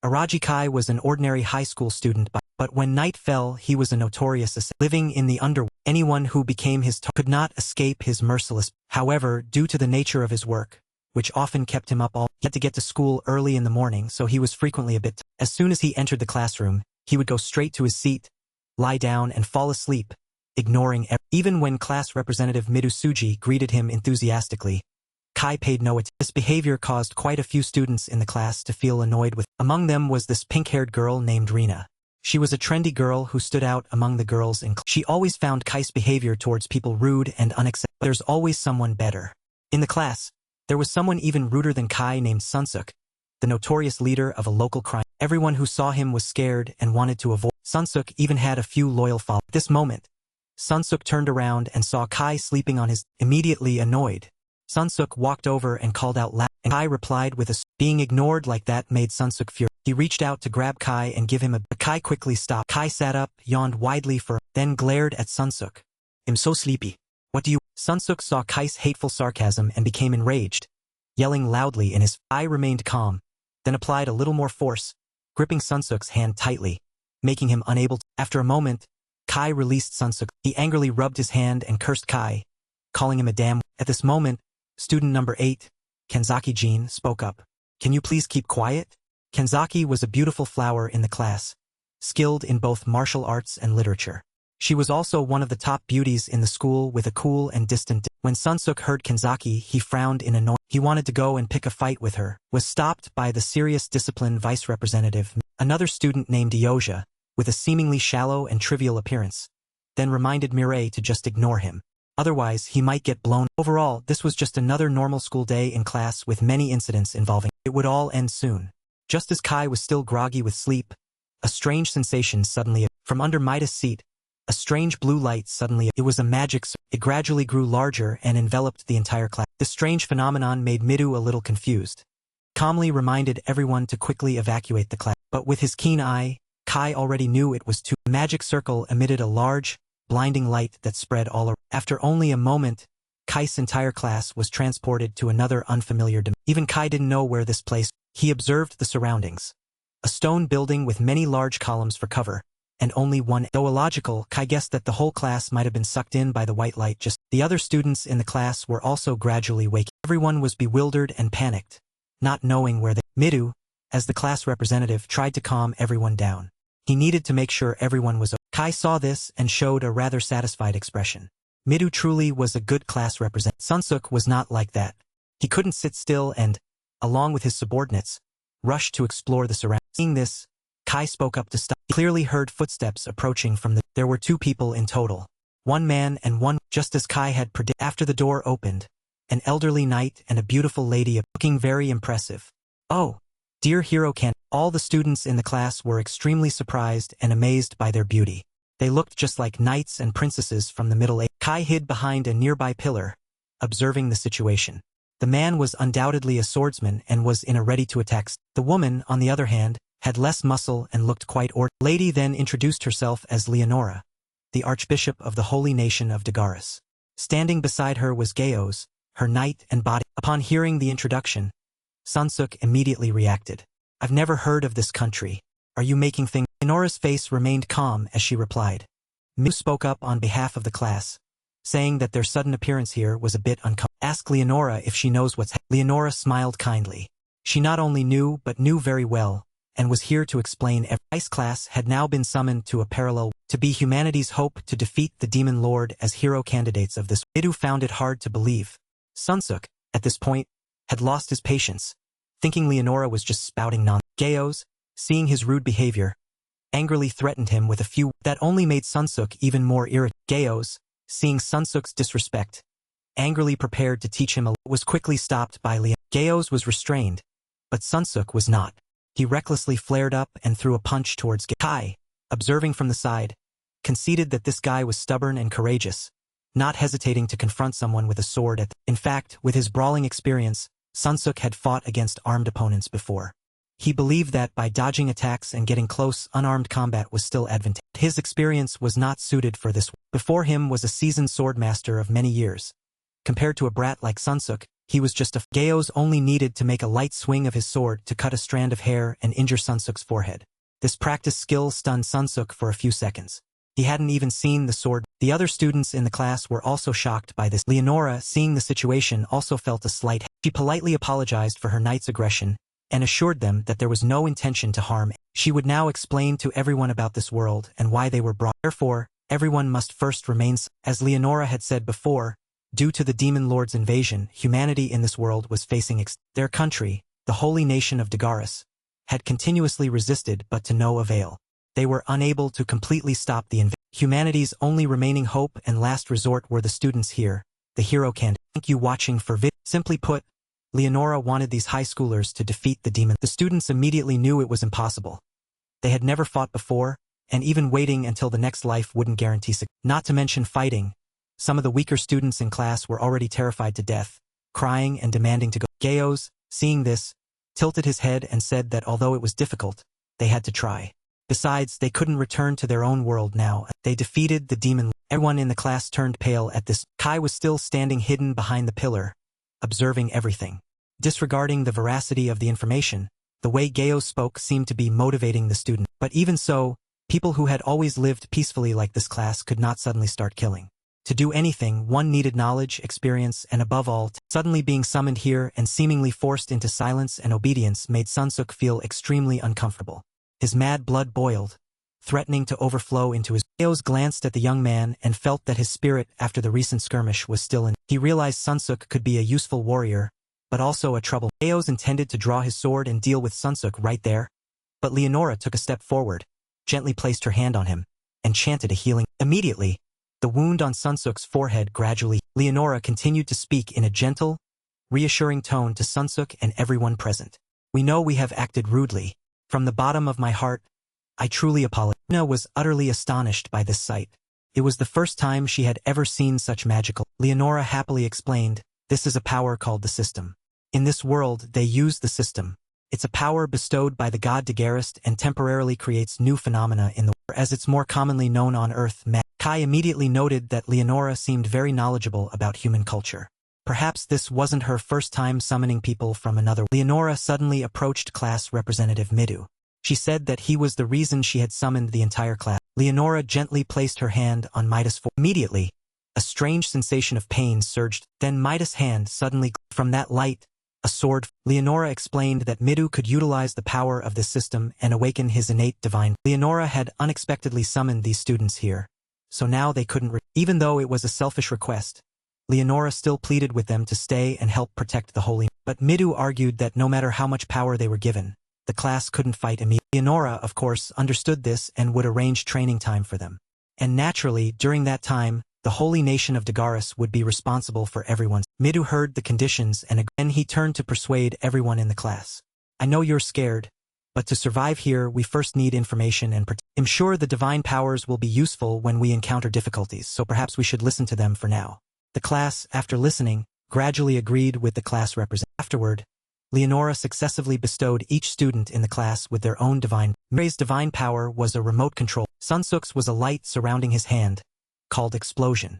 Araji Kai was an ordinary high school student, but when night fell, he was a notorious assassin. Living in the underworld, anyone who became his target could not escape his merciless. However, due to the nature of his work, which often kept him up he had to get to school early in the morning, so he was frequently a bit tired. As soon as he entered the classroom, he would go straight to his seat, lie down and fall asleep, ignoring even when class representative Midou Suji greeted him enthusiastically. Kai paid no attention. This behavior caused quite a few students in the class to feel annoyed with. Among them was this pink-haired girl named Rina. She was a trendy girl who stood out among the girls in class. She always found Kai's behavior towards people rude and unacceptable. There's always someone better. In the class, there was someone even ruder than Kai named Sunsuk, the notorious leader of a local crime. Everyone who saw him was scared and wanted to avoid. Sunsuk even had a few loyal followers. At this moment, Sunsuk turned around and saw Kai sleeping on his. Immediately annoyed, Sunsuk walked over and called out loud, and Kai replied with a. Being ignored like that made Sunsuk furious. He reached out to grab Kai and give him a. But Kai quickly stopped. Kai sat up, yawned widely then glared at Sunsuk. I'm so sleepy. What do you? Sunsuk saw Kai's hateful sarcasm and became enraged, yelling loudly in his. Kai remained calm, then applied a little more force, gripping Sunsuk's hand tightly, making him unable to. After a moment, Kai released Sunsuk. He angrily rubbed his hand and cursed Kai, calling him a damn. At this moment, student number 8, Kanzaki Jean, spoke up. Can you please keep quiet? Kanzaki was a beautiful flower in the class, skilled in both martial arts and literature. She was also one of the top beauties in the school with a cool and distant. When Sunsuk heard Kanzaki, he frowned in annoyance. He wanted to go and pick a fight with her, was stopped by the serious discipline vice representative, another student named Ioja, with a seemingly shallow and trivial appearance, then reminded Mireille to just ignore him. Otherwise, he might get blown. Overall, this was just another normal school day in class with many incidents involving. It would all end soon. Just as Kai was still groggy with sleep, a strange sensation suddenly appeared. From under Midas' seat, a strange blue light suddenly. It was a magic. It gradually grew larger and enveloped the entire class. This strange phenomenon made Midou a little confused. Calmly reminded everyone to quickly evacuate the class. But with his keen eye, Kai already knew it was too. The magic circle emitted a large, blinding light that spread all around. After only a moment, Kai's entire class was transported to another unfamiliar dimension. Even Kai didn't know where this place. He observed the surroundings. A stone building with many large columns for cover, and only one. Though illogical, Kai guessed that the whole class might have been sucked in by the white light. The other students in the class were also gradually waking. Everyone was bewildered and panicked, not knowing where they. Midou, as the class representative, tried to calm everyone down. He needed to make sure everyone was. Kai saw this and showed a rather satisfied expression. Midou truly was a good class representative. Sunsuk was not like that. He couldn't sit still and, along with his subordinates, rushed to explore the surroundings. Seeing this, Kai spoke up to stop. He clearly heard footsteps approaching from the. There were 2 people in total. 1 man and 1. Just as Kai had predicted. After the door opened, an elderly knight and a beautiful lady looking very impressive. Oh, dear hero Cana. All the students in the class were extremely surprised and amazed by their beauty. They looked just like knights and princesses from the Middle Ages. Kai hid behind a nearby pillar, observing the situation. The man was undoubtedly a swordsman and was in a ready-to-attack state. The woman, on the other hand, had less muscle and looked quite ordinary. The lady then introduced herself as Leonora, the Archbishop of the Holy Nation of Dagaris. Standing beside her was Geos, her knight and body. Upon hearing the introduction, Sunsuk immediately reacted. I've never heard of this country. Are you making things? Leonora's face remained calm as she replied. Midou spoke up on behalf of the class, saying that their sudden appearance here was a bit uncomfortable. Ask Leonora if she knows what's happening. Leonora smiled kindly. She not only knew but knew very well, and was here to explain. Ice class had now been summoned to a parallel to be humanity's hope to defeat the demon lord as hero candidates of this. Midou found it hard to believe. Sunsuk, at this point, had lost his patience, thinking Leonora was just spouting nonsense. Geos, seeing his rude behavior, angrily threatened him with a few that only made Sunsuk even more irritated. Geos, seeing Sunsuk's disrespect, angrily prepared to teach him was quickly stopped by Leon. Geos was restrained, but Sunsuk was not. He recklessly flared up and threw a punch towards Kai, observing from the side, conceded that this guy was stubborn and courageous, not hesitating to confront someone with a sword In fact, with his brawling experience, Sunsuk had fought against armed opponents before. He believed that by dodging attacks and getting close, unarmed combat was still advantageous. His experience was not suited for this. Before him was a seasoned swordmaster of many years. Compared to a brat like Sunsuk, he was just a Gao's only needed to make a light swing of his sword to cut a strand of hair and injure Sunsuk's forehead. This practiced skill stunned Sunsuk for a few seconds. He hadn't even seen the sword. The other students in the class were also shocked by this. Leonora, seeing the situation, also felt a slight. She politely apologized for her knight's aggression and assured them that there was no intention to harm. She would now explain to everyone about this world and why they were brought. Therefore, everyone must first remain. As Leonora had said before, due to the demon lord's invasion, humanity in this world was facing their country, the holy nation of Dagaris, had continuously resisted but to no avail. They were unable to completely stop the invasion. Humanity's only remaining hope and last resort were the students here, the hero candidate. Thank you watching for vid. Simply put, Leonora wanted these high schoolers to defeat the demon. The students immediately knew it was impossible. They had never fought before, and even waiting until the next life wouldn't guarantee success. Not to mention fighting. Some of the weaker students in class were already terrified to death, crying and demanding to go. Gaos, seeing this, tilted his head and said that although it was difficult, they had to try. Besides, they couldn't return to their own world now. They defeated the demon. Everyone in the class turned pale at this. Kai was still standing hidden behind the pillar, observing everything. Disregarding the veracity of the information, the way Gaos spoke seemed to be motivating the student. But even so, people who had always lived peacefully like this class could not suddenly start killing. To do anything, one needed knowledge, experience, and above all, suddenly being summoned here and seemingly forced into silence and obedience made Sunsuk feel extremely uncomfortable. His mad blood boiled, threatening to overflow into his. Gaos glanced at the young man and felt that his spirit after the recent skirmish was still in. He realized Sunsuk could be a useful warrior, but also a trouble. Gaos intended to draw his sword and deal with Sunsuk right there, but Leonora took a step forward, gently placed her hand on him, and chanted a healing. Immediately, the wound on Sunsuk's forehead gradually. Leonora continued to speak in a gentle, reassuring tone to Sunsuk and everyone present. We know we have acted rudely. From the bottom of my heart, I truly apologize. Lena was utterly astonished by this sight. It was the first time she had ever seen such magical. Leonora happily explained, this is a power called the system. In this world, they use the system. It's a power bestowed by the god Dagaris and temporarily creates new phenomena in the world, as it's more commonly known on Earth. Kai immediately noted that Leonora seemed very knowledgeable about human culture. Perhaps this wasn't her first time summoning people from another. Leonora suddenly approached class representative Midou. She said that he was the reason she had summoned the entire class. Leonora gently placed her hand on Midas' forehead. Immediately, a strange sensation of pain surged. Then Midas' hand suddenly, from that light, a sword. Leonora explained that Midou could utilize the power of this system and awaken his innate divine. Leonora had unexpectedly summoned these students here, so now they couldn't. Even though it was a selfish request, Leonora still pleaded with them to stay and help protect the holy. But Midou argued that no matter how much power they were given, the class couldn't fight immediately. Leonora, of course, understood this and would arrange training time for them. And naturally, during that time, the holy nation of Dagaris would be responsible for everyone. Midou heard the conditions and then he turned to persuade everyone in the class. I know you're scared, but to survive here we first need information and protection. I'm sure the divine powers will be useful when we encounter difficulties, so perhaps we should listen to them for now. The class, after listening, gradually agreed with the class representative. Afterward, Leonora successively bestowed each student in the class with their own divine. Miray's divine power was a remote control. Sunsuk's was a light surrounding his hand, called explosion.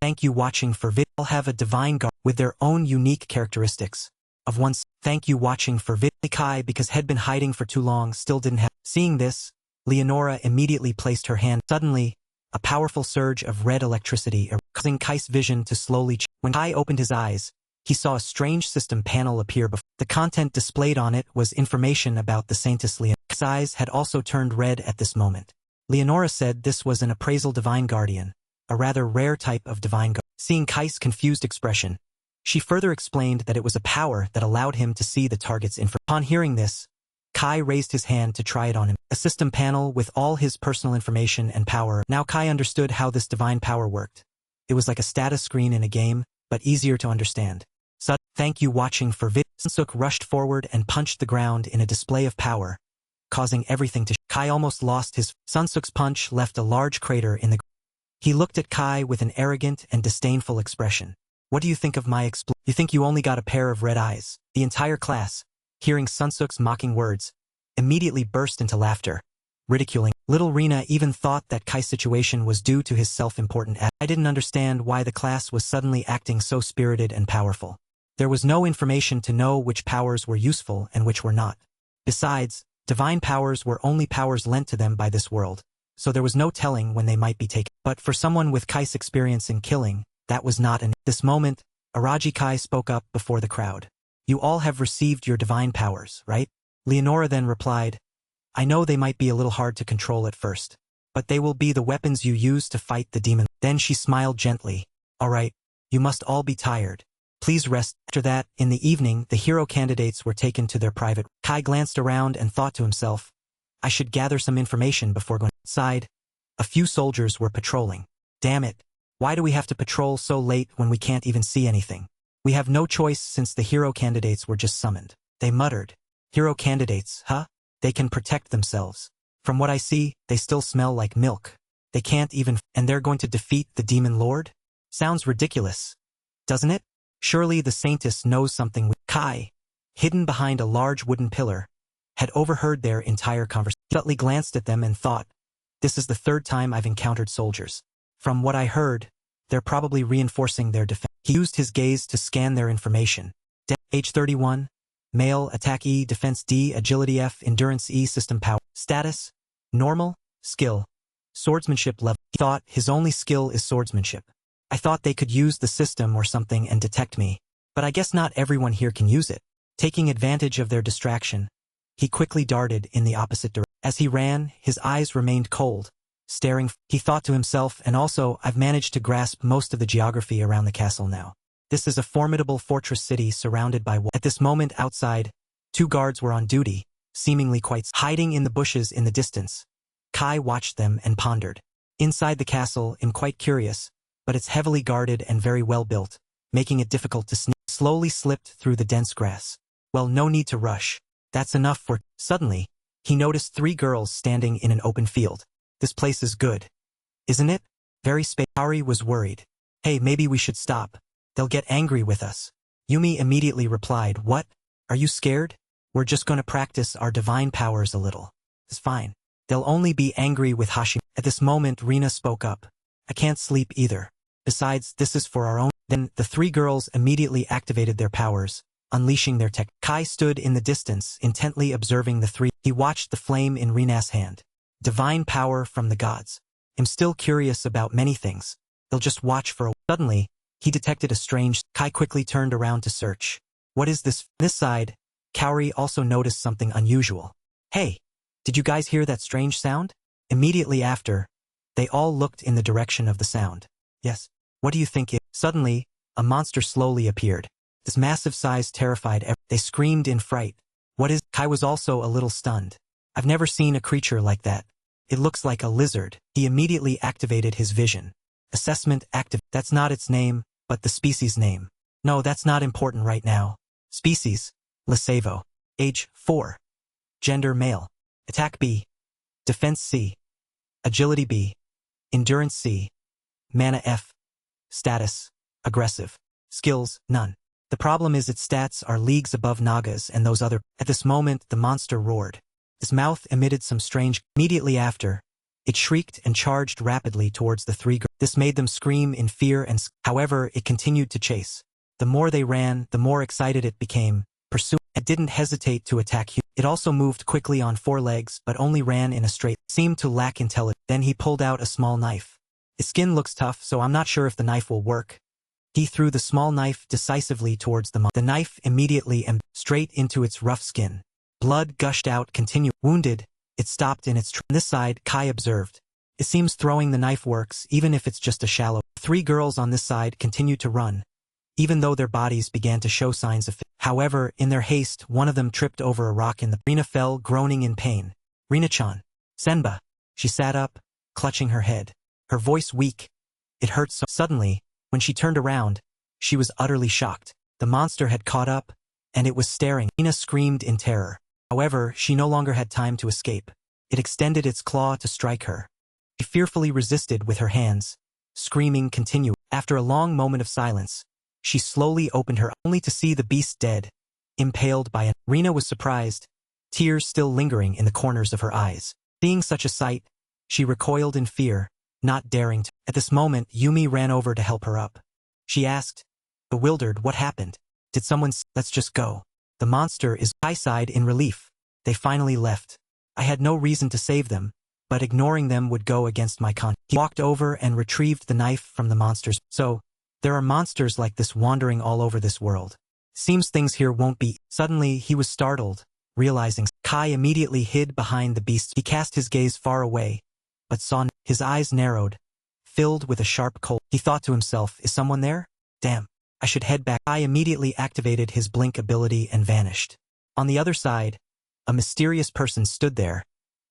Thank you watching for vid. All have a divine guard with their own unique characteristics. Of once, thank you watching for vid. Kai, because had been hiding for too long, still didn't have. Seeing this, Leonora immediately placed her hand. Suddenly, a powerful surge of red electricity causing Kai's vision to slowly change. When Kai opened his eyes, he saw a strange system panel appear before. The content displayed on it was information about the Saintess Leonora. Kai's eyes had also turned red at this moment. Leonora said this was an appraisal divine guardian, a rather rare type of divine guardian. Seeing Kai's confused expression, she further explained that it was a power that allowed him to see the target's information. Upon hearing this, Kai raised his hand to try it on him. A system panel with all his personal information and power. Now Kai understood how this divine power worked. It was like a status screen in a game, but easier to understand. Thank you watching for vid. Sunsuk rushed forward and punched the ground in a display of power, causing everything to. Kai almost lost his. Sunsuk's punch left a large crater in the. He looked at Kai with an arrogant and disdainful expression. What do you think of my You think you only got a pair of red eyes? The entire class, hearing Sunsuk's mocking words, immediately burst into laughter, ridiculing. Little Rena even thought that Kai's situation was due to his self-important act. I didn't understand why the class was suddenly acting so spirited and powerful. There was no information to know which powers were useful and which were not. Besides, divine powers were only powers lent to them by this world, so there was no telling when they might be taken. But for someone with Kai's experience in killing, that was not an. This moment, Araji Kai spoke up before the crowd. You all have received your divine powers, right? Leonora then replied, I know they might be a little hard to control at first, but they will be the weapons you use to fight the demon. Then she smiled gently. All right, you must all be tired. Please rest. After that, in the evening, the hero candidates were taken to their private. Kai glanced around and thought to himself, I should gather some information before going outside. A few soldiers were patrolling. Damn it. Why do we have to patrol so late when we can't even see anything? We have no choice since the hero candidates were just summoned. They muttered. Hero candidates, huh? They can protect themselves. From what I see, they still smell like milk. They can't even, and they're going to defeat the demon lord? Sounds ridiculous. Doesn't it? Surely the saintess knows something. Kai, hidden behind a large wooden pillar, had overheard their entire conversation. Dudley glanced at them and thought, this is the third time I've encountered soldiers. From what I heard, they're probably reinforcing their defense. He used his gaze to scan their information. Age 31, male, attack E, defense D, agility F, endurance E, system power. Status, normal, skill, swordsmanship level. He thought his only skill is swordsmanship. I thought they could use the system or something and detect me, but I guess not everyone here can use it. Taking advantage of their distraction, he quickly darted in the opposite direction. As he ran, his eyes remained cold, staring. He thought to himself, and also, I've managed to grasp most of the geography around the castle now. This is a formidable fortress city surrounded by walls. At this moment outside, 2 guards were on duty, seemingly quite hiding in the bushes in the distance. Kai watched them and pondered. Inside the castle, I'm quite curious, but it's heavily guarded and very well built, making it difficult to sneak. Slowly slipped through the dense grass. Well, no need to rush. That's enough for. Suddenly, he noticed 3 girls standing in an open field. This place is good, isn't it? Very Ari was worried. Hey, maybe we should stop. They'll get angry with us. Yumi immediately replied, what? Are you scared? We're just gonna practice our divine powers a little. It's fine. They'll only be angry with Hashim. At this moment, Rina spoke up. I can't sleep either. Besides, this is for our own. Then, the 3 girls immediately activated their powers, unleashing their tech. Kai stood in the distance, intently observing the 3. He watched the flame in Rina's hand. Divine power from the gods. I'm still curious about many things. They'll just watch for a. Suddenly, he detected a strange. Kai quickly turned around to search. What is this? This side, Kaori also noticed something unusual. Hey, did you guys hear that strange sound? Immediately after, they all looked in the direction of the sound. Yes. What do you think it? Suddenly, a monster slowly appeared. This massive size terrified everyone. They screamed in fright. What is? Kai was also a little stunned. I've never seen a creature like that. It looks like a lizard. He immediately activated his vision. Assessment active. That's not its name, but the species name. No, that's not important right now. Species, Lesavo. Age, 4. Gender, male. Attack B. Defense C. Agility B. Endurance C. Mana F. Status, aggressive. Skills, none. The problem is its stats are leagues above Naga's and those other. At this moment, the monster roared. His mouth emitted some strange. Immediately after, it shrieked and charged rapidly towards the 3 girls. This made them scream in fear and however, it continued to chase. The more they ran, the more excited it became. Pursuing. It didn't hesitate to attack you. It also moved quickly on 4 legs but only ran in a straight. Seemed to lack intelligence. Then he pulled out a small knife. His skin looks tough, so I'm not sure if the knife will work. He threw the small knife decisively towards the monster. The knife immediately straight into its rough skin. Blood gushed out. Continued. Wounded, it stopped in its On this side, Kai observed. It seems throwing the knife works, even if it's just a shallow. 3 girls on this side continued to run, even though their bodies began to show signs of. However, in their haste, one of them tripped over a rock in the. Rina fell, groaning in pain. Rina-chan. Senba. She sat up, clutching her head. Her voice weak. It hurt so. Suddenly, when she turned around, she was utterly shocked. The monster had caught up, and it was staring. Rina screamed in terror. However, she no longer had time to escape. It extended its claw to strike her. She fearfully resisted with her hands. Screaming continued. After a long moment of silence, she slowly opened her only to see the beast dead, impaled by a. Rina was surprised, tears still lingering in the corners of her eyes. Seeing such a sight, she recoiled in fear, not daring to. At this moment, Yumi ran over to help her up. She asked, bewildered, what happened? Did someone let's just go. The monster is Kai sighed in relief. They finally left. I had no reason to save them, but ignoring them would go against my conscience. He walked over and retrieved the knife from the monsters. So, there are monsters like this wandering all over this world. Seems things here won't be. Suddenly, he was startled, realizing Kai immediately hid behind the beast. He cast his gaze far away, but saw his eyes narrowed, filled with a sharp cold. He thought to himself, is someone there? Damn, I should head back. Kai immediately activated his blink ability and vanished. On the other side, a mysterious person stood there,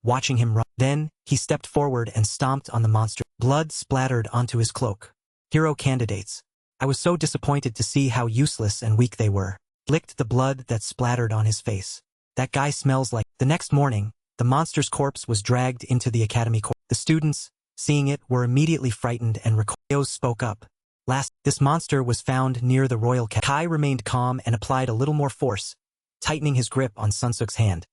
watching him run. Then, he stepped forward and stomped on the monster. Blood splattered onto his cloak. Hero candidates. I was so disappointed to see how useless and weak they were. Licked the blood that splattered on his face. That guy smells like. The next morning, the monster's corpse was dragged into the academy court. The students, seeing it, were immediately frightened and Ryo spoke up. This monster was found near the royal castle. Kai remained calm and applied a little more force, tightening his grip on Sunsuk's hand,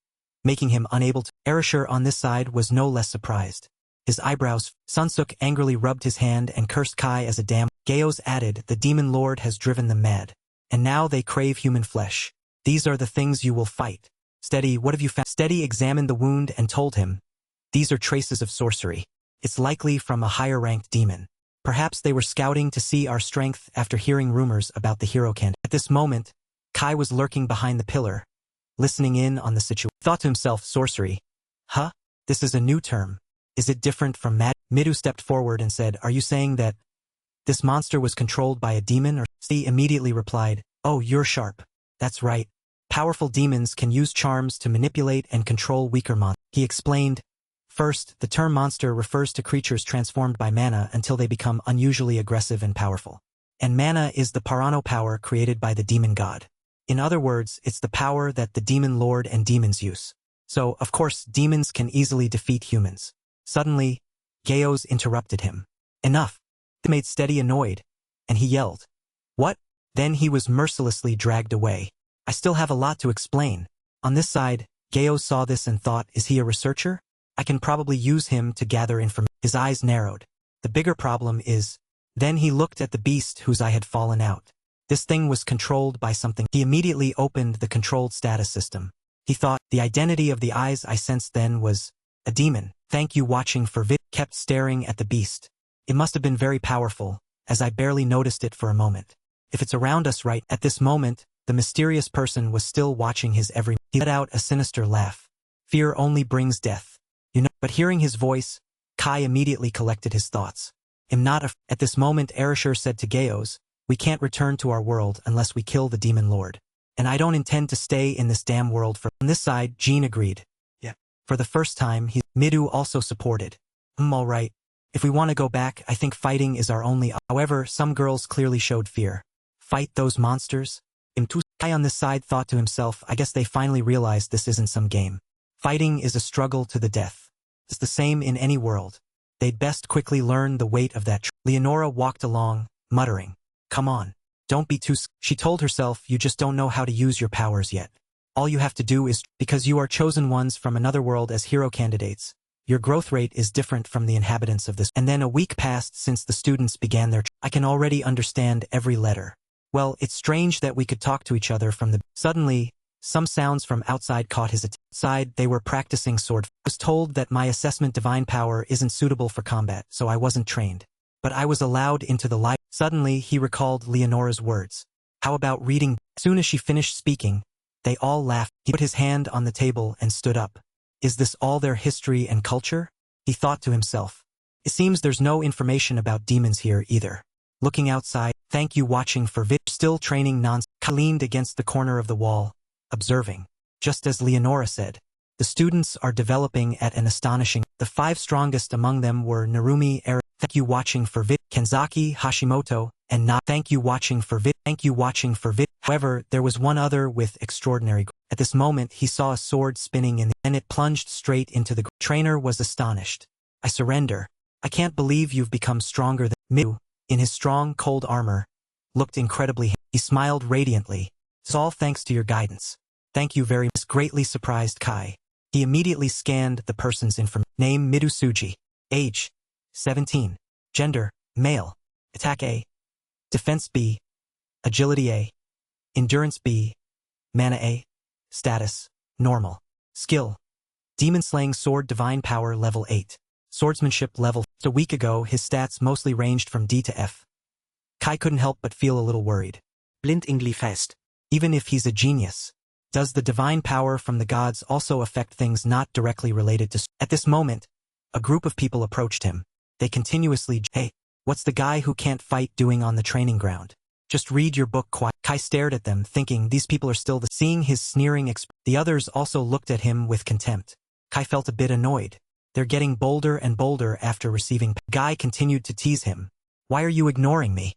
making him unable to. Erasure on this side was no less surprised. His eyebrows. Sunsuk angrily rubbed his hand and cursed Kai as a damn. Gaos added, the demon lord has driven them mad. And now they crave human flesh. These are the things you will fight. Steady, what have you found? Steady examined the wound and told him, these are traces of sorcery. It's likely from a higher-ranked demon. Perhaps they were scouting to see our strength after hearing rumors about the hero candidate. At this moment, Kai was lurking behind the pillar, listening in on the situation. Thought to himself, sorcery. Huh? This is a new term. Is it different from mad? Midou stepped forward and said, are you saying that this monster was controlled by a demon or? He immediately replied, oh, you're sharp. That's right. Powerful demons can use charms to manipulate and control weaker monsters. He explained, first, the term monster refers to creatures transformed by mana until they become unusually aggressive and powerful. And mana is the parano power created by the demon god. In other words, it's the power that the demon lord and demons use. So, of course, demons can easily defeat humans. Suddenly, Gaos interrupted him. Enough. He made Steady annoyed, and he yelled. What? Then he was mercilessly dragged away. I still have a lot to explain. On this side, Gaos saw this and thought, is he a researcher? I can probably use him to gather information. His eyes narrowed. The bigger problem is, then he looked at the beast whose eye had fallen out. This thing was controlled by something. He immediately opened the controlled status system. He thought, the identity of the eyes I sensed then was a demon. Thank you watching for vid. Kept staring at the beast. It must have been very powerful, as I barely noticed it for a moment. If it's around us right at this moment, the mysterious person was still watching his every. He let out a sinister laugh. Fear only brings death. You know. But hearing his voice, Kai immediately collected his thoughts. At this moment Erasure said to Gaos, we can't return to our world unless we kill the demon lord. And I don't intend to stay in this damn world for. On this side, Jean agreed. Yeah. For the first time, Midou also supported. Alright. If we want to go back, I think fighting is our only. However, some girls clearly showed fear. Fight those monsters? Kai on this side thought to himself, I guess they finally realized this isn't some game. Fighting is a struggle to the death. It's the same in any world. They'd best quickly learn the weight of that. Leonora walked along, muttering, come on. Don't be too. She told herself, you just don't know how to use your powers yet. All you have to do is, because you are chosen ones from another world as hero candidates. Your growth rate is different from the inhabitants of this. And then a week passed since the students began their. I can already understand every letter. Well, it's strange that we could talk to each other from the. Suddenly, some sounds from outside caught his attention. Outside, they were practicing sword. I was told that my assessment divine power isn't suitable for combat, so I wasn't trained. But I was allowed into the library. Suddenly, he recalled Leonora's words. How about reading? As soon as she finished speaking, they all laughed. He put his hand on the table and stood up. Is this all their history and culture? He thought to himself. It seems there's no information about demons here either. Looking outside, thank you watching for vid. Still training nonsense. Kai leaned against the corner of the wall, observing. Just as Leonora said, the students are developing at an astonishing. The 5 strongest among them were Narumi, thank you watching for vid. Kenzaki, Hashimoto, and Na. Thank you watching for vid. Thank you watching for vid. However, there was one other with extraordinary. At this moment, he saw a sword spinning and it plunged straight into the. Trainer was astonished. I surrender. I can't believe you've become stronger than. Midou, in his strong, cold armor, looked incredibly. He smiled radiantly. It's all thanks to your guidance. Thank you very much. Greatly surprised Kai. He immediately scanned the person's information. Name Midou Suji. Age 17. Gender male. Attack A. Defense B. Agility A. Endurance B. Mana A. Status, normal. Skill, Demon Slaying Sword Divine Power level 8. Swordsmanship level. A week ago his stats mostly ranged from D to F. Kai couldn't help but feel a little worried. Blindingly fast. Even if he's a genius, does the divine power from the gods also affect things not directly related to... At this moment, a group of people approached him. They continuously, hey, what's the guy who can't fight doing on the training ground? Just read your book quiet. Kai stared at them, thinking these people are still seeing his sneering The others also looked at him with contempt. Kai felt a bit annoyed. They're getting bolder and bolder after receiving... Guy continued to tease him. Why are you ignoring me?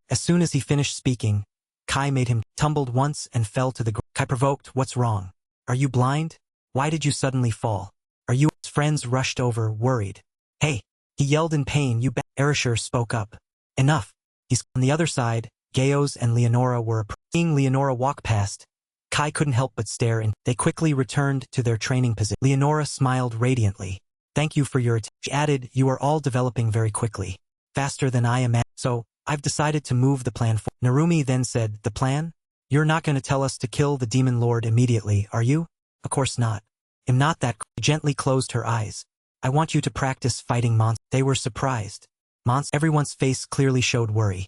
As soon as he finished speaking, Kai made him tumbled once and fell to the ground. Kai provoked, what's wrong? Are you blind? Why did you suddenly fall? Are you... His friends rushed over, worried. Hey! He yelled in pain, you Erishur spoke up. Enough. He's... On the other side, Gayos and Leonora were... Seeing Leonora walk past, Kai couldn't help but stare and they quickly returned to their training position. Leonora smiled radiantly. Thank you for your attention. She added, you are all developing very quickly. Faster than I imagined. So, I've decided to move the plan forward. Narumi then said, the plan? You're not going to tell us to kill the demon lord immediately, are you? Of course not. I'm not that... She gently closed her eyes. I want you to practice fighting monsters. They were surprised. Everyone's face clearly showed worry.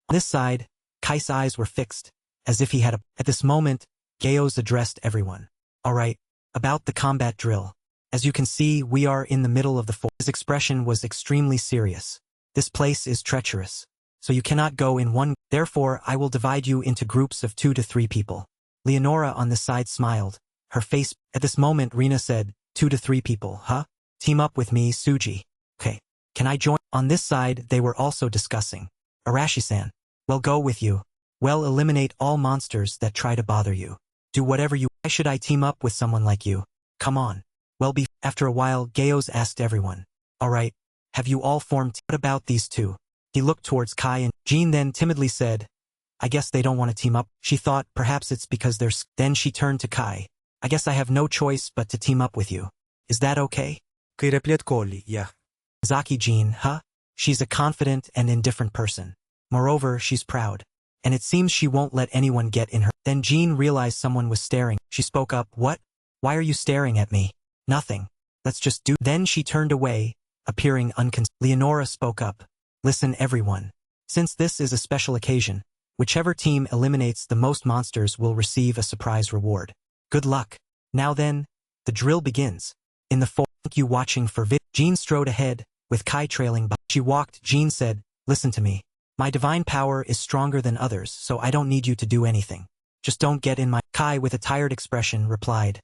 On this side, Kai's eyes were fixed, as if he had a... At this moment, Gayos addressed everyone. Alright, about the combat drill. As you can see, we are in the middle of the forest. His expression was extremely serious. This place is treacherous, so you cannot go in one. Therefore, I will divide you into groups of 2 to 3 people. Leonora on this side smiled. Her face... At this moment, Rina said, 2 to 3 people, huh? Team up with me, Suji. Okay. Can I join? On this side, they were also discussing. Arashi-san. Well, go with you. Well, eliminate all monsters that try to bother you. Do whatever you... Why should I team up with someone like you? Come on. Well, after a while, Gayos asked everyone. Alright. Have you all formed... What about these two? He looked towards Kai and Jean then timidly said, I guess they don't want to team up. She thought perhaps it's because they're... Then she turned to Kai. I guess I have no choice but to team up with you. Is that okay? Yeah. Zaki Jean, huh? She's a confident and indifferent person. Moreover, she's proud. And it seems she won't let anyone get in her. Then Jean realized someone was staring. She spoke up, what? Why are you staring at me? Nothing. Let's just do... Then she turned away, appearing unconcerned. Leonora spoke up. Listen everyone. Since this is a special occasion, whichever team eliminates the most monsters will receive a surprise reward. Good luck. Now then, the drill begins. In the forest, thank you watching for Jean strode ahead, with Kai trailing by. She walked. Jean said, listen to me. My divine power is stronger than others, so I don't need you to do anything. Just don't get in my... Kai with a tired expression replied.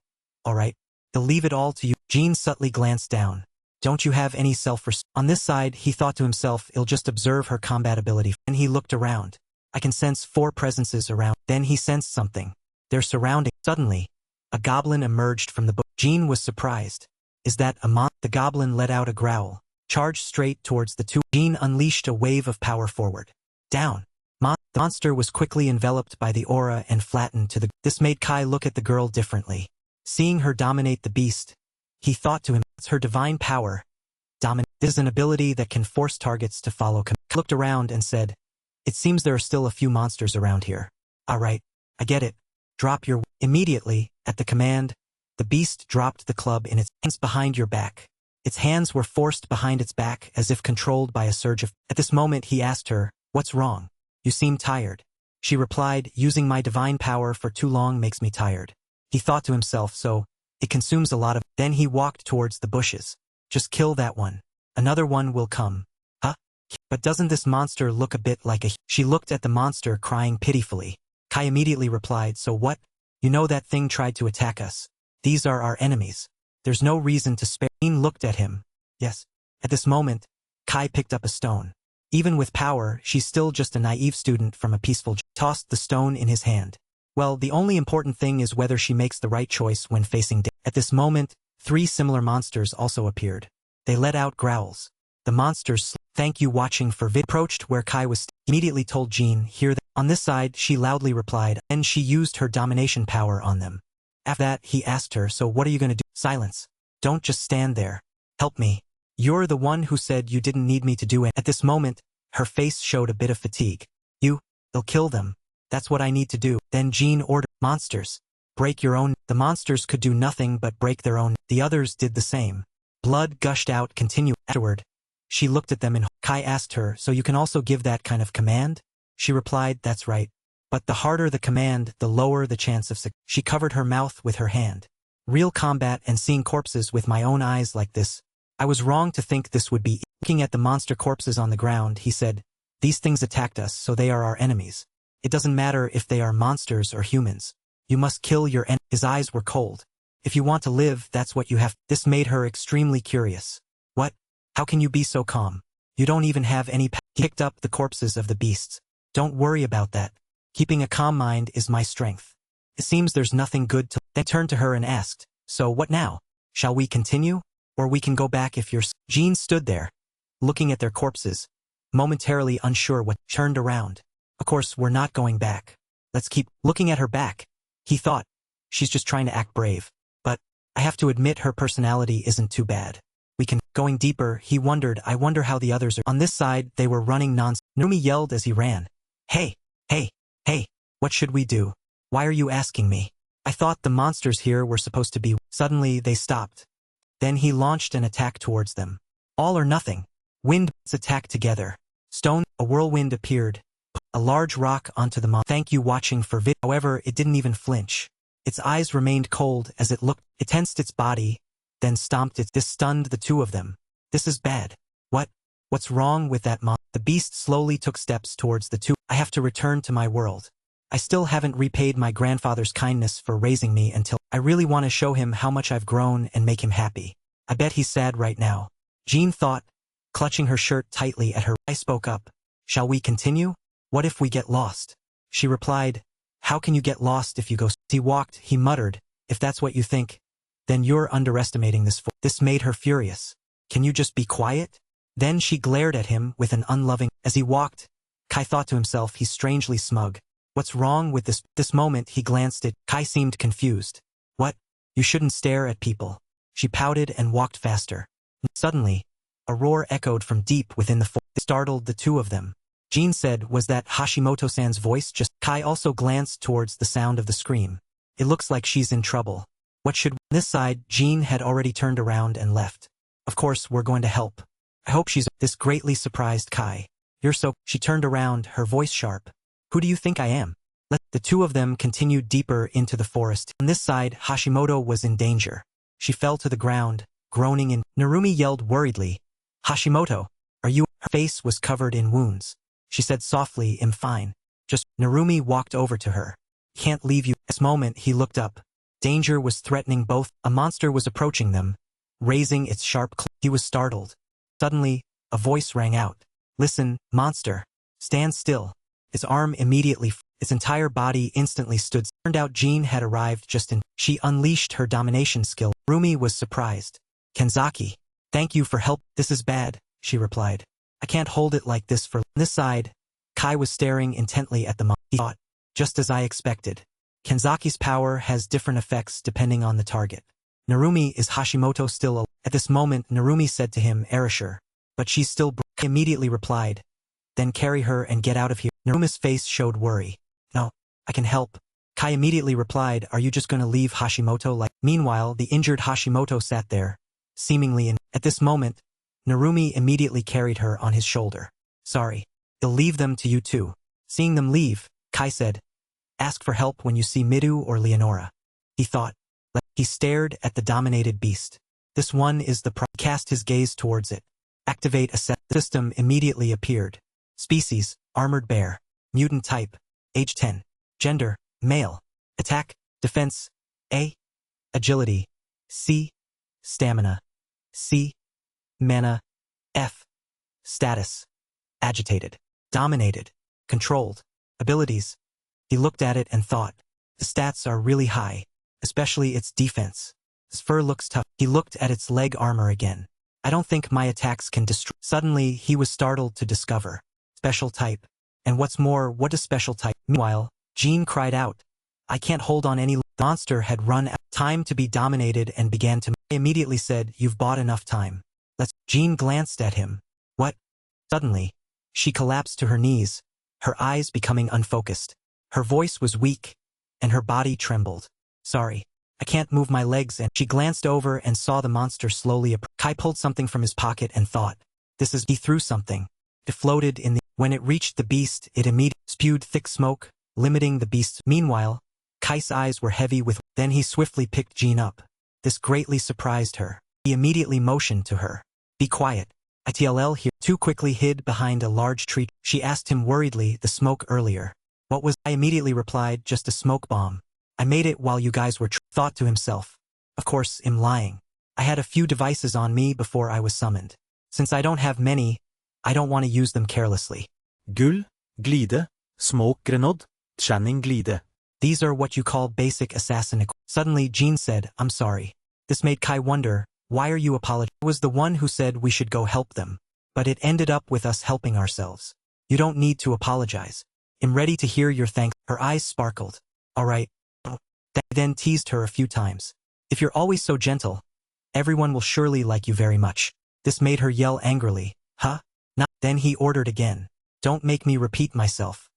Alright. They'll leave it all to you. Jean subtly glanced down. Don't you have any self-respect? On this side, he thought to himself, he'll just observe her combat ability. Then he looked around. I can sense 4 presences around. Then he sensed something. They're surrounding. Suddenly, a goblin emerged from the bush. Jean was surprised. Is that a monster? The goblin let out a growl. Charged straight towards the two. Jean unleashed a wave of power forward. Down. The monster was quickly enveloped by the aura and flattened to the... This made Kai look at the girl differently. Seeing her dominate the beast, he thought to him, it's her divine power. This is an ability that can force targets to follow. Looked around and said, it seems there are still a few monsters around here. Alright, I get it. Drop your... Immediately, at the command, the beast dropped the club in its hands behind your back. Its hands were forced behind its back as if controlled by a surge of... At this moment he asked her, what's wrong? You seem tired. She replied, using my divine power for too long makes me tired. He thought to himself, so, it consumes a lot of... Then he walked towards the bushes. Just kill that one. Another one will come. Huh? But doesn't this monster look a bit like a... She looked at the monster crying pitifully. Kai immediately replied, so what? You know that thing tried to attack us. These are our enemies. There's no reason to spare. Jean looked at him. Yes. At this moment, Kai picked up a stone. Even with power, she's still just a naive student from a peaceful... Tossed the stone in his hand. Well, the only important thing is whether she makes the right choice when facing... At this moment, 3 similar monsters also appeared. They let out growls. The monsters... Thank you watching for approached where Kai was... Immediately told Jean, hear that. On this side, she loudly replied, and she used her domination power on them. After that, he asked her, so what are you going to do? Silence. Don't just stand there. Help me. You're the one who said you didn't need me to do it. At this moment, her face showed a bit of fatigue. They'll kill them. That's what I need to do. Then Jean ordered, monsters. Break your own. The monsters could do nothing but break their own. The others did the same. Blood gushed out continually. Afterward, she looked at them and Kai asked her, so you can also give that kind of command? She replied, that's right. But the harder the command, the lower the chance of success. She covered her mouth with her hand. Real combat and seeing corpses with my own eyes like this. I was wrong to think this would be. Looking at the monster corpses on the ground, he said, these things attacked us, so they are our enemies. It doesn't matter if they are monsters or humans. You must kill your enemy. His eyes were cold. If you want to live, that's what you have. This made her extremely curious. What? How can you be so calm? You don't even have any He picked up the corpses of the beasts. Don't worry about that. Keeping a calm mind is my strength. It seems there's nothing good to. They turned to her and asked, so what now? Shall we continue? Or we can go back if you're. Jean stood there, looking at their corpses, momentarily unsure what. Turned around. Of course, we're not going back. Let's keep. Looking at her back, he thought, she's just trying to act brave. But I have to admit her personality isn't too bad. We can. Going deeper, he wondered, I wonder how the others are. On this side, they were running nonstop. Narumi yelled as he ran. Hey, hey, hey, what should we do? Why are you asking me? I thought the monsters here were supposed to be. Suddenly, they stopped. Then he launched an attack towards them. All or nothing. Winds attacked together. Stone, a whirlwind appeared. A large rock onto the monster. Thank you watching for vid. However, it didn't even flinch. Its eyes remained cold as it looked. It tensed its body, then stomped it. This stunned the two of them. This is bad. What's wrong with that monster? The beast slowly took steps towards the two. I have to return to my world. I still haven't repaid my grandfather's kindness for raising me until. I really want to show him how much I've grown and make him happy. I bet he's sad right now. Jean thought, clutching her shirt tightly at her. I spoke up. Shall we continue? What if we get lost? She replied, how can you get lost if you go? As he walked, he muttered, if that's what you think, then you're underestimating this. This made her furious. Can you just be quiet? Then she glared at him with an unloving. As he walked, Kai thought to himself, he's strangely smug. What's wrong with this? This moment he glanced at. Kai seemed confused. What? You shouldn't stare at people. She pouted and walked faster. Suddenly, a roar echoed from deep within the forest. It startled the two of them. Jean said, was that Hashimoto-san's voice just? Kai also glanced towards the sound of the scream. It looks like she's in trouble. What should? On this side, Jean had already turned around and left. Of course, we're going to help. I hope she's. This greatly surprised Kai. You're so. She turned around, her voice sharp. Who do you think I am? The two of them continued deeper into the forest. On this side, Hashimoto was in danger. She fell to the ground, groaning and. Narumi yelled worriedly. Hashimoto, are you? Her face was covered in wounds. She said softly, I'm fine. Just. Narumi walked over to her. Can't leave you. At this moment he looked up. Danger was threatening both. A monster was approaching them, raising its sharp claw. He was startled. Suddenly, a voice rang out. Listen, monster. Stand still. His arm immediately. Its entire body instantly stood. Turned out Jean had arrived just in. She unleashed her domination skill. Narumi was surprised. Kenzaki. Thank you for help. This is bad, she replied. I can't hold it like this for. On this side, Kai was staring intently at the monster. He thought, just as I expected. Kenzaki's power has different effects depending on the target. Narumi, is Hashimoto still alive? At this moment, Narumi said to him, Erasure. But she's still. Kai immediately replied. Then carry her and get out of here. Narumi's face showed worry. No, I can help. Kai immediately replied, are you just going to leave Hashimoto like? Meanwhile, the injured Hashimoto sat there, seemingly in. At this moment, Narumi immediately carried her on his shoulder. Sorry. He'll leave them to you too. Seeing them leave, Kai said, ask for help when you see Midou or Leonora. He thought. He stared at the dominated beast. This one is the He cast his gaze towards it. Activate a system immediately appeared. Species, armored bear. Mutant type, age 10. Gender, male. Attack, defense, A. Agility, C. Stamina, C. Mana, F. Status, agitated. Dominated, controlled. Abilities. He looked at it and thought, the stats are really high, especially its defense. His fur looks tough. He looked at its leg armor again. I don't think my attacks can destroy. Suddenly, he was startled to discover. Special type. And what's more, what is special type? Meanwhile, Jean cried out. I can't hold on any. The monster had run out. Time to be dominated and began to. I immediately said, you've bought enough time. Let's. Jean glanced at him. What? Suddenly, she collapsed to her knees, her eyes becoming unfocused. Her voice was weak, and her body trembled. Sorry. I can't move my legs, and she glanced over and saw the monster slowly approach. Kai pulled something from his pocket and thought, this is. He threw something. It floated in the. When it reached the beast, it immediately spewed thick smoke, limiting the beast's. Meanwhile, Kai's eyes were heavy with. Then he swiftly picked Jean up. This greatly surprised her. He immediately motioned to her. Be quiet. ITLL here. Too quickly hid behind a large tree. She asked him worriedly the smoke earlier. What was. I immediately replied, just a smoke bomb. I made it while you guys were. Thought to himself. Of course, I'm lying. I had a few devices on me before I was summoned. Since I don't have many, I don't want to use them carelessly. Gull, glide, smoke grenade, channing glide. These are what you call basic assassin. Suddenly Jean said, I'm sorry. This made Kai wonder, why are you apologizing? I was the one who said we should go help them. But it ended up with us helping ourselves. You don't need to apologize. I'm ready to hear your thanks. Her eyes sparkled. All right. Then teased her a few times. If you're always so gentle, everyone will surely like you very much. This made her yell angrily. Huh? Not. Then he ordered again. Don't make me repeat myself.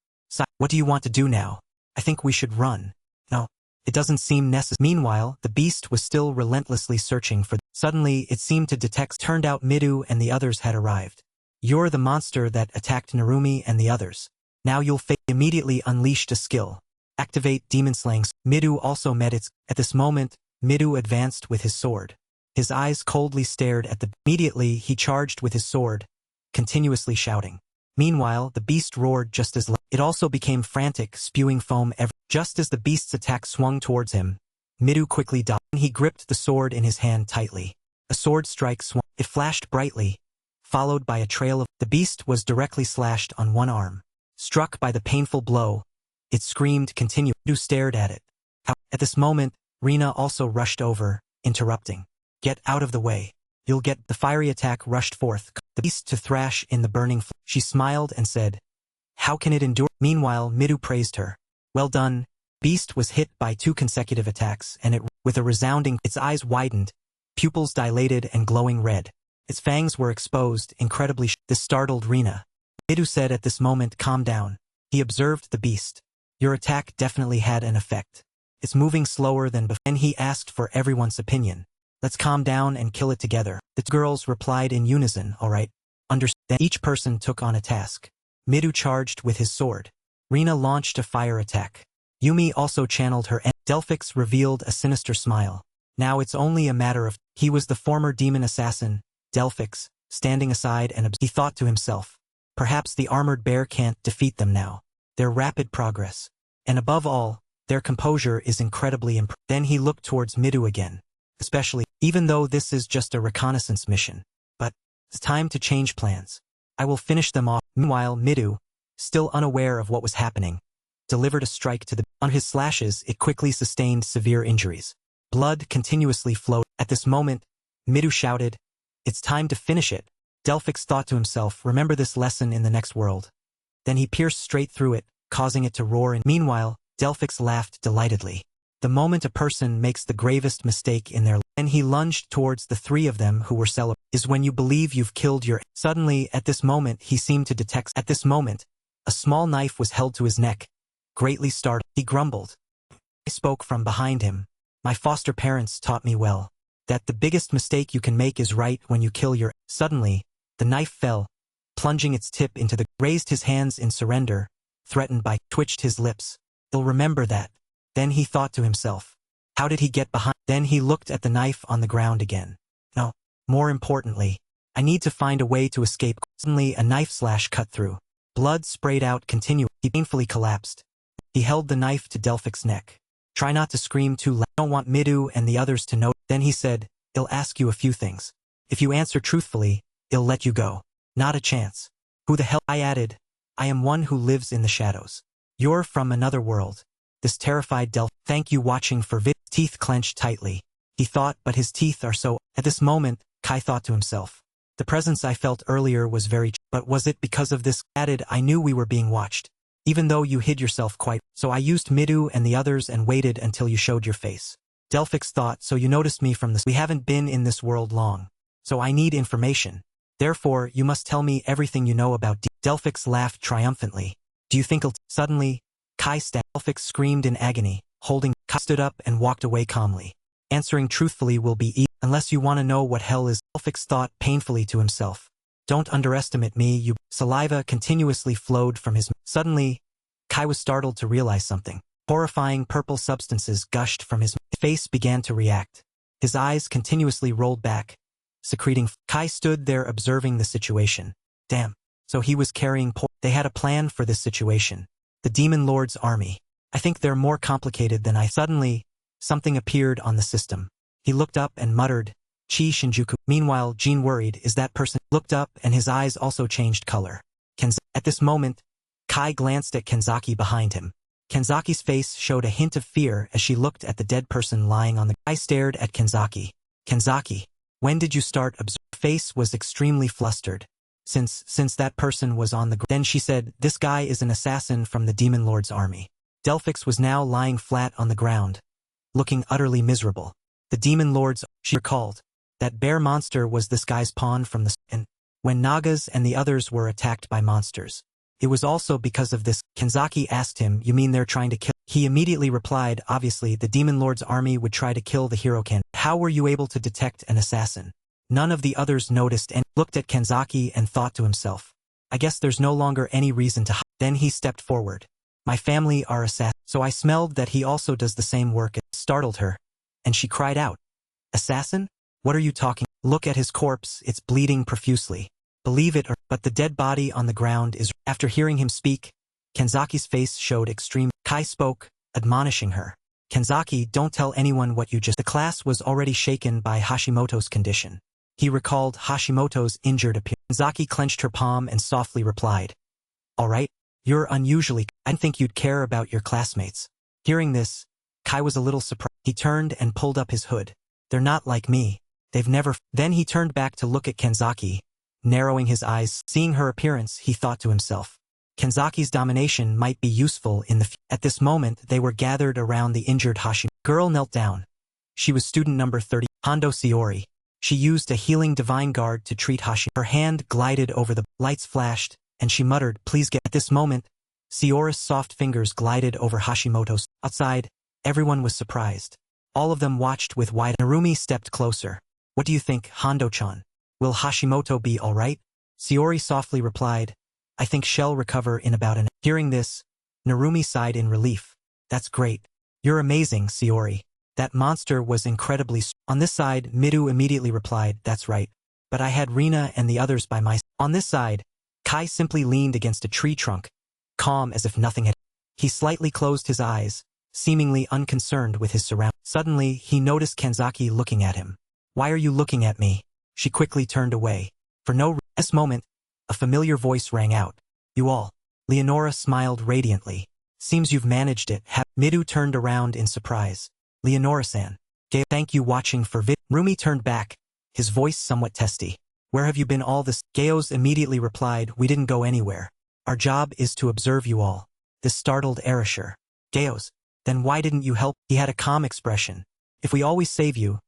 What do you want to do now? I think we should run. No. It doesn't seem necessary. Meanwhile, the beast was still relentlessly searching for. Suddenly, it seemed to detect. Turned out Midou and the others had arrived. You're the monster that attacked Narumi and the others. Now you'll face. Immediately unleashed a skill. Activate Demon Slaying. Midou also met its. At this moment, Midou advanced with his sword. His eyes coldly stared at the. Immediately, he charged with his sword, continuously shouting. Meanwhile, the beast roared just as. It also became frantic, spewing foam just as the beast's attack swung towards him. Midou quickly dodged. He gripped the sword in his hand tightly. A sword strike swung. It flashed brightly, followed by a trail of. The beast was directly slashed on one arm. Struck by the painful blow, it screamed continuously. Midou stared at it. At this moment, Rina also rushed over, interrupting. Get out of the way. You'll get. The fiery attack rushed forth, the beast to thrash in the burning flame. She smiled and said, how can it endure? Meanwhile, Midou praised her. Well done. Beast was hit by 2 consecutive attacks, and it, with a resounding, its eyes widened, pupils dilated and glowing red. Its fangs were exposed, incredibly. This startled Rina. Midou said at this moment, calm down. He observed the beast. Your attack definitely had an effect. It's moving slower than before. And he asked for everyone's opinion. Let's calm down and kill it together. The girls replied in unison, all right. Then each person took on a task. Midou charged with his sword. Rina launched a fire attack. Yumi also channeled her. Delphix revealed a sinister smile. Now it's only a matter of. He was the former demon assassin, Delphix, standing aside and he thought to himself. Perhaps the armored bear can't defeat them now. Their rapid progress. And above all, their composure is incredibly impressive. Then he looked towards Midou again. Especially, even though this is just a reconnaissance mission. But it's time to change plans. I will finish them off. Meanwhile, Midou, still unaware of what was happening, delivered a strike to the. On his slashes, it quickly sustained severe injuries. Blood continuously flowed. At this moment, Midou shouted, it's time to finish it. Delphix thought to himself, remember this lesson in the next world. Then he pierced straight through it, causing it to roar. And meanwhile, Delphix laughed delightedly. The moment a person makes the gravest mistake in their life, and he lunged towards the 3 of them who were celebrating, is when you believe you've killed your. Suddenly, at this moment, he seemed to detect. At this moment, a small knife was held to his neck. Greatly startled, he grumbled. I spoke from behind him. My foster parents taught me well. That the biggest mistake you can make is right when you kill your. Suddenly, the knife fell, plunging its tip into the. Raised his hands in surrender, threatened by. Twitched his lips. He'll remember that. Then he thought to himself. How did he get behind? Then he looked at the knife on the ground again. No. More importantly, I need to find a way to escape. Suddenly a knife slash cut through. Blood sprayed out continually. He painfully collapsed. He held the knife to Delphix's neck. Try not to scream too loud. I don't want Midou and the others to know. Then he said, I'll ask you a few things. If you answer truthfully, I'll let you go. Not a chance. Who the hell? I added. I am one who lives in the shadows. You're from another world. This terrified Delph. Thank you watching for vid. Teeth clenched tightly. He thought, but his teeth are so. At this moment, Kai thought to himself. The presence I felt earlier was very. But was it because of this? Added, I knew we were being watched. Even though you hid yourself quite. So I used Midou and the others and waited until you showed your face. Delphix thought, so you noticed me from this. We haven't been in this world long. So I need information. Therefore, you must tell me everything you know about Delphix laughed triumphantly. Do you think Suddenly, Kai Delphix screamed in agony, holding. Kai stood up and walked away calmly. Answering truthfully will be easy, unless you want to know what hell is. Delphix thought painfully to himself. Don't underestimate me, you. Saliva continuously flowed from his. Suddenly, Kai was startled to realize something. Horrifying purple substances gushed from his face began to react. His eyes continuously rolled back, secreting. Kai stood there observing the situation. Damn. So he was carrying They had a plan for this situation. The Demon Lord's army. I think they're more complicated than I. Suddenly, something appeared on the system. He looked up and muttered, Chi Shinjuku. Meanwhile, Jin worried, is that person? Looked up and his eyes also changed color. At this moment, Kai glanced at Kenzaki behind him. Kenzaki's face showed a hint of fear as she looked at the dead person lying on the. Kai stared at Kenzaki. Kenzaki, when did you start observing? Her face was extremely flustered. Since that person was on the ground. Then she said, this guy is an assassin from the Demon Lord's army. Delphix was now lying flat on the ground, looking utterly miserable. The Demon Lord's, she recalled. That bear monster was this guy's pawn from the. And when Nagas and the others were attacked by monsters. It was also because of this. Kenzaki asked him, you mean they're trying to kill? He immediately replied, obviously the Demon Lord's army would try to kill the hero Ken. How were you able to detect an assassin? None of the others noticed and looked at Kenzaki and thought to himself. I guess there's no longer any reason to hide. Then he stepped forward. My family are assassins. So I smelled that he also does the same work. It startled her. And she cried out. Assassin? What are you talking? Look at his corpse, it's bleeding profusely. Believe it or but the dead body on the ground is. After hearing him speak, Kenzaki's face showed extreme. Kai spoke, admonishing her. Kenzaki, don't tell anyone what you just. The class was already shaken by Hashimoto's condition. He recalled Hashimoto's injured appearance. Kenzaki clenched her palm and softly replied. All right, you're unusually. I didn't think you'd care about your classmates. Hearing this, Kai was a little surprised. He turned and pulled up his hood. They're not like me. They've never. Then he turned back to look at Kenzaki, narrowing his eyes. Seeing her appearance, he thought to himself. Kenzaki's domination might be useful in the future. At this moment, they were gathered around the injured Hashimoto. Girl knelt down. She was student number 30, Hondo Shiori. She used a healing divine guard to treat Hashimoto. Her hand glided over the lights flashed, and she muttered, please get. At this moment, Shiori's soft fingers glided over Hashimoto's. Outside, everyone was surprised. All of them watched with wide. Narumi stepped closer. What do you think, Hondo-chan? Will Hashimoto be all right? Shiori softly replied, I think she'll recover in about an. Hearing this, Narumi sighed in relief. That's great. You're amazing, Shiori. That monster was incredibly. On this side, Midou immediately replied, that's right. But I had Rina and the others by my. On this side, Kai simply leaned against a tree trunk, calm as if nothing had. He slightly closed his eyes, seemingly unconcerned with his surroundings. Suddenly, he noticed Kenzaki looking at him. Why are you looking at me? She quickly turned away. For no reason. At this moment, a familiar voice rang out. You all. Leonora smiled radiantly. Seems you've managed it. Midou turned around in surprise. Leonora-san. Thank you watching for vid. Rumi turned back, his voice somewhat testy. Where have you been all this? Gaos immediately replied, we didn't go anywhere. Our job is to observe you all. This startled Erasure. Gaos, then why didn't you help? He had a calm expression. If we always save you,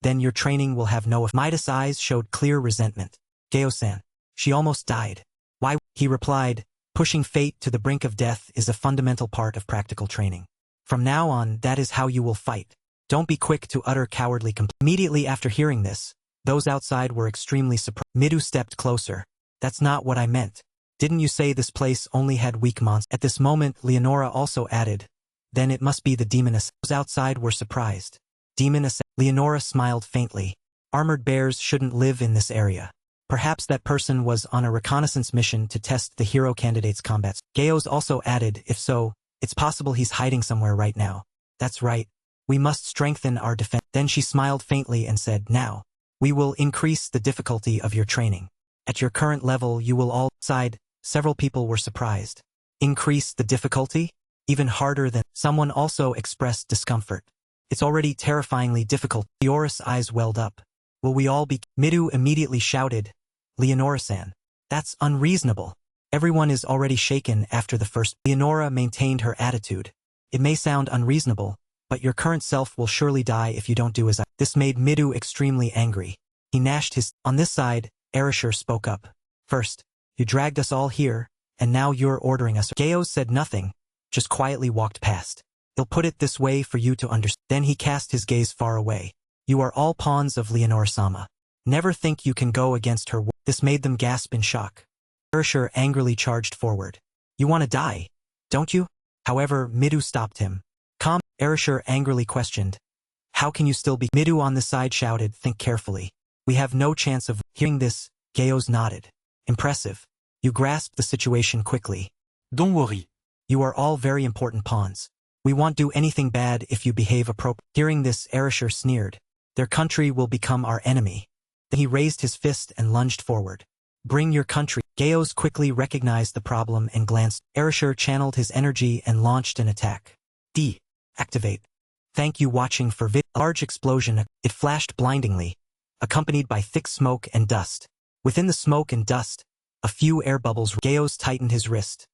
then your training will have no effect. Midas' eyes showed clear resentment. Geo-san. She almost died. Why? He replied, pushing fate to the brink of death is a fundamental part of practical training. From now on, that is how you will fight. Don't be quick to utter cowardly complaints. Immediately after hearing this, those outside were extremely surprised. Midou stepped closer. That's not what I meant. Didn't you say this place only had weak monsters? At this moment, Leonora also added, then it must be the demoness. Those outside were surprised. Demoness. Leonora smiled faintly. Armored bears shouldn't live in this area. Perhaps that person was on a reconnaissance mission to test the hero candidate's combats. Gaos also added, if so, it's possible he's hiding somewhere right now. That's right. We must strengthen our defense. Then she smiled faintly and said, now, we will increase the difficulty of your training. At your current level, you will all side. Several people were surprised. Increase the difficulty? Even harder than. Someone also expressed discomfort. It's already terrifyingly difficult. Leonora's eyes welled up. Will we all be? Midou immediately shouted. Leonora-san. That's unreasonable. Everyone is already shaken after the first. Leonora maintained her attitude. It may sound unreasonable, but your current self will surely die if you don't do as I. This made Midou extremely angry. He gnashed his. On this side, Erasure spoke up. First, you dragged us all here, and now you're ordering us. Gaos said nothing, just quietly walked past. He'll put it this way for you to understand. Then he cast his gaze far away. You are all pawns of Leonora-sama. Never think you can go against her. This made them gasp in shock. Erasure angrily charged forward. You want to die, don't you? However, Midou stopped him. Calm, Erasure angrily questioned. How can you still be? Midou on the side shouted, think carefully. We have no chance of. Hearing this, Gaos nodded. Impressive. You grasped the situation quickly. Don't worry. You are all very important pawns. We won't do anything bad if you behave appropriately. Hearing this, Erasure sneered. Their country will become our enemy. Then he raised his fist and lunged forward. Bring your country. Gaos quickly recognized the problem and glanced. Erasure channeled his energy and launched an attack. D. Activate. Thank you watching for vid. A large explosion. It flashed blindingly, accompanied by thick smoke and dust. Within the smoke and dust, a few air bubbles. Gaos tightened his wrist.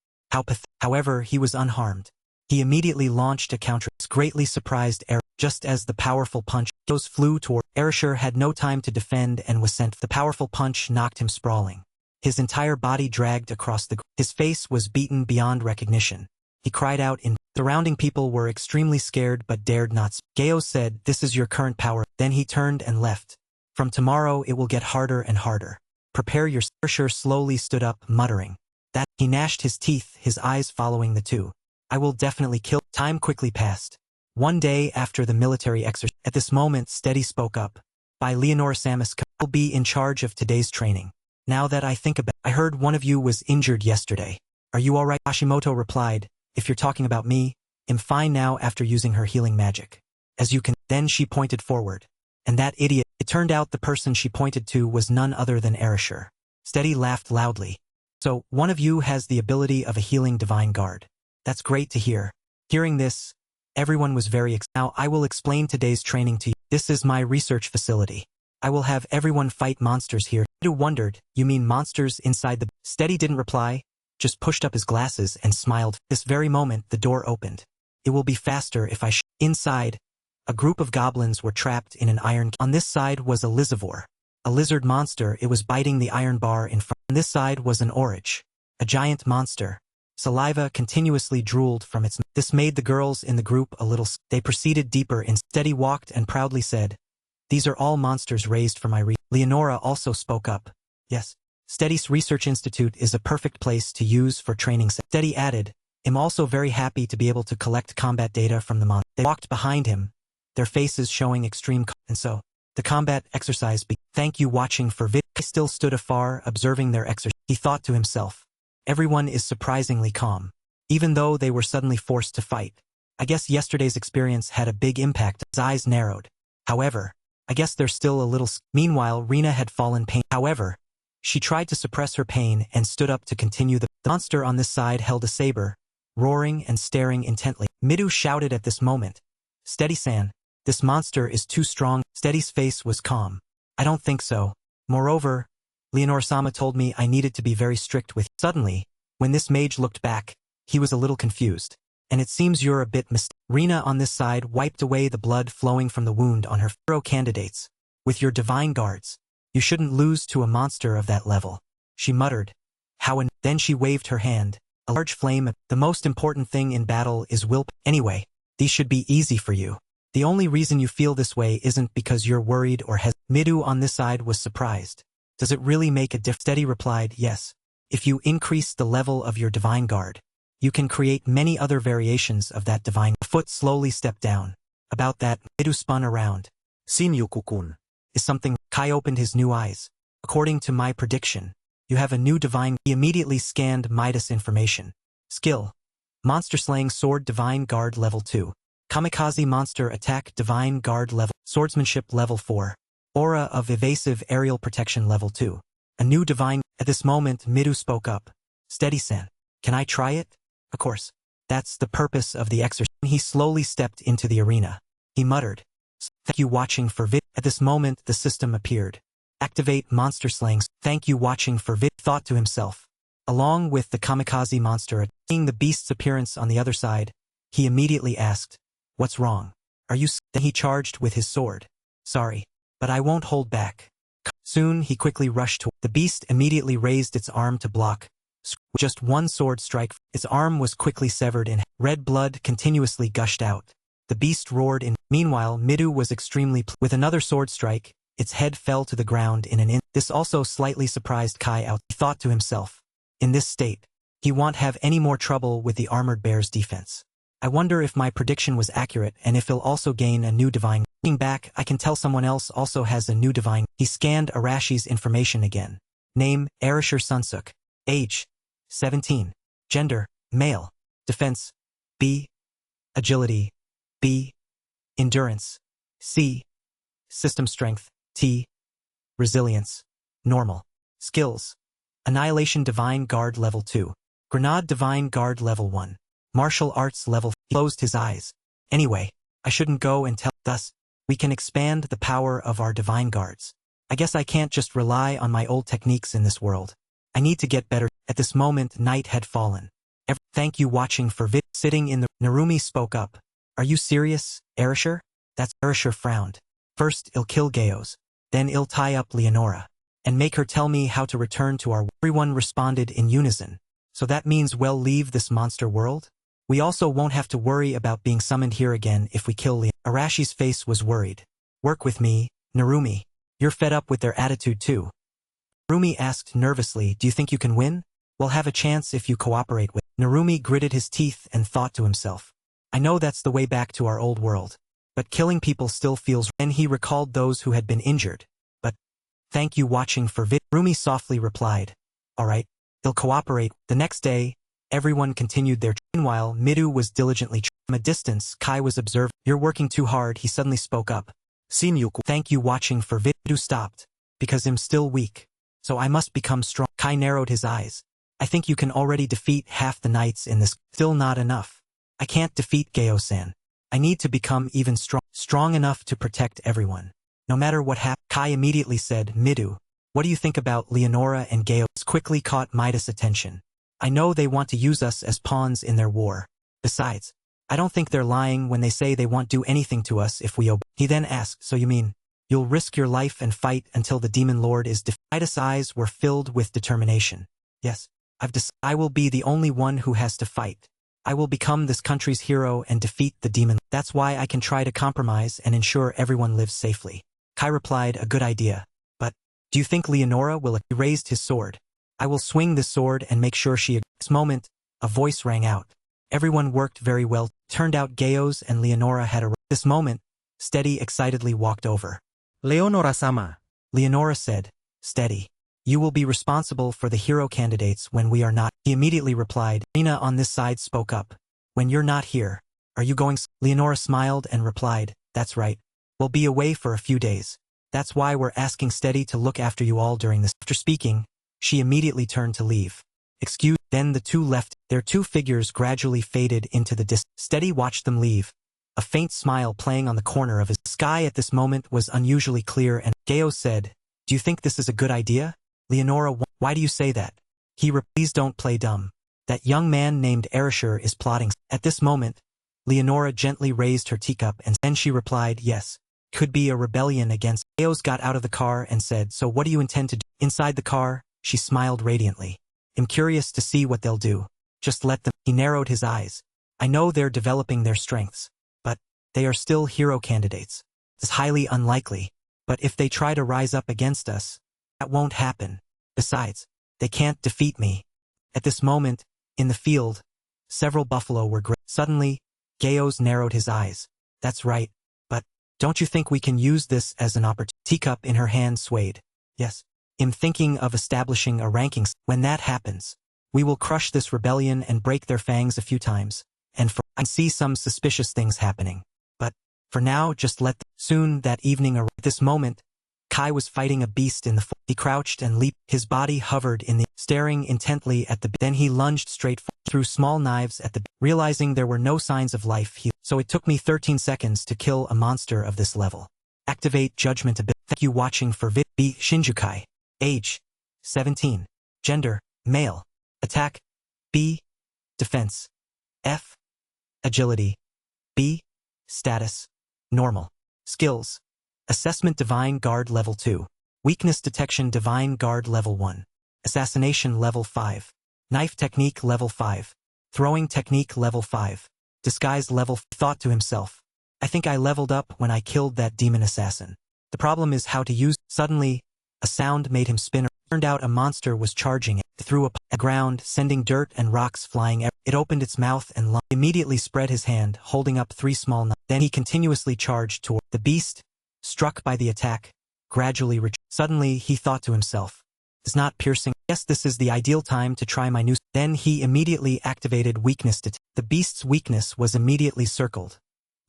However, he was unharmed. He immediately launched a counter. Greatly surprised Erasure. Just as the powerful punch Gaos flew toward, Erasure had no time to defend and was sent. The powerful punch knocked him sprawling. His entire body dragged across the ground. His face was beaten beyond recognition. He cried out in. Surrounding people were extremely scared but dared not speak. Gaos said, this is your current power. Then he turned and left. From tomorrow it will get harder and harder. Prepare your. Erasure slowly stood up, muttering. That. He gnashed his teeth, his eyes following the two. I will definitely kill. Time quickly passed. One day after the military exercise. At this moment Steady spoke up. By Leonora-sama's will be in charge of today's training. Now that I think about it, I heard one of you was injured yesterday. Are you alright? Hashimoto replied, if you're talking about me, I'm fine now after using her healing magic. As you can. Then she pointed forward. And that idiot. It turned out the person she pointed to was none other than Erasure. Steady laughed loudly. So, one of you has the ability of a healing divine guard. That's great to hear. Hearing this, everyone was very excited. Now I will explain today's training to you. This is my research facility. I will have everyone fight monsters here. Midou wondered, you mean monsters inside the. Steady didn't reply, just pushed up his glasses and smiled. This very moment the door opened. It will be faster if I Inside, a group of goblins were trapped in an iron. On this side was a lizivore, a lizard monster. It was biting the iron bar in front. On this side was an orage, a giant monster. Saliva continuously drooled from its. This made the girls in the group a little. They proceeded deeper in. Steady walked and proudly said, these are all monsters raised for my Leonora also spoke up. Yes. Steady's Research Institute is a perfect place to use for training. Steady added, I'm also very happy to be able to collect combat data from the monster. They walked behind him, their faces showing extreme. And so, the combat exercise began. Thank you watching for vid. He still stood afar observing their exercise. He thought to himself. Everyone is surprisingly calm. Even though they were suddenly forced to fight. I guess yesterday's experience had a big impact. His eyes narrowed. However, I guess they're still a little. Meanwhile, Rena had fallen pain. However, she tried to suppress her pain and stood up to continue. The monster on this side held a saber, roaring and staring intently. Midou shouted at this moment. Steady-san, this monster is too strong. Steady's face was calm. I don't think so. Moreover, Leonora-sama told me I needed to be very strict with. Suddenly, when this mage looked back, he was a little confused. And it seems you're a bit Rena on this side wiped away the blood flowing from the wound on her hero candidates. With your divine guards, you shouldn't lose to a monster of that level. She muttered. Then she waved her hand. A large flame. The most important thing in battle is will. Anyway, these should be easy for you. The only reason you feel this way isn't because you're worried or Midou on this side was surprised. Does it really make a difference? Steady replied, yes. If you increase the level of your divine guard, you can create many other variations of that divine. The foot slowly stepped down. About that, Midou spun around. Shinjuku-kun. Is something. Kai opened his new eyes. According to my prediction, you have a new divine. He immediately scanned Midas information. Skill. Monster slaying sword divine guard level 2. Kamikaze monster attack divine guard level. Swordsmanship level 4. Aura of evasive aerial protection level 2. A new divine. At this moment Midou spoke up. Steady-san, can I try it? Of course. That's the purpose of the exercise. He slowly stepped into the arena. He muttered. Thank you watching for vid. At this moment the system appeared. Activate monster slaying. Thank you watching for vid. Thought to himself. Along with the kamikaze monster. Seeing the beast's appearance on the other side, he immediately asked, what's wrong? Are you? Then he charged with his sword. Sorry, but I won't hold back. Soon he quickly rushed to. The beast immediately raised its arm to block, Just one sword strike, its arm was quickly severed and red blood continuously gushed out. The beast roared in. Meanwhile, Midou was extremely with another sword strike, its head fell to the ground in an instant. This also slightly surprised Kai out. He thought to himself, in this state, he won't have any more trouble with the armored bear's defense. I wonder if my prediction was accurate and if he'll also gain a new divine. Looking back, I can tell someone else also has a new divine. He scanned Arashi's information again. Name, Arashir Sunsuk. Age, 17. Gender, male. Defense, B. Agility, B. Endurance, C. System strength, T. Resilience, normal. Skills, Annihilation Divine Guard Level 2. Grenade Divine Guard Level 1. Martial Arts Level. He closed his eyes. Anyway, I shouldn't go and tell. Thus, we can expand the power of our divine guards. I guess I can't just rely on my old techniques in this world. I need to get better. At this moment, night had fallen. Thank you watching for vid. Sitting in the. Narumi spoke up. Are you serious, Arashir? That's. Arashir frowned. First, I'll kill Geos. Then I'll tie up Leonora. And make her tell me how to return to our. Everyone responded in unison. So that means we'll leave this monster world? We also won't have to worry about being summoned here again if we kill Leon. Arashi's face was worried. Work with me, Narumi. You're fed up with their attitude too. Narumi asked nervously, do you think you can win? We'll have a chance if you cooperate with. Narumi gritted his teeth and thought to himself. I know that's the way back to our old world. But killing people still feels. Then he recalled those who had been injured. But, thank you watching for vid. Narumi softly replied. Alright, they'll cooperate. The next day, everyone continued their. Meanwhile, Midou was diligently. From a distance, Kai was observed. You're working too hard, he suddenly spoke up. Sinyuku. Thank you watching for vid. Midou stopped. Because I'm still weak. So I must become strong. Kai narrowed his eyes. I think you can already defeat half the knights in this. Still not enough. I can't defeat Geo-san. I need to become even strong enough to protect everyone. No matter what happens. Kai immediately said, Midou, what do you think about Leonora and Geo? Quickly caught Midas' attention. I know they want to use us as pawns in their war. Besides, I don't think they're lying when they say they won't do anything to us if we obey. He then asked, so you mean, you'll risk your life and fight until the demon lord is defeated? Midas' eyes were filled with determination. Yes, I've decided I will be the only one who has to fight. I will become this country's hero and defeat the demon. That's why I can try to compromise and ensure everyone lives safely. Kai replied, a good idea. But, do you think Leonora will? He raised his sword. I will swing this sword and make sure she. At this moment, a voice rang out. Everyone worked very well. Turned out Geos and Leonora had arrived. This moment, Steady excitedly walked over. Leonora-sama. Leonora said, Steady. You will be responsible for the hero candidates when we are not. He immediately replied. Rina on this side spoke up. When you're not here, are you going? Leonora smiled and replied, that's right. We'll be away for a few days. That's why we're asking Steady to look after you all during this. After speaking, she immediately turned to leave. Excuse. Then the two left. Their two figures gradually faded into the distance. Steady watched them leave. A faint smile playing on the corner of his sky at this moment was unusually clear and Geo said, do you think this is a good idea? Leonora, why do you say that? Please don't play dumb. That young man named Arashir is plotting. At this moment, Leonora gently raised her teacup and then she replied, yes, could be a rebellion against. Geos got out of the car and said, so what do you intend to do? Inside the car, she smiled radiantly. I'm curious to see what they'll do. Just let them. He narrowed his eyes. I know they're developing their strengths, but they are still hero candidates. It's highly unlikely, but if they try to rise up against us, that won't happen. Besides, they can't defeat me. At this moment, in the field, several buffalo were Suddenly, Geos narrowed his eyes. That's right, but don't you think we can use this as an opportunity? Teacup in her hand swayed. Yes. I'm thinking of establishing a ranking. When that happens, we will crush this rebellion and break their fangs a few times. And I see some suspicious things happening. But, for now just let them. Soon that evening at this moment, Kai was fighting a beast in the forest. He crouched and leaped. His body hovered in the staring intently at the Then he lunged straight through small knives at the realizing there were no signs of life. So it took me 13 seconds to kill a monster of this level. Activate judgment ability. Thank you watching for B. Shinjukai. Age, 17. Gender, male. Attack, B. Defense, F. Agility, B. Status, normal. Skills, Assessment Divine Guard Level 2. Weakness Detection Divine Guard Level 1. Assassination Level 5. Knife technique level 5. Throwing technique level 5. Disguise level thought to himself. I think I leveled up when I killed that demon assassin. The problem is how to use. Suddenly, a sound made him spin. Turned out a monster was charging it. It threw a ground, sending dirt and rocks flying. It opened its mouth and immediately spread his hand, holding up 3 small knives. Then he continuously charged toward the beast. Struck by the attack, gradually Suddenly he thought to himself. It's not piercing. Yes, this is the ideal time to try my new. Then he immediately activated weakness. The beast's weakness was immediately circled.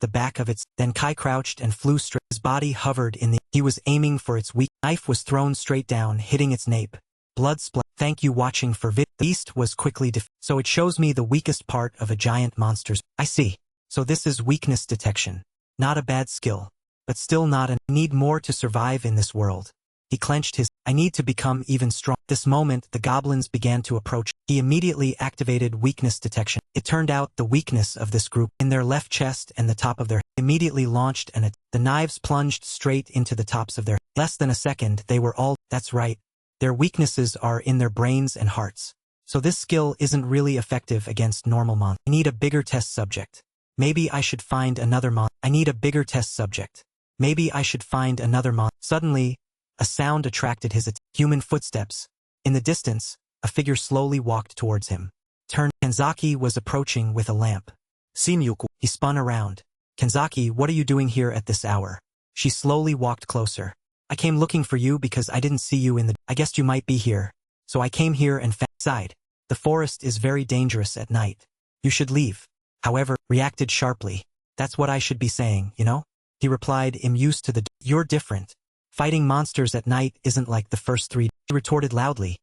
The back of its. Then Kai crouched and flew straight. His body hovered in the. He was aiming for its weak. Knife was thrown straight down, hitting its nape. Blood splat. Thank you watching for vid. The beast was quickly so it shows me the weakest part of a giant monster's. I see. So this is weakness detection. Not a bad skill. But still not I need more to survive in this world. He clenched his. I need to become even strong. This moment the goblins began to approach. He immediately activated weakness detection. It turned out the weakness of this group in their left chest and the top of their immediately launched and the knives plunged straight into the tops of their. Less than a second they were all. That's right. Their weaknesses are in their brains and hearts. So this skill isn't really effective against normal monsters. I need a bigger test subject. Maybe I should find another I need a bigger test subject. Maybe I should find another Suddenly, a sound attracted his human footsteps. In the distance, a figure slowly walked towards him. Kenzaki was approaching with a lamp. Sinyuku. He spun around. Kenzaki, what are you doing here at this hour? She slowly walked closer. I came looking for you because I didn't see you in the. I guessed you might be here. So I came here and found. The forest is very dangerous at night. You should leave. However, reacted sharply. That's what I should be saying, you know? He replied, I'm used to the. You're different. Fighting monsters at night isn't like the first 3. He retorted loudly.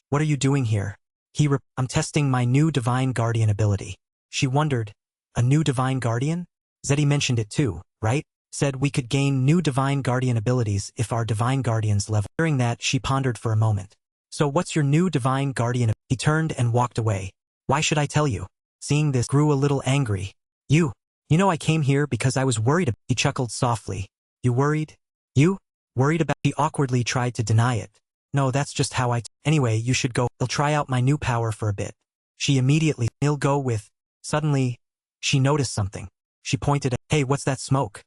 What are you doing here? I'm testing my new Divine Guardian ability. She wondered. A new Divine Guardian? Zeddy mentioned it too, right? Said we could gain new Divine Guardian abilities if our Divine Guardians level. Hearing that, she pondered for a moment. So what's your new Divine Guardian? He turned and walked away. Why should I tell you? Seeing this, grew a little angry. You know I came here because I was worried about. He chuckled softly. You worried? You? Worried about. He awkwardly tried to deny it. No, that's just how Anyway, you should go. I'll try out my new power for a bit. She immediately. He'll go with. Suddenly, she noticed something. She pointed at. Hey, what's that smoke?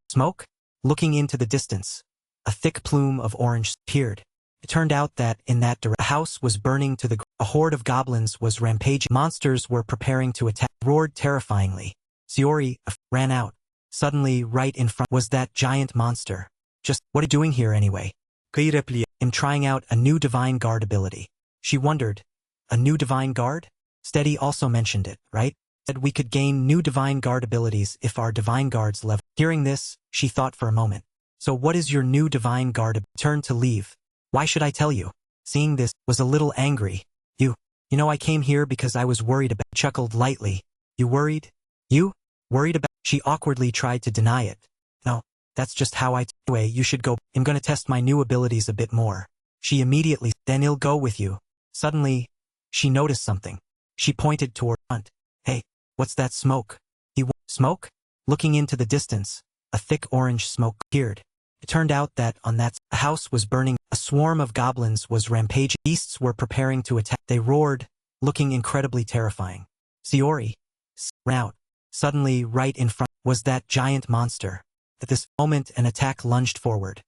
Smoke? Looking into the distance. A thick plume of orange appeared. It turned out that, in that direction, the house was burning to the ground. A horde of goblins was rampaging. Monsters were preparing to attack. Roared terrifyingly. Shiori ran out. Suddenly, right in front was that giant monster. Just, what are you doing here anyway? I'm trying out a new Divine Guard ability. She wondered. A new Divine Guard? Steady also mentioned it, right? Said we could gain new Divine Guard abilities if our Divine Guards level. Hearing this, she thought for a moment. So what is your new Divine Guard? Turned to leave. Why should I tell you? Seeing this, was a little angry. You know I came here because I was worried about. Chuckled lightly. You worried? You? Worried about. She awkwardly tried to deny it. No, that's just how Anyway, you should go. I'm gonna test my new abilities a bit more. She immediately. Then he'll go with you. Suddenly, she noticed something. She pointed toward front. Hey, what's that smoke? Smoke? Looking into the distance, a thick orange smoke appeared. It turned out that on that the house was burning. A swarm of goblins was rampaging. Beasts were preparing to attack. They roared, looking incredibly terrifying. Shiori ran out. Suddenly, right in front was that giant monster. At this moment, an attack lunged forward.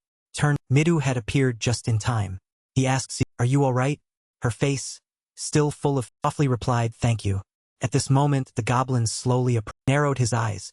Midou had appeared just in time. He asked, "Are you all right?" Her face, still full of, softly replied, "Thank you." At this moment, the goblins slowly narrowed his eyes.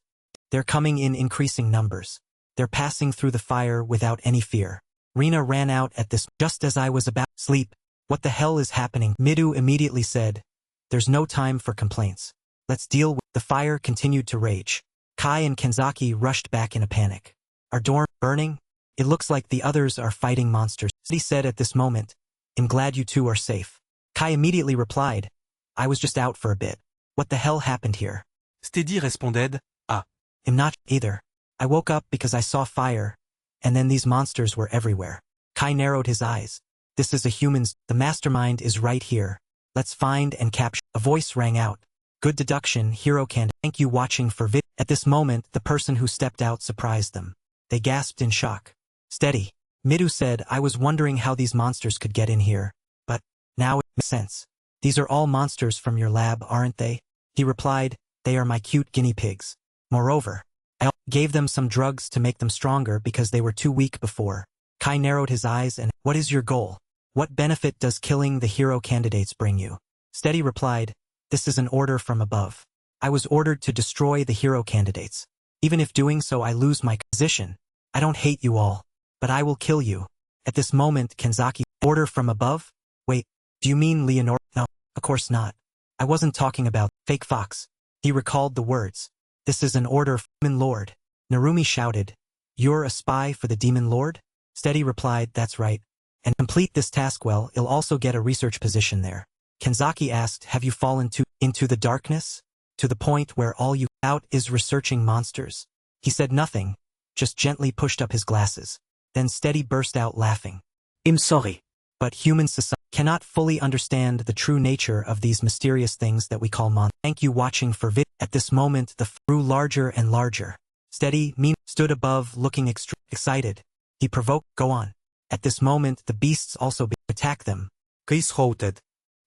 They're coming in increasing numbers. They're passing through the fire without any fear. Rina ran out at this, just as I was about to sleep. What the hell is happening? Midou immediately said, "There's no time for complaints. Let's deal with." The fire continued to rage. Kai and Kenzaki rushed back in a panic. Our dorm burning? It looks like the others are fighting monsters. He said at this moment, "I'm glad you two are safe." Kai immediately replied, "I was just out for a bit. What the hell happened here?" Steady responded, "Ah." I'm not either. I woke up because I saw fire, and then these monsters were everywhere. Kai narrowed his eyes. This is a human's. The mastermind is right here. Let's find and capture. A voice rang out. Good deduction, hero can. Thank you watching for vid. At this moment, the person who stepped out surprised them. They gasped in shock. Steady. Midou said, "I was wondering how these monsters could get in here. But now it makes sense." These are all monsters from your lab, aren't they? He replied, they are my cute guinea pigs. Moreover, I gave them some drugs to make them stronger because they were too weak before. Kai narrowed his eyes and, what is your goal? What benefit does killing the hero candidates bring you? Steady replied, this is an order from above. I was ordered to destroy the hero candidates. Even if doing so I lose my position. I don't hate you all, but I will kill you. At this moment Kenzaki, order from above? Wait, do you mean Leonora? No, of course not. I wasn't talking about fake fox. He recalled the words. This is an order from Demon Lord. Narumi shouted. You're a spy for the Demon Lord? Steady replied, that's right. And complete this task well, you'll also get a research position there. Kenzaki asked, have you fallen into the darkness? To the point where all you out is researching monsters? He said nothing, just gently pushed up his glasses. Then Steady burst out laughing. I'm sorry. But human society cannot fully understand the true nature of these mysterious things that we call monsters. Thank you watching for vid. At this moment the grew larger and larger. Steady, stood above looking excited. He provoked, go on. At this moment the beasts also attack them. Кий схоутед.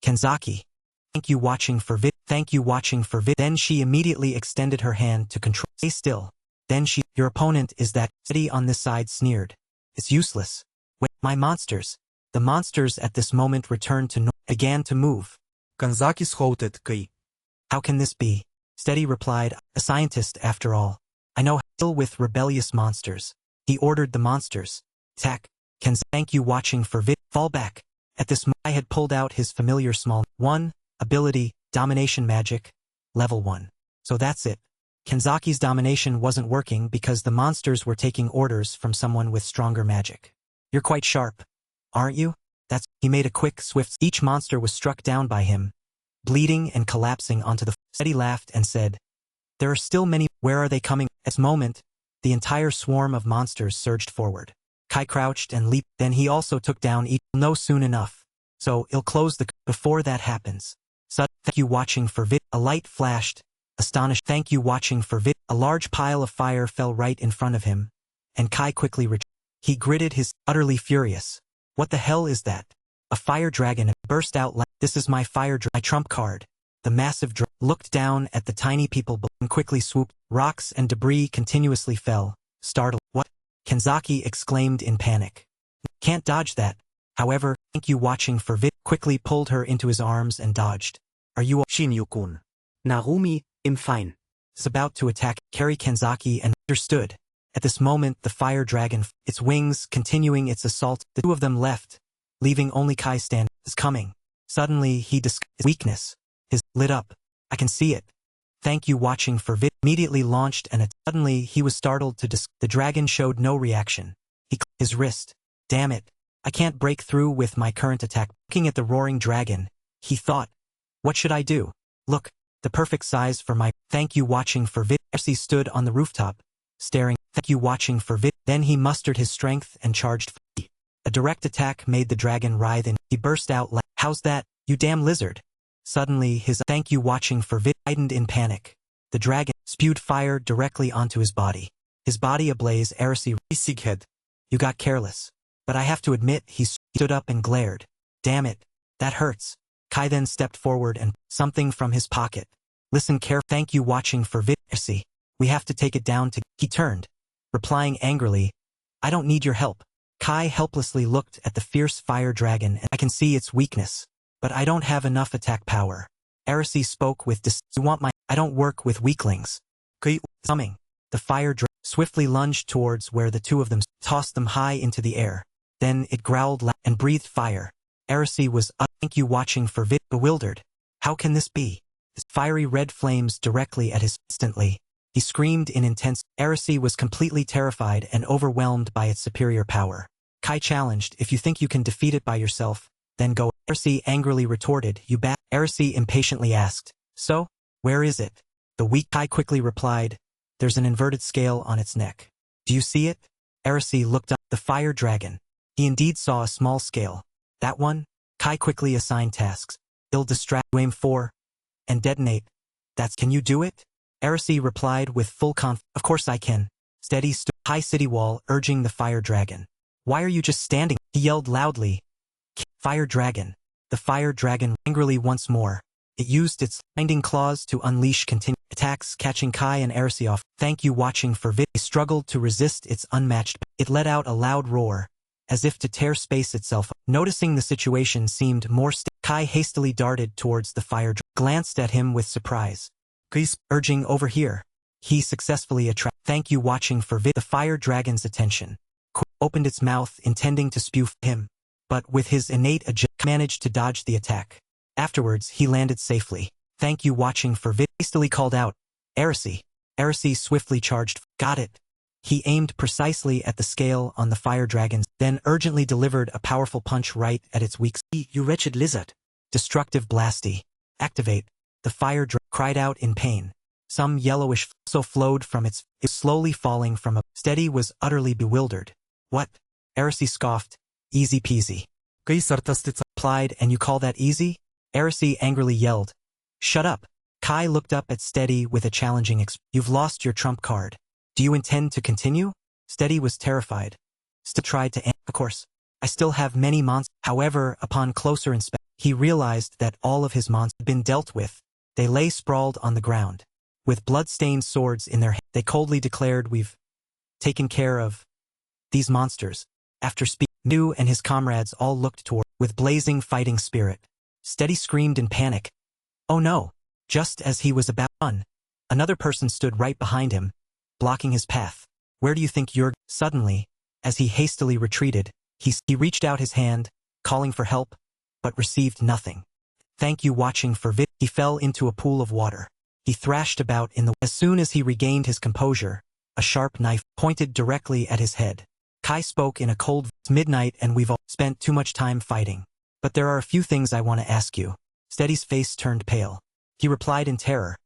Kenzaki. Thank you watching for vid. Thank you watching for vid. Then she immediately extended her hand to control. Stay still. Then she, your opponent is that. Steady on this side sneered. It's useless. Wait, my monsters. The monsters at this moment returned to began to move. Канзаки схоутед кий. How can this be? Steady replied, a scientist after all. I know how to deal with rebellious monsters. He ordered the monsters. Attack. Thank you watching for vid. Fall back. At this moment I had pulled out his familiar small 1, ability, domination magic, level 1. So that's it. Kenzaki's domination wasn't working because the monsters were taking orders from someone with stronger magic. You're quite sharp, aren't you? He made a quick, swift. Each monster was struck down by him, bleeding and collapsing onto the floor. Steady laughed and said, there are still many. Where are they coming? At this moment, the entire swarm of monsters surged forward. Kai crouched and leaped. Then he also took down each. No, soon enough. So he'll close the. Before that happens. Thank you watching for vid. A light flashed. Astonished. Thank you watching for vid. A large pile of fire fell right in front of him, and Kai quickly retreated. He gritted his, utterly furious. What the hell is that? A fire dragon burst out like, this is my fire dragon. My trump card. The massive dragon looked down at the tiny people below and quickly swooped. Rocks and debris continuously fell. Startled. What? Kenzaki exclaimed in panic. Can't dodge that. However, thank you watching for vid. Quickly pulled her into his arms and dodged. Are you Shinyu-kun. Narumi, I'm fine. Is about to attack, carry Kenzaki and understood. At this moment the fire dragon, its wings continuing its assault, the two of them left, leaving only Kai stand. Is coming. Suddenly he discovered his weakness. His lit up. I can see it. Thank you watching for vid. Immediately launched and suddenly he was startled to the dragon showed no reaction. He clicked his wrist. Damn it. I can't break through with my current attack. Looking at the roaring dragon, he thought, what should I do? Look, the perfect size for my. Thank you watching for vid. Ersi stood on the rooftop, staring. Thank you watching for vid. Then he mustered his strength and charged. A direct attack made the dragon writhe and he burst out like, how's that, you damn lizard? Suddenly his thank you watching for vid widened in panic. The dragon spewed fire directly onto his body. His body ablaze. Ersi, Sighead. you got careless. But I have to admit he stood up and glared. Damn it, that hurts. Kai then stepped forward and something from his pocket. Listen care. Thank you watching for vid. Ersi, we have to take it down to. He turned, replying angrily, I don't need your help. Kai helplessly looked at the fierce fire dragon and I can see its weakness. But I don't have enough attack power. Ersi spoke with you want my. I don't work with weaklings. Coming. The fire dragon swiftly lunged towards where the two of them tossed them high into the air. Then it growled loud and breathed fire. Ersi was thank you watching for vid. Bewildered. How can this be? His fiery red flames directly at his. Instantly. He screamed in intense. Ersi was completely terrified and overwhelmed by its superior power. Kai challenged, if you think you can defeat it by yourself, then go. Ersi angrily retorted, you bat. Ersi impatiently asked, so, where is it? The weak Kai quickly replied, there's an inverted scale on its neck. Do you see it? Ersi looked up. The fire dragon. He indeed saw a small scale. That one? Kai quickly assigned tasks. He'll distract, aim for, and detonate. Can you do it? Ersi replied with full confidence. Of course I can. Steady stood high city wall urging the fire dragon. Why are you just standing? He yelled loudly. Fire dragon. The fire dragon angrily once more. It used its binding claws to unleash continued attacks, catching Kai and Arcee off. Thank you watching for vid. They struggled to resist its unmatched. It let out a loud roar, as if to tear space itself. Noticing the situation seemed more Kai hastily darted towards the fire dragon, glanced at him with surprise. Urging over here. He successfully attracted. Thank you watching for vid. The fire dragon's attention. Opened its mouth intending to spew him, but with his innate agility managed to dodge the attack. Afterwards, he landed safely. Thank you watching for vid. Hastily called out. Arcee. Arcee swiftly charged. Got it. He aimed precisely at the scale on the fire dragon's, then urgently delivered a powerful punch right at its weak spot. You wretched lizard. Destructive blasty. Activate. The fire dragon cried out in pain. Some yellowish also flowed from its, slowly falling from a. Steady was utterly bewildered. What? Arcee scoffed. Easy peasy. Replied, and you call that easy? Arcee angrily yelled. Shut up. Kai looked up at Steady with a challenging expression. You've lost your trump card. Do you intend to continue? Steady was terrified. Tried to of course. I still have many monsters. However, upon closer inspection, he realized that all of his monsters had been dealt with. They lay sprawled on the ground. With blood-stained swords in their hands, they coldly declared, we've taken care of these monsters. After speaking, Midou and his comrades all looked toward, with blazing fighting spirit. Steady screamed in panic. Oh no! Just as he was about to run, another person stood right behind him, blocking his path. Where do you think you're? Suddenly, as he hastily retreated, he reached out his hand, calling for help, but received nothing. Thank you watching for vid. He fell into a pool of water. He thrashed about in the. As soon as he regained his composure, a sharp knife pointed directly at his head. Kai spoke in a cold. It's midnight and we've all spent too much time fighting. But there are a few things I want to ask you. Steady's face turned pale. He replied in terror.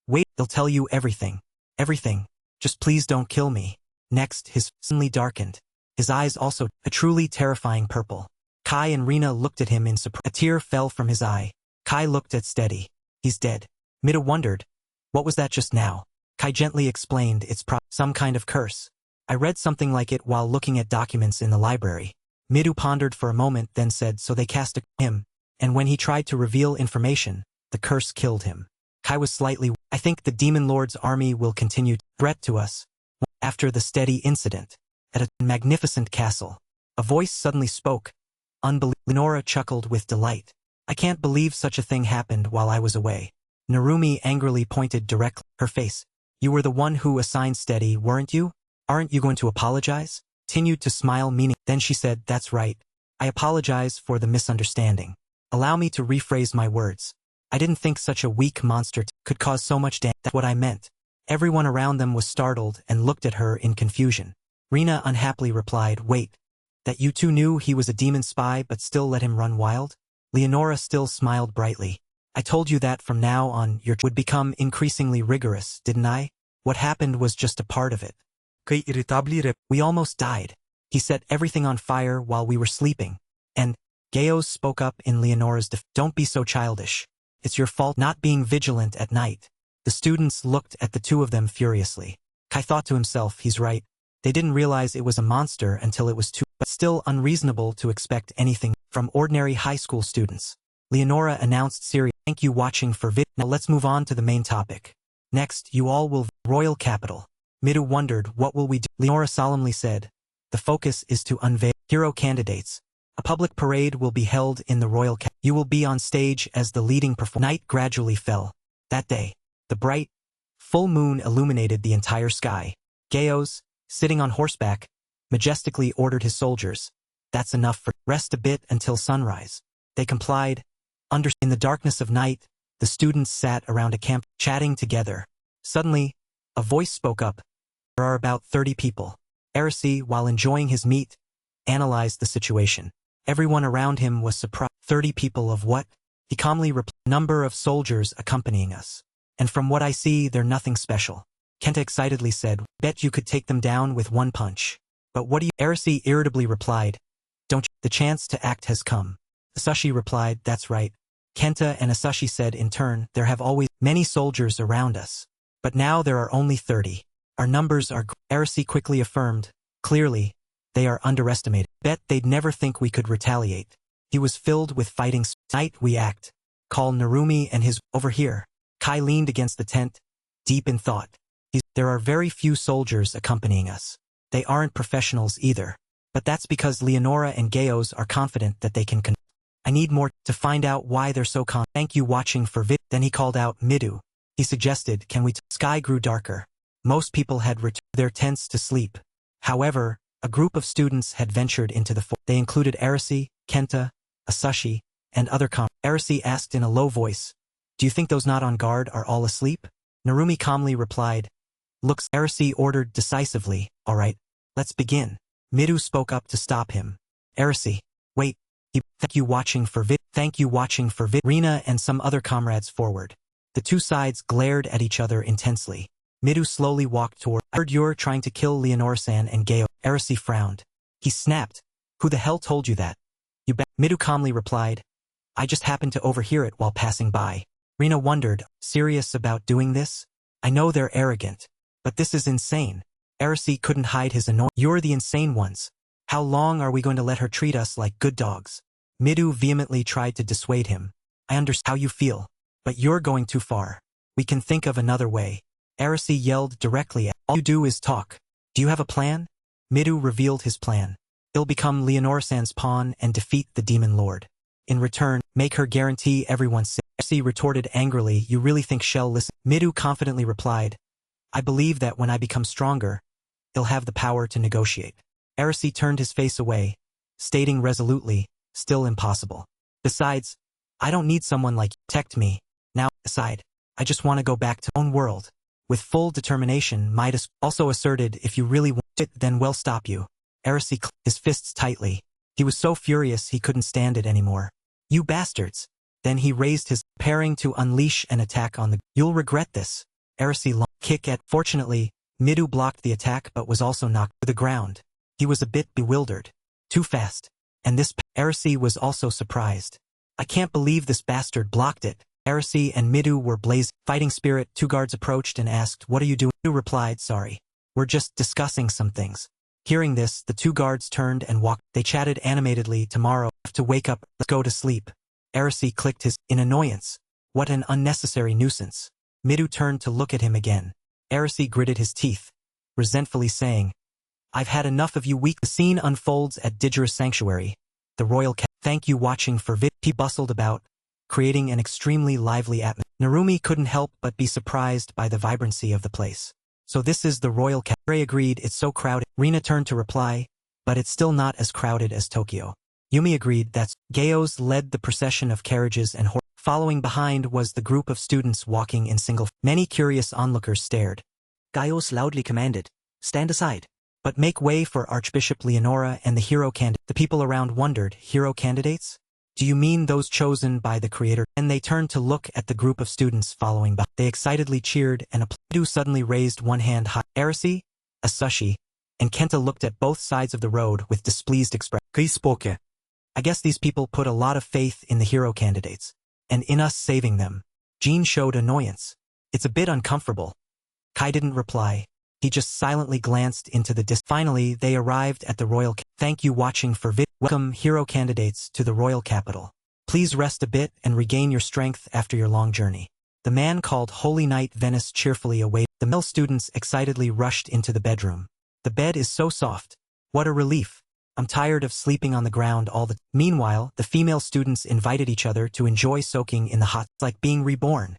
Wait, they'll tell you everything. Everything. Just please don't kill me. Next, his suddenly darkened. His eyes also, a truly terrifying purple. Kai and Rina looked at him in surprise. A tear fell from his eye. Kai looked at Steady. He's dead. Midou wondered. What was that just now? Kai gently explained it's some kind of curse. I read something like it while looking at documents in the library. Midou pondered for a moment, then said so they cast him, and when he tried to reveal information, the curse killed him. Kai was slightly. I think the Demon Lord's army will continue to threat to us. After the Steady incident, at a magnificent castle, a voice suddenly spoke. Leonora chuckled with delight. I can't believe such a thing happened while I was away. Narumi angrily pointed directly her face. You were the one who assigned Steady, weren't you? Aren't you going to apologize? Continued to smile meaning. Then she said, that's right. I apologize for the misunderstanding. Allow me to rephrase my words. I didn't think such a weak monster could cause so much damage. That's what I meant. Everyone around them was startled and looked at her in confusion. Rina unhappily replied, wait. That you two knew he was a demon spy but still let him run wild? Leonora still smiled brightly. I told you that from now on your would become increasingly rigorous, didn't I? What happened was just a part of it. We almost died. He set everything on fire while we were sleeping. And Gayos spoke up in Leonora's defense. Don't be so childish. It's your fault not being vigilant at night. The students looked at the two of them furiously. Kai thought to himself, he's right. They didn't realize it was a monster until it was too, but still unreasonable to expect anything from ordinary high school students. Leonora announced seriously, thank you watching for vid. Now let's move on to the main topic. Next, you all will royal capital. Midou wondered, what will we do? Leonora solemnly said, the focus is to unveil hero candidates. A public parade will be held in the royal capital. You will be on stage as the leading performer. Night gradually fell. That day, the bright, full moon illuminated the entire sky. Gayos, sitting on horseback, majestically ordered his soldiers. That's enough for rest a bit until sunrise. They complied. In the darkness of night, the students sat around a camp, chatting together. Suddenly, a voice spoke up. There are about 30 people. Arcee, while enjoying his meat, analyzed the situation. Everyone around him was surprised. 30 people of what? He calmly replied, number of soldiers accompanying us. And from what I see, they're nothing special. Kenta excitedly said, bet you could take them down with one punch. But what do you? Arcee irritably replied, don't you? The chance to act has come. Asashi replied, that's right. Kenta and Asashi said in turn, there have always many soldiers around us. But now there are only 30. Our numbers are. Arcee quickly affirmed, clearly, they are underestimated. Bet they'd never think we could retaliate. He was filled with fighting. Tonight we act. Call Narumi and his over here. Kai leaned against the tent, deep in thought. There are very few soldiers accompanying us. They aren't professionals either. But that's because Leonora and Gayos are confident that they can I need more to find out why they're so Thank you watching for vid. Then he called out Midou. He suggested, can we Sky grew darker. Most people had returned their tents to sleep. However, a group of students had ventured into the forest. They included Arisi, Kenta, Asushi, and other Arisi asked in a low voice, do you think those not on guard are all asleep? Narumi calmly replied, looks. Arisi ordered decisively, all right, let's begin. Midou spoke up to stop him. Arisi, wait. Thank you watching for vid. Thank you watching for vid. Rina and some other comrades forward. The two sides glared at each other intensely. Midou slowly walked toward. I heard you're trying to kill Leonora-san and Gayo. Arisi frowned. He snapped. Who the hell told you that? You bet. Midou calmly replied. I just happened to overhear it while passing by. Rina wondered, serious about doing this? I know they're arrogant. But this is insane. Arisi couldn't hide his annoyance. You're the insane ones. How long are we going to let her treat us like good dogs? Midou vehemently tried to dissuade him. I understand how you feel. But you're going too far. We can think of another way. Arisi yelled directly at all you do is talk. Do you have a plan? Midou revealed his plan. He'll become Leonora-san's pawn and defeat the demon lord. In return, make her guarantee everyone safe. Arisi retorted angrily, you really think she'll listen? Midou confidently replied, I believe that when I become stronger, he'll have the power to negotiate. Arisi turned his face away, stating resolutely, still impossible. Besides, I don't need someone like you. Protect me. Now, aside, I just want to go back to my own world. With full determination, Midas also asserted, if you really want it, then we'll stop you. Arisi clinched his fists tightly. He was so furious he couldn't stand it anymore. You bastards. Then he raised his, preparing to unleash an attack on the. You'll regret this. Arisi launched a kick at. Fortunately, Midou blocked the attack but was also knocked to the ground. He was a bit bewildered. Too fast. And this. Arisi was also surprised. I can't believe this bastard blocked it. Arisi and Midou were blazing. Fighting spirit. Two guards approached and asked, what are you doing? Midou replied, sorry. We're just discussing some things. Hearing this, the two guards turned and walked. They chatted animatedly. Tomorrow, have to wake up, let's go to sleep. Arisi clicked his, in annoyance. What an unnecessary nuisance. Midou turned to look at him again. Arisi gritted his teeth, resentfully saying, I've had enough of you weak. The scene unfolds at Digger's sanctuary. The royal cat. Thank you watching for vid. He bustled about, creating an extremely lively atmosphere. Narumi couldn't help but be surprised by the vibrancy of the place. So this is the royal cat. Ray agreed, it's so crowded. Rina turned to reply, but it's still not as crowded as Tokyo. Yumi agreed that's. Gayos led the procession of carriages and horses. Following behind was the group of students walking in single. Many curious onlookers stared. Gayos loudly commanded, stand aside. But make way for Archbishop Leonora and the hero candidate. The people around wondered, hero candidates? Do you mean those chosen by the creator? And they turned to look at the group of students following behind. They excitedly cheered and Midou suddenly raised one hand high. Arisi, Asushi, and Kenta looked at both sides of the road with displeased expression. I guess these people put a lot of faith in the hero candidates. And in us saving them. Jean showed annoyance. It's a bit uncomfortable. Kai didn't reply. He just silently glanced into the distance. Finally, they arrived at the royal. Thank you watching for vid. Welcome hero candidates to the royal capital. Please rest a bit and regain your strength after your long journey. The man called Holy Knight Venice cheerfully awaited. The male students excitedly rushed into the bedroom. The bed is so soft. What a relief. I'm tired of sleeping on the ground all the time. Meanwhile, the female students invited each other to enjoy soaking in the hot. It's like being reborn.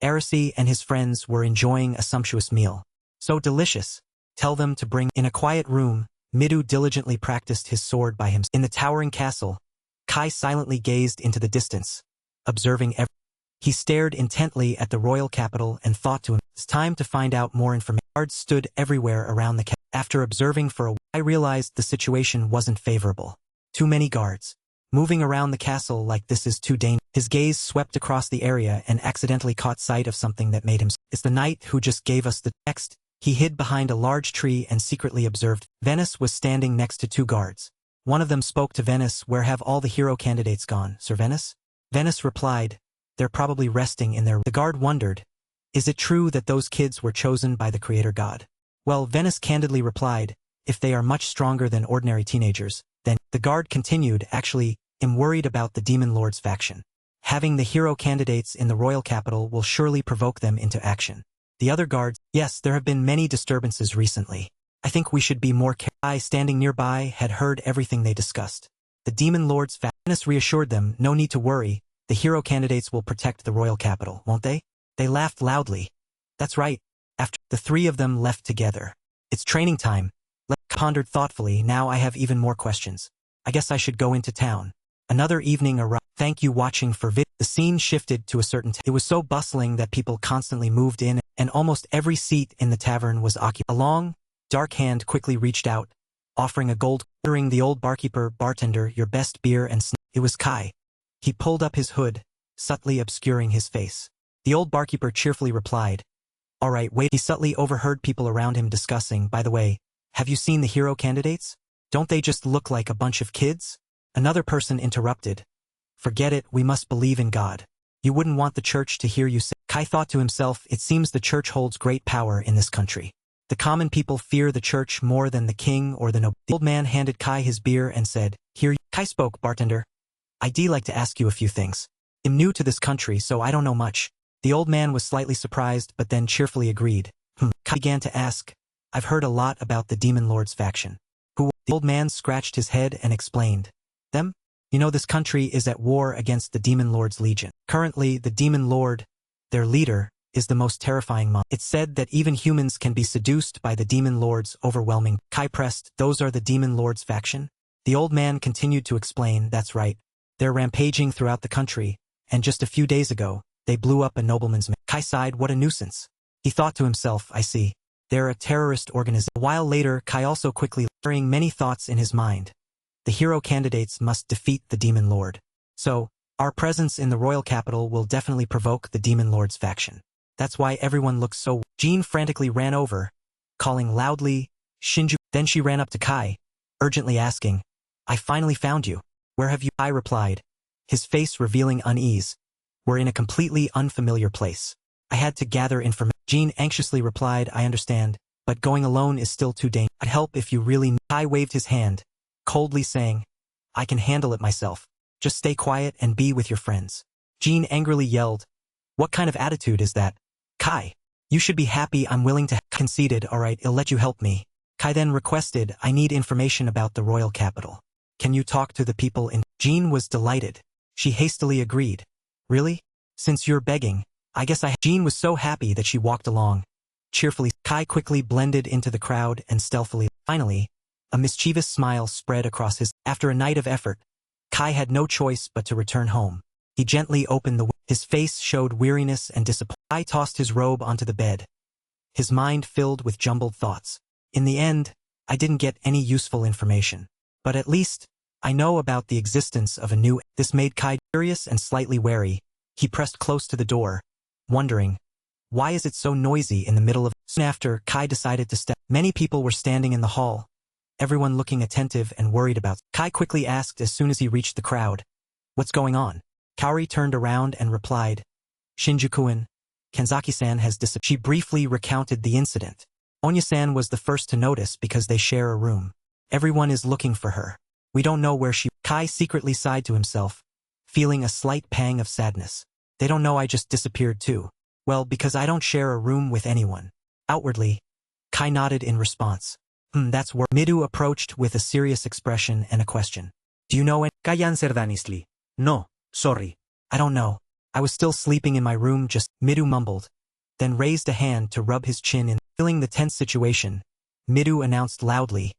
Arisi and his friends were enjoying a sumptuous meal. So delicious. Tell them to bring. In a quiet room, Midou diligently practiced his sword by himself. In the towering castle, Kai silently gazed into the distance, observing everything. He stared intently at the royal capital and thought to himself, it's time to find out more information. Guards stood everywhere around the castle. After observing for a while, I realized the situation wasn't favorable. Too many guards. Moving around the castle like this is too dangerous. His gaze swept across the area and accidentally caught sight of something that made him. It's the knight who just gave us the text. He hid behind a large tree and secretly observed. Venice was standing next to two guards. One of them spoke to Venice, where have all the hero candidates gone, Sir Venice? Venice replied, they're probably resting in their. The guard wondered, is it true that those kids were chosen by the creator god? Well, Venice candidly replied, if they are much stronger than ordinary teenagers, then. The guard continued, actually, am worried about the Demon Lord's faction. Having the hero candidates in the royal capital will surely provoke them into action. The other guards, yes, there have been many disturbances recently. I think we should be more careful. I, standing nearby, had heard everything they discussed. The Demon Lord's faction reassured them, no need to worry, the hero candidates will protect the royal capital, won't they? They laughed loudly. That's right. After the three of them left together. It's training time. Pondered thoughtfully, now I have even more questions. I guess I should go into town. Another evening arrived. Thank you watching for vid. The scene shifted to a certain it was so bustling that people constantly moved in and almost every seat in the tavern was occupied. A long, dark hand quickly reached out, offering a gold, ordering the old bartender, your best beer and It was Kai. He pulled up his hood, subtly obscuring his face. The old barkeeper cheerfully replied, all right, wait. He subtly overheard people around him discussing, by the way, have you seen the hero candidates? Don't they just look like a bunch of kids? Another person interrupted. Forget it, we must believe in God. You wouldn't want the church to hear you say. Kai thought to himself, it seems the church holds great power in this country. The common people fear the church more than the king or the noble. The old man handed Kai his beer and said, here you. Kai spoke, bartender. I'd like to ask you a few things. I'm new to this country, so I don't know much. The old man was slightly surprised but then cheerfully agreed. Kai began to ask, I've heard a lot about the Demon Lord's faction. Who? The old man scratched his head and explained. Them? You know, this country is at war against the Demon Lord's legion. Currently, the Demon Lord, their leader, is the most terrifying monster. It's said that even humans can be seduced by the Demon Lord's overwhelming. Kai pressed, those are the Demon Lord's faction? The old man continued to explain, that's right. They're rampaging throughout the country, and just a few days ago, they blew up a nobleman's man. Kai sighed, what a nuisance. He thought to himself, I see. They're a terrorist organization. A while later, Kai also quickly, carrying many thoughts in his mind. The hero candidates must defeat the Demon Lord. So, our presence in the royal capital will definitely provoke the Demon Lord's faction. That's why everyone looks so. Jean frantically ran over, calling loudly, Shinju. Then she ran up to Kai, urgently asking, I finally found you. Where have you? Kai replied, his face revealing unease. We're in a completely unfamiliar place. I had to gather information. Jean anxiously replied, I understand, but going alone is still too dangerous. I'd help if you really need. Kai waved his hand, coldly saying, I can handle it myself. Just stay quiet and be with your friends. Jean angrily yelled, what kind of attitude is that? Kai, you should be happy I'm willing to. Conceded, all right, I'll let you help me. Kai then requested, I need information about the royal capital. Can you talk to the people in? Jean was delighted. She hastily agreed. Really? Since you're begging, I guess I. Jean was so happy that she walked along. Cheerfully, Kai quickly blended into the crowd and stealthily. Finally, a mischievous smile spread across his. After a night of effort, Kai had no choice but to return home. He gently opened the window. His face showed weariness and disappointment. Kai tossed his robe onto the bed, his mind filled with jumbled thoughts. In the end, I didn't get any useful information. But at least, I know about the existence of a new. This made Kai curious and slightly wary. He pressed close to the door, wondering, why is it so noisy in the middle of. Soon after, Kai decided to step. Many people were standing in the hall, everyone looking attentive and worried about. Kai quickly asked as soon as he reached the crowd, what's going on? Kaori turned around and replied, Shinjuku-in, Kanzaki-san has disappeared. She briefly recounted the incident. Onya-san was the first to notice because they share a room. Everyone is looking for her. We don't know where she. Kai secretly sighed to himself, feeling a slight pang of sadness. They don't know I just disappeared too. Well, because I don't share a room with anyone. Outwardly, Kai nodded in response. That's where. Midou approached with a serious expression and a question. Do you know any? Kai answered honestly. No, sorry. I don't know. I was still sleeping in my room just. Midou mumbled, then raised a hand to rub his chin in. Feeling the tense situation, Midou announced loudly,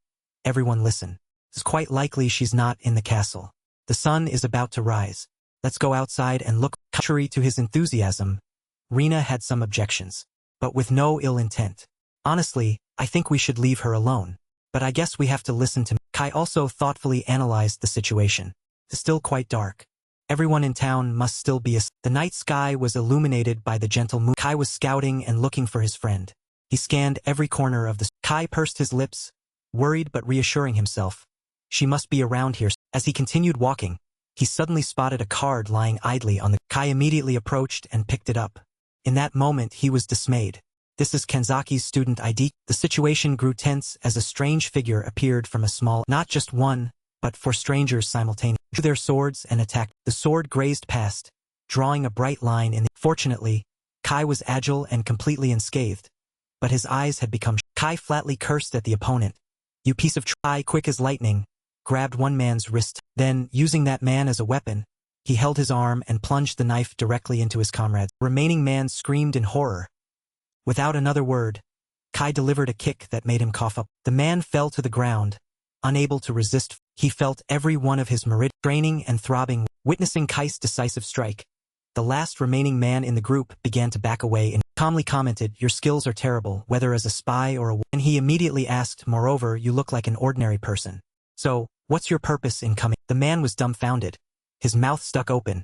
everyone listen. It's quite likely she's not in the castle. The sun is about to rise. Let's go outside and look. Contrary to his enthusiasm, Rina had some objections, but with no ill intent. Honestly, I think we should leave her alone. But I guess we have to listen to. Kai also thoughtfully analyzed the situation. It's still quite dark. Everyone in town must still be asleep. The night sky was illuminated by the gentle moon. Kai was scouting and looking for his friend. He scanned every corner of the. Kai pursed his lips, worried but reassuring himself. She must be around here. As he continued walking, he suddenly spotted a card lying idly on the. Kai immediately approached and picked it up. In that moment he was dismayed. This is Kanzaki's student ID. The situation grew tense as a strange figure appeared from a small. Not just one, but for strangers simultaneously drew their swords and attacked. The sword grazed past, drawing a bright line in the... Fortunately, Kai was agile and completely unscathed, but his eyes had become... Kai flatly cursed at the opponent. You piece of Kai, quick as lightning, grabbed one man's wrist. Then, using that man as a weapon, he held his arm and plunged the knife directly into his comrade. The remaining man screamed in horror. Without another word, Kai delivered a kick that made him cough up. The man fell to the ground, unable to resist. He felt every one of his meridians straining and throbbing, witnessing Kai's decisive strike. The last remaining man in the group began to back away and calmly commented, "Your skills are terrible, whether as a spy or a..." And he immediately asked, "Moreover, you look like an ordinary person. So, what's your purpose in coming?" The man was dumbfounded, his mouth stuck open,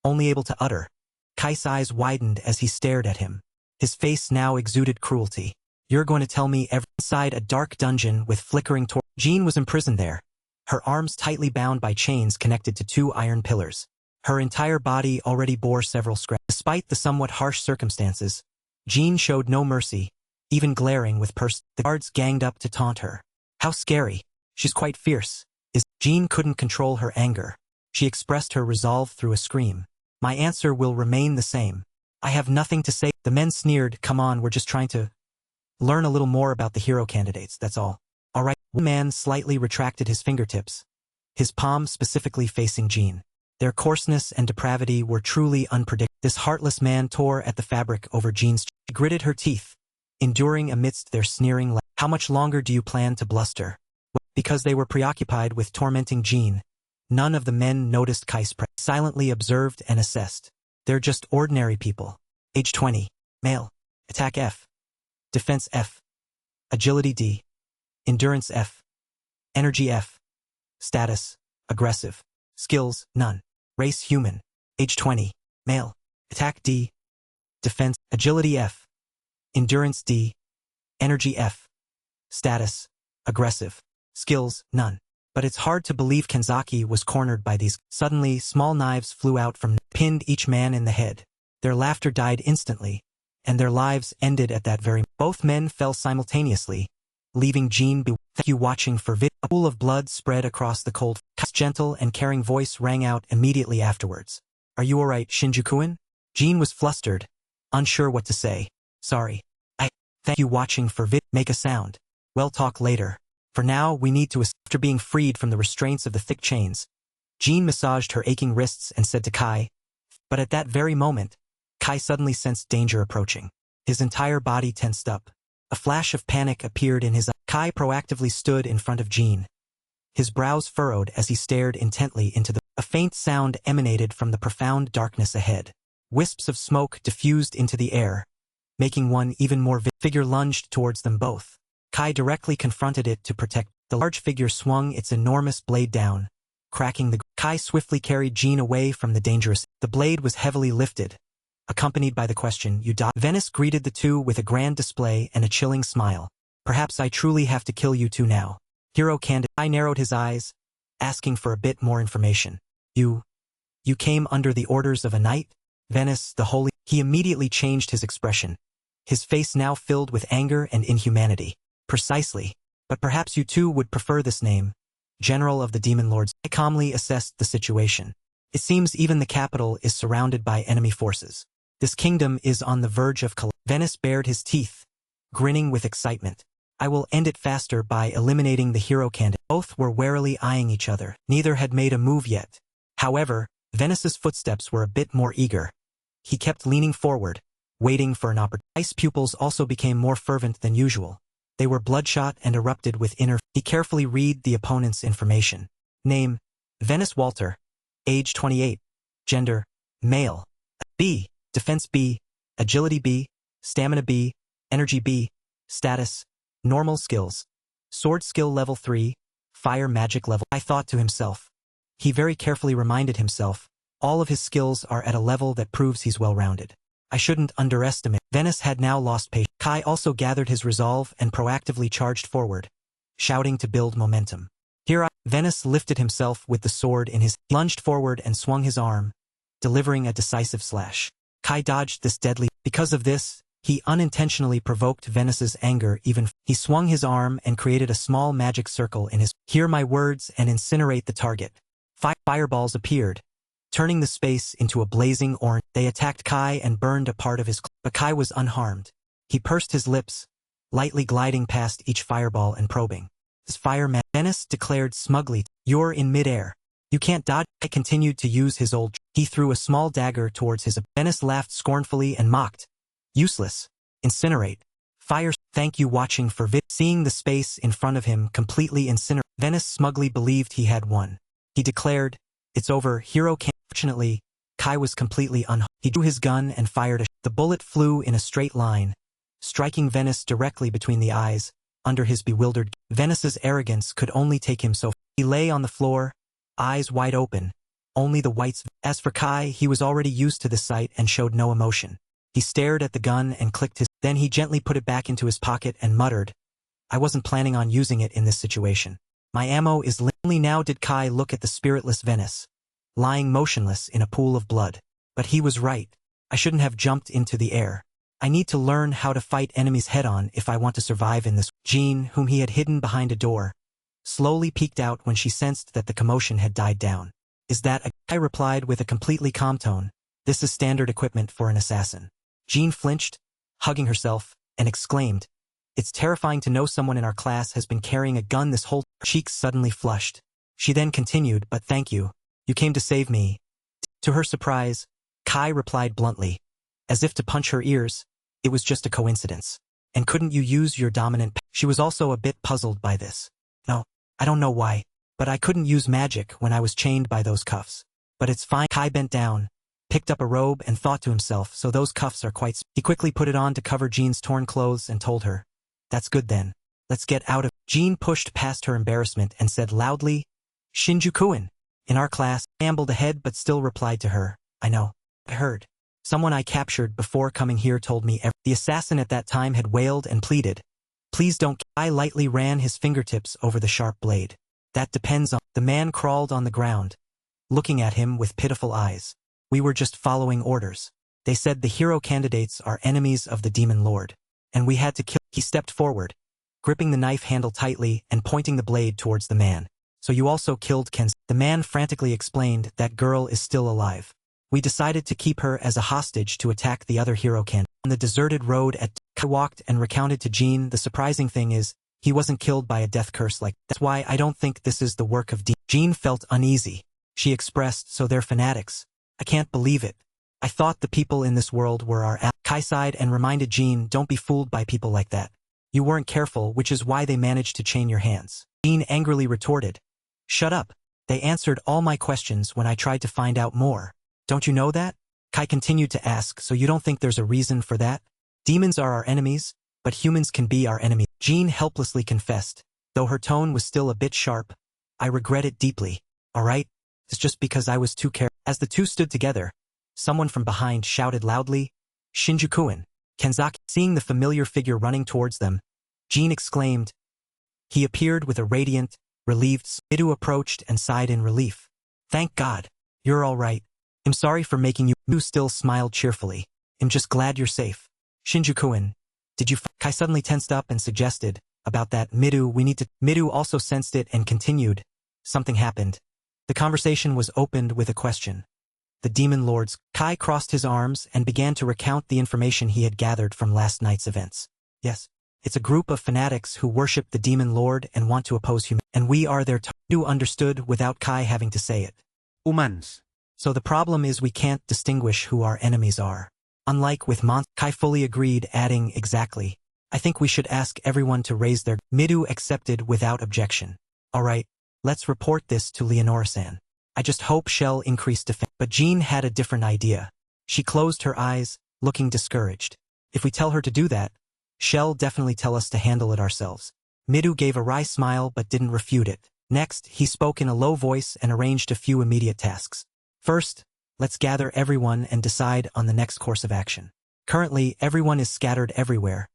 only able to utter. Kai's eyes widened as he stared at him. His face now exuded cruelty. "You're going to tell me inside a dark dungeon with flickering torch." Jean was imprisoned there, her arms tightly bound by chains connected to 2 iron pillars. Her entire body already bore several scratches. Despite the somewhat harsh circumstances, Jean showed no mercy, even glaring with The guards ganged up to taunt her. "How scary. She's quite fierce." Jean couldn't control her anger. She expressed her resolve through a scream. "My answer will remain the same. I have nothing to say." The men sneered, "Come on, we're just trying to learn a little more about the hero candidates, that's all." "All right." One man slightly retracted his fingertips, his palm specifically facing Jean. Their coarseness and depravity were truly unpredictable. This heartless man tore at the fabric over Jean's chest. She gritted her teeth, enduring amidst their sneering laughter. "How much longer do you plan to bluster?" Because they were preoccupied with tormenting Jean, none of the men noticed Kai's presence. Silently observed and assessed. They're just ordinary people. Age 20. Male. Attack F. Defense F. Agility D. Endurance F. Energy F. Status, aggressive. Skills, none. Race human. Age 20. Male. Attack D. Defense, agility F. Endurance D. Energy F. Status, aggressive. Skills, none. But it's hard to believe Kenzaki was cornered by these. Suddenly, small knives flew out from pinned each man in the head. Their laughter died instantly, and their lives ended at that very moment. Both men fell simultaneously, leaving Jean Thank you watching for vid. A pool of blood spread across the cold. Kai's gentle and caring voice rang out immediately afterwards. "Are you alright, Shinjukuin?" Jean was flustered, unsure what to say. "Sorry. Thank you watching for vid. Make a sound. We'll talk later. For now, we need to." After being freed from the restraints of the thick chains, Jean massaged her aching wrists and said to Kai, but at that very moment, Kai suddenly sensed danger approaching. His entire body tensed up. A flash of panic appeared in his eyes. Kai proactively stood in front of Jean, his brows furrowed as he stared intently into the... A faint sound emanated from the profound darkness ahead. Wisps of smoke diffused into the air, making one even more figure lunged towards them both. Kai directly confronted it to protect. The large figure swung its enormous blade down, cracking the... Kai swiftly carried Jean away from the dangerous... The blade was heavily lifted, accompanied by the question, "You die?" Venice greeted the two with a grand display and a chilling smile. "Perhaps I truly have to kill you two now." Hero candid. Kai narrowed his eyes, asking for a bit more information. You came under the orders of a knight? Venice, the holy... He immediately changed his expression, his face now filled with anger and inhumanity. "Precisely. But perhaps you too would prefer this name, General of the Demon Lords." I calmly assessed the situation. It seems even the capital is surrounded by enemy forces. This kingdom is on the verge of collapse. Venice bared his teeth, grinning with excitement. "I will end it faster by eliminating the hero candidate." Both were warily eyeing each other. Neither had made a move yet. However, Venice's footsteps were a bit more eager. He kept leaning forward, waiting for an opportunity. Ice pupils also became more fervent than usual. They were bloodshot and erupted with inner... He carefully read the opponent's information. Name, Venice Walter. Age 28. Gender, male. B. Defense B. Agility B. Stamina B. Energy B. Status, normal skills. Sword skill level 3. Fire magic level. I thought to himself. He very carefully reminded himself, all of his skills are at a level that proves he's well-rounded. I shouldn't underestimate. Venice had now lost patience. Kai also gathered his resolve and proactively charged forward, shouting to build momentum. Venice lifted himself with the sword in his... lunged forward and swung his arm, delivering a decisive slash. Kai dodged this deadly... Because of this, He unintentionally provoked Venice's anger even. He swung his arm and created a small magic circle in his. Hear my words and incinerate the target. Fireballs appeared, turning the space into a blazing orange. They attacked Kai and burned a part of his clothes, but Kai was unharmed. He pursed his lips, lightly gliding past each fireball and probing. This fireman, Venice declared smugly, "You're in midair. You can't dodge." Kai continued to use his old. He threw a small dagger towards his. Venice laughed scornfully and mocked. "Useless. Incinerate. Fire." Thank you watching for Seeing the space in front of him completely incinerate, Venice smugly believed he had won. He declared, "It's over, hero can't." Fortunately, Kai was completely unharmed. He drew his gun and fired. The bullet flew in a straight line, striking Venice directly between the eyes. Under his bewildered, Venice's arrogance could only take him so far. He lay on the floor, eyes wide open, only the whites. As for Kai, he was already used to the sight and showed no emotion. He stared at the gun and clicked his. Then he gently put it back into his pocket and muttered, "I wasn't planning on using it in this situation. My ammo is only." Now did Kai look at the spiritless Venice, lying motionless in a pool of blood. But he was right. I shouldn't have jumped into the air. I need to learn how to fight enemies head-on if I want to survive in this. Jean, whom he had hidden behind a door, slowly peeked out when she sensed that the commotion had died down. "Is that a..." I replied with a completely calm tone. "This is standard equipment for an assassin." Jean flinched, hugging herself, and exclaimed, "It's terrifying to know someone in our class has been carrying a gun this whole..." Her cheeks suddenly flushed. She then continued, "But thank you. You came to save me." To her surprise, Kai replied bluntly, as if to punch her ears, "It was just a coincidence. And couldn't you use your dominant..." She was also a bit puzzled by this. "No, I don't know why, but I couldn't use magic when I was chained by those cuffs. But it's fine." Kai bent down, picked up a robe and thought to himself, "So those cuffs are quite..." He quickly put it on to cover Jean's torn clothes and told her, "That's good then. Let's get out of..." Jean pushed past her embarrassment and said loudly, "Shinjukuin." In our class, ambled ahead but still replied to her, "I know. I heard. Someone I captured before coming here told me The assassin at that time had wailed and pleaded, "Please don't." I lightly ran his fingertips over the sharp blade. "That depends on..." The man crawled on the ground, looking at him with pitiful eyes. "We were just following orders. They said the hero candidates are enemies of the demon lord, and we had to kill." He stepped forward, gripping the knife handle tightly and pointing the blade towards the man. "So you also killed Ken..." The man frantically explained, "That girl is still alive. We decided to keep her as a hostage to attack the other hero candidates." On the deserted road I walked and recounted to Jean, "The surprising thing is, he wasn't killed by a death curse like that. That's why I don't think this is the work of Jean felt uneasy. She expressed, "So they're fanatics. I can't believe it. I thought the people in this world were our Kai sighed and reminded Jean, "Don't be fooled by people like that. You weren't careful, which is why they managed to chain your hands." Jean angrily retorted, "Shut up. They answered all my questions when I tried to find out more. Don't you know that?" Kai continued to ask, "So you don't think there's a reason for that? Demons are our enemies, but humans can be our enemies." Jean helplessly confessed, though her tone was still a bit sharp, "I regret it deeply. All right? It's just because I was too careful." As the two stood together, someone from behind shouted loudly, "Shinjukuin, Kenzaki." Seeing the familiar figure running towards them, Jean exclaimed. He appeared with a radiant, relieved Midou approached and sighed in relief. "Thank God. You're all right. I'm sorry for making you..." Midou still smiled cheerfully. "I'm just glad you're safe. Shinjukuin, did you..." Kai suddenly tensed up and suggested, "About that, Midou, we need to..." Midou also sensed it and continued, "Something happened." The conversation was opened with a question. The demon lords. Kai crossed his arms and began to recount the information he had gathered from last night's events. "Yes. It's a group of fanatics who worship the demon lord and want to oppose humanity. And we are their Midou understood without Kai having to say it. Humans. So the problem is we can't distinguish who our enemies are. Unlike with Kai fully agreed, adding, "Exactly. I think we should ask everyone to raise their..." Midou accepted without objection. "All right, let's report this to Leonora-san. I just hope she'll increase defense." But Jean had a different idea. She closed her eyes, looking discouraged. "If we tell her to do that, she'll definitely tell us to handle it ourselves." Midou gave a wry smile but didn't refute it. Next, he spoke in a low voice and arranged a few immediate tasks. "First, let's gather everyone and decide on the next course of action. Currently, everyone is scattered everywhere,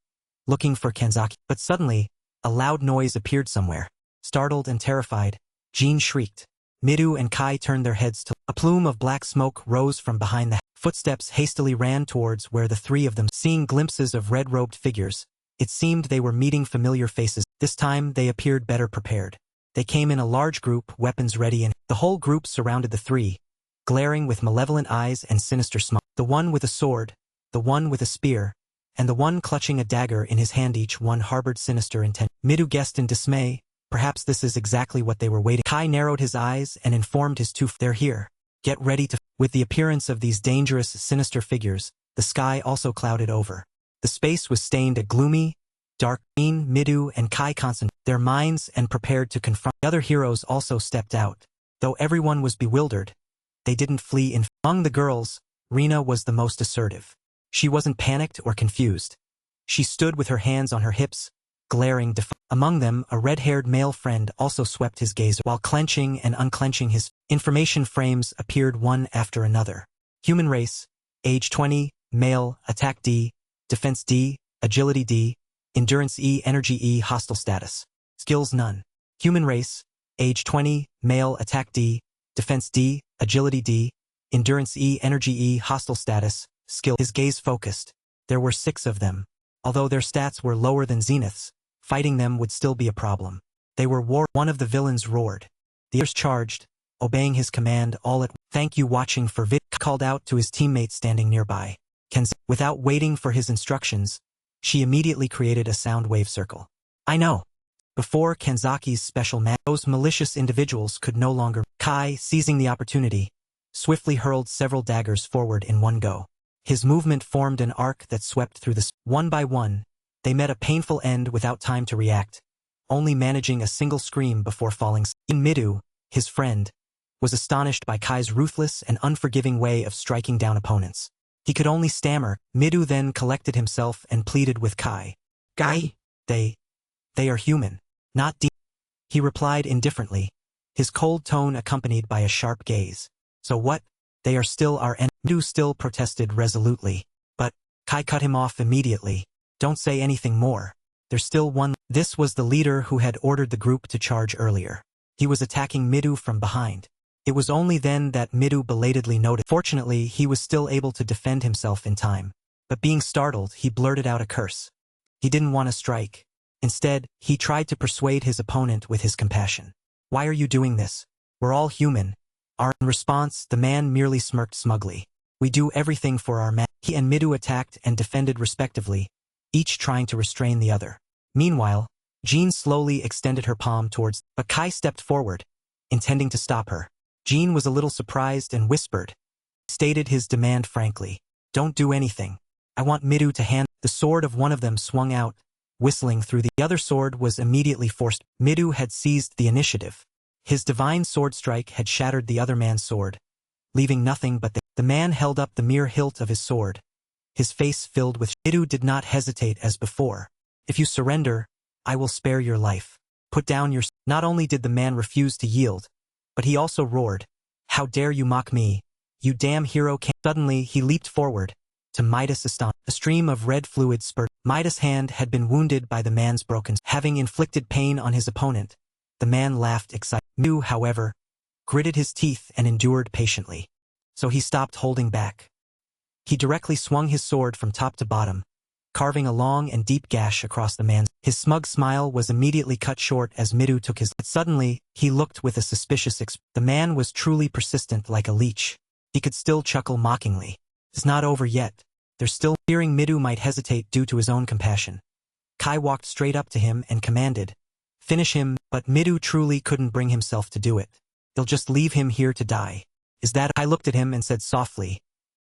looking for Kenzaki." But suddenly, a loud noise appeared somewhere. Startled and terrified, Jean shrieked. Midou and Kai turned their heads to... A plume of black smoke rose from behind the... Footsteps hastily ran towards where the three of them, seeing glimpses of red-robed figures. It seemed they were meeting familiar faces. This time they appeared better prepared. They came in a large group, weapons ready, and the whole group surrounded the three, glaring with malevolent eyes and sinister smiles. The one with a sword, the one with a spear, and the one clutching a dagger in his hand, each one harbored sinister intent. Midou guessed in dismay. Perhaps this is exactly what they were waiting. Kai narrowed his eyes and informed his two, "They're here. Get ready to..." With the appearance of these dangerous, sinister figures, the sky also clouded over. The space was stained a gloomy, dark green. Midou and Kai concentrated their minds and prepared to confront. The other heroes also stepped out. Though everyone was bewildered, they didn't flee in. Among the girls, Rina was the most assertive. She wasn't panicked or confused. She stood with her hands on her hips, glaring among them, a red-haired male friend also swept his gaze while clenching and unclenching his. Information frames appeared one after another. Human race, age 20, male, attack D, defense D, agility D, endurance E, energy E, hostile status. Skills none. Human race, age 20, male, attack D, defense D, agility D, endurance E, energy E, hostile status, skill. His gaze focused. There were 6 of them. Although their stats were lower than Zenith's, fighting them would still be a problem. They were One of the villains roared. The others charged, obeying his command all at once. "Thank you watching for vid," called out to his teammates standing nearby. Without waiting for his instructions, she immediately created a sound wave circle. "I know." Before Kanzaki's special those malicious individuals could no longer. Kai, seizing the opportunity, swiftly hurled several daggers forward in one go. His movement formed an arc that swept through the. One by one, they met a painful end without time to react, only managing a single scream before falling. Midou, his friend, was astonished by Kai's ruthless and unforgiving way of striking down opponents. He could only stammer. Midou then collected himself and pleaded with Kai. "Kai, they are human, not demons." He replied indifferently, his cold tone accompanied by a sharp gaze. "So what? They are still our enemy." Midou still protested resolutely, but Kai cut him off immediately. "Don't say anything more. There's still one." This was the leader who had ordered the group to charge earlier. He was attacking Midou from behind. It was only then that Midou belatedly noticed. Fortunately, he was still able to defend himself in time. But being startled, he blurted out a curse. He didn't want to strike. Instead, he tried to persuade his opponent with his compassion. "Why are you doing this? We're all human." In response, the man merely smirked smugly. "We do everything for our man." He and Midou attacked and defended respectively, each trying to restrain the other. Meanwhile, Jean slowly extended her palm towards, but Kai stepped forward, intending to stop her. Jean was a little surprised and whispered, stated his demand frankly. "Don't do anything. I want Midou to hand." The sword of one of them swung out, whistling through. The other sword was immediately forced. Midou had seized the initiative. His divine sword strike had shattered the other man's sword, leaving nothing but the man held up the mere hilt of his sword, his face filled with. Midou did not hesitate as before. "If you surrender, I will spare your life. Put down your..." Not only did the man refuse to yield, but he also roared, "How dare you mock me, you damn hero!" Suddenly he leaped forward, to Midas' astonished. A stream of red fluid spurted. Midas' hand had been wounded by the man's broken. Having inflicted pain on his opponent, the man laughed excitedly. Midou, however, gritted his teeth and endured patiently. So he stopped holding back. He directly swung his sword from top to bottom, carving a long and deep gash across the man's. His smug smile was immediately cut short as Midou took his. But suddenly, he looked with a suspicious expression. The man was truly persistent like a leech. He could still chuckle mockingly. "It's not over yet. There's still..." Fearing Midou might hesitate due to his own compassion, Kai walked straight up to him and commanded, "Finish him," but Midou truly couldn't bring himself to do it. "They'll just leave him here to die. Is that..." I looked at him and said softly,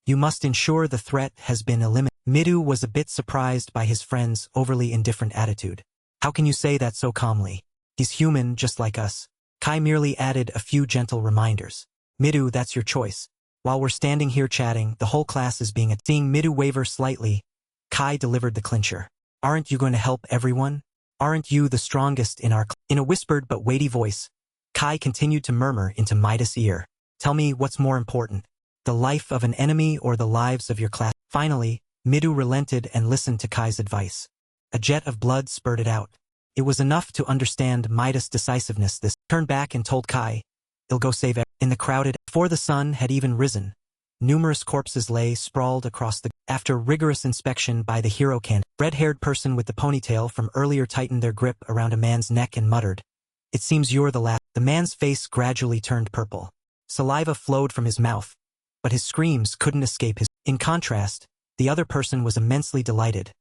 "You must ensure the threat has been eliminated." Midou was a bit surprised by his friend's overly indifferent attitude. "How can you say that so calmly? He's human just like us." Kai merely added a few gentle reminders. "Midou, that's your choice. While we're standing here chatting, the whole class is being..." Seeing Midou waver slightly, Kai delivered the clincher. "Aren't you going to help everyone? Aren't you the strongest in our..." In a whispered but weighty voice, Kai continued to murmur into Midas' ear. "Tell me what's more important, the life of an enemy or the lives of your class?" Finally, Midou relented and listened to Kai's advice. A jet of blood spurted out. It was enough to understand Midas' decisiveness. This turned back and told Kai, "He'll go save." In the crowded, before the sun had even risen, Numerous corpses lay sprawled across the... After rigorous inspection by the hero can, red-haired person with the ponytail from earlier tightened their grip around a man's neck and muttered, "It seems you're the last." The man's face gradually turned purple. Saliva flowed from his mouth, but his screams couldn't escape his... In contrast, the other person was immensely delighted,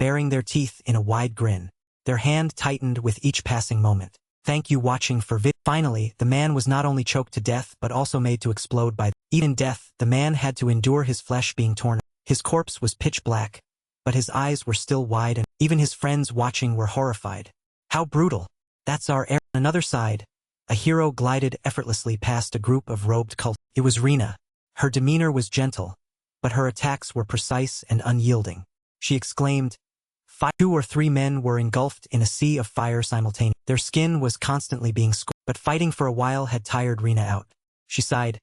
baring their teeth in a wide grin. Their hand tightened with each passing moment. Thank you watching for vid. Finally, the man was not only choked to death but also made to explode by... Even death, the man had to endure his flesh being torn. His corpse was pitch black, but his eyes were still wide and even his friends watching were horrified. How brutal. That's our air. On another side, a hero glided effortlessly past a group of robed cult. It was Rena. Her demeanor was gentle, but her attacks were precise and unyielding. She exclaimed, "Two or three men were engulfed in a sea of fire simultaneously. Their skin was constantly being scorched, but fighting for a while had tired Rena out." She sighed.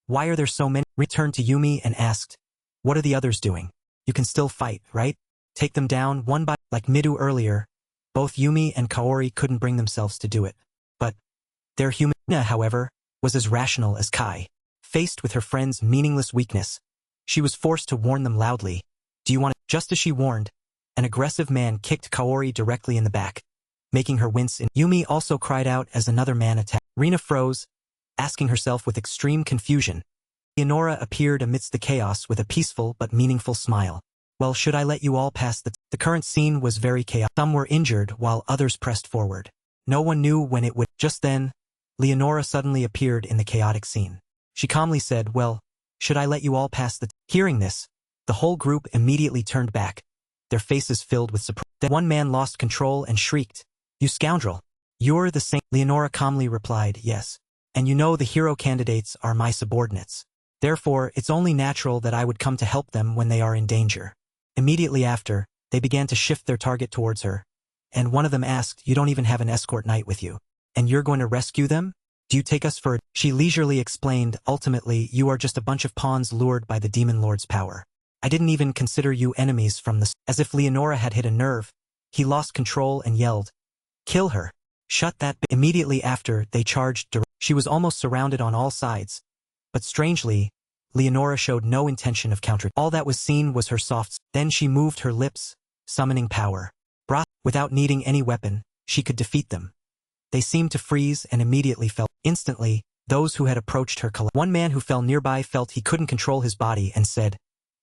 "Why are there so many?" Returned to Yumi and asked, "What are the others doing? You can still fight, right? Take them down one by..." Like Midou earlier, both Yumi and Kaori couldn't bring themselves to do it. But their human... Rena, however, was as rational as Kai. Faced with her friend's meaningless weakness, she was forced to warn them loudly. "Do you want to..." Just as she warned, an aggressive man kicked Kaori directly in the back, making her wince. Yumi also cried out as another man attacked. Rena froze, asking herself with extreme confusion. Leonora appeared amidst the chaos with a peaceful but meaningful smile. "Well, should I let you all pass the..." The current scene was very chaotic. Some were injured while others pressed forward. No one knew when it would... Just then, Leonora suddenly appeared in the chaotic scene. She calmly said, "Well, should I let you all pass the..." Hearing this, the whole group immediately turned back, their faces filled with surprise. Then one man lost control and shrieked, "You scoundrel! You're the same..." Leonora calmly replied, "Yes. And you know the hero candidates are my subordinates. Therefore, it's only natural that I would come to help them when they are in danger." Immediately after, they began to shift their target towards her, and one of them asked, "You don't even have an escort knight with you. And you're going to rescue them? Do you take us for..." She leisurely explained, "Ultimately, you are just a bunch of pawns lured by the demon lord's power. I didn't even consider you enemies from the..." As if Leonora had hit a nerve, he lost control and yelled, "Kill her! Shut that b..." Immediately after, they charged. She was almost surrounded on all sides, but strangely, Leonora showed no intention of countering. All that was seen was her soft... Then she moved her lips, summoning power. Without needing any weapon, she could defeat them. They seemed to freeze and immediately fell. Instantly, those who had approached her collapsed. One man who fell nearby felt he couldn't control his body and said,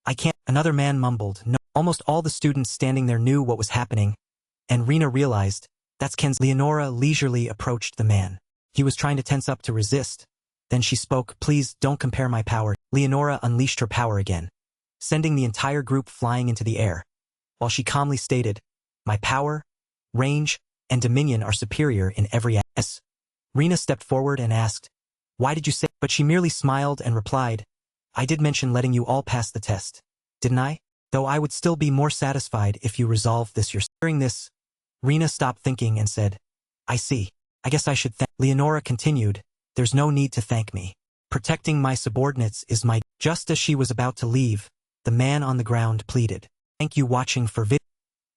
"I can't..." Another man mumbled, "No." Almost all the students standing there knew what was happening, and Rena realized, "That's Ken's..." Leonora leisurely approached the man. He was trying to tense up to resist. Then she spoke, "Please don't compare my power." Leonora unleashed her power again, sending the entire group flying into the air, while she calmly stated, "My power, range, and dominion are superior in every aspect." Rena stepped forward and asked, "Why did you say..." But she merely smiled and replied, "I did mention letting you all pass the test, didn't I? Though I would still be more satisfied if you resolved this yourself." Hearing this, Rena stopped thinking and said, "I see. I guess I should thank..." Leonora continued, "There's no need to thank me. Protecting my subordinates is my..." Just as she was about to leave, the man on the ground pleaded, "Thank you watching for vid..."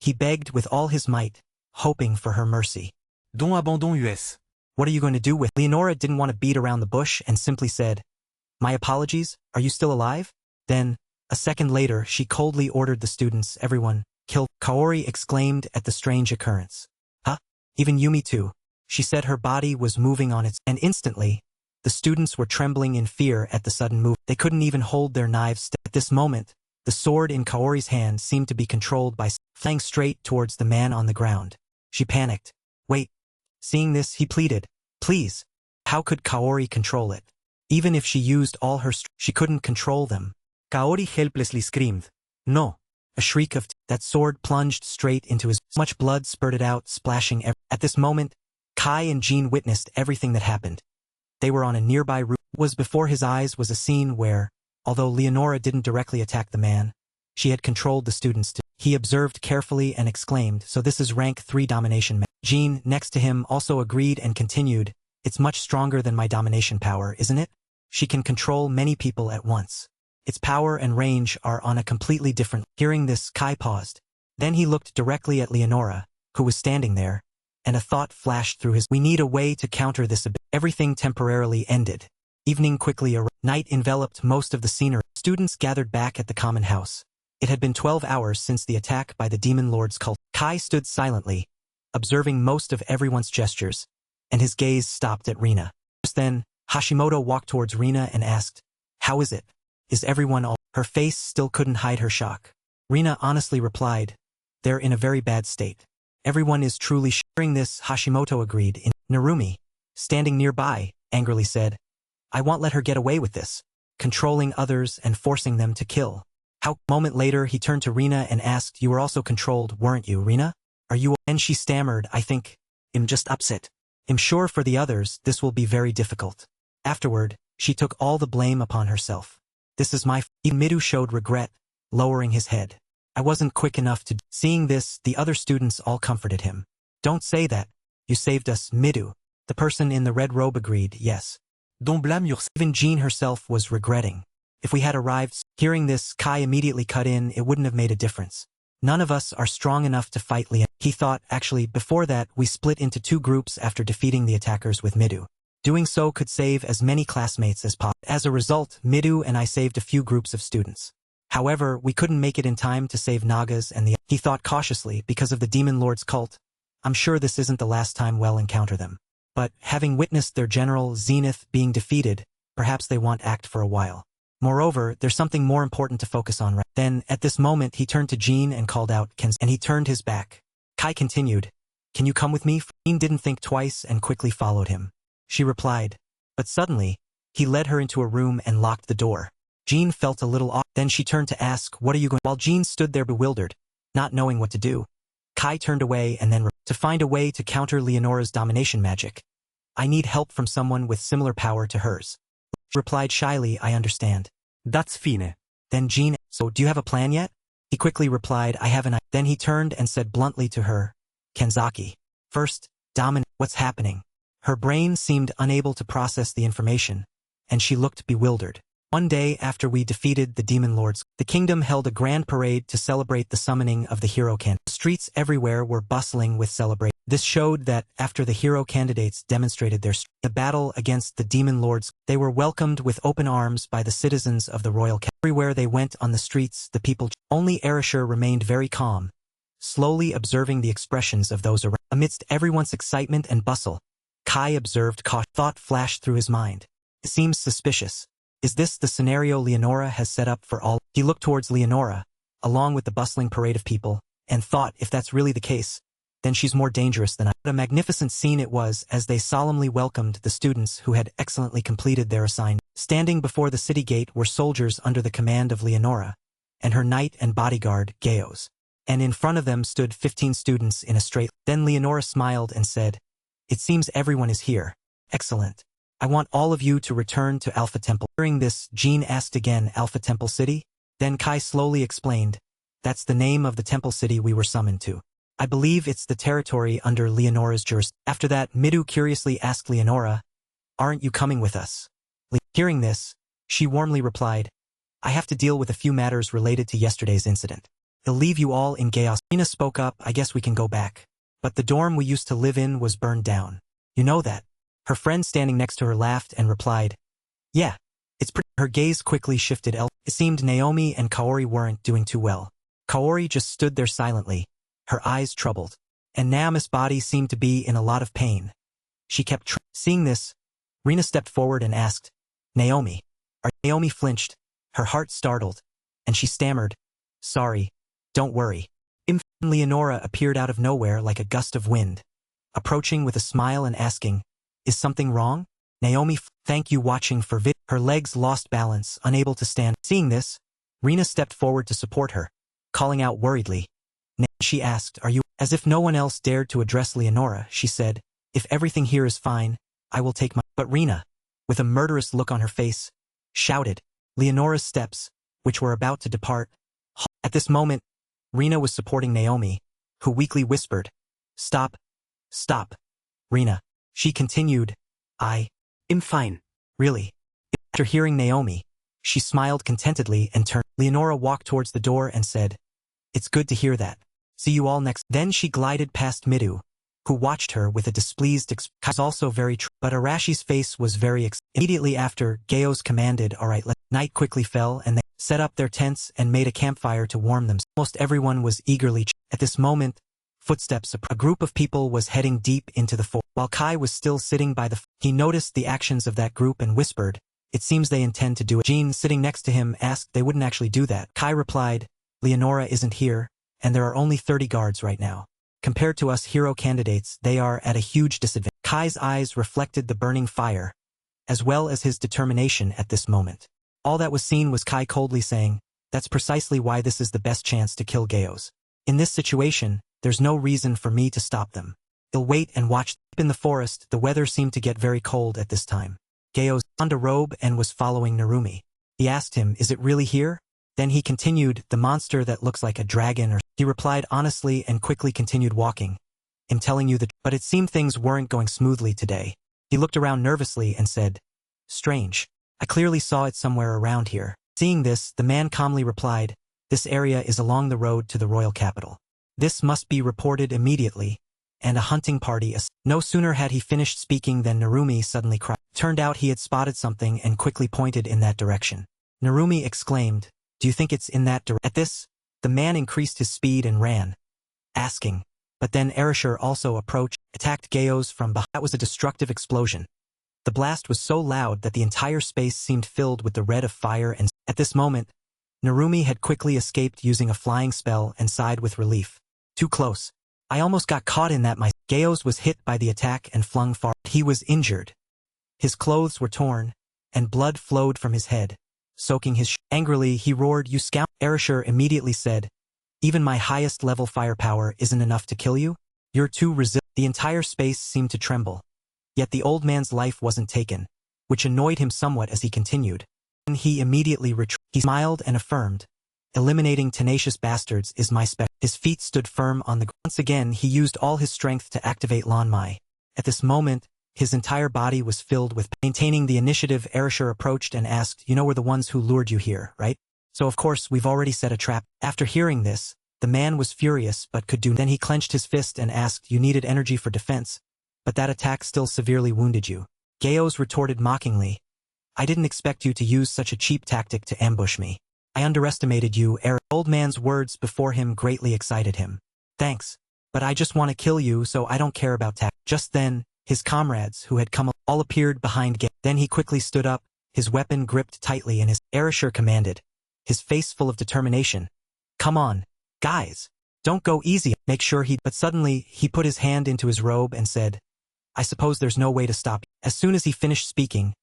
He begged with all his might, hoping for her mercy. Don abandon US. "What are you going to do with..." Leonora didn't want to beat around the bush and simply said, "My apologies, are you still alive?" Then, a second later, she coldly ordered the students, "Everyone, kill..." Kaori exclaimed at the strange occurrence. "Huh? Even Yumi too?" She said her body was moving on its... And instantly, the students were trembling in fear at the sudden move. They couldn't even hold their knives. At this moment, the sword in Kaori's hand seemed to be controlled by... Flying straight towards the man on the ground. She panicked. "Wait." Seeing this, he pleaded, "Please." How could Kaori control it? Even if she used all her strength, she couldn't control them. Kaori helplessly screamed, "No." A shriek of... That sword plunged straight into his... Much blood spurted out, splashing At this moment, Kai and Jean witnessed everything that happened. They were on a nearby roof. Was before his eyes was a scene where, although Leonora didn't directly attack the man, she had controlled the students too. He observed carefully and exclaimed, "So this is rank 3 domination." Jean, next to him, also agreed and continued, "It's much stronger than my domination power, isn't it? She can control many people at once. Its power and range are on a completely different..." Hearing this, Kai paused. Then he looked directly at Leonora, who was standing there, and a thought flashed through his... We need a way to counter this. Everything temporarily ended. Evening quickly arrived. Night enveloped most of the scenery. Students gathered back at the common house. It had been 12 hours since the attack by the Demon Lord's cult. Kai stood silently, observing most of everyone's gestures, and his gaze stopped at Rina. Just then, Hashimoto walked towards Rina and asked, "How is it? Is everyone all?" Her face still couldn't hide her shock. Rina honestly replied, "They're in a very bad state. Everyone is truly." Hearing this, Hashimoto agreed. Narumi, standing nearby, angrily said, "I won't let her get away with this, controlling others and forcing them to kill." A moment later, he turned to Rina and asked, "You were also controlled, weren't you, Rina? Are you?" And she stammered, "I think I'm just upset. I'm sure for the others this will be very difficult." Afterward, she took all the blame upon herself. "This is my Midou showed regret, lowering his head. "I wasn't quick enough to." Seeing this, the other students all comforted him. "Don't say that. You saved us, Midou." The person in the red robe agreed, "Yes. Don't blame yourself." Even Jean herself was regretting. "If we had arrived." Hearing this, Kai immediately cut in. "It wouldn't have made a difference. None of us are strong enough to fight Leon." He thought, actually, before that, we split into 2 groups after defeating the attackers with Midou. Doing so could save as many classmates as possible. As a result, Midou and I saved a few groups of students. However, we couldn't make it in time to save Nagas and the. He thought cautiously, because of the Demon Lord's cult. I'm sure this isn't the last time we'll encounter them. But, having witnessed their general, Zenith, being defeated, perhaps they won't act for a while. Moreover, there's something more important to focus on right. Then, at this moment, he turned to Jean and called out, and he turned his back. Kai continued, "Can you come with me?" Jean didn't think twice and quickly followed him. She replied. But suddenly, he led her into a room and locked the door. Jean felt a little off. Then she turned to ask, "What are you going?" While Jean stood there bewildered, not knowing what to do, Kai turned away and then to find a way to counter Leonora's domination magic. "I need help from someone with similar power to hers." She replied shyly, "I understand." That's fine. Then Jean, "So do you have a plan yet?" He quickly replied, "I have an idea." Then he turned and said bluntly to her, "Kenzaki. First, what's happening?" Her brain seemed unable to process the information, and she looked bewildered. One day after we defeated the Demon Lords, the kingdom held a grand parade to celebrate the summoning of the hero candidate. The streets everywhere were bustling with celebration. This showed that, after the hero candidates demonstrated the battle against the Demon Lords, they were welcomed with open arms by the citizens of the royal capital. Everywhere they went on the streets, the people. Only Erishur remained very calm, slowly observing the expressions of those around. Amidst everyone's excitement and bustle, Kai observed caution. Thought flashed through his mind. It seems suspicious. Is this the scenario Leonora has set up for all? He looked towards Leonora, along with the bustling parade of people, and thought, if that's really the case, then she's more dangerous than I. What a magnificent scene it was as they solemnly welcomed the students who had excellently completed their assignment. Standing before the city gate were soldiers under the command of Leonora, and her knight and bodyguard, Geos. And in front of them stood 15 students in a straight. Then Leonora smiled and said, "It seems everyone is here. Excellent. I want all of you to return to Alpha Temple." Hearing this, Jean asked again, "Alpha Temple City?" Then Kai slowly explained, "That's the name of the temple city we were summoned to. I believe it's the territory under Leonora's jurisdiction." After that, Midou curiously asked Leonora, "Aren't you coming with us?" Hearing this, she warmly replied, "I have to deal with a few matters related to yesterday's incident. I'll leave you all in chaos." Rina spoke up, "I guess we can go back. But the dorm we used to live in was burned down. You know that?" Her friend standing next to her laughed and replied, "Yeah, it's pretty." Her gaze quickly shifted elsewhere. It seemed Naomi and Kaori weren't doing too well. Kaori just stood there silently, her eyes troubled, and Naomi's body seemed to be in a lot of pain. She kept Seeing this, Rina stepped forward and asked, "Naomi, are you?" Naomi flinched, her heart startled, and she stammered, "Sorry, don't worry." Leonora appeared out of nowhere like a gust of wind, approaching with a smile and asking, "Is something wrong?" Naomi, "Thank you watching for vid." Her legs lost balance, unable to stand. Seeing this, Rina stepped forward to support her, calling out worriedly. She asked, "Are you?" As if no one else dared to address Leonora, she said, "If everything here is fine, I will take my—" But Rina, with a murderous look on her face, shouted. Leonora's steps, which were about to depart. At this moment, Rina was supporting Naomi, who weakly whispered, "Stop. Stop. Rina." She continued, "I'm fine." Really? After hearing Naomi, she smiled contentedly and turned. Leonora walked towards the door and said, "It's good to hear that. See you all next." Then she glided past Midou, who watched her with a displeased expression. Was also very true, but Arashi's face was very immediately after, Gaos commanded, "Alright, night quickly fell and they set up their tents and made a campfire to warm them. Almost everyone was eagerly at this moment, footsteps a group of people was heading deep into the forest. While Kai was still sitting by he noticed the actions of that group and whispered, "It seems they intend to do it." Jean, sitting next to him, asked, "They wouldn't actually do that." Kai replied, "Leonora isn't here, and there are only 30 guards right now. Compared to us hero candidates, they are at a huge disadvantage." Kai's eyes reflected the burning fire, as well as his determination at this moment. All that was seen was Kai coldly saying, "That's precisely why this is the best chance to kill Gaos. In this situation, there's no reason for me to stop them. I'll wait and watch." In the forest, the weather seemed to get very cold at this time. Gaos donned a robe and was following Narumi. He asked him, "Is it really here?" Then he continued, "The monster that looks like a dragon," or he replied honestly and quickly continued walking. "I'm telling you but it seemed things weren't going smoothly today." He looked around nervously and said, "Strange. I clearly saw it somewhere around here." Seeing this, the man calmly replied, "This area is along the road to the royal capital. This must be reported immediately, and a hunting party." No sooner had he finished speaking than Narumi suddenly cried. Turned out he had spotted something and quickly pointed in that direction. Narumi exclaimed, "Do you think it's in that direction?" At this, the man increased his speed and ran, asking, but then Erasure also approached, attacked Gaos from behind. That was a destructive explosion. The blast was so loud that the entire space seemed filled with the red of fire, and at this moment, Narumi had quickly escaped using a flying spell and sighed with relief. "Too close. I almost got caught in that." Gaos was hit by the attack and flung far. He was injured. His clothes were torn, and blood flowed from his head, soaking his Angrily, he roared, "You scout!" Erasure immediately said, "Even my highest level firepower isn't enough to kill you? You're too resilient." The entire space seemed to tremble. Yet the old man's life wasn't taken, which annoyed him somewhat as he continued. And he immediately retreated. He smiled and affirmed, "Eliminating tenacious bastards is my spec." His feet stood firm on the ground. Once again, he used all his strength to activate Lan Mai. At this moment, his entire body was filled with maintaining the initiative. Erasure approached and asked, "You know we're the ones who lured you here, right? So of course we've already set a trap." After hearing this, the man was furious but could do. Then he clenched his fist and asked, "You needed energy for defense, but that attack still severely wounded you." Gaos retorted mockingly, "I didn't expect you to use such a cheap tactic to ambush me. I underestimated you." The old man's words before him greatly excited him. "Thanks, but I just want to kill you, so I don't care about tactics." Just then, his comrades, who had come all appeared behind Gaos. Then he quickly stood up, his weapon gripped tightly in his. Erasure commanded, his face full of determination, "Come on, guys. Don't go easy. Make sure he." But suddenly, he put his hand into his robe and said, "I suppose there's no way to stop you." As soon as he finished speaking,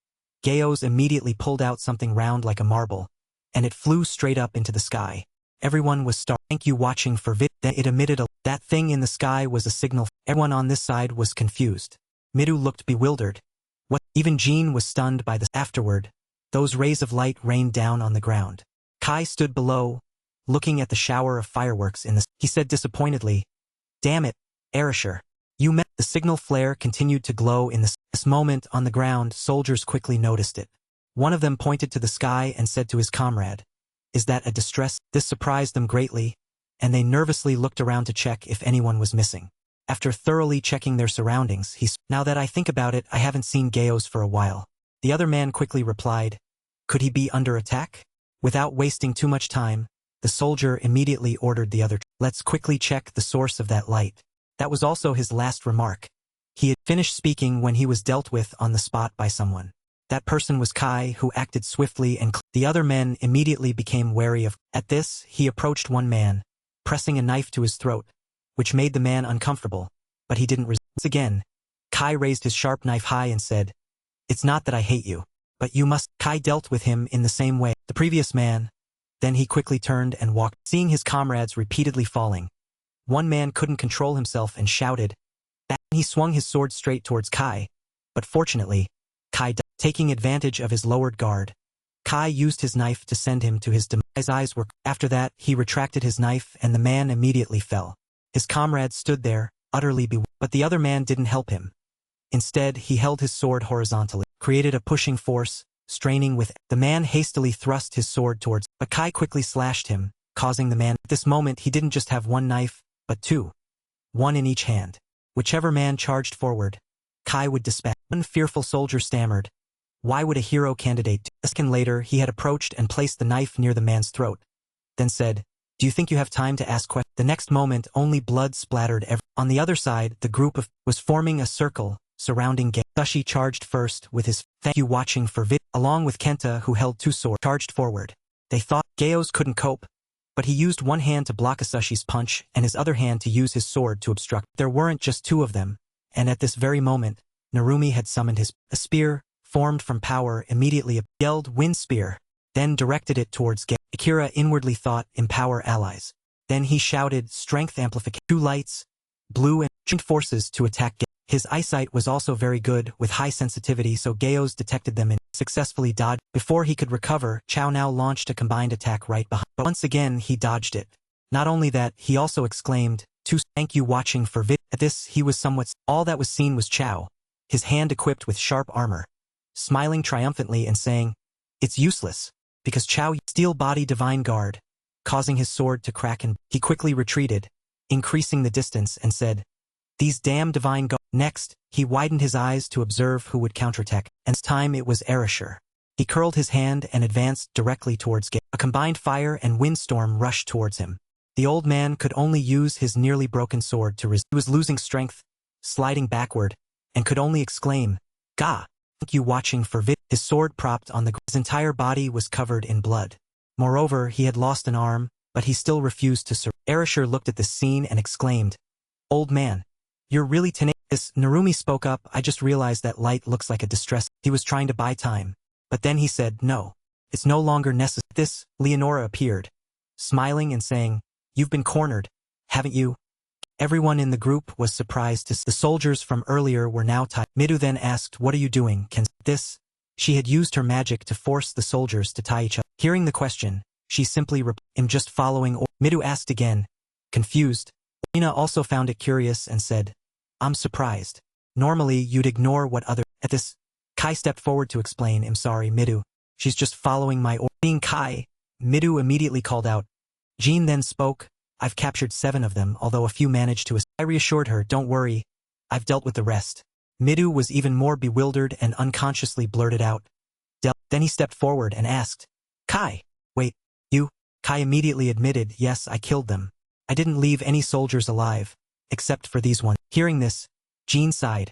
Gaos immediately pulled out something round like a marble, and it flew straight up into the sky. Everyone was startled. "Thank you watching for vid." Then it emitted that thing in the sky was a signal. Everyone on this side was confused. Midou looked bewildered. What? Even Jean was stunned by this. Afterward, those rays of light rained down on the ground. Kai stood below, looking at the shower of fireworks in the. He said disappointedly, "Damn it, Erasure. You met." The signal flare continued to glow in this moment on the ground. Soldiers quickly noticed it. One of them pointed to the sky and said to his comrade, "Is that a distress?" This surprised them greatly, and they nervously looked around to check if anyone was missing. After thoroughly checking their surroundings, "Now that I think about it, I haven't seen Gaos for a while." The other man quickly replied, "Could he be under attack?" Without wasting too much time, the soldier immediately ordered the other, "Let's quickly check the source of that light." That was also his last remark. He had finished speaking when he was dealt with on the spot by someone. That person was Kai, who acted swiftly and the other men immediately became wary of. At this, he approached one man, pressing a knife to his throat, which made the man uncomfortable, but he didn't resist. Once again, Kai raised his sharp knife high and said, "It's not that I hate you, but you must." Kai dealt with him in the same way. The previous man. Then he quickly turned and walked. Seeing his comrades repeatedly falling, one man couldn't control himself and shouted, "Back!" He swung his sword straight towards Kai, but fortunately, Kai died. Taking advantage of his lowered guard, Kai used his knife to send him to his demise. His eyes were. After that, he retracted his knife and the man immediately fell. His comrades stood there, utterly bewildered, but the other man didn't help him. Instead, he held his sword horizontally, created a pushing force, straining with. The man hastily thrust his sword towards, but Kai quickly slashed him, causing the man. At this moment, he didn't just have one knife, but two, one in each hand. Whichever man charged forward, Kai would dispatch. One fearful soldier stammered, "Why would a hero candidate do?" A second later, he had approached and placed the knife near the man's throat, then said, "Do you think you have time to ask questions?" The next moment, only blood splattered everywhere. On the other side, the group was forming a circle surrounding Geo. Sashi charged first with his "Thank you watching for vid," along with Kenta, who held two swords, charged forward. They thought Geos couldn't cope, but he used one hand to block Asashi's punch and his other hand to use his sword to obstruct. There weren't just two of them, and at this very moment, Narumi had summoned a spear, formed from power, immediately yelled "Wind Spear," then directed it towards Geo. Akira inwardly thought, "Empower allies." Then he shouted, "Strength amplification." Two lights, blue and joined forces to attack Geo. His eyesight was also very good, with high sensitivity, so Geos detected them and successfully dodged. Before he could recover, Chao now launched a combined attack right behind. But once again, he dodged it. Not only that, he also exclaimed, "Thank you watching for vid." At this, he was somewhat. All that was seen was Chao, his hand equipped with sharp armor, smiling triumphantly and saying, "It's useless," because Chao steel body divine guard, causing his sword to crack, and he quickly retreated, increasing the distance, and said, "These damn divine guard." Next, he widened his eyes to observe who would counterattack, and this time it was Erasure. He curled his hand and advanced directly towards Geo. A combined fire and windstorm rushed towards him. The old man could only use his nearly broken sword to resist. He was losing strength, sliding backward, and could only exclaim, "Ga! Thank you watching for vid." His sword propped on the ground. His entire body was covered in blood. Moreover, he had lost an arm, but he still refused to surrender. Erasure looked at this scene and exclaimed, "Old man, you're really tenacious." Narumi spoke up, "I just realized that light looks like a distress." He was trying to buy time. But then he said, "No, it's no longer necessary." This, Leonora appeared, smiling and saying, "You've been cornered, haven't you?" Everyone in the group was surprised to see the soldiers from earlier were now tied. Midou then asked, "What are you doing, Ken?" This, she had used her magic to force the soldiers to tie each other. Hearing the question, she simply replied, "I'm just following." Midou asked again, confused. Ina also found it curious and said, "I'm surprised. Normally you'd ignore what other." At this, Kai stepped forward to explain, "I'm sorry, Midou. She's just following my order." Being Kai, Midou immediately called out. Jean then spoke, "I've captured 7 of them, although a few managed to escape." I reassured her, "Don't worry, I've dealt with the rest." Midou was even more bewildered and unconsciously blurted out, Then he stepped forward and asked, "Kai, wait, you?" Kai immediately admitted, "Yes, I killed them. I didn't leave any soldiers alive, except for these ones." Hearing this, Jean sighed.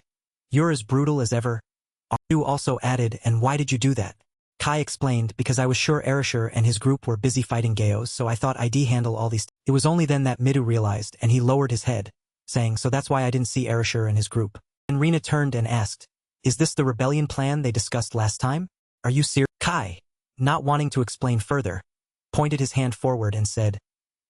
"You're as brutal as ever." Midou also added, "And why did you do that?" Kai explained, "Because I was sure Erasure and his group were busy fighting Geos, so I thought I'd handle all these." It was only then that Midou realized, and he lowered his head, saying, "So that's why I didn't see Erasure and his group." And Rina turned and asked, "Is this the rebellion plan they discussed last time? Are you serious?" Kai, not wanting to explain further, pointed his hand forward and said,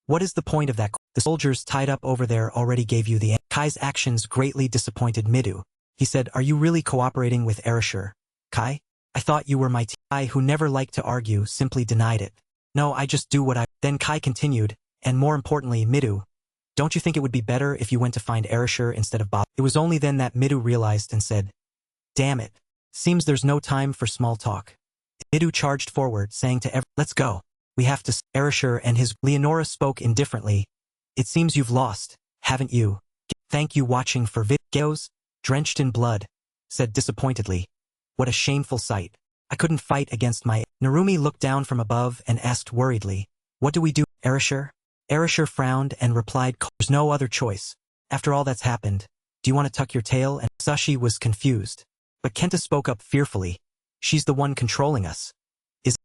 "What is the point of that? The soldiers tied up over there already gave you the answer." Kai's actions greatly disappointed Midou. He said, "Are you really cooperating with Erasure, Kai? I thought you were my team." Kai, who never liked to argue, simply denied it. "No, I just do what I..." Then Kai continued, "And more importantly, Midou, don't you think it would be better if you went to find Erasure instead of Bob?" It was only then that Midou realized and said, "Damn it. Seems there's no time for small talk." Midou charged forward, saying to everyone, "Let's go. We have to..." Erasure and his... Leonora spoke indifferently. "It seems you've lost, haven't you?" "Thank you watching for videos, drenched in blood," said disappointedly. "What a shameful sight. I couldn't fight against my..." Narumi looked down from above and asked worriedly, "What do we do, Erasure?" Erasure frowned and replied, "There's no other choice. After all that's happened, do you want to tuck your tail?" And Sashi was confused. But Kenta spoke up fearfully, "She's the one controlling us."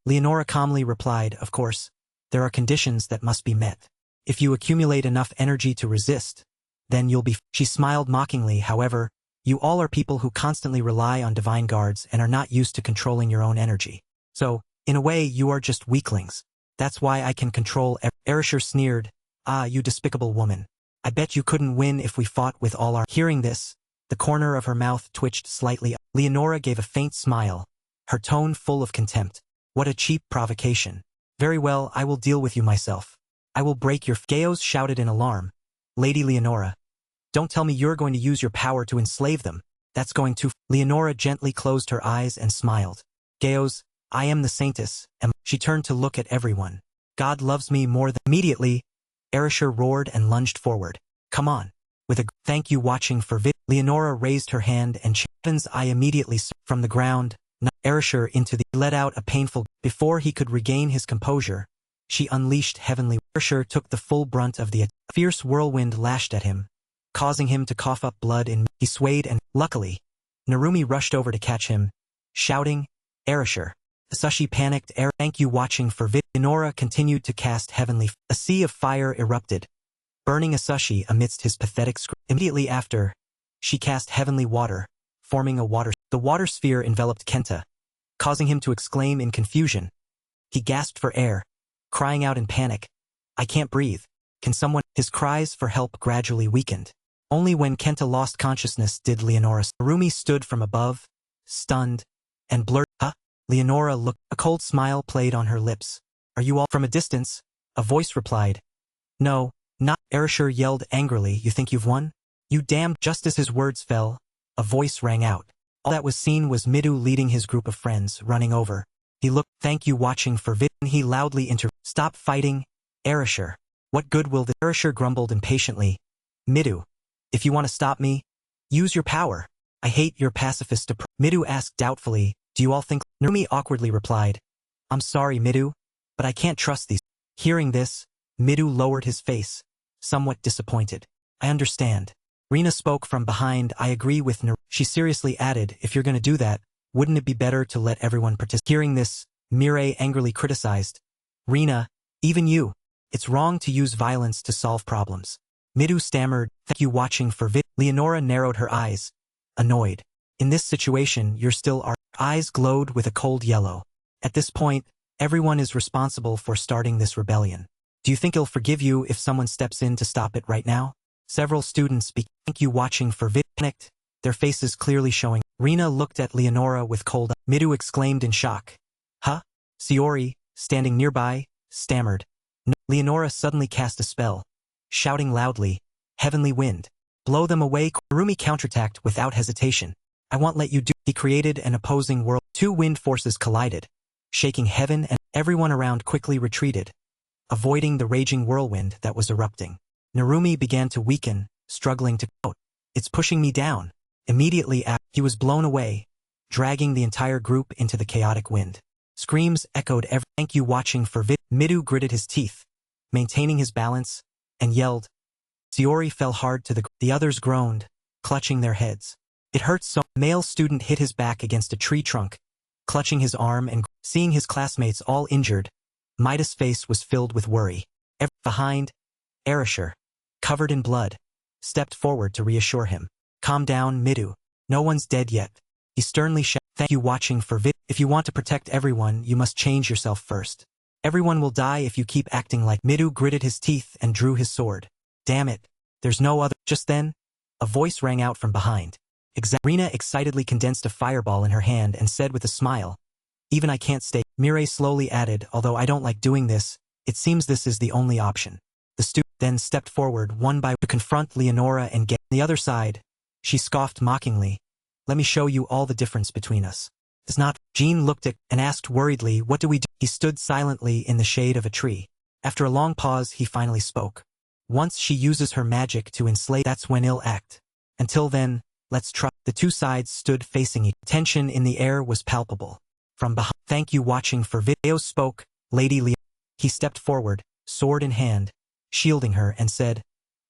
Leonora calmly replied, "Of course, there are conditions that must be met. If you accumulate enough energy to resist, then you'll be..." She smiled mockingly. "However, you all are people who constantly rely on divine guards and are not used to controlling your own energy. So, in a way, you are just weaklings. That's why I can control..." Erasure sneered, "Ah, you despicable woman. I bet you couldn't win if we fought with all our..." Hearing this, the corner of her mouth twitched slightly. Leonora gave a faint smile, her tone full of contempt. "What a cheap provocation. Very well, I will deal with you myself. I will break your..." Geos shouted in alarm, "Lady Leonora, don't tell me you're going to use your power to enslave them. That's going too..." Leonora gently closed her eyes and smiled. "Geos, I am the saintess." She turned to look at everyone. "God loves me more than..." Immediately, Erasure roared and lunged forward. "Come on." With a thank you watching for vid, Leonora raised her hand and Heaven's eye immediately from the ground, Erasure into the let out a painful. Before he could regain his composure, she unleashed heavenly. Erasure took the full brunt of the fierce whirlwind lashed at him, causing him to cough up blood and he swayed and, luckily, Narumi rushed over to catch him, shouting, Erasure. Asashi panicked. Thank you watching for vid. Leonora continued to cast heavenly. A sea of fire erupted, burning Asashi amidst his pathetic scream. Immediately after, she cast heavenly water, forming a water. The water sphere enveloped Kenta, causing him to exclaim in confusion. He gasped for air, crying out in panic, I can't breathe. Can someone? His cries for help gradually weakened. Only when Kenta lost consciousness did Leonora. Narumi stood from above, stunned, and blurred. Huh? Leonora looked. A cold smile played on her lips. Are you all? From a distance, a voice replied. No, not. Erasure yelled angrily. You think you've won? You damned. Just as his words fell, a voice rang out. All that was seen was Midou leading his group of friends running over. He looked. Thank you watching for vid. He loudly Stop fighting, Erasure. What good will the? Erasure grumbled impatiently. Midou, if you want to stop me, use your power. I hate your pacifist approach. Midou asked doubtfully, do you all think? Narumi awkwardly replied, I'm sorry Midou, but I can't trust these. Hearing this, Midou lowered his face, somewhat disappointed. I understand. Rina spoke from behind. I agree with Narumi. She seriously added, if you're going to do that, wouldn't it be better to let everyone participate? Hearing this, Mireille angrily criticized. Rina, even you. It's wrong to use violence to solve problems. Midou stammered, thank you watching for vid. Leonora narrowed her eyes, annoyed. In this situation, you're still our eyes glowed with a cold yellow. At this point, everyone is responsible for starting this rebellion. Do you think he'll forgive you if someone steps in to stop it right now? Several students speak. Thank you watching for vid. Panicked, their faces clearly showing. Rina looked at Leonora with cold eyes. Midou exclaimed in shock. Huh? Shiori, standing nearby, stammered. No. Leonora suddenly cast a spell, shouting loudly, Heavenly wind. Blow them away. Narumi counterattacked without hesitation. I won't let you do. He created an opposing world. Two wind forces collided, shaking heaven and everyone around quickly retreated, avoiding the raging whirlwind that was erupting. Narumi began to weaken, struggling to quote. It's pushing me down. Immediately after, he was blown away, dragging the entire group into the chaotic wind. Screams echoed every. Thank you watching for vid. Midou gritted his teeth, maintaining his balance, and yelled. Shiori fell hard to the others groaned, clutching their heads. It hurt so. Male student hit his back against a tree trunk, clutching his arm and seeing his classmates all injured. Midas' face was filled with worry. Behind, Erasure, covered in blood, stepped forward to reassure him. Calm down, Midou. No one's dead yet. He sternly shouted. Thank you watching for vid. If you want to protect everyone, you must change yourself first. Everyone will die if you keep acting like. Midou gritted his teeth and drew his sword. Damn it. There's no other. Just then, a voice rang out from behind. Rina excitedly condensed a fireball in her hand and said with a smile, even I can't stay. Mireille slowly added, although I don't like doing this, it seems this is the only option. The student then stepped forward one by one to confront Leonora and get. On the other side, she scoffed mockingly. Let me show you all the difference between us. It's not. Jean looked at and asked worriedly, what do we do? He stood silently in the shade of a tree. After a long pause, he finally spoke. Once she uses her magic to enslave, that's when he'll act. Until then, let's try. The two sides stood facing each. Tension in the air was palpable. From behind. Thank you watching for video spoke, Lady Leon. He stepped forward, sword in hand, shielding her and said,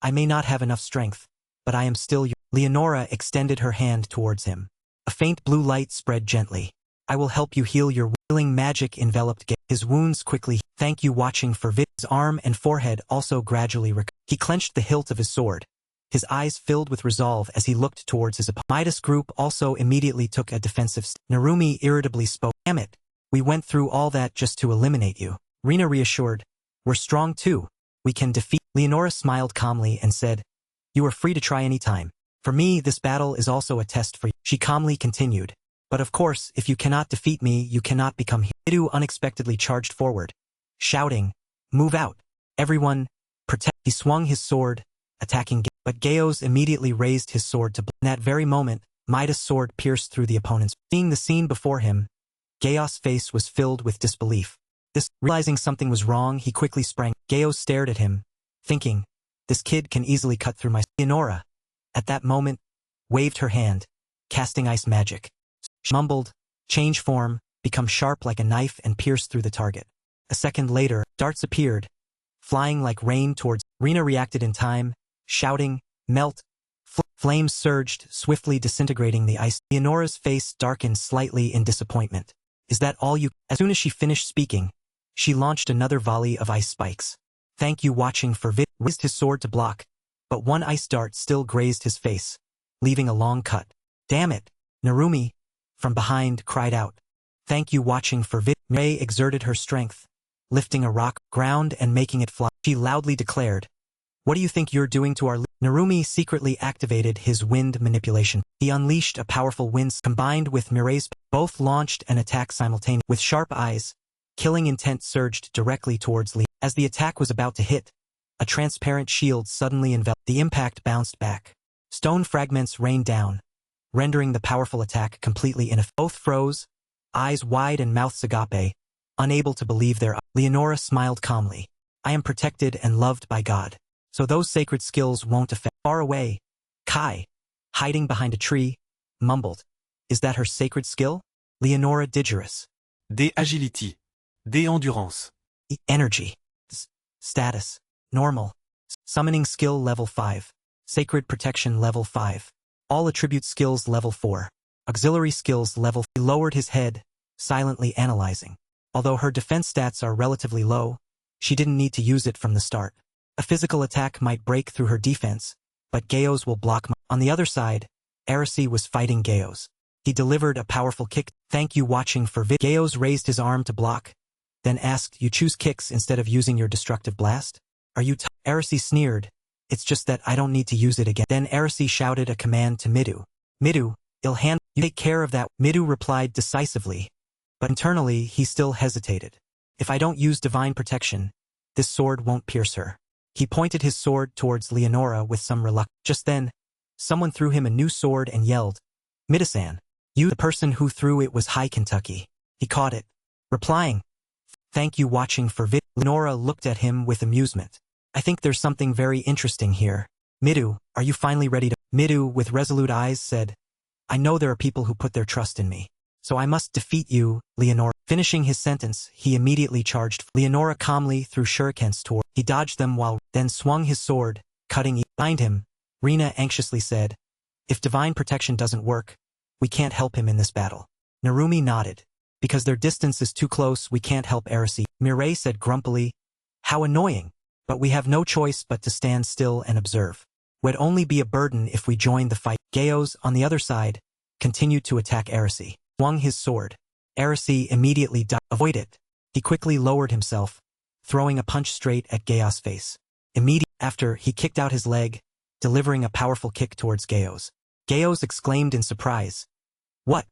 I may not have enough strength, but I am still your. Leonora extended her hand towards him. A faint blue light spread gently. I will help you heal your healing magic enveloped his wounds quickly. Thank you watching for vid. His arm and forehead also gradually recovered. He clenched the hilt of his sword, his eyes filled with resolve as he looked towards his opponent. Midas group also immediately took a defensive step. Narumi irritably spoke. Damn it. We went through all that just to eliminate you. Rina reassured. We're strong too. We can defeat. Leonora smiled calmly and said, you are free to try any time. For me, this battle is also a test for you. She calmly continued. But of course, if you cannot defeat me, you cannot become. Midou unexpectedly charged forward, shouting, move out. Everyone, protect. He swung his sword, attacking. But Gaios immediately raised his sword to. In that very moment, Midas' sword pierced through the opponent's. Seeing the scene before him, Gaios' face was filled with disbelief. Realizing something was wrong, he quickly sprang. Gaios stared at him, thinking, this kid can easily cut through my. Leonora, At that moment, waved her hand, casting ice magic. She mumbled, change form, become sharp like a knife and pierce through the target. A second later, darts appeared, flying like rain towards. Rena reacted in time, shouting, melt. Flames surged, swiftly disintegrating the ice. Leonora's face darkened slightly in disappointment. Is that all you? As soon as she finished speaking, she launched another volley of ice spikes. Thank you watching for vid. Raised his sword to block, but one ice dart still grazed his face, leaving a long cut. Damn it! Narumi, from behind, cried out. Thank you watching for vid. Ray exerted her strength, lifting a rock, ground and making it fly. She loudly declared, what do you think you're doing to our Narumi secretly activated his wind manipulation. He unleashed a powerful wind combined with Mirai's. Both launched an attack simultaneously. With sharp eyes, killing intent surged directly towards Lee. As the attack was about to hit, a transparent shield suddenly enveloped. The impact bounced back. Stone fragments rained down, rendering the powerful attack completely ineffective. Both froze, eyes wide and mouths agape, unable to believe their eyes. Leonora smiled calmly. I am protected and loved by God, so those sacred skills won't affect. Far away, Kai, hiding behind a tree, mumbled. Is that her sacred skill? Leonora Digerus. D agility. D endurance. Energy. Status. Normal. Summoning skill level 5. Sacred protection level 5. All attribute skills level 4. Auxiliary skills level. He lowered his head, silently analyzing. Although her defense stats are relatively low, she didn't need to use it from the start. A physical attack might break through her defense, but Gaios will block. On the other side, Arisi was fighting Gaios. He delivered a powerful kick. Thank you watching for vid. Gaios raised his arm to block, then asked, you choose kicks instead of using your destructive blast? Are you Arisi sneered. It's just that I don't need to use it again. Then Arisi shouted a command to Midou. Midou, I'll hand you take care of that. Midou replied decisively, but internally he still hesitated. If I don't use divine protection, this sword won't pierce her. He pointed his sword towards Leonora with some reluctance. Just then, someone threw him a new sword and yelled, Midou-san. You. The person who threw it was High Kentucky. He caught it, replying, thank you watching for vid. Leonora looked at him with amusement. I think there's something very interesting here. Midou, are you finally ready to? Midou, with resolute eyes, said, I know there are people who put their trust in me, so I must defeat you, Leonora. Finishing his sentence, he immediately charged. Leonora calmly threw shurikens toward. He dodged them then swung his sword, cutting behind him. Rena anxiously said, if divine protection doesn't work, we can't help him in this battle. Narumi nodded. Because their distance is too close, we can't help Arisi. Mirai said grumpily, how annoying, but we have no choice but to stand still and observe. Would only be a burden if we joined the fight. Gaios, on the other side, continued to attack Arisi. Swung his sword. Arisi immediately avoid it. He quickly lowered himself, throwing a punch straight at Gaios' face. Immediately after, he kicked out his leg, delivering a powerful kick towards Gaios. Gaios exclaimed in surprise. What?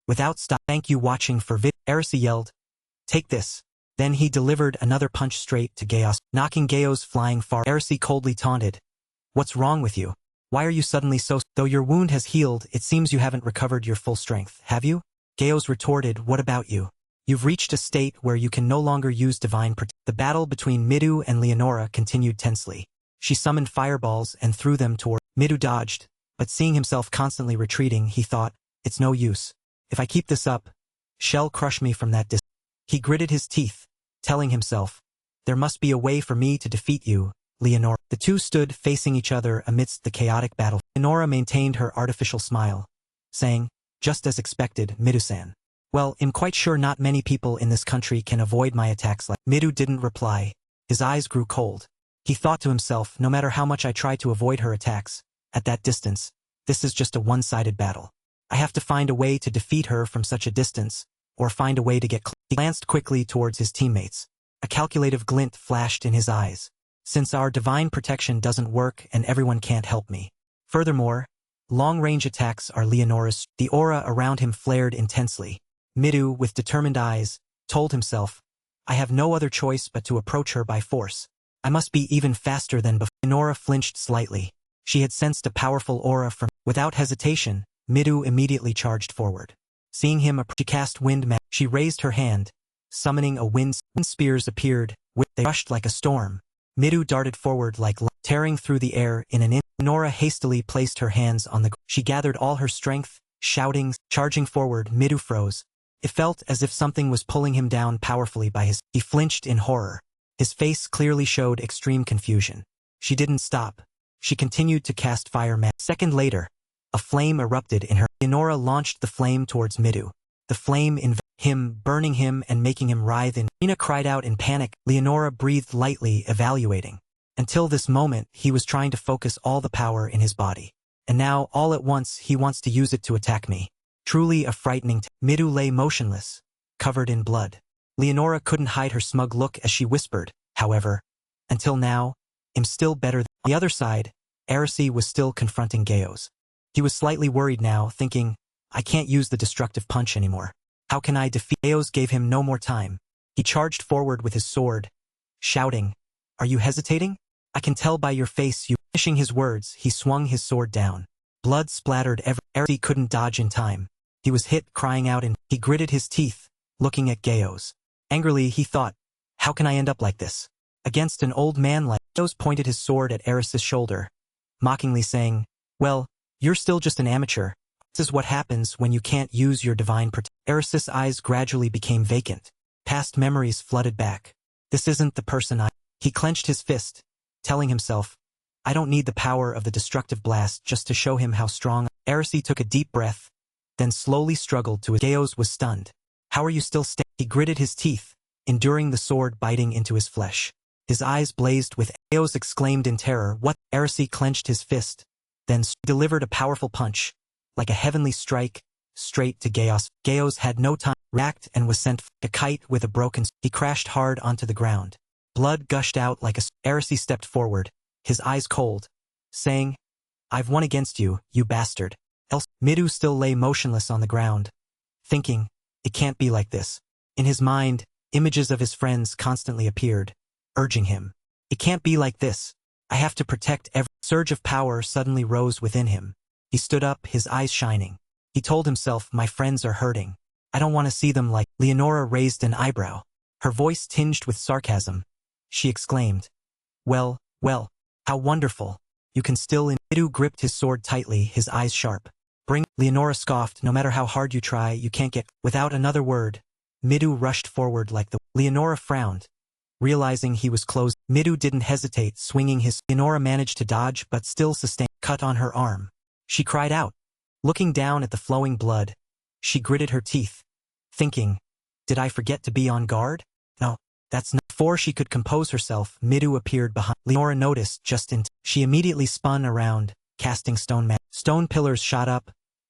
Without stop. Thank you watching for vid. Arisi yelled, take this. Then he delivered another punch straight to Gaios, knocking Gaios flying far. Arisi coldly taunted, what's wrong with you? Why are you suddenly so? Though your wound has healed, it seems you haven't recovered your full strength, have you? Gaios retorted, what about you? You've reached a state where you can no longer use divine protection. The battle between Midou and Leonora continued tensely. She summoned fireballs and threw them toward. Midou dodged, but seeing himself constantly retreating, he thought, it's no use. If I keep this up, she'll crush me from that distance. He gritted his teeth, telling himself, there must be a way for me to defeat you, Leonora. The two stood facing each other amidst the chaotic battle. Leonora maintained her artificial smile, saying, just as expected, Midou-san. Well, I'm quite sure not many people in this country can avoid my attacks like. Midou didn't reply. His eyes grew cold. He thought to himself, no matter how much I try to avoid her attacks, at that distance, this is just a one-sided battle. I have to find a way to defeat her from such a distance, or find a way to get close. He glanced quickly towards his teammates. A calculative glint flashed in his eyes. Since our divine protection doesn't work and everyone can't help me. Furthermore, long-range attacks are Leonora's. The aura around him flared intensely. Midou, with determined eyes, told himself, I have no other choice but to approach her by force. I must be even faster than before. Leonora flinched slightly. She had sensed a powerful aura from. Without hesitation, Midou immediately charged forward. Seeing him she cast wind magic. She raised her hand, summoning a wind spears appeared. They rushed like a storm. Midou darted forward like tearing through the air in an instant. Leonora hastily placed her hands on the ground. She gathered all her strength, shouting, charging forward. Midou froze. It felt as if something was pulling him down powerfully by his. He flinched in horror. His face clearly showed extreme confusion. She didn't stop. She continued to cast fire. Second later, a flame erupted in her. Leonora launched the flame towards Midou. The flame enveloped him, burning him and making him writhe in. Rina cried out in panic. Leonora breathed lightly, evaluating. Until this moment, he was trying to focus all the power in his body. And now, all at once, he wants to use it to attack me. Truly a frightening. Midou lay motionless, covered in blood. Leonora couldn't hide her smug look as she whispered, however, until now, I'm still better. On the other side, Arisi was still confronting Gayos. He was slightly worried now, thinking, I can't use the destructive punch anymore. How can I defeat? Gayos gave him no more time. He charged forward with his sword, shouting, Are you hesitating? I can tell by your face you. Finishing his words, he swung his sword down. Blood splattered everywhere. Arisi couldn't dodge in time. He was hit, crying out, and he gritted his teeth, looking at Gayos. Angrily, he thought, how can I end up like this? Against an old man like Gayos pointed his sword at Aris's shoulder, mockingly saying, well, you're still just an amateur. This is what happens when you can't use your divine protection. Aris's eyes gradually became vacant. Past memories flooded back. This isn't the person I. He clenched his fist, telling himself, I don't need the power of the destructive blast just to show him how strong. Arisi took a deep breath, then slowly struggled to his. Gayos was stunned. How are you still standing? He gritted his teeth, enduring the sword biting into his flesh. His eyes blazed with. Gayos exclaimed in terror, what? Arisi clenched his fist, then delivered a powerful punch, like a heavenly strike, straight to Gayos. Gayos had no time to react and was sent a kite with a broken. He crashed hard onto the ground. Blood gushed out like a. Arisi stepped forward, his eyes cold, saying, I've won against you, you bastard. Else. Midou still lay motionless on the ground, thinking, it can't be like this. In his mind, images of his friends constantly appeared, urging him. It can't be like this. I have to protect every. Surge of power suddenly rose within him. He stood up, his eyes shining. He told himself, my friends are hurting. I don't want to see them like. Leonora raised an eyebrow, her voice tinged with sarcasm. She exclaimed, well, how wonderful. You can still. Midou gripped his sword tightly, his eyes sharp. Bring. Leonora scoffed, no matter how hard you try, you can't get. Without another word, Midou rushed forward like the. Leonora frowned, realizing he was close. Midou didn't hesitate, swinging his. Leonora managed to dodge but still sustained cut on her arm. She cried out. Looking down at the flowing blood, she gritted her teeth, thinking, did I forget to be on guard? No, that's not. Before she could compose herself, Midou appeared behind. Leonora noticed just in time. She immediately spun around, casting stone. Stone pillars shot up,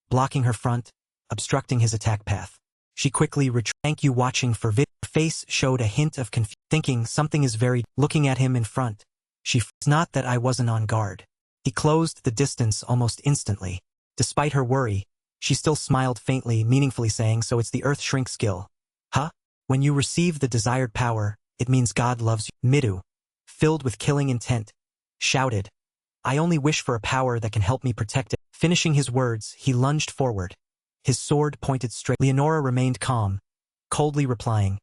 blocking her front, obstructing his attack path. She quickly retreated. Thank you watching for vid. Her face showed a hint of confusion, thinking something is very. Looking at him in front, it's not that I wasn't on guard. He closed the distance almost instantly. Despite her worry, she still smiled faintly, meaningfully saying, so it's the earth shrink skill. Huh? When you receive the desired power, it means God loves you. Midou, filled with killing intent, shouted, I only wish for a power that can help me protect it. Finishing his words, he lunged forward. His sword pointed straight. Leonora remained calm, coldly replying,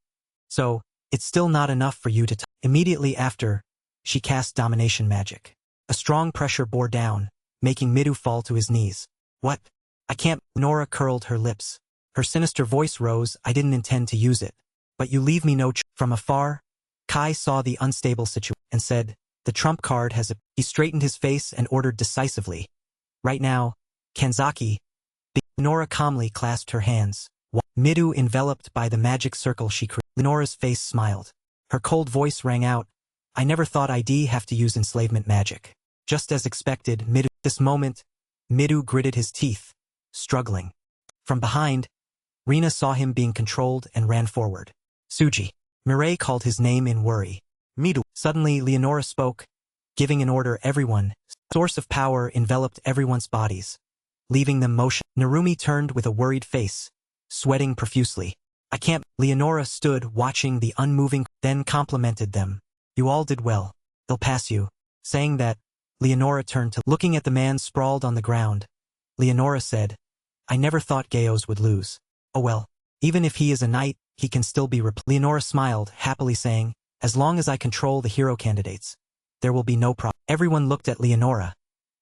so, it's still not enough for you to. Immediately after, she cast domination magic. A strong pressure bore down, making Midou fall to his knees. What? I can't. Leonora curled her lips. Her sinister voice rose, I didn't intend to use it. But you leave me no choice. From afar, Kai saw the unstable situation and said, the trump card has a. He straightened his face and ordered decisively. Right now, Kanzaki. Leonora calmly clasped her hands. Midou enveloped by the magic circle she created. Leonora's face smiled. Her cold voice rang out, I never thought I'd have to use enslavement magic. Just as expected, this moment, Midou gritted his teeth, struggling. From behind, Rina saw him being controlled and ran forward. Suji. Mireille called his name in worry. Midou. Suddenly Leonora spoke, giving an order. Everyone. Source of power enveloped everyone's bodies, leaving them motion. Narumi turned with a worried face, sweating profusely. I can't. Leonora stood watching the unmoving, then complimented them. You all did well. They'll pass you. Saying that, Leonora turned to. Looking at the man sprawled on the ground, Leonora said, I never thought Gayos would lose. Oh well. Even if he is a knight, he can still be Leonora smiled, happily saying, as long as I control the hero candidates, there will be no problem. Everyone looked at Leonora,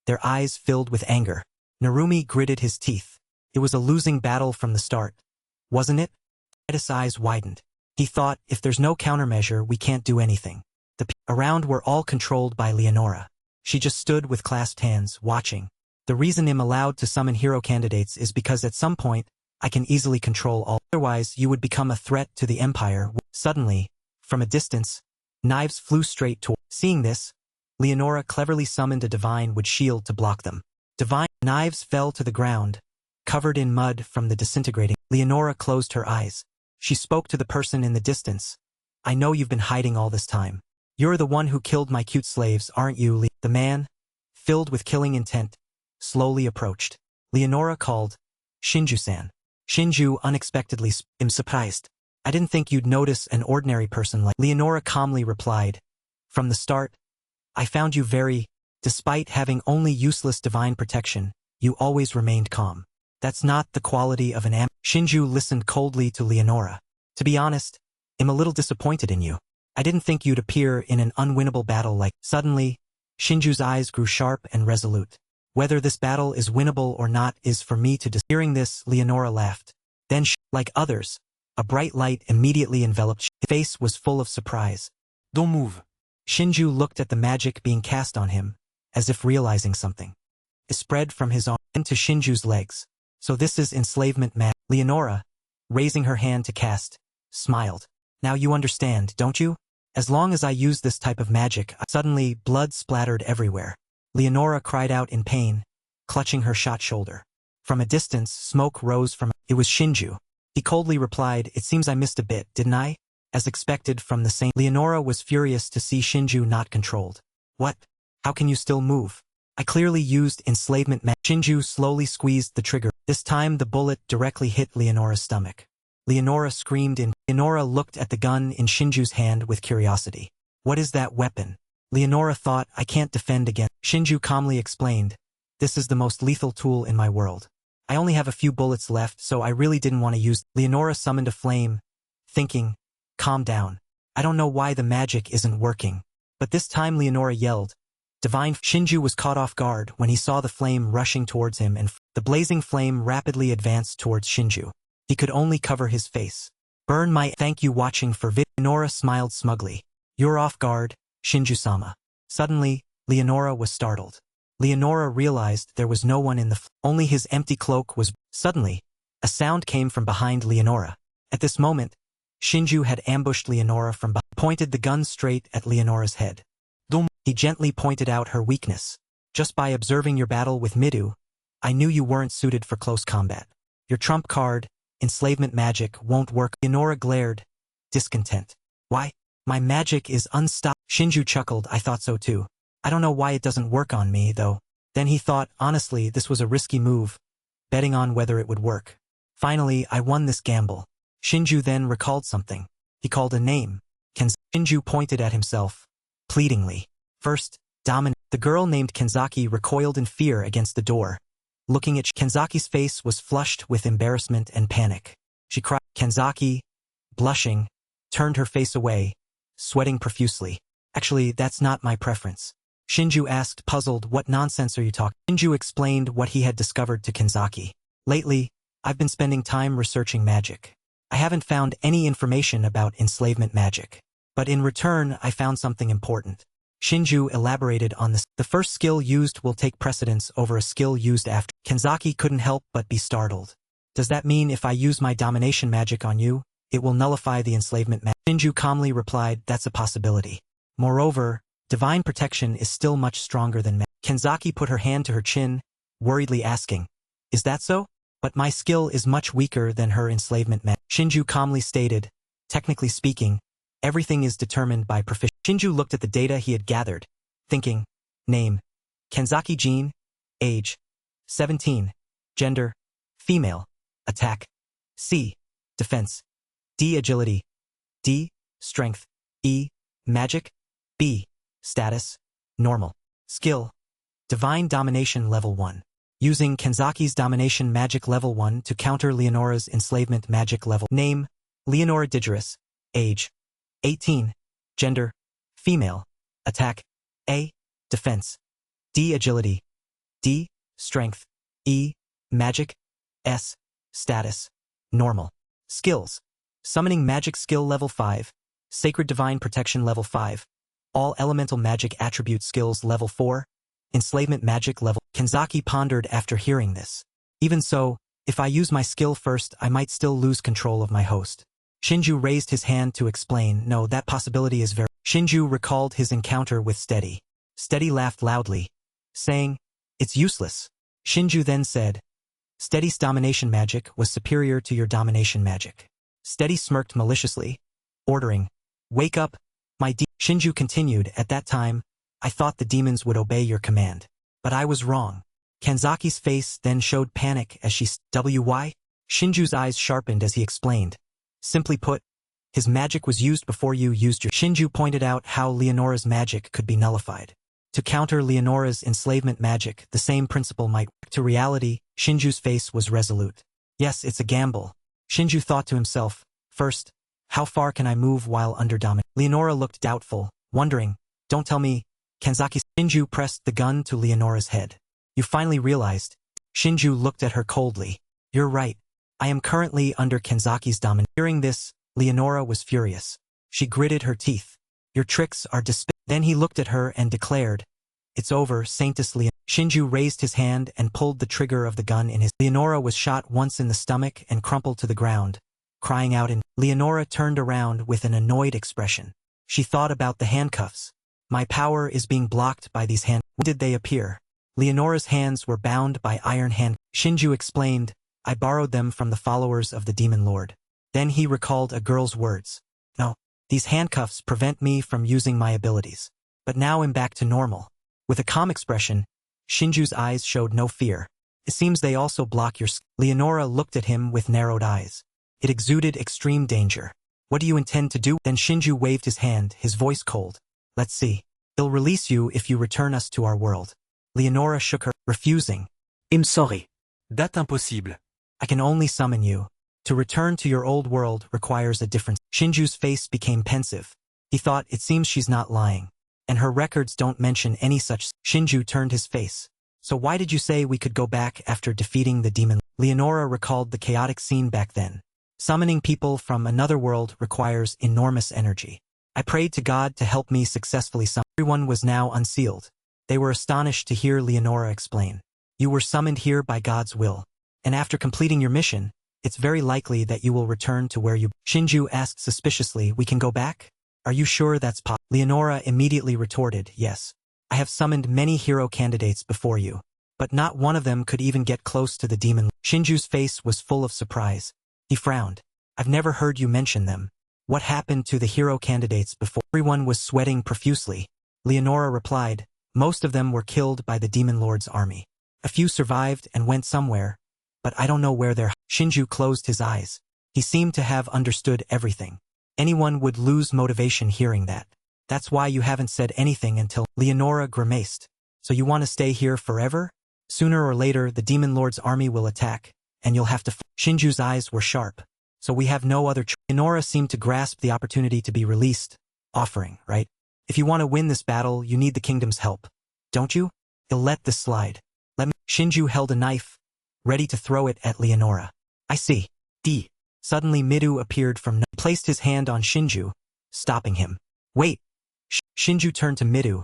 their eyes filled with anger. Narumi gritted his teeth. It was a losing battle from the start, wasn't it? His eyes widened. He thought, if there's no countermeasure, we can't do anything. The people around were all controlled by Leonora. She just stood with clasped hands, watching. The reason I'm allowed to summon hero candidates is because at some point, I can easily control all. Otherwise, you would become a threat to the Empire. Suddenly, from a distance, knives flew straight toward. Seeing this, Leonora cleverly summoned a divine wood shield to block them. Divine knives fell to the ground, covered in mud from the disintegrating. Leonora closed her eyes. She spoke to the person in the distance. I know you've been hiding all this time. You're the one who killed my cute slaves, aren't you, The man, filled with killing intent, slowly approached. Leonora called, Shinju-san. Shinju unexpectedly am surprised. I didn't think you'd notice an ordinary person like. Leonora calmly replied, from the start, I found you despite having only useless divine protection, you always remained calm. That's not the quality of an Shinju listened coldly to Leonora. To be honest, I'm a little disappointed in you. I didn't think you'd appear in an unwinnable battle like. Suddenly, Shinju's eyes grew sharp and resolute. Whether this battle is winnable or not is for me to decide. Hearing this, Leonora laughed. Then, like others, a bright light immediately enveloped. His face was full of surprise. Don't move. Shinju looked at the magic being cast on him, as if realizing something. It spread from his arm into Shinju's legs. So this is enslavement magic. Leonora, raising her hand to cast, smiled. Now you understand, don't you? As long as I use this type of magic, suddenly blood splattered everywhere. Leonora cried out in pain, clutching her shot shoulder. From a distance, smoke rose from. It was Shinju. He coldly replied, it seems I missed a bit, didn't I? As expected from the same. Leonora was furious to see Shinju not controlled. What? How can you still move? I clearly used enslavement magic. Shinju slowly squeezed the trigger. This time the bullet directly hit Leonora's stomach. Leonora screamed in. Leonora looked at the gun in Shinju's hand with curiosity. What is that weapon? Leonora thought, I can't defend against. Shinju calmly explained, this is the most lethal tool in my world. I only have a few bullets left, so I really didn't want to use. Leonora summoned a flame, thinking, calm down. I don't know why the magic isn't working. But this time Leonora yelled. Divine. Shinju was caught off guard when he saw the flame rushing towards him, and the blazing flame rapidly advanced towards Shinju. He could only cover his face. Burn my. Thank you watching for vid. Leonora smiled smugly. You're off guard, Shinju-sama. Suddenly, Leonora was startled. Leonora realized there was no one in the. Only his empty cloak was. Suddenly, a sound came from behind Leonora. At this moment, Shinju had ambushed Leonora from behind. Pointed the gun straight at Leonora's head. He gently pointed out her weakness. Just by observing your battle with Midou, I knew you weren't suited for close combat. Your trump card, enslavement magic, won't work. Leonora glared, discontent. Why? My magic is unstoppable. Shinju chuckled, I thought so too. I don't know why it doesn't work on me, though. Then he thought, honestly, this was a risky move, betting on whether it would work. Finally, I won this gamble. Shinju then recalled something. He called a name. Shinju pointed at himself, pleadingly. First, dominant. The girl named Kenzaki recoiled in fear against the door. Looking at Kenzaki's face was flushed with embarrassment and panic. She cried. Kenzaki, blushing, turned her face away, sweating profusely. Actually, that's not my preference. Shinju asked, puzzled, what nonsense are you talking? Shinju explained what he had discovered to Kenzaki. Lately, I've been spending time researching magic. I haven't found any information about enslavement magic. But in return, I found something important. Shinju elaborated on this. The first skill used will take precedence over a skill used after. Kenzaki couldn't help but be startled. Does that mean if I use my domination magic on you, it will nullify the enslavement magic? Shinju calmly replied, that's a possibility. Moreover, divine protection is still much stronger than magic. Kenzaki put her hand to her chin, worriedly asking, is that so? But my skill is much weaker than her enslavement magic. Shinju calmly stated, technically speaking, everything is determined by proficiency. Shinju looked at the data he had gathered, thinking, name, Kenzaki Jean, age, 17, gender, female, attack, C, defense, D, agility, D, strength, E, magic, B, status, normal, skill, divine domination level 1. Using Kenzaki's domination magic level 1 to counter Leonora's enslavement magic level. Name, Leonora Digeris, age, 18, gender, female, attack, A, defense, D, agility, D. Strength. E. Magic. S. Status. Normal. Skills. Summoning magic skill level 5. Sacred divine protection level 5. All elemental magic attribute skills level 4. Enslavement magic level. Kenzaki pondered after hearing this. Even so, if I use my skill first, I might still lose control of my host. Shinju raised his hand to explain, no, that possibility is very... Shinju recalled his encounter with Steady. Steady laughed loudly, saying, it's useless. Shinju then said, Steady's domination magic was superior to your domination magic. Steady smirked maliciously, ordering, wake up, my Shinju continued, at that time, I thought the demons would obey your command. But I was wrong. Kanzaki's face then showed panic as she why? Shinju's eyes sharpened as he explained. Simply put, his magic was used before you used your... Shinju pointed out how Leonora's magic could be nullified. To counter Leonora's enslavement magic, the same principle might work. To reality, Shinju's face was resolute. Yes, it's a gamble. Shinju thought to himself, first, how far can I move while under domination? Leonora looked doubtful, wondering, don't tell me, Kanzaki. Shinju pressed the gun to Leonora's head. You finally realized. Shinju looked at her coldly. You're right. I am currently under Kanzaki's domination. Hearing this, Leonora was furious. She gritted her teeth. Your tricks are despicable. Then he looked at her and declared, it's over, Saintess Leonora. Shinju raised his hand and pulled the trigger of the gun in his... Leonora was shot once in the stomach and crumpled to the ground, crying out in... Leonora turned around with an annoyed expression. She thought about the handcuffs. My power is being blocked by these hands. When did they appear? Leonora's hands were bound by iron hand. Shinju explained, I borrowed them from the followers of the Demon Lord. Then he recalled a girl's words. No, these handcuffs prevent me from using my abilities. But now I'm back to normal. With a calm expression, Shinju's eyes showed no fear. It seems they also block your... Leonora looked at him with narrowed eyes. It exuded extreme danger. What do you intend to do? Then Shinju waved his hand, his voice cold. Let's see. They'll release you if you return us to our world. Leonora shook her, refusing. I'm sorry. That's impossible. I can only summon you. To return to your old world requires a difference. Shinju's face became pensive. He thought, it seems she's not lying. And her records don't mention any such... Shinju turned his face. So why did you say we could go back after defeating the demon? Leonora recalled the chaotic scene back then. Summoning people from another world requires enormous energy. I prayed to God to help me successfully summon. Everyone was now unsealed. They were astonished to hear Leonora explain. You were summoned here by God's will. And after completing your mission, it's very likely that you will return to where you... Shinju asked suspiciously, we can go back? Are you sure that's possible? Leonora immediately retorted, yes. I have summoned many hero candidates before you. But not one of them could even get close to the demon. Shinju's face was full of surprise. He frowned. I've never heard you mention them. What happened to the hero candidates before? Everyone was sweating profusely. Leonora replied, most of them were killed by the Demon Lord's army. A few survived and went somewhere, but I don't know where they're... Shinju closed his eyes. He seemed to have understood everything. Anyone would lose motivation hearing that. That's why you haven't said anything until... Leonora grimaced. So you want to stay here forever? Sooner or later the Demon Lord's army will attack, and you'll have to... Shinju's eyes were sharp. So we have no other... Leonora seemed to grasp the opportunity to be released, offering, right? If you want to win this battle, you need the kingdom's help. Don't you? You'll let this slide. Let me... Shinju held a knife, ready to throw it at Leonora. I see. D. Suddenly Midou appeared from... placed his hand on Shinju, stopping him. Wait. Shinju turned to Midou,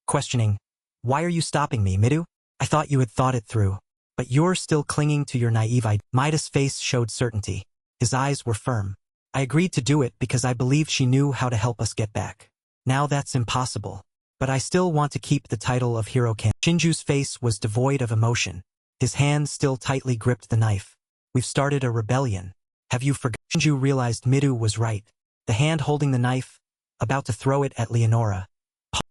questioning, why are you stopping me, Midou? I thought you had thought it through. But you're still clinging to your naive idea. Mida's face showed certainty. His eyes were firm. I agreed to do it because I believed she knew how to help us get back. Now that's impossible. But I still want to keep the title of hero can. Shinju's face was devoid of emotion. His hand still tightly gripped the knife. We've started a rebellion. Have you forgotten? Shinju realized Midou was right. The hand holding the knife, about to throw it at Leonora.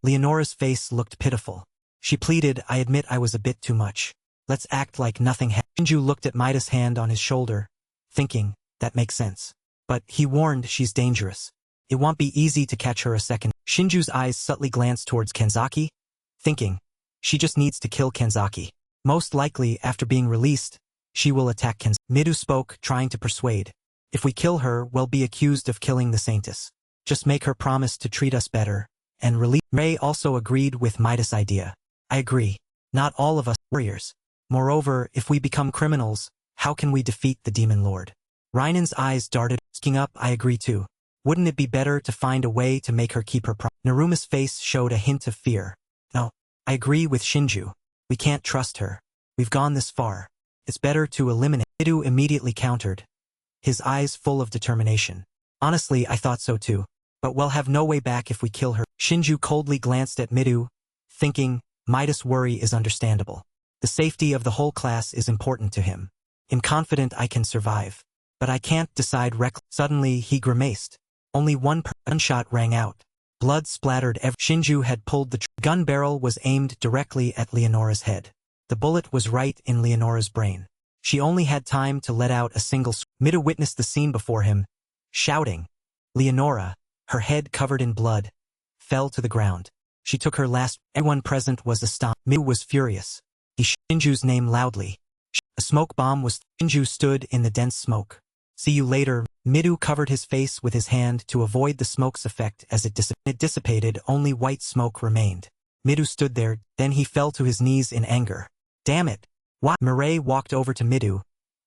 Leonora's face looked pitiful. She pleaded, I admit I was a bit too much. Let's act like nothing happened. Shinju looked at Mida's hand on his shoulder, thinking, that makes sense. But he warned she's dangerous. It won't be easy to catch her a second. Shinju's eyes subtly glanced towards Kanzaki, thinking, she just needs to kill Kanzaki. Most likely, after being released, she will attack Kanzaki. Midou spoke, trying to persuade. If we kill her, we'll be accused of killing the Saintess. Just make her promise to treat us better, and release. Ray also agreed with Midas' idea. I agree. Not all of us. warriors. Moreover, if we become criminals, how can we defeat the demon lord? Rhinan's eyes darted, asking up. I agree too. Wouldn't it be better to find a way to make her keep her promise? Naruma's face showed a hint of fear. No, I agree with Shinju. We can't trust her. We've gone this far. It's better to eliminate. Midou immediately countered, his eyes full of determination. Honestly, I thought so too. But we'll have no way back if we kill her. Shinju coldly glanced at Midou, thinking, Midas' worry is understandable. The safety of the whole class is important to him. I'm confident I can survive. But I can't decide Suddenly he grimaced. Only one gunshot rang out. Blood splattered Shinju had pulled the gun barrel was aimed directly at Leonora's head. The bullet was right in Leonora's brain. She only had time to let out a single Midou witnessed the scene before him, shouting. Leonora, her head covered in blood, fell to the ground. She took her last. Everyone present was astonished. Midou was furious. He Shinju's name loudly. A smoke bomb was. Shinju stood in the dense smoke. See you later. Midou covered his face with his hand to avoid the smoke's effect as it dissipated. Only white smoke remained. Midou stood there, then he fell to his knees in anger. Damn it! What? Mireille walked over to Midou,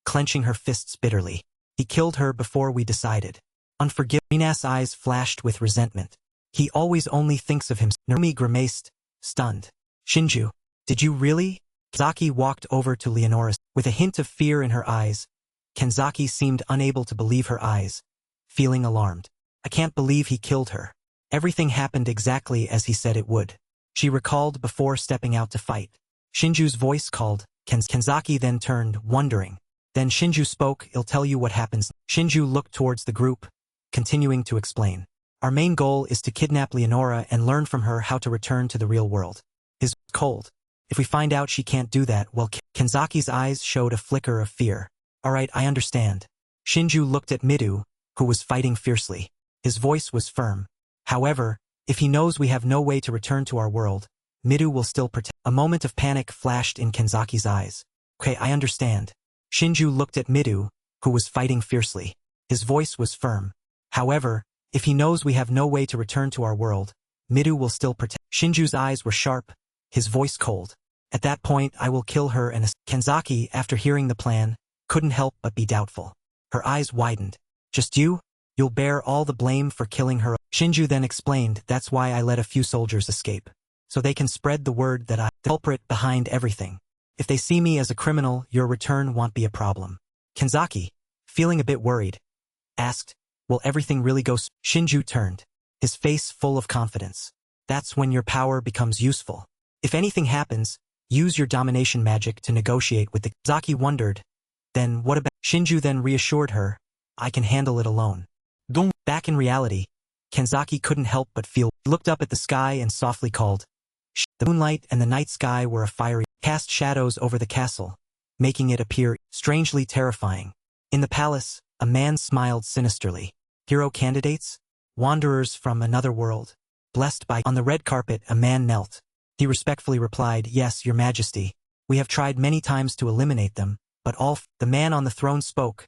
clenching her fists bitterly. He killed her before we decided. Unforgiving. Rina's eyes flashed with resentment. He always only thinks of him. Narumi grimaced, stunned. Shinju, did you really? Kenzaki walked over to Leonora. With a hint of fear in her eyes, Kenzaki seemed unable to believe her eyes, feeling alarmed. I can't believe he killed her. Everything happened exactly as he said it would. She recalled before stepping out to fight. Shinju's voice called. Kenzaki then turned, wondering. Then Shinju spoke. I'll tell you what happens. Shinju looked towards the group, continuing to explain. Our main goal is to kidnap Leonora and learn from her how to return to the real world. His cold. If we find out she can't do that, well, Kenzaki's eyes showed a flicker of fear. All right, I understand. Shinju looked at Midou, who was fighting fiercely. His voice was firm. However, if he knows we have no way to return to our world, Midou will still protect. A moment of panic flashed in Kenzaki's eyes. Okay, I understand. Shinju looked at Midou, who was fighting fiercely. His voice was firm. However, if he knows we have no way to return to our world, Midou will still protect. Shinju's eyes were sharp, his voice cold. At that point I will kill her and Kenzaki, after hearing the plan, couldn't help but be doubtful. Her eyes widened. Just you? You'll bear all the blame for killing her. Shinju then explained, that's why I let a few soldiers escape. So they can spread the word that I'm the culprit behind everything. If they see me as a criminal, your return won't be a problem. Kenzaki, feeling a bit worried, asked, will everything really go? Shinju turned, his face full of confidence. That's when your power becomes useful. If anything happens, use your domination magic to negotiate with the. Kenzaki wondered. Then what about? Shinju then reassured her, I can handle it alone. Don't. Back in reality, Kenzaki couldn't help but feel. He looked up at the sky and softly called. The moonlight and the night sky were a fiery, cast shadows over the castle, making it appear strangely terrifying. In the palace, a man smiled sinisterly. Hero candidates? Wanderers from another world? Blessed by. On the red carpet, a man knelt. He respectfully replied, yes, your majesty. We have tried many times to eliminate them, but all. The man on the throne spoke,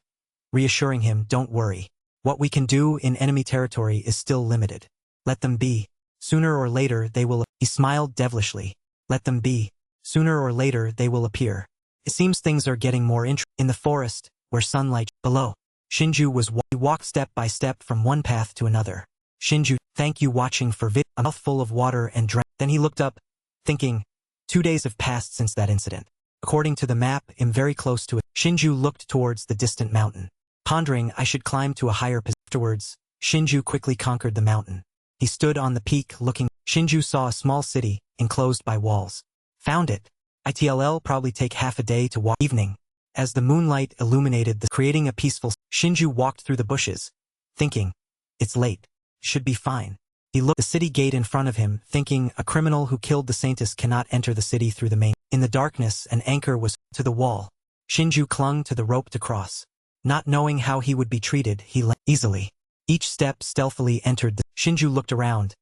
reassuring him, don't worry. What we can do in enemy territory is still limited. Let them be. Sooner or later they will. He smiled devilishly. Let them be. Sooner or later they will appear. It seems things are getting more interesting. In the forest, where sunlight. Below. Shinju was. He walked step by step from one path to another. Shinju, thank you watching for a mouthful of water and drank. Then he looked up, thinking, 2 days have passed since that incident. According to the map, I'm very close to it. Shinju looked towards the distant mountain. Pondering, I should climb to a higher position. Afterwards, Shinju quickly conquered the mountain. He stood on the peak looking. Shinju saw a small city, enclosed by walls. Found it. It'll probably take half a day to walk. Evening. As the moonlight illuminated creating a peaceful. Shinju walked through the bushes, thinking, it's late. Should be fine. He looked at the city gate in front of him, thinking a criminal who killed the saintess cannot enter the city through the main. In the darkness, an anchor was to the wall. Shinju clung to the rope to cross. Not knowing how he would be treated, he leapt easily. Each step stealthily entered the. Shinju looked around,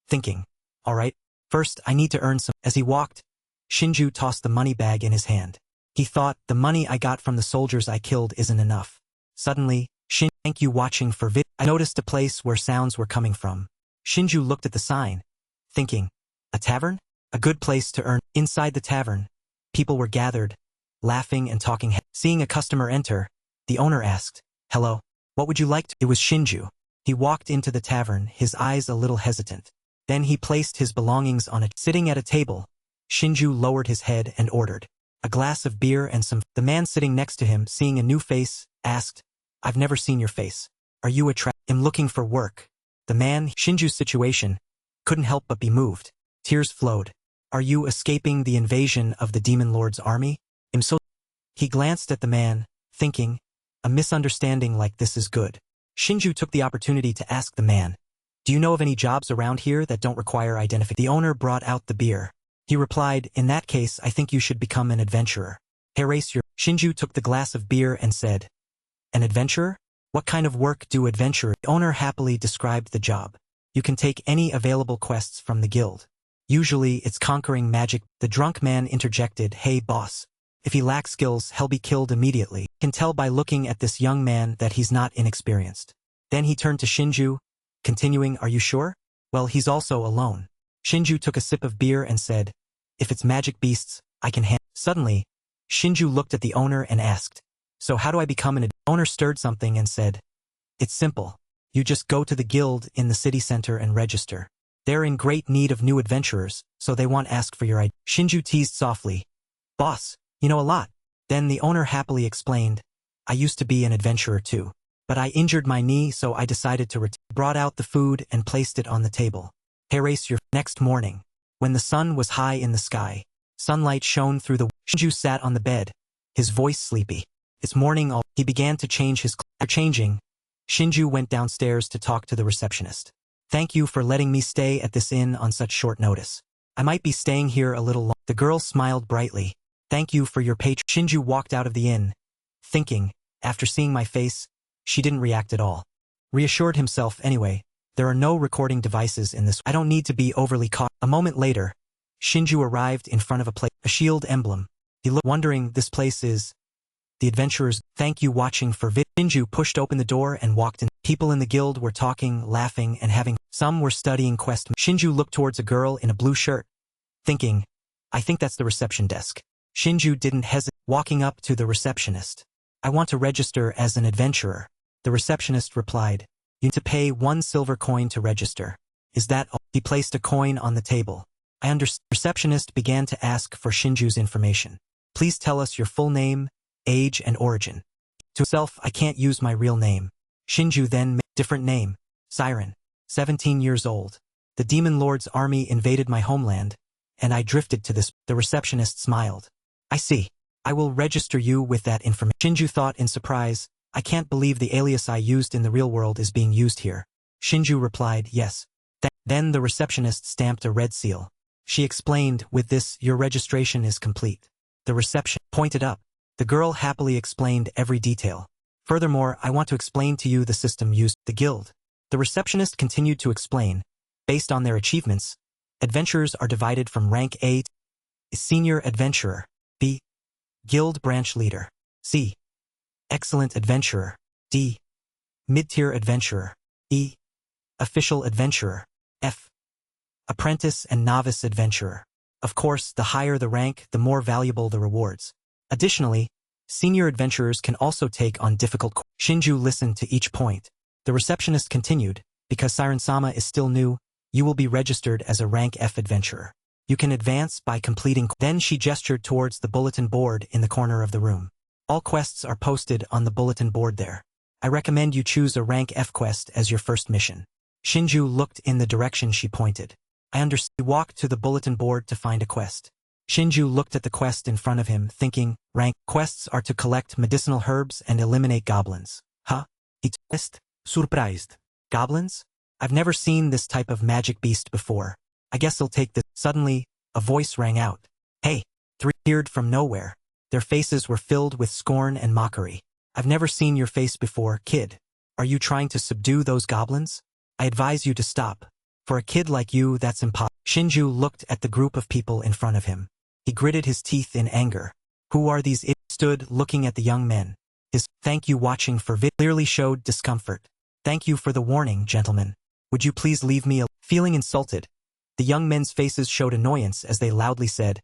thinking, all right, first I need to earn some. As he walked, Shinju tossed the money bag in his hand. He thought, the money I got from the soldiers I killed isn't enough. Suddenly, thank you watching for vid. I noticed a place where sounds were coming from. Shinju looked at the sign, thinking, a tavern? A good place to earn. Inside the tavern, People were gathered, laughing and talking. Seeing a customer enter, the owner asked, "Hello, what would you like to?" It was Shinju. He walked into the tavern, his eyes a little hesitant. Then he placed his belongings on sitting at a table. Shinju lowered his head and ordered a glass of beer and some. The man sitting next to him, seeing a new face, asked, "I've never seen your face. Are you I'm looking for work." The man, Shinju's situation, couldn't help but be moved. Tears flowed. "Are you escaping the invasion of the Demon Lord's army?" He glanced at the man, thinking, a misunderstanding like this is good. Shinju took the opportunity to ask the man, "Do you know of any jobs around here that don't require identification?" The owner brought out the beer. He replied, "In that case, I think you should become an adventurer. Erase your..." Shinju took the glass of beer and said, "An adventurer? What kind of work do adventurers?" The owner happily described the job. "You can take any available quests from the guild. Usually it's conquering magic." The drunk man interjected, "Hey boss, if he lacks skills, he'll be killed immediately. You can tell by looking at this young man that he's not inexperienced." Then he turned to Shinju, continuing, "Are you sure? Well, he's also alone." Shinju took a sip of beer and said, "If it's magic beasts, I can handle." Suddenly, Shinju looked at the owner and asked, "So how do I become an?" Owner stirred something and said, "It's simple. You just go to the guild in the city center and register. They're in great need of new adventurers, so they won't ask for your ID." Shinju teased softly, "Boss, you know a lot." Then the owner happily explained, "I used to be an adventurer too. But I injured my knee, so I decided to brought out the food and placed it on the table. Erase your..." Next morning, when the sun was high in the sky, sunlight shone through the... Shinju sat on the bed, his voice sleepy. It's morning all... He began to change his... After changing, Shinju went downstairs to talk to the receptionist. "Thank you for letting me stay at this inn on such short notice. I might be staying here a little long." The girl smiled brightly. "Thank you for your patron." Shinju walked out of the inn, thinking, after seeing my face, she didn't react at all. Reassured himself anyway, there are no recording devices in this. I don't need to be overly caught. A moment later, Shinju arrived in front of a shield emblem. He looked, wondering, this place is... The adventurers. Thank you watching for vid. Shinju pushed open the door and walked in. People in the guild were talking, laughing, and having... Some were studying quest. Shinju looked towards a girl in a blue shirt, thinking, I think that's the reception desk. Shinju didn't hesitate, walking up to the receptionist. "I want to register as an adventurer." The receptionist replied, "You need to pay 1 silver coin to register." "Is that all?" He placed a coin on the table. "I understand." The receptionist began to ask for Shinju's information. "Please tell us your full name, age, and origin." To himself, "I can't use my real name." Shinju then made a different name. "Siren, 17 years old. The Demon Lord's army invaded my homeland, and I drifted to this." The receptionist smiled. "I see. I will register you with that information." Shinju thought in surprise, "I can't believe the alias I used in the real world is being used here." Shinju replied, "Yes." Then the receptionist stamped a red seal. She explained, "With this, your registration is complete." The reception pointed up. The girl happily explained every detail. "Furthermore, I want to explain to you the system used. The guild." The receptionist continued to explain. Based on their achievements, adventurers are divided from rank A to Senior Adventurer, B. Guild Branch Leader, C. Excellent Adventurer, D. Mid-Tier Adventurer, E. Official Adventurer, F. Apprentice and Novice Adventurer. Of course, the higher the rank, the more valuable the rewards. Additionally, senior adventurers can also take on difficult quests. Shinju listened to each point. The receptionist continued, "Because Siren-sama is still new, you will be registered as a rank F adventurer. You can advance by completing." Then she gestured towards the bulletin board in the corner of the room. "All quests are posted on the bulletin board there. I recommend you choose a rank F quest as your first mission." Shinju looked in the direction she pointed. "I understand." He walked to the bulletin board to find a quest. Shinju looked at the quest in front of him, thinking, rank quests are to collect medicinal herbs and eliminate goblins. Huh? He twist, surprised. Goblins? I've never seen this type of magic beast before. I guess I'll take this. Suddenly, a voice rang out. "Hey!" 3 appeared from nowhere. Their faces were filled with scorn and mockery. "I've never seen your face before, kid. Are you trying to subdue those goblins? I advise you to stop. For a kid like you, that's impossible." Shinju looked at the group of people in front of him. He gritted his teeth in anger. Who are these idiots? Stood looking at the young men. His "thank you watching for vid" clearly showed discomfort. "Thank you for the warning, gentlemen. Would you please leave me alone?" Feeling insulted, the young men's faces showed annoyance as they loudly said,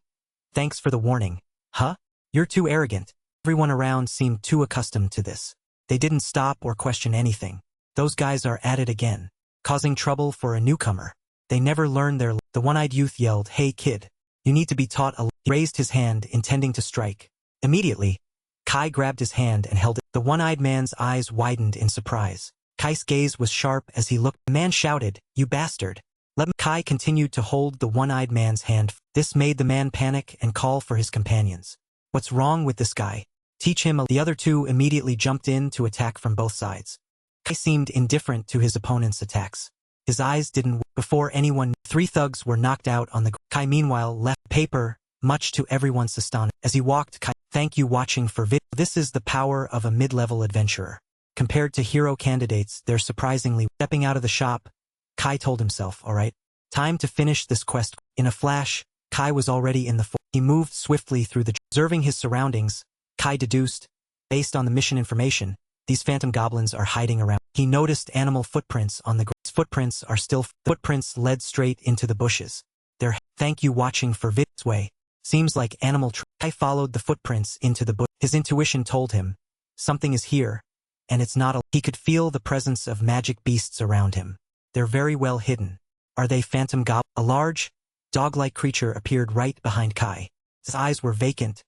"Thanks for the warning. Huh? You're too arrogant. Everyone around seemed too accustomed to this. They didn't stop or question anything. Those guys are at it again, causing trouble for a newcomer. They never learned their. The one-eyed youth yelled, "Hey kid, you need to be taught a." He raised his hand, intending to strike. Immediately, Kai grabbed his hand and held it. The one-eyed man's eyes widened in surprise. Kai's gaze was sharp as he looked. The man shouted, "You bastard. Let me." Kai continued to hold the one-eyed man's hand. This made the man panic and call for his companions. What's wrong with this guy? Teach him a. The other two immediately jumped in to attack from both sides. Kai seemed indifferent to his opponent's attacks. His eyes didn't. Before anyone, 3 thugs were knocked out on the ground. Kai meanwhile left paper, much to everyone's astonishment. As he walked, Kai, thank you watching for vid. This is the power of a mid-level adventurer. Compared to hero candidates, they're surprisingly. Stepping out of the shop, Kai told himself, alright, time to finish this quest. In a flash, Kai was already in the forest. He moved swiftly through the. Observing his surroundings, Kai deduced, based on the mission information, these phantom goblins are hiding around. He noticed animal footprints on the ground. Footprints are still. Footprints led straight into the bushes. Their. Thank you watching for vid's way. Seems like animal. Kai followed the footprints into the bush. His intuition told him, something is here, and it's not a. He could feel the presence of magic beasts around him. They're very well hidden. Are they phantom goblins? A large, dog-like creature appeared right behind Kai. His eyes were vacant.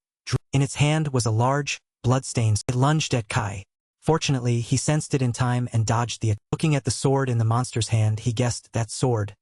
In its hand was a large, bloodstained. It lunged at Kai. Fortunately, he sensed it in time and dodged the. Looking at the sword in the monster's hand, he guessed that sword.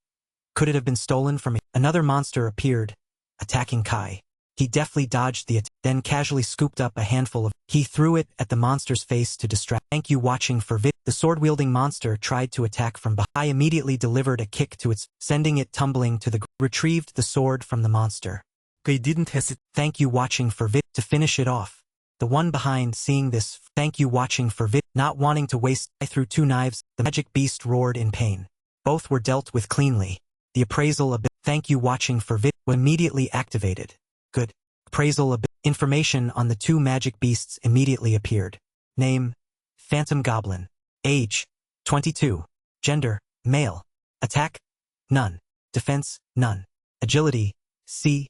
Could it have been stolen from. Another monster appeared, attacking Kai. He deftly dodged the attack, then casually scooped up a handful of. He threw it at the monster's face to distract. Thank you watching for vid. The sword-wielding monster tried to attack from behind. Kai immediately delivered a kick to its, sending it tumbling to the ground. Retrieved the sword from the monster. Kai didn't hesitate. Thank you watching for vid. To finish it off. The one behind, seeing this, thank you watching for vid. Not wanting to waste, I threw 2 knives. The magic beast roared in pain. Both were dealt with cleanly. The appraisal ability. Thank you watching for vid. Was immediately activated. Good. Appraisal ability. Information on the 2 magic beasts immediately appeared. Name, Phantom Goblin. Age, 22. Gender, male. Attack, none. Defense, none. Agility, C.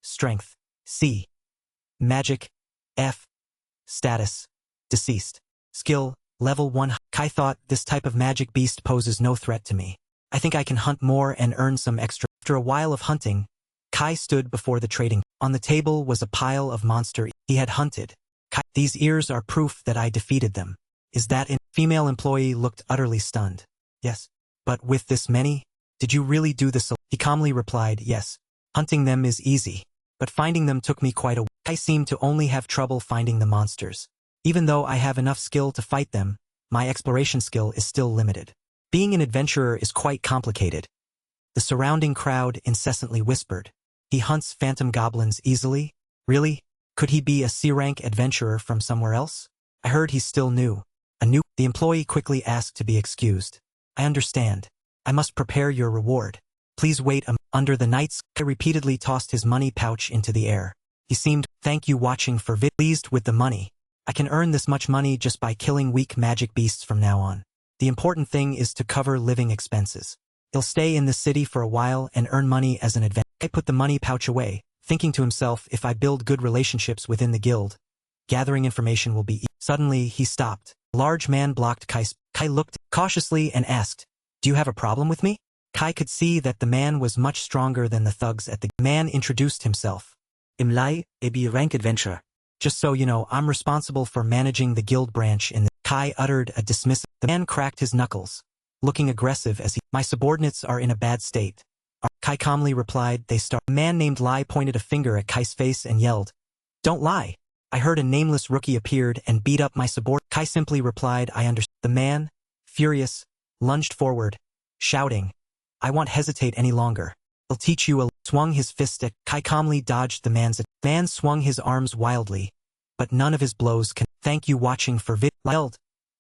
Strength, C. Magic, F. Status, deceased. Skill, level 1. Kai thought, this type of magic beast poses no threat to me. I think I can hunt more and earn some extra. After a while of hunting, Kai stood before the trading. On the table was a pile of monster he had hunted. Kai, these ears are proof that I defeated them. Is that in? Female employee looked utterly stunned. Yes. But with this many? Did you really do this? He calmly replied, yes. Hunting them is easy. But finding them took me quite a while. I seem to only have trouble finding the monsters. Even though I have enough skill to fight them, my exploration skill is still limited. Being an adventurer is quite complicated. The surrounding crowd incessantly whispered. He hunts phantom goblins easily? Really? Could he be a C-rank adventurer from somewhere else? I heard he's still new. The employee quickly asked to be excused. I understand. I must prepare your reward. Please wait under the night sky repeatedly tossed his money pouch into the air. He seemed, thank you watching for pleased with the money. I can earn this much money just by killing weak magic beasts from now on. The important thing is to cover living expenses. He'll stay in the city for a while and earn money as an adventurer. I put the money pouch away, thinking to himself, if I build good relationships within the guild, gathering information will be easy. Suddenly he stopped. A large man blocked Kai. Kai looked cautiously and asked, do you have a problem with me? Kai could see that the man was much stronger than the thugs at the. Man introduced himself. Imlai, a B-rank adventurer. Just so you know, I'm responsible for managing the guild branch in the. Kai uttered a dismissive. The man cracked his knuckles, looking aggressive as he. My subordinates are in a bad state. Kai calmly replied, they start. A man named Lai pointed a finger at Kai's face and yelled, don't lie. I heard a nameless rookie appeared and beat up my subordinate. Kai simply replied, I understand. The man, furious, lunged forward, shouting, I won't hesitate any longer. I'll teach you a. Swung his fist at. Kai calmly dodged the man's. The man swung his arms wildly, but none of his blows can. Thank you watching for vid. Yelled.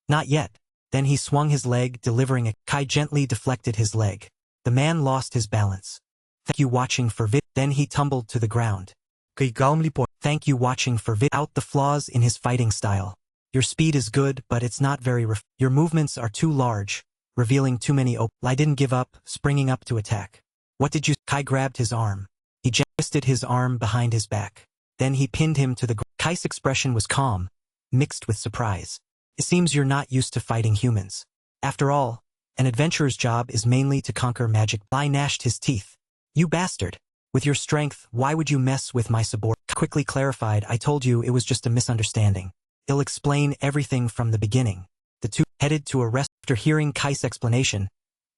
Not yet. Then he swung his leg, delivering a. Kai gently deflected his leg. The man lost his balance. Thank you watching for vid. Then he tumbled to the ground. Kai calmly pointed. Thank you watching for vid. Out the flaws in his fighting style. Your speed is good, but it's not very your movements are too large, revealing too many I didn't give up, springing up to attack. What did you? Kai grabbed his arm. He twisted his arm behind his back. Then he pinned him to the ground. Kai's expression was calm, mixed with surprise. It seems you're not used to fighting humans. After all, an adventurer's job is mainly to conquer magic. Lai gnashed his teeth. You bastard. With your strength, why would you mess with my subordinate? Quickly clarified, I told you it was just a misunderstanding. He'll explain everything from the beginning. The two headed to a rest. After hearing Kai's explanation,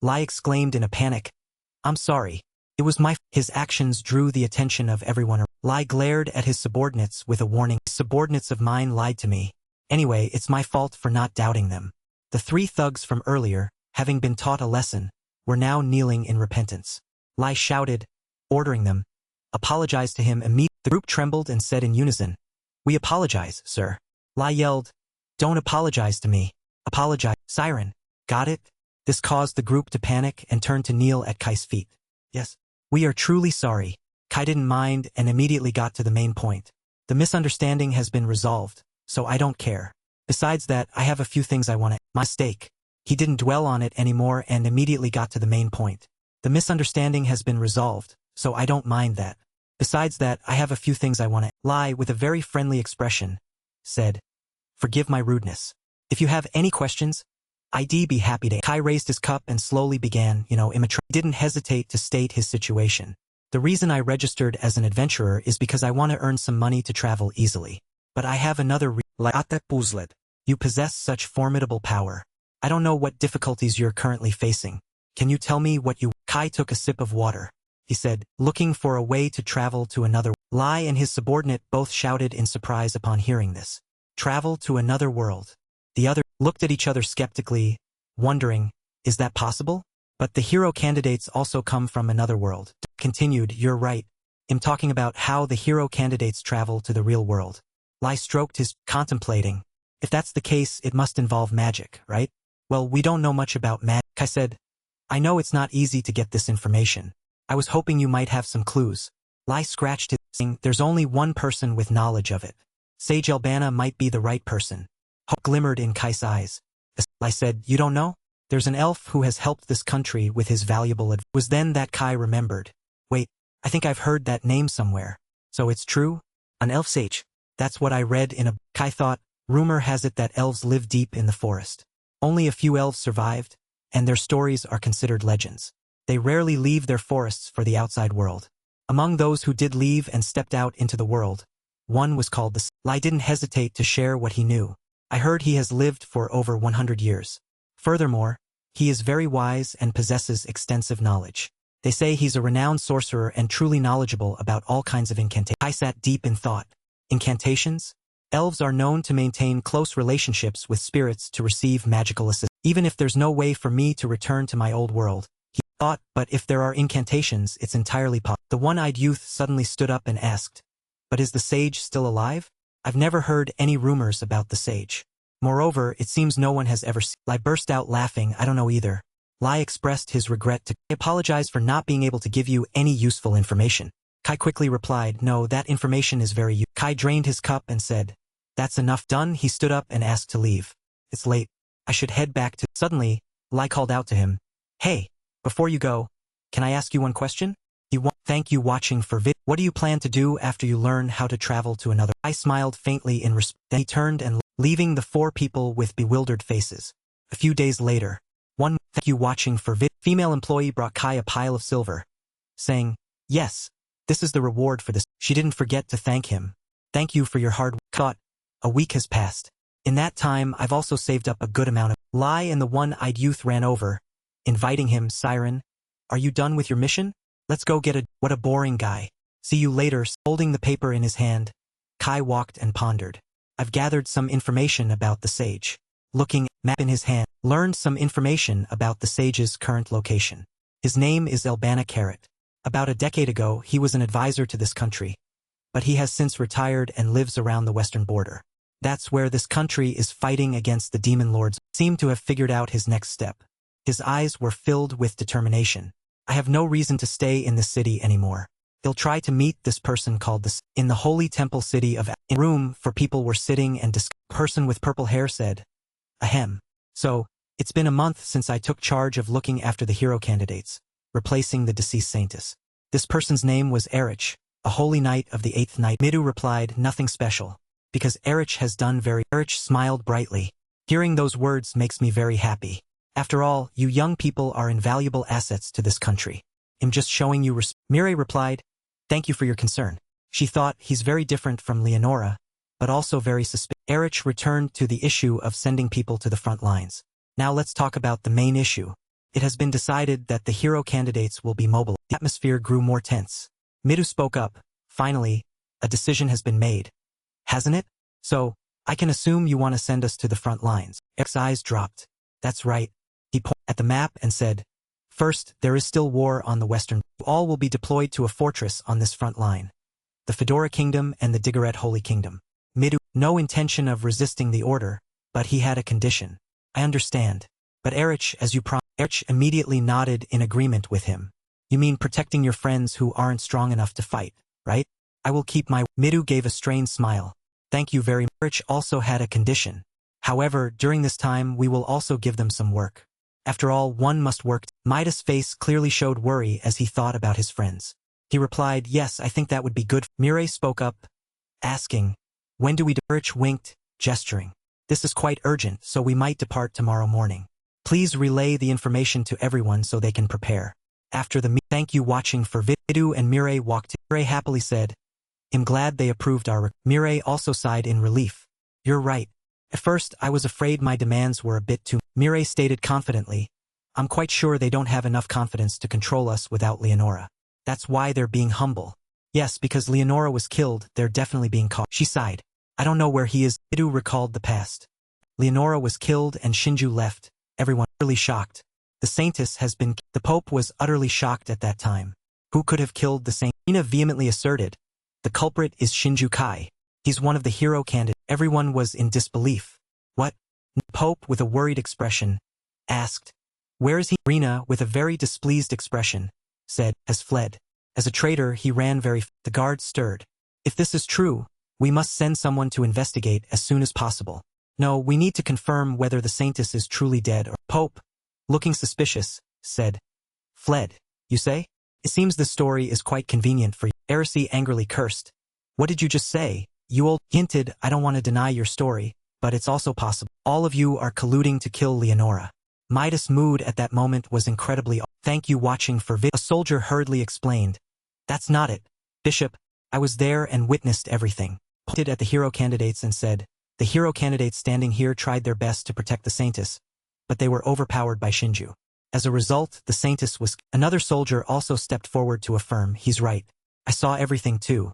Lai exclaimed in a panic, I'm sorry. It was my His actions drew the attention of everyone. Lai glared at his subordinates with a warning. Subordinates of mine lied to me. Anyway, it's my fault for not doubting them. The three thugs from earlier, having been taught a lesson, were now kneeling in repentance. Lai shouted, ordering them, apologize to him immediately. The group trembled and said in unison, We apologize, sir. Lai yelled, Don't apologize to me. Apologize. Siren. Got it? This caused the group to panic and turn to kneel at Kai's feet. Yes. We are truly sorry. Kai didn't mind and immediately got to the main point. The misunderstanding has been resolved, so I don't care. Besides that, I have a few things I want to. My mistake. He didn't dwell on it anymore and immediately got to the main point. The misunderstanding has been resolved, so I don't mind that. Besides that, I have a few things I want to. Lai, with a very friendly expression, said, Forgive my rudeness. If you have any questions, I'd be happy to. Kai raised his cup and slowly began, immature. He didn't hesitate to state his situation. The reason I registered as an adventurer is because I want to earn some money to travel easily. But I have another reason. You possess such formidable power. I don't know what difficulties you're currently facing. Can you tell me what you... Kai took a sip of water. He said, looking for a way to travel to another... Lai and his subordinate both shouted in surprise upon hearing this. Travel to another world. The other looked at each other skeptically, wondering, is that possible? But the hero candidates also come from another world. Continued, you're right. I'm talking about how the hero candidates travel to the real world. Lai stroked his, contemplating. If that's the case, it must involve magic, right? Well, we don't know much about magic. Kai said, I know it's not easy to get this information. I was hoping you might have some clues. Lai scratched his, saying, there's only one person with knowledge of it. Sage Elbana might be the right person. Hope glimmered in Kai's eyes. Lai said, you don't know? There's an elf who has helped this country with his valuable advice. Was then that Kai remembered. Wait, I think I've heard that name somewhere. So it's true? An elf sage. That's what I read in a... Kai thought, rumor has it that elves live deep in the forest. Only a few elves survived, and their stories are considered legends. They rarely leave their forests for the outside world. Among those who did leave and stepped out into the world, one was called the... Lai didn't hesitate to share what he knew. I heard he has lived for over 100 years. Furthermore, he is very wise and possesses extensive knowledge. They say he's a renowned sorcerer and truly knowledgeable about all kinds of incantations. I sat deep in thought. Incantations? Elves are known to maintain close relationships with spirits to receive magical assistance. Even if there's no way for me to return to my old world, he thought, but if there are incantations, it's entirely possible. The one-eyed youth suddenly stood up and asked, but is the sage still alive? I've never heard any rumors about the sage. Moreover, it seems no one has ever seen. Lai burst out laughing, I don't know either. Lai expressed his regret to Kai apologized for not being able to give you any useful information. Kai quickly replied, no, that information is very useful. Kai drained his cup and said, that's enough. Done. He stood up and asked to leave. It's late. I should head back to... Suddenly, Lai called out to him, hey, before you go, can I ask you one question? Thank you watching for vid. What do you plan to do after you learn how to travel to another? I smiled faintly in response. Then he turned and leaving the four people with bewildered faces. A few days later, thank you watching for vid. Female employee brought Kai a pile of silver, saying, yes, this is the reward for this. She didn't forget to thank him. Thank you for your hard work. Thought, a week has passed. In that time, I've also saved up a good amount of... Lai and the one-eyed youth ran over, inviting him, Siren, are you done with your mission? Let's go get what a boring guy. See you later. Holding the paper in his hand, Kai walked and pondered. I've gathered some information about the sage. Looking, map in his hand, learned some information about the sage's current location. His name is Elbana Carrot. About a decade ago, he was an advisor to this country, but he has since retired and lives around the western border. That's where this country is fighting against the demon lords. Seemed to have figured out his next step. His eyes were filled with determination. I have no reason to stay in this city anymore. He'll try to meet this person called in the holy temple city of in room for people were sitting and person with purple hair said, ahem. So, it's been a month since I took charge of looking after the hero candidates, replacing the deceased saintess. This person's name was Erich, A holy knight of the 8th night. Midou replied, nothing special. Because Erich has done very. Erich smiled brightly. Hearing those words makes me very happy. After all, you young people are invaluable assets to this country. I'm just showing you respect. Mireille replied, thank you for your concern. She thought he's very different from Leonora, but also very suspicious. Erich returned to the issue of sending people to the front lines. Now let's talk about the main issue. It has been decided that the hero candidates will be mobile. The atmosphere grew more tense. Midou spoke up. Finally, a decision has been made. Hasn't it? So, I can assume you want to send us to the front lines. Erich's eyes dropped. That's right. He pointed at the map and said, first, there is still war on the western. All will be deployed to a fortress on this front line. The Fedora Kingdom and the Digaret Holy Kingdom. Midou, no intention of resisting the order, but he had a condition. I understand. But Erich, as you promised. Erich immediately nodded in agreement with him. You mean protecting your friends who aren't strong enough to fight, right? I will keep my. Midou gave a strained smile. Thank you very much. Erich also had a condition. However, during this time we will also give them some work. After all, one must work. Midas' face clearly showed worry as he thought about his friends. He replied, yes, I think that would be good. Mireille spoke up, asking, when do we do? Erich winked, gesturing. This is quite urgent, so we might depart tomorrow morning. Please relay the information to everyone so they can prepare. After the meeting, thank you watching for Midou and Mireille walked. Mireille happily said, I'm glad they approved our. Mireille also sighed in relief. You're right. At first, I was afraid my demands were a bit too. Mireille stated confidently, I'm quite sure they don't have enough confidence to control us without Leonora. That's why they're being humble. Yes, because Leonora was killed, they're definitely being caught. She sighed. I don't know where he is. Midou recalled the past. Leonora was killed and Shinju left. Everyone utterly shocked. The Saintess has been. The Pope was utterly shocked at that time. Who could have killed the Saint? Ina vehemently asserted. The culprit is Shinju Kai. He's one of the hero candidates. Everyone was in disbelief. What? The Pope, with a worried expression, asked. Where is he? Rina, with a very displeased expression, said, has fled. As a traitor, he ran very fast. The guards stirred. If this is true, we must send someone to investigate as soon as possible. No, we need to confirm whether the Saintess is truly dead or. Pope, looking suspicious, said. Fled, you say? It seems the story is quite convenient for you. Heresy angrily cursed. What did you just say? You old. Hinted, I don't want to deny your story, but it's also possible. All of you are colluding to kill Leonora. Midas' mood at that moment was incredibly. Thank you watching for A soldier hurriedly explained. That's not it. Bishop, I was there and witnessed everything. Pointed at the hero candidates and said, the hero candidates standing here tried their best to protect the Saintess, but they were overpowered by Shinju. As a result, the Saintess was. Another soldier also stepped forward to affirm, he's right. I saw everything too.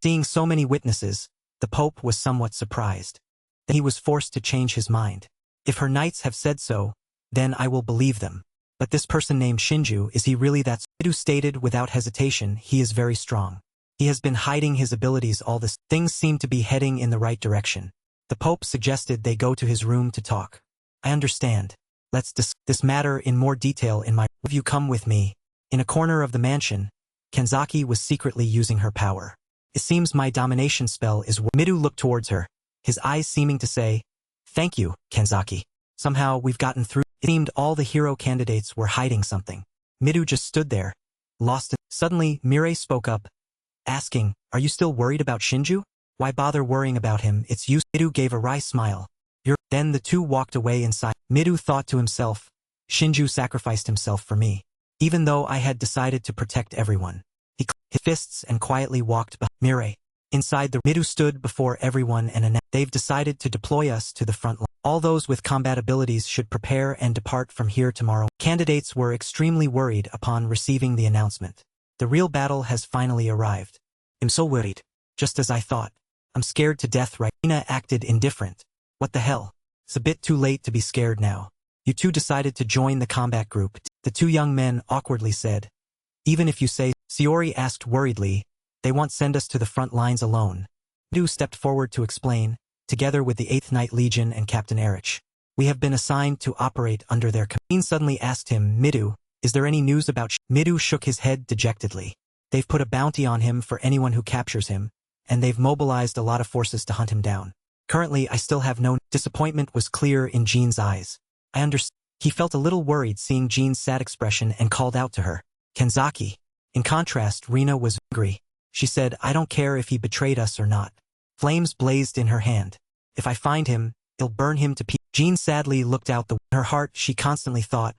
Seeing so many witnesses, the Pope was somewhat surprised. Then he was forced to change his mind. If her knights have said so, then I will believe them. But this person named Shinju, is he really that? Midou stated without hesitation, he is very strong. He has been hiding his abilities all this. Things seem to be heading in the right direction. The Pope suggested they go to his room to talk. I understand. Let's discuss this matter in more detail in my. Have you come with me? In a corner of the mansion, Kanzaki was secretly using her power. It seems my domination spell is. Midou looked towards her, his eyes seeming to say, thank you, Kanzaki. Somehow we've gotten through. It seemed all the hero candidates were hiding something. Midou just stood there, lost in. Suddenly, Mireille spoke up, asking, are you still worried about Shinju? Why bother worrying about him? It's useless. Midou gave a wry smile. Then the two walked away inside. Midou thought to himself, Shinju sacrificed himself for me. Even though I had decided to protect everyone. He clenched his fists and quietly walked behind Mireille. Inside the. Midou stood before everyone and announced, they've decided to deploy us to the front line. All those with combat abilities should prepare and depart from here tomorrow. Candidates were extremely worried upon receiving the announcement. The real battle has finally arrived. I'm so worried. Just as I thought. I'm scared to death right. Ina acted indifferent. What the hell? It's a bit too late to be scared now. You two decided to join the combat group. The two young men awkwardly said. Even if you say, Siori asked worriedly, they won't send us to the front lines alone. Midou stepped forward to explain, together with the 8th Night Legion and Captain Erich. We have been assigned to operate under their command. Jean suddenly asked him, Midou, is there any news about Midou shook his head dejectedly. They've put a bounty on him for anyone who captures him, and they've mobilized a lot of forces to hunt him down. Currently, I still have no. Disappointment was clear in Jean's eyes. I understand. He felt a little worried seeing Jean's sad expression and called out to her, Kanzaki. In contrast, Rina was angry. She said, I don't care if he betrayed us or not. Flames blazed in her hand. If I find him, I'll burn him to pieces. Jean sadly looked out in her heart. She constantly thought,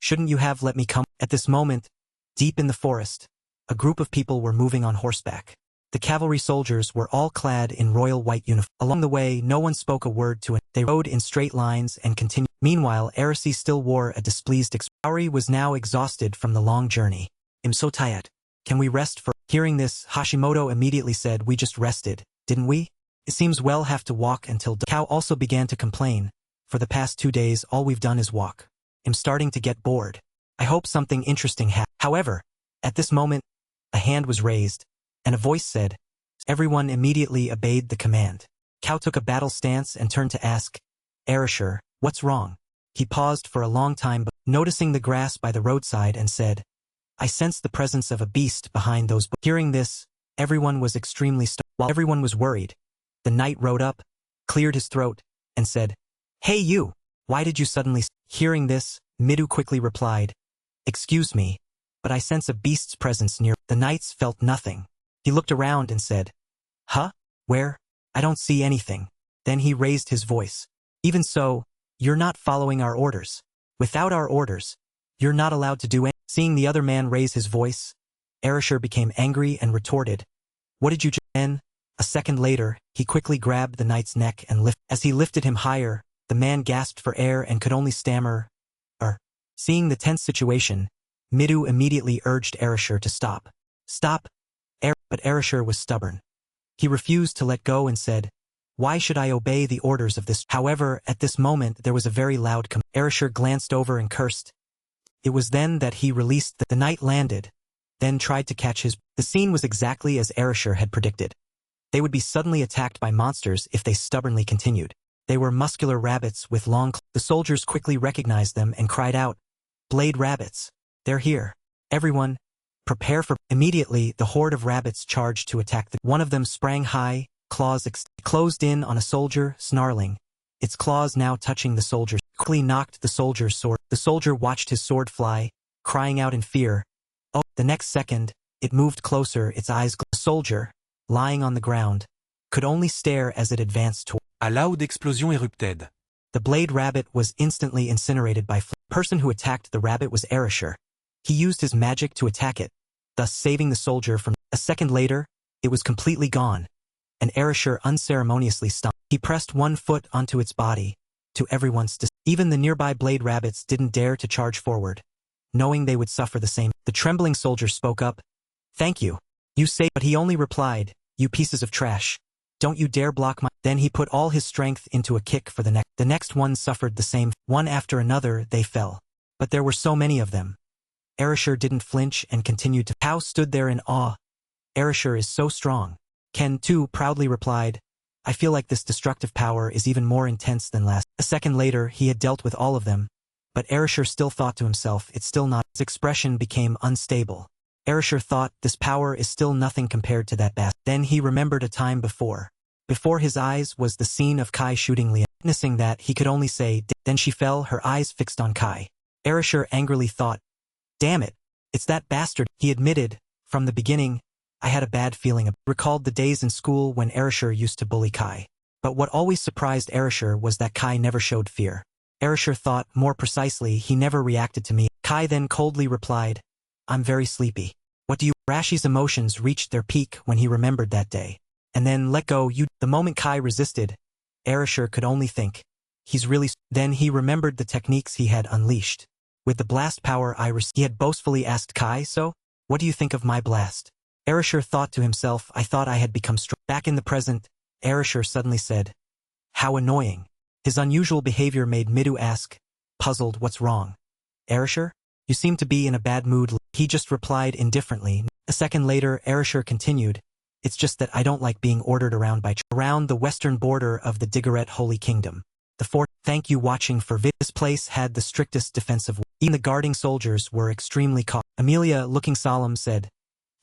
shouldn't you have let me come? At this moment, deep in the forest, a group of people were moving on horseback. The cavalry soldiers were all clad in royal white uniforms. Along the way, no one spoke a word to it. They rode in straight lines and continued. Meanwhile, Arisi still wore a displeased expression. Kaori was now exhausted from the long journey. I'm so tired. Can we rest for? Hearing this, Hashimoto immediately said, we just rested, didn't we? It seems we'll have to walk until Cow also began to complain. For the past 2 days, all we've done is walk. I'm starting to get bored. I hope something interesting happens. However, at this moment, a hand was raised, and a voice said, everyone immediately obeyed the command. Cow took a battle stance and turned to ask, Arishur, what's wrong? He paused for a long time, but noticing the grass by the roadside and said, I sensed the presence of a beast behind those. Hearing this, everyone was extremely startled. While everyone was worried, the knight rode up, cleared his throat, and said, Hey you, why did you suddenly? Hearing this, Midou quickly replied, Excuse me, but I sense a beast's presence near. The knights felt nothing. He looked around and said, Huh? Where? I don't see anything. Then he raised his voice. Even so, you're not following our orders. Without our orders, you're not allowed to do anything. Seeing the other man raise his voice, Arishur became angry and retorted, What did you just? Then, a second later, he quickly grabbed the knight's neck and lifted. As he lifted him higher, the man gasped for air and could only stammer, Seeing the tense situation, Midou immediately urged Arishur to stop. Stop! But Arishur was stubborn. He refused to let go and said, Why should I obey the orders of this? However, at this moment there was a very loud command. Arishur glanced over and cursed. It was then that he released the knight landed, then tried to catch his. The scene was exactly as Arishur had predicted. They would be suddenly attacked by monsters if they stubbornly continued. They were muscular rabbits with long claws. The soldiers quickly recognized them and cried out, Blade rabbits! They're here. Everyone, prepare for. Immediately, the horde of rabbits charged to attack. One of them sprang high, claws closed in on a soldier, snarling. Its claws now touching the soldier. Quickly knocked the soldier's sword. The soldier watched his sword fly, crying out in fear. Oh, the next second, it moved closer, its eyes. The soldier, lying on the ground, could only stare as it advanced toward. A loud explosion erupted. The blade rabbit was instantly incinerated by flame. The person who attacked the rabbit was Arishur. He used his magic to attack it, thus saving the soldier from. A second later, it was completely gone, and Arishur unceremoniously stomped. He pressed one foot onto its body, to everyone's dismay. Even the nearby blade rabbits didn't dare to charge forward, knowing they would suffer the same. The trembling soldier spoke up, Thank you. You saved. But he only replied, You pieces of trash. Don't you dare block my. Then he put all his strength into a kick for the next. The next one suffered the same. One after another they fell. But there were so many of them. Arishur didn't flinch and continued to. Cow stood there in awe. Arishur is so strong. Ken too proudly replied, I feel like this destructive power is even more intense than last. A second later he had dealt with all of them. But Arishur still thought to himself, it's still not. His expression became unstable. Arishur thought, this power is still nothing compared to that bastard. Then he remembered a time before. Before his eyes was the scene of Kai shooting Leonora. Witnessing that, he could only say, Then she fell, her eyes fixed on Kai. Arishur angrily thought, Damn it, it's that bastard. He admitted, from the beginning, I had a bad feeling. Recalled the days in school when Arishur used to bully Kai. But what always surprised Arishur was that Kai never showed fear. Arishur thought, more precisely, he never reacted to me. Kai then coldly replied, I'm very sleepy. What do you? Rashi's emotions reached their peak when he remembered that day. And then let go you. The moment Kai resisted, Arishur could only think, he's really. Then he remembered the techniques he had unleashed. With the blast power he had boastfully asked Kai, so, what do you think of my blast? Arishur thought to himself, I thought I had become strong. Back in the present, Arishur suddenly said, How annoying. His unusual behavior made Midou ask, puzzled, what's wrong? Arishur? You seem to be in a bad mood. He just replied indifferently. A second later, Arishur continued, It's just that I don't like being ordered around by around the western border of the Digaret Holy Kingdom. The fort. Thank you watching for This place had the strictest defensive. Even the guarding soldiers were extremely cautious. Amelia, looking solemn, said,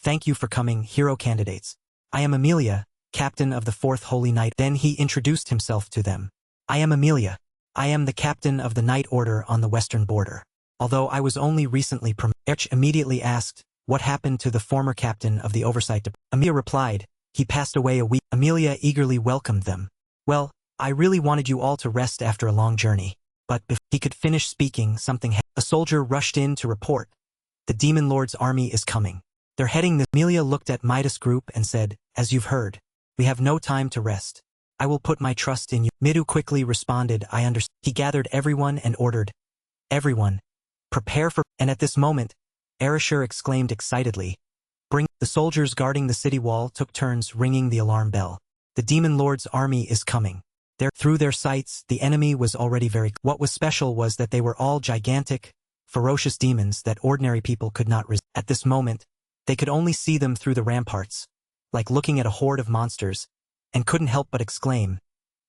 Thank you for coming, hero candidates. I am Amelia, captain of the 4th Holy Knight. Then he introduced himself to them. I am Amelia. I am the captain of the Knight Order on the western border. Although I was only recently promoted. Immediately asked, What happened to the former captain of the oversight department? Amelia replied, he passed away a week. Amelia eagerly welcomed them. Well, I really wanted you all to rest after a long journey. But before he could finish speaking, something happened. A soldier rushed in to report. The Demon Lord's army is coming. They're heading this. Amelia looked at Midou's group and said, as you've heard, we have no time to rest. I will put my trust in you. Midou quickly responded, I understand. He gathered everyone and ordered, everyone, prepare for. And at this moment, Erasure exclaimed excitedly, bring. The soldiers guarding the city wall took turns ringing the alarm bell. The Demon Lord's army is coming. Through their sights, the enemy was already very. What was special was that they were all gigantic, ferocious demons that ordinary people could not resist. At this moment, they could only see them through the ramparts, like looking at a horde of monsters, and couldn't help but exclaim,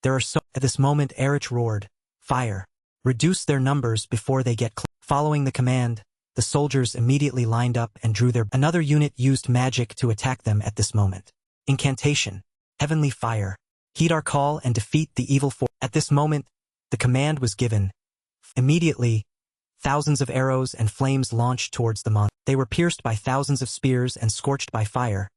there are so. At this moment Erich roared, fire. Reduce their numbers before they get. Following the command, the soldiers immediately lined up and drew their. Another unit used magic to attack them at this moment. Incantation. Heavenly fire. Heed our call and defeat the evil force. At this moment, the command was given. Immediately, thousands of arrows and flames launched towards the monster. They were pierced by thousands of spears and scorched by fire.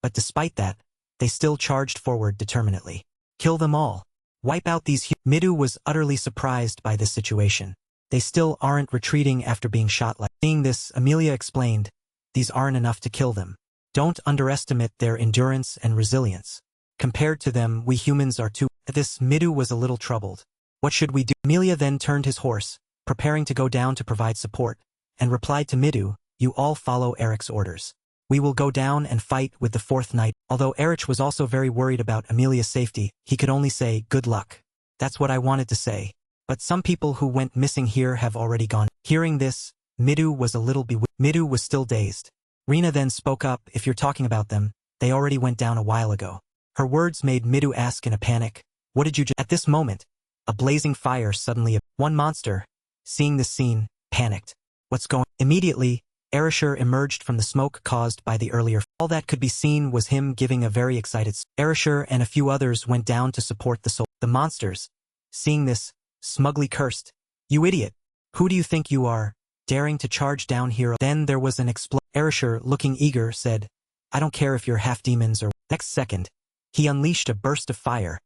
But despite that, they still charged forward determinedly. Kill them all. Wipe out these. Midou was utterly surprised by this situation. They still aren't retreating after being shot. Seeing this, Amelia explained, these aren't enough to kill them. Don't underestimate their endurance and resilience. Compared to them, we humans are too. At this, Midou was a little troubled. What should we do? Amelia then turned his horse, preparing to go down to provide support, and replied to Midou, you all follow Eric's orders. We will go down and fight with the fourth knight. Although Erich was also very worried about Amelia's safety, he could only say, good luck. That's what I wanted to say. But some people who went missing here have already gone. Hearing this, Midou was a little bewildered. Midou was still dazed. Rena then spoke up, if you're talking about them, they already went down a while ago. Her words made Midou ask in a panic, what did you do? At this moment, a blazing fire suddenly appeared. One monster, seeing this scene, panicked. What's going on? Immediately, Erasure emerged from the smoke caused by the earlier. All that could be seen was him giving a very excited. Erasure and a few others went down to support the soul. The monsters, seeing this, smugly cursed. You idiot! Who do you think you are, daring to charge down here? Then there was an explosion. Erasure, looking eager, said, I don't care if you're half demons or. Next second, he unleashed a burst of fire,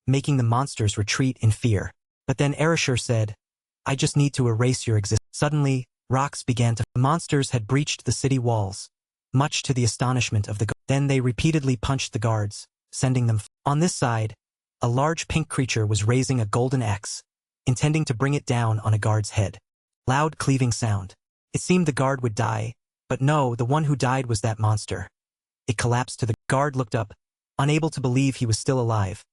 making the monsters retreat in fear. But then Erasure said, I just need to erase your existence. Suddenly, rocks began to. The monsters had breached the city walls, much to the astonishment of the guards. Then they repeatedly punched the guards, sending them. On this side, a large pink creature was raising a golden axe, intending to bring it down on a guard's head. Loud cleaving sound. It seemed the guard would die, but no, the one who died was that monster. It collapsed to the guard looked up, unable to believe he was still alive,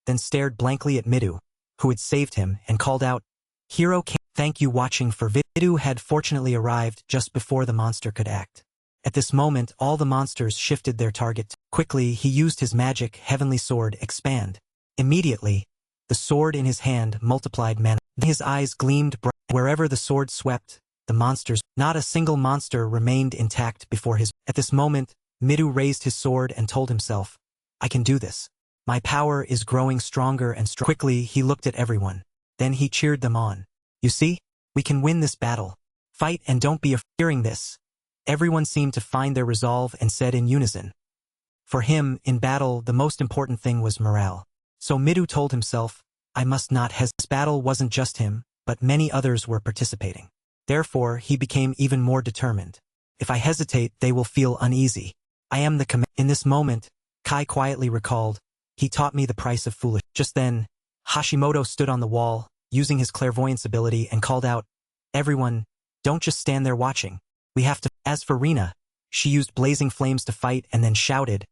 then stared blankly at Midou, who had saved him, and called out, Hero came. Thank you watching for vid. Midou had fortunately arrived just before the monster could act. At this moment all the monsters shifted their target. Quickly he used his magic heavenly sword expand. Immediately, the sword in his hand multiplied mana. His eyes gleamed bright. Wherever the sword swept, the monsters, not a single monster remained intact before his. At this moment, Midou raised his sword and told himself, I can do this. My power is growing stronger and stronger. Quickly he looked at everyone. Then he cheered them on. You see? We can win this battle. Fight and don't be afraid. Hearing this, everyone seemed to find their resolve and said in unison. For him, in battle, the most important thing was morale. So Midou told himself, I must not hesitate. This battle wasn't just him, but many others were participating. Therefore, he became even more determined. If I hesitate, they will feel uneasy. I am the command. In this moment, Kai quietly recalled, he taught me the price of foolish. Just then, Hashimoto stood on the wall, using his clairvoyance ability, and called out, everyone, don't just stand there watching. We have to. As for Rena, she used blazing flames to fight and then shouted,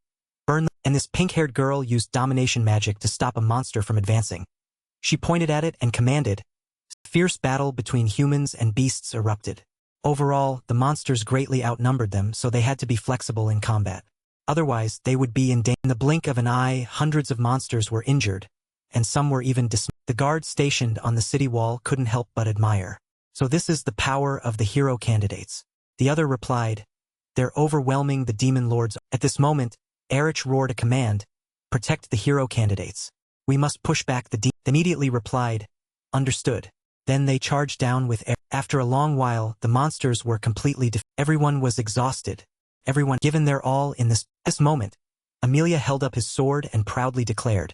burn them. And this pink-haired girl used domination magic to stop a monster from advancing. She pointed at it and commanded. Fierce battle between humans and beasts erupted. Overall, the monsters greatly outnumbered them, so they had to be flexible in combat. Otherwise, they would be in danger. In the blink of an eye, hundreds of monsters were injured, and some were even dismissed. The guards stationed on the city wall couldn't help but admire. So this is the power of the hero candidates. The other replied, they're overwhelming the demon lords. At this moment, Erich roared a command, protect the hero candidates. We must push back the immediately replied, understood. Then they charged down with air. After a long while, the monsters were completely everyone was exhausted, everyone given their all in this moment. Amelia held up his sword and proudly declared,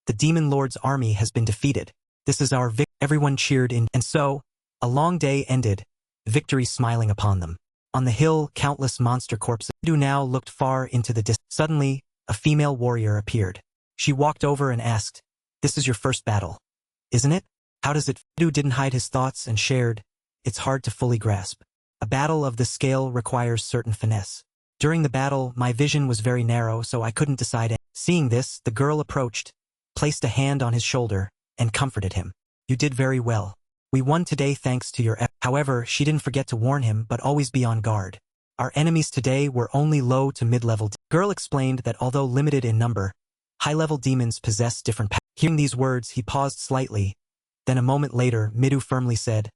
"The Demon Lord's army has been defeated. This is our victory." Everyone cheered in, and so, a long day ended, victory smiling upon them. On the hill, countless monster corpses. Midou now looked far into the distance. Suddenly, a female warrior appeared. She walked over and asked, "This is your first battle, isn't it? How does it?" Midou didn't hide his thoughts and shared, "It's hard to fully grasp. A battle of this scale requires certain finesse. During the battle, my vision was very narrow, so I couldn't decide." Seeing this, the girl approached, placed a hand on his shoulder, and comforted him. "You did very well. We won today thanks to your effort." However, she didn't forget to warn him, but always be on guard. Our enemies today were only low to mid-level. Girl explained that although limited in number, high-level demons possess different powers. Hearing these words, he paused slightly. Then a moment later, Midou firmly said,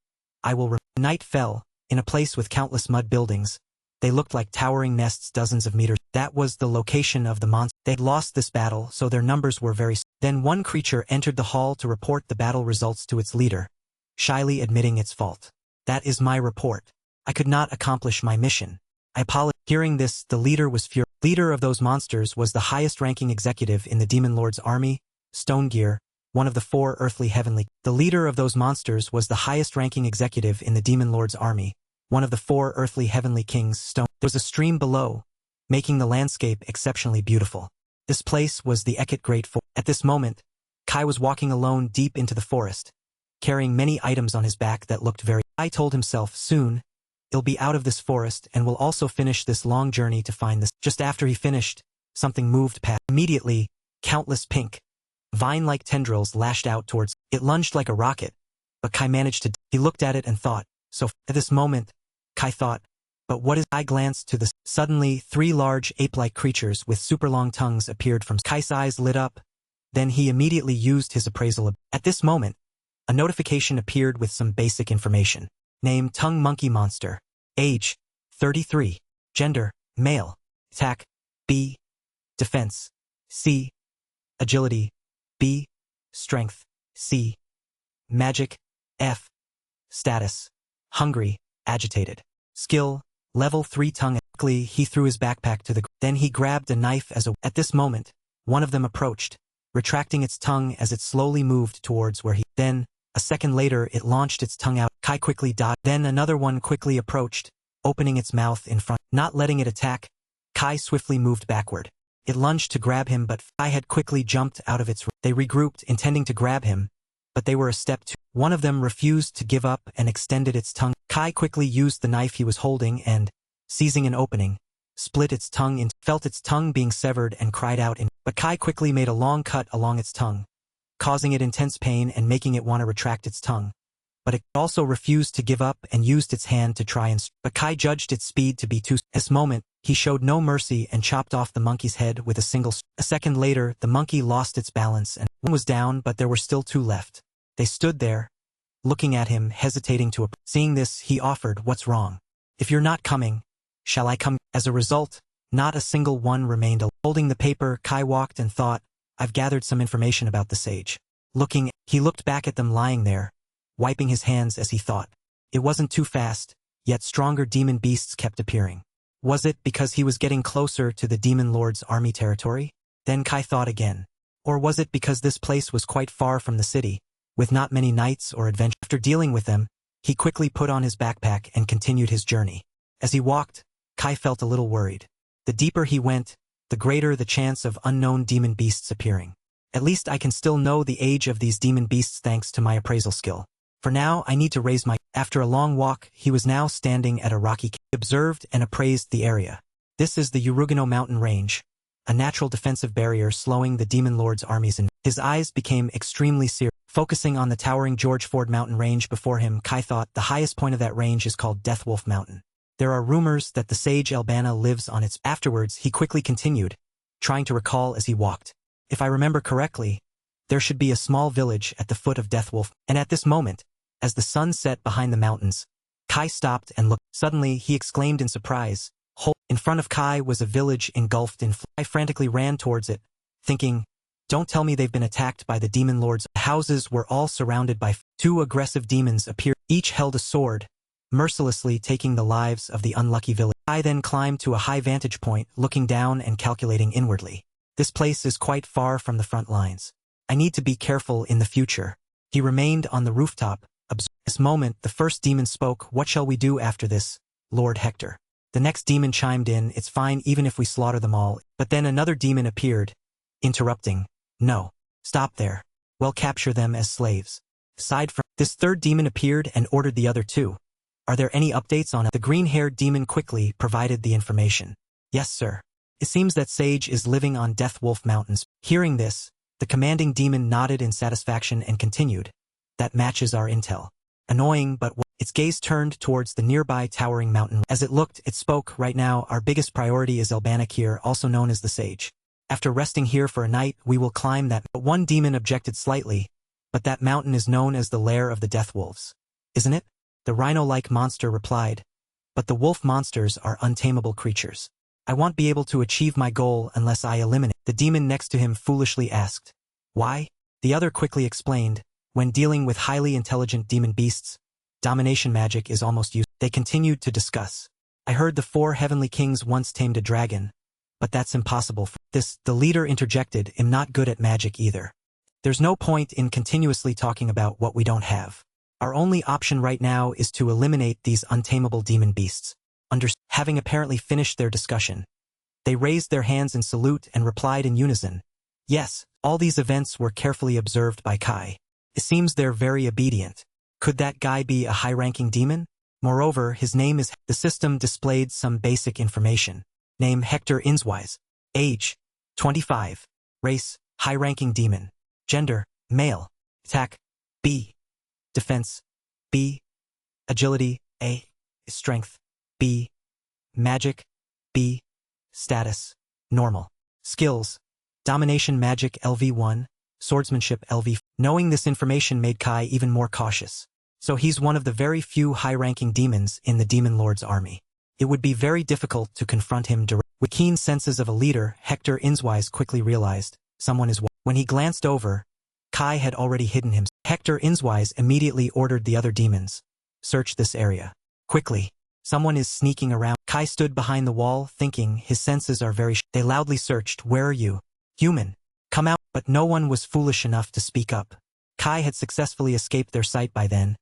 "I will." Night fell, in a place with countless mud buildings. They looked like towering nests dozens of meters. That was the location of the monster. They had lost this battle, so their numbers were very. Then one creature entered the hall to report the battle results to its leader, shyly admitting its fault. "That is my report. I could not accomplish my mission. I apologize." Hearing this, the leader was furious. Leader of those monsters was the highest-ranking executive in the Demon Lord's army, Stonegear, one of the 4 earthly heavenly. The leader of those monsters was the highest-ranking executive in the Demon Lord's army, one of the 4 earthly heavenly kings. There was a stream below, making the landscape exceptionally beautiful. This place was the Ekit Great Forest. At this moment, Kai was walking alone deep into the forest, carrying many items on his back that looked very. Kai told himself, soon, he'll be out of this forest and will also finish this long journey to find this. Just after he finished, something moved past. Immediately, countless pink, vine-like tendrils lashed out towards. It lunged like a rocket, but Kai managed to. He looked at it and thought, so. At this moment, Kai thought, but what is. I glanced to the. Suddenly, 3 large ape-like creatures with super long tongues appeared from. Kai's eyes lit up. Then he immediately used his appraisal. At this moment, a notification appeared with some basic information. Name: Tongue Monkey Monster. Age: 33. Gender: male. Attack: B. Defense: C. Agility: B. Strength: C. Magic: F. Status: hungry, agitated. Skill: level 3 tongue. Quickly, he threw his backpack to the ground. Then he grabbed a knife as a. At this moment, one of them approached, retracting its tongue as it slowly moved towards where he. Then, a second later, it launched its tongue out. Kai quickly dodged. Then another one quickly approached, opening its mouth in front. Not letting it attack, Kai swiftly moved backward. It lunged to grab him, but Kai had quickly jumped out of its. They regrouped, intending to grab him, but they were a step too. One of them refused to give up and extended its tongue. Kai quickly used the knife he was holding and, seizing an opening, split its tongue and felt its tongue being severed and cried out in. But Kai quickly made a long cut along its tongue, causing it intense pain and making it want to retract its tongue. But it also refused to give up and used its hand to try and. But Kai judged its speed to be too. At this moment, he showed no mercy and chopped off the monkey's head with a single. A second later, the monkey lost its balance and one was down, but there were still 2 left. They stood there, looking at him, hesitating to. Seeing this, he offered, "What's wrong? If you're not coming, shall I come?" As a result, not a single one remained. Holding the paper, Kai walked and thought, "I've gathered some information about the sage." He looked back at them lying there, wiping his hands as he thought. It wasn't too fast, yet stronger demon beasts kept appearing. Was it because he was getting closer to the Demon Lord's army territory? Then Kai thought again. Or was it because this place was quite far from the city, with not many knights or adventures? After dealing with them, he quickly put on his backpack and continued his journey. As he walked, Kai felt a little worried. The deeper he went, the greater the chance of unknown demon beasts appearing. At least I can still know the age of these demon beasts thanks to my appraisal skill. For now, I need to raise my. After a long walk, he was now standing at a rocky cave. He observed and appraised the area. This is the Urugano mountain range, a natural defensive barrier slowing the Demon Lord's armies in. His eyes became extremely serious. Focusing on the towering George Ford mountain range before him, Kai thought the highest point of that range is called Deathwolf Mountain. There are rumors that the sage Elbana lives on its. Afterwards, he quickly continued, trying to recall as he walked. If I remember correctly, there should be a small village at the foot of Deathwolf. And at this moment, as the sun set behind the mountains, Kai stopped and looked. Suddenly, he exclaimed in surprise. In front of Kai was a village engulfed in flames. Kai frantically ran towards it, thinking, don't tell me they've been attacked by the Demon Lords. The houses were all surrounded by 2 aggressive demons appeared. Each held a sword, mercilessly taking the lives of the unlucky village. I then climbed to a high vantage point, looking down and calculating inwardly. This place is quite far from the front lines. I need to be careful in the future. He remained on the rooftop. At this moment, the first demon spoke. What shall we do after this, Lord Hector? The next demon chimed in. It's fine even if we slaughter them all. But then another demon appeared, interrupting. No. Stop there. Well, capture them as slaves. Aside from this, third demon appeared and ordered the other two. Are there any updates on it? The green-haired demon quickly provided the information. Yes, sir. It seems that Sage is living on Death Wolf Mountains. Hearing this, the commanding demon nodded in satisfaction and continued. That matches our intel. Annoying, but its gaze turned towards the nearby towering mountain. As it looked, it spoke. Right now, our biggest priority is Elbanik here, also known as the Sage. After resting here for a night, we will climb that. But one demon objected slightly. But that mountain is known as the lair of the Death Wolves. Isn't it? The rhino-like monster replied. But the wolf monsters are untamable creatures. I won't be able to achieve my goal unless I eliminate. The demon next to him foolishly asked. Why? The other quickly explained. When dealing with highly intelligent demon beasts, domination magic is almost useless. They continued to discuss. I heard the 4 heavenly kings once tamed a dragon. But that's impossible for this. The leader interjected. I'm not good at magic either. There's no point in continuously talking about what we don't have. Our only option right now is to eliminate these untamable demon beasts. Having apparently finished their discussion, they raised their hands in salute and replied in unison. Yes, all these events were carefully observed by Kai. It seems they're very obedient. Could that guy be a high-ranking demon? Moreover, his name is... The system displayed some basic information. Name Hector Innswise. Age, 25. Race, high-ranking demon. Gender, male. Attack, B. Defense, B. Agility, A. Strength, B. Magic, B. Status, normal. Skills, domination magic LV1, swordsmanship LV. Knowing this information made Kai even more cautious. So he's one of the very few high-ranking demons in the Demon Lord's army. It would be very difficult to confront him directly. With keen senses of a leader, Hector Innswise quickly realized someone is watching. When he glanced over, Kai had already hidden him. Hector Innswise immediately ordered the other demons. Search this area. Quickly. Someone is sneaking around. Kai stood behind the wall, thinking his senses are very They loudly searched. Where are you? Human. Come out. But no one was foolish enough to speak up. Kai had successfully escaped their sight by then,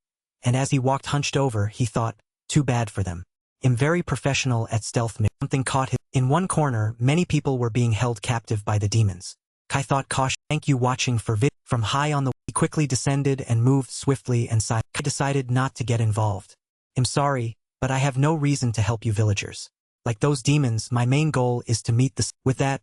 and as he walked hunched over, he thought, too bad for them. I'm very professional at stealth. Something caught him. In one corner, many people were being held captive by the demons. Kai thought caution. Thank you watching for vid. From high on the he quickly descended and moved swiftly and silently. Kai decided not to get involved. I'm sorry, but I have no reason to help you villagers. Like those demons, my main goal is to meet the... With that,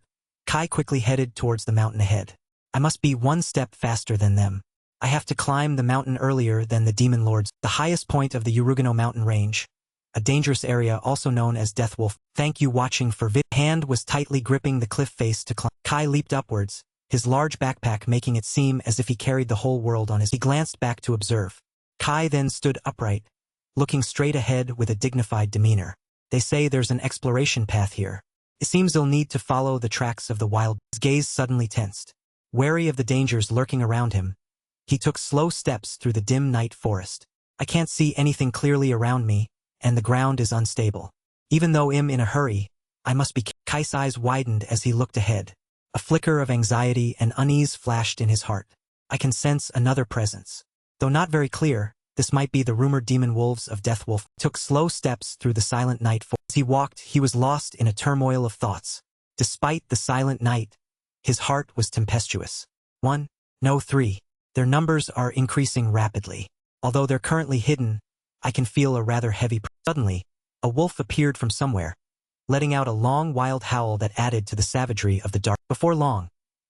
Kai quickly headed towards the mountain ahead. I must be one step faster than them. I have to climb the mountain earlier than the demon lords. The highest point of the Urugano mountain range. A dangerous area also known as Death Wolf. Thank you watching for vid. Hand was tightly gripping the cliff face to climb. Kai leaped upwards, his large backpack making it seem as if he carried the whole world on his... He glanced back to observe. Kai then stood upright, looking straight ahead with a dignified demeanor. They say there's an exploration path here. It seems they'll need to follow the tracks of the wild... His gaze suddenly tensed. Wary of the dangers lurking around him, he took slow steps through the dim night forest. I can't see anything clearly around me, and the ground is unstable. Even though I'm in a hurry, I must be... Kai's eyes widened as he looked ahead. A flicker of anxiety and unease flashed in his heart. I can sense another presence. Though not very clear, this might be the rumored demon wolves of Death Wolf. Took slow steps through the silent night. As he walked, he was lost in a turmoil of thoughts. Despite the silent night, his heart was tempestuous. 1, no 3. Their numbers are increasing rapidly. Although they're currently hidden, I can feel a rather heavy... Suddenly, a wolf appeared from somewhere, letting out a long wild howl that added to the savagery of the dark. Before long,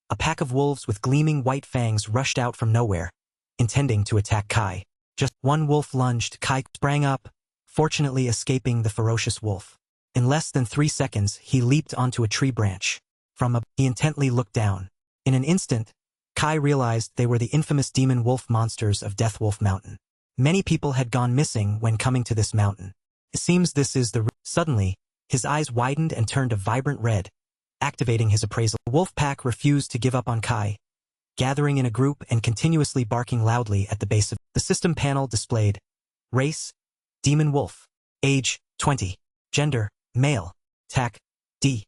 a pack of wolves with gleaming white fangs rushed out from nowhere, intending to attack Kai. Just one wolf lunged. Kai sprang up, fortunately escaping the ferocious wolf. In less than 3 seconds, he leaped onto a tree branch. He intently looked down. In an instant, Kai realized they were the infamous demon wolf monsters of Death Wolf Mountain. Many people had gone missing when coming to this mountain. It seems this is the... Suddenly, his eyes widened and turned a vibrant red, activating his appraisal. The wolf pack refused to give up on Kai, gathering in a group and continuously barking loudly at the base of... The system panel displayed. Race, demon wolf. Age, 20. Gender, Male. Attack. D.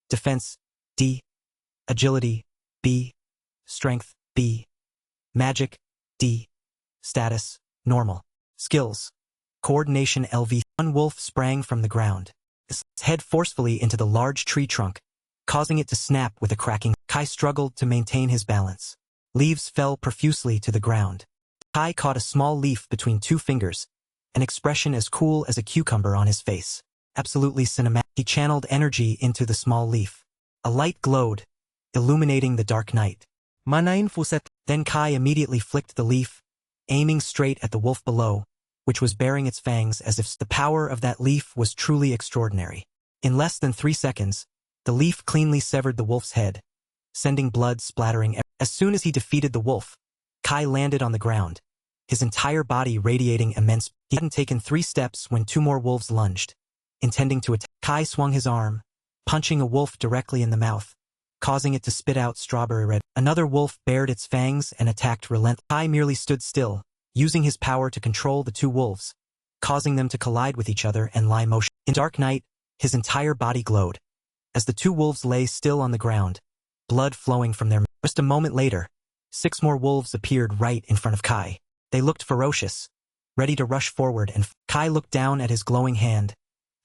Defense. D. Agility. B. Strength. B. Magic. D. Status. Normal. Skills. Coordination LV. One wolf sprang from the ground, its head forcefully into the large tree trunk, causing it to snap with a cracking. Kai struggled to maintain his balance. Leaves fell profusely to the ground. Kai caught a small leaf between two fingers, an expression as cool as a cucumber on his face. Absolutely cinematic. He channeled energy into the small leaf. A light glowed, illuminating the dark night. Manain fuset. Then Kai immediately flicked the leaf, aiming straight at the wolf below, which was baring its fangs as if the power of that leaf was truly extraordinary. In less than 3 seconds, the leaf cleanly severed the wolf's head, sending blood splattering. As soon as he defeated the wolf, Kai landed on the ground, his entire body radiating immense. He hadn't taken 3 steps when 2 more wolves lunged, intending to attack. Kai swung his arm, punching a wolf directly in the mouth, causing it to spit out strawberry red. Another wolf bared its fangs and attacked relentlessly. Kai merely stood still, using his power to control the 2 wolves, causing them to collide with each other and lie motion. In dark night, his entire body glowed, as the 2 wolves lay still on the ground, blood flowing from their mouths. Just a moment later, 6 more wolves appeared right in front of Kai. They looked ferocious, ready to rush forward, and Kai looked down at his glowing hand,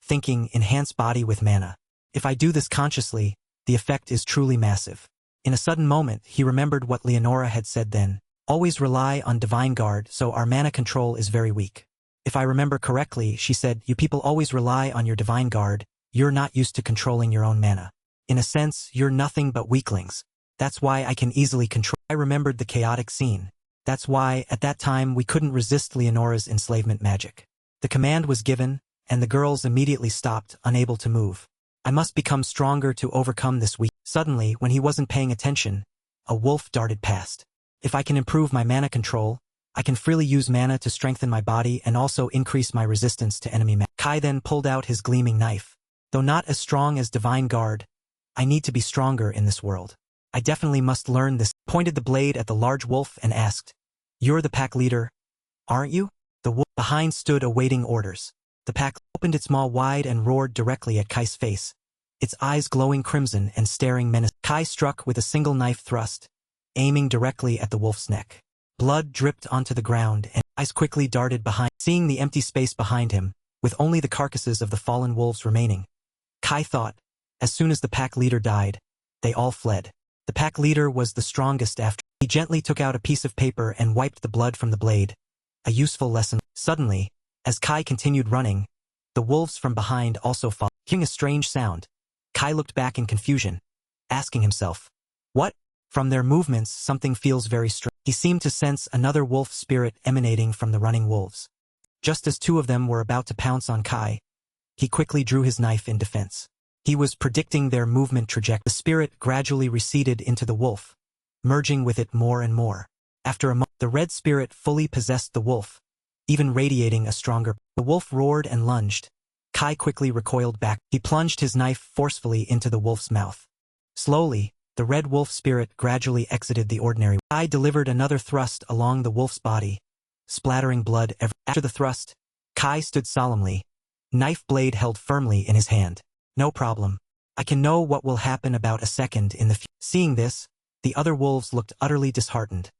thinking, enhance body with mana. If I do this consciously, the effect is truly massive. In a sudden moment, he remembered what Leonora had said then. Always rely on Divine Guard, so our mana control is very weak. If I remember correctly, she said, you people always rely on your Divine Guard, you're not used to controlling your own mana. In a sense, you're nothing but weaklings. That's why I can easily control. I remembered the chaotic scene. That's why, at that time, we couldn't resist Leonora's enslavement magic. The command was given, and the girls immediately stopped, unable to move. I must become stronger to overcome this weak. Suddenly, when he wasn't paying attention, a wolf darted past. If I can improve my mana control, I can freely use mana to strengthen my body and also increase my resistance to enemy magic. Kai then pulled out his gleaming knife. Though not as strong as Divine Guard, I need to be stronger in this world. I definitely must learn this. Pointed the blade at the large wolf and asked, you're the pack leader, aren't you? The wolf behind stood awaiting orders. The pack opened its maw wide and roared directly at Kai's face, its eyes glowing crimson and staring menacingly. Kai struck with a single knife thrust, aiming directly at the wolf's neck. Blood dripped onto the ground and eyes quickly darted behind. Seeing the empty space behind him, with only the carcasses of the fallen wolves remaining, Kai thought, as soon as the pack leader died, they all fled. The pack leader was the strongest after. He gently took out a piece of paper and wiped the blood from the blade. A useful lesson. Suddenly, as Kai continued running, the wolves from behind also followed. Hearing a strange sound, Kai looked back in confusion, asking himself, what? From their movements, something feels very strange. He seemed to sense another wolf spirit emanating from the running wolves. Just as 2 of them were about to pounce on Kai, he quickly drew his knife in defense. He was predicting their movement trajectory. The spirit gradually receded into the wolf, merging with it more and more. After a moment, the red spirit fully possessed the wolf, even radiating a stronger. The wolf roared and lunged. Kai quickly recoiled back. He plunged his knife forcefully into the wolf's mouth. Slowly, the red wolf spirit gradually exited the ordinary. Kai delivered another thrust along the wolf's body, splattering blood everywhere. After the thrust, Kai stood solemnly, knife blade held firmly in his hand. No problem. I can know what will happen about a second in the future. Seeing this, the other wolves looked utterly disheartened.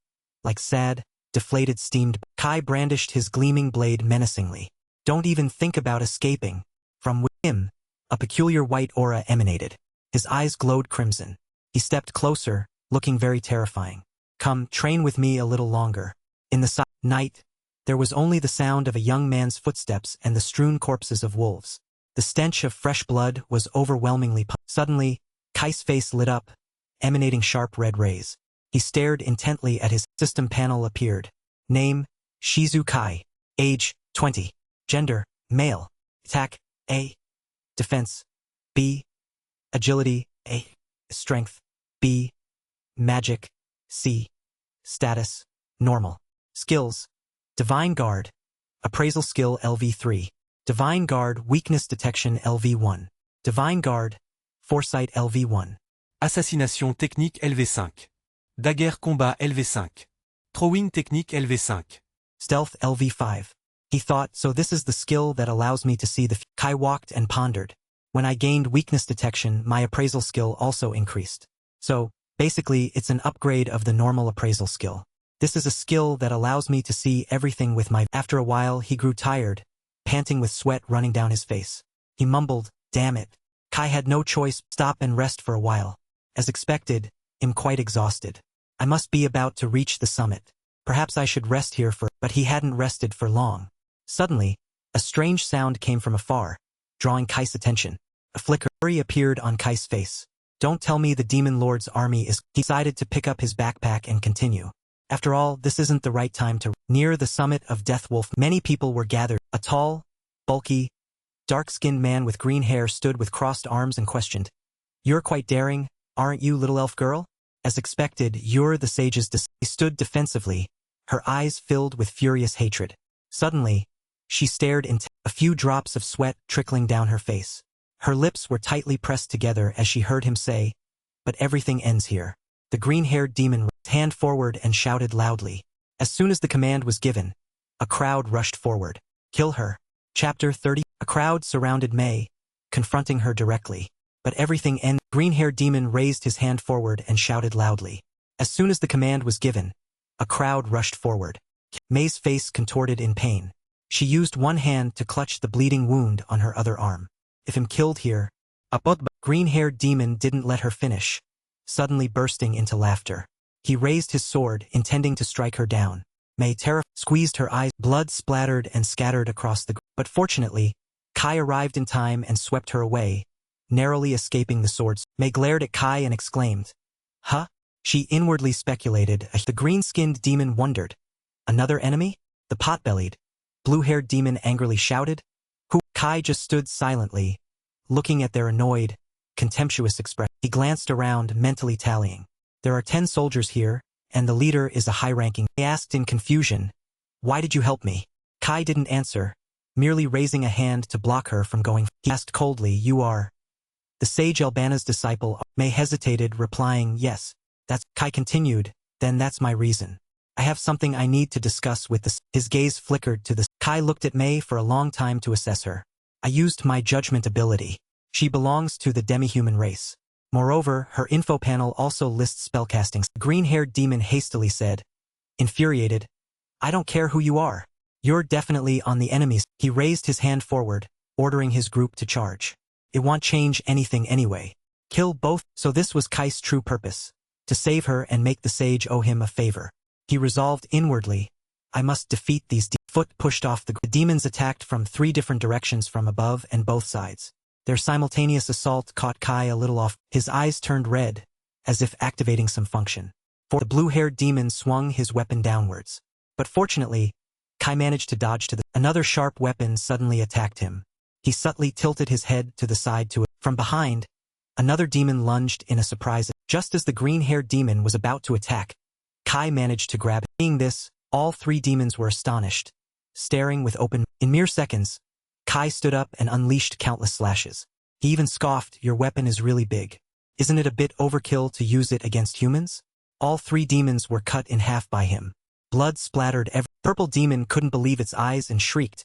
Like sad, deflated steamed. Kai brandished his gleaming blade menacingly. Don't even think about escaping. From him, a peculiar white aura emanated. His eyes glowed crimson. He stepped closer, looking very terrifying. Come, train with me a little longer. In the night, there was only the sound of a young man's footsteps and the strewn corpses of wolves. The stench of fresh blood was overwhelmingly. Suddenly, Kai's face lit up, emanating sharp red rays. He stared intently at his system panel appeared. Name, Shizu Kai. Age, 20. Gender, male. Attack, A. Defense, B. Agility, A. Strength, B. Magic, C. Status, normal. Skills, Divine Guard. Appraisal skill LV3. Divine Guard Weakness Detection LV1. Divine Guard Foresight LV1. Assassination technique LV5. Daguerre combat LV5. Throwing technique LV5. Stealth LV5. He thought, so this is the skill that allows me to see the Kai walked and pondered, When I gained weakness detection, my appraisal skill also increased. So, basically, it's an upgrade of the normal appraisal skill. This is a skill that allows me to see everything with my... After a while, he grew tired, panting with sweat running down his face. He mumbled, "Damn it." Kai had no choice, stop and rest for a while. As expected, I'm quite exhausted. I must be about to reach the summit. Perhaps I should rest here but he hadn't rested for long. Suddenly, a strange sound came from afar, drawing Kai's attention. A flicker appeared on Kai's face. Don't tell me the Demon Lord's army is... He decided to pick up his backpack and continue. After all, this isn't the right time to... Near the summit of Death Wolf, many people were gathered. A tall, bulky, dark-skinned man with green hair stood with crossed arms and questioned. "You're quite daring, aren't you, little elf girl?" As expected, you're the sage's... She stood defensively, her eyes filled with furious hatred. Suddenly, she stared into a few drops of sweat trickling down her face. Her lips were tightly pressed together as she heard him say, "But everything ends here." The green-haired demon raised his hand forward and shouted loudly. As soon as the command was given, a crowd rushed forward. "Kill her." Chapter 30. A crowd surrounded May, confronting her directly. But everything ended. Green-haired demon raised his hand forward and shouted loudly. As soon as the command was given, a crowd rushed forward. May's face contorted in pain. She used one hand to clutch the bleeding wound on her other arm. "If I'm killed here..." Green-haired demon didn't let her finish, suddenly bursting into laughter. He raised his sword, intending to strike her down. May squeezed her eyes, blood splattered and scattered across the... But fortunately, Kai arrived in time and swept her away, narrowly escaping the swords. May glared at Kai and exclaimed, "Huh?" She inwardly speculated. The green-skinned demon wondered. "Another enemy?" The pot-bellied, blue-haired demon angrily shouted. "Who?" Kai just stood silently, looking at their annoyed, contemptuous expression. He glanced around, mentally tallying. "There are 10 soldiers here, and the leader is a high-ranking..." He asked in confusion, "Why did you help me?" Kai didn't answer, merely raising a hand to block her from going. He asked coldly, "You are the sage Albana's disciple?" May hesitated, replying, "Yes." "That's..." Kai continued, "Then that's my reason. I have something I need to discuss with the..." His gaze flickered to the... Kai looked at May for a long time to assess her. "I used my judgment ability. She belongs to the demi-human race. Moreover, her info panel also lists spellcastings." The green-haired demon hastily said, infuriated, "I don't care who you are. You're definitely on the enemy's." He raised his hand forward, ordering his group to charge. "It won't change anything anyway. Kill both." So this was Kai's true purpose, to save her and make the sage owe him a favor. He resolved inwardly, "I must defeat these Foot pushed off the demons attacked from 3 different directions from above and both sides. Their simultaneous assault caught Kai a little off. His eyes turned red, as if activating some function. For the blue-haired demon swung his weapon downwards. But fortunately, Kai managed to dodge to the... Another sharp weapon suddenly attacked him. He subtly tilted his head to the side to it. From behind, another demon lunged in a surprise. Just as the green-haired demon was about to attack, Kai managed to grab him. Seeing this, all 3 demons were astonished, staring with open... In mere seconds, Kai stood up and unleashed countless slashes. He even scoffed, "Your weapon is really big. Isn't it a bit overkill to use it against humans?" All 3 demons were cut in half by him. Blood splattered everywhere. Purple demon couldn't believe its eyes and shrieked.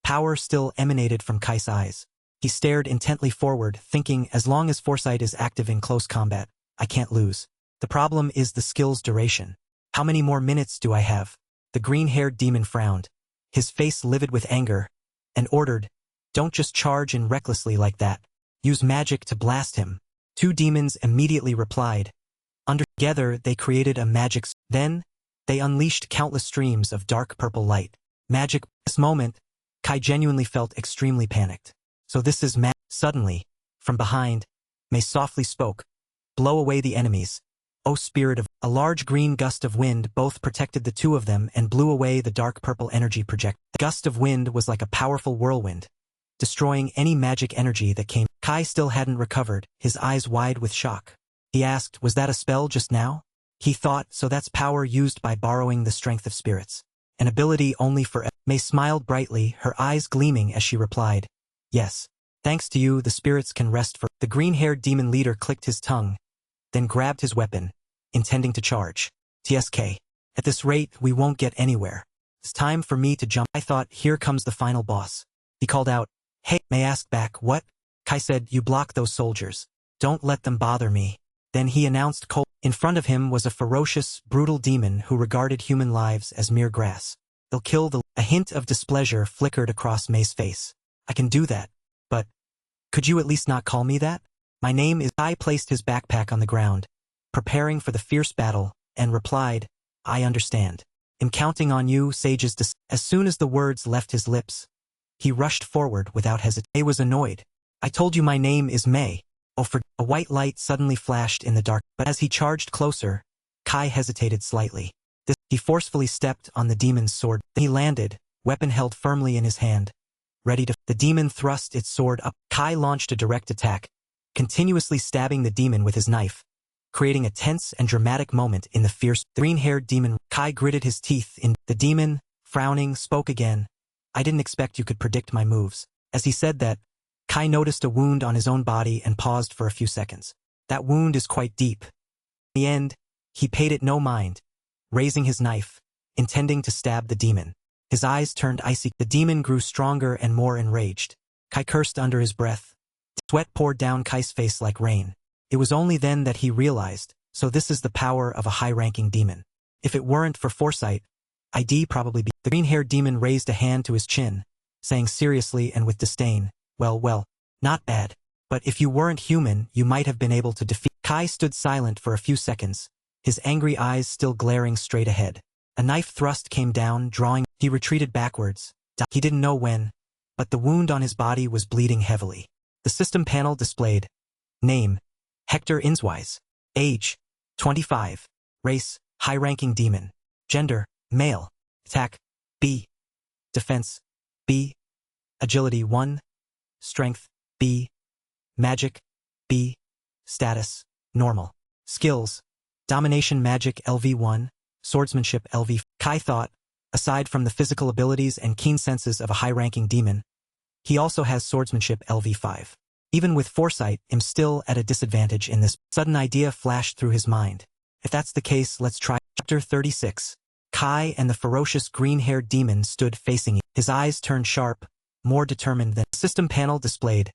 Power still emanated from Kai's eyes. He stared intently forward, thinking, as long as foresight is active in close combat, I can't lose. The problem is the skill's duration. How many more minutes do I have? The green-haired demon frowned, his face livid with anger, and ordered, "Don't just charge in recklessly like that. Use magic to blast him." 2 demons immediately replied. Together, they created a magic... Then, they unleashed countless streams of dark purple light. Magic. At this moment, Kai genuinely felt extremely panicked. So this is Suddenly, from behind, May softly spoke. "Blow away the enemies. O spirit of..." A large green gust of wind both protected the 2 of them and blew away the dark purple energy project. The gust of wind was like a powerful whirlwind, destroying any magic energy that came. Kai still hadn't recovered, his eyes wide with shock. He asked, "Was that a spell just now?" He thought, "So that's power used by borrowing the strength of spirits. An ability only for..." May smiled brightly, her eyes gleaming as she replied, "Yes. Thanks to you, the spirits can rest for..." The green-haired demon leader clicked his tongue, then grabbed his weapon, intending to charge. "TSK. At this rate, we won't get anywhere. It's time for me to jump." I thought, here comes the final boss. He called out, "Hey." May asked back, "What?" Kai said, "You block those soldiers. Don't let them bother me." Then he announced cold. In front of him was a ferocious, brutal demon who regarded human lives as mere grass. "They'll kill the—" A hint of displeasure flickered across May's face. "I can do that. But could you at least not call me that? My name is—" Kai placed his backpack on the ground, preparing for the fierce battle, and replied, "I understand. I'm counting on you, sages." As soon as the words left his lips, he rushed forward without hesitation. May was annoyed. "I told you my name is May." "Oh, for—" A white light suddenly flashed in the dark, but as he charged closer, Kai hesitated slightly. He forcefully stepped on the demon's sword. Then he landed, weapon held firmly in his hand, ready to— The demon thrust its sword up. Kai launched a direct attack, continuously stabbing the demon with his knife, creating a tense and dramatic moment in the fierce, green-haired demon. Kai gritted his teeth in. The demon, frowning, spoke again. "I didn't expect you could predict my moves." As he said that, Kai noticed a wound on his own body and paused for a few seconds. "That wound is quite deep." In the end, he paid it no mind, raising his knife, intending to stab the demon. His eyes turned icy. The demon grew stronger and more enraged. Kai cursed under his breath. Sweat poured down Kai's face like rain. It was only then that he realized, so this is the power of a high-ranking demon. If it weren't for foresight, I'd probably be— The green-haired demon raised a hand to his chin, saying seriously and with disdain, well, not bad. But if you weren't human, you might have been able to defeat— Kai stood silent for a few seconds, his angry eyes still glaring straight ahead. A knife thrust came down, drawing— He retreated backwards. He didn't know when, but the wound on his body was bleeding heavily. The system panel displayed: Name, Hector Inswise. Age, 25. Race, high-ranking demon. Gender, male. Attack, B. Defense, B. Agility 1. Strength, B. Magic, B. Status, normal. Skills, Domination Magic LV1, Swordsmanship LV. Kai thought, aside from the physical abilities and keen senses of a high-ranking demon, he also has Swordsmanship LV5. Even with foresight, I'm still at a disadvantage in this. Sudden idea flashed through his mind. If that's the case, let's try. Chapter 36. Kai and the ferocious green-haired demon stood facing each other. His eyes turned sharp, more determined than— System panel displayed: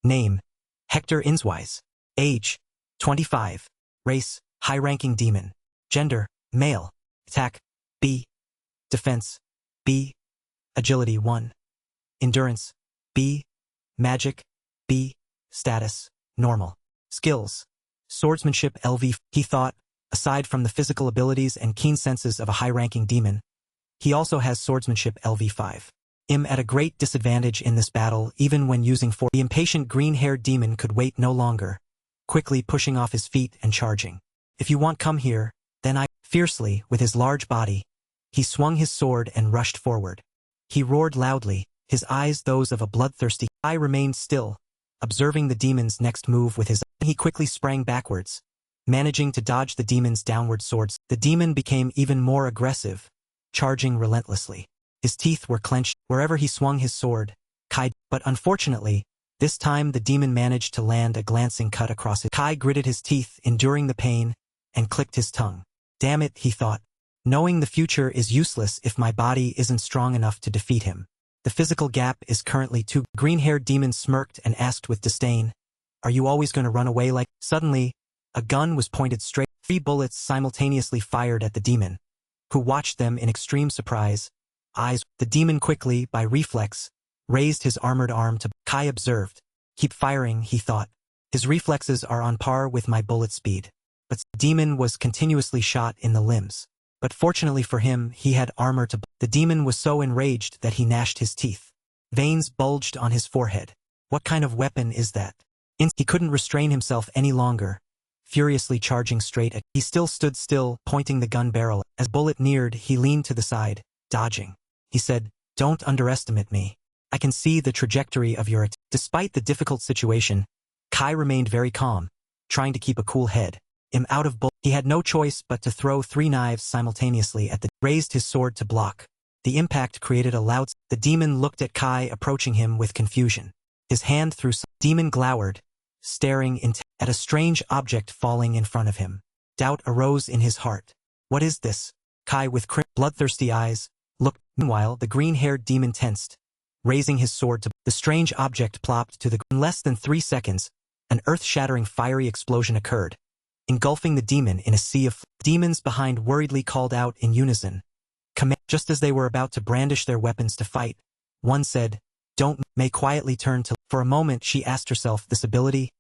Name, Hector Inswise. Age, 25. Race, high-ranking demon. Gender, male. Attack, B. Defense, B. Agility 1. Endurance, B. Magic, B. Status, normal. Skills, Swordsmanship LV. He thought, aside from the physical abilities and keen senses of a high-ranking demon, he also has Swordsmanship LV5. I'm at a great disadvantage in this battle even when using force. The impatient green-haired demon could wait no longer, quickly pushing off his feet and charging. If you want come here, then I— Fiercely, with his large body, he swung his sword and rushed forward. He roared loudly, his eyes those of a bloodthirsty— Kai remained still, observing the demon's next move with his— He quickly sprang backwards, managing to dodge the demon's downward swords. The demon became even more aggressive, charging relentlessly. His teeth were clenched wherever he swung his sword. Kai— But unfortunately, this time the demon managed to land a glancing cut across it. Kai gritted his teeth, enduring the pain, and clicked his tongue. Damn it, he thought. Knowing the future is useless if my body isn't strong enough to defeat him. The physical gap is currently too— Green-haired demon smirked and asked with disdain, "Are you always going to run away like—" Suddenly, a gun was pointed straight. 3 bullets simultaneously fired at the demon, who watched them in extreme surprise. The demon quickly, by reflex, raised his armored arm to— Kai observed. Keep firing, he thought. His reflexes are on par with my bullet speed. But the demon was continuously shot in the limbs. But fortunately for him, he had armor to— The demon was so enraged that he gnashed his teeth. Veins bulged on his forehead. What kind of weapon is that? He couldn't restrain himself any longer, furiously charging straight at— He still stood still, pointing the gun barrel. As bullet neared, he leaned to the side, dodging. He said, "Don't underestimate me. I can see the trajectory of your attack." Despite the difficult situation, Kai remained very calm, trying to keep a cool head. Out of bullets, he had no choice but to throw 3 knives simultaneously at the— Raised his sword to block. The impact created a loud— The demon looked at Kai approaching him with confusion. His hand through— Demon glowered, staring at a strange object falling in front of him. Doubt arose in his heart. What is this? Kai, with bloodthirsty eyes, looked. Meanwhile, the green-haired demon tensed, raising his sword to— The strange object plopped to the ground. In less than 3 seconds, an earth-shattering fiery explosion occurred, engulfing the demon in a sea of demons behind worriedly called out in unison. Just as they were about to brandish their weapons to fight, one said, "Don't." May quietly turned to. For a moment she asked herself this ability.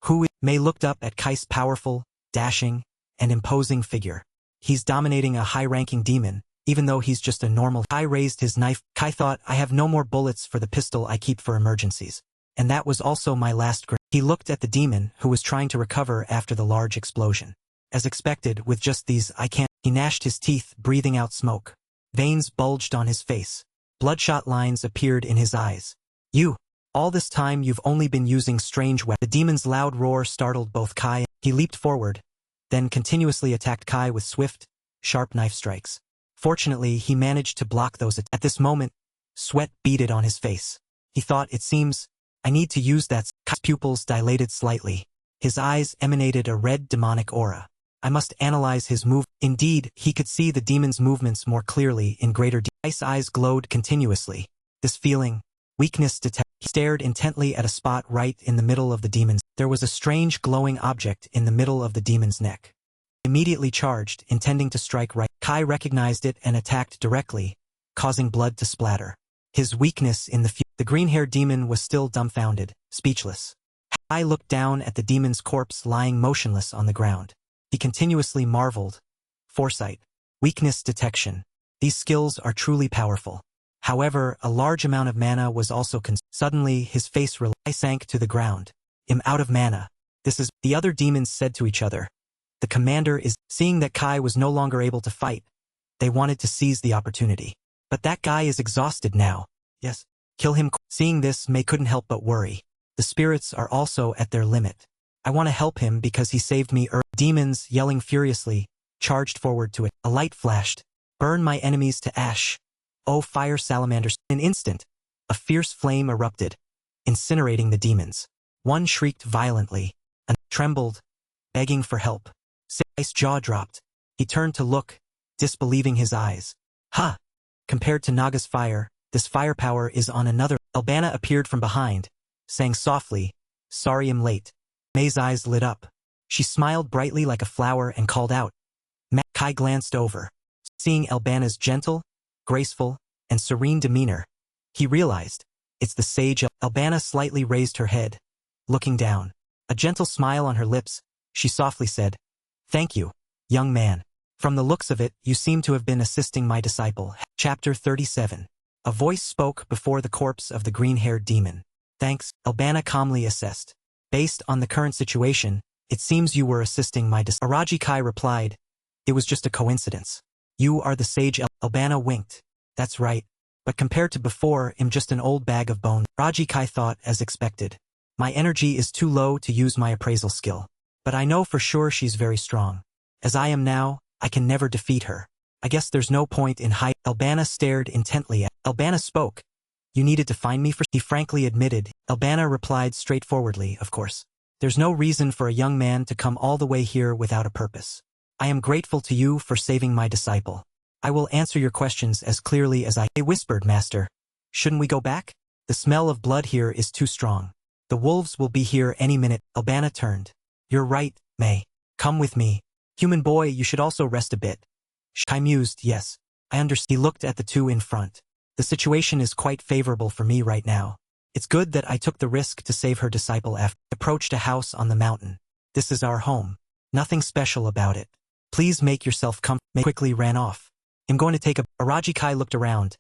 Who is? May looked up at Kai's powerful, dashing, and imposing figure. He's dominating a high-ranking demon, even though he's just a normal. Kai raised his knife. Kai thought, I have no more bullets for the pistol I keep for emergencies. And that was also my last grenade. He looked at the demon, who was trying to recover after the large explosion. As expected, with just these, I can't. He gnashed his teeth, breathing out smoke. Veins bulged on his face. Bloodshot lines appeared in his eyes. You. All this time you've only been using strange weapons. The demon's loud roar startled both Kai. He leaped forward, then continuously attacked Kai with swift, sharp knife strikes. Fortunately, he managed to block those attacks. At this moment, sweat beaded on his face. He thought, it seems, I need to use that. Kai's pupils dilated slightly. His eyes emanated a red demonic aura. I must analyze his move. Indeed, he could see the demon's movements more clearly in greater detail. Kai's eyes glowed continuously. This feeling, weakness detected. He stared intently at a spot right in the middle of the demon's. There was a strange glowing object in the middle of the demon's neck. Immediately charged, intending to strike right. Kai recognized it and attacked directly, causing blood to splatter. His weakness in the green-haired demon was still dumbfounded, speechless. Kai looked down at the demon's corpse lying motionless on the ground. He continuously marveled. Foresight. Weakness detection. These skills are truly powerful. However, a large amount of mana was also consumed. Suddenly, his face sank to the ground. I'm out of mana. This is. The other demons said to each other. The commander is. Seeing that Kai was no longer able to fight, they wanted to seize the opportunity. But that guy is exhausted now. Yes. Kill him. Seeing this, May couldn't help but worry. The spirits are also at their limit. I want to help him because he saved me earlier. Demons, yelling furiously, charged forward to it. A light flashed. Burn my enemies to ash. Oh, fire salamanders. In an instant, a fierce flame erupted, incinerating the demons. One shrieked violently, and trembled, begging for help. Sai's jaw dropped. He turned to look, disbelieving his eyes. Ha! Compared to Naga's fire, this firepower is on another. Albana appeared from behind, saying softly, "Sorry I'm late." May's eyes lit up. She smiled brightly like a flower and called out. Kai glanced over. Seeing Albana's gentle, graceful, and serene demeanor, he realized, it's the sage. Albana slightly raised her head, looking down. A gentle smile on her lips, she softly said, "Thank you, young man. From the looks of it, you seem to have been assisting my disciple." Chapter 37. A voice spoke before the corpse of the green-haired demon. "Thanks," Albana calmly assessed. "Based on the current situation, it seems you were assisting my disciple." Araji Kai replied, "It was just a coincidence. You are the sage." Albana winked. "That's right. But compared to before, I'm just an old bag of bones." Raji Kai thought as expected. "My energy is too low to use my appraisal skill. But I know for sure she's very strong. As I am now, I can never defeat her. I guess there's no point in hiding." Albana stared intently at. Albana spoke. "You needed to find me for." He frankly admitted. Albana replied straightforwardly, "Of course. There's no reason for a young man to come all the way here without a purpose. I am grateful to you for saving my disciple. I will answer your questions as clearly as I." He whispered, "Master, shouldn't we go back? The smell of blood here is too strong. The wolves will be here any minute." Albana turned. "You're right, May. Come with me. Human boy, you should also rest a bit." Kai mused. "Yes, I understand." He looked at the two in front. "The situation is quite favorable for me right now. It's good that I took the risk to save her disciple." After approached a house on the mountain. "This is our home. Nothing special about it. Please make yourself comfortable." May quickly ran off. "I'm going to take a." Araji Kai looked around,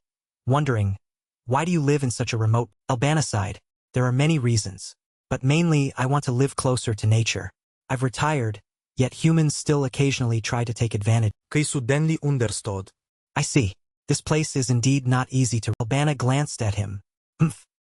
wondering, "Why do you live in such a remote?" Albana sighed. "There are many reasons. But mainly I want to live closer to nature. I've retired, yet humans still occasionally try to take advantage." Kai suddenly understood. "I see. This place is indeed not easy to." Albana glanced at him.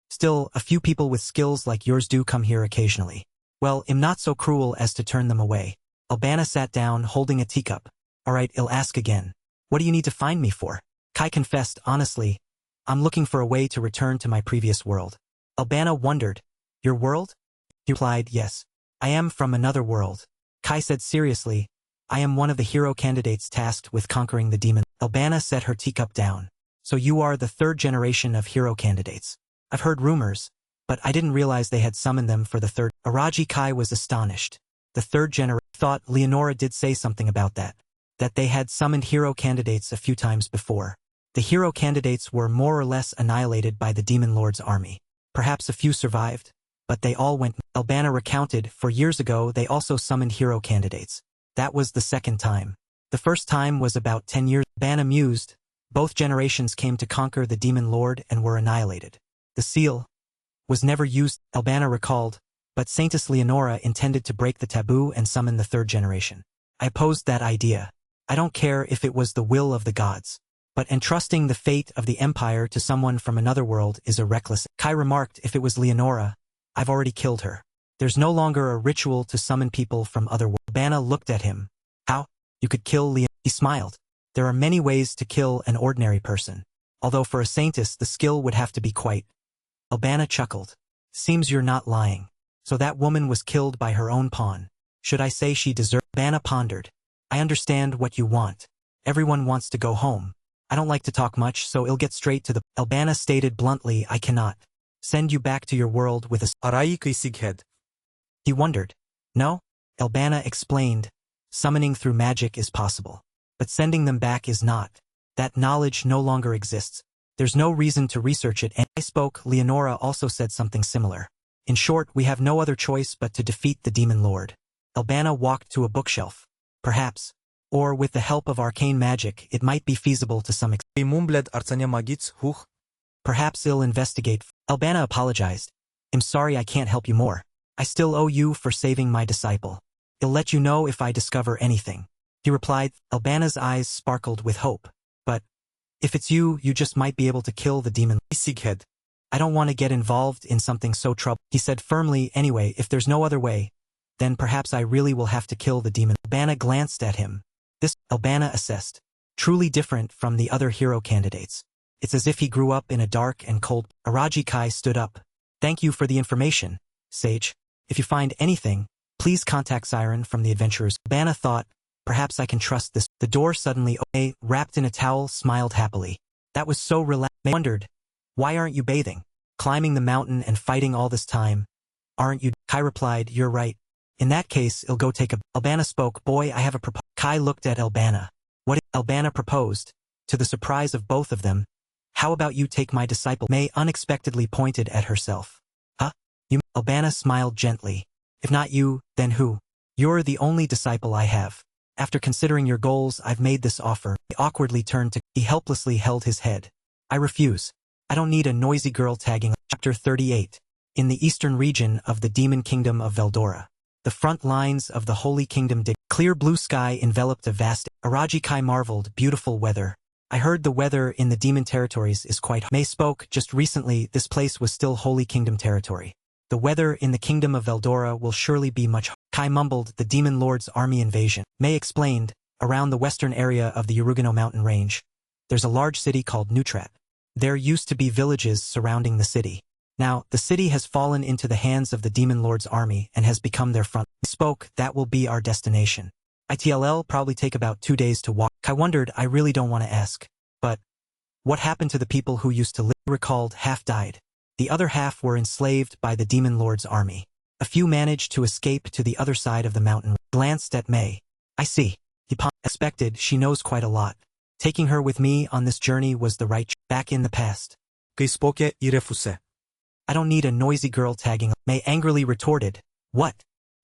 Still, a few people with skills like yours do come here occasionally. Well, I'm not so cruel as to turn them away." Albana sat down, holding a teacup. "All right, I'll ask again. What do you need to find me for?" Kai confessed honestly, "I'm looking for a way to return to my previous world." Albana wondered, "Your world?" He replied, "Yes. I am from another world." Kai said seriously, "I am one of the hero candidates tasked with conquering the demon." Albana set her teacup down. "So you are the third generation of hero candidates. I've heard rumors, but I didn't realize they had summoned them for the third. Araji Kai was astonished. The third generation thought Leonora did say something about that they had summoned hero candidates a few times before. The hero candidates were more or less annihilated by the Demon Lord's army. Perhaps a few survived, but they all went. Albana recounted, for years ago they also summoned hero candidates. That was the second time. The first time was about 10 years. Albana mused. Both generations came to conquer the Demon Lord and were annihilated. The seal was never used, Albana recalled, but Saintess Leonora intended to break the taboo and summon the third generation. I opposed that idea. I don't care if it was the will of the gods, but entrusting the fate of the empire to someone from another world is a reckless. Kai remarked, if it was Leonora, I've already killed her. There's no longer a ritual to summon people from other worlds. Albana looked at him. How? You could kill Leonora? He smiled. There are many ways to kill an ordinary person, although for a saintess the skill would have to be quite. Albana chuckled. Seems you're not lying. So that woman was killed by her own pawn. Should I say she deserved? Albana pondered. I understand what you want. Everyone wants to go home. I don't like to talk much, so I'll get straight to the. Albana stated bluntly, I cannot send you back to your world with a. Arai Sighed. He wondered. No? Albana explained. Summoning through magic is possible, but sending them back is not. That knowledge no longer exists. There's no reason to research it. And I spoke. Leonora also said something similar. In short, we have no other choice but to defeat the Demon Lord. Albana walked to a bookshelf. Perhaps, or with the help of arcane magic, it might be feasible to some extent. Perhaps I'll investigate. Albana apologized. I'm sorry I can't help you more. I still owe you for saving my disciple. I'll let you know if I discover anything. He replied. Albana's eyes sparkled with hope. But if it's you just might be able to kill the demon. Sighed. I don't want to get involved in something so troublesome. He said firmly, anyway, if there's no other way, then perhaps I really will have to kill the demon. Albana glanced at him. This, Albana assessed, truly different from the other hero candidates. It's as if he grew up in a dark and cold. Araji Kai stood up. Thank you for the information, Sage. If you find anything, please contact Siren from the adventurers. Albana thought, perhaps I can trust this. The door suddenly opened. Wrapped in a towel, smiled happily. That was so relaxed. May wondered, why aren't you bathing? Climbing the mountain and fighting all this time? Aren't you? Kai replied, you're right. In that case, I'll go take a. Albana spoke. Boy, I have a proposal. Kai looked at Albana. What? Albana proposed. To the surprise of both of them. How about you take my disciple? May unexpectedly pointed at herself. Huh? You? Albana smiled gently. If not you, then who? You're the only disciple I have. After considering your goals, I've made this offer. He awkwardly turned to. He helplessly held his head. I refuse. I don't need a noisy girl tagging. Chapter 38. In the eastern region of the demon kingdom of Veldora. The front lines of the Holy Kingdom. Clear blue sky enveloped a vast. Araji Kai marveled. Beautiful weather. I heard the weather in the demon territories is quite. May spoke. Just recently, this place was still Holy Kingdom territory. The weather in the kingdom of Veldora will surely be much. Kai mumbled. The demon lord's army invasion. May explained. Around the western area of the Urugano mountain range, there's a large city called Nutrat. There used to be villages surrounding the city. Now, the city has fallen into the hands of the Demon Lord's army and has become their front. Spoke, that will be our destination. ITLL probably take about 2 days to walk. I wondered, I really don't want to ask. But what happened to the people who used to live? Recalled, half died. The other half were enslaved by the Demon Lord's army. A few managed to escape to the other side of the mountain. Glanced at May. I see. He expected, she knows quite a lot. Taking her with me on this journey was the right back in the past. I don't need a noisy girl tagging. May angrily retorted. What?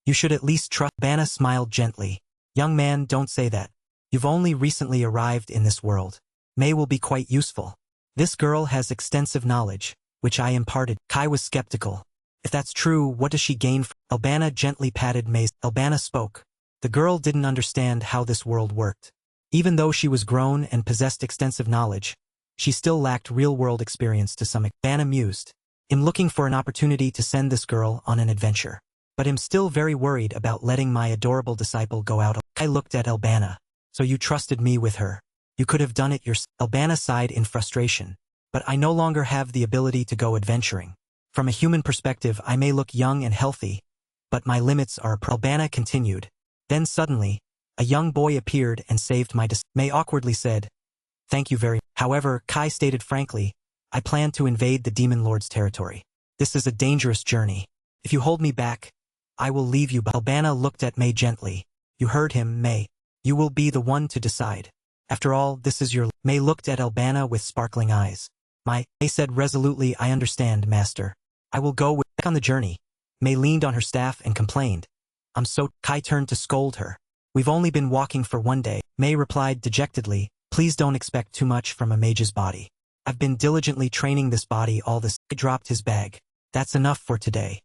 You should at least trust. Bana smiled gently. Young man, don't say that. You've only recently arrived in this world. May will be quite useful. This girl has extensive knowledge, which I imparted. Kai was skeptical. If that's true, what does she gain? Albana gently patted May's. Albana spoke. The girl didn't understand how this world worked. Even though she was grown and possessed extensive knowledge, she still lacked real-world experience to some extent. Bana mused. I'm looking for an opportunity to send this girl on an adventure. But I'm still very worried about letting my adorable disciple go out. I looked at Albana. So you trusted me with her. You could have done it yourself. Albana sighed in frustration. But I no longer have the ability to go adventuring. From a human perspective, I may look young and healthy, but my limits are. Albana continued. Then suddenly, a young boy appeared and saved my May awkwardly said, thank you very much. However, Kai stated frankly, I plan to invade the Demon Lord's territory. This is a dangerous journey. If you hold me back, I will leave you. Albana looked at May gently. You heard him, May. You will be the one to decide. After all, this is your... May looked at Albana with sparkling eyes. May said resolutely, I understand, master. I will go back on the journey. May leaned on her staff and complained. Kai turned to scold her. We've only been walking for 1 day. May replied dejectedly, please don't expect too much from a mage's body. I've been diligently training this body all this. He dropped his bag. That's enough for today.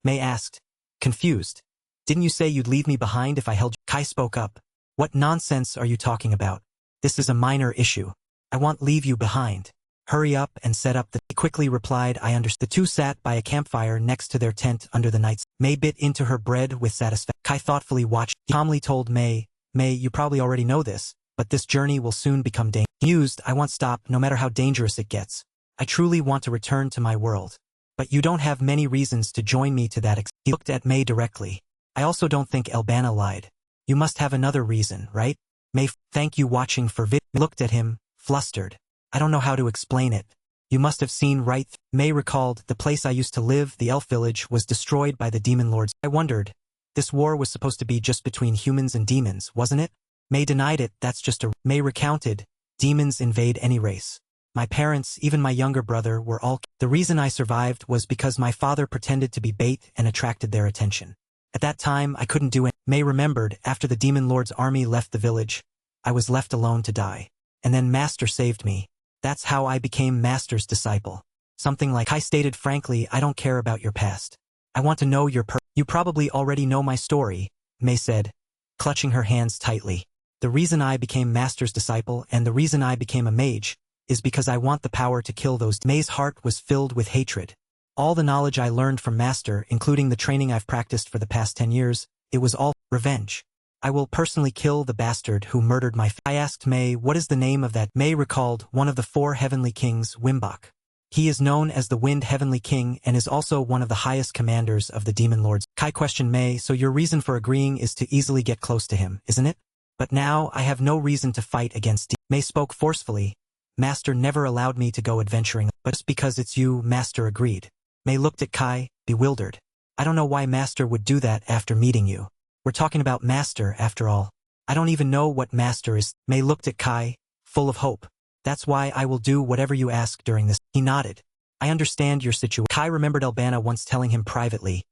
May asked. Confused. Didn't you say you'd leave me behind if I held you? Kai spoke up. What nonsense are you talking about? This is a minor issue. I won't leave you behind. Hurry up and set up the... He quickly replied, I understand. The two sat by a campfire next to their tent under the night. May bit into her bread with satisfaction. Kai thoughtfully watched. He calmly told May, you probably already know this, but this journey will soon become dangerous. Mused, I won't stop no matter how dangerous it gets. I truly want to return to my world. But you don't have many reasons to join me to that extent. He looked at May directly. I also don't think Albana lied. You must have another reason, right? May, thank you watching for vid. Looked at him, flustered. I don't know how to explain it. You must have seen right. May recalled, the place I used to live, the elf village, was destroyed by the demon lords. I wondered. This war was supposed to be just between humans and demons, wasn't it? May denied it, that's just a... May recounted, demons invade any race. My parents, even my younger brother, were all... The reason I survived was because my father pretended to be bait and attracted their attention. At that time, I couldn't do it. May remembered, after the demon lord's army left the village, I was left alone to die. And then Master saved me. That's how I became Master's disciple. Something like I stated frankly, I don't care about your past. I want to know your You probably already know my story, May said, clutching her hands tightly. The reason I became Master's disciple and the reason I became a mage is because I want the power to kill those. May's heart was filled with hatred. All the knowledge I learned from Master, including the training I've practiced for the past 10 years, it was all revenge. I will personally kill the bastard who murdered my I asked May, what is the name of that? May recalled one of the 4 heavenly kings, Wimbok. He is known as the Wind Heavenly King and is also one of the highest commanders of the Demon Lords. Kai questioned May, so your reason for agreeing is to easily get close to him, isn't it? But now I have no reason to fight against May spoke forcefully. Master never allowed me to go adventuring, but just because it's you, Master agreed. May looked at Kai, bewildered. I don't know why Master would do that after meeting you. We're talking about Master, after all. I don't even know what Master is. May looked at Kai, full of hope. That's why I will do whatever you ask during this. He nodded. I understand your situation. Kai remembered Albana once telling him privately,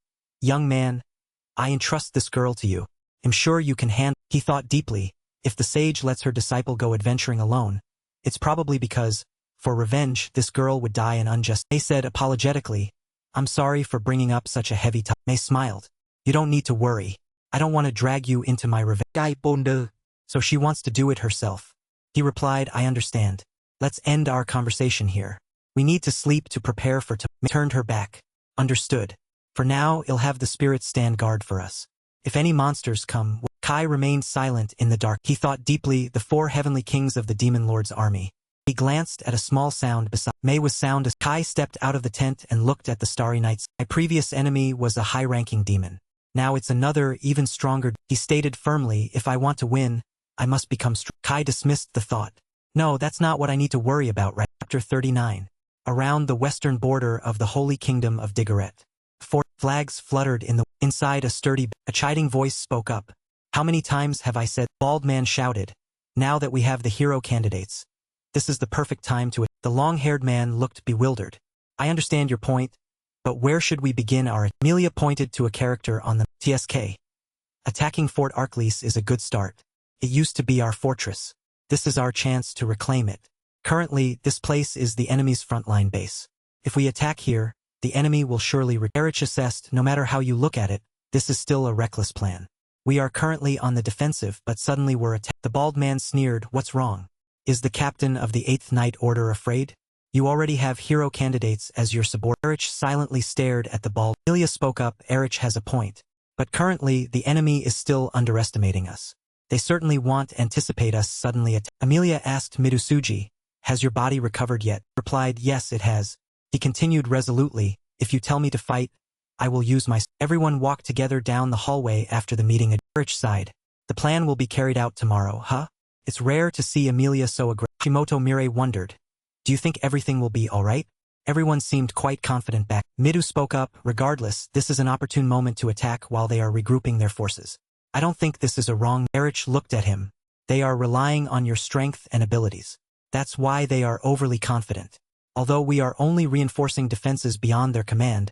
young man, I entrust this girl to you. I'm sure you can handle. He thought deeply, if the sage lets her disciple go adventuring alone, it's probably because, for revenge, this girl would die an unjust. May said apologetically, I'm sorry for bringing up such a heavy topic. May smiled. You don't need to worry. I don't want to drag you into my revenge. Guy Bonde. So she wants to do it herself. He replied, I understand. Let's end our conversation here. We need to sleep to prepare for tomorrow. May turned her back. Understood. For now, I'll have the spirits stand guard for us. If any monsters come, Kai remained silent in the dark. He thought deeply, the 4 heavenly kings of the Demon Lord's army. He glanced at a small sound beside. May was sound as Kai stepped out of the tent and looked at the starry nights. My previous enemy was a high-ranking demon. Now it's another, even stronger. He stated firmly, if I want to win, I must become strong. Kai dismissed the thought. No, that's not what I need to worry about right. Chapter 39. Around the western border of the Holy Kingdom of Digaret. 4 flags fluttered inside a sturdy. A chiding voice spoke up. How many times have I said? Bald man shouted. Now that we have the hero candidates. This is the perfect time to. The long-haired man looked bewildered. I understand your point, but where should we begin our. Amelia pointed to a character on the TSK. Attacking Fort Arkleys is a good start. It used to be our fortress. This is our chance to reclaim it. Currently, this place is the enemy's frontline base. If we attack here, the enemy will surely. Erich assessed, no matter how you look at it, this is still a reckless plan. We are currently on the defensive, but suddenly we're attacked. The bald man sneered, what's wrong? Is the captain of the 8th Night Order afraid? You already have hero candidates as your subordinate. Erich silently stared at the bald. Amelia spoke up, Erich has a point. But currently, the enemy is still underestimating us. They certainly won't anticipate us suddenly attack. Amelia asked Midou, has your body recovered yet? Replied, yes, it has. He continued resolutely, if you tell me to fight, I will use my. Everyone walked together down the hallway after the meeting. Erich sighed. The plan will be carried out tomorrow, huh? It's rare to see Amelia so aggressive. Shimoto Mire wondered. Do you think everything will be alright? Everyone seemed quite confident back. Midou spoke up, regardless, this is an opportune moment to attack while they are regrouping their forces. I don't think this is a wrong. Erich looked at him. They are relying on your strength and abilities. That's why they are overly confident. Although we are only reinforcing defenses beyond their command,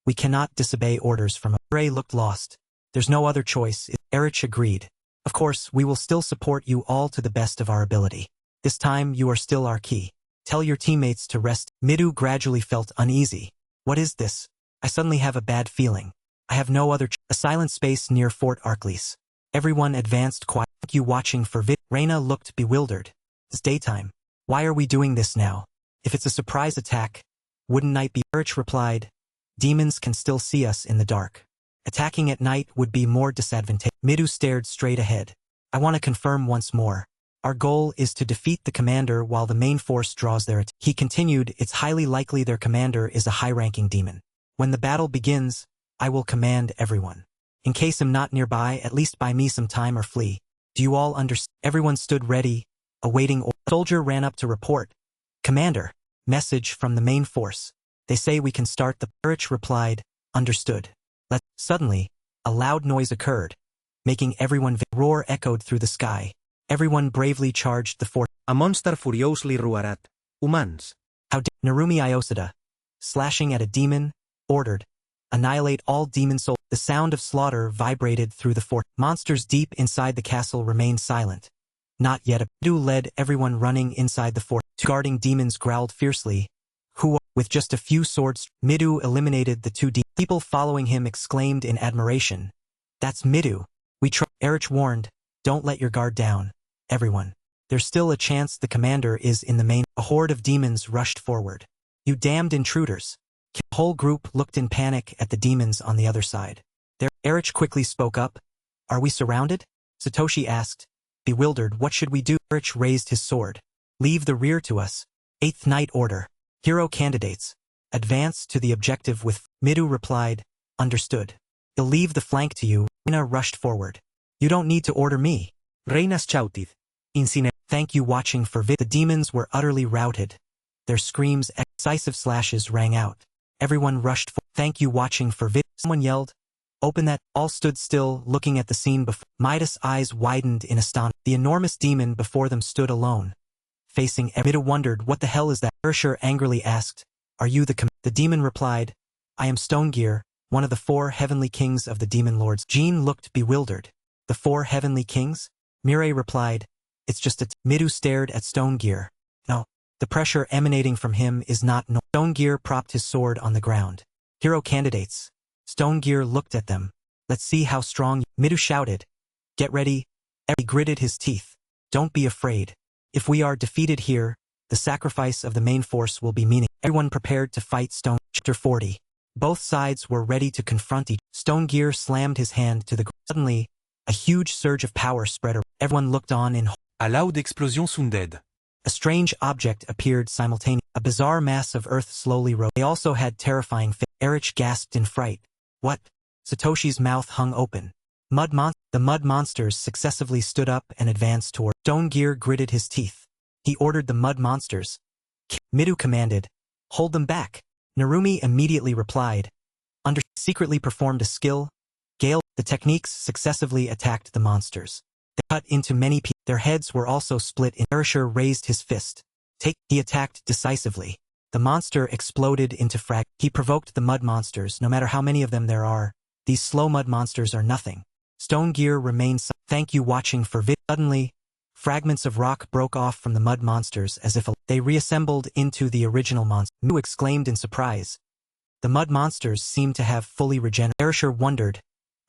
we cannot disobey orders from a. Ray looked lost. There's no other choice. Erich agreed. Of course, we will still support you all to the best of our ability. This time you are still our key. Tell your teammates to rest. Midou gradually felt uneasy. What is this? I suddenly have a bad feeling. I have no other. A silent space near Fort Arklis. Everyone advanced quiet. You watching for Reina looked bewildered. It's daytime. Why are we doing this now? If it's a surprise attack, wouldn't night be? Erich replied. Demons can still see us in the dark. Attacking at night would be more disadvantageous. Midou stared straight ahead. I want to confirm once more. Our goal is to defeat the commander while the main force draws their attention. He continued, it's highly likely their commander is a high-ranking demon. When the battle begins, I will command everyone. In case I'm not nearby, at least buy me some time or flee. Do you all understand? Everyone stood ready, awaiting orders. A soldier ran up to report. Commander, message from the main force. They say we can start the. Erich replied, understood. Suddenly, a loud noise occurred, making everyone. Roar echoed through the sky. Everyone bravely charged the fort. A monster furiously roared. Humans. How dare Narumi Iosida, slashing at a demon, ordered. Annihilate all demon souls. The sound of slaughter vibrated through the fort. Monsters deep inside the castle remained silent. Not yet. Midou led everyone running inside the fort. Two guarding demons growled fiercely. With just a few swords, Midou eliminated the two demons. People following him exclaimed in admiration. That's Midou. Erich warned, don't let your guard down. Everyone. There's still a chance the commander is in the main. A horde of demons rushed forward. You damned intruders. The whole group looked in panic at the demons on the other side. Erich quickly spoke up. Are we surrounded? Satoshi asked. Bewildered, what should we do? Erich raised his sword. Leave the rear to us. 8th Night Order. Hero candidates. Advance to the objective with. Midou replied. Understood. I'll leave the flank to you. Reina rushed forward. You don't need to order me. Reina shouted. Thank you watching for The demons were utterly routed. Their screams, decisive slashes rang out. Everyone rushed for. Thank you watching for Someone yelled. Open that. All stood still, looking at the scene before. Midas' eyes widened in astonishment. The enormous demon before them stood alone. Facing Midou wondered, what the hell is that? Ursher angrily asked, are you the The demon replied, I am Stonegear, one of the 4 heavenly kings of the demon lords. Jean looked bewildered. The 4 heavenly kings? Mireille replied, it's just a. Midou stared at Stonegear. No. The pressure emanating from him is not. Stonegear propped his sword on the ground. Hero candidates. Stonegear looked at them. Let's see how strong. Midou shouted. Get ready. He gritted his teeth. Don't be afraid. If we are defeated here, the sacrifice of the main force will be meaningless. Everyone prepared to fight Stone. Chapter 40. Both sides were ready to confront each. Stonegear slammed his hand to the ground. Suddenly, a huge surge of power spread around. Everyone looked on in. A loud explosion sounded. A strange object appeared simultaneously. A bizarre mass of earth slowly rose. They also had terrifying faces. Erich gasped in fright. What? Satoshi's mouth hung open. The mud monsters successively stood up and advanced toward. Stonegear gritted his teeth. He ordered the mud monsters. Midou commanded. Hold them back. Narumi immediately replied. Secretly performed a skill. Gale. The techniques successively attacked the monsters. They cut into many pieces. Their heads were also split in. Erisher raised his fist. He attacked decisively. The monster exploded into fragments. He provoked the mud monsters. No matter how many of them there are, these slow mud monsters are nothing. Stonegear remained silent. Thank you watching for Suddenly, fragments of rock broke off from the mud monsters as if they reassembled into the original monster. Midou exclaimed in surprise. The mud monsters seemed to have fully regenerated. Erisher wondered,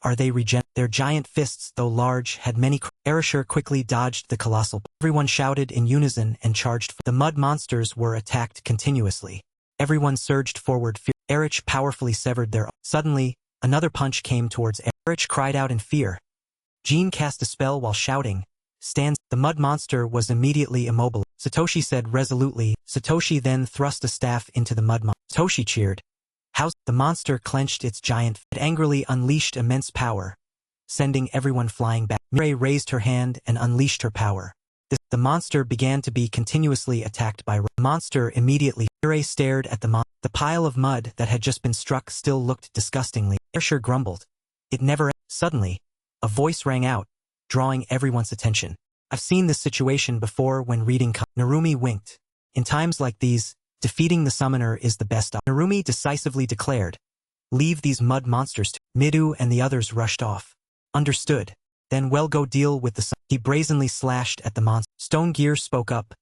are they Their giant fists, though large, had many. Erisher quickly dodged the colossal. Everyone shouted in unison and charged. The mud monsters were attacked continuously. Everyone surged forward. Erich powerfully severed their. Suddenly, another punch came towards Erich. Cried out in fear. Jean cast a spell while shouting. Stand. The mud monster was immediately immobile. Satoshi said resolutely. Satoshi then thrust a staff into the mud monster. Satoshi cheered. How's. The monster clenched its giant. It angrily unleashed immense power, sending everyone flying back. Mireille raised her hand and unleashed her power. The monster began to be continuously attacked by the monster immediately. Mirei stared at the pile of mud that had just been struck still looked disgustingly. Arsher grumbled. It never. Suddenly, a voice rang out, drawing everyone's attention. I've seen this situation before when reading. Narumi winked. In times like these, defeating the summoner is the best option. Narumi decisively declared. Leave these mud monsters to Midou, and the others rushed off. Understood. Then well, go deal with the sun. He brazenly slashed at the monster. Stone Gear spoke up.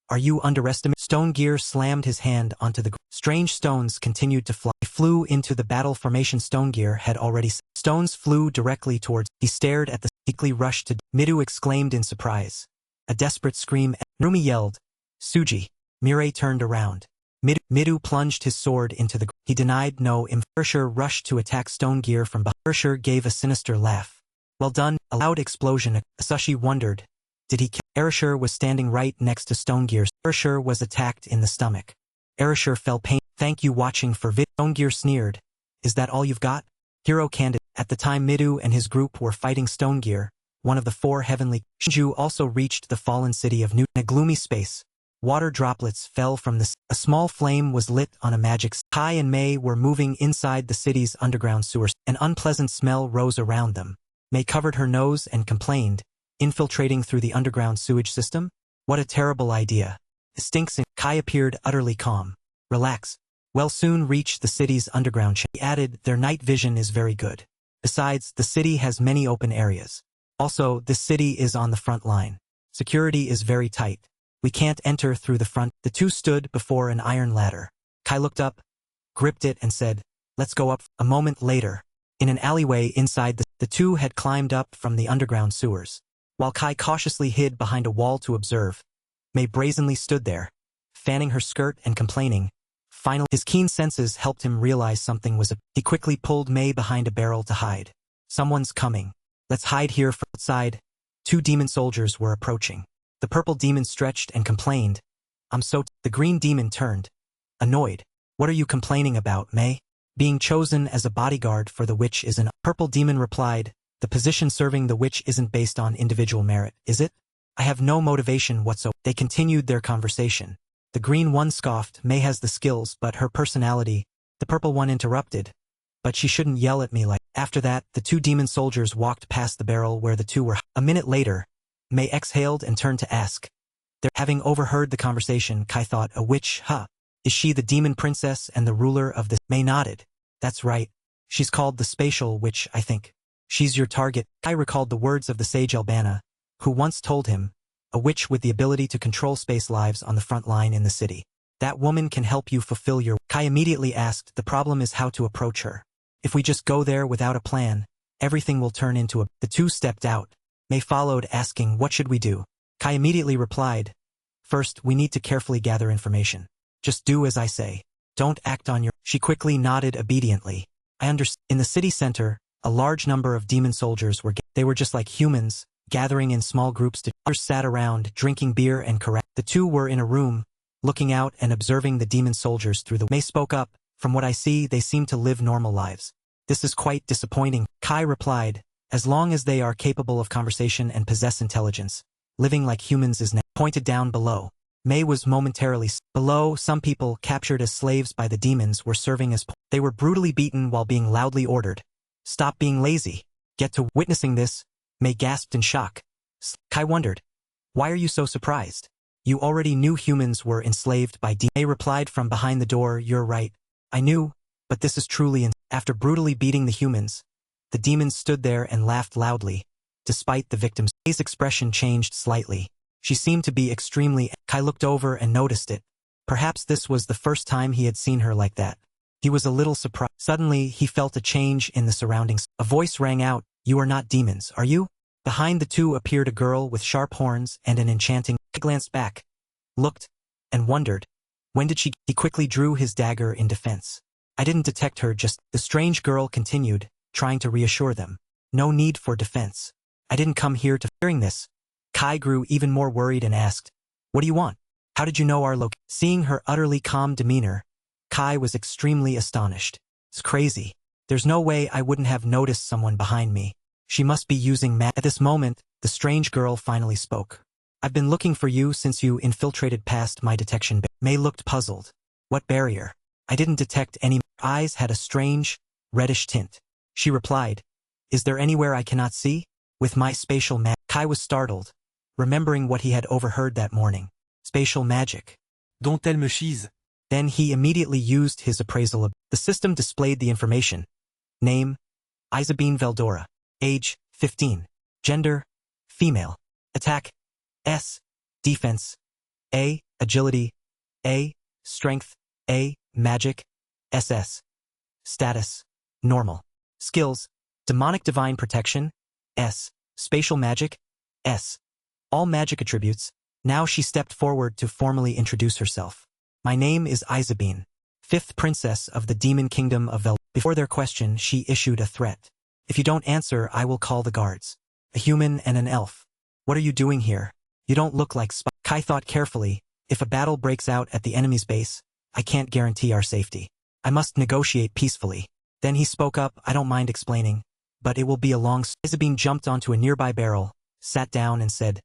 Are you underestimating? Stone Gear slammed his hand onto the ground. Strange stones continued to fly. He flew into the battle formation. Stone Gear had already. Stones flew directly towards. He stared at the. Quickly rushed to. Midou exclaimed in surprise. A desperate scream. Narumi yelled. Suji. Mirei turned around. Midou plunged his sword into the. He denied no. Arsher rushed to attack Stone Gear from behind. Arsher gave a sinister laugh. Well done. A loud explosion. Asashi wondered. Did he kill? Arsher was standing right next to Stone Gear. Arsher was attacked in the stomach. Arsher fell pain. Thank you watching for vid. Stone Gear sneered. Is that all you've got? Hero candid. At the time Midou and his group were fighting Stone Gear, one of the 4 heavenly. Shinju also reached the fallen city of New. In a gloomy space, water droplets fell from the. A small flame was lit on a magic. Kai and Mei were moving inside the city's underground sewers. An unpleasant smell rose around them. Mei covered her nose and complained. Infiltrating through the underground sewage system? What a terrible idea. It stinks. Kai appeared utterly calm. Relax. We'll soon reach the city's underground. He added, their night vision is very good. Besides, the city has many open areas. Also, this city is on the front line. Security is very tight. We can't enter through the front. The two stood before an iron ladder. Kai looked up, gripped it and said, let's go up. A moment later, in an alleyway inside the two had climbed up from the underground sewers. While Kai cautiously hid behind a wall to observe, Mei brazenly stood there, fanning her skirt and complaining. Finally, his keen senses helped him realize something was up. He quickly pulled Mei behind a barrel to hide. Someone's coming. Let's hide here. From outside, 2 demon soldiers were approaching. The purple demon stretched and complained. The green demon turned, annoyed. What are you complaining about, Mei? Being chosen as a bodyguard for the witch is an. Purple demon replied, the position serving the witch isn't based on individual merit, is it? I have no motivation whatsoever. They continued their conversation. The green one scoffed, Mei has the skills but her personality. The purple one interrupted. But she shouldn't yell at me like. After that, the 2 demon soldiers walked past the barrel where the 2 were. A minute later, Mei exhaled and turned to ask. Having overheard the conversation, Kai thought, a witch, huh? Is she the demon princess and the ruler of the. Mei nodded. That's right. She's called the spatial witch, I think. She's your target. Kai recalled the words of the sage Elbana, who once told him, a witch with the ability to control space lives on the front line in the city. That woman can help you fulfill your. Kai immediately asked, the problem is how to approach her. If we just go there without a plan, everything will turn into a. The 2 stepped out. Mei followed, asking, what should we do? Kai immediately replied, first, we need to carefully gather information. Just do as I say. Don't act on your. She quickly nodded obediently. I understand. In the city center, a large number of demon soldiers were. They were just like humans, gathering in small groups to. Others sat around, drinking beer and correct. The 2 were in a room, looking out and observing the demon soldiers through the. Mei spoke up, from what I see they seem to live normal lives. This is quite disappointing. Kai replied, as long as they are capable of conversation and possess intelligence, living like humans is. Pointed down below. Mei was momentarily. Below, some people captured as slaves by the demons were serving as. They were brutally beaten while being loudly ordered. Stop being lazy. Get to. Witnessing this, Mei gasped in shock. Kai wondered, why are you so surprised? You already knew humans were enslaved by demons. Mei replied from behind the door, you're right. I knew, but this is truly. After brutally beating the humans, the demons stood there and laughed loudly. Despite the victims, Mei's expression changed slightly. She seemed to be extremely. Kai looked over and noticed it. Perhaps this was the first time he had seen her like that. He was a little surprised. Suddenly, he felt a change in the surroundings. A voice rang out, you are not demons, are you? Behind the 2 appeared a girl with sharp horns and an enchanting. He glanced back, looked, and wondered. When did she? He quickly drew his dagger in defense. I didn't detect her just. The strange girl continued, trying to reassure them. No need for defense. I didn't come here to. Hearing this, Kai grew even more worried and asked, what do you want? How did you know our location? Seeing her utterly calm demeanor, Kai was extremely astonished. It's crazy. There's no way I wouldn't have noticed someone behind me. She must be using At this moment, the strange girl finally spoke. I've been looking for you since you infiltrated past my detection. Mei looked puzzled. What barrier? I didn't detect any. Eyes had a strange, reddish tint. She replied, is there anywhere I cannot see? With my spatial magic. Kai was startled, remembering what he had overheard that morning. Spatial magic. Dont elle me chise. Then he immediately used his appraisal. The system displayed the information. Name, Isabine Veldora. Age, 15. Gender, female. Attack, S. Defense, A. Agility, A. Strength, A. Magic, SS. Status, normal. Skills, demonic divine protection, S. Spatial magic, S. All magic attributes. Now she stepped forward to formally introduce herself. My name is Isabine, 5th princess of the demon kingdom of Vel. Before their question, she issued a threat. If you don't answer, I will call the guards. A human and an elf. What are you doing here? You don't look like Kai thought carefully. If a battle breaks out at the enemy's base, I can't guarantee our safety. I must negotiate peacefully. Then he spoke up. I don't mind explaining, but it will be a long. Isabine jumped onto a nearby barrel, sat down and said,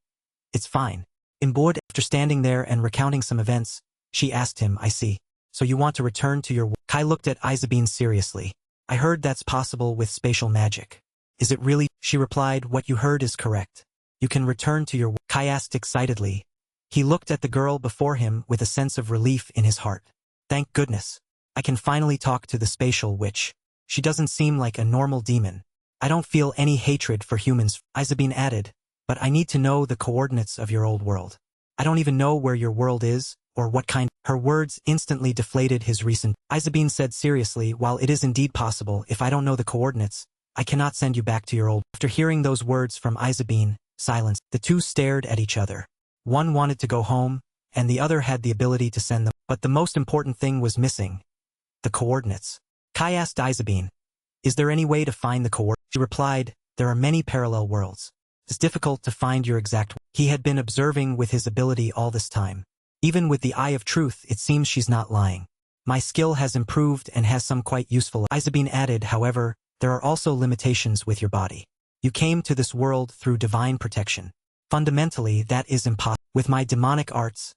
it's fine. Imbued, after standing there and recounting some events, she asked him, I see. So you want to return to your. Kai looked at Isabine seriously. I heard that's possible with spatial magic. Is it really? She replied, what you heard is correct. You can return to your. Kai asked excitedly. He looked at the girl before him with a sense of relief in his heart. Thank goodness. I can finally talk to the spatial witch. She doesn't seem like a normal demon. I don't feel any hatred for humans, Isabine added, but I need to know the coordinates of your old world. I don't even know where your world is, or what kind. Her words instantly deflated his recent. Isabine said seriously, while it is indeed possible, if I don't know the coordinates, I cannot send you back to your old. After hearing those words from Isabine, silence. The two stared at each other. One wanted to go home, and the other had the ability to send them. But the most important thing was missing. The coordinates. Kai asked Isabine, is there any way to find the coordinates? She replied, there are many parallel worlds. It's difficult to find your exact. He had been observing with his ability all this time. Even with the eye of truth, it seems she's not lying. My skill has improved and has some quite useful. Isabine added, however, there are also limitations with your body. You came to this world through divine protection. Fundamentally, that is impossible. With my demonic arts,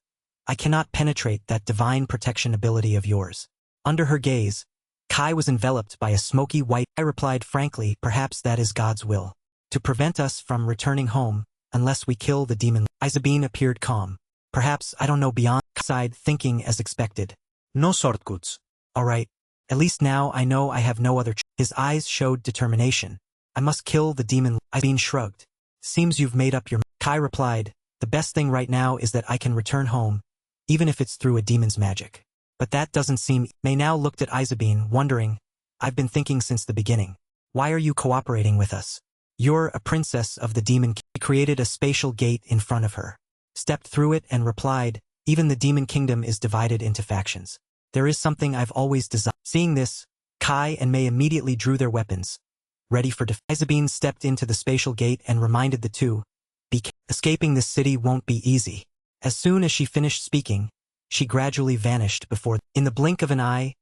I cannot penetrate that divine protection ability of yours. Under her gaze, Kai was enveloped by a smoky white. I replied frankly, perhaps that is God's will. To prevent us from returning home, unless we kill the demon. Isabine appeared calm. Perhaps I don't know beyond. Sighed, thinking as expected. No shortcuts. All right. At least now I know I have no other. His eyes showed determination. I must kill the demon. Isabine shrugged. Seems you've made up your. Kai replied, the best thing right now is that I can return home, even if it's through a demon's magic. But that doesn't seem. May now looked at Isabine, wondering, I've been thinking since the beginning. Why are you cooperating with us? You're a princess of the demon. He created a spatial gate in front of her, stepped through it and replied, even the demon kingdom is divided into factions. There is something I've always desired. Seeing this, Kai and Mei immediately drew their weapons, ready for defense. Isabine stepped into the spatial gate and reminded the two, escaping this city won't be easy. As soon as she finished speaking, she gradually vanished before. In the blink of an eye,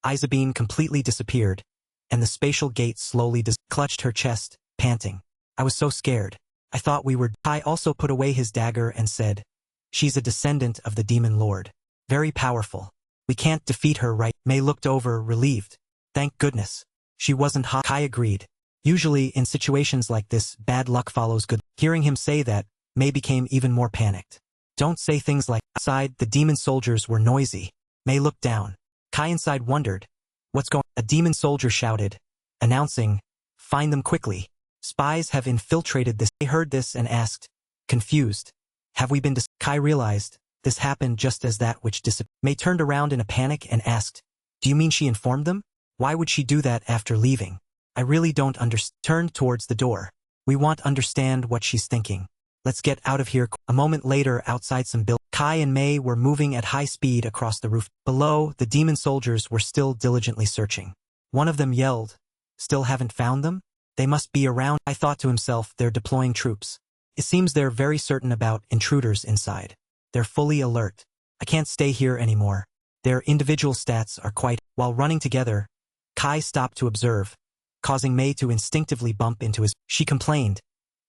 Isabine completely disappeared, and the spatial gate slowly clutched her chest, panting. I was so scared. I thought we were. Kai also put away his dagger and said, she's a descendant of the demon lord. Very powerful. We can't defeat her, right? Mei looked over, relieved. Thank goodness. She wasn't hot. Kai agreed. Usually in situations like this, bad luck follows good. Hearing him say that, Mei became even more panicked. Don't say things like. Outside, the demon soldiers were noisy. Mei looked down. Kai inside wondered, what's going on? A demon soldier shouted, announcing, find them quickly. Spies have infiltrated this. They heard this and asked, confused, have we been Kai realized, this happened just as that which disappeared. Mei turned around in a panic and asked, do you mean she informed them? Why would she do that after leaving? I really don't understand. Turned towards the door. We want to understand what she's thinking. Let's get out of here. A moment later, outside some buildings, Kai and Mei were moving at high speed across the roof. Below, the demon soldiers were still diligently searching. One of them yelled, still haven't found them? They must be around. I thought to himself, they're deploying troops. It seems they're very certain about intruders inside. They're fully alert. I can't stay here anymore. Their individual stats are quite. While running together, Kai stopped to observe, causing Mei to instinctively bump into his. She complained,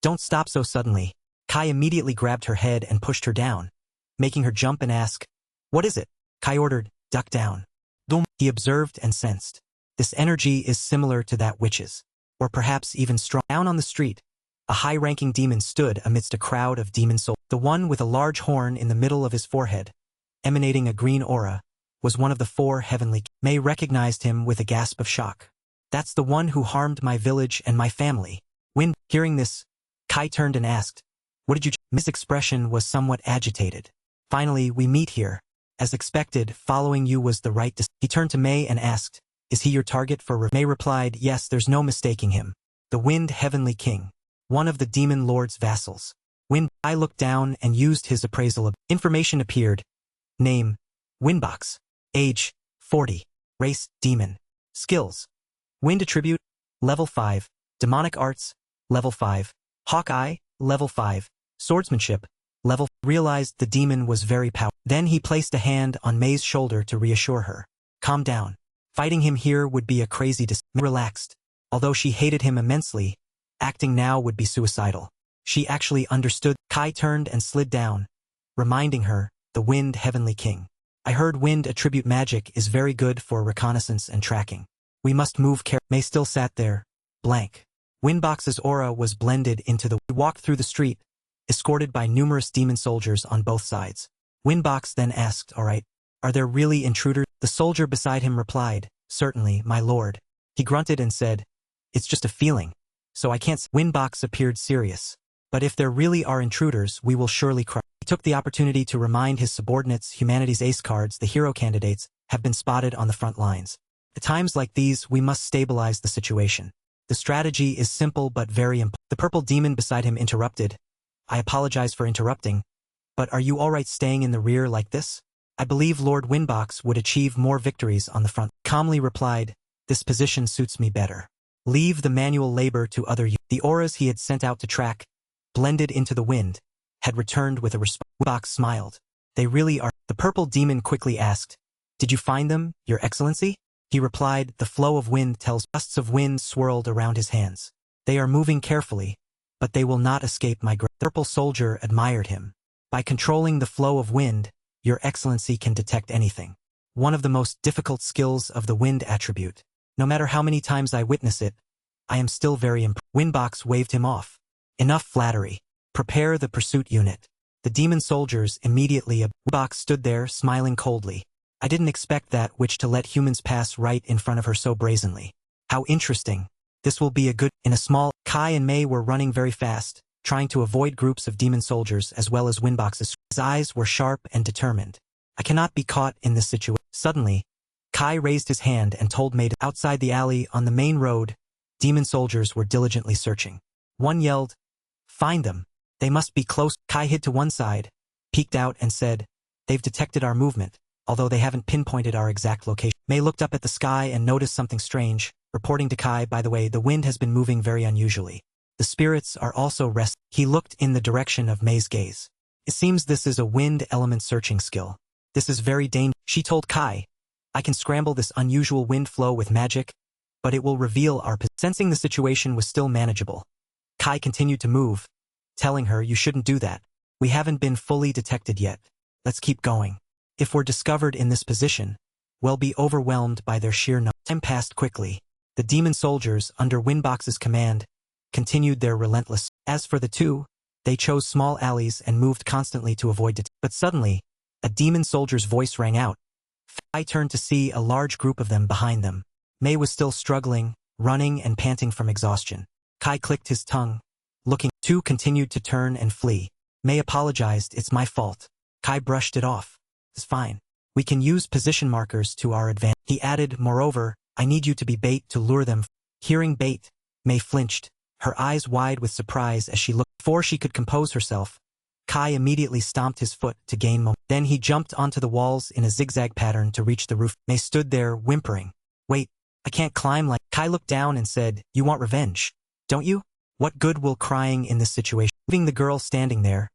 don't stop so suddenly. Kai immediately grabbed her head and pushed her down, making her jump and ask, "What is it?" Kai ordered, "Duck down." He observed and sensed. This energy is similar to that witch's, or perhaps even strong. Down on the street, a high-ranking demon stood amidst a crowd of demon souls. The one with a large horn in the middle of his forehead, emanating a green aura, was one of the 4 heavenly. May recognized him with a gasp of shock. "That's the one who harmed my village and my family." Hearing this, Kai turned and asked, "What did you?" His expression was somewhat agitated. "Finally, we meet here. As expected, following you was the right decision." He turned to May and asked, "Is he your target for?" May replied, "Yes, there's no mistaking him. The Wind Heavenly King, one of the Demon Lord's vassals." I looked down and used his appraisal. Information appeared. Name, Windbox. Age, 40. Race, Demon. Skills, Wind Attribute, Level 5. Demonic Arts, Level 5. Hawkeye, Level 5. Swordsmanship, Level. Realized the demon was very powerful. Then he placed a hand on May's shoulder to reassure her. "Calm down. Fighting him here would be a crazy decision." May relaxed. Although she hated him immensely, acting now would be suicidal. She actually understood. Kai turned and slid down, reminding her, "The Wind Heavenly King. I heard wind attribute magic is very good for reconnaissance and tracking. We must move carefully." May still sat there, blank. Windbox's aura was blended into the. He walked through the street, escorted by numerous demon soldiers on both sides. Windbox then asked, "All right, are there really intruders?" The soldier beside him replied, "Certainly, my lord." He grunted and said, "It's just a feeling, so I can't." Windbox appeared serious. "But if there really are intruders, we will surely cry." He took the opportunity to remind his subordinates humanity's ace cards, the hero candidates, have been spotted on the front lines. At times like these, we must stabilize the situation. The strategy is simple but very important. The purple demon beside him interrupted. "I apologize for interrupting, but are you alright staying in the rear like this? I believe Lord Windbox would achieve more victories on the front." Calmly replied, "This position suits me better. Leave the manual labor to other you." The auras he had sent out to track, blended into the wind, had returned with a response. Windbox smiled. "They really are." The purple demon quickly asked, "Did you find them, Your Excellency?" He replied, "The flow of wind tells." Gusts of wind swirled around his hands. "They are moving carefully, but they will not escape my grasp." The purple soldier admired him. "By controlling the flow of wind, Your Excellency can detect anything. One of the most difficult skills of the wind attribute. No matter how many times I witness it, I am still very impressed." Windbox waved him off. "Enough flattery. Prepare the pursuit unit." The demon soldiers immediately. Windbox stood there, smiling coldly. "I didn't expect that witch to let humans pass right in front of her so brazenly. How interesting. This will be a good." In a small, Kai and May were running very fast, trying to avoid groups of demon soldiers as well as Windbox's. His eyes were sharp and determined. "I cannot be caught in this situation." Suddenly, Kai raised his hand and told May to. Outside the alley on the main road, demon soldiers were diligently searching. One yelled, "Find them. They must be close." Kai hid to one side, peeked out and said, "They've detected our movement, although they haven't pinpointed our exact location." May looked up at the sky and noticed something strange, reporting to Kai, "By the way, the wind has been moving very unusually. The spirits are also resting." He looked in the direction of May's gaze. "It seems this is a wind element searching skill. This is very dangerous." She told Kai, "I can scramble this unusual wind flow with magic, but it will reveal our position." Sensing the situation was still manageable, Kai continued to move, telling her, "You shouldn't do that. We haven't been fully detected yet. Let's keep going. If we're discovered in this position, we'll be overwhelmed by their sheer number." Time passed quickly. The demon soldiers, under Windbox's command, continued their relentless. As for the two, they chose small alleys and moved constantly to avoid detection. But suddenly, a demon soldier's voice rang out. Kai turned to see a large group of them behind them. May was still struggling, running and panting from exhaustion. Kai clicked his tongue. Looking, two continued to turn and flee. May apologized, "It's my fault." Kai brushed it off. "It's fine. We can use position markers to our advantage." He added, "Moreover, I need you to be bait to lure them." Hearing bait, May flinched, her eyes wide with surprise as she looked. Before she could compose herself, Kai immediately stomped his foot to gain momentum. Then he jumped onto the walls in a zigzag pattern to reach the roof. May stood there, whimpering. "Wait, I can't climb like." Kai looked down and said, "You want revenge, don't you? What good will crying in this situation?" Leaving the girl standing there,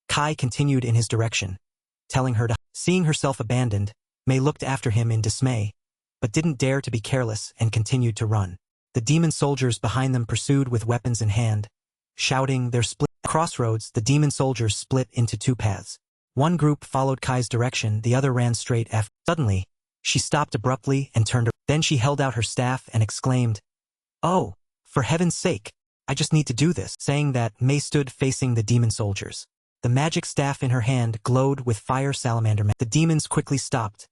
Kai continued in his direction, telling her to. Seeing herself abandoned, May looked after him in dismay, but didn't dare to be careless and continued to run. The demon soldiers behind them pursued with weapons in hand, shouting their split. crossroads, the demon soldiers split into two paths. One group followed Kai's direction, the other ran straight after. Suddenly, she stopped abruptly and turned. Then she held out her staff and exclaimed, "Oh, for heaven's sake, I just need to do this." Saying that, Mei stood facing the demon soldiers. The magic staff in her hand glowed with fire salamander. The demons quickly stopped,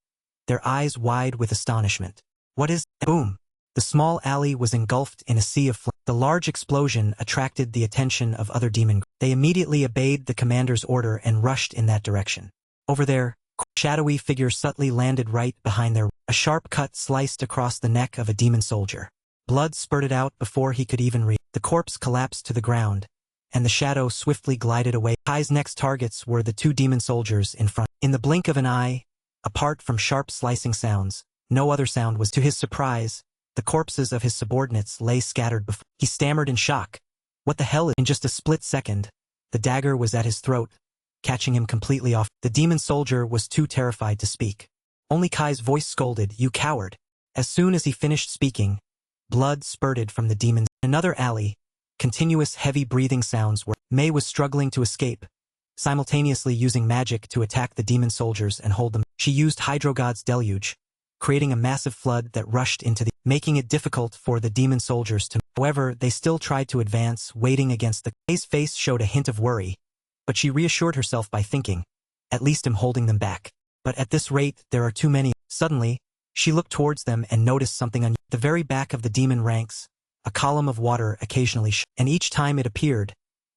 their eyes wide with astonishment. "What is—" Boom! The small alley was engulfed in a sea of flame. The large explosion attracted the attention of other demon. They immediately obeyed the commander's order and rushed in that direction. Over there, a shadowy figure subtly landed right behind their. A sharp cut sliced across the neck of a demon soldier. Blood spurted out before he could even reach. The corpse collapsed to the ground, and the shadow swiftly glided away. Kai's next targets were the two demon soldiers in front. In the blink of an eye, apart from sharp slicing sounds, no other sound was. To his surprise, the corpses of his subordinates lay scattered before. He stammered in shock. What the hell? In just a split second, the dagger was at his throat, catching him completely off. The demon soldier was too terrified to speak. Only Kai's voice scolded, "You coward." As soon as he finished speaking, blood spurted from the demons. In another alley, continuous heavy breathing sounds were. Mei was struggling to escape, simultaneously using magic to attack the demon soldiers and hold them. She used Hydrogod's deluge, creating a massive flood that rushed into the, making it difficult for the demon soldiers to. However, they still tried to advance, waiting against the. Mei's face showed a hint of worry, but she reassured herself by thinking, "At least I'm holding them back. But at this rate, there are too many." Suddenly, she looked towards them and noticed something on the very back of the demon ranks. A column of water occasionally and each time it appeared,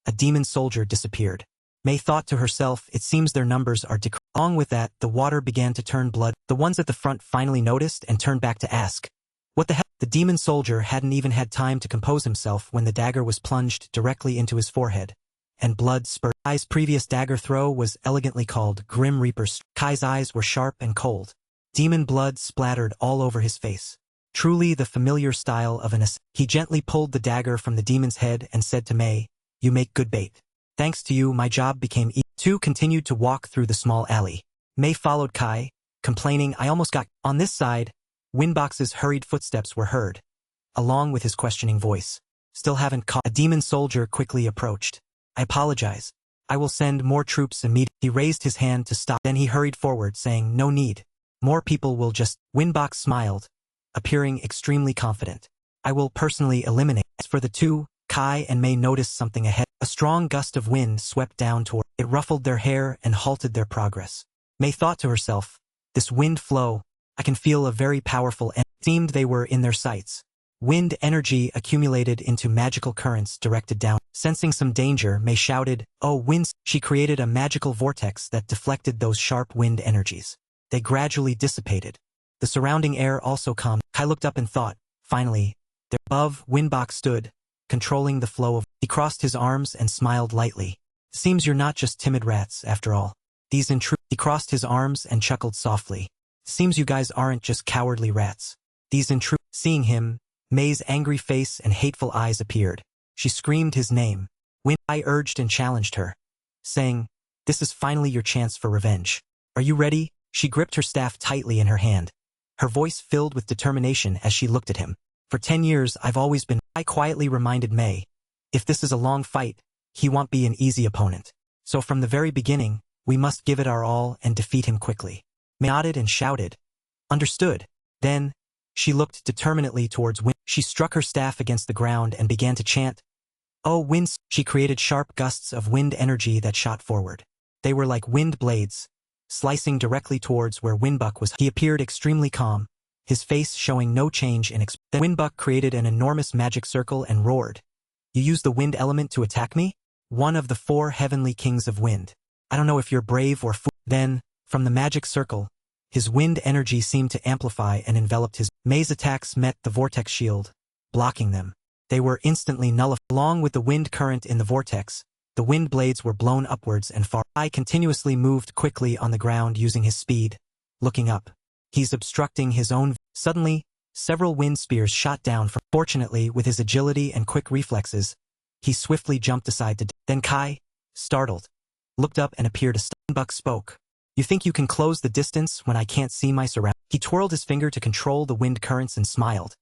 a demon soldier disappeared. Mei thought to herself, it seems their numbers are decreasing. Along with that, the water began to turn blood. The ones at the front finally noticed and turned back to ask, "What the hell?" The demon soldier hadn't even had time to compose himself when the dagger was plunged directly into his forehead, and blood spurted. Kai's previous dagger throw was elegantly called Grim Reaper's. Kai's eyes were sharp and cold. Demon blood splattered all over his face. Truly the familiar style of an assassin. He gently pulled the dagger from the demon's head and said to Mei, "You make good bait. Thanks to you, my job became easy." Two continued to walk through the small alley. Mei followed Kai, complaining, "I almost got." On this side, Winbox's hurried footsteps were heard, along with his questioning voice. "Still haven't caught." A demon soldier quickly approached. "I apologize. I will send more troops immediately." He raised his hand to stop. Then he hurried forward, saying, "No need. More people will just." Winbox smiled, appearing extremely confident. "I will personally eliminate." As for the two, Kai and Mei noticed something ahead. A strong gust of wind swept down toward. It ruffled their hair and halted their progress. Mei thought to herself, "This wind flow, I can feel a very powerful." It seemed they were in their sights. Wind energy accumulated into magical currents directed down. Sensing some danger, Mei shouted, "Oh, winds!" She created a magical vortex that deflected those sharp wind energies. They gradually dissipated. The surrounding air also calmed. Kai looked up and thought, finally, there. Above, Winbox stood, controlling the flow of. He crossed his arms and smiled lightly. "Seems you're not just timid rats, after all. These intruders." He crossed his arms and chuckled softly. "Seems you guys aren't just cowardly rats. These intruders." Seeing him, Mei's angry face and hateful eyes appeared. She screamed his name. I urged and challenged her, saying, "This is finally your chance for revenge. Are you ready?" She gripped her staff tightly in her hand. Her voice filled with determination as she looked at him. "For 10 years I've always been." I quietly reminded Mei, "If this is a long fight, he won't be an easy opponent. So from the very beginning, we must give it our all and defeat him quickly." Mei nodded and shouted, "Understood." Then, she looked determinedly towards wind. She struck her staff against the ground and began to chant, "Oh, winds!" She created sharp gusts of wind energy that shot forward. They were like wind blades, slicing directly towards where Winbuck was. He appeared extremely calm, his face showing no change in expression. Then Winbuck created an enormous magic circle and roared, "You used the wind element to attack me? One of the 4 heavenly kings of wind. I don't know if you're brave or fool." Then, from the magic circle, his wind energy seemed to amplify and enveloped his. Mei's attacks met the vortex shield, blocking them. They were instantly nullified. Along with the wind current in the vortex, the wind blades were blown upwards and far. I continuously moved quickly on the ground using his speed, looking up. He's obstructing his own. Suddenly, several wind spears shot down from. Fortunately, with his agility and quick reflexes, he swiftly jumped aside to. Then Kai, startled, looked up and appeared astounded. Buck spoke. "You think you can close the distance when I can't see my surroundings?" He twirled his finger to control the wind currents and smiled,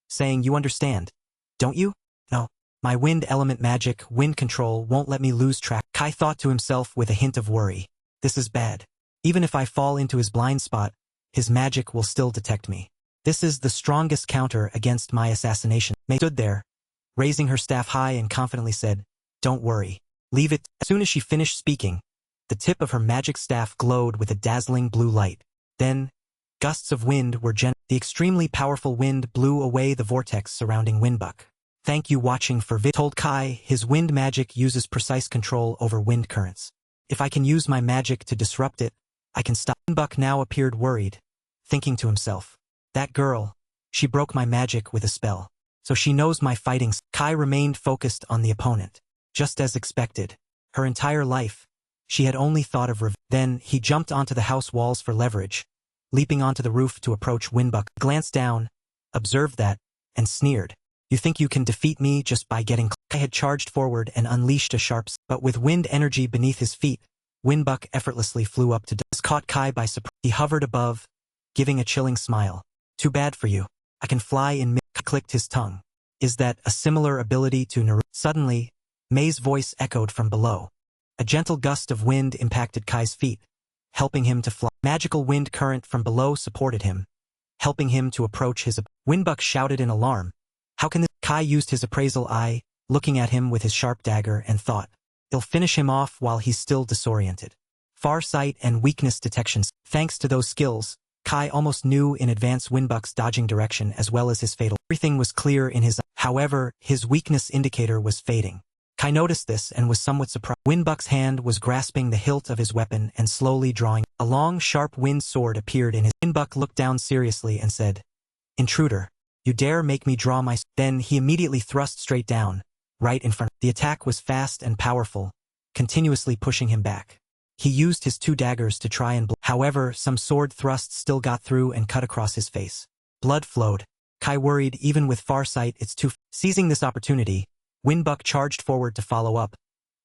saying, "You understand, don't you?" "No. My wind element magic, wind control, won't let me lose track. Kai thought to himself with a hint of worry. This is bad. Even if I fall into his blind spot, his magic will still detect me. This is the strongest counter against my assassination. May stood there, raising her staff high and confidently said, "Don't worry. Leave it." As soon as she finished speaking, the tip of her magic staff glowed with a dazzling blue light. Then, gusts of wind were the extremely powerful wind blew away the vortex surrounding Windbuck. Thank you watching for told Kai. His wind magic uses precise control over wind currents. If I can use my magic to disrupt it, I can stop. Windbuck now appeared worried, thinking to himself, that girl, she broke my magic with a spell. So she knows my fighting. Kai remained focused on the opponent. Just as expected. Her entire life, she had only thought of revenge. Then he jumped onto the house walls for leverage, leaping onto the roof to approach Windbuck. Glanced down, observed that, and sneered. You think you can defeat me just by getting close? Kai had charged forward and unleashed a sharp, but with wind energy beneath his feet, Windbuck effortlessly flew up to This caught Kai by surprise. He hovered above, giving a chilling smile. Too bad for you. I can fly in mid. Clicked his tongue. Is that a similar ability to Naruto? Suddenly, Mei's voice echoed from below. A gentle gust of wind impacted Kai's feet, helping him to fly. Magical wind current from below supported him, helping him to approach his. Windbuck shouted in alarm. How can this? Kai used his appraisal eye, looking at him with his sharp dagger, and thought, it'll finish him off while he's still disoriented. Far sight and weakness detections. Thanks to those skills, Kai almost knew in advance Windbuck's dodging direction as well as his fatal. Everything was clear in his. However, his weakness indicator was fading. Kai noticed this and was somewhat surprised. Windbuck's hand was grasping the hilt of his weapon and slowly drawing. A long, sharp wind sword appeared in his. Windbuck looked down seriously and said, Intruder, you dare make me draw my. Then he immediately thrust straight down, right in front. The attack was fast and powerful, continuously pushing him back. He used his two daggers to try and. However, some sword thrusts still got through and cut across his face. Blood flowed. Kai worried even with far sight it's too. Seizing this opportunity, Windbuck charged forward to follow up,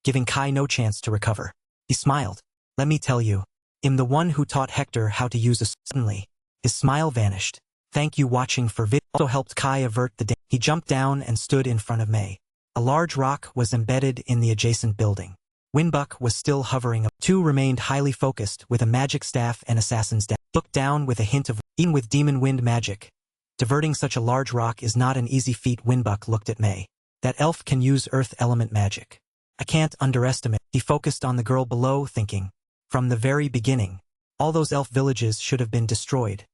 giving Kai no chance to recover. He smiled. Let me tell you, I'm the one who taught Hector how to use a. Suddenly, his smile vanished. Thank you watching for vid. Also helped Kai avert the. He jumped down and stood in front of Mei. A large rock was embedded in the adjacent building. Windbuck was still hovering. Two remained highly focused with a magic staff and assassin's dash. Looked down with a hint of. Even with demon wind magic, diverting such a large rock is not an easy feat. Windbuck looked at Mei. That elf can use earth element magic. I can't underestimate. He focused on the girl below, thinking, from the very beginning, all those elf villages should have been destroyed.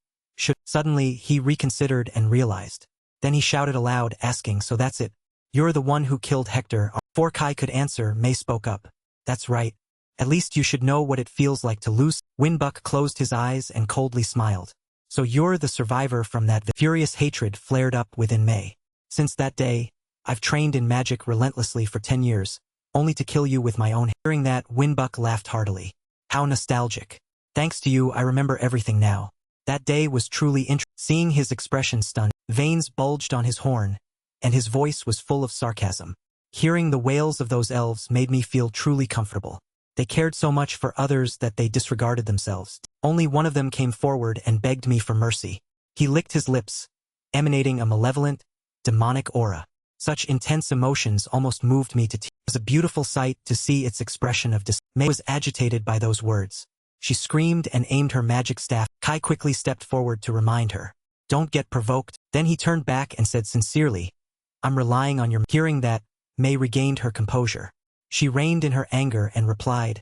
Suddenly, he reconsidered and realized. Then he shouted aloud, asking, so that's it. You're the one who killed Hector. Before Kai could answer, Mei spoke up. That's right. At least you should know what it feels like to lose. Windbuck closed his eyes and coldly smiled. So you're the survivor from that. Furious hatred flared up within Mei. Since that day, I've trained in magic relentlessly for 10 years, only to kill you with my own. Hearing that, Windbuck laughed heartily. How nostalgic. Thanks to you, I remember everything now. That day was truly interesting. Seeing his expression stunned, veins bulged on his horn, and his voice was full of sarcasm. Hearing the wails of those elves made me feel truly comfortable. They cared so much for others that they disregarded themselves. Only one of them came forward and begged me for mercy. He licked his lips, emanating a malevolent, demonic aura. Such intense emotions almost moved me to tears. It was a beautiful sight to see its expression of dismay. Mei was agitated by those words. She screamed and aimed her magic staff. Kai quickly stepped forward to remind her. Don't get provoked. Then he turned back and said sincerely, I'm relying on your. Hearing that, Mei regained her composure. She reined in her anger and replied,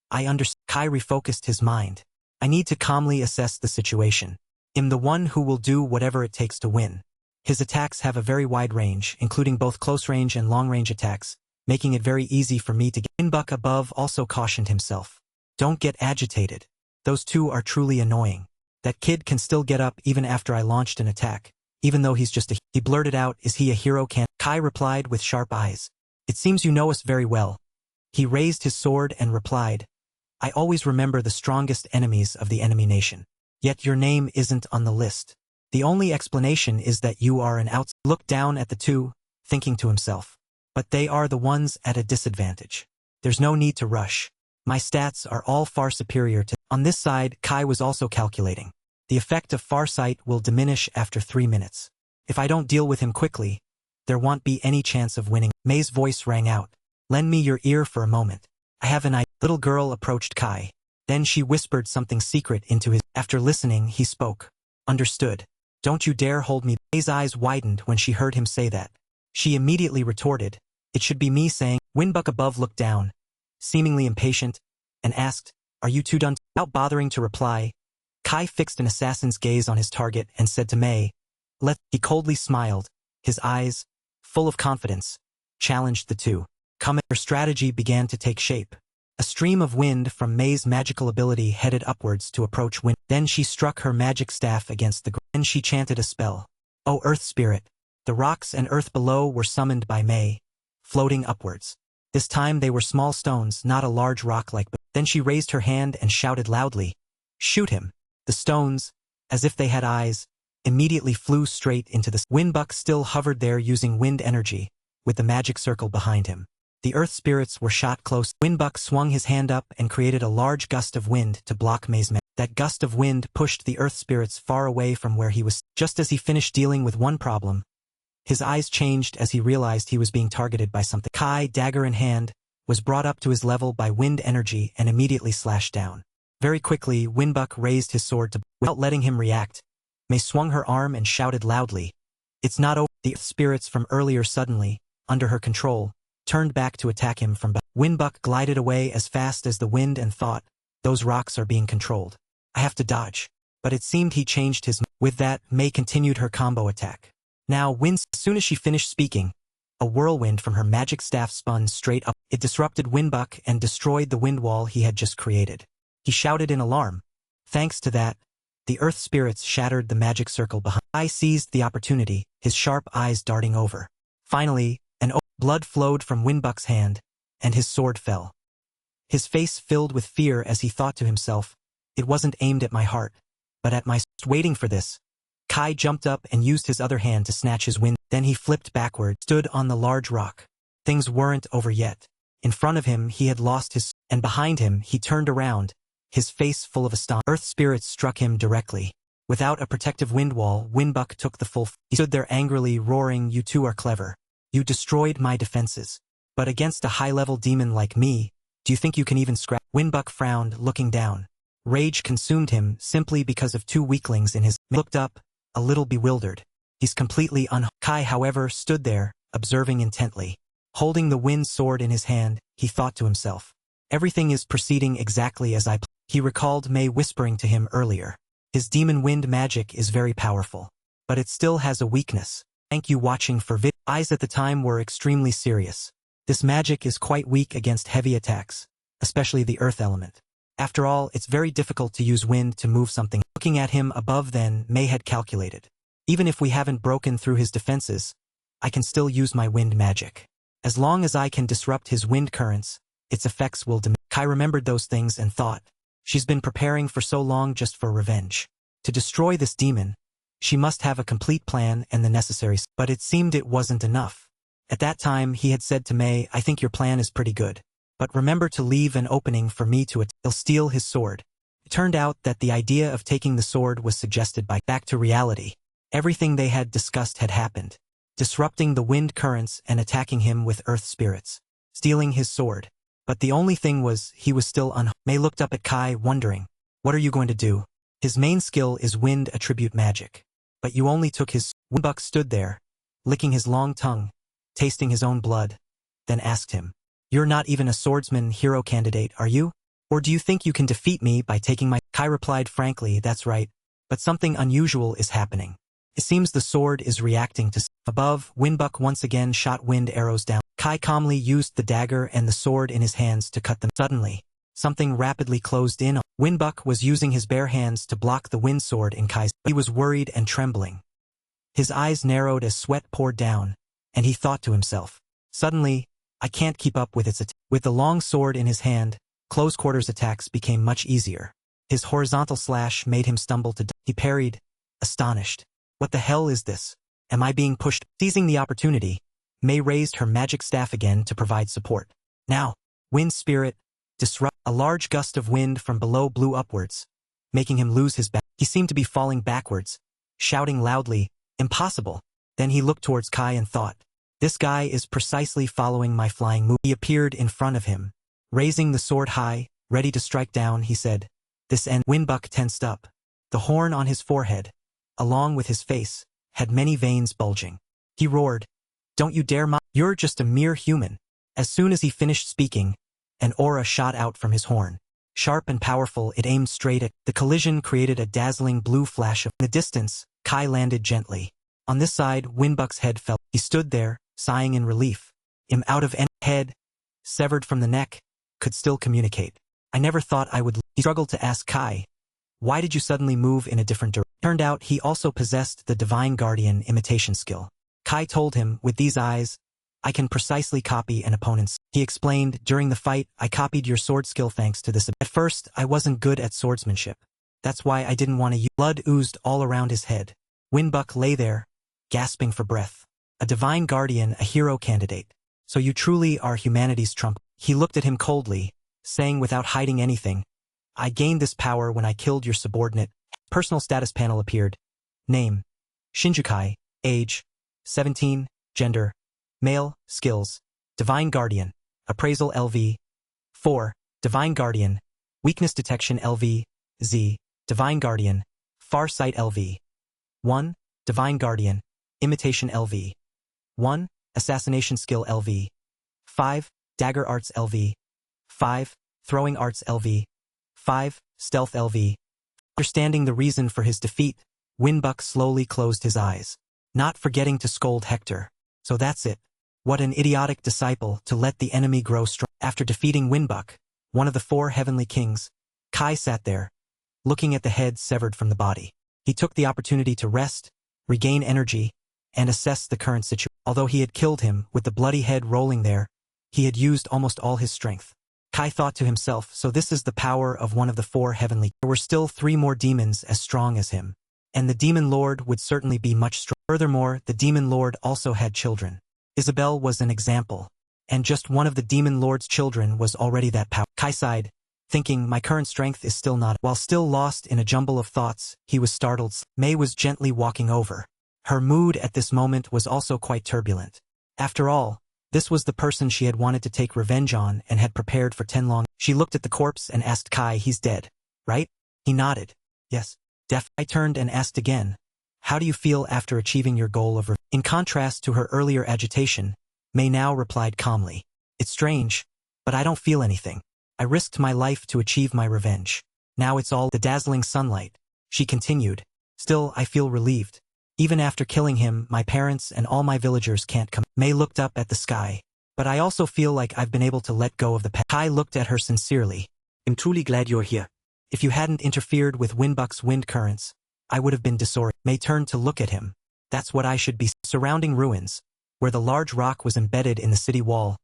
I understand. Kai refocused his mind. I need to calmly assess the situation. I'm the one who will do whatever it takes to win. His attacks have a very wide range, including both close-range and long-range attacks, making it very easy for me to get. Windbuck above also cautioned himself. Don't get agitated. Those two are truly annoying. That kid can still get up even after I launched an attack, even though he's just a. He blurted out, is he a hero? Kai replied with sharp eyes. It seems you know us very well. He raised his sword and replied, I always remember the strongest enemies of the enemy nation. Yet your name isn't on the list. The only explanation is that you are an outsider. Looked down at the two, thinking to himself. But they are the ones at a disadvantage. There's no need to rush. My stats are all far superior to. On this side, Kai was also calculating. The effect of farsight will diminish after 3 minutes. If I don't deal with him quickly, there won't be any chance of winning. May's voice rang out. Lend me your ear for a moment. I have an idea. Little girl approached Kai. Then she whispered something secret into his. After listening, he spoke. Understood. Don't you dare hold me. May's eyes widened when she heard him say that. She immediately retorted. It should be me saying. Winbuck above looked down, seemingly impatient, and asked, Are you two done? Without bothering to reply, Kai fixed an assassin's gaze on his target and said to May, He coldly smiled. His eyes, full of confidence, challenged the two. Her strategy began to take shape. A stream of wind from May's magical ability headed upwards to approach wind. Then she struck her magic staff against the ground. Then she chanted a spell. O Earth Spirit! The rocks and earth below were summoned by May, floating upwards. This time they were small stones, not a large rock like. Then she raised her hand and shouted loudly, Shoot him! The stones, as if they had eyes, immediately flew straight into the. Winbuck still hovered there using wind energy, with the magic circle behind him. The earth spirits were shot close. Winbuck swung his hand up and created a large gust of wind to block May's magic. That gust of wind pushed the earth spirits far away from where he was. Just as he finished dealing with one problem, his eyes changed as he realized he was being targeted by something. Kai, dagger in hand, was brought up to his level by wind energy and immediately slashed down. Very quickly, Winbuck raised his sword to. Without letting him react, May swung her arm and shouted loudly, It's not over. The earth spirits from earlier suddenly, under her control, turned back to attack him from behind. Winbuck glided away as fast as the wind and thought, Those rocks are being controlled. I have to dodge. But it seemed he changed his. With that, May continued her combo attack. Now, as soon as she finished speaking, a whirlwind from her magic staff spun straight up. It disrupted Winbuck and destroyed the wind wall he had just created. He shouted in alarm. Thanks to that, the earth spirits shattered the magic circle behind. I seized the opportunity, his sharp eyes darting over. Finally, blood flowed from Winbuck's hand, and his sword fell. His face filled with fear as he thought to himself, It wasn't aimed at my heart, but at my. Waiting for this, Kai jumped up and used his other hand to snatch his wind. Then he flipped backward, stood on the large rock. Things weren't over yet. In front of him he had lost his. And behind him he turned around, his face full of astonishment. Earth spirits struck him directly. Without a protective wind wall, Winbuck took the full. He stood there angrily roaring, You two are clever. You destroyed my defenses. But against a high-level demon like me, do you think you can even scratch? Winbuck frowned, looking down. Rage consumed him simply because of two weaklings in his. Looked up, a little bewildered. He's completely Kai, however, stood there, observing intently. Holding the wind sword in his hand, he thought to himself. Everything is proceeding exactly as I planned. He recalled May whispering to him earlier. His demon wind magic is very powerful. But it still has a weakness. Thank you watching for vid. Eyes at the time were extremely serious. This magic is quite weak against heavy attacks, especially the earth element. After all, it's very difficult to use wind to move something. Looking at him above then, May had calculated. Even if we haven't broken through his defenses, I can still use my wind magic. As long as I can disrupt his wind currents, its effects will diminish. Kai remembered those things and thought, she's been preparing for so long just for revenge. To destroy this demon, she must have a complete plan and the necessary. But it seemed it wasn't enough. At that time he had said to May, I think your plan is pretty good. But remember to leave an opening for me to steal his sword. It turned out that the idea of taking the sword was suggested by. Back to reality. Everything they had discussed had happened. Disrupting the wind currents and attacking him with earth spirits. Stealing his sword. But the only thing was, he was still May looked up at Kai, wondering, what are you going to do? His main skill is wind attribute magic. But you only took his. Winbuck stood there, licking his long tongue, tasting his own blood, then asked him, You're not even a swordsman hero candidate, are you? Or do you think you can defeat me by taking my. Kai replied frankly, That's right, but something unusual is happening. It seems the sword is reacting to. Above, Winbuck once again shot wind arrows down. Kai calmly used the dagger and the sword in his hands to cut them. Suddenly, something rapidly closed in on. Winbuck was using his bare hands to block the wind sword in Kai's. He was worried and trembling. His eyes narrowed as sweat poured down, and he thought to himself, Suddenly, I can't keep up with its attack. With the long sword in his hand, close-quarters attacks became much easier. His horizontal slash made him stumble to. He parried, astonished. What the hell is this? Am I being pushed? Seizing the opportunity, May raised her magic staff again to provide support. Now, wind spirit, disrupt. A large gust of wind from below blew upwards, making him lose his balance. He seemed to be falling backwards, shouting loudly, Impossible. Then he looked towards Kai and thought, This guy is precisely following my flying move. He appeared in front of him. Raising the sword high, ready to strike down, he said, "This end." Winbuck tensed up. The horn on his forehead, along with his face, had many veins bulging. He roared, "Don't you dare You're just a mere human." As soon as he finished speaking, an aura shot out from his horn. Sharp and powerful, it aimed straight at. The collision created a dazzling blue flash of. In the distance, Kai landed gently. On this side, Winbuck's head fell. He stood there, sighing in relief. Him out of head, severed from the neck, could still communicate. "I never thought I would." He struggled to ask Kai, "Why did you suddenly move in a different direction?" Turned out he also possessed the Divine Guardian imitation skill. Kai told him, "With these eyes, I can precisely copy an opponent's." He explained, "During the fight, I copied your sword skill thanks to this. At first, I wasn't good at swordsmanship. That's why I didn't want to use." Blood oozed all around his head. Winbuck lay there, gasping for breath. "A Divine Guardian, a hero candidate. So you truly are humanity's trump." He looked at him coldly, saying without hiding anything, "I gained this power when I killed your subordinate." Personal status panel appeared. Name: Shinjukai. Age: 17. Gender: male. Skills: Divine Guardian. Appraisal LV 4. Divine Guardian. Weakness detection LV Z. Divine Guardian. Farsight LV 1. Divine Guardian. Imitation LV 1. Assassination skill LV 5. Dagger arts LV 5. Throwing arts LV 5. Stealth LV. Understanding the reason for his defeat, Winbuck slowly closed his eyes, not forgetting to scold Hector. "So that's it. What an idiotic disciple to let the enemy grow strong." After defeating Winbuck, one of the 4 heavenly kings, Kai sat there, looking at the head severed from the body. He took the opportunity to rest, regain energy, and assess the current situation. Although he had killed him with the bloody head rolling there, he had used almost all his strength. Kai thought to himself, "So this is the power of one of the 4 heavenly." There were still 3 more demons as strong as him, and the demon lord would certainly be much stronger. Furthermore, the demon lord also had children. Isabel was an example, and just one of the demon lord's children was already that power. Kai sighed, thinking, "My current strength is still not." While still lost in a jumble of thoughts, he was startled. May was gently walking over. Her mood at this moment was also quite turbulent. After all, this was the person she had wanted to take revenge on and had prepared for 10 long. She looked at the corpse and asked Kai, "He's dead, right?" He nodded. "Yes." I turned and asked again, "How do you feel after achieving your goal of revenge?" In contrast to her earlier agitation, May now replied calmly, "It's strange, but I don't feel anything. I risked my life to achieve my revenge. Now it's all the dazzling sunlight." She continued, "Still, I feel relieved. Even after killing him, my parents and all my villagers can't come." May looked up at the sky. "But I also feel like I've been able to let go of the past." Kai looked at her sincerely. I'm truly glad you're here. "If you hadn't interfered with Winbuck's wind currents, I would have been disoriented." May turned to look at him. "That's what I should be." Surrounding ruins, where the large rock was embedded in the city wall,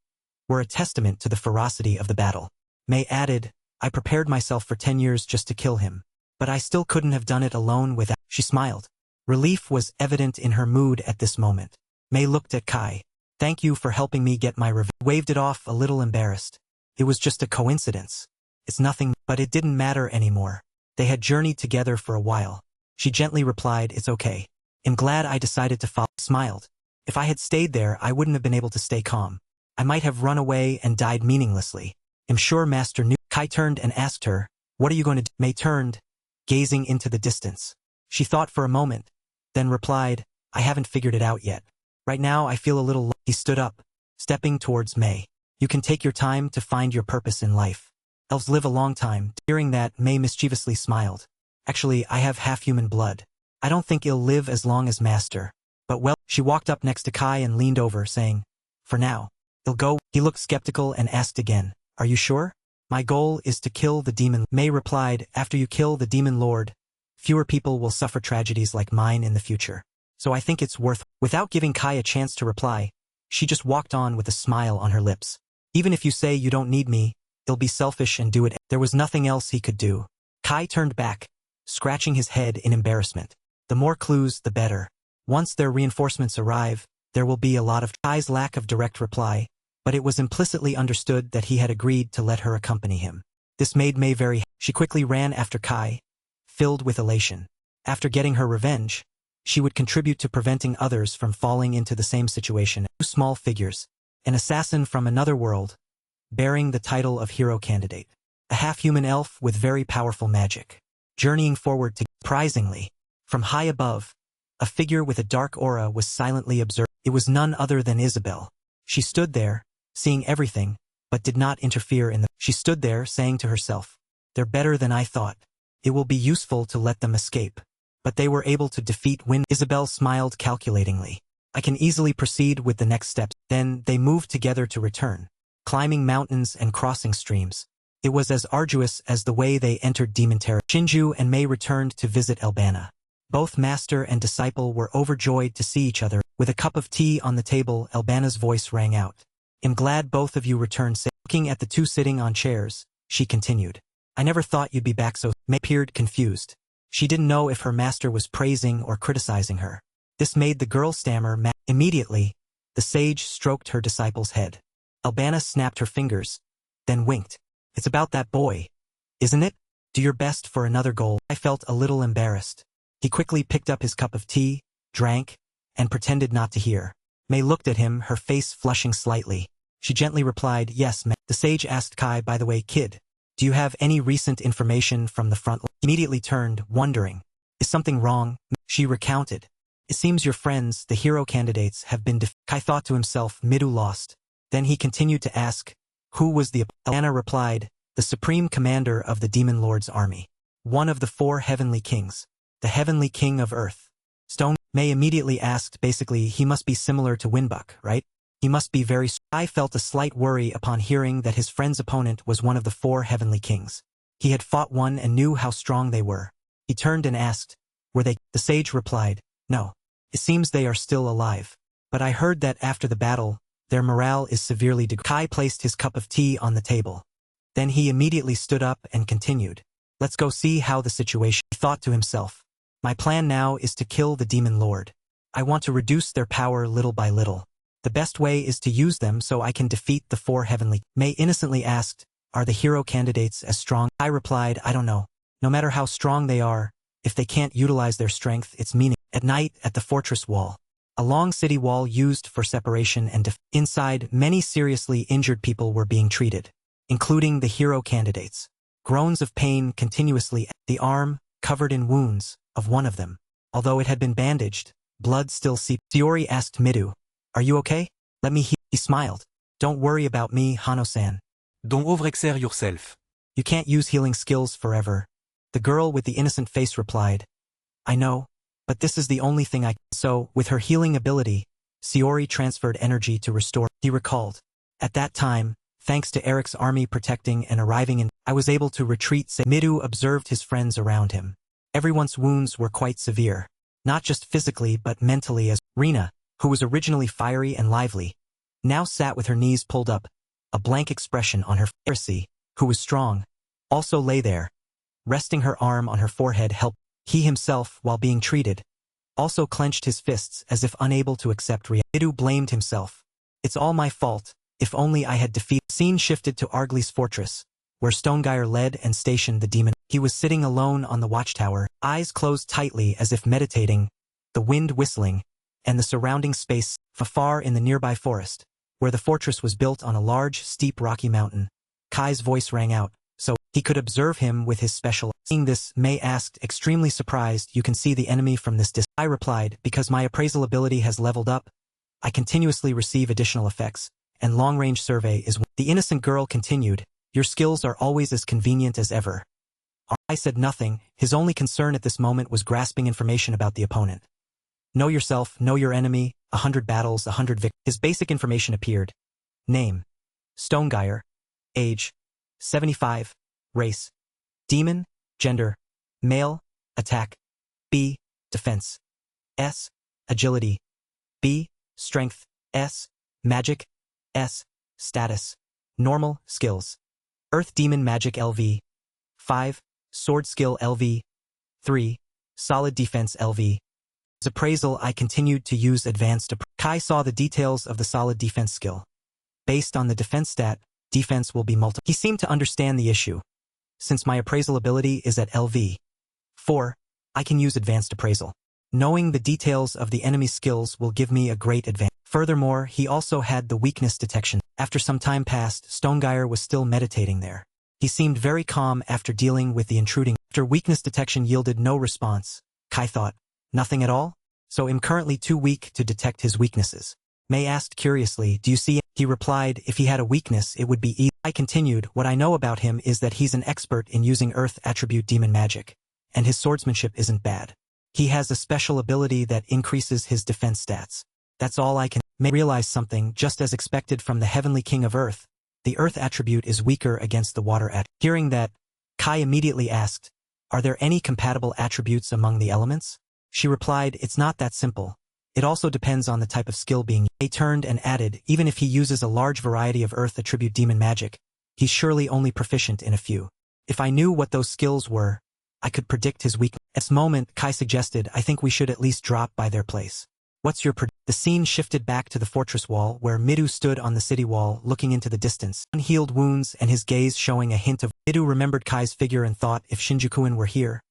were a testament to the ferocity of the battle. May added, "I prepared myself for 10 years just to kill him, but I still couldn't have done it alone without." She smiled. Relief was evident in her mood at this moment. May looked at Kai. "Thank you for helping me get my revenge." Waved it off, a little embarrassed. It was just a coincidence. It's nothing, but it didn't matter anymore. They had journeyed together for a while. She gently replied, "It's okay. I'm glad I decided to follow." Smiled. "If I had stayed there, I wouldn't have been able to stay calm. I might have run away and died meaninglessly. I'm sure Master knew." Kai turned and asked her, "What are you going to do?" May turned, gazing into the distance. She thought for a moment, then replied, "I haven't figured it out yet. Right now I feel a little." He stood up, stepping towards May. "You can take your time to find your purpose in life. Elves live a long time." Hearing that, May mischievously smiled. "Actually, I have half-human blood. I don't think I'll live as long as Master. But well." She walked up next to Kai and leaned over, saying, "For now, I'll go." He looked skeptical and asked again, "Are you sure?" "My goal is to kill the demon." May replied, "After you kill the demon lord, fewer people will suffer tragedies like mine in the future. So I think it's worth." Without giving Kai a chance to reply, she just walked on with a smile on her lips. "Even if you say you don't need me, I'll be selfish and do it." There was nothing else he could do. Kai turned back, scratching his head in embarrassment. The more clues, the better. Once their reinforcements arrive, there will be a lot of. Kai's lack of direct reply, but it was implicitly understood that he had agreed to let her accompany him. This made May very happy. She quickly ran after Kai, filled with elation. After getting her revenge, she would contribute to preventing others from falling into the same situation. Two small figures. An assassin from another world, bearing the title of hero candidate. A half-human elf with very powerful magic. Journeying forward to, surprisingly, from high above, a figure with a dark aura was silently observed. It was none other than Isabel. She stood there, seeing everything, but did not interfere in the. She stood there saying to herself, "They're better than I thought. It will be useful to let them escape." But they were able to defeat Wind. Isabel smiled calculatingly. "I can easily proceed with the next steps." Then they moved together to return, climbing mountains and crossing streams. It was as arduous as the way they entered Demon Terra. Shinju and Mei returned to visit Albana. Both master and disciple were overjoyed to see each other. With a cup of tea on the table, Albana's voice rang out. "I'm glad both of you returned safe." Looking at the two sitting on chairs, she continued. "I never thought you'd be back so." Mei appeared confused. She didn't know if her master was praising or criticizing her. This made the girl stammer. Immediately, the sage stroked her disciple's head. Albana snapped her fingers, then winked. "It's about that boy, isn't it? Do your best for another goal." I felt a little embarrassed. He quickly picked up his cup of tea, drank, and pretended not to hear. Mei looked at him, her face flushing slightly. She gently replied, "Yes, ma'am." The sage asked Kai, "By the way, kid, do you have any recent information from the front?" He immediately turned, wondering, "Is something wrong?" She recounted. "It seems your friends, the hero candidates, have been defeated." Kai thought to himself, Midou lost. Then he continued to ask, "Who was the?" Anna replied, "The supreme commander of the Demon Lord's army. One of the 4 heavenly kings. The heavenly king of earth." Stone. Mei immediately asked, "Basically, he must be similar to Winbuck, right? He must be very." I felt a slight worry upon hearing that his friend's opponent was one of the 4 heavenly kings. He had fought one and knew how strong they were. He turned and asked, "Were they?" The sage replied, "No. It seems they are still alive. But I heard that after the battle, their morale is severely degraded." Kai placed his cup of tea on the table. Then he immediately stood up and continued, "Let's go see how the situation." He thought to himself, "My plan now is to kill the Demon Lord. I want to reduce their power little by little. The best way is to use them so I can defeat the 4 heavenly." Mei innocently asked, "Are the hero candidates as strong?" I replied, "I don't know. No matter how strong they are, if they can't utilize their strength, it's meaningless." At night, at the fortress wall, a long city wall used for separation and defense. Inside, many seriously injured people were being treated, including the hero candidates. Groans of pain continuously. The arm, covered in wounds, of one of them. Although it had been bandaged, blood still seeped. Shiori asked Midou, "Are you okay? Let me heal." He smiled. "Don't worry about me, Hano-san. Don't overexert yourself. You can't use healing skills forever." The girl with the innocent face replied, "I know, but this is the only thing I can." So, with her healing ability, Shiori transferred energy to restore. He recalled, "At that time, thanks to Eric's army protecting and arriving in, I was able to retreat." Midou observed his friends around him. Everyone's wounds were quite severe, not just physically but mentally as Rina, who was originally fiery and lively, now sat with her knees pulled up, a blank expression on her face. Who was strong, also lay there, resting her arm on her forehead. Help. He himself, while being treated, also clenched his fists as if unable to accept reality. Midou blamed himself. "It's all my fault. If only I had defeated." Scene shifted to Argley's fortress, where Stonegeyer led and stationed the demon. He was sitting alone on the watchtower, eyes closed tightly as if meditating, the wind whistling, and the surrounding space far in the nearby forest, where the fortress was built on a large, steep rocky mountain. Kai's voice rang out, so he could observe him with his special. Seeing this, Mei asked, extremely surprised, "You can see the enemy from this distance?" I replied, "Because my appraisal ability has leveled up, I continuously receive additional effects, and long-range survey is one." The innocent girl continued, "Your skills are always as convenient as ever." I said nothing. His only concern at this moment was grasping information about the opponent. Know yourself, know your enemy, 100 battles, 100 victories. His basic information appeared. Name: Stonegeyer. Age: 75. Race: demon. Gender: male. Attack: B. Defense: S. Agility: B. Strength: S. Magic: S. Status: normal. Skills: Earth Demon Magic LV 5. Sword Skill LV 3. Solid Defense LV. As appraisal, I continued to use advanced appraisal. Kai saw the details of the solid defense skill. Based on the defense stat, defense will be multiplied. He seemed to understand the issue. Since my appraisal ability is at LV 4, I can use advanced appraisal. Knowing the details of the enemy's skills will give me a great advantage. Furthermore, he also had the weakness detection. After some time passed, Stonegeyer was still meditating there. He seemed very calm after dealing with the intruding. After weakness detection yielded no response, Kai thought, nothing at all? So I'm currently too weak to detect his weaknesses. May asked curiously, do you see? He replied, if he had a weakness it would be easy. I continued, what I know about him is that he's an expert in using earth attribute demon magic, and his swordsmanship isn't bad. He has a special ability that increases his defense stats. That's all I can. May realize something, just as expected from the heavenly king of earth. The earth attribute is weaker against the water attribute. Hearing that, Kai immediately asked, are there any compatible attributes among the elements? She replied, it's not that simple. It also depends on the type of skill being used. He turned and added, even if he uses a large variety of earth attribute demon magic, he's surely only proficient in a few. If I knew what those skills were, I could predict his weakness. At this moment, Kai suggested, I think we should at least drop by their place. What's your prediction? The scene shifted back to the fortress wall where Midou stood on the city wall looking into the distance, unhealed wounds and his gaze showing a hint of. Midou remembered Kai's figure and thought if Shinjukuin were here.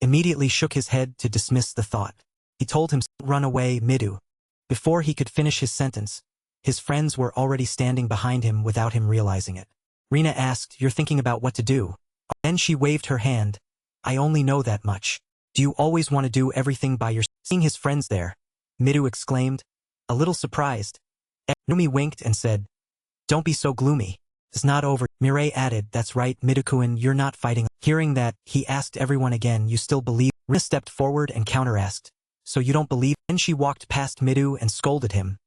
Immediately shook his head to dismiss the thought. He told himself, run away, Midou. Before he could finish his sentence, his friends were already standing behind him without him realizing it. Rina asked, you're thinking about what to do? Then she waved her hand. I only know that much. Do you always want to do everything by yourself? Seeing his friends there, Midou exclaimed, a little surprised. Numi winked and said, don't be so gloomy. It's not over. Mireille added, that's right, Midou-kun, you're not fighting. Hearing that, he asked everyone again, you still believe? Rina stepped forward and counter-asked, so you don't believe? Then she walked past Midou and scolded him,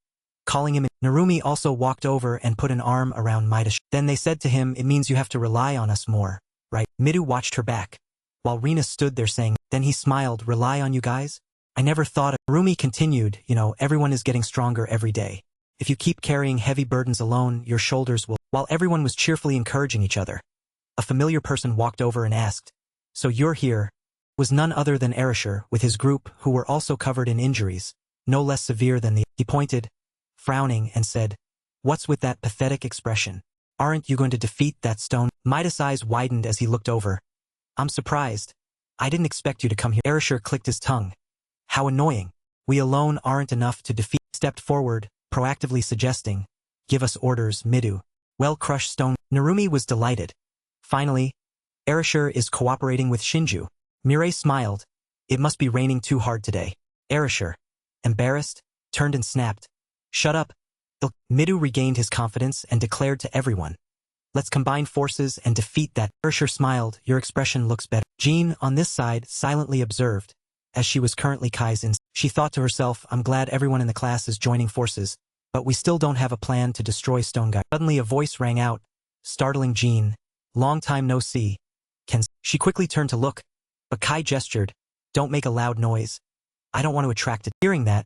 calling him. Narumi also walked over and put an arm around Maida's. Then they said to him, it means you have to rely on us more, right? Midou watched her back, while Rina stood there saying, then he smiled, rely on you guys? I never thought of. Narumi continued, everyone is getting stronger every day. If you keep carrying heavy burdens alone, your shoulders will. While everyone was cheerfully encouraging each other, a familiar person walked over and asked, so you're here? Was none other than Erishur with his group who were also covered in injuries, no less severe than the. He pointed, frowning, and said, what's with that pathetic expression? Aren't you going to defeat that stone? Maida's eyes widened as he looked over. I'm surprised. I didn't expect you to come here. Erishur clicked his tongue. How annoying. We alone aren't enough to defeat. Stepped forward, proactively suggesting, give us orders, Midou. Well, crush stone. Narumi was delighted. Finally, Erishur is cooperating with Shinju. Mireille smiled. It must be raining too hard today. Erishur, embarrassed, turned and snapped. Shut up. Midou regained his confidence and declared to everyone, let's combine forces and defeat that. Erishur smiled, your expression looks better. Jean, on this side, silently observed, as she was currently Kai's in. She thought to herself, I'm glad everyone in the class is joining forces, but we still don't have a plan to destroy Stone Guy. Suddenly a voice rang out, startling Jean. Long time no see. She quickly turned to look, but Kai gestured, don't make a loud noise. I don't want to attract it. Hearing that,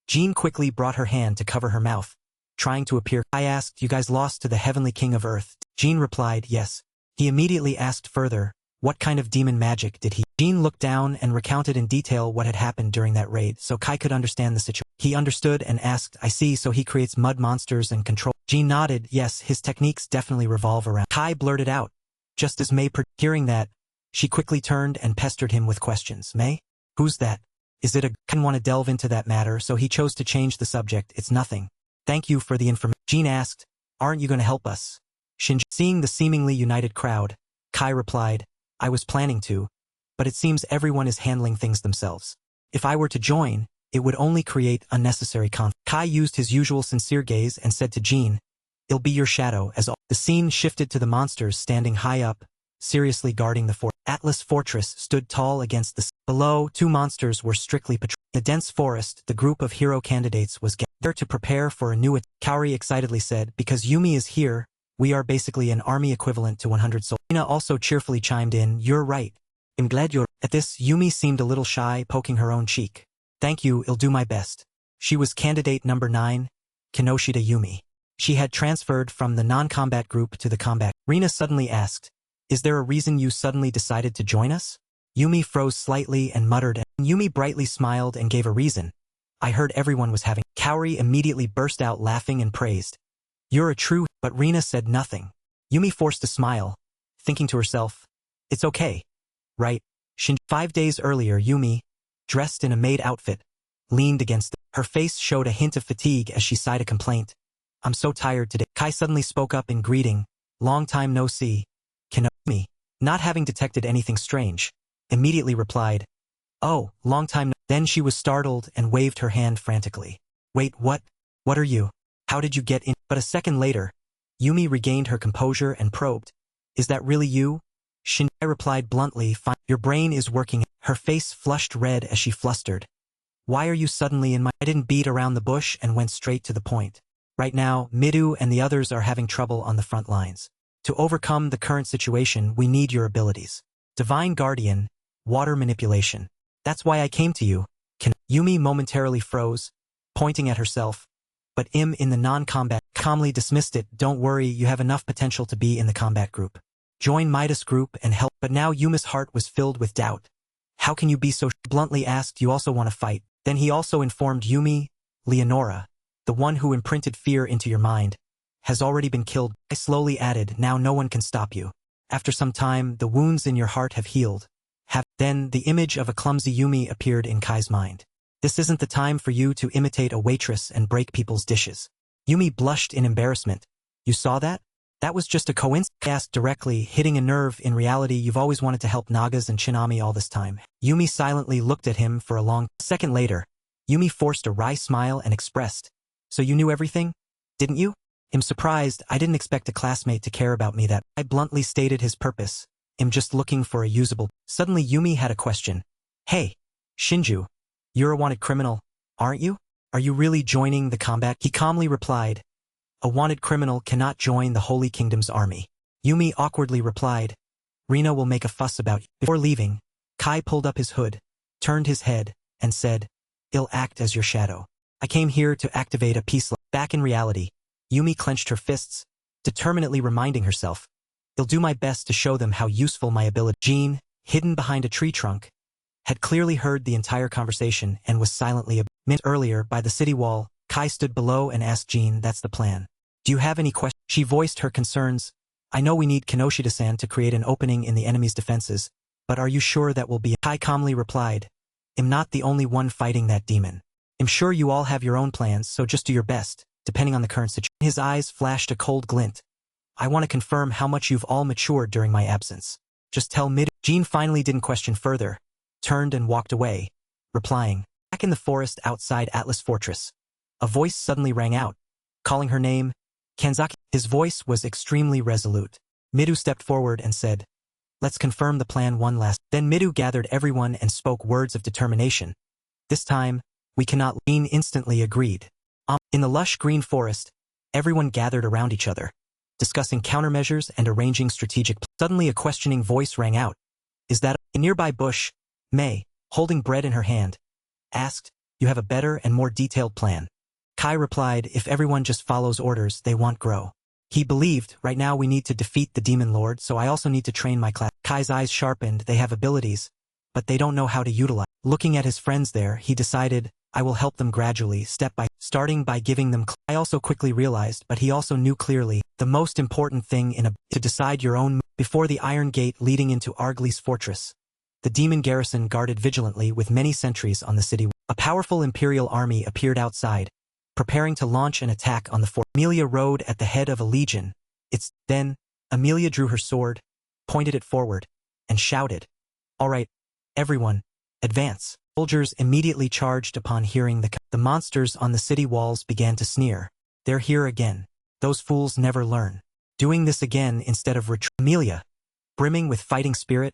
Jean quickly brought her hand to cover her mouth, trying to appear. I asked, you guys lost to the heavenly king of earth? Jean replied, yes. He immediately asked further, what kind of demon magic did he? Jean looked down and recounted in detail what had happened during that raid so Kai could understand the situation. He understood and asked, I see, so he creates mud monsters and control. Jean nodded, yes, his techniques definitely revolve around. Kai blurted out, just as May. Hearing that, she quickly turned and pestered him with questions. May? Who's that? Is it a? Didn't want to delve into that matter, so he chose to change the subject. It's nothing. Thank you for the information. Jean asked, aren't you going to help us? Shinji. Seeing the seemingly united crowd, Kai replied, I was planning to, but it seems everyone is handling things themselves. If I were to join, it would only create unnecessary conflict. Kai used his usual sincere gaze and said to Jean, it'll be your shadow as all. The scene shifted to the monsters standing high up, seriously guarding the fort. Atlas Fortress stood tall against the. Below, two monsters were strictly patrolling. In the dense forest, the group of hero candidates was gathered to prepare for a new attack. Kaori excitedly said, because Yumi is here, we are basically an army equivalent to 100 soldiers. Ina also cheerfully chimed in, you're right. I'm glad you're. At this, Yumi seemed a little shy, poking her own cheek. Thank you, I'll do my best. She was candidate number 9, Kinoshita Yumi. She had transferred from the non-combat group to the combat. Rina suddenly asked, is there a reason you suddenly decided to join us? Yumi froze slightly and muttered, and Yumi brightly smiled and gave a reason. I heard everyone was having. Kaori immediately burst out laughing and praised. You're a true. But Rina said nothing. Yumi forced a smile, thinking to herself, it's okay. Right? 5 days earlier, Yumi, dressed in a maid outfit, leaned against her face showed a hint of fatigue as she sighed a complaint. I'm so tired today. Kai suddenly spoke up in greeting. Long time no see. Can me? Not having detected anything strange, immediately replied, oh, long time no. Then she was startled and waved her hand frantically. Wait, what? What are you? How did you get in? But a second later, Yumi regained her composure and probed. Is that really you? Shinji replied bluntly, fine. Your brain is working. Her face flushed red as she flustered. Why are you suddenly in my— I didn't beat around the bush and went straight to the point. Right now, Midou and the others are having trouble on the front lines. To overcome the current situation, we need your abilities. Divine Guardian, water manipulation. That's why I came to you. Yumi momentarily froze, pointing at herself, but in the non-combat calmly dismissed it. Don't worry, you have enough potential to be in the combat group. Join Midas group and help. But now Yumi's heart was filled with doubt. How can you be so— bluntly asked, you also want to fight? Then he also informed Yumi, Leonora, the one who imprinted fear into your mind, has already been killed. I slowly added, now no one can stop you. After some time, the wounds in your heart have healed. Then the image of a clumsy Yumi appeared in Kai's mind. This isn't the time for you to imitate a waitress and break people's dishes. Yumi blushed in embarrassment. You saw that? That was just a coincidence. Asked directly, hitting a nerve. In reality, you've always wanted to help Nagas and Shinami all this time. Yumi silently looked at him for a long second later. Yumi forced a wry smile and expressed, so you knew everything? Didn't you? I'm surprised. I didn't expect a classmate to care about me that. I bluntly stated his purpose. I'm just looking for a usable. Suddenly Yumi had a question. Hey, Shinju, you're a wanted criminal, aren't you? Are you really joining the combat? He calmly replied. A wanted criminal cannot join the Holy Kingdom's army. Yumi awkwardly replied. Rina will make a fuss about you. Before leaving, Kai pulled up his hood, turned his head, and said, I'll act as your shadow. I came here to activate a peace. Back in reality, Yumi clenched her fists, determinedly reminding herself, I'll do my best to show them how useful my ability. Jean, hidden behind a tree trunk, had clearly heard the entire conversation and was silently a minute earlier by the city wall. Kai stood below and asked Jean, that's the plan. Do you have any questions? She voiced her concerns. I know we need Kinoshita-san to create an opening in the enemy's defenses, but are you sure that will be— Kai calmly replied. I'm not the only one fighting that demon. I'm sure you all have your own plans, so just do your best, depending on the current situation. His eyes flashed a cold glint. I want to confirm how much you've all matured during my absence. Just tell Midou. Jean finally didn't question further, turned and walked away, replying. Back in the forest outside Atlas Fortress, a voice suddenly rang out, calling her name, Kanzaki. His voice was extremely resolute. Midou stepped forward and said, let's confirm the plan one last. Then Midou gathered everyone and spoke words of determination. This time, we cannot. Jean instantly agreed. In the lush green forest, everyone gathered around each other, discussing countermeasures and arranging strategic. Suddenly a questioning voice rang out. Is that— A nearby bush, May, holding bread in her hand, asked, you have a better and more detailed plan. Kai replied, if everyone just follows orders, they won't grow. He believed, right now we need to defeat the demon lord, so I also need to train my class. Kai's eyes sharpened. They have abilities, but they don't know how to utilize. Looking at his friends there, he decided, I will help them gradually, step by, starting by giving them. I also quickly realized, but he also knew clearly, the most important thing to decide your own. Before the iron gate leading into Arglis fortress, the demon garrison guarded vigilantly with many sentries on the city. A powerful imperial army appeared outside, preparing to launch an attack on the fort. Amelia rode at the head of a legion. Then, Amelia drew her sword, pointed it forward, and shouted, all right, everyone, advance. Soldiers immediately charged upon hearing the monsters on the city walls began to sneer. They're here again. Those fools never learn. Doing this again instead of Amelia, brimming with fighting spirit,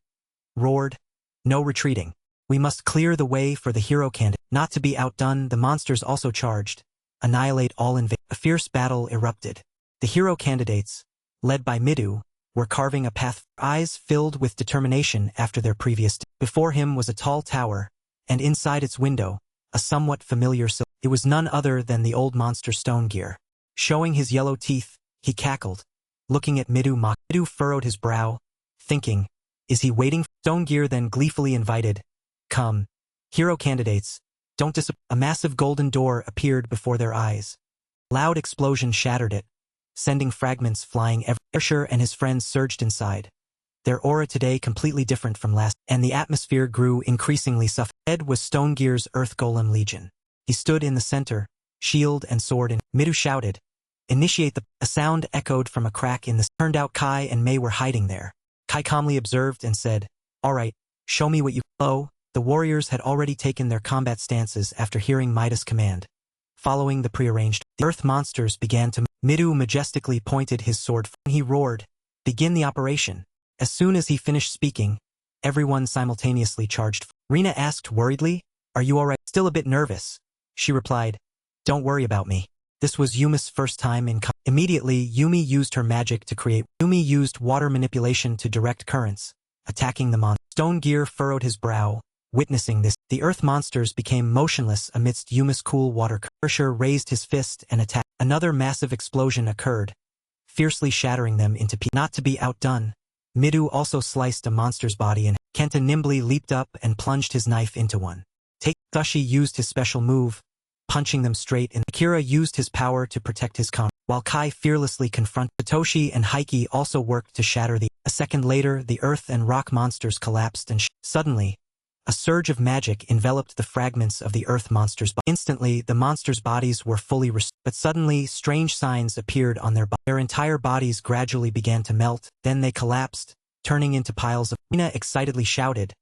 roared, no retreating. We must clear the way for the hero candidate. Not to be outdone, the monsters also charged. Annihilate all in vain. A fierce battle erupted. The hero candidates, led by Midou, were carving a path, eyes filled with determination after their previous. Before him was a tall tower, and inside its window, a somewhat familiar silhouette. It was none other than the old monster Stone Gear. Showing his yellow teeth, he cackled, looking at Midou. Midou furrowed his brow, thinking, is he waiting? Stone Gear then gleefully invited, come, hero candidates, don't disappoint. A massive golden door appeared before their eyes. Loud explosion shattered it, sending fragments flying everywhere. Arsher and his friends surged inside, their aura today completely different from last, and the atmosphere grew increasingly suffocating. Head was Stone Gear's Earth Golem Legion. He stood in the center, shield and sword in. Midou shouted, "Initiate the—" A sound echoed from a crack in the— Turned out Kai and Mei were hiding there. Kai calmly observed and said, "All right, show me what you—" Oh, the warriors had already taken their combat stances after hearing Midas' command. Following the prearranged, the earth monsters began to— Midou majestically pointed his sword. He roared, "Begin the operation." As soon as he finished speaking, everyone simultaneously charged. Rina asked worriedly, "Are you alright?" "Still a bit nervous," she replied. "Don't worry about me." This was Yumi's first time in Immediately, Yumi used her magic to create. Yumi used water manipulation to direct currents, attacking the monster. Stone Gear furrowed his brow, witnessing this. The earth monsters became motionless amidst Yumi's cool water. Asura raised his fist and attacked. Another massive explosion occurred, fiercely shattering them into pieces. Not to be outdone, Midou also sliced a monster's body and Kenta nimbly leaped up and plunged his knife into one. Tashi used his special move, punching them straight in. Akira used his power to protect his comrade, while Kai fearlessly confronted. Satoshi and Heike also worked to shatter the— A second later, the earth and rock monsters collapsed and suddenly, a surge of magic enveloped the fragments of the earth monsters. Instantly, the monsters' bodies were fully restored. But suddenly, strange signs appeared on their bodies. Their entire bodies gradually began to melt, then they collapsed, turning into piles of— Rina excitedly shouted.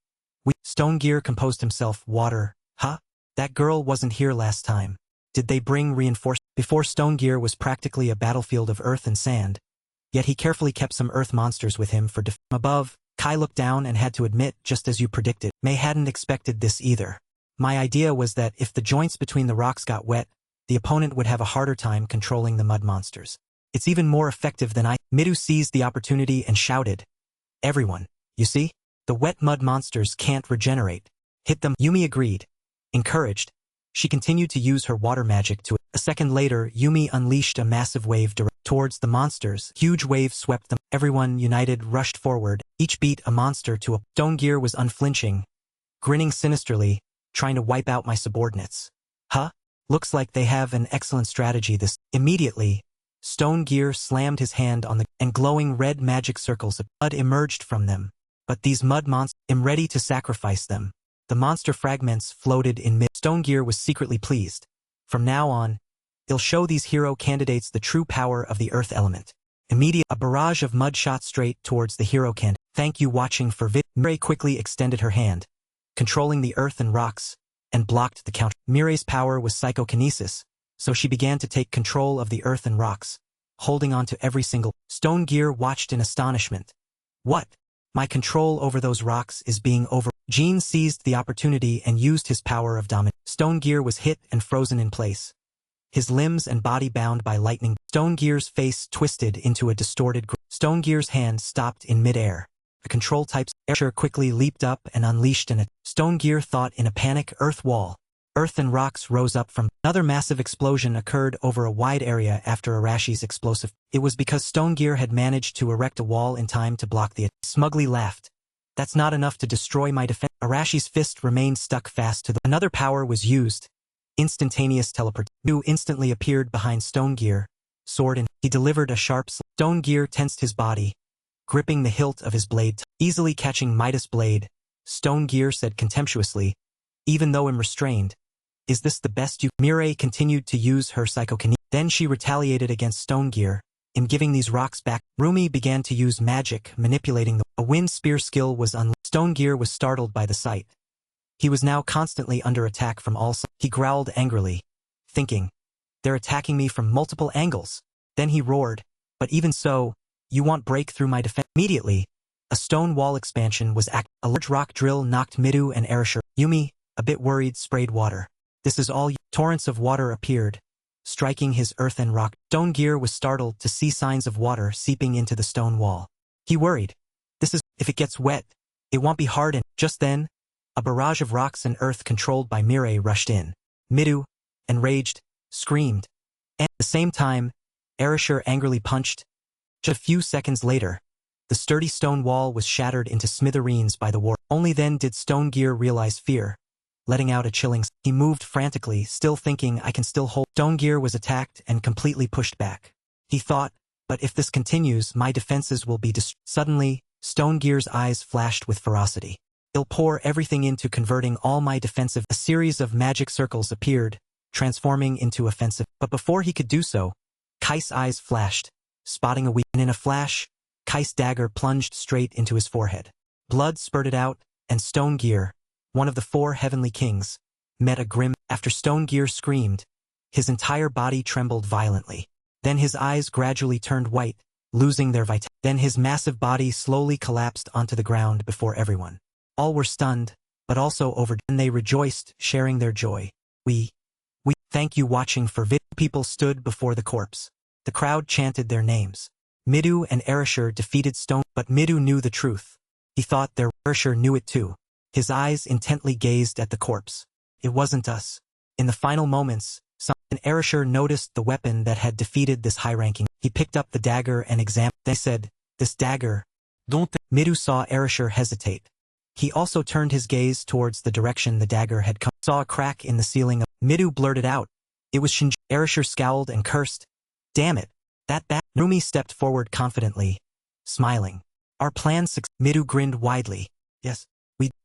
Stone Gear composed himself. Water, huh? That girl wasn't here last time. Did they bring reinforcements? Before, Stone Gear was practically a battlefield of earth and sand. Yet he carefully kept some earth monsters with him for defense. Above, Kai looked down and had to admit, just as you predicted. Mei hadn't expected this either. My idea was that if the joints between the rocks got wet, the opponent would have a harder time controlling the mud monsters. It's even more effective than I— Midou seized the opportunity and shouted, "Everyone, you see? The wet mud monsters can't regenerate. Hit them." Yumi agreed. Encouraged, she continued to use her water magic to— A second later, Yumi unleashed a massive wave towards the monsters. Huge wave swept them. Everyone, united, rushed forward. Each beat a monster to a— Stone Gear was unflinching, grinning sinisterly, trying to wipe out my subordinates. Huh? Looks like they have an excellent strategy this— Immediately, Stone Gear slammed his hand on the— and glowing red magic circles of mud emerged from them. But these mud monsters— I'm ready to sacrifice them. The monster fragments floated in mid— Stone Gear was secretly pleased. From now on, he'll show these hero candidates the true power of the earth element. A barrage of mud shot straight towards the hero candidate. Thank you watching for vid. Mirai quickly extended her hand, controlling the earth and rocks, and blocked the counter. Mirai's power was psychokinesis, so she began to take control of the earth and rocks, holding on to every single— Stone Gear watched in astonishment. What? My control over those rocks is being over— Jean seized the opportunity and used his power of dominance. Stone Gear was hit and frozen in place, his limbs and body bound by lightning. Stone Gear's face twisted into a distorted grin. Stone Gear's hand stopped in midair. The control type's Asura quickly leaped up and unleashed an— Stone Gear thought in a panic. Earth wall. Earth and rocks rose up from— Another massive explosion occurred over a wide area after Arashi's explosive. It was because Stone Gear had managed to erect a wall in time to block the— Smugly laughed. That's not enough to destroy my defense. Arashi's fist remained stuck fast to the— Another power was used. Instantaneous teleport. Midou instantly appeared behind Stone Gear, sword in— He delivered a sharp— Stone Gear tensed his body, gripping the hilt of his blade, easily catching Midas' blade. Stone Gear said contemptuously, even though I'm restrained, "Is this the best you—" Mirai continued to use her psychokinesis. Then she retaliated against Stone Gear. In giving these rocks back, Rumi began to use magic, manipulating a wind spear skill was unleashed. Stone Gear was startled by the sight. He was now constantly under attack from all sides. He growled angrily, thinking, "They're attacking me from multiple angles." Then he roared, "But even so, you won't break through my defense." Immediately, a stone wall expansion was activated. A large rock drill knocked Midou and Arasura. Yumi, a bit worried, sprayed water. "This is all you—" Torrents of water appeared, striking his earth and rock. Stone Gear was startled to see signs of water seeping into the stone wall. He worried. If it gets wet, it won't be hard. And just then, a barrage of rocks and earth controlled by Mirai rushed in. Midou, enraged, screamed. And at the same time, Arasura angrily punched. Just a few seconds later, the sturdy stone wall was shattered into smithereens by the war. Only then did Stone Gear realize fear, letting out a chilling. He moved frantically, still thinking, I can still hold. Stone Gear was attacked and completely pushed back. He thought, but if this continues, my defenses will be destroyed. Suddenly, Stone Gear's eyes flashed with ferocity. He'll pour everything into converting all my defensive. A series of magic circles appeared, transforming into offensive. But before he could do so, Kai's eyes flashed, spotting a weak. And in a flash, Kai's dagger plunged straight into his forehead. Blood spurted out, and Stone Gear, one of the 4 heavenly kings, met a grim. After Stone Gear screamed, his entire body trembled violently. Then his eyes gradually turned white, losing their vitality. Then his massive body slowly collapsed onto the ground before everyone. All were stunned, but also overjoyed. And they rejoiced, sharing their joy. We thank you watching for vid. People stood before the corpse. The crowd chanted their names. Midou and Erasure defeated Stone, but Midou knew the truth. He thought their Erasure knew it too. His eyes intently gazed at the corpse. It wasn't us. In the final moments, an Erasure noticed the weapon that had defeated this high-ranking. He picked up the dagger and examined. They said, "This dagger." Midou saw Erasure hesitate. He also turned his gaze towards the direction the dagger had come. Saw a crack in the ceiling. Midou blurted out, "It was Shinji." Erasure scowled and cursed. "Damn it. That." Rumi stepped forward confidently, smiling. "Our plan succeeded." Midou grinned widely. "Yes,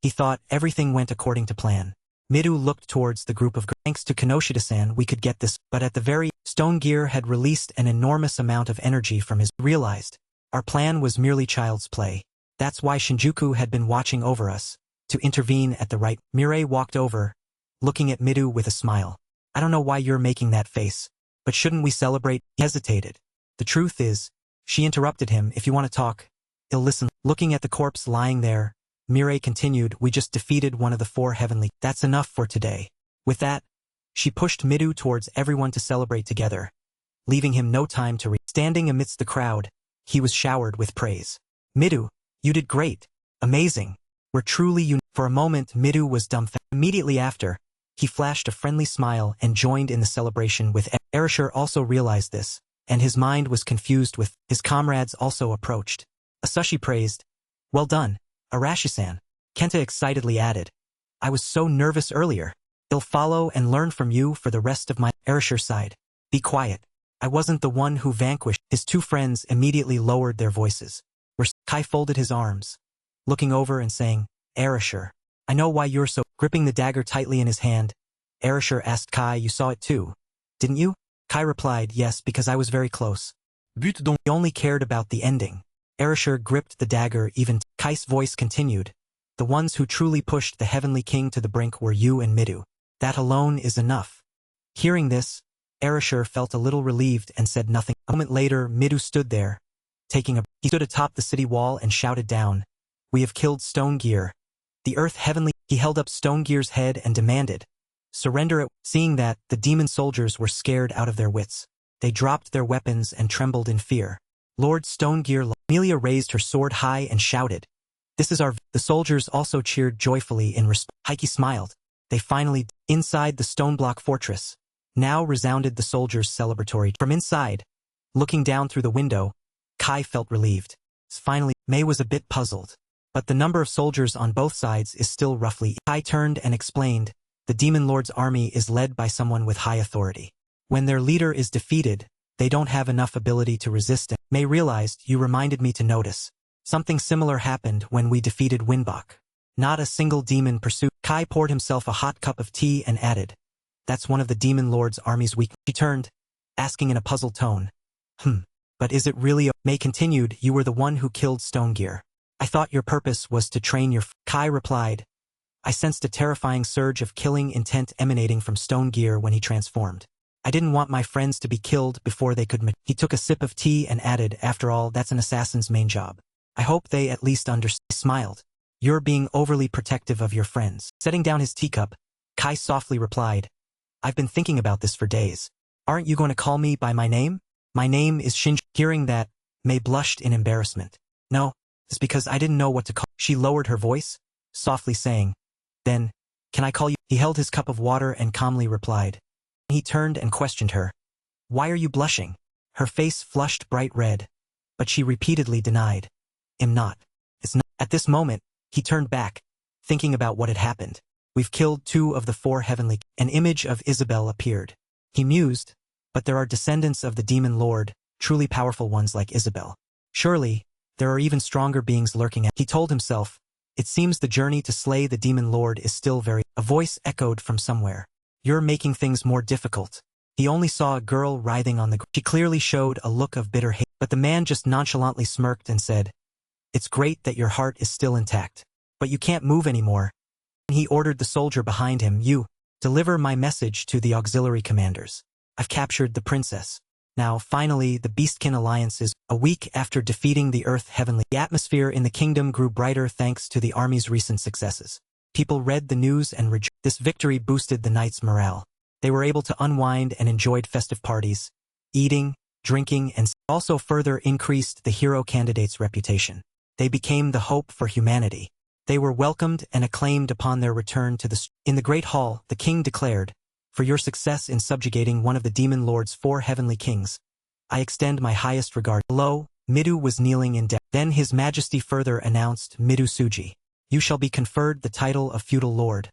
he thought everything went according to plan." Midou looked towards the group of thanks to Kinoshita-san we could get this, but at the very Stone Gear had released an enormous amount of energy from his realized. Our plan was merely child's play. That's why Shinjuku had been watching over us, to intervene at the right. Mirai walked over, looking at Midou with a smile. "I don't know why you're making that face, but shouldn't we celebrate?" He hesitated. "The truth is," she interrupted him, "if you want to talk, I'll listen." Looking at the corpse lying there, Mirai continued, "We just defeated one of the 4 heavenly. That's enough for today." With that, she pushed Midou towards everyone to celebrate together, leaving him no time to Standing amidst the crowd, he was showered with praise. "Midou, you did great. Amazing. We're truly For a moment Midou was dumbfounded. Immediately after, he flashed a friendly smile and joined in the celebration with Erasure also realized this, and his mind was confused with his comrades also approached. Asushi praised, "Well done, Arashi-san." Kenta excitedly added, "I was so nervous earlier. I'll follow and learn from you for the rest of my." Erasure sighed. "Be quiet. I wasn't the one who vanquished." His 2 friends immediately lowered their voices. Kai folded his arms, looking over and saying, "Erasure, I know why you're so." Gripping the dagger tightly in his hand, Erasure asked Kai, "You saw it too, didn't you?" Kai replied, "Yes, because I was very close. He only cared about the ending." Erasure gripped the dagger even. Kai's voice continued, "The ones who truly pushed the Heavenly King to the brink were you and Midou. That alone is enough." Hearing this, Erasure felt a little relieved and said nothing. A moment later, Midou stood there, he stood atop the city wall and shouted down, "We have killed Stone Gear. The Earth Heavenly." He held up Stone Gear's head and demanded, "Surrender it." Seeing that, the demon soldiers were scared out of their wits. They dropped their weapons and trembled in fear. Lord Stone Gear. Amelia raised her sword high and shouted, "This is our." The soldiers also cheered joyfully in response. Heike smiled. They finally. Inside the stone block fortress, now resounded the soldiers' celebratory. From inside, looking down through the window, Kai felt relieved. Finally, Mei was a bit puzzled. But the number of soldiers on both sides is still roughly. Kai turned and explained, "The Demon Lord's army is led by someone with high authority. When their leader is defeated, they don't have enough ability to resist it." Mei realized, "You reminded me to notice. Something similar happened when we defeated Winbach. Not a single demon pursued." Kai poured himself a hot cup of tea and added, "That's one of the Demon Lord's army's weak." He turned, asking in a puzzled tone, But is it really?" Mei continued, "You were the one who killed Stone Gear. I thought your purpose was to train your." Kai replied, "I sensed a terrifying surge of killing intent emanating from Stone Gear when he transformed. I didn't want my friends to be killed before they could." He took a sip of tea and added, "After all, that's an assassin's main job. I hope they at least understand." He smiled. "You're being overly protective of your friends." Setting down his teacup, Kai softly replied, "I've been thinking about this for days. Aren't you going to call me by my name? My name is Shinji." Hearing that, Mei blushed in embarrassment. "No, it's because I didn't know what to call." She lowered her voice, softly saying, "Then, can I call you?" He held his cup of water and calmly replied. He turned and questioned her. "Why are you blushing?" Her face flushed bright red, but she repeatedly denied, "I'm not. It's not." At this moment, he turned back, thinking about what had happened. "We've killed 2 of the 4 heavenly." An image of Isabel appeared. He mused, "But there are descendants of the Demon Lord, truly powerful ones like Isabel. Surely, there are even stronger beings lurking." He told himself, It seems the journey to slay the demon lord is still very... A voice echoed from somewhere. You're making things more difficult. He only saw a girl writhing on the ground. She clearly showed a look of bitter hate, but the man just nonchalantly smirked and said, "It's great that your heart is still intact. But you can't move anymore." He ordered the soldier behind him, "You, deliver my message to the auxiliary commanders. I've captured the princess." Now, finally, the Beastkin alliance is a week after defeating the Earth Heavenly. The atmosphere in the kingdom grew brighter thanks to the army's recent successes. People read the news and rejoiced. This victory boosted the knights' morale. They were able to unwind and enjoyed festive parties, eating, drinking, and also further increased the hero candidate's reputation. They became the hope for humanity. They were welcomed and acclaimed upon their return to the... In the Great Hall, the king declared, "For your success in subjugating one of the demon lord's 4 heavenly kings, I extend my highest regard." Lo, Midou was kneeling in debt. Then his majesty further announced, "Midou Suji, you shall be conferred the title of feudal lord."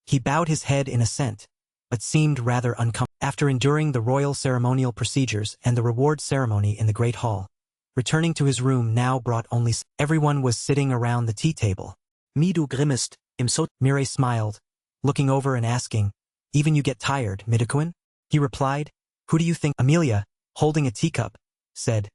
He bowed his head in assent, but seemed rather uncomfortable. After enduring the royal ceremonial procedures and the reward ceremony in the Great Hall, returning to his room now brought only... Everyone was sitting around the tea table. Midou grimaced, Mireille smiled, looking over and asking, "Even you get tired, Midouquin?" He replied, "Who do you think?" Amelia, holding a teacup, said,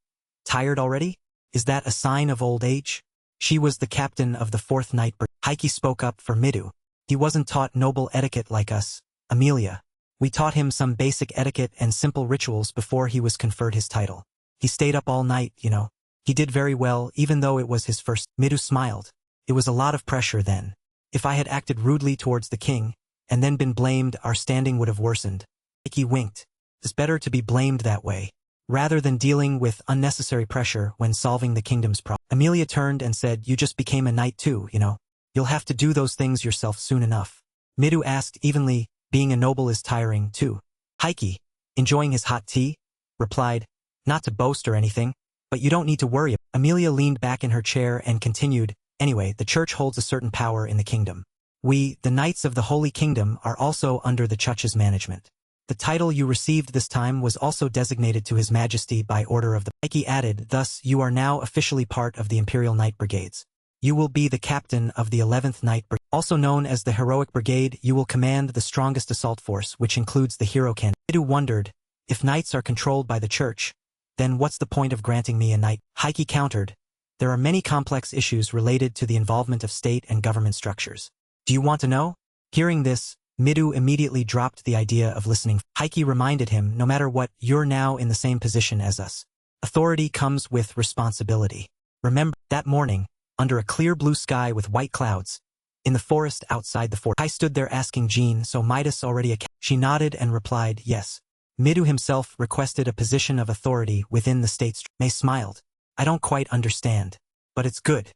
"Tired already? Is that a sign of old age?" She was the captain of the 4th Night Brigade. Kaki spoke up for Midou. "He wasn't taught noble etiquette like us, Amelia. We taught him some basic etiquette and simple rituals before he was conferred his title. He stayed up all night, you know. He did very well, even though it was his first." Midou smiled. "It was a lot of pressure then. If I had acted rudely towards the king, and then been blamed, our standing would have worsened." Kaki winked. "It's better to be blamed that way, rather than dealing with unnecessary pressure when solving the kingdom's problems." Amelia turned and said, "You just became a knight too, you know. You'll have to do those things yourself soon enough." Midou asked evenly, "Being a noble is tiring too." Kaki, enjoying his hot tea, replied, "Not to boast or anything, but you don't need to worry." Amelia leaned back in her chair and continued, "Anyway, the church holds a certain power in the kingdom. We, the Knights of the Holy Kingdom, are also under the church's management. The title you received this time was also designated to His Majesty by order of the..." Kaki added, "Thus, you are now officially part of the Imperial Knight Brigades. You will be the captain of the 11th Knight Brigade. Also known as the Heroic Brigade, you will command the strongest assault force, which includes the hero candidate." Midou wondered, if knights are controlled by the church, then what's the point of granting me a knight? Kaki countered, "There are many complex issues related to the involvement of state and government structures. Do you want to know?" Hearing this, Midou immediately dropped the idea of listening. Kaki reminded him, "No matter what, you're now in the same position as us. Authority comes with responsibility. Remember." That morning, under a clear blue sky with white clouds, in the forest outside the fort, I stood there asking Jean, "So Midas already a cat?" She nodded and replied, "Yes." Midou himself requested a position of authority within the state. May smiled. "I don't quite understand, but it's good."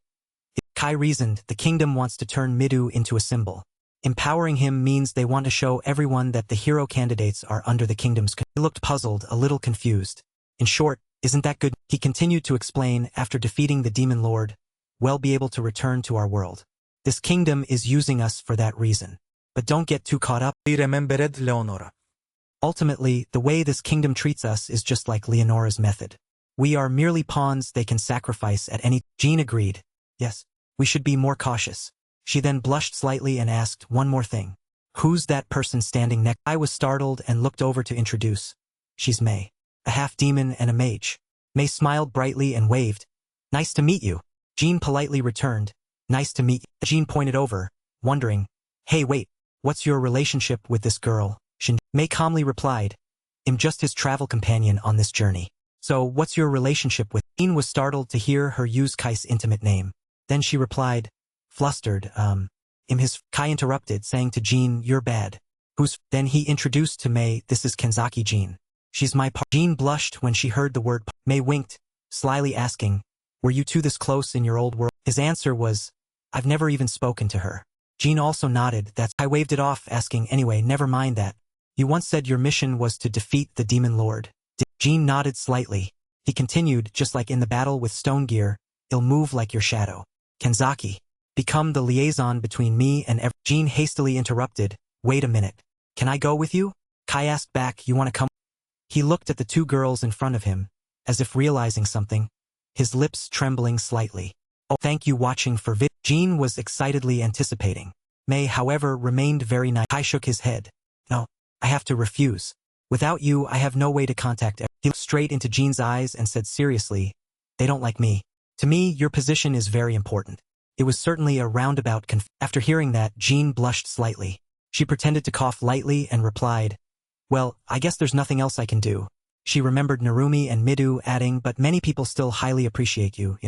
Kai reasoned, "The kingdom wants to turn Midou into a symbol. Empowering him means they want to show everyone that the hero candidates are under the kingdom's control." He looked puzzled, a little confused. "In short, isn't that good?" He continued to explain, "After defeating the demon lord, we'll be able to return to our world. This kingdom is using us for that reason. But don't get too caught up." He remembered Leonora. "Ultimately, the way this kingdom treats us is just like Leonora's method. We are merely pawns they can sacrifice at any..." Jean agreed. "Yes, we should be more cautious." She then blushed slightly and asked, "One more thing. Who's that person standing next?" I was startled and looked over to introduce. "She's May, a half-demon and a mage." May smiled brightly and waved. "Nice to meet you." Jean politely returned, "Nice to meet you." Jean pointed over, wondering, "Hey wait, what's your relationship with this girl?" May calmly replied, "I'm just his travel companion on this journey." "So what's your relationship with..." Jean was startled to hear her use Kai's intimate name. Then she replied, flustered, Kai interrupted, saying to Jean, "You're bad." "Who's..." Then he introduced to May, "This is Kenzaki Jean. She's my par..." Jean blushed when she heard the word May winked, slyly asking, "Were you two this close in your old world?" His answer was, "I've never even spoken to her." Jean also nodded. I waved it off, asking, "Anyway, never mind that. You once said your mission was to defeat the demon lord." Jean nodded slightly. He continued, "Just like in the battle with Stone Gear, it'll move like your shadow. Kenzaki, become the liaison between me and Jean hastily interrupted, "Wait a minute. Can I go with you?" Kai asked back, "You want to come?" He looked at the two girls in front of him, as if realizing something, his lips trembling slightly. Oh, thank you watching for vid. Jean was excitedly anticipating. May, however, remained very nice. Kai shook his head. No, I have to refuse. Without you, I have no way to contact everyone. He looked straight into Jean's eyes and said seriously, they don't like me. To me, your position is very important. It was certainly a roundabout After hearing that, Jean blushed slightly. She pretended to cough lightly and replied, well, I guess there's nothing else I can do. She remembered Narumi and Midou adding, but many people still highly appreciate you,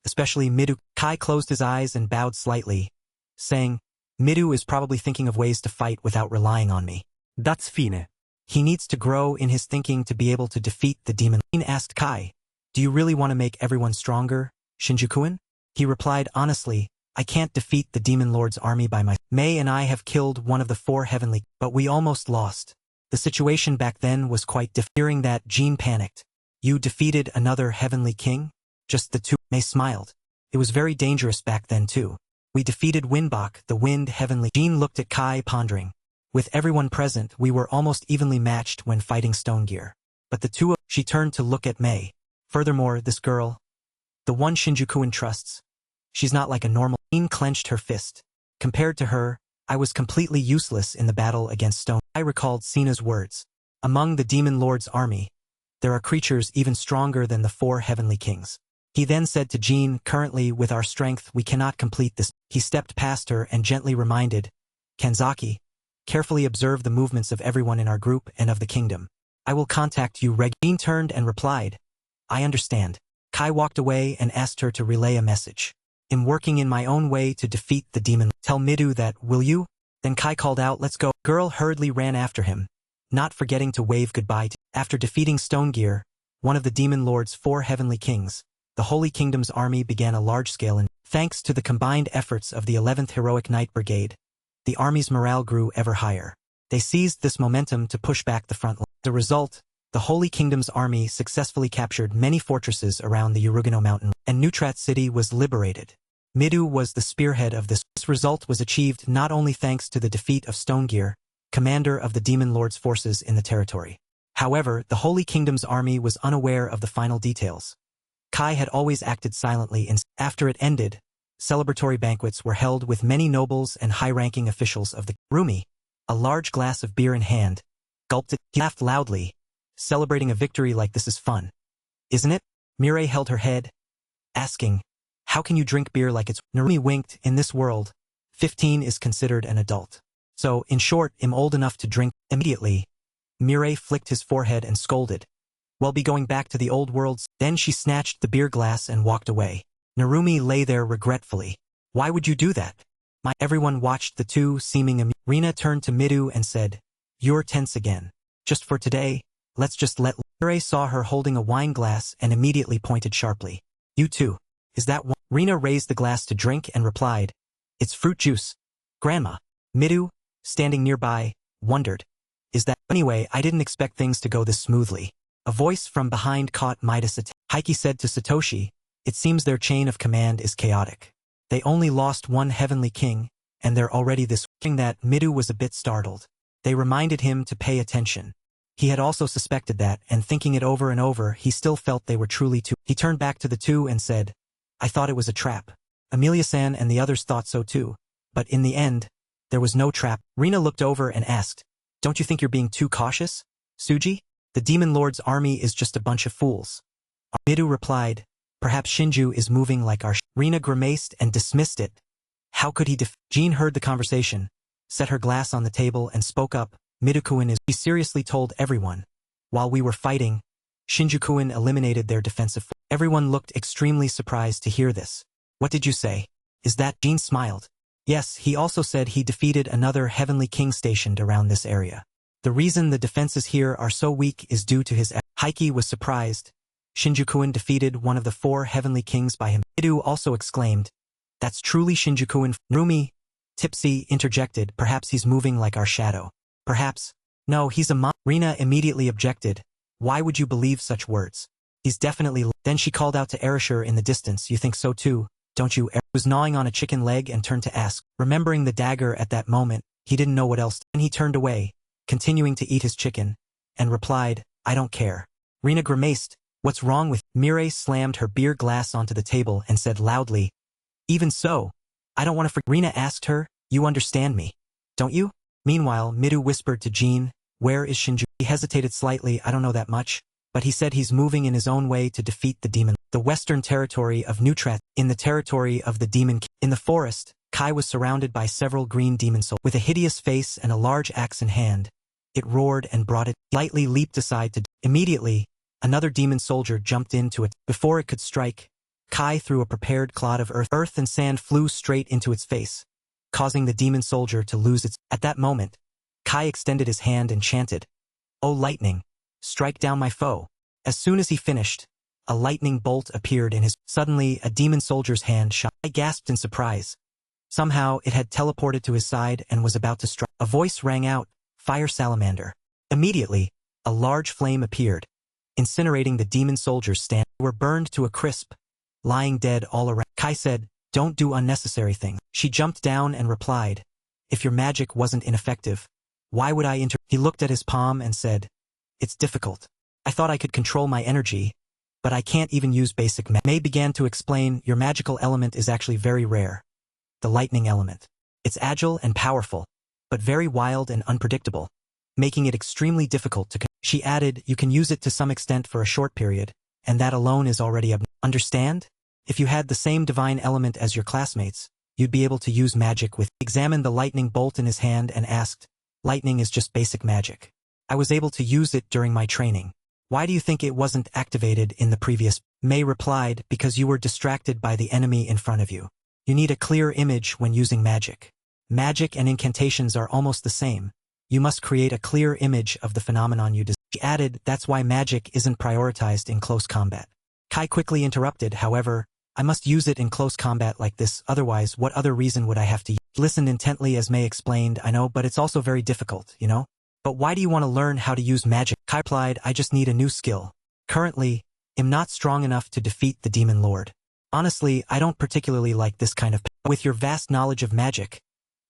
especially Midou. Kai closed his eyes and bowed slightly, saying, Midou is probably thinking of ways to fight without relying on me. That's fine. He needs to grow in his thinking to be able to defeat the demon. Jean asked Kai, do you really want to make everyone stronger, Shinjuku-in? He replied honestly, I can't defeat the demon lord's army by myself. May and I have killed one of the 4 heavenly, but we almost lost. The situation back then was quite different. Hearing that, Jean panicked. You defeated another heavenly king? Just the 2? May smiled. It was very dangerous back then too. We defeated Winbok, the wind heavenly. Jean looked at Kai pondering. With everyone present, we were almost evenly matched when fighting Stonegear. But the 2 of... She turned to look at May. Furthermore, this girl, the one Shinjuku-in trusts, she's not like a normal. Jean clenched her fist. Compared to her, I was completely useless in the battle against Stone. I recalled Sina's words. Among the demon lord's army, there are creatures even stronger than the 4 heavenly kings. He then said to Jean, currently with our strength we cannot complete this. He stepped past her and gently reminded, Kanzaki, carefully observe the movements of everyone in our group and of the kingdom. I will contact you regularly. Jean turned and replied, I understand. Kai walked away and asked her to relay a message. I'm working in my own way to defeat the demon. Tell Midou that, will you? Then Kai called out, let's go. Girl hurriedly ran after him, not forgetting to wave goodbye to. After defeating Stonegear, one of the demon lord's 4 heavenly kings, the Holy Kingdom's army began a large-scale and, thanks to the combined efforts of the 11th Heroic Knight Brigade, the army's morale grew ever higher. They seized this momentum to push back the front line. As a result, the Holy Kingdom's army successfully captured many fortresses around the Urugano Mountain, and Neutrat City was liberated. Midou was the spearhead of this. This result was achieved not only thanks to the defeat of Stonegear, commander of the Demon Lord's forces in the territory. However, the Holy Kingdom's army was unaware of the final details. Kai had always acted silently, and after it ended, celebratory banquets were held with many nobles and high-ranking officials of the Rumi, a large glass of beer in hand, gulped it. He laughed loudly. Celebrating a victory like this is fun, isn't it? Mireille held her head, asking, how can you drink beer like it's... Narumi winked. In this world, 15 is considered an adult. So, in short, I'm old enough to drink. Immediately, Mireille flicked his forehead and scolded. We'll be going back to the old world. Then she snatched the beer glass and walked away. Narumi lay there regretfully. Why would you do that? Everyone watched the two, seeming amused. Rina turned to Midou and said, you're tense again. Just for today, let's just let... Mireille saw her holding a wine glass and immediately pointed sharply. You too. Is that one? Rina raised the glass to drink and replied, it's fruit juice. Grandma. Midou, standing nearby, wondered, is that... Anyway, I didn't expect things to go this smoothly. A voice from behind caught Midas' attention. Heike said to Satoshi, it seems their chain of command is chaotic. They only lost one heavenly king, and they're already this... That Midou was a bit startled. They reminded him to pay attention. He had also suspected that, and thinking it over and over, he still felt they were truly two. He turned back to the two and said, I thought it was a trap. Amelia-san and the others thought so too. But in the end, there was no trap. Rina looked over and asked, don't you think you're being too cautious, Suji? The Demon Lord's army is just a bunch of fools. Midou replied, perhaps Shinju is moving like our... Rina grimaced and dismissed it. How could he Jean heard the conversation, set her glass on the table and spoke up, Midou-kun is... He seriously told everyone. While we were fighting, Shinju-kun eliminated their defensive... Everyone looked extremely surprised to hear this. What did you say? Is that... Jean smiled. Yes, he also said he defeated another heavenly king stationed around this area. The reason the defenses here are so weak is due to his... Heike was surprised. Shinju-kun defeated one of the 4 heavenly kings by him. Midou also exclaimed, that's truly Shinju-kun. Rumi, tipsy, interjected, perhaps he's moving like our shadow. Perhaps. No, he's a Rina immediately objected. Why would you believe such words? He's definitely... Then she called out to Erishur in the distance, you think so too, don't you? Was gnawing on a chicken leg and turned to ask. Remembering the dagger at that moment, he didn't know what else. Then he turned away, continuing to eat his chicken, and replied, I don't care. Rina grimaced. What's wrong with... Mireille slammed her beer glass onto the table and said loudly, Even so, I don't want to forget. Rina asked her, you understand me, don't you? Meanwhile, Midou whispered to Jean, where is Shinju? He hesitated slightly, I don't know that much, but he said he's moving in his own way to defeat the demon. The western territory of Nutrat, in the territory of the demon. In the forest, Kai was surrounded by several green demon souls. With a hideous face and a large axe in hand, it roared and brought it, lightly leaped aside to. Immediately, another demon soldier jumped into it. Before it could strike, Kai threw a prepared clod of earth. Earth and sand flew straight into its face, causing the demon soldier to lose its. At that moment, Kai extended his hand and chanted, "O lightning, strike down my foe." As soon as he finished, a lightning bolt appeared in his. Suddenly, a demon soldier's hand shot. Kai gasped in surprise. Somehow, it had teleported to his side and was about to strike. A voice rang out, "Fire salamander." Immediately, a large flame appeared, incinerating the demon soldiers. They were burned to a crisp, lying dead all around. Kai said, "Don't do unnecessary things." She jumped down and replied, "If your magic wasn't ineffective, why would I enter?" He looked at his palm and said, "It's difficult. I thought I could control my energy, but I can't even use basic magic." May began to explain, "Your magical element is actually very rare. The lightning element. It's agile and powerful, but very wild and unpredictable, making it extremely difficult to." She added, "You can use it to some extent for a short period, and that alone is already understand? If you had the same divine element as your classmates, you'd be able to use magic with." He examined the lightning bolt in his hand and asked, "Lightning is just basic magic. I was able to use it during my training. Why do you think it wasn't activated in the previous?" May replied, "Because you were distracted by the enemy in front of you. You need a clear image when using magic. Magic and incantations are almost the same. You must create a clear image of the phenomenon you desire." She added, "That's why magic isn't prioritized in close combat." Kai quickly interrupted, "However, I must use it in close combat like this, otherwise what other reason would I have to use?" He listened intently as May explained, "I know, but it's also very difficult, you know? But why do you want to learn how to use magic?" Kai replied, "I just need a new skill. Currently, I'm not strong enough to defeat the demon lord. Honestly, I don't particularly like this kind of. With your vast knowledge of magic,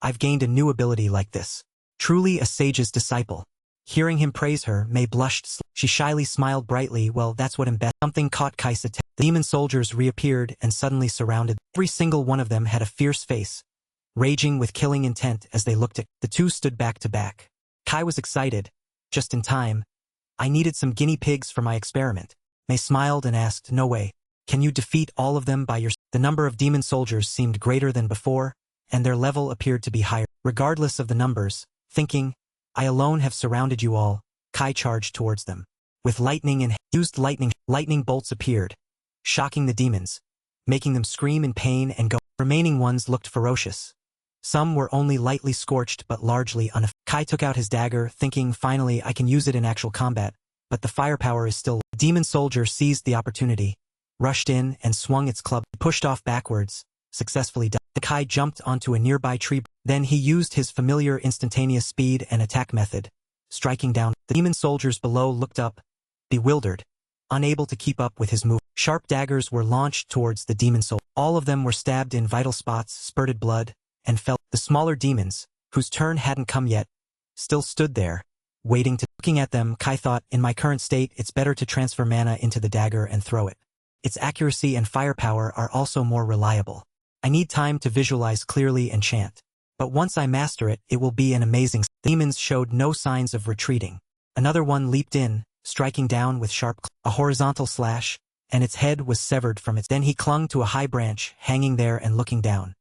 I've gained a new ability like this. Truly a sage's disciple." Hearing him praise her, May blushed. She shyly smiled brightly. "Well, that's what I'm best." Something caught Kai's attention. The demon soldiers reappeared and suddenly surrounded. Every single one of them had a fierce face, raging with killing intent as they looked at. The two stood back to back. Kai was excited. Just in time. "I needed some guinea pigs for my experiment." May smiled and asked, "No way. Can you defeat all of them by yourself?" The number of demon soldiers seemed greater than before, and their level appeared to be higher. Regardless of the numbers, thinking, "I alone have surrounded you all," Kai charged towards them. With lightning and used lightning bolts appeared, shocking the demons, making them scream in pain and go. Remaining ones looked ferocious. Some were only lightly scorched but largely unaffected. Kai took out his dagger, thinking, "Finally, I can use it in actual combat," but the firepower is still. The demon soldier seized the opportunity, rushed in, and swung its club. He pushed off backwards, successfully done. The Kai jumped onto a nearby tree. Then he used his familiar instantaneous speed and attack method, striking down. The demon soldiers below looked up, bewildered, unable to keep up with his move. Sharp daggers were launched towards the demon soldier. All of them were stabbed in vital spots, spurted blood, and fell. The smaller demons, whose turn hadn't come yet, still stood there, waiting to. Looking at them, Kai thought, "In my current state, it's better to transfer mana into the dagger and throw it. Its accuracy and firepower are also more reliable. I need time to visualize clearly and chant. But once I master it, it will be an amazing." The demons showed no signs of retreating. Another one leaped in, striking down with a horizontal slash, and its head was severed from its. Then he clung to a high branch, hanging there and looking down.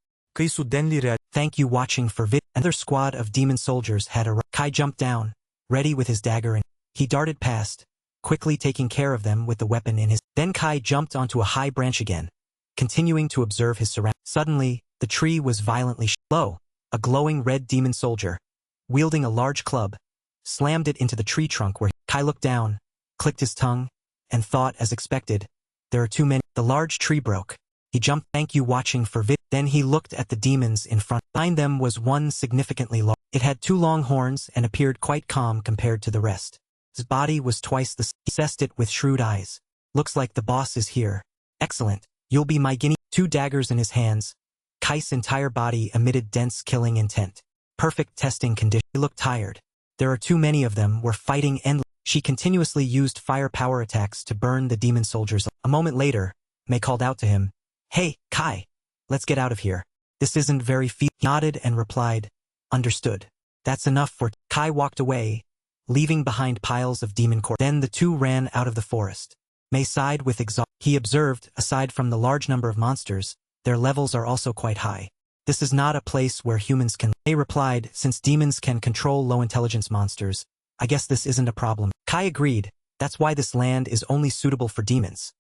Thank you watching for vid. Another squad of demon soldiers had arrived. Kai jumped down, ready with his dagger, and he darted past, quickly taking care of them with the weapon in his. Then Kai jumped onto a high branch again, continuing to observe his surroundings. Suddenly, the tree was violently low. A glowing red demon soldier, wielding a large club, slammed it into the tree trunk where Kai looked down, clicked his tongue, and thought, as expected, "There are too many." The large tree broke. He jumped. Thank you watching for vid. Then he looked at the demons in front. Behind them was one significantly large. It had two long horns and appeared quite calm compared to the rest. His body was twice the size. He assessed it with shrewd eyes. "Looks like the boss is here. Excellent. You'll be my guinea." Two daggers in his hands. Kai's entire body emitted dense killing intent. Perfect testing condition. He looked tired. There are too many of them. Were fighting endlessly. She continuously used firepower attacks to burn the demon soldiers. A moment later, May called out to him, "Hey, Kai, Let's get out of here. This isn't very He nodded and replied, understood. That's enough for Kai walked away, leaving behind piles of demon corpses. Then the two ran out of the forest. May sighed with exhaustion. He observed, aside from the large number of monsters, their levels are also quite high. This is not a place where humans can. May replied, since demons can control low-intelligence monsters, I guess this isn't a problem. Kai agreed, that's why this land is only suitable for demons.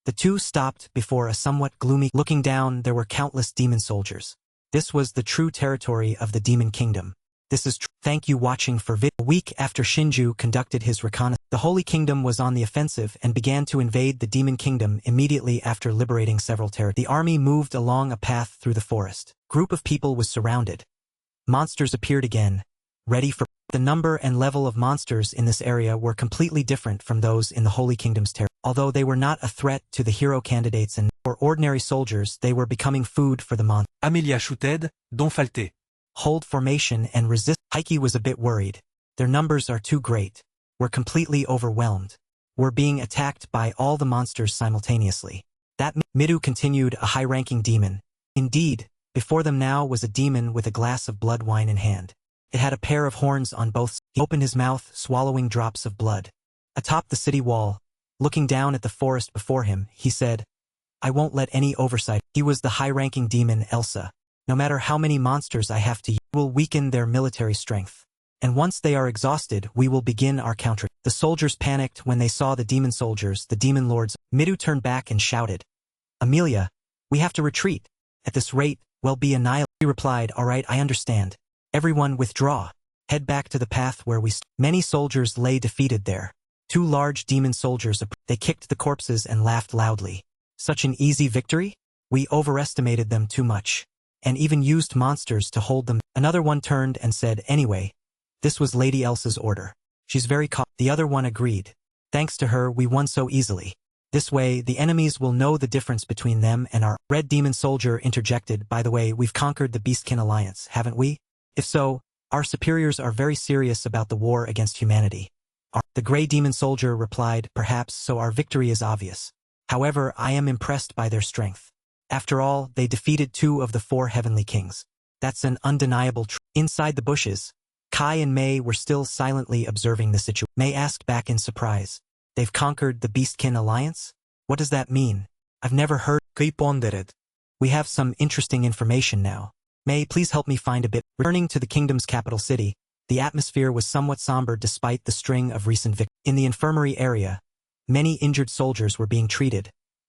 The two stopped before a somewhat gloomy. Looking down, there were countless demon soldiers. This was the true territory of the demon kingdom. This is Thank you watching for A week after Shinju conducted his reconnaissance, the Holy Kingdom was on the offensive and began to invade the Demon Kingdom immediately after liberating several territories. The army moved along a path through the forest. Group of people was surrounded. Monsters appeared again, ready for. The number and level of monsters in this area were completely different from those in the Holy Kingdom's territory. Although they were not a threat to the hero candidates and for ordinary soldiers, they were becoming food for the monsters. Amelia shooted, don falte. Hold formation and resist. Kaki was a bit worried. Their numbers are too great. We're completely overwhelmed. We're being attacked by all the monsters simultaneously. That Midou continued, a high-ranking demon. Indeed, before them now was a demon with a glass of blood wine in hand. It had a pair of horns on both sides. He opened his mouth, swallowing drops of blood. Atop the city wall, looking down at the forest before him, he said, I won't let any oversight. He was the high-ranking demon Elsa. No matter how many monsters I have to use, will weaken their military strength. And once they are exhausted, we will begin our counter. The soldiers panicked when they saw the demon soldiers, the demon lords. Midou turned back and shouted, Amelia, we have to retreat. At this rate, we'll be annihilated. She replied, all right, I understand. Everyone withdraw. Head back to the path where we Many soldiers lay defeated there. Two large demon soldiers, they kicked the corpses and laughed loudly. Such an easy victory? We overestimated them too much. And even used monsters to hold them. Another one turned and said, anyway, this was Lady Elsa's order. She's very The other one agreed. Thanks to her, we won so easily. This way, the enemies will know the difference between them and our. Red demon soldier interjected, by the way, we've conquered the Beastkin alliance, haven't we? If so, our superiors are very serious about the war against humanity. The gray demon soldier replied, perhaps, so our victory is obvious. However, I am impressed by their strength. After all, they defeated 2 of the 4 heavenly kings. That's an undeniable truth. Inside the bushes, Kai and May were still silently observing the situation. May asked back in surprise, they've conquered the Beastkin alliance? What does that mean? I've never heard. Kai pondered. We have some interesting information now. May, please help me find a bit. Returning to the kingdom's capital city, the atmosphere was somewhat somber despite the string of recent victories. In the infirmary area, many injured soldiers were being treated,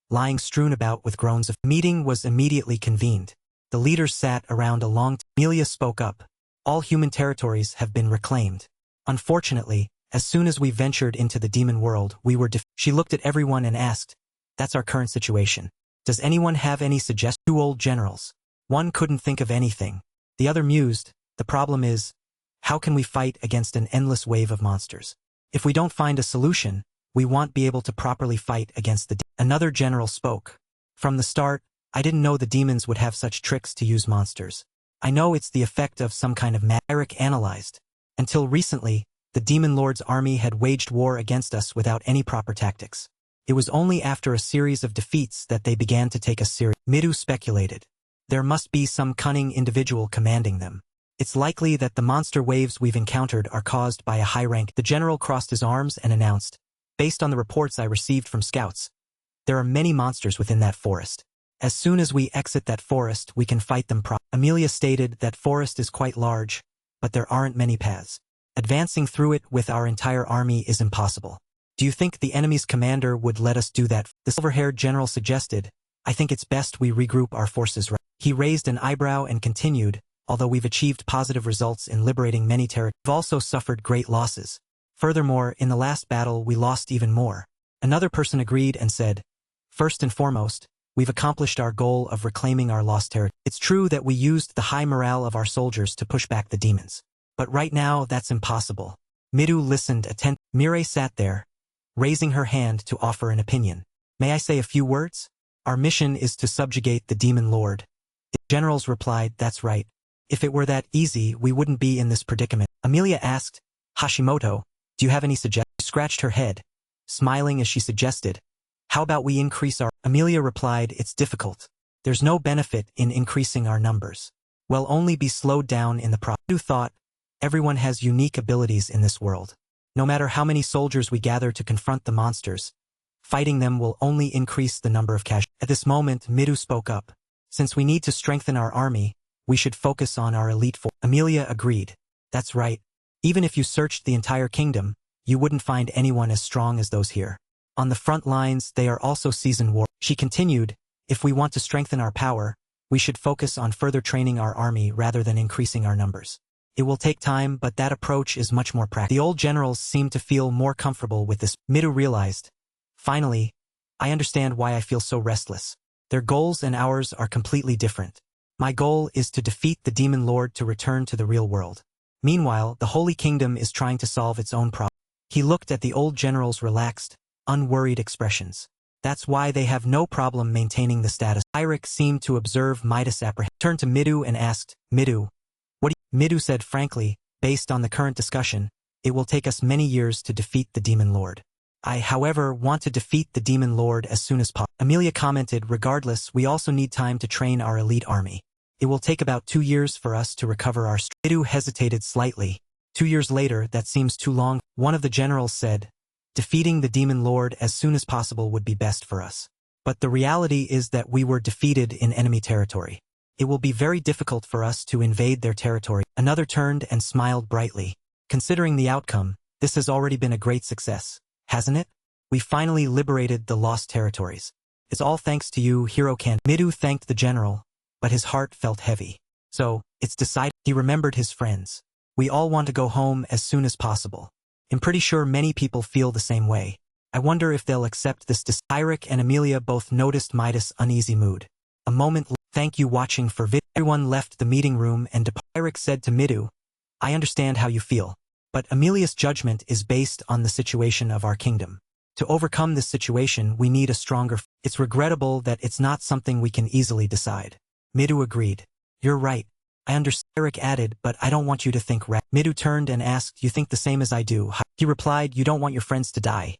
lying strewn about with groans of. Meeting was immediately convened. The leaders sat around a long. Amelia spoke up. All human territories have been reclaimed. Unfortunately, as soon as we ventured into the demon world, we were She looked at everyone and asked, that's our current situation. Does anyone have any suggestions? 2 old generals. One couldn't think of anything. The other mused, the problem is, how can we fight against an endless wave of monsters? If we don't find a solution, we won't be able to properly fight against the. Another general spoke. From the start, I didn't know the demons would have such tricks to use monsters. I know it's the effect of some kind of Eric analyzed. Until recently, the demon lord's army had waged war against us without any proper tactics. It was only after a series of defeats that they began to take us seriously. Midou speculated. There must be some cunning individual commanding them. It's likely that the monster waves we've encountered are caused by a high rank. The general crossed his arms and announced, based on the reports I received from scouts, there are many monsters within that forest. As soon as we exit that forest, we can fight them properly. Amelia stated that forest is quite large, but there aren't many paths. Advancing through it with our entire army is impossible. Do you think the enemy's commander would let us do that? The silver-haired general suggested, I think it's best we regroup our forces. He raised an eyebrow and continued, although we've achieved positive results in liberating many territories, we've also suffered great losses. Furthermore, in the last battle we lost even more. Another person agreed and said, first and foremost, we've accomplished our goal of reclaiming our lost territory. It's true that we used the high morale of our soldiers to push back the demons. But right now, that's impossible. Midou listened attentively. Mireille sat there, raising her hand to offer an opinion. May I say a few words? Our mission is to subjugate the demon lord. The generals replied, that's right. If it were that easy, we wouldn't be in this predicament. Amelia asked, Hashimoto, do you have any suggestions? She scratched her head, smiling as she suggested, how about we increase our. Amelia replied, it's difficult. There's no benefit in increasing our numbers. We'll only be slowed down in the process. Midou thought, everyone has unique abilities in this world. No matter how many soldiers we gather to confront the monsters, fighting them will only increase the number of casualties. At this moment, Midou spoke up. Since we need to strengthen our army, we should focus on our elite force. Amelia agreed. That's right. Even if you searched the entire kingdom, you wouldn't find anyone as strong as those here. On the front lines, they are also seasoned warriors. She continued, if we want to strengthen our power, we should focus on further training our army rather than increasing our numbers. It will take time, but that approach is much more practical. The old generals seemed to feel more comfortable with this. Midou realized, finally, I understand why I feel so restless. Their goals and ours are completely different. My goal is to defeat the demon lord to return to the real world. Meanwhile, the Holy Kingdom is trying to solve its own problem. He looked at the old general's relaxed, unworried expressions. That's why they have no problem maintaining the status. Eric seemed to observe Midas apprehension. Turned to Midou and asked, Midou, what do you? Midou said frankly, based on the current discussion, it will take us many years to defeat the demon lord. I, however, want to defeat the demon lord as soon as possible. Amelia commented, regardless, we also need time to train our elite army. It will take about 2 years for us to recover our strength. Midou hesitated slightly. 2 years later, that seems too long. One of the generals said, defeating the demon lord as soon as possible would be best for us. But the reality is that we were defeated in enemy territory. It will be very difficult for us to invade their territory. Another turned and smiled brightly. Considering the outcome, this has already been a great success, hasn't it? We finally liberated the lost territories. It's all thanks to you, Hero Can. Midou thanked the general, but his heart felt heavy. So, it's decided. He remembered his friends. We all want to go home as soon as possible. I'm pretty sure many people feel the same way. I wonder if they'll accept this. Eric and Amelia both noticed Midas' uneasy mood. A moment later, thank you watching for video. Everyone left the meeting room and Eric said to Midou, I understand how you feel, but Amelia's judgment is based on the situation of our kingdom. To overcome this situation, we need a stronger. It's regrettable that it's not something we can easily decide. Midou agreed. You're right. I understand. Eric added, but I don't want you to think. Midou turned and asked, you think the same as I do? He replied, you don't want your friends to die.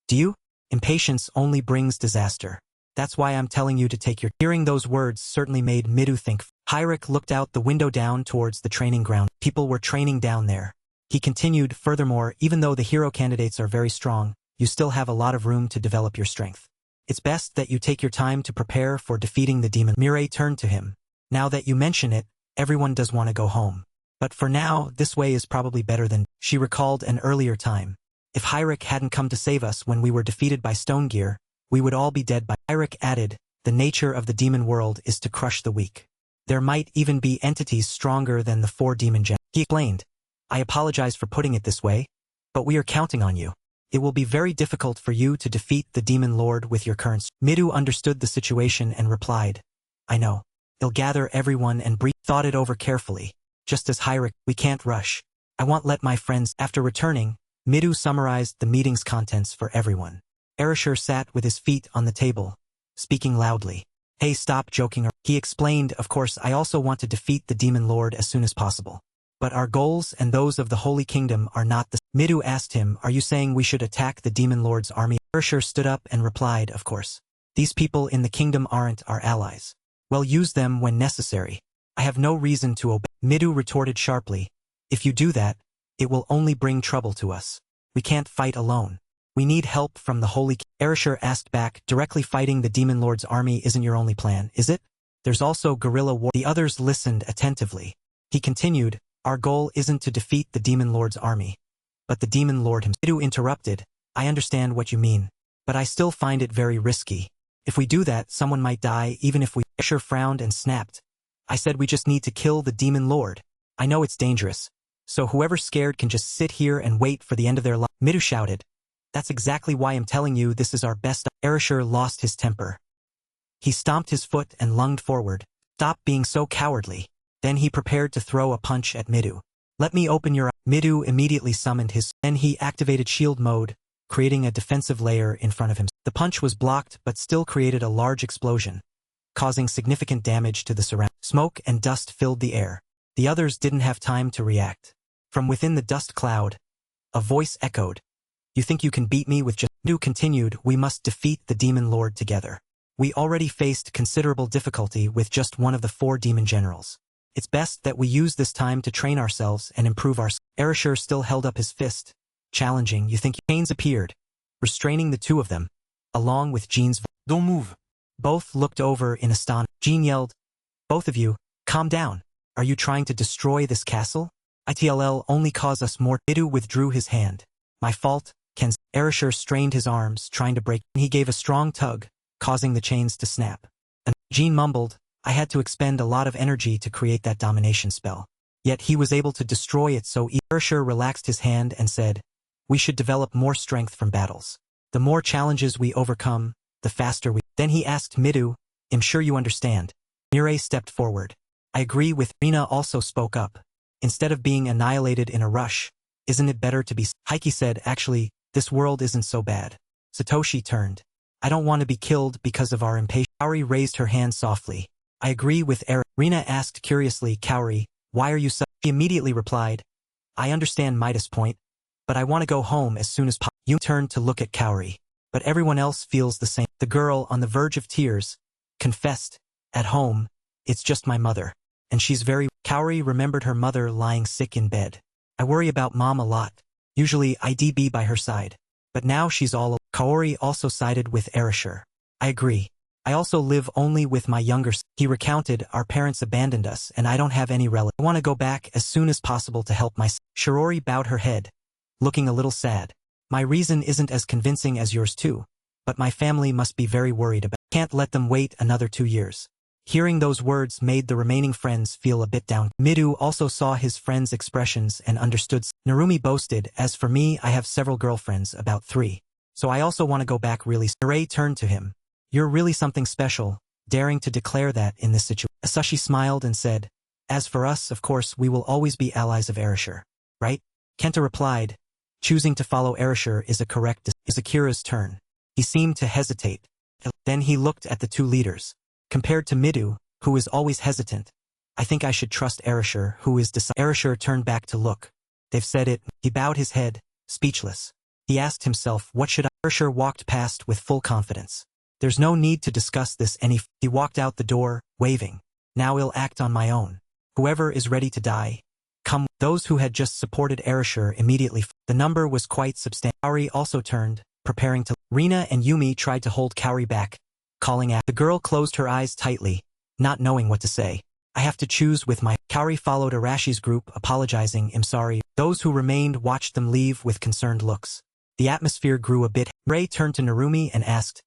Do you? Impatience only brings disaster. That's why I'm telling you to take your. Hearing those words certainly made Midou think. Eric looked out the window down towards the training ground. People were training down there. He continued, furthermore, even though the hero candidates are very strong, you still have a lot of room to develop your strength. It's best that you take your time to prepare for defeating the demon. Mireille turned to him. Now that you mention it, everyone does want to go home. But for now, this way is probably better than. She recalled an earlier time. If Eric hadn't come to save us when we were defeated by Stonegear, we would all be dead by. Eric added, the nature of the demon world is to crush the weak. There might even be entities stronger than the 4 demon gems. He explained, I apologize for putting it this way, but we are counting on you. It will be very difficult for you to defeat the demon lord with your current. Midou understood the situation and replied, I know. He'll gather everyone and thought it over carefully. Just as Eric, we can't rush. I won't let my friends. After returning, Midou summarized the meeting's contents for everyone. Erishur sat with his feet on the table, speaking loudly. Hey, stop joking. He explained, of course, I also want to defeat the demon lord as soon as possible. But our goals and those of the Holy Kingdom are not the. Midou asked him, are you saying we should attack the demon lord's army? Erishur stood up and replied, of course. These people in the kingdom aren't our allies. Well, use them when necessary. I have no reason to obey. Midou retorted sharply, if you do that, it will only bring trouble to us. We can't fight alone. We need help from the Holy Kingdom. Erishur asked back, directly fighting the demon lord's army isn't your only plan, is it? There's also guerrilla war. The others listened attentively. He continued, our goal isn't to defeat the demon lord's army, but the demon lord himself. Midou interrupted, I understand what you mean, but I still find it very risky. If we do that, someone might die even if we. Erishur frowned and snapped. I said we just need to kill the demon lord. I know it's dangerous, so whoever's scared can just sit here and wait for the end of their life. Midou shouted, that's exactly why I'm telling you this is our best. Erishur lost his temper. He stomped his foot and lunged forward. Stop being so cowardly. Then he prepared to throw a punch at Midou. Let me open your. Midou immediately summoned his. Then he activated shield mode, creating a defensive layer in front of him. The punch was blocked but still created a large explosion, causing significant damage to the surroundings. Smoke and dust filled the air. The others didn't have time to react. From within the dust cloud, a voice echoed. You think you can beat me with just. Midou continued, we must defeat the demon lord together. We already faced considerable difficulty with just one of the 4 demon generals. It's best that we use this time to train ourselves and improve our. Erasure still held up his fist, challenging. You think chains appeared, restraining the 2 of them, along with Jean's. Don't move. Both looked over in astonishment. Jean yelled, "Both of you, calm down. Are you trying to destroy this castle? It'll only cause us more." Midou withdrew his hand. "My fault, Ken." Erasure strained his arms, trying to break. He gave a strong tug, causing the chains to snap. And Jean mumbled, "I had to expend a lot of energy to create that domination spell. Yet he was able to destroy it so easily." Erasure relaxed his hand and said, "We should develop more strength from battles. The more challenges we overcome, the faster we." Then he asked Midou, "I'm sure you understand." Mireille stepped forward. "I agree with." Rina also spoke up. "Instead of being annihilated in a rush, isn't it better to be." Heike said, "Actually, this world isn't so bad." Satoshi turned. "I don't want to be killed because of our impatience." Kaori raised her hand softly. "I agree with Eric." Rina asked curiously, "Kaori, why are you so?" She immediately replied, "I understand Midas' point, but I want to go home as soon as possible." You turned to look at Kaori. "But everyone else feels the same." The girl, on the verge of tears, confessed, "At home, it's just my mother. And she's very." Kaori remembered her mother lying sick in bed. "I worry about Mom a lot. Usually I'd be by her side. But now she's all alone." Kaori also sided with Erasure. "I agree. I also live only with my younger son." He recounted, "Our parents abandoned us and I don't have any relatives. I want to go back as soon as possible to help my son." Shirori bowed her head, looking a little sad. "My reason isn't as convincing as yours too, but my family must be very worried about. Can't let them wait another 2 years." Hearing those words made the remaining friends feel a bit down. Midou also saw his friends' expressions and understood. Narumi boasted, "As for me, I have several girlfriends, about 3. So I also want to go back really soon." Mireille turned to him. "You're really something special, daring to declare that in this situation." Asashi smiled and said, "As for us, of course, we will always be allies of Erasure. Right?" Kenta replied, "Choosing to follow Erasure is a correct decision." It was Akira's turn. He seemed to hesitate. Then he looked at the 2 leaders. Compared to Midou, who is always hesitant, I think I should trust Erasure, who is decisive. Erasure turned back to look. "They've said it." He bowed his head, speechless. He asked himself, "What should I?" Erasure walked past with full confidence. "There's no need to discuss this any." He walked out the door, waving. "Now I'll act on my own. Whoever is ready to die, come." Those who had just supported Erasure immediately. The number was quite substantial. Kaori also turned, preparing to. Rina and Yumi tried to hold Kaori back, calling out. The girl closed her eyes tightly, not knowing what to say. "I have to choose with my." Kaori followed Arashi's group, apologizing, "I'm sorry." Those who remained watched them leave with concerned looks. The atmosphere grew a bit. Ray turned to Narumi and asked,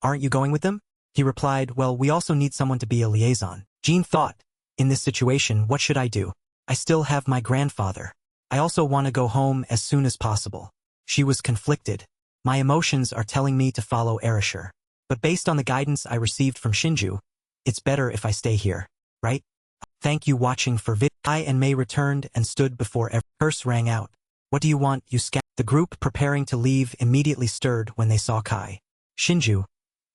"Aren't you going with them?" He replied, "Well, we also need someone to be a liaison." Jean thought, "In this situation, what should I do? I still have my grandfather. I also want to go home as soon as possible." She was conflicted. "My emotions are telling me to follow Erasure. But based on the guidance I received from Shinju, it's better if I stay here, right? Thank you watching for vid. Kai and Mei returned and stood before every. Curse rang out. "What do you want, you scout?" The group preparing to leave immediately stirred when they saw Kai. "Shinju,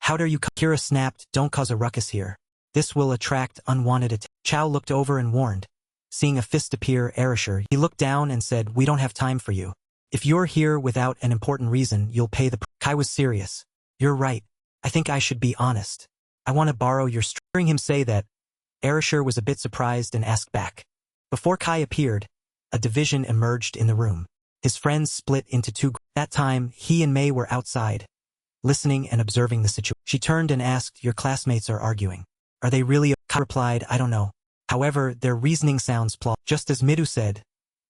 how dare you come?" Kira snapped, "Don't cause a ruckus here. This will attract unwanted attention." Chao looked over and warned. Seeing a fist appear, Erasure, he looked down and said, "We don't have time for you. If you're here without an important reason, you'll pay the price." Kai was serious. "You're right. I think I should be honest. I want to borrow your strength." Hearing him say that, Erasure was a bit surprised and asked back. Before Kai appeared, a division emerged in the room. His friends split into 2 groups. That time, he and Mei were outside, listening and observing the situation. She turned and asked, "Your classmates are arguing. Are they really?" Kai replied, "I don't know. However, their reasoning sounds plausible." Just as Midou said,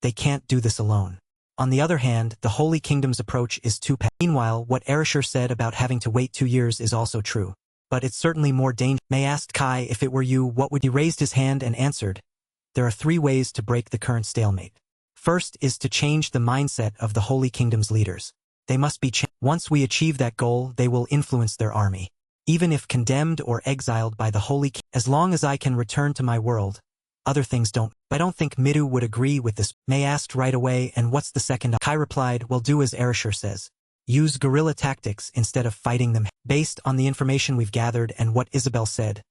"They can't do this alone. On the other hand, the Holy Kingdom's approach is too passive." Meanwhile, what Erasure said about having to wait 2 years is also true. But it's certainly more dangerous. Mei asked Kai, "If it were you, what would." He raised his hand and answered, "There are 3 ways to break the current stalemate. First is to change the mindset of the Holy Kingdom's leaders. They must be changed. Once we achieve that goal, they will influence their army. Even if condemned or exiled by the Holy Kingdom, as long as I can return to my world, other things don't." I don't think Midou would agree with this. Mei asked right away, "And what's the second?" Kai replied, "Well, do as Erasure says. Use guerrilla tactics instead of fighting them." Based on the information we've gathered and what Isabel said,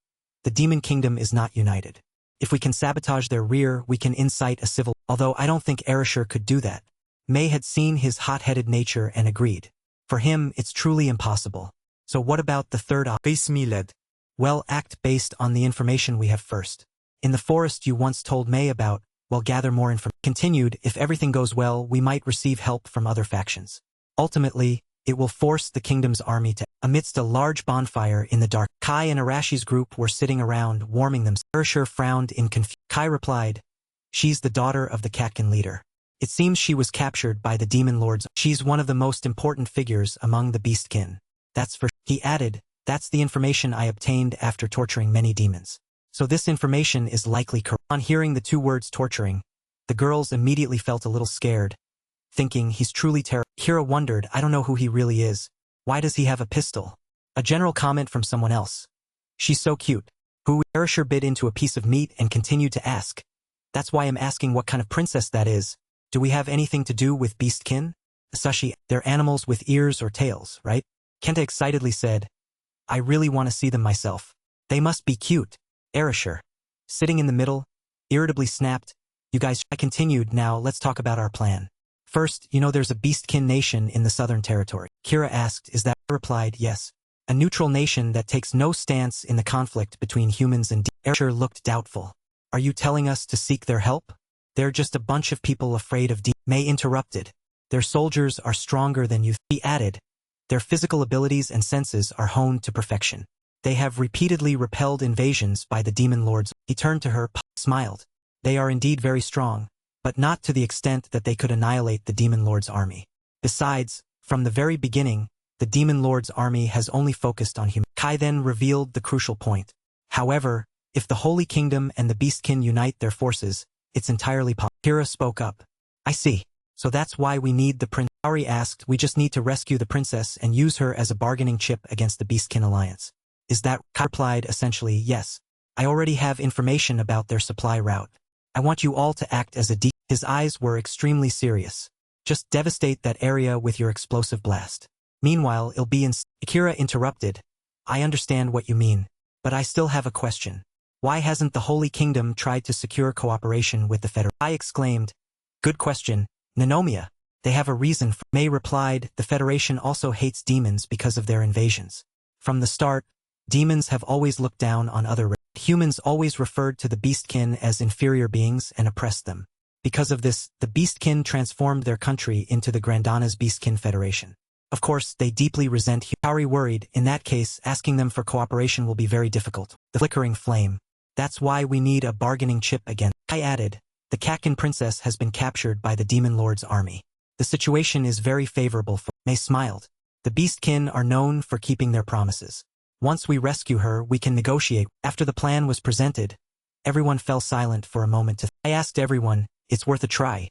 the Demon Kingdom is not united. If we can sabotage their rear, we can incite a civil. Although I don't think Erasure could do that. Mei had seen his hot-headed nature and agreed. For him, it's truly impossible. So what about the third option? Face me led. Well, act based on the information we have first. In the forest you once told May about, well, gather more information. Continued, if everything goes well, we might receive help from other factions. Ultimately, it will force the kingdom's army to. Amidst a large bonfire in the dark, Kai and Arashi's group were sitting around, warming themselves. Erashur frowned in confusion. Kai replied, she's the daughter of the Katkin leader. It seems she was captured by the demon lords. She's one of the most important figures among the beastkin. That's for. He added, that's the information I obtained after torturing many demons. So this information is likely correct. On hearing the two words torturing, the girls immediately felt a little scared, thinking he's truly terrible. Kira wondered, I don't know who he really is. Why does he have a pistol? A general comment from someone else. She's so cute. Who? Erashur bit into a piece of meat and continued to ask. That's why I'm asking what kind of princess that is. Do we have anything to do with beastkin? Asashi, they're animals with ears or tails, right? Kenta excitedly said, I really want to see them myself. They must be cute. Erashur, sitting in the middle, irritably snapped, you guys. I continued, now let's talk about our plan. First, you know there's a beastkin nation in the southern territory. Kira asked, is that? I replied, yes. A neutral nation that takes no stance in the conflict between humans and Erashur looked doubtful. Are you telling us to seek their help? They're just a bunch of people afraid of May interrupted. Their soldiers are stronger than you. He added, their physical abilities and senses are honed to perfection. They have repeatedly repelled invasions by the demon lords. He turned to her, smiled. They are indeed very strong, but not to the extent that they could annihilate the demon lord's army. Besides, from the very beginning, the demon lord's army has only focused on human. Kai then revealed the crucial point. However, if the Holy Kingdom and the Beastkin unite their forces, it's entirely possible. Kira spoke up. I see. So that's why we need the prince. Ari asked, we just need to rescue the princess and use her as a bargaining chip against the Beastkin alliance. Is that? Kai replied essentially, yes. I already have information about their supply route. I want you all to act as a His eyes were extremely serious. Just devastate that area with your explosive blast. Meanwhile, it'll be in. Akira interrupted. I understand what you mean, but I still have a question. Why hasn't the Holy Kingdom tried to secure cooperation with the Federation? I exclaimed. Good question, Nanomiya. They have a reason for. May replied, the Federation also hates demons because of their invasions. From the start, demons have always looked down on other races. Humans always referred to the Beastkin as inferior beings and oppressed them. Because of this, the Beastkin transformed their country into the Grandana's Beastkin Federation. Of course, they deeply resent Kaori worried, in that case, asking them for cooperation will be very difficult. The flickering flame. That's why we need a bargaining chip again. I added, the Katkin princess has been captured by the Demon Lord's army. The situation is very favorable for. May smiled. The Beastkin are known for keeping their promises. Once we rescue her, we can negotiate. After the plan was presented, everyone fell silent for a moment. I asked everyone, it's worth a try.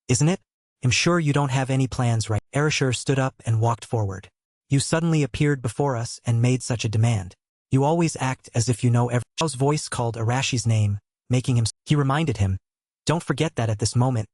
Isn't it? I'm sure you don't have any plans right. Erashur stood up and walked forward. You suddenly appeared before us and made such a demand. You always act as if you know everything. Chao's voice called Arashi's name, making him. He reminded him, don't forget that at this moment,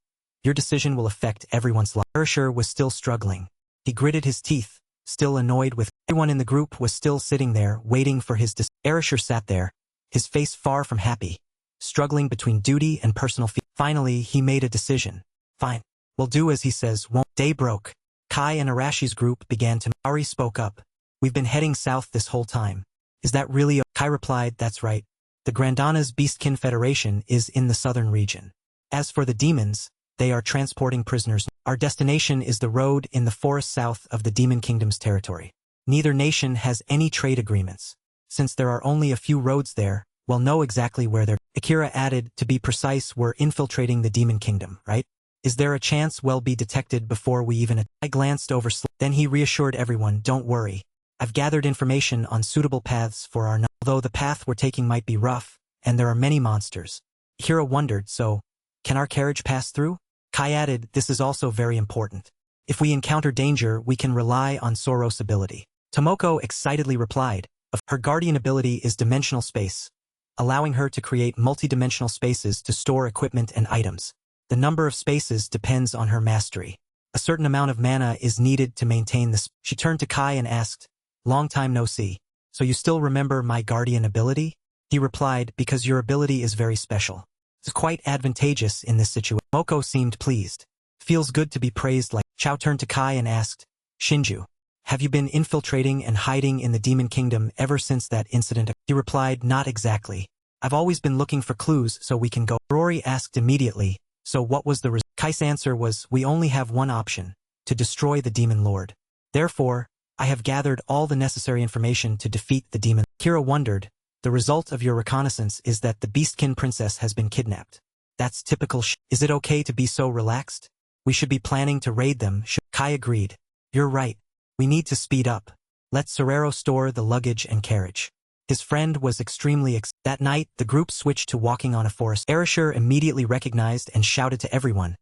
your decision will affect everyone's life. Erashur was still struggling. He gritted his teeth, still annoyed with. Everyone in the group was still sitting there, waiting for his decision. Erashur sat there, his face far from happy, struggling between duty and personal feelings. Finally, he made a decision. Fine. We'll do as he says. Day broke. Kai and Arashi's group began to. Ari spoke up. We've been heading south this whole time. Is that really? Kai replied, that's right. The Grandana's Beastkin Federation is in the southern region. As for the demons, they are transporting prisoners. Our destination is the road in the forest south of the Demon Kingdom's territory. Neither nation has any trade agreements. Since there are only a few roads there, we'll know exactly where they're. Akira added, to be precise, we're infiltrating the Demon Kingdom, right? Is there a chance we'll be detected before we even. I glanced over. Then he reassured everyone, don't worry. I've gathered information on suitable paths for our. Although the path we're taking might be rough, and there are many monsters. Hira wondered, so, can our carriage pass through? Kai added, this is also very important. If we encounter danger, we can rely on Soros' ability. Tomoko excitedly replied, her guardian ability is dimensional space, allowing her to create multidimensional spaces to store equipment and items. The number of spaces depends on her mastery. A certain amount of mana is needed to maintain this. She turned to Kai and asked, long time no see. So you still remember my guardian ability? He replied, because your ability is very special. It's quite advantageous in this situation. Moko seemed pleased. Feels good to be praised like. Chao turned to Kai and asked, Shinju, Have you been infiltrating and hiding in the demon kingdom ever since that incident? He replied, not exactly. I've always been looking for clues so we can go. Rory asked immediately, so what was the result? Kai's answer was, we only have one option, to destroy the demon lord. Therefore, I have gathered all the necessary information to defeat the demon. Kira wondered, the result of your reconnaissance is that the Beastkin princess has been kidnapped. That's typical Is it okay to be so relaxed? We should be planning to raid them. Kai agreed. You're right. We need to speed up. Let Sorero store the luggage and carriage. His friend was extremely That night, the group switched to walking on a forest. Erishur immediately recognized and shouted to everyone.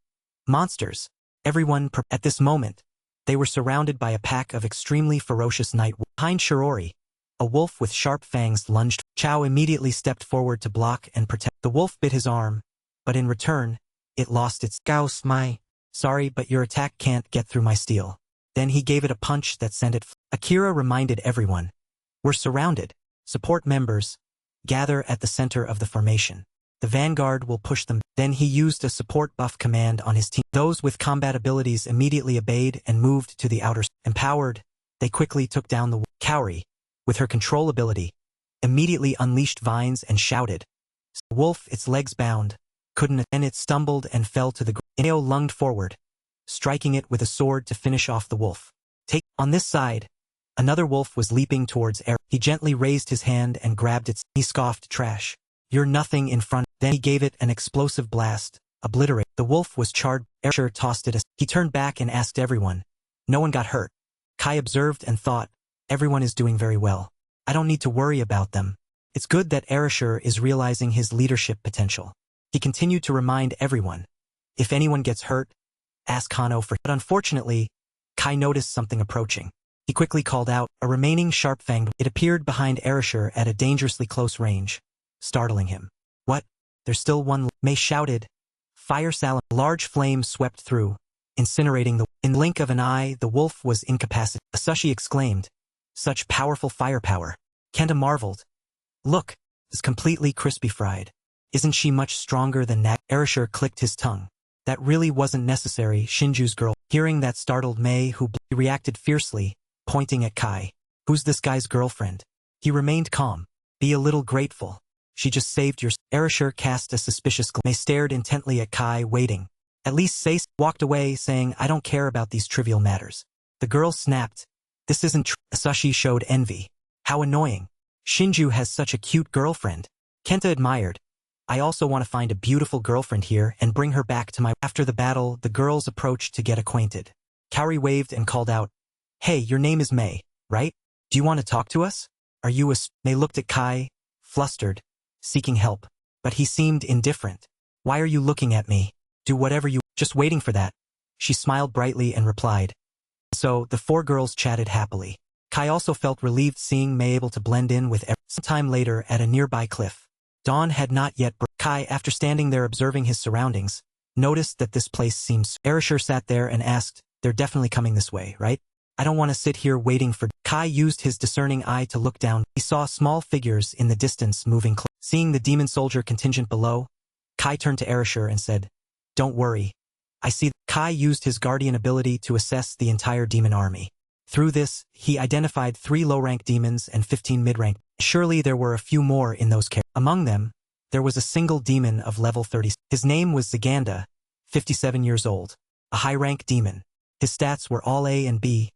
Monsters! Everyone At this moment, they were surrounded by a pack of extremely ferocious night. Behind Shirori, a wolf with sharp fangs lunged. Chao immediately stepped forward to block and protect. The wolf bit his arm, but in return, it lost its Gauss my. Sorry, but your attack can't get through my steel. Then he gave it a punch that sent it. Akira reminded everyone. We're surrounded. Support members, gather at the center of the formation. The vanguard will push them. Then he used a support buff command on his team. Those with combat abilities immediately obeyed and moved to the outer. Empowered, they quickly took down the Kaori, with her control ability, immediately unleashed vines and shouted. The wolf, its legs bound, couldn't, and it stumbled and fell to the ground. Ineo lunged forward, striking it with a sword to finish off the wolf. On this side, another wolf was leaping towards air. He gently raised his hand and grabbed its. He scoffed, trash. You're nothing in front. Then he gave it an explosive blast, obliterate. The wolf was charred. Erishur tossed it. He turned back and asked everyone. No one got hurt. Kai observed and thought, everyone is doing very well. I don't need to worry about them. It's good that Erishur is realizing his leadership potential. He continued to remind everyone. If anyone gets hurt, ask Hano for. But unfortunately, Kai noticed something approaching. He quickly called out, a remaining sharp-fanged. It appeared behind Erishur at a dangerously close range, startling him. What? There's still one. Mei shouted. Fire salam. A large flame swept through, incinerating the. In the blink of an eye, the wolf was incapacitated. Asushi exclaimed. Such powerful firepower. Kenta marveled. Look, it's completely crispy fried. Isn't she much stronger than Nag? Erishur clicked his tongue. That really wasn't necessary. Shinju's girl. Hearing that startled Mei, who reacted fiercely, pointing at Kai. Who's this guy's girlfriend? He remained calm. Be a little grateful. She just saved your. Erishur cast a suspicious glance. Mei stared intently at Kai, waiting. At least say. Walked away, saying, I don't care about these trivial matters. The girl snapped. This isn't true. Asushi showed envy. How annoying. Shinju has such a cute girlfriend. Kenta admired. I also want to find a beautiful girlfriend here and bring her back to my. After the battle, the girls approached to get acquainted. Kaori waved and called out. Hey, your name is Mei, right? Do you want to talk to us? Are you a. Mei looked at Kai, flustered, seeking help. But he seemed indifferent. Why are you looking at me? Do whatever you. Just waiting for that. She smiled brightly and replied. So, the four girls chatted happily. Kai also felt relieved seeing Mei able to blend in with everyone. Sometime later at a nearby cliff. Dawn had not yet broken. Kai, after standing there observing his surroundings, noticed that this place seems. Erishur sat there and asked, they're definitely coming this way, right? I don't want to sit here waiting for. Kai used his discerning eye to look down. He saw small figures in the distance moving close. Seeing the demon soldier contingent below, Kai turned to Erishur and said, don't worry. I see. Kai used his guardian ability to assess the entire demon army. Through this, he identified 3 low-rank demons and 15 mid-rank. Surely there were a few more in those characters. Among them, there was a single demon of level 30. His name was Zaganda, 57 years old, a high-rank demon. His stats were all A and B.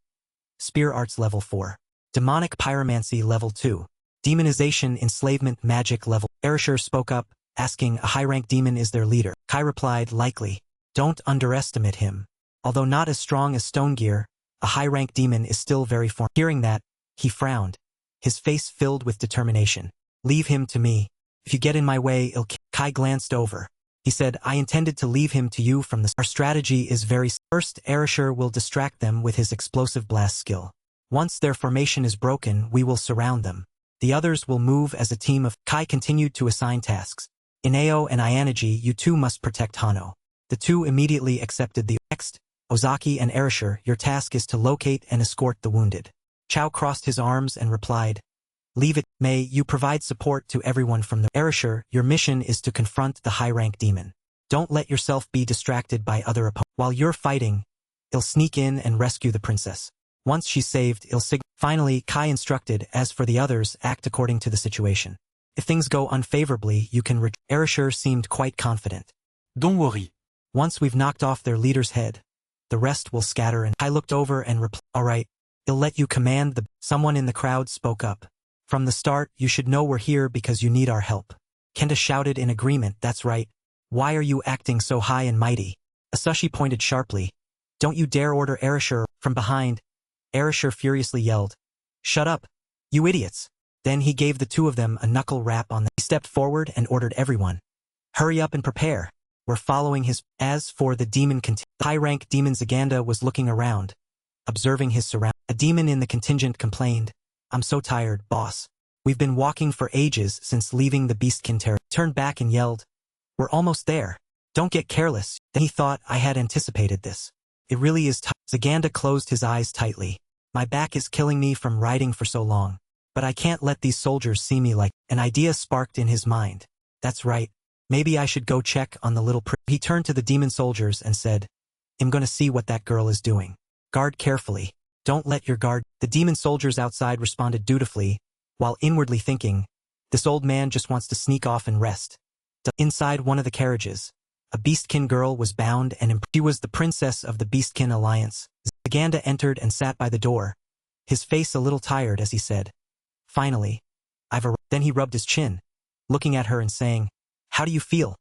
Spear Arts level 4. Demonic Pyromancy level 2. Demonization Enslavement Magic level. Erishur spoke up, asking a high-rank demon is their leader. Kai replied, likely. Don't underestimate him. Although not as strong as Stonegear, a high-rank demon is still very formed. Hearing that, he frowned, his face filled with determination. Leave him to me. If you get in my way, I'll kill. Kai glanced over. He said, I intended to leave him to you from the. Our strategy is very. First, Erishur will distract them with his explosive blast skill. Once their formation is broken, we will surround them. The others will move as a team of. Kai continued to assign tasks. Ineo and Ionergy, you two must protect Hano. The two immediately accepted the. Next, Ozaki and Erishur, your task is to locate and escort the wounded. Chao crossed his arms and replied. Leave it, Mei, you provide support to everyone from the. Erishur, your mission is to confront the high-rank demon. Don't let yourself be distracted by other opponents. While you're fighting, he'll sneak in and rescue the princess. Once she's saved, il sig. Finally, Kai instructed, as for the others, act according to the situation. If things go unfavorably, you can Erasure seemed quite confident. Don't worry. Once we've knocked off their leader's head, the rest will scatter and I looked over and replied, alright, I'll let you command the. Someone in the crowd spoke up. From the start, you should know we're here because you need our help. Kenta shouted in agreement, that's right. Why are you acting so high and mighty? Asashi pointed sharply. Don't you dare order Erasure. From behind, Erasure furiously yelled. Shut up, you idiots. Then he gave the two of them a knuckle rap on them. He stepped forward and ordered everyone. Hurry up and prepare. We're following his. As for the demon the high-rank demon Zaganda was looking around, observing his surroundings. A demon in the contingent complained, I'm so tired, boss. We've been walking for ages since leaving the beastkin territory. Turned back and yelled, we're almost there. Don't get careless. Then he thought I had anticipated this. It really is tough. Zaganda closed his eyes tightly. My back is killing me from riding for so long. But I can't let these soldiers see me like. An idea sparked in his mind. That's right. Maybe I should go check on the little He turned to the demon soldiers and said, I'm gonna see what that girl is doing. Guard carefully. Don't let your guard. The demon soldiers outside responded dutifully, while inwardly thinking, this old man just wants to sneak off and rest. Inside one of the carriages, a beastkin girl was bound and she was the princess of the Beastkin Alliance. Zaganda entered and sat by the door, his face a little tired as he said, finally, I've arrived. Then he rubbed his chin, looking at her and saying, how do you feel,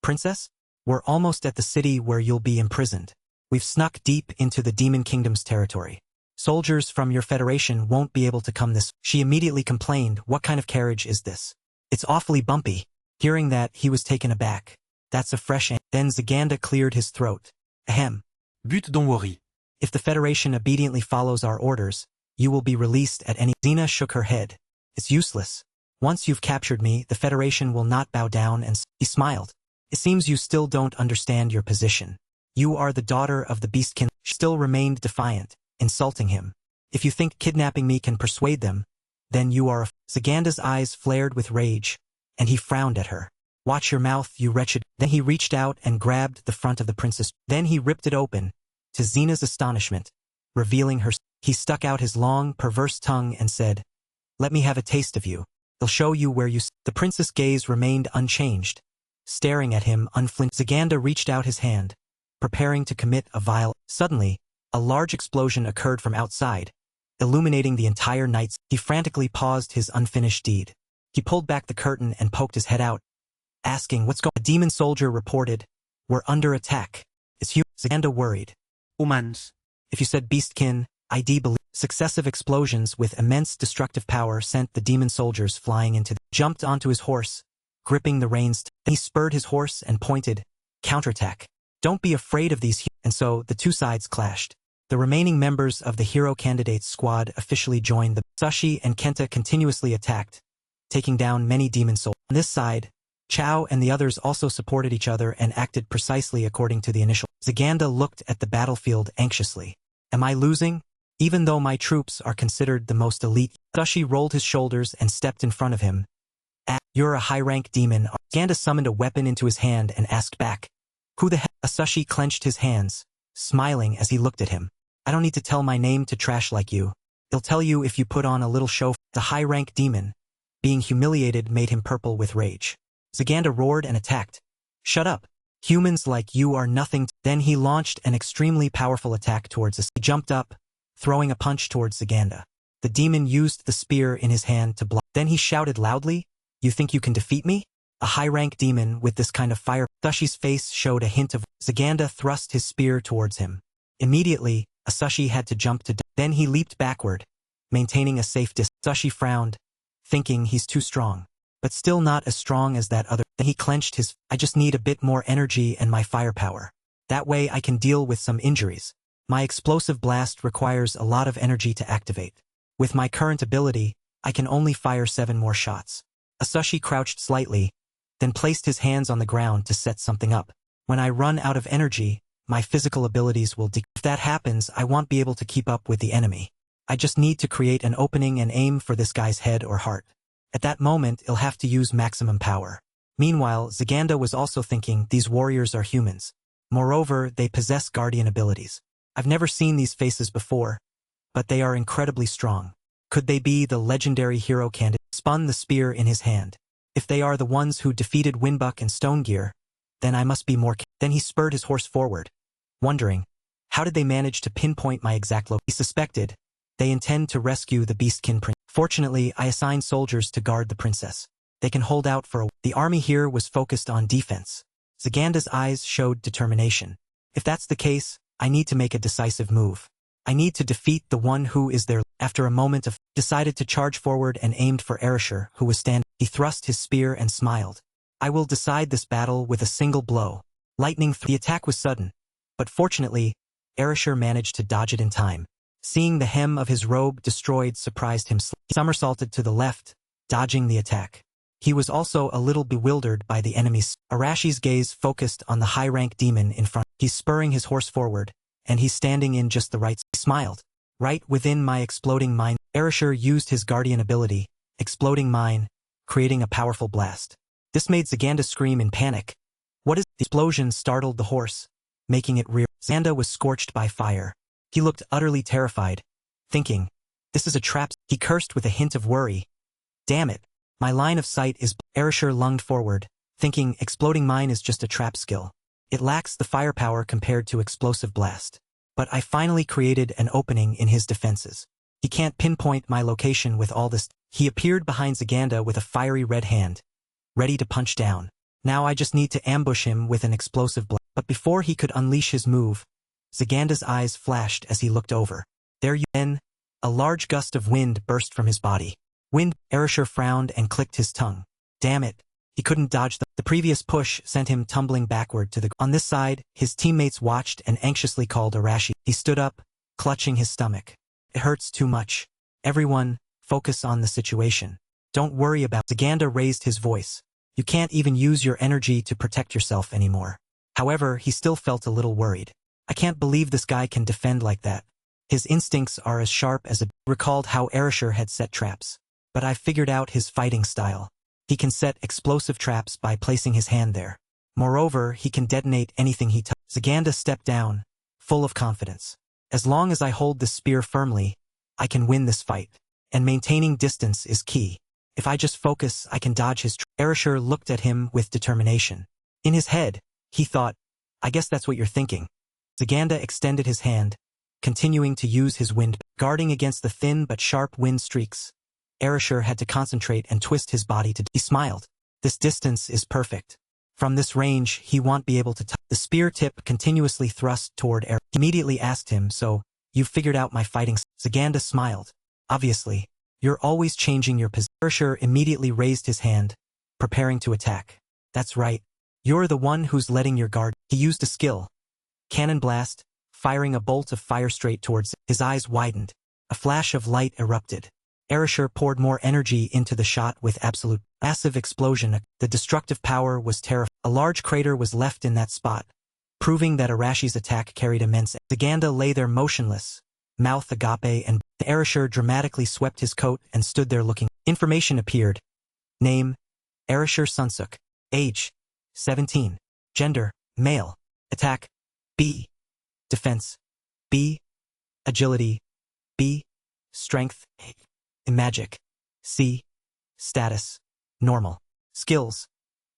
princess? We're almost at the city where you'll be imprisoned. We've snuck deep into the Demon Kingdom's territory. Soldiers from your federation won't be able to come this. She immediately complained, what kind of carriage is this? It's awfully bumpy. Hearing that, he was taken aback. That's a fresh Then Zaganda cleared his throat. Ahem. But don't worry. If the Federation obediently follows our orders, you will be released at any. Xena shook her head. It's useless. Once you've captured me, the Federation will not bow down and. He smiled. It seems you still don't understand your position. You are the daughter of the Beastkin. She still remained defiant, insulting him. If you think kidnapping me can persuade them, then you are a. Zaganda's eyes flared with rage, and he frowned at her. Watch your mouth, you wretched. Then he reached out and grabbed the front of the princess. Then he ripped it open, to Xena's astonishment, revealing her. He stuck out his long, perverse tongue and said, let me have a taste of you. They'll show you where you. The princess' gaze remained unchanged, staring at him unflinching. Zaganda reached out his hand, preparing to commit a vile. Suddenly, a large explosion occurred from outside, illuminating the entire night. He frantically paused his unfinished deed. He pulled back the curtain and poked his head out, asking what's going on. A demon soldier reported, we're under attack. It's you. Zaganda worried. Humans. If you said beastkin, I'd believe. Successive explosions with immense destructive power sent the demon soldiers flying into the. Jumped onto his horse, gripping the reins. He spurred his horse and pointed, counterattack. Don't be afraid of these. And so the two sides clashed. The remaining members of the hero candidates squad officially joined the. Sashi and Kenta continuously attacked, taking down many demon soldiers. On this side, Chao and the others also supported each other and acted precisely according to the initial. Zaganda looked at the battlefield anxiously. Am I losing? Even though my troops are considered the most elite. Sashi rolled his shoulders and stepped in front of him. You're a high-rank demon. Zaganda summoned a weapon into his hand and asked back. Who the hell? Asashi clenched his hands, smiling as he looked at him. I don't need to tell my name to trash like you. They'll tell you if you put on a little show. The high-rank demon, being humiliated, made him purple with rage. Zaganda roared and attacked. Shut up. Humans like you are nothing. Then he launched an extremely powerful attack towards us. He jumped up, throwing a punch towards Zaganda. The demon used the spear in his hand to block. Then he shouted loudly, you think you can defeat me? A high-rank demon with this kind of fire. Asashi's face showed a hint of. Zaganda thrust his spear towards him. Immediately, Asashi had to jump to. Then he leaped backward, maintaining a safe distance. Asashi frowned, thinking he's too strong, but still not as strong as that other. Then he clenched his. I just need a bit more energy and my firepower. That way I can deal with some injuries. My explosive blast requires a lot of energy to activate. With my current ability, I can only fire 7 more shots. Asashi crouched slightly, then placed his hands on the ground to set something up. When I run out of energy, my physical abilities will If that happens, I won't be able to keep up with the enemy. I just need to create an opening and aim for this guy's head or heart. At that moment, I'll have to use maximum power. Meanwhile, Zaganda was also thinking these warriors are humans. Moreover, they possess guardian abilities. I've never seen these faces before, but they are incredibly strong. Could they be the legendary hero candidate? Spun the spear in his hand. If they are the ones who defeated Windbuck and Stonegear, then I must be more. Then he spurred his horse forward, wondering, how did they manage to pinpoint my exact location? He suspected, they intend to rescue the Beastkin Prince. Fortunately, I assigned soldiers to guard the princess. They can hold out for a. The army here was focused on defense. Zaganda's eyes showed determination. If that's the case, I need to make a decisive move. I need to defeat the one who is there. After a moment of, decided to charge forward and aimed for Erishur, who was standing. He thrust his spear and smiled. I will decide this battle with a single blow. Lightning. The attack was sudden, but fortunately, Erishur managed to dodge it in time. Seeing the hem of his robe destroyed surprised him. He somersaulted to the left, dodging the attack. He was also a little bewildered by the enemies. Arashi's gaze focused on the high-rank demon in front. He's spurring his horse forward, and he's standing in just the right. He smiled. Right within my exploding mine, Erishur used his guardian ability, exploding mine, creating a powerful blast. This made Zaganda scream in panic. What is? The explosion startled the horse, making it rear. Zaganda was scorched by fire. He looked utterly terrified, thinking, this is a trap. He cursed with a hint of worry. Damn it. My line of sight is. Erishur lunged forward, thinking exploding mine is just a trap skill. It lacks the firepower compared to explosive blast. But I finally created an opening in his defenses. He can't pinpoint my location with all this. He appeared behind Zaganda with a fiery red hand, ready to punch down. Now I just need to ambush him with an explosive blast. But before he could unleash his move, Zaganda's eyes flashed as he looked over. There you. Then, a large gust of wind burst from his body. Wind. Erishur frowned and clicked his tongue. Damn it. He couldn't dodge them. The previous push sent him tumbling backward to the. On this side, his teammates watched and anxiously called Arashi. He stood up, clutching his stomach. It hurts too much. Everyone, focus on the situation. Don't worry about. Zaganda raised his voice. You can't even use your energy to protect yourself anymore. However, he still felt a little worried. I can't believe this guy can defend like that. His instincts are as sharp as a. Recalled how Erishur had set traps. But I figured out his fighting style. He can set explosive traps by placing his hand there. Moreover, he can detonate anything he touches. Zaganda stepped down, full of confidence. As long as I hold this spear firmly, I can win this fight. And maintaining distance is key. If I just focus, I can dodge his. Erishur looked at him with determination. In his head, he thought, I guess that's what you're thinking. Zaganda extended his hand, continuing to use his wind, guarding against the thin but sharp wind streaks. Erishur had to concentrate and twist his body to. He smiled. This distance is perfect. From this range, he won't be able to touch. The spear tip continuously thrust toward Erishur. He immediately asked him, so, you've figured out my fighting. Zaganda smiled. Obviously. You're always changing your position. Erishur immediately raised his hand, preparing to attack. That's right. You're the one who's letting your guard. He used a skill. Cannon blast, firing a bolt of fire straight towards. His eyes widened. A flash of light erupted. Erishur poured more energy into the shot with absolute. Massive explosion. The destructive power was terrifying. A large crater was left in that spot, proving that Arashi's attack carried immense. Zaganda lay there motionless, mouth agape, and Erishur dramatically swept his coat and stood there looking. Information appeared. Name, Erishur Sunsuk. Age, 17. Gender, male. Attack, B. Defense, B. Agility, B. Strength, Magic, C. Status, normal. Skills,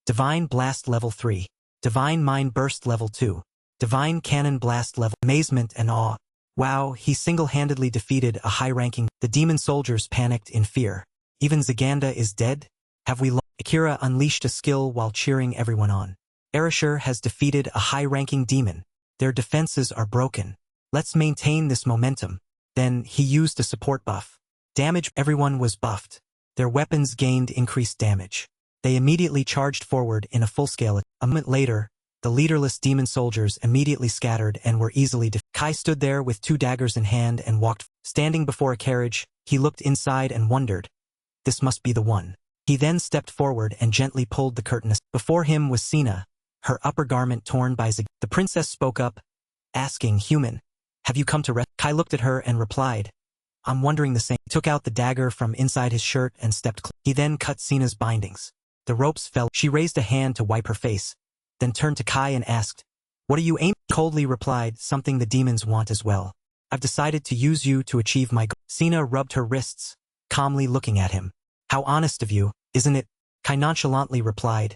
Divine Blast Level 3. Divine Mind Burst Level 2. Divine Cannon Blast Level. Amazement and awe. Wow, he single-handedly defeated a high-ranking. The demon soldiers panicked in fear. Even Zaganda is dead? Have we lost? Akira unleashed a skill while cheering everyone on. Erishur has defeated a high-ranking demon. Their defenses are broken. Let's maintain this momentum. Then, he used a support buff. Damage. Everyone was buffed. Their weapons gained increased damage. They immediately charged forward in a full-scale. A moment later, the leaderless demon soldiers immediately scattered and were easily defeated. Kai stood there with 2 daggers in hand and walked. Standing before a carriage, he looked inside and wondered. This must be the one. He then stepped forward and gently pulled the curtain. Before him was Cana, her upper garment torn by Zag. The princess spoke up, asking, Human, have you come to rest? Kai looked at her and replied, I'm wondering the same. He took out the dagger from inside his shirt and stepped close. He then cut Cena's bindings. The ropes fell. She raised a hand to wipe her face, then turned to Kai and asked, What are you aiming? Coldly replied, Something the demons want as well. I've decided to use you to achieve my goal. Cana rubbed her wrists, calmly looking at him. How honest of you, isn't it? Kai nonchalantly replied.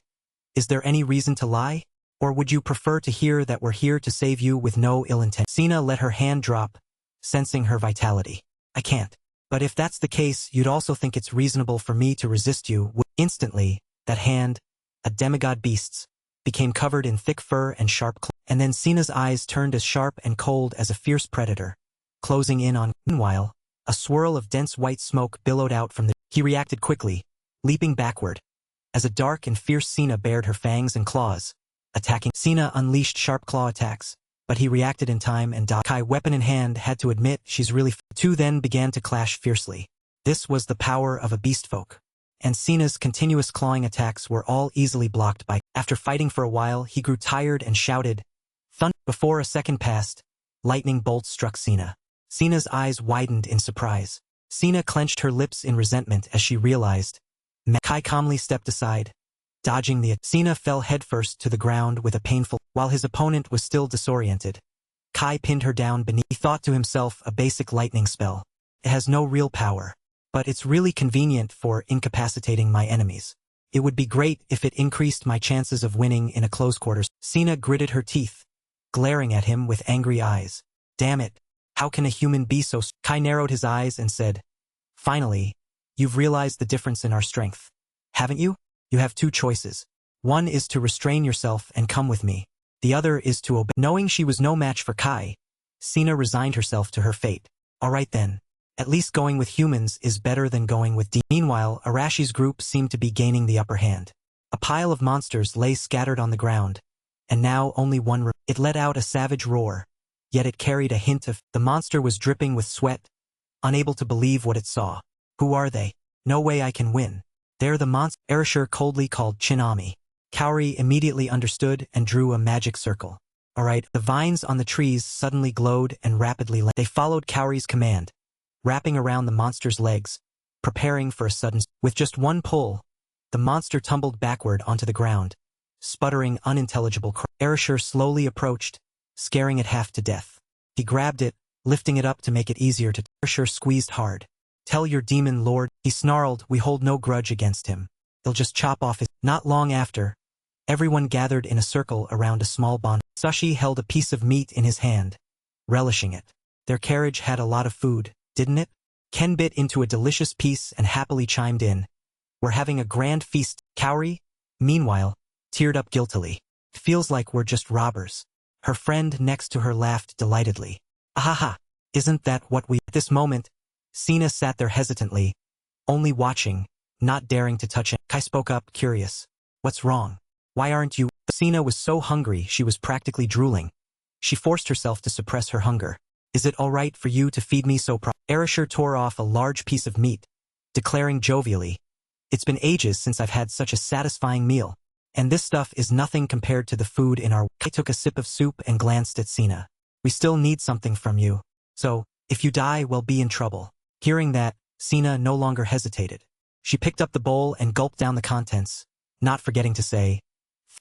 Is there any reason to lie? Or would you prefer to hear that we're here to save you with no ill intent? Cana let her hand drop, sensing her vitality. I can't. But if that's the case, you'd also think it's reasonable for me to resist you. Instantly, that hand, a demigod beast's, became covered in thick fur and sharp claws. And then Cana's eyes turned as sharp and cold as a fierce predator, closing in on. Meanwhile, a swirl of dense white smoke billowed out from the. He reacted quickly, leaping backward, as a dark and fierce Cana bared her fangs and claws, attacking. Cana unleashed sharp claw attacks, but he reacted in time and dodged. Kai, weapon in hand, had to admit she's really. The two then began to clash fiercely. This was the power of a beastfolk. And Cana's continuous clawing attacks were all easily blocked by. After fighting for a while, he grew tired and shouted, "Thunder!" Before a second passed, lightning bolts struck Cana. Cana's eyes widened in surprise. Cana clenched her lips in resentment as she realized. Kai calmly stepped aside, dodging the. Cana fell headfirst to the ground with a painful. While his opponent was still disoriented, Kai pinned her down beneath. He thought to himself, a basic lightning spell. It has no real power. But it's really convenient for incapacitating my enemies. It would be great if it increased my chances of winning in a close quarters. Cana gritted her teeth, glaring at him with angry eyes. Damn it, how can a human be so. Kai narrowed his eyes and said, finally, you've realized the difference in our strength. Haven't you? You have two choices. One is to restrain yourself and come with me. The other is to obey. Knowing she was no match for Kai, Cana resigned herself to her fate. All right then. At least going with humans is better than going with demons. Meanwhile, Arashi's group seemed to be gaining the upper hand. A pile of monsters lay scattered on the ground, and now only one. It let out a savage roar, yet it carried a hint of. The monster was dripping with sweat, unable to believe what it saw. Who are they? No way I can win. They're the monster. Arashir coldly called Chinami. Kaori immediately understood and drew a magic circle. All right. The vines on the trees suddenly glowed and rapidly. They followed Kaori's command, wrapping around the monster's legs, preparing for a sudden. With just one pull, the monster tumbled backward onto the ground, sputtering unintelligible cries. Arashir slowly approached, scaring it half to death. He grabbed it, lifting it up to make it easier to. Arashir squeezed hard. Tell your demon lord, he snarled, we hold no grudge against him. They'll just chop off his. Not long after, everyone gathered in a circle around a small bonfire. Sashi held a piece of meat in his hand, relishing it. Their carriage had a lot of food, didn't it? Ken bit into a delicious piece and happily chimed in. We're having a grand feast. Kaori, meanwhile, teared up guiltily. Feels like we're just robbers. Her friend next to her laughed delightedly. Ahaha, isn't that what we. At this moment, Cana sat there hesitantly, only watching, not daring to touch it. Kai spoke up, curious. What's wrong? Why aren't you? Cana was so hungry she was practically drooling. She forced herself to suppress her hunger. Is it all right for you to feed me so Arashir tore off a large piece of meat, declaring jovially, it's been ages since I've had such a satisfying meal, and this stuff is nothing compared to the food in our. I took a sip of soup and glanced at Cana. We still need something from you. So, if you die, we'll be in trouble. Hearing that, Cana no longer hesitated. She picked up the bowl and gulped down the contents, not forgetting to say,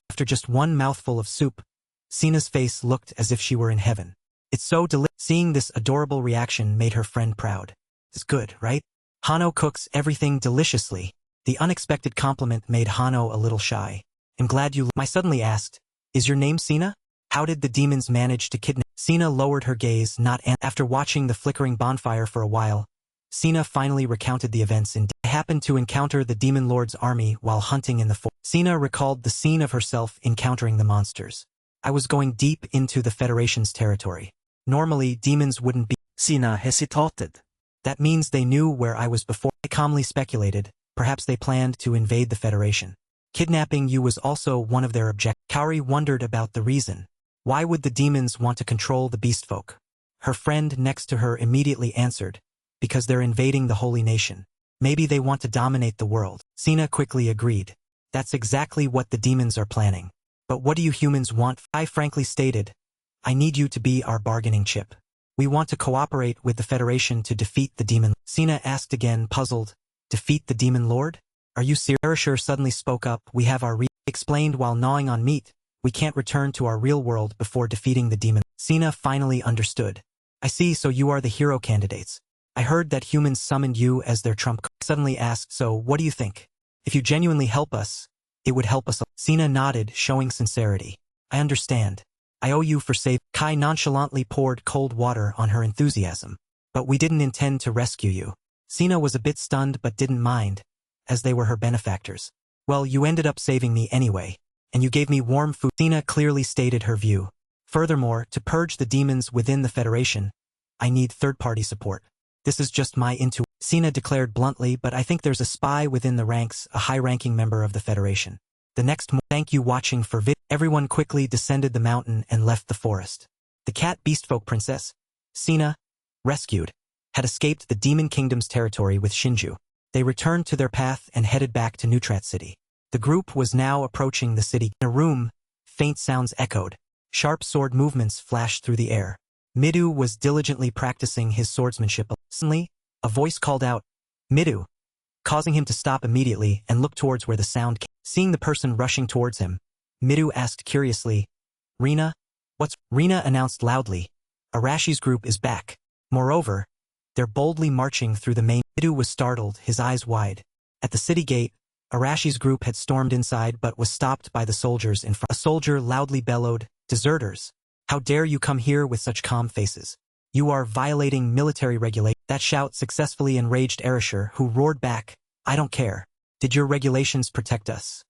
after just one mouthful of soup, Cana's face looked as if she were in heaven. It's so delicious. Seeing this adorable reaction made her friend proud. It's good, right? Hano cooks everything deliciously. The unexpected compliment made Hano a little shy. I'm glad you. I suddenly asked, is your name Cana? How did the demons manage to kidnap? Cana lowered her gaze, not after watching the flickering bonfire for a while. Cana finally recounted the events in. I happened to encounter the demon lord's army while hunting in the forest. Cana recalled the scene of herself encountering the monsters. I was going deep into the Federation's territory. Normally, demons wouldn't be. Cana hesitated. That means they knew where I was before. I calmly speculated, perhaps they planned to invade the Federation. Kidnapping you was also one of their objectives. Kaori wondered about the reason. Why would the demons want to control the beastfolk? Her friend next to her immediately answered, because they're invading the holy nation. Maybe they want to dominate the world. Cana quickly agreed. That's exactly what the demons are planning. But what do you humans want? I frankly stated, I need you to be our bargaining chip. We want to cooperate with the Federation to defeat the demon. Cana asked again, puzzled. Defeat the demon lord? Are you serious? Arashir suddenly spoke up. We have our explained while gnawing on meat. We can't return to our real world before defeating the demon. Cana finally understood. I see, so you are the hero candidates. I heard that humans summoned you as their trump card. Suddenly asked, so what do you think? If you genuinely help us, it would help us. Cana nodded, showing sincerity. I understand. I owe you for saving. Kai nonchalantly poured cold water on her enthusiasm. But we didn't intend to rescue you. Cana was a bit stunned but didn't mind, as they were her benefactors. Well, you ended up saving me anyway, and you gave me warm food. Cana clearly stated her view. Furthermore, to purge the demons within the Federation, I need third-party support. This is just my intuition. Cana declared bluntly, but I think there's a spy within the ranks, a high-ranking member of the Federation. The next thank you watching for vid. Everyone quickly descended the mountain and left the forest. The cat beastfolk princess, Cana, rescued, had escaped the Demon Kingdom's territory with Shinju. They returned to their path and headed back to Neutrat City. The group was now approaching the city. In a room, faint sounds echoed. Sharp sword movements flashed through the air. Midou was diligently practicing his swordsmanship. Suddenly, a voice called out, Midou, causing him to stop immediately and look towards where the sound came. Seeing the person rushing towards him, Midou asked curiously, Rina? What's... Rina announced loudly, Arashi's group is back. Moreover, they're boldly marching through the main... Midou was startled, his eyes wide. At the city gate, Arashi's group had stormed inside but was stopped by the soldiers in front. A soldier loudly bellowed, Deserters! How dare you come here with such calm faces? You are violating military regulations. That shout successfully enraged Erasher, who roared back, I don't care. Did your regulations protect us?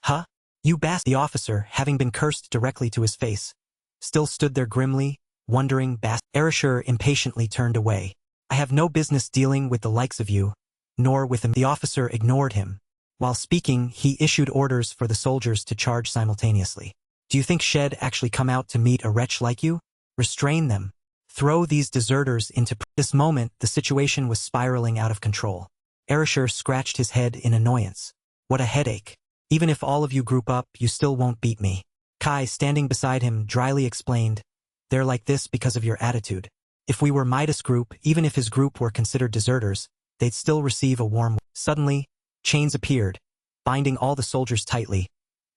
Huh? You bastard! The officer, having been cursed directly to his face, still stood there grimly, wondering. Erasher impatiently turned away. I have no business dealing with the likes of you, nor with him. The officer ignored him. While speaking, he issued orders for the soldiers to charge simultaneously. Do you think Shed actually come out to meet a wretch like you? Restrain them. Throw these deserters into... This moment, the situation was spiraling out of control. Erasher scratched his head in annoyance. What a headache. Even if all of you group up, you still won't beat me. Kai, standing beside him, dryly explained, they're like this because of your attitude. If we were Midas' group, even if his group were considered deserters, they'd still receive a warm... Suddenly, chains appeared, binding all the soldiers tightly,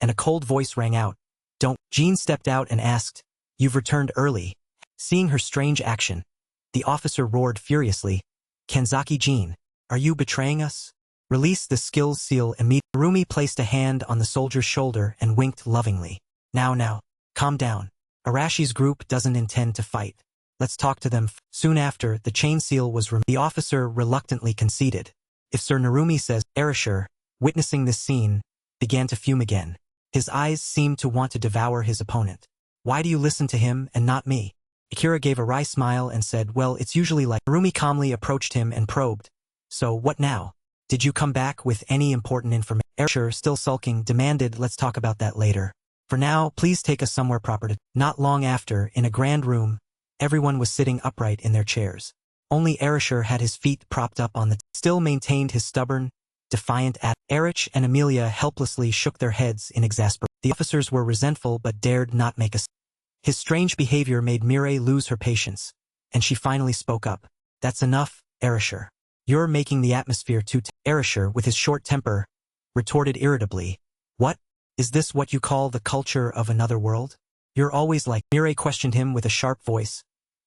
and a cold voice rang out. Don't... Jean stepped out and asked, You've returned early. Seeing her strange action, the officer roared furiously, Kanzaki Jean, are you betraying us? Release the skills seal immediately. Rumi placed a hand on the soldier's shoulder and winked lovingly. Now, calm down. Arashi's group doesn't intend to fight. Let's talk to them. Soon after, the chain seal was removed. The officer reluctantly conceded. If Sir Narumi says, Erasher, witnessing this scene, began to fume again. His eyes seemed to want to devour his opponent. Why do you listen to him and not me? Akira gave a wry smile and said, well, it's usually like... Narumi calmly approached him and probed. So, what now? Did you come back with any important information? Erasher, still sulking, demanded, let's talk about that later. For now, please take us somewhere proper to... Not long after, in a grand room, everyone was sitting upright in their chairs. Only Erasher had his feet propped up on the... Still maintained his stubborn, defiant attitude. Erich and Amelia helplessly shook their heads in exasperation. The officers were resentful but dared not make a... His strange behavior made Mireille lose her patience, and she finally spoke up. That's enough, Erasher. You're making the atmosphere too... Erasher, with his short temper, retorted irritably. What? Is this what you call the culture of another world? You're always like... Mireille questioned him with a sharp voice.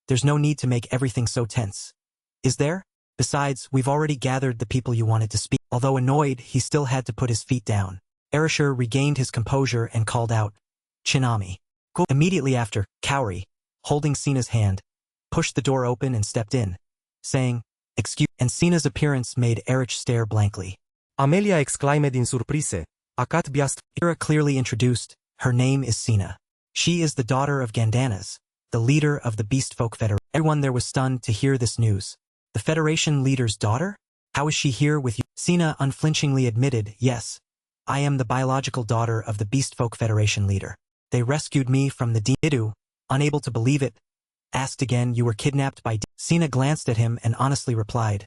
There's no need to make everything so tense. Is there? Besides, we've already gathered the people you wanted to speak. Although annoyed, he still had to put his feet down. Erasher regained his composure and called out, Chinami. Go. Immediately after, Kaori, holding Sina's hand, pushed the door open and stepped in, saying, Excuse... And Sina's appearance made Erich stare blankly. Amelia exclaimed din surprise, acat biast... Akira clearly introduced, her name is Sina. She is the daughter of Gandanas, the leader of the Beastfolk Federation. Everyone there was stunned to hear this news. The Federation leader's daughter? How is she here with you? Sina unflinchingly admitted, yes. I am the biological daughter of the Beastfolk Federation leader. They rescued me from the Midou, unable to believe it. Asked again, you were kidnapped by... Sina glanced at him and honestly replied,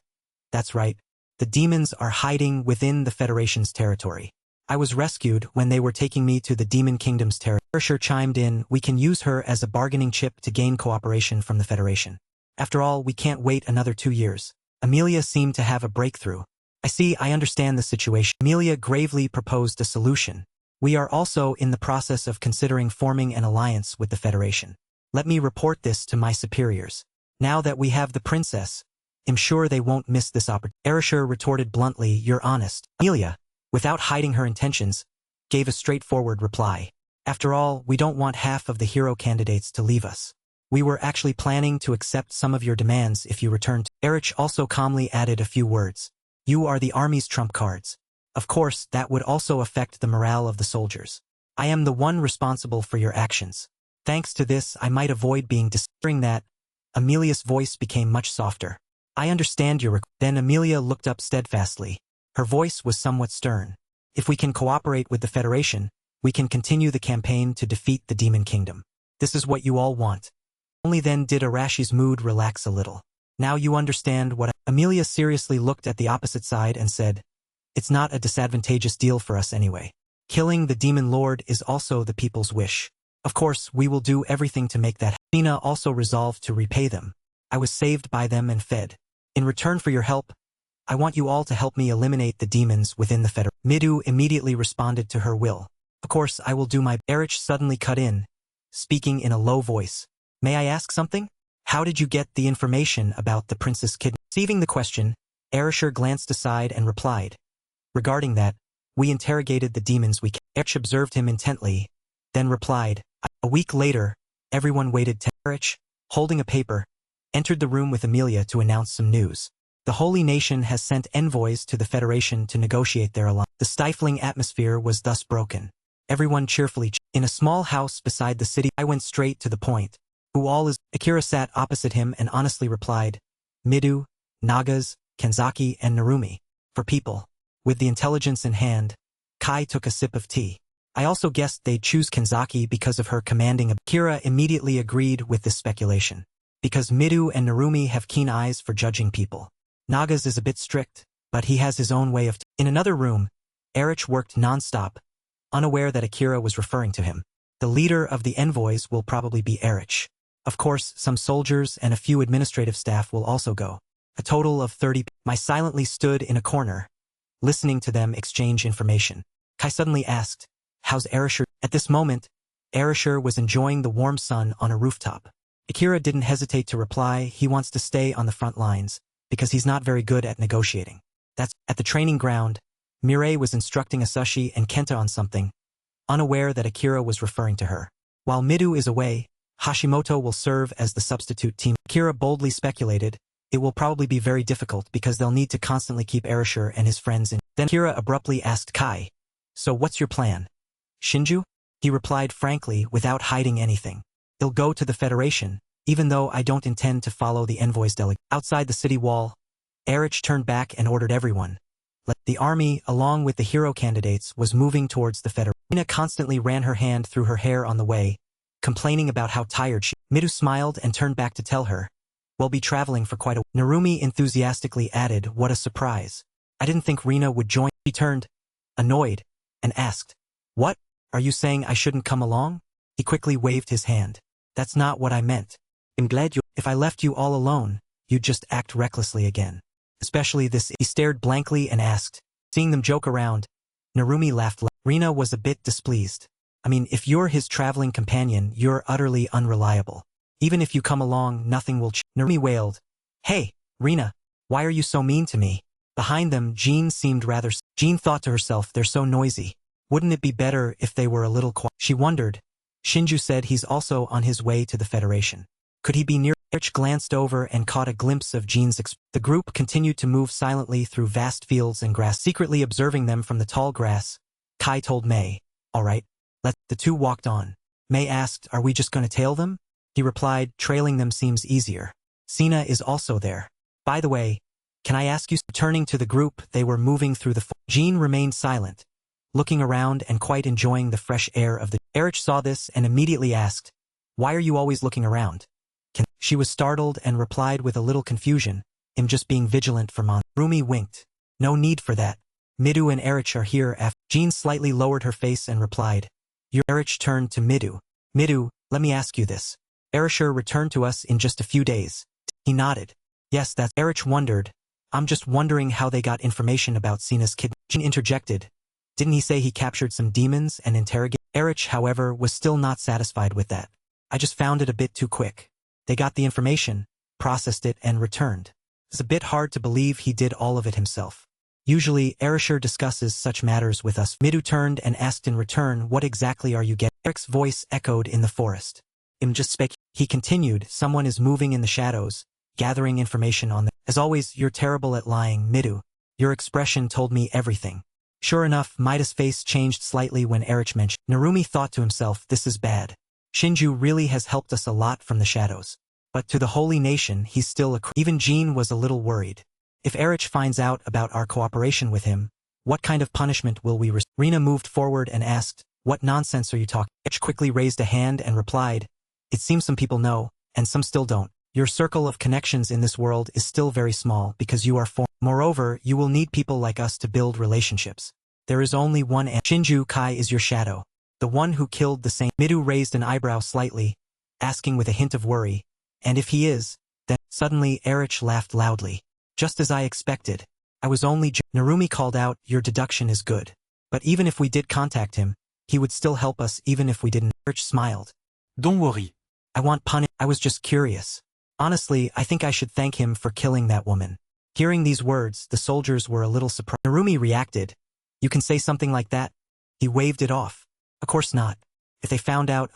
that's right. The demons are hiding within the Federation's territory. I was rescued when they were taking me to the Demon Kingdom's territory. Erasher chimed in, we can use her as a bargaining chip to gain cooperation from the Federation. After all, we can't wait another 2 years. Amelia seemed to have a breakthrough. I understand the situation. Amelia gravely proposed a solution. We are also in the process of considering forming an alliance with the Federation. Let me report this to my superiors. Now that we have the princess, I'm sure they won't miss this opportunity. Erishur retorted bluntly, you're honest. Amelia, without hiding her intentions, gave a straightforward reply. After all, we don't want half of the hero candidates to leave us. We were actually planning to accept some of your demands if you return to. Erich also calmly added a few words. You are the army's trump cards. Of course, that would also affect the morale of the soldiers. I am the one responsible for your actions. Thanks to this, I might avoid being During that, Amelia's voice became much softer. I understand your request. Then Amelia looked up steadfastly. Her voice was somewhat stern. If we can cooperate with the Federation, we can continue the campaign to defeat the Demon Kingdom. This is what you all want. Only then did Arashi's mood relax a little. Now you understand what Amelia seriously looked at the opposite side and said, it's not a disadvantageous deal for us anyway. Killing the Demon Lord is also the people's wish. Of course, we will do everything to make that. Cana also resolved to repay them. I was saved by them and fed. In return for your help, I want you all to help me eliminate the demons within the Federation. Midou immediately responded to her will. Of course, I will do my. Erich suddenly cut in, speaking in a low voice. May I ask something? How did you get the information about the princess kidnapping? Receiving the question, Erishur glanced aside and replied. Regarding that, we interrogated the demons we. Erich observed him intently, then replied. A week later, everyone waited. Erich, holding a paper, entered the room with Amelia to announce some news. The Holy Nation has sent envoys to the Federation to negotiate their alliance. The stifling atmosphere was thus broken. Everyone cheerfully. In a small house beside the city, I went straight to the point. Who all is? Akira sat opposite him and honestly replied. Midou, Nagas, Kenzaki, and Narumi. For people. With the intelligence in hand, Kai took a sip of tea. I also guessed they'd choose Kenzaki because of her commanding. Akira immediately agreed with this speculation. Because Midou and Narumi have keen eyes for judging people. Nagas is a bit strict, but he has his own way of. In another room, Erich worked non-stop, unaware that Akira was referring to him. The leader of the envoys will probably be Erich. Of course, some soldiers and a few administrative staff will also go. A total of 30. I silently stood in a corner, listening to them exchange information. Kai suddenly asked, how's Erishur? At this moment, Erishur was enjoying the warm sun on a rooftop. Akira didn't hesitate to reply, he wants to stay on the front lines, because he's not very good at negotiating. That's at the training ground. Mireille was instructing Asushi and Kenta on something, unaware that Akira was referring to her. While Midou is away, Hashimoto will serve as the substitute team. Akira boldly speculated, it will probably be very difficult because they'll need to constantly keep Erishur and his friends in. Then Akira abruptly asked Kai, so what's your plan? Shinju? He replied frankly without hiding anything. He'll go to the Federation, even though I don't intend to follow the envoy's delegation. Outside the city wall, Erich turned back and ordered everyone. The army, along with the hero candidates, was moving towards the Federation. Nina constantly ran her hand through her hair on the way, complaining about how tired she. Midou smiled and turned back to tell her, we'll be traveling for quite a while. Narumi enthusiastically added, what a surprise. I didn't think Rina would join. She turned, annoyed, and asked, what? Are you saying I shouldn't come along? He quickly waved his hand. That's not what I meant. I'm glad you. If I left you all alone, you'd just act recklessly again. Especially this. He stared blankly and asked, seeing them joke around. Narumi laughed. Rina was a bit displeased. I mean, if you're his traveling companion, you're utterly unreliable. Even if you come along, nothing will change. Narumi wailed. Hey, Rina, why are you so mean to me? Behind them, Jean seemed rather. Jean thought to herself, they're so noisy. Wouldn't it be better if they were a little quiet? She wondered. Shinju said he's also on his way to the Federation. Could he be near? Erich glanced over and caught a glimpse of Jean's expression. The group continued to move silently through vast fields and grass, secretly observing them from the tall grass. Kai told May, all right, the two walked on. May asked, are we just going to tail them? He replied, trailing them seems easier. Sina is also there. By the way, can I ask you? Turning to the group, they were moving through the forest. Jean remained silent, looking around and quite enjoying the fresh air of the. Erich saw this and immediately asked, why are you always looking around? She was startled and replied with a little confusion, I'm just being vigilant for Mon. Rumi winked. No need for that. Midou and Erich are here after. Jean slightly lowered her face and replied. Erich turned to Midou. Midou, let me ask you this. Erishur returned to us in just a few days. He nodded. Yes, that's. Erich wondered. I'm just wondering how they got information about Sina's kid. Jean interjected. Didn't he say he captured some demons and interrogated? Erich, however, was still not satisfied with that. I just found it a bit too quick. They got the information, processed it and returned. It's a bit hard to believe he did all of it himself. Usually, Erishur discusses such matters with us. Midou turned and asked in return, what exactly are you getting? Eric's voice echoed in the forest. I'm just spec. He continued, someone is moving in the shadows, gathering information on them. As always, you're terrible at lying, Midou. Your expression told me everything. Sure enough, Midas' face changed slightly when Erich mentioned. Narumi thought to himself, this is bad. Shinju really has helped us a lot from the shadows. But to the holy nation, he's still a Even Jean was a little worried. If Erich finds out about our cooperation with him, what kind of punishment will we receive? Rina moved forward and asked, what nonsense are you talking? Erich quickly raised a hand and replied, it seems some people know, and some still don't. Your circle of connections in this world is still very small because you are formed. Moreover, you will need people like us to build relationships. There is only one Shinju Kai is your shadow. The one who killed the same. Midou raised an eyebrow slightly, asking with a hint of worry, and if he is, then suddenly Erich laughed loudly. Just as I expected. I was only Narumi called out, your deduction is good. But even if we did contact him, he would still help us even if we didn't. Erich smiled. Don't worry. I want punish. I was just curious. Honestly, I think I should thank him for killing that woman. Hearing these words, the soldiers were a little surprised. Narumi reacted. You can say something like that? He waved it off. Of course not. If they found out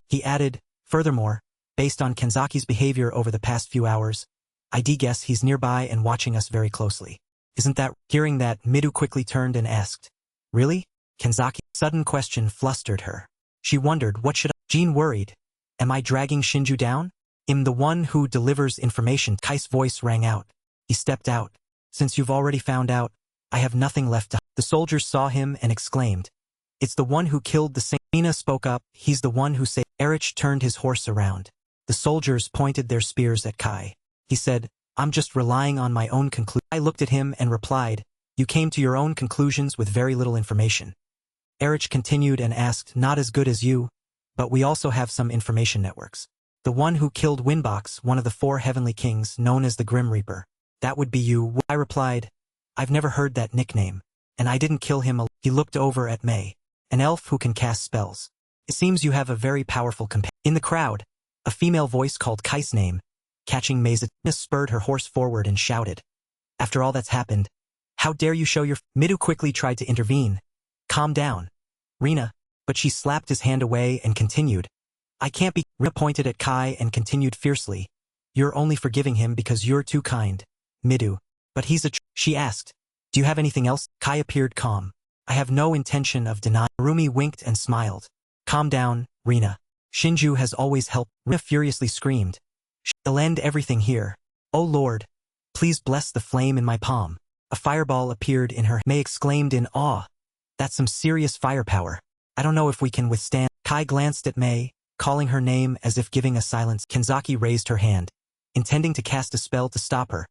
he added, furthermore, based on Kenzaki's behavior over the past few hours, I'd guess he's nearby and watching us very closely. Isn't that? Hearing that, Midou quickly turned and asked, really? Kenzaki? Sudden question flustered her. She wondered, what should I? Jean worried. Am I dragging Shinju down? I'm the one who delivers information. Kai's voice rang out. He stepped out. Since you've already found out, I have nothing left to. The soldiers saw him and exclaimed, it's the one who killed the same. Mina spoke up, he's the one who saved. Erich turned his horse around. The soldiers pointed their spears at Kai. He said, I'm just relying on my own conclusion. I looked at him and replied, you came to your own conclusions with very little information. Erich continued and asked, not as good as you, but we also have some information networks. The one who killed Winbox, one of the 4 heavenly kings, known as the Grim Reaper. That would be you. I replied, I've never heard that nickname, and I didn't kill him. He looked over at Mei, an elf who can cast spells. It seems you have a very powerful companion. In the crowd, a female voice called Kai's name. Catching Mei's attention, spurred her horse forward and shouted, after all that's happened, how dare you show your... Midou quickly tried to intervene. Calm down, Rina, but she slapped his hand away and continued, I can't be... Rina pointed at Kai and continued fiercely, you're only forgiving him because you're too kind, Midou, but he's a... She asked, do you have anything else? Kai appeared calm. I have no intention of denying. Narumi winked and smiled. Calm down, Rina. Shinju has always helped. Rina furiously screamed. She'll end everything here. Oh Lord, please bless the flame in my palm. A fireball appeared in her. Mei exclaimed in awe. That's some serious firepower. I don't know if we can withstand. Kai glanced at Mei, calling her name as if giving a silence. Kenzaki raised her hand, intending to cast a spell to stop her.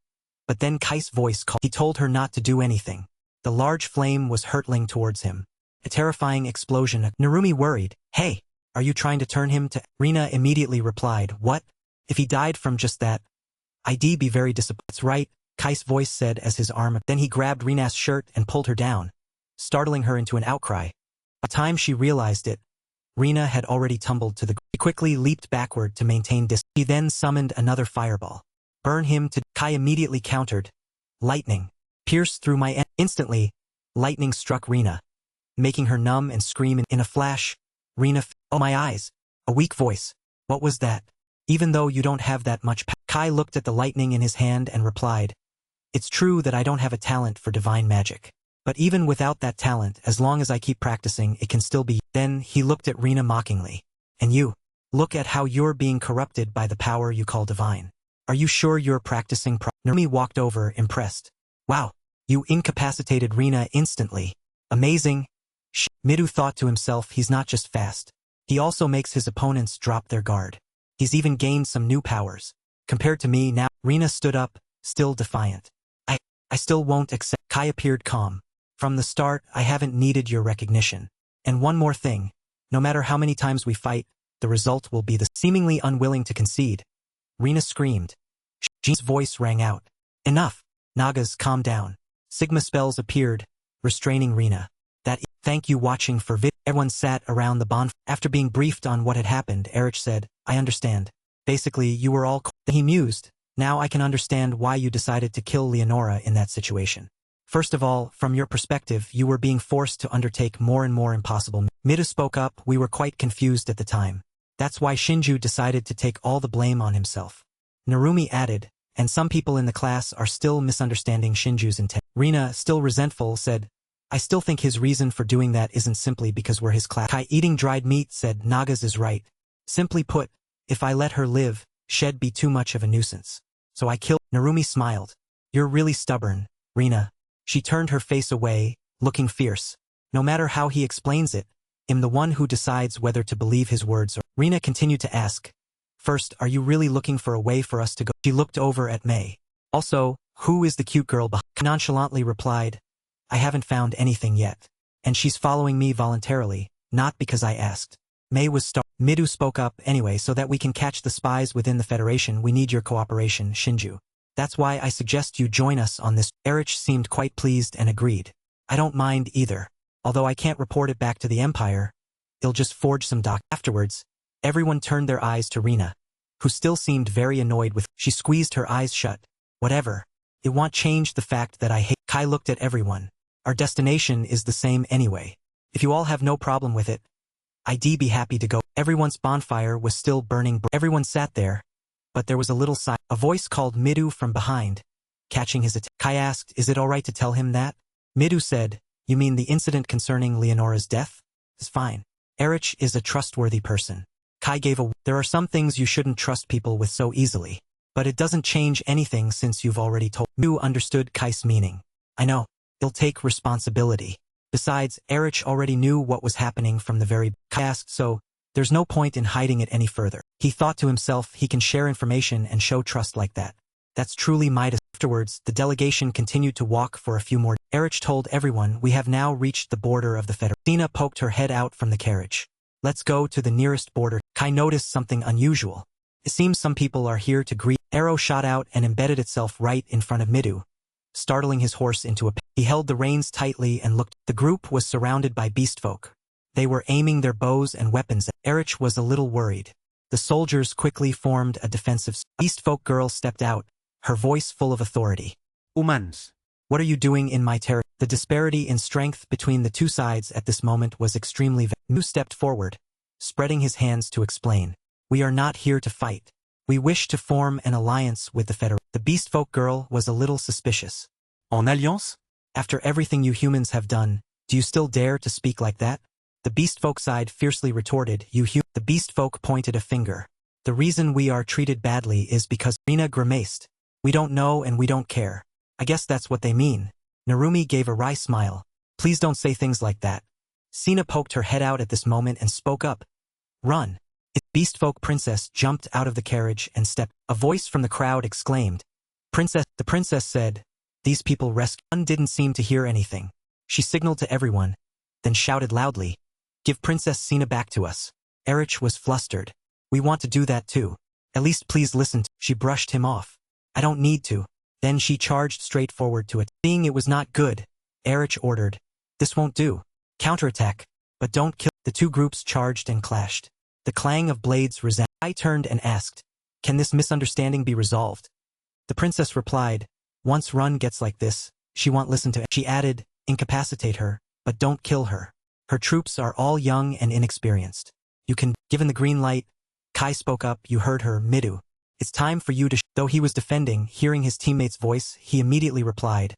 But then Kai's voice called. He told her not to do anything. The large flame was hurtling towards him. A terrifying explosion. Narumi worried. Hey, are you trying to turn him to... Rina immediately replied, what? If he died from just that, I'd be very disappointed. That's right, Kai's voice said as his arm... Then he grabbed Rina's shirt and pulled her down, startling her into an outcry. By the time she realized it, Rina had already tumbled to the ground. He quickly leaped backward to maintain distance. He then summoned another fireball. Burn him to... Kai immediately countered. Lightning. Pierce through my... Instantly, lightning struck Rina, making her numb and scream in a flash. Rina... Oh my eyes. A weak voice. What was that? Even though you don't have that much power. Kai looked at the lightning in his hand and replied, it's true that I don't have a talent for divine magic. But even without that talent, as long as I keep practicing, it can still be... Then he looked at Rina mockingly. And you? Look at how you're being corrupted by the power you call divine. Are you sure you're practicing Narumi walked over, impressed. Wow, you incapacitated Rina instantly. Amazing. Midou thought to himself, he's not just fast. He also makes his opponents drop their guard. He's even gained some new powers. Compared to me now, Rina stood up, still defiant. I still won't accept. Kai appeared calm. From the start, I haven't needed your recognition. And one more thing. No matter how many times we fight, the result will be the... Seemingly unwilling to concede, Rina screamed. Jean's voice rang out. Enough. Nagas, calm down. Sigma spells appeared, restraining Rina. Thank you watching for vid. Everyone sat around the bonfire. After being briefed on what had happened, Erich said, I understand. Basically, you were all... He mused, Now I can understand why you decided to kill Leonora in that situation. First of all, from your perspective, you were being forced to undertake more and more impossible. Midou spoke up. We were quite confused at the time. That's why Shinju decided to take all the blame on himself. Narumi added, and some people in the class are still misunderstanding Shinju's intent. Rina, still resentful, said, I still think his reason for doing that isn't simply because we're his class. Kai, eating dried meat, said, Naga's is right. Simply put, if I let her live, she'd be too much of a nuisance. So I killed. Narumi smiled. You're really stubborn, Rina. She turned her face away, looking fierce. No matter how he explains it, I'm the one who decides whether to believe his words or... Rina continued to ask, first, are you really looking for a way for us to go? She looked over at Mei. Also, who is the cute girl behind? Nonchalantly replied, I haven't found anything yet. And she's following me voluntarily, not because I asked. Mei was Midou spoke up, anyway, so that we can catch the spies within the Federation, we need your cooperation, Shinju. That's why I suggest you join us on this. Erich seemed quite pleased and agreed. I don't mind either. Although I can't report it back to the Empire, I'll just forge some Afterwards, everyone turned their eyes to Rina, who still seemed very annoyed with... She squeezed her eyes shut. Whatever. It won't change the fact that I hate... Kai looked at everyone. Our destination is the same anyway. If you all have no problem with it, I'd be happy to go. Everyone's bonfire was still burning. Everyone sat there, but there was a little sigh. A voice called Midou from behind, catching his attention. Kai asked, is it all right to tell him that? Midou said, you mean the incident concerning Leonora's death? It's fine. Erich is a trustworthy person. Kai gave a... There are some things you shouldn't trust people with so easily. But it doesn't change anything since you've already told... Midou understood Kai's meaning. I know. He'll take responsibility. Besides, Erich already knew what was happening from the very... Kai asked, so, there's no point in hiding it any further. He thought to himself he can share information and show trust like that. That's truly Midas. Afterwards, the delegation continued to walk for a few more... Erich told everyone, we have now reached the border of the Federation. Sina poked her head out from the carriage. Let's go to the nearest border. Kai noticed something unusual. It seems some people are here to greet. Arrow shot out and embedded itself right in front of Midou, startling his horse into a pit. He held the reins tightly and looked. The group was surrounded by beastfolk. They were aiming their bows and weapons. Erich was a little worried. The soldiers quickly formed a defensive... Beastfolk girl stepped out, her voice full of authority. Humans. What are you doing in my territory? The disparity in strength between the two sides at this moment was extremely... Midou stepped forward, spreading his hands to explain. We are not here to fight. We wish to form an alliance with the Federation. The beastfolk girl was a little suspicious. En alliance? After everything you humans have done, do you still dare to speak like that? The beastfolk side fiercely retorted, The beastfolk pointed a finger. The reason we are treated badly is because... Rina grimaced. We don't know and we don't care. I guess that's what they mean. Narumi gave a wry smile. Please don't say things like that. Sina poked her head out at this moment and spoke up. Run. Beastfolk princess jumped out of the carriage and stepped. A voice from the crowd exclaimed, Princess. The princess said, these people rescue. One didn't seem to hear anything. She signaled to everyone, then shouted loudly, give Princess Sina back to us. Erich was flustered. We want to do that too. At least please listen. She brushed him off. I don't need to. Then she charged straight forward to it. Seeing it was not good, Erich ordered, this won't do. Counterattack, but don't kill. The two groups charged and clashed. The clang of blades resounded. I turned and asked, can this misunderstanding be resolved? The princess replied, once Run gets like this, she won't listen to it. She added, incapacitate her, but don't kill her. Her troops are all young and inexperienced. You can... Given the green light, Kai spoke up. You heard her, Midou. It's time for you to... Though he was defending, hearing his teammate's voice, he immediately replied,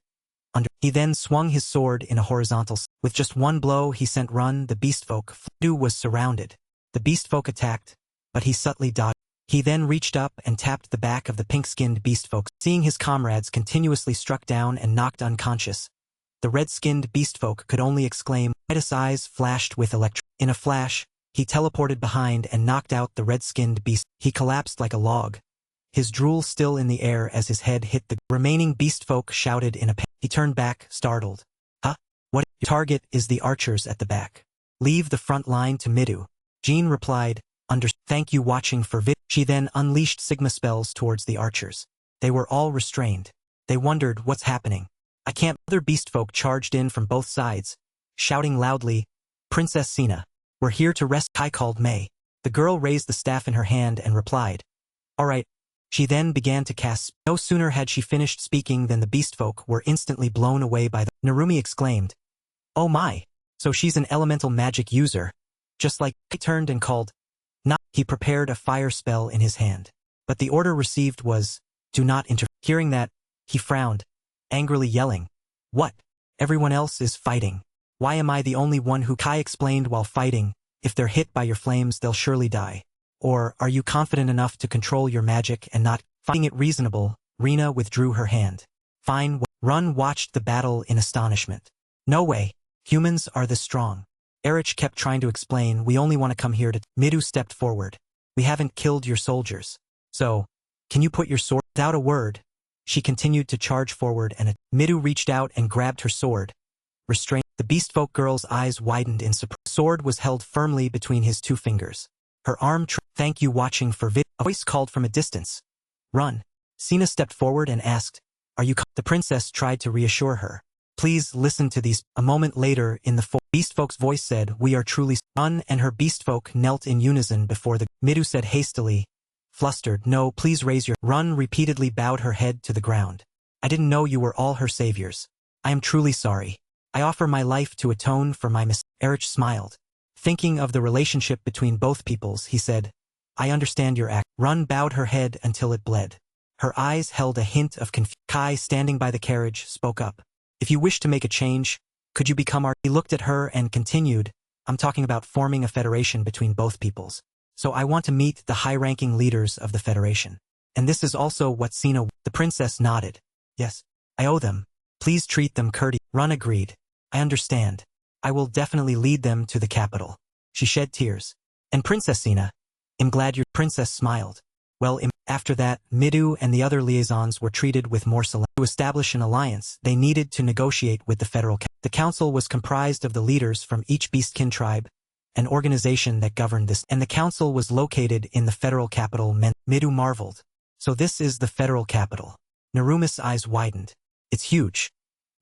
He then swung his sword in a horizontal... With just one blow he sent Run, the beastfolk. Midou was surrounded. The beastfolk attacked, but he subtly dodged. He then reached up and tapped the back of the pink-skinned beastfolk. Seeing his comrades continuously struck down and knocked unconscious, the red-skinned beastfolk could only exclaim. Midas' eyes flashed with electricity. In a flash, he teleported behind and knocked out the red-skinned beast. He collapsed like a log, his drool still in the air as his head hit the remaining beastfolk. Shouted in a panic. He turned back, startled. Huh? What? Your target is the archers at the back. Leave the front line to Midou. Jean replied, Thank you watching for vid. She then unleashed Sigma spells towards the archers. They were all restrained. They wondered what's happening. I can't. Other beastfolk charged in from both sides, shouting loudly, Princess Sina, we're here to rescue. Kai called Mei. The girl raised the staff in her hand and replied, all right, She then began to cast. No sooner had she finished speaking than the beastfolk were instantly blown away by the. Narumi exclaimed, "Oh my! So she's an elemental magic user." Just like he turned and called. Not. He prepared a fire spell in his hand. But the order received was, "Do not interfere." Hearing that, he frowned, angrily yelling, "What? Everyone else is fighting. Why am I the only one who?" Kai explained while fighting, "If they're hit by your flames they'll surely die. Or, are you confident enough to control your magic and not?" Finding it reasonable, Rina withdrew her hand. "Fine." Run watched the battle in astonishment. "No way. Humans are this strong." Erich kept trying to explain, "We only want to come here to..." Midou stepped forward. "We haven't killed your soldiers. So, can you put your sword..." Without a word, she continued to charge forward and Midou reached out and grabbed her sword. Restrained, the beastfolk girl's eyes widened in surprise. The sword was held firmly between his two fingers. Her arm "Thank you watching for vid." A voice called from a distance. "Run." Sina stepped forward and asked, "Are you?" The princess tried to reassure her. "Please listen to these." A moment later in the beastfolk's voice said, "We are truly..." Run and her beastfolk knelt in unison before the. Midou said hastily, flustered, "No, please raise your..." Run repeatedly bowed her head to the ground. "I didn't know you were all her saviors. I am truly sorry. I offer my life to atone for my mis-" Erich smiled. Thinking of the relationship between both peoples, he said, "I understand your act." Run bowed her head until it bled. Her eyes held a hint of confusion. Kai, standing by the carriage, spoke up. "If you wish to make a change, could you become our..." He looked at her and continued, "I'm talking about forming a federation between both peoples. So I want to meet the high-ranking leaders of the federation. And this is also what Sina..." The princess nodded. "Yes, I owe them. Please treat them courteously." Run agreed. "I understand. I will definitely lead them to the capital." She shed tears. "And Princess Sina, I'm glad your..." Princess smiled. "Well, after that, Midou and the other liaisons were treated with more select. To establish an alliance, they needed to negotiate with the federal. The council was comprised of the leaders from each beastkin tribe, an organization that governed this, and the council was located in the federal capital. Midou marveled. "So this is the federal capital." Narumi's eyes widened. "It's huge."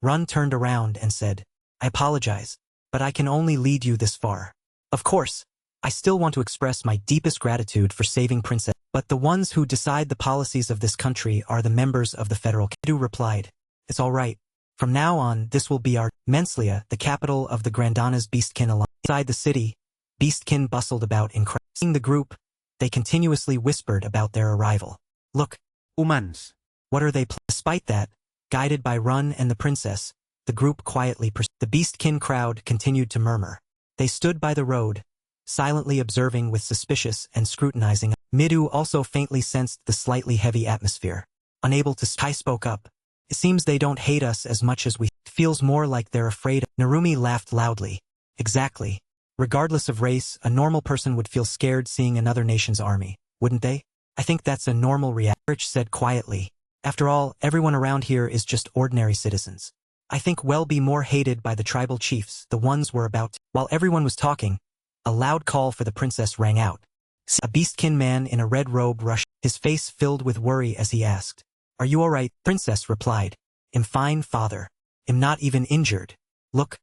Run turned around and said, "I apologize, but I can only lead you this far. Of course, I still want to express my deepest gratitude for saving Princess, but the ones who decide the policies of this country are the members of the federal." Midou replied, "It's all right. From now on, this will be our..." Menslia, the capital of the Grandana's Beastkin alliance. Inside the city, Beastkin bustled about in crowds. Seeing the group, they continuously whispered about their arrival. "Look, Humans. what are they?" Despite that, guided by Run and the princess, the group quietly pursued. The Beastkin crowd continued to murmur. They stood by the road, silently observing with suspicious and scrutinizing. Midou also faintly sensed the slightly heavy atmosphere. Unable to Kai spoke up. "It seems they don't hate us as much as we. It feels more like they're afraid." Narumi laughed loudly. "Exactly. Regardless of race, a normal person would feel scared seeing another nation's army, wouldn't they? I think that's a normal reaction," Rich said quietly. "After all, everyone around here is just ordinary citizens. I think we'll be more hated by the tribal chiefs, the ones we're about to." While everyone was talking, a loud call for the princess rang out. A beastkin man in a red robe rushed, his face filled with worry as he asked, "Are you all right?" Princess replied, "I'm fine, father. I'm not even injured. Look."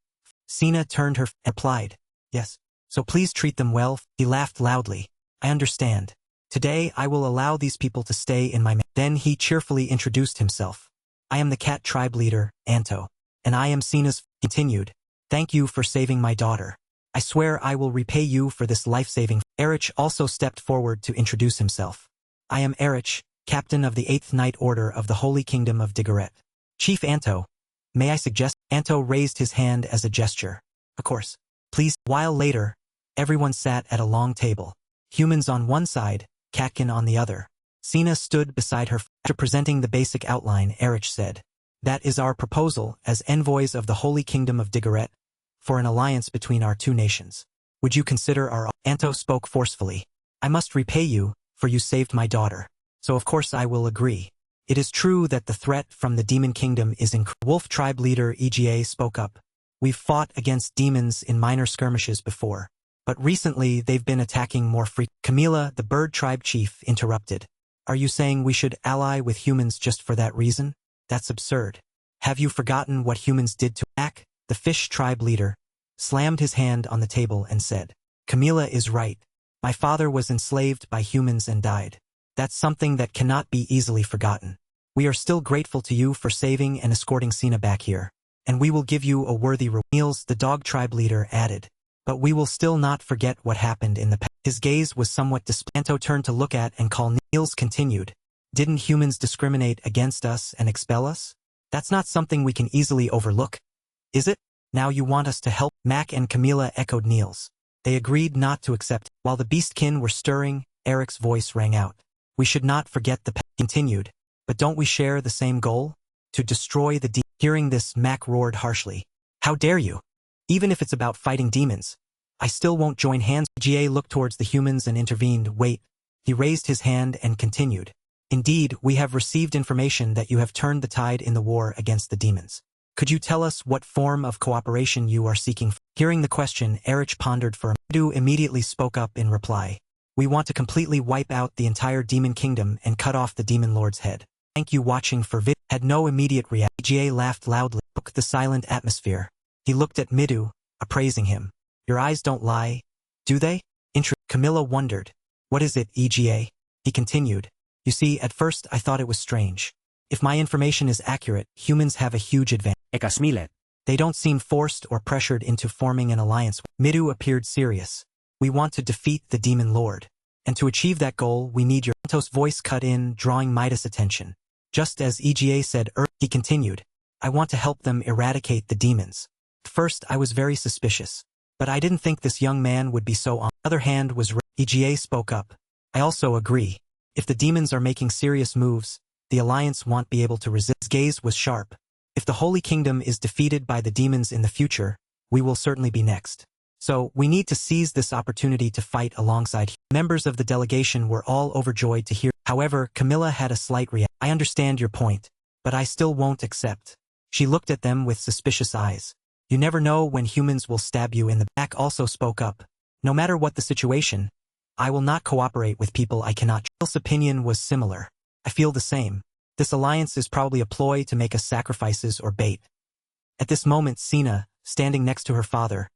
Sina turned her and replied, "Yes. So please treat them well." He laughed loudly. "I understand. Today I will allow these people to stay in my." Then he cheerfully introduced himself. "I am the cat tribe leader, Anto. And I am Sina's..." Continued. "Thank you for saving my daughter. I swear I will repay you for this life-saving." Erich also stepped forward to introduce himself. "I am Erich, captain of the 8th Knight Order of the Holy Kingdom of Digaret. Chief Anto, may I suggest..." Anto raised his hand as a gesture. "Of course. Please." While later, everyone sat at a long table. Humans on one side, Katkin on the other. Sina stood beside her. After presenting the basic outline, Erich said, "That is our proposal as envoys of the Holy Kingdom of Digaret for an alliance between our two nations. Would you consider our..." Anto spoke forcefully. "I must repay you, for you saved my daughter. So of course I will agree. It is true that the threat from the Demon Kingdom is Wolf tribe leader EGA spoke up. "We've fought against demons in minor skirmishes before, but recently they've been attacking more frequently." Camila, the bird tribe chief, interrupted. "Are you saying we should ally with humans just for that reason? That's absurd. Have you forgotten what humans did to..." Ak, the fish tribe leader, slammed his hand on the table and said, "Camila is right. My father was enslaved by humans and died. That's something that cannot be easily forgotten. We are still grateful to you for saving and escorting Cana back here, and we will give you a worthy reward. Niels, the dog tribe leader, added. But we will still not forget what happened in the past. His gaze was somewhat Anto turned to look at and call. Niels continued. Didn't humans discriminate against us and expel us? That's not something we can easily overlook, is it? Now you want us to help? Mac and Camila echoed Niels. They agreed not to accept. While the beastkin were stirring, Eric's voice rang out. We should not forget the past. Continued. But don't we share the same goal? To destroy the Hearing this, Mac roared harshly. How dare you? Even if it's about fighting demons, I still won't join hands. GA looked towards the humans and intervened. Wait. He raised his hand and continued. Indeed, we have received information that you have turned the tide in the war against the demons. Could you tell us what form of cooperation you are seeking? Hearing the question, Erich pondered for a moment. Midou immediately spoke up in reply. We want to completely wipe out the entire demon kingdom and cut off the demon lord's head. Thank you watching for vid. Had no immediate reaction. GA laughed loudly. Broke the silent atmosphere. He looked at Midou, appraising him. Your eyes don't lie, do they? Camilla wondered. What is it, EGA? He continued. You see, at first I thought it was strange. If my information is accurate, humans have a huge advantage. They don't seem forced or pressured into forming an alliance. Midou appeared serious. We want to defeat the demon lord. And to achieve that goal, we need your... Santos' voice cut in, drawing Midas' attention. Just as EGA said earlier, he continued. I want to help them eradicate the demons. At first I was very suspicious. But I didn't think this young man would be so on. The other hand was... EGA spoke up. I also agree. If the demons are making serious moves, the alliance won't be able to resist. His gaze was sharp. If the Holy Kingdom is defeated by the demons in the future, we will certainly be next. So, we need to seize this opportunity to fight alongside. Members of the delegation were all overjoyed to hear. However, Camilla had a slight reaction. I understand your point, but I still won't accept. She looked at them with suspicious eyes. You never know when humans will stab you in the back. Also spoke up. No matter what the situation, I will not cooperate with people I cannot. Jill's opinion was similar. I feel the same. This alliance is probably a ploy to make us sacrifices or bait. At this moment, Cana, standing next to her father,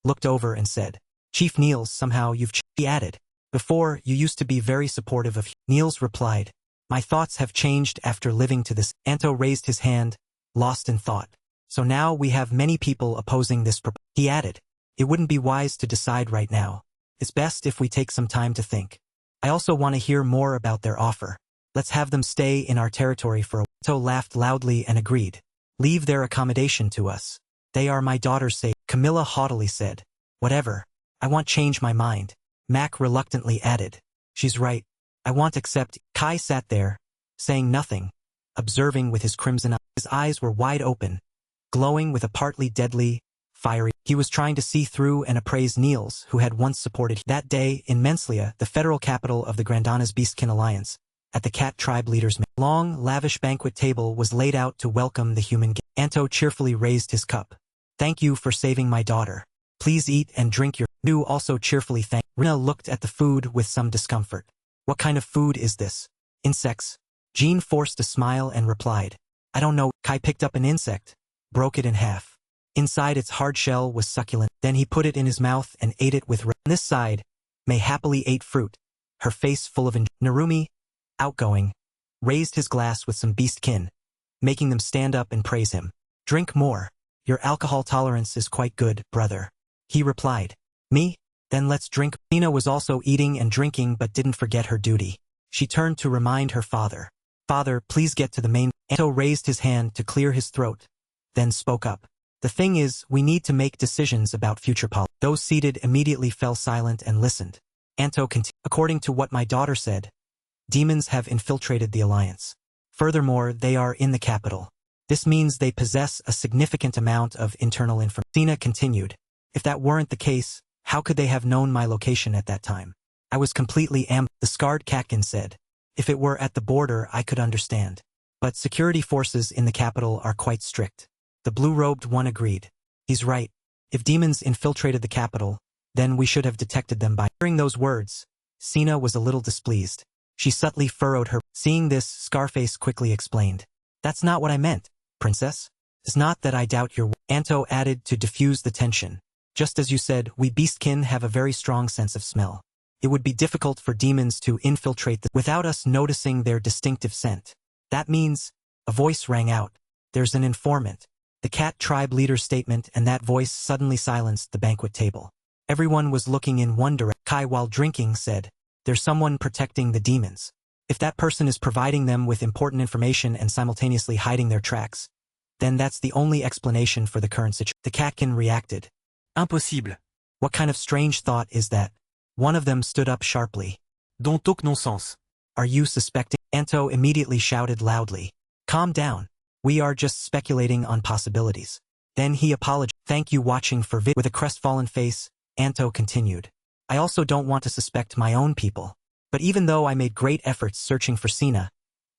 looked over and said, Chief Niels, somehow you've changed. He added, before, you used to be very supportive of. Niels replied, my thoughts have changed after living to this. Anto raised his hand, lost in thought. So now we have many people opposing this proposal. He added, it wouldn't be wise to decide right now. It's best if we take some time to think. I also want to hear more about their offer. Let's have them stay in our territory for a while. Anto laughed loudly and agreed. Leave their accommodation to us. They are my daughter's sake. Camilla haughtily said. Whatever. I won't change my mind. Mac reluctantly added. She's right. I won't accept. Kai sat there, saying nothing, observing with his crimson eyes. His eyes were wide open, glowing with a partly deadly, fiery. He was trying to see through and appraise Niels, who had once supported him. That day, in Menslia, the federal capital of the Grandana's Beastkin Alliance, at the cat tribe leader's long, lavish banquet table was laid out to welcome the human guest. Anto cheerfully raised his cup. Thank you for saving my daughter. Please eat and drink your... Midou also cheerfully thanked. Rina looked at the food with some discomfort. What kind of food is this? Insects? Jean forced a smile and replied. I don't know. Kai picked up an insect, broke it in half. Inside its hard shell was succulent. Then he put it in his mouth and ate it with... On this side, May happily ate fruit, her face full of... Narumi, outgoing, raised his glass with some beastkin, making them stand up and praise him. Drink more. Your alcohol tolerance is quite good, brother. He replied. Me? Then let's drink. Nina was also eating and drinking but didn't forget her duty. She turned to remind her father. Father, please get to the main... Anto raised his hand to clear his throat, then spoke up. The thing is, we need to make decisions about future policy. Those seated immediately fell silent and listened. Anto continued. According to what my daughter said, demons have infiltrated the alliance. Furthermore, they are in the capital. This means they possess a significant amount of internal information. Cana continued. If that weren't the case, how could they have known my location at that time? I was completely the scarred Katkin said. If it were at the border, I could understand. But security forces in the capital are quite strict. The blue-robed one agreed. He's right. If demons infiltrated the capital, then we should have detected them by... Hearing those words, Cana was a little displeased. She subtly furrowed her. Seeing this, Scarface quickly explained. That's not what I meant, princess. It's not that I doubt your... Anto added to diffuse the tension. Just as you said, we beastkin have a very strong sense of smell. It would be difficult for demons to infiltrate without us noticing their distinctive scent. That means, a voice rang out. There's an informant. The cat tribe leader's statement, and that voice suddenly silenced the banquet table. Everyone was looking in one direction. Kai, while drinking, said, "There's someone protecting the demons. If that person is providing them with important information and simultaneously hiding their tracks, then that's the only explanation for the current situation." The catkin reacted. Impossible. What kind of strange thought is that? One of them stood up sharply. Don't talk nonsense. Are you suspecting? Anto immediately shouted loudly. Calm down. We are just speculating on possibilities. Then he apologized. Thank you watching for vid. With a crestfallen face, Anto continued. I also don't want to suspect my own people. But even though I made great efforts searching for Cana,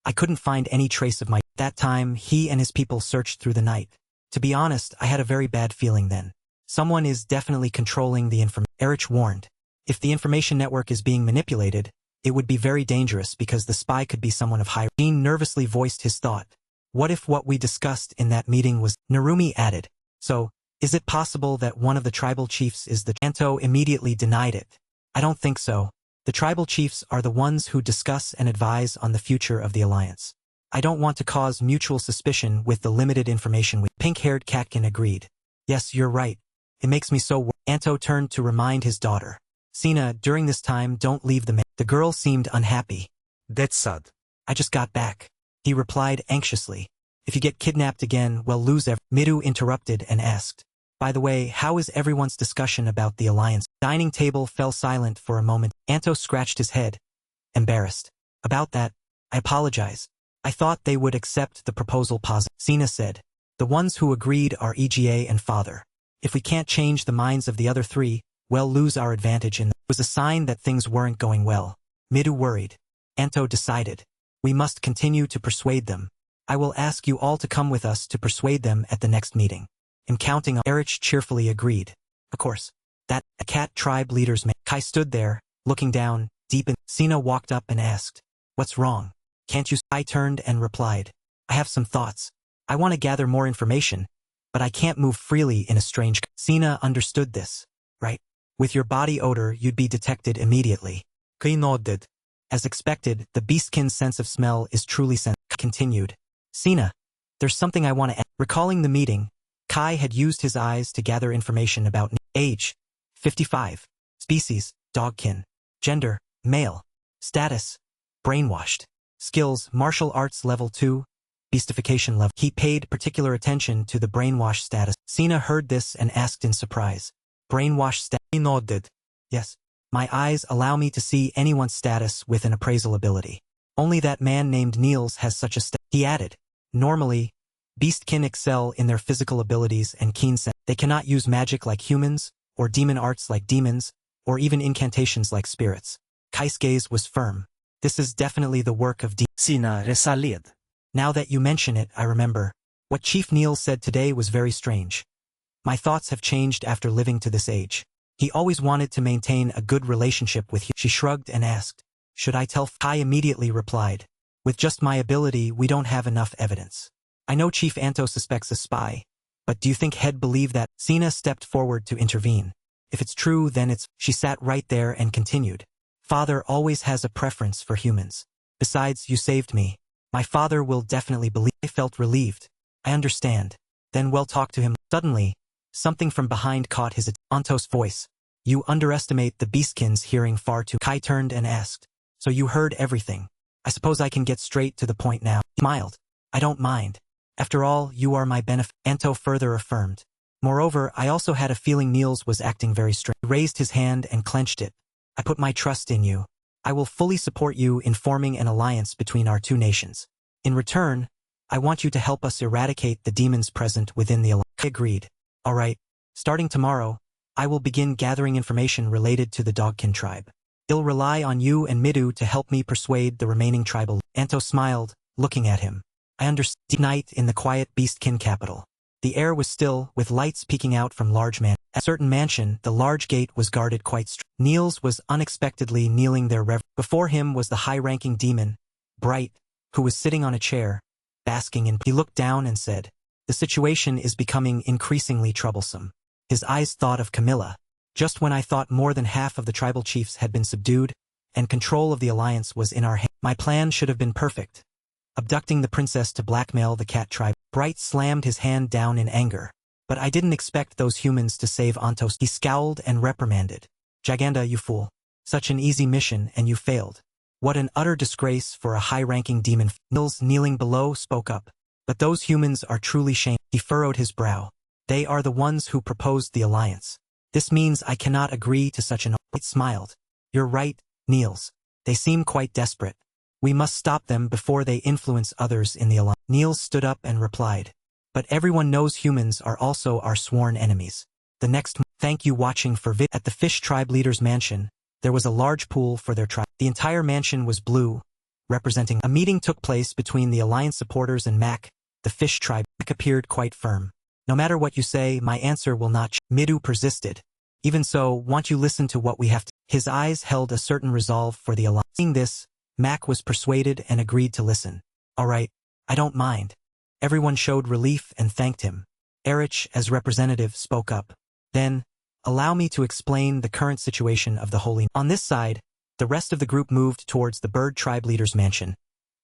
I couldn't find any trace of my. That time, he and his people searched through the night. To be honest, I had a very bad feeling then. Someone is definitely controlling the information. Erich warned. If the information network is being manipulated, it would be very dangerous because the spy could be someone of high. Dean nervously voiced his thought. What if what we discussed in that meeting was? Narumi added. So, is it possible that one of the tribal chiefs is the? Anto immediately denied it. I don't think so. The tribal chiefs are the ones who discuss and advise on the future of the alliance. I don't want to cause mutual suspicion with the limited information we. Pink-haired Catkin agreed. Yes, you're right. It makes me so. Anto turned to remind his daughter. Cana, during this time don't leave the. The girl seemed unhappy. That's sad. I just got back. He replied anxiously. If you get kidnapped again, we'll lose Midou interrupted and asked. By the way, how is everyone's discussion about the alliance? Dining table fell silent for a moment. Anto scratched his head. Embarrassed. About that, I apologize. I thought they would accept the proposal positive. Cana said. The ones who agreed are EGA and father. If we can't change the minds of the other three, we'll lose our advantage in. It was a sign that things weren't going well. Midou worried. Anto decided. We must continue to persuade them. I will ask you all to come with us to persuade them at the next meeting. I'm counting on. Erich cheerfully agreed. Of course. That, a cat tribe leader's man. Kai stood there, looking down, deep in. Cana walked up and asked. What's wrong? Can't you? I turned and replied. I have some thoughts. I want to gather more information, but I can't move freely in a strange. Cana understood this, right? With your body odor, you'd be detected immediately. Kai nodded. As expected, the beastkin's sense of smell is truly continued. Cana, there's something I want to add. Recalling the meeting, Kai had used his eyes to gather information about age, 55, species, dogkin, gender, male, status, brainwashed, skills, martial arts level 2, beastification level. He paid particular attention to the brainwash status. Cana heard this and asked in surprise. Brainwash status. He nodded. Yes. My eyes allow me to see anyone's status with an appraisal ability. Only that man named Niels has such a status. He added. Normally, beastkin excel in their physical abilities and keen sense. They cannot use magic like humans, or demon arts like demons, or even incantations like spirits. Kai's gaze was firm. This is definitely the work of Cana resaled. Now that you mention it, I remember. What Chief Niels said today was very strange. My thoughts have changed after living to this age. He always wanted to maintain a good relationship with you. She shrugged and asked, should I tell? Kai immediately replied, with just my ability, we don't have enough evidence. I know Chief Anto suspects a spy, but do you think he'd believe that? Cana stepped forward to intervene. If it's true, then it's. She sat right there and continued. Father always has a preference for humans. Besides, you saved me. My father will definitely believe. I felt relieved. I understand. Then we'll talk to him. Suddenly, something from behind caught his Anto's voice. You underestimate the beastkin's hearing far too. Kai turned and asked. So you heard everything. I suppose I can get straight to the point now. He smiled. I don't mind. After all, you are my benefit. Anto further affirmed. Moreover, I also had a feeling Niels was acting very strange. He raised his hand and clenched it. I put my trust in you. I will fully support you in forming an alliance between our two nations. In return, I want you to help us eradicate the demons present within the alliance. I agreed. All right. Starting tomorrow, I will begin gathering information related to the Dogkin tribe. I'll rely on you and Midou to help me persuade the remaining tribal. Anto smiled, looking at him. I understand. Night in the quiet Beastkin capital. The air was still, with lights peeking out from large mansions. At a certain mansion, the large gate was guarded quite strict. Niels was unexpectedly kneeling there. Before him was the high-ranking demon, Bright, who was sitting on a chair, basking in. He looked down and said, the situation is becoming increasingly troublesome. His eyes thought of Camilla. Just when I thought more than half of the tribal chiefs had been subdued, and control of the alliance was in our hands. My plan should have been perfect. Abducting the princess to blackmail the cat tribe. Bright slammed his hand down in anger. But I didn't expect those humans to save Antos. He scowled and reprimanded. Jaganda, you fool. Such an easy mission and you failed. What an utter disgrace for a high-ranking demon. Nils, kneeling below, spoke up. But those humans are truly shamed. He furrowed his brow. They are the ones who proposed the alliance. This means I cannot agree to such an... It smiled. You're right, Niels. They seem quite desperate. We must stop them before they influence others in the alliance. Niels stood up and replied. But everyone knows humans are also our sworn enemies. The next... Thank you watching for vid. At the fish tribe leader's mansion, there was a large pool for their tribe. The entire mansion was blue, representing... A meeting took place between the alliance supporters and Mac, the fish tribe. Mac appeared quite firm. No matter what you say, my answer will not... Midou persisted. Even so, won't you listen to what we have to... His eyes held a certain resolve for the alliance. Seeing this, Mac was persuaded and agreed to listen. All right, I don't mind. Everyone showed relief and thanked him. Erich, as representative, spoke up. Then, allow me to explain the current situation of the Holy... On this side, the rest of the group moved towards the bird tribe leader's mansion,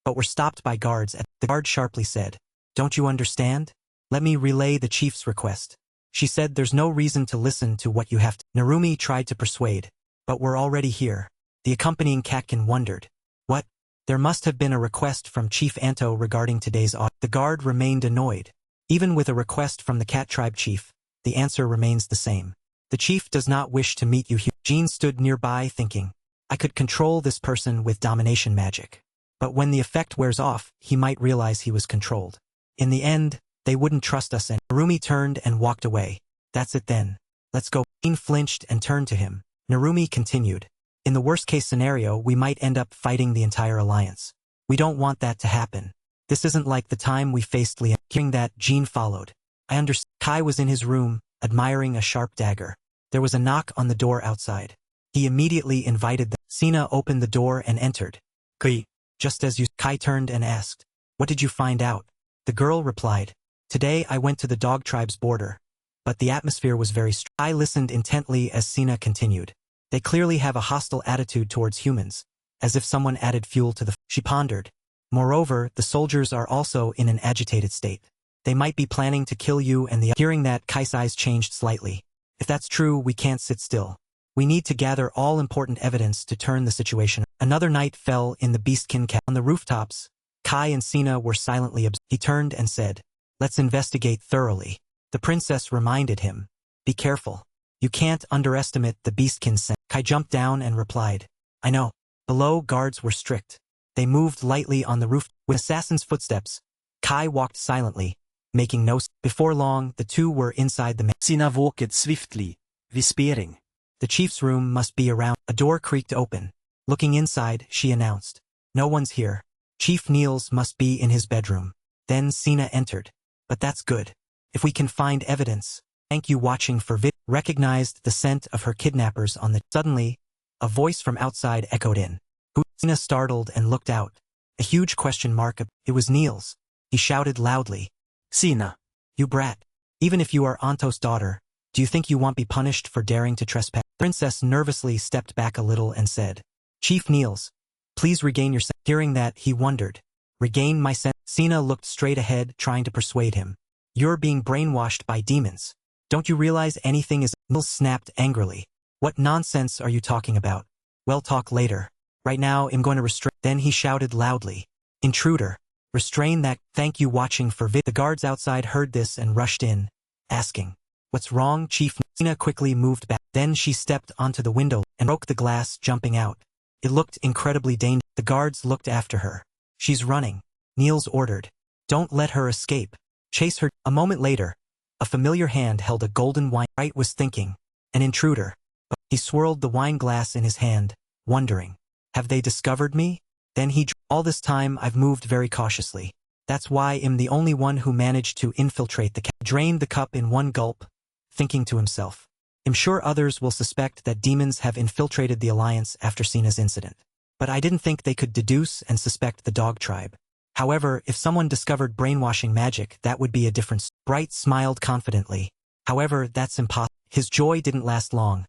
but were stopped by guards. The guard sharply said, "Don't you understand? Let me relay the chief's request." She said there's no reason to listen to what you have to... Narumi tried to persuade, but we're already here. The accompanying Katkin wondered. What? There must have been a request from Chief Anto regarding today's audit. The guard remained annoyed. Even with a request from the cat tribe chief, the answer remains the same. The chief does not wish to meet you here. Jean stood nearby thinking, I could control this person with domination magic. But when the effect wears off, he might realize he was controlled. In the end, they wouldn't trust us and... Narumi turned and walked away. That's it then. Let's go. Jean flinched and turned to him. Narumi continued. In the worst-case scenario, we might end up fighting the entire alliance. We don't want that to happen. This isn't like the time we faced Leonora. Hearing that, Jean followed. I understand. Kai was in his room, admiring a sharp dagger. There was a knock on the door outside. He immediately invited them. Sina opened the door and entered. Kai, just as you... Kai turned and asked, what did you find out? The girl replied, today I went to the dog tribe's border, but the atmosphere was very strange. I listened intently as Sina continued. They clearly have a hostile attitude towards humans, as if someone added fuel to the... She pondered. Moreover, the soldiers are also in an agitated state. They might be planning to kill you and the... Hearing that, Kai's eyes changed slightly. If that's true, we can't sit still. We need to gather all important evidence to turn the situation. Another night fell in the Beastkin Cap. On the rooftops, Kai and Sina were silently observed. He turned and said, let's investigate thoroughly. The princess reminded him, be careful. You can't underestimate the Beastkin scent. Kai jumped down and replied, I know. Below, guards were strict. They moved lightly on the roof. With assassin's footsteps, Kai walked silently, making no... Before long, the two were inside the... Sina walked swiftly, whispering. The chief's room must be around. A door creaked open. Looking inside, she announced, no one's here. Chief Niels must be in his bedroom. Then Sina entered. But that's good. If we can find evidence... Thank you watching for vid... Recognized the scent of her kidnappers on the... Suddenly, a voice from outside echoed in. Who? Sina startled and looked out. A huge question mark. It was Niels. He shouted loudly. Sina. You brat. Even if you are Antos' daughter, do you think you won't be punished for daring to trespass? The princess nervously stepped back a little and said, Chief Niels, please regain your sense. Hearing that, he wondered. Regain my sense? Sina looked straight ahead, trying to persuade him. You're being brainwashed by demons. Don't you realize anything is... Niels snapped angrily. What nonsense are you talking about? We'll talk later. Right now, I'm going to restrain... Then he shouted loudly. Intruder. Restrain that... Thank you watching for vid... The guards outside heard this and rushed in, asking, what's wrong, Chief? Sina quickly moved back. Then she stepped onto the window and broke the glass, jumping out. It looked incredibly dangerous. The guards looked after her. She's running. Niels ordered. Don't let her escape. Chase her. A moment later, a familiar hand held a golden wine. Wright was thinking, an intruder. But he swirled the wine glass in his hand, wondering, have they discovered me? Then he... All this time I've moved very cautiously. That's why I'm the only one who managed to infiltrate the... Drained the cup in one gulp, thinking to himself. I'm sure others will suspect that demons have infiltrated the alliance after Sina's incident. But I didn't think they could deduce and suspect the dog tribe. However, if someone discovered brainwashing magic, that would be a difference. Bright smiled confidently. However, that's impossible. His joy didn't last long,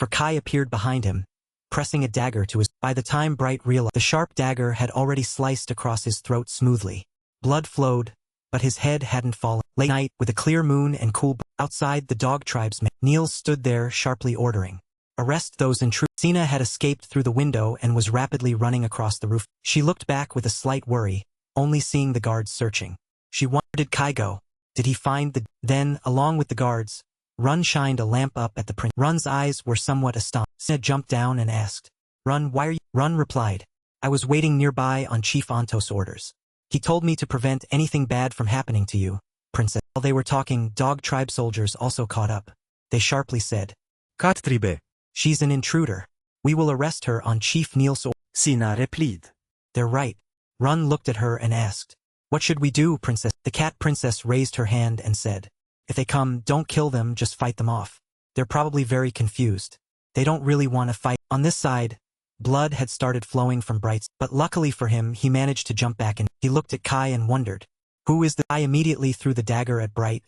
for Kai appeared behind him, pressing a dagger to his. By the time Bright realized, the sharp dagger had already sliced across his throat smoothly. Blood flowed, but his head hadn't fallen. Late night, with a clear moon and cool outside the dog tribesmen, Niels stood there sharply ordering, "Arrest those intruders." Cana had escaped through the window and was rapidly running across the roof. She looked back with a slight worry, only seeing the guards searching. She wondered, did Kai go? Did he find the... Then, along with the guards, Run shined a lamp up at the prince. Run's eyes were somewhat astonished. Cana jumped down and asked, "Run, why are you?" Run replied, "I was waiting nearby on Chief Antos' orders. He told me to prevent anything bad from happening to you, princess." While they were talking, dog tribe soldiers also caught up. They sharply said, Kat tribe. "She's an intruder. We will arrest her on Chief Niels' orders." Sina replied. "They're right." Run looked at her and asked, "What should we do, princess?" The cat princess raised her hand and said, "If they come, don't kill them, just fight them off. They're probably very confused. They don't really want to fight." On this side, blood had started flowing from Bright's, but luckily for him he managed to jump back and he looked at Kai and wondered, "Who is the..." Kai immediately threw the dagger at Bright,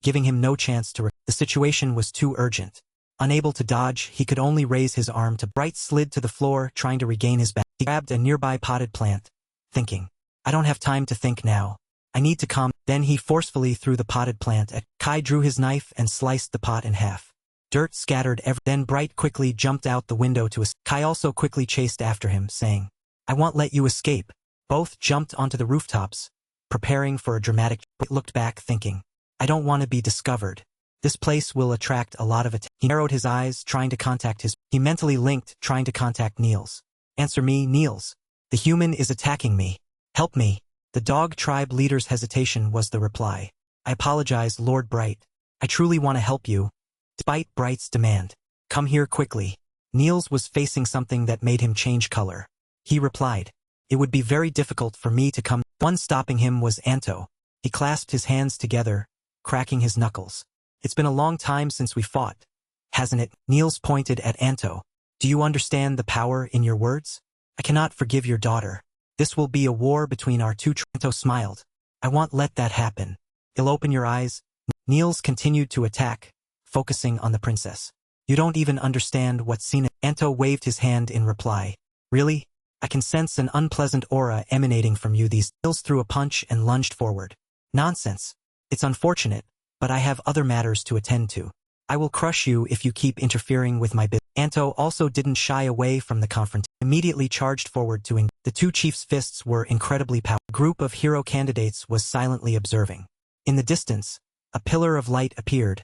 giving him no chance to The situation was too urgent. Unable to dodge, he could only raise his arm to Bright slid to the floor trying to regain his back. He grabbed a nearby potted plant, thinking, "I don't have time to think now. I need to calm." Then he forcefully threw the potted plant at Kai, drew his knife and sliced the pot in half. Dirt scattered Then Bright quickly jumped out the window to escape. Kai also quickly chased after him, saying, "I won't let you escape." Both jumped onto the rooftops, preparing for a dramatic. But looked back thinking, "I don't want to be discovered. This place will attract a lot of attention." He narrowed his eyes, trying to contact his... He mentally linked, trying to contact Niels. "Answer me, Niels. The human is attacking me. Help me." The dog tribe leader's hesitation was the reply. "I apologize, Lord Bright. I truly want to help you." Despite Bright's demand, "Come here quickly." Niels was facing something that made him change color. He replied, "It would be very difficult for me to come." One stopping him was Anto. He clasped his hands together, cracking his knuckles. "It's been a long time since we fought, hasn't it?" Niels pointed at Anto. "Do you understand the power in your words? I cannot forgive your daughter. This will be a war between our two." Anto smiled. "I won't let that happen. You'll open your eyes." Niels continued to attack, focusing on the princess. "You don't even understand what Cana..." Anto waved his hand in reply. "Really? I can sense an unpleasant aura emanating from you." Niels threw a punch and lunged forward. "Nonsense. It's unfortunate, but I have other matters to attend to. I will crush you if you keep interfering with my business." Anto also didn't shy away from the confrontation. Immediately charged forward to engage. The two chiefs' fists were incredibly powerful. A group of hero candidates was silently observing. In the distance, a pillar of light appeared,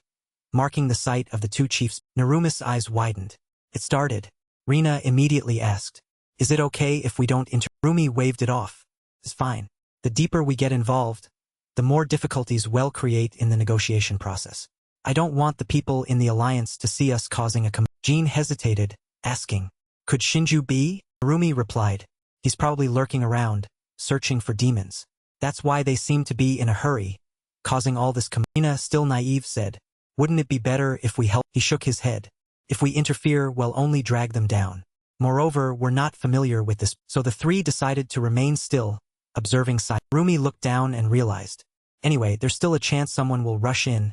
marking the sight of the two chiefs. Naruma's eyes widened. "It started." Rina immediately asked, "Is it okay if we don't Rumi waved it off. "It's fine. The deeper we get involved, the more difficulties we'll create in the negotiation process. I don't want the people in the alliance to see us causing a Jean hesitated, asking, "Could Shinju be?" Rumi replied, "He's probably lurking around, searching for demons. That's why they seem to be in a hurry, causing all this Rina, still naive, said, "Wouldn't it be better if we help?" He shook his head. "If we interfere, we'll only drag them down. Moreover, we're not familiar with this." So the three decided to remain still, observing silently. Rumi looked down and realized, anyway, there's still a chance someone will rush in,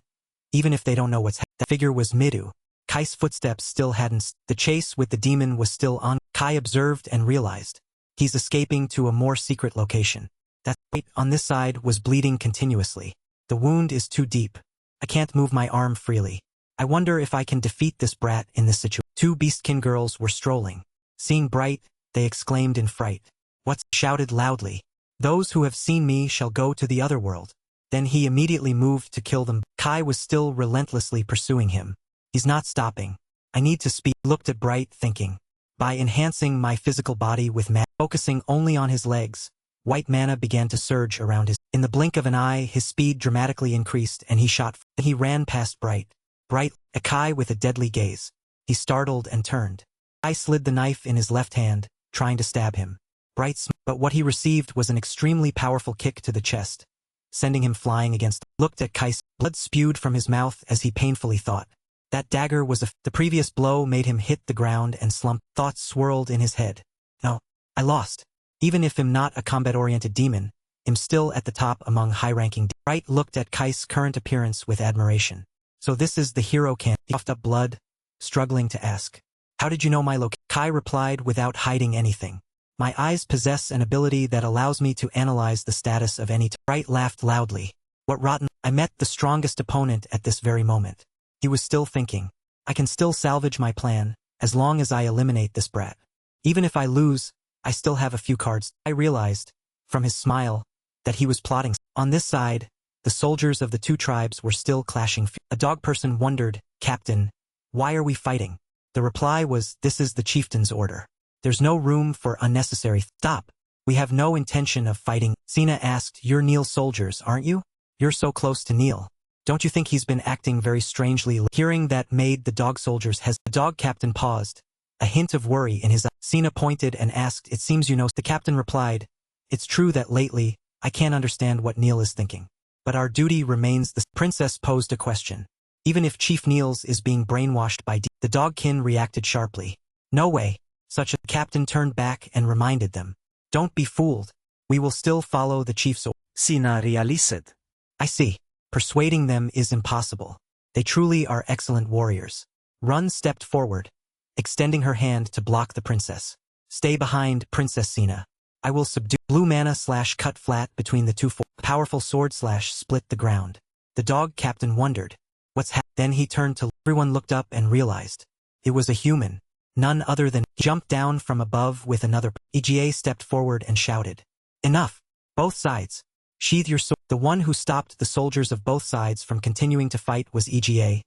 even if they don't know what's happening. That figure was Midou. Kai's footsteps still hadn't. The chase with the demon was still on. Kai observed and realized, he's escaping to a more secret location. That weight on this side was bleeding continuously. The wound is too deep. I can't move my arm freely. I wonder if I can defeat this brat in this situation. Two beastkin girls were strolling. Seeing Bright, they exclaimed in fright. "What's?" Shouted loudly. "Those who have seen me shall go to the other world." Then he immediately moved to kill them. Kai was still relentlessly pursuing him. He's not stopping. I need to speed. Looked at Bright, thinking, by enhancing my physical body with mana, focusing only on his legs, white mana began to surge around his. In the blink of an eye, his speed dramatically increased and he shot. He ran past Bright. Bright, a Kai with a deadly gaze. He startled and turned. Kai slid the knife in his left hand, trying to stab him. Bright, but what he received was an extremely powerful kick to the chest, sending him flying against. Looked at Kai. Blood spewed from his mouth as he painfully thought. That dagger was the previous blow made him hit the ground and slump. Thoughts swirled in his head. No, I lost. Even if I'm not a combat-oriented demon, I'm still at the top among high-ranking. Bright looked at Kai's current appearance with admiration. So this is the hero can. He coughed up blood, struggling to ask. How did you know my location? Kai replied without hiding anything. My eyes possess an ability that allows me to analyze the status of any Bright laughed loudly. What rotten. I met the strongest opponent at this very moment. He was still thinking. I can still salvage my plan, as long as I eliminate this brat. Even if I lose, I still have a few cards. I realized, from his smile, that he was plotting. On this side, the soldiers of the two tribes were still clashing. A dog person wondered, Captain, why are we fighting? The reply was, this is the chieftain's order. There's no room for unnecessary. Stop. We have no intention of fighting. Cana asked, you're Neil's soldiers, aren't you? You're so close to Neil. Don't you think he's been acting very strangely? Hearing that made the dog soldiers hesitate. The dog captain paused, a hint of worry in his eye. Cana pointed and asked, it seems you know. The captain replied, it's true that lately, I can't understand what Neil is thinking. But our duty remains the princess posed a question. Even if Chief Niels is being brainwashed by the dogkin reacted sharply. No way. Such a captain turned back and reminded them. Don't be fooled. We will still follow the chief's order. Cana realized. I see. Persuading them is impossible. They truly are excellent warriors. Run stepped forward, extending her hand to block the princess. Stay behind, Princess Cana. I will subdue. Blue mana / cut flat between the two. Powerful sword / split the ground. The dog captain wondered. What's happened? Then he turned to. Everyone looked up and realized. It was a human. None other than. He jumped down from above with another. EGA stepped forward and shouted. Enough. Both sides. Sheathe your sword. The one who stopped the soldiers of both sides from continuing to fight was EGA,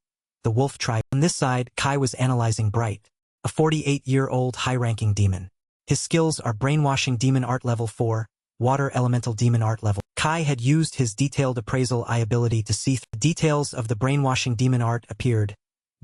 the wolf tribe. On this side, Kai was analyzing Bright, a 48-year-old high-ranking demon. His skills are Brainwashing Demon Art Level 4, Water Elemental Demon Art Level. Kai had used his detailed appraisal eye ability to see the details of the Brainwashing Demon Art appeared.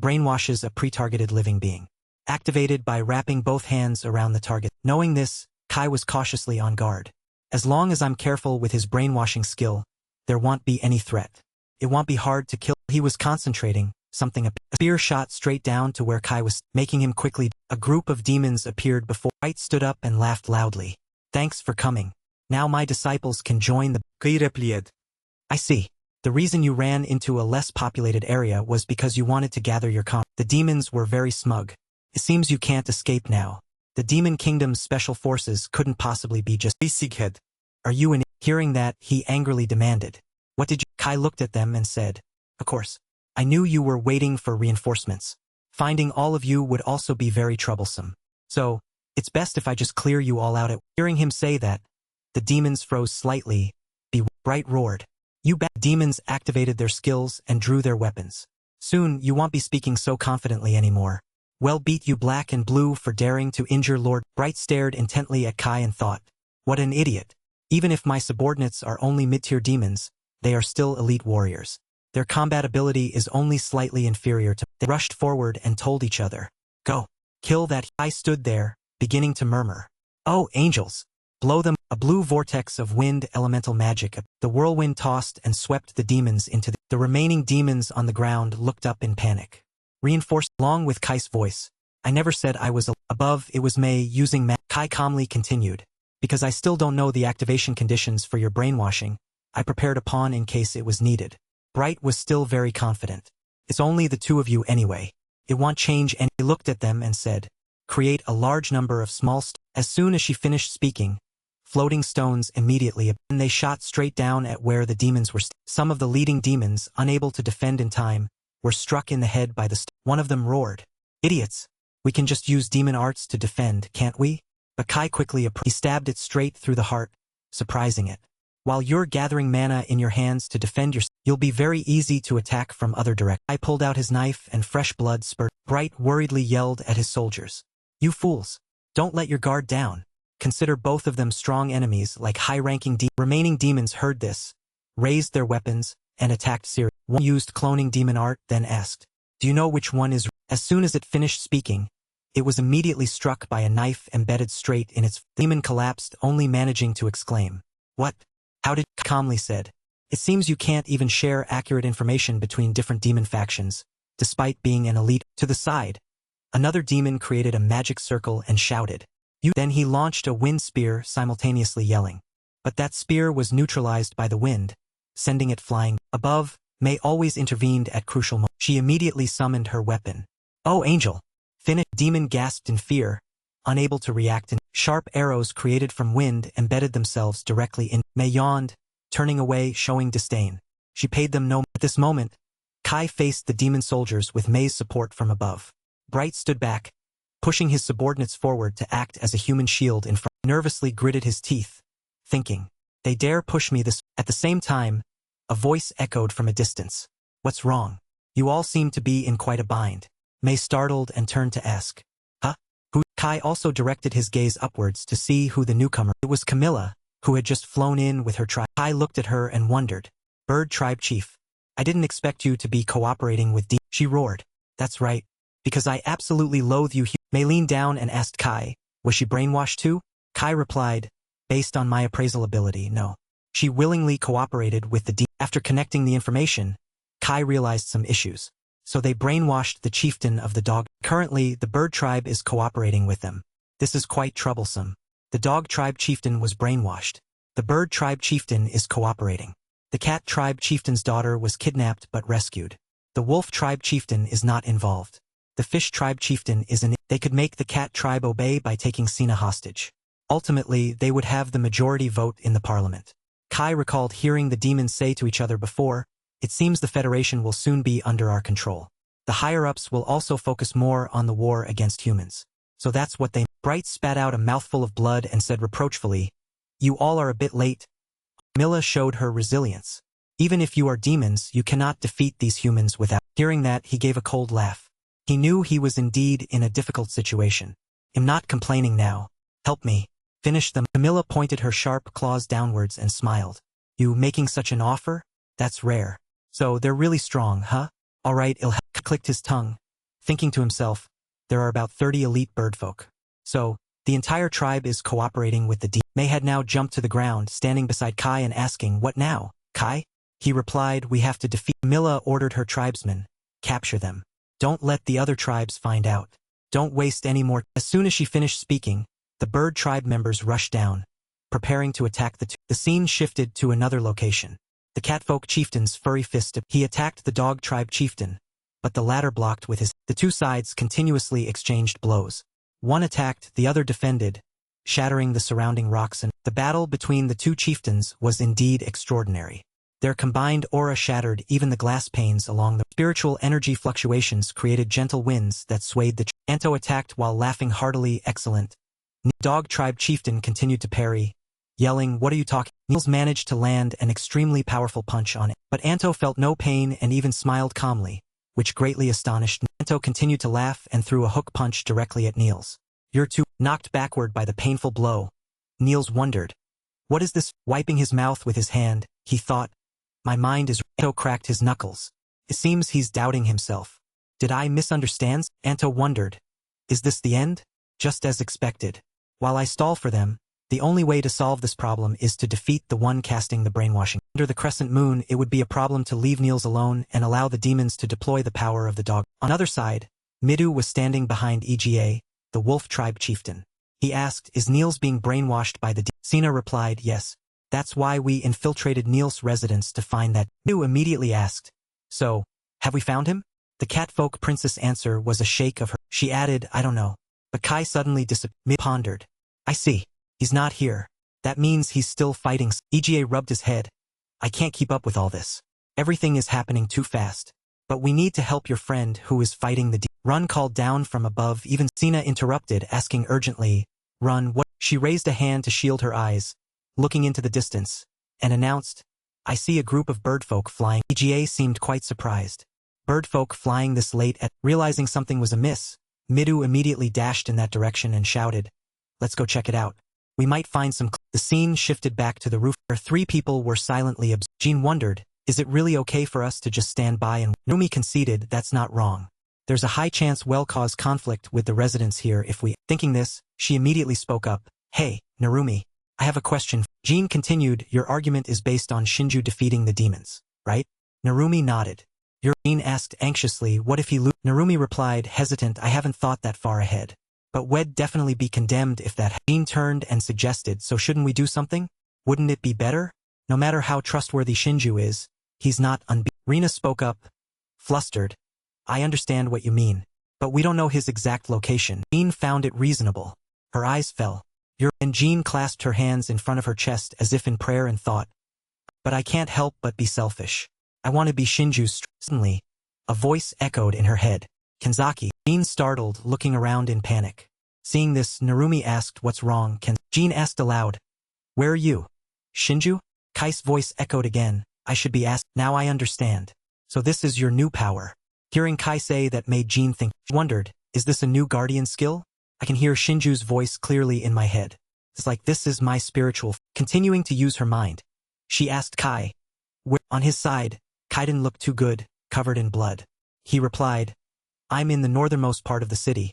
Brainwashes a pre-targeted living being. Activated by wrapping both hands around the target. Knowing this, Kai was cautiously on guard. As long as I'm careful with his brainwashing skill, there won't be any threat. It won't be hard to kill. He was concentrating, something. A spear shot straight down to where Kai was, making him quickly. A group of demons appeared before. Bright stood up and laughed loudly. Thanks for coming. Now my disciples can join the. Kai replied. I see. The reason you ran into a less populated area was because you wanted to gather your The demons were very smug. It seems you can't escape now. The Demon Kingdom's special forces couldn't possibly be just. Sighead. Are you in? Hearing that, he angrily demanded. What did you? Kai looked at them and said. Of course. I knew you were waiting for reinforcements. Finding all of you would also be very troublesome. So, it's best if I just clear you all out. Hearing him say that, the demons froze slightly. Bright roared. You bet. Demons activated their skills and drew their weapons. Soon, you won't be speaking so confidently anymore. Well beat you Black and Blue for daring to injure Lord. Bright stared intently at Kai and thought. What an idiot. Even if my subordinates are only mid-tier demons, they are still elite warriors. Their combat ability is only slightly inferior to. They rushed forward and told each other. Go. Kill that. I stood there, beginning to murmur. Oh, angels. Blow them. A blue vortex of wind elemental magic. The whirlwind tossed and swept the demons into the remaining demons on the ground looked up in panic. Reinforced along with Kai's voice. I never said I was above. It was Mei using Kai calmly continued. Because I still don't know the activation conditions for your brainwashing, I prepared a pawn in case it was needed. Bright was still very confident. It's only the two of you anyway. It won't change. And he looked at them and said, create a large number of small As soon as she finished speaking, floating stones immediately and they shot straight down at where the demons were. Some of the leading demons, unable to defend in time, were struck in the head by the One of them roared. Idiots! We can just use demon arts to defend, can't we? But Kai quickly he stabbed it straight through the heart, surprising it. While you're gathering mana in your hands to defend yourself, you'll be very easy to attack from other directions. Kai pulled out his knife and fresh blood spurted. Bright worriedly yelled at his soldiers. You fools! Don't let your guard down. Consider both of them strong enemies like high-ranking remaining demons heard this, raised their weapons, and attacked seriously. One used cloning demon art, then asked, do you know which one is? As soon as it finished speaking, it was immediately struck by a knife embedded straight in its. The demon collapsed, only managing to exclaim. What? How did? Calmly said. It seems you can't even share accurate information between different demon factions, despite being an elite. To the side, another demon created a magic circle and shouted. You. Then he launched a wind spear, simultaneously yelling. But that spear was neutralized by the wind, sending it flying. Above, Mei always intervened at crucial moments. She immediately summoned her weapon, Oh, Angel. Finished. Demon gasped in fear, unable to react, and sharp arrows created from wind embedded themselves directly in. Mei yawned, turning away, showing disdain. She paid them no. At this moment, Kai faced the demon soldiers with Mei's support from above. Bright stood back, pushing his subordinates forward to act as a human shield in front. Nervously gritted his teeth, thinking, they dare push me this. At the same time, a voice echoed from a distance. What's wrong? You all seem to be in quite a bind. Mei startled and turned to ask. Huh? Who? Kai also directed his gaze upwards to see who the newcomer. It was Camilla, who had just flown in with her tribe. Kai looked at her and wondered. Bird tribe chief. I didn't expect you to be cooperating with D. She roared. That's right. Because I absolutely loathe you. Mei leaned down and asked Kai, was she brainwashed too? Kai replied, based on my appraisal ability, no. She willingly cooperated with the D. After connecting the information, Kai realized some issues. So they brainwashed the chieftain of the dog. Currently, the bird tribe is cooperating with them. This is quite troublesome. The dog tribe chieftain was brainwashed. The bird tribe chieftain is cooperating. The cat tribe chieftain's daughter was kidnapped but rescued. The wolf tribe chieftain is not involved. The fish tribe chieftain is in. They could make the cat tribe obey by taking Cana hostage. Ultimately, they would have the majority vote in the parliament. Kai recalled hearing the demons say to each other before, it seems the Federation will soon be under our control. The higher-ups will also focus more on the war against humans. So that's what they. Bright spat out a mouthful of blood and said reproachfully, you all are a bit late. Milla showed her resilience. Even if you are demons, you cannot defeat these humans without. Hearing that, he gave a cold laugh. He knew he was indeed in a difficult situation. I'm not complaining now. Help me. Finish them. Camilla pointed her sharp claws downwards and smiled. You making such an offer? That's rare. So they're really strong, huh? All right, clicked his tongue, thinking to himself, there are about 30 elite birdfolk. So, the entire tribe is cooperating with the D. Mei had now jumped to the ground, standing beside Kai and asking, what now, Kai? He replied, we have to defeat. Camilla ordered her tribesmen, capture them. Don't let the other tribes find out. Don't waste any more. As soon as she finished speaking, the bird tribe members rushed down, preparing to attack the two. The scene shifted to another location. The catfolk chieftain's furry fist. He attacked the dog tribe chieftain, but the latter blocked with his. The two sides continuously exchanged blows. One attacked, the other defended, shattering the surrounding rocks, and the battle between the two chieftains was indeed extraordinary. Their combined aura shattered even the glass panes along the spiritual energy fluctuations created gentle winds that swayed the. Anto attacked while laughing heartily. Excellent. Dog tribe chieftain continued to parry, yelling, what are you talking? Niels managed to land an extremely powerful punch on it, but Anto felt no pain and even smiled calmly, which greatly astonished. Anto continued to laugh and threw a hook punch directly at Niels. You're too. Knocked backward by the painful blow. Niels wondered. What is this? Wiping his mouth with his hand, he thought. My mind is. Anto cracked his knuckles. It seems he's doubting himself. Did I misunderstand? Anto wondered. Is this the end? Just as expected. While I stall for them, the only way to solve this problem is to defeat the one casting the brainwashing. Under the crescent moon, it would be a problem to leave Niels alone and allow the demons to deploy the power of the dog. On the other side, Midou was standing behind EGA, the wolf tribe chieftain. He asked, is Niels being brainwashed by the demons? Cana replied, yes. That's why we infiltrated Niels' residence to find that. Midou immediately asked, so, have we found him? The catfolk princess' answer was a shake of her. She added, I don't know. But Kai suddenly disappeared. Mid pondered. I see. He's not here. That means he's still fighting. EGA rubbed his head. I can't keep up with all this. Everything is happening too fast. But we need to help your friend who is fighting the Run called down from above. Even Cana interrupted, asking urgently, Run, what? She raised a hand to shield her eyes, looking into the distance, and announced, I see a group of birdfolk flying. EGA seemed quite surprised. Birdfolk flying this late at. Realizing something was amiss, Midou immediately dashed in that direction and shouted, let's go check it out. We might find some. The scene shifted back to the roof where three people were silently observing. Jean wondered, is it really okay for us to just stand by and. Narumi conceded that's not wrong. There's a high chance we'll cause conflict with the residents here if we. Thinking this, she immediately spoke up. Hey, Narumi, I have a question. Jean continued, your argument is based on Shinju defeating the demons, right? Narumi nodded. Jean asked anxiously, what if he loses? Narumi replied, hesitant, I haven't thought that far ahead. But we'd definitely be condemned if that. Jean turned and suggested, so shouldn't we do something? Wouldn't it be better? No matter how trustworthy Shinju is, he's not unbeatable. Rina spoke up, flustered. I understand what you mean. but we don't know his exact location. Jean found it reasonable. Her eyes fell. And Jean clasped her hands in front of her chest as if in prayer and thought, but I can't help but be selfish. I want to be Shinju's. Suddenly, a voice echoed in her head. Kenzaki. Jean startled, looking around in panic. Seeing this, Narumi asked what's wrong. Jean asked aloud, where are you? Shinju? Kai's voice echoed again. I should be asked. Now I understand. So this is your new power. Hearing Kai say that made Jean think. She wondered, is this a new guardian skill? I can hear Shinju's voice clearly in my head. It's like this is my spiritual. Continuing to use her mind, she asked Kai, where? On his side, Kai didn't look too good, covered in blood. He replied, I'm in the northernmost part of the city,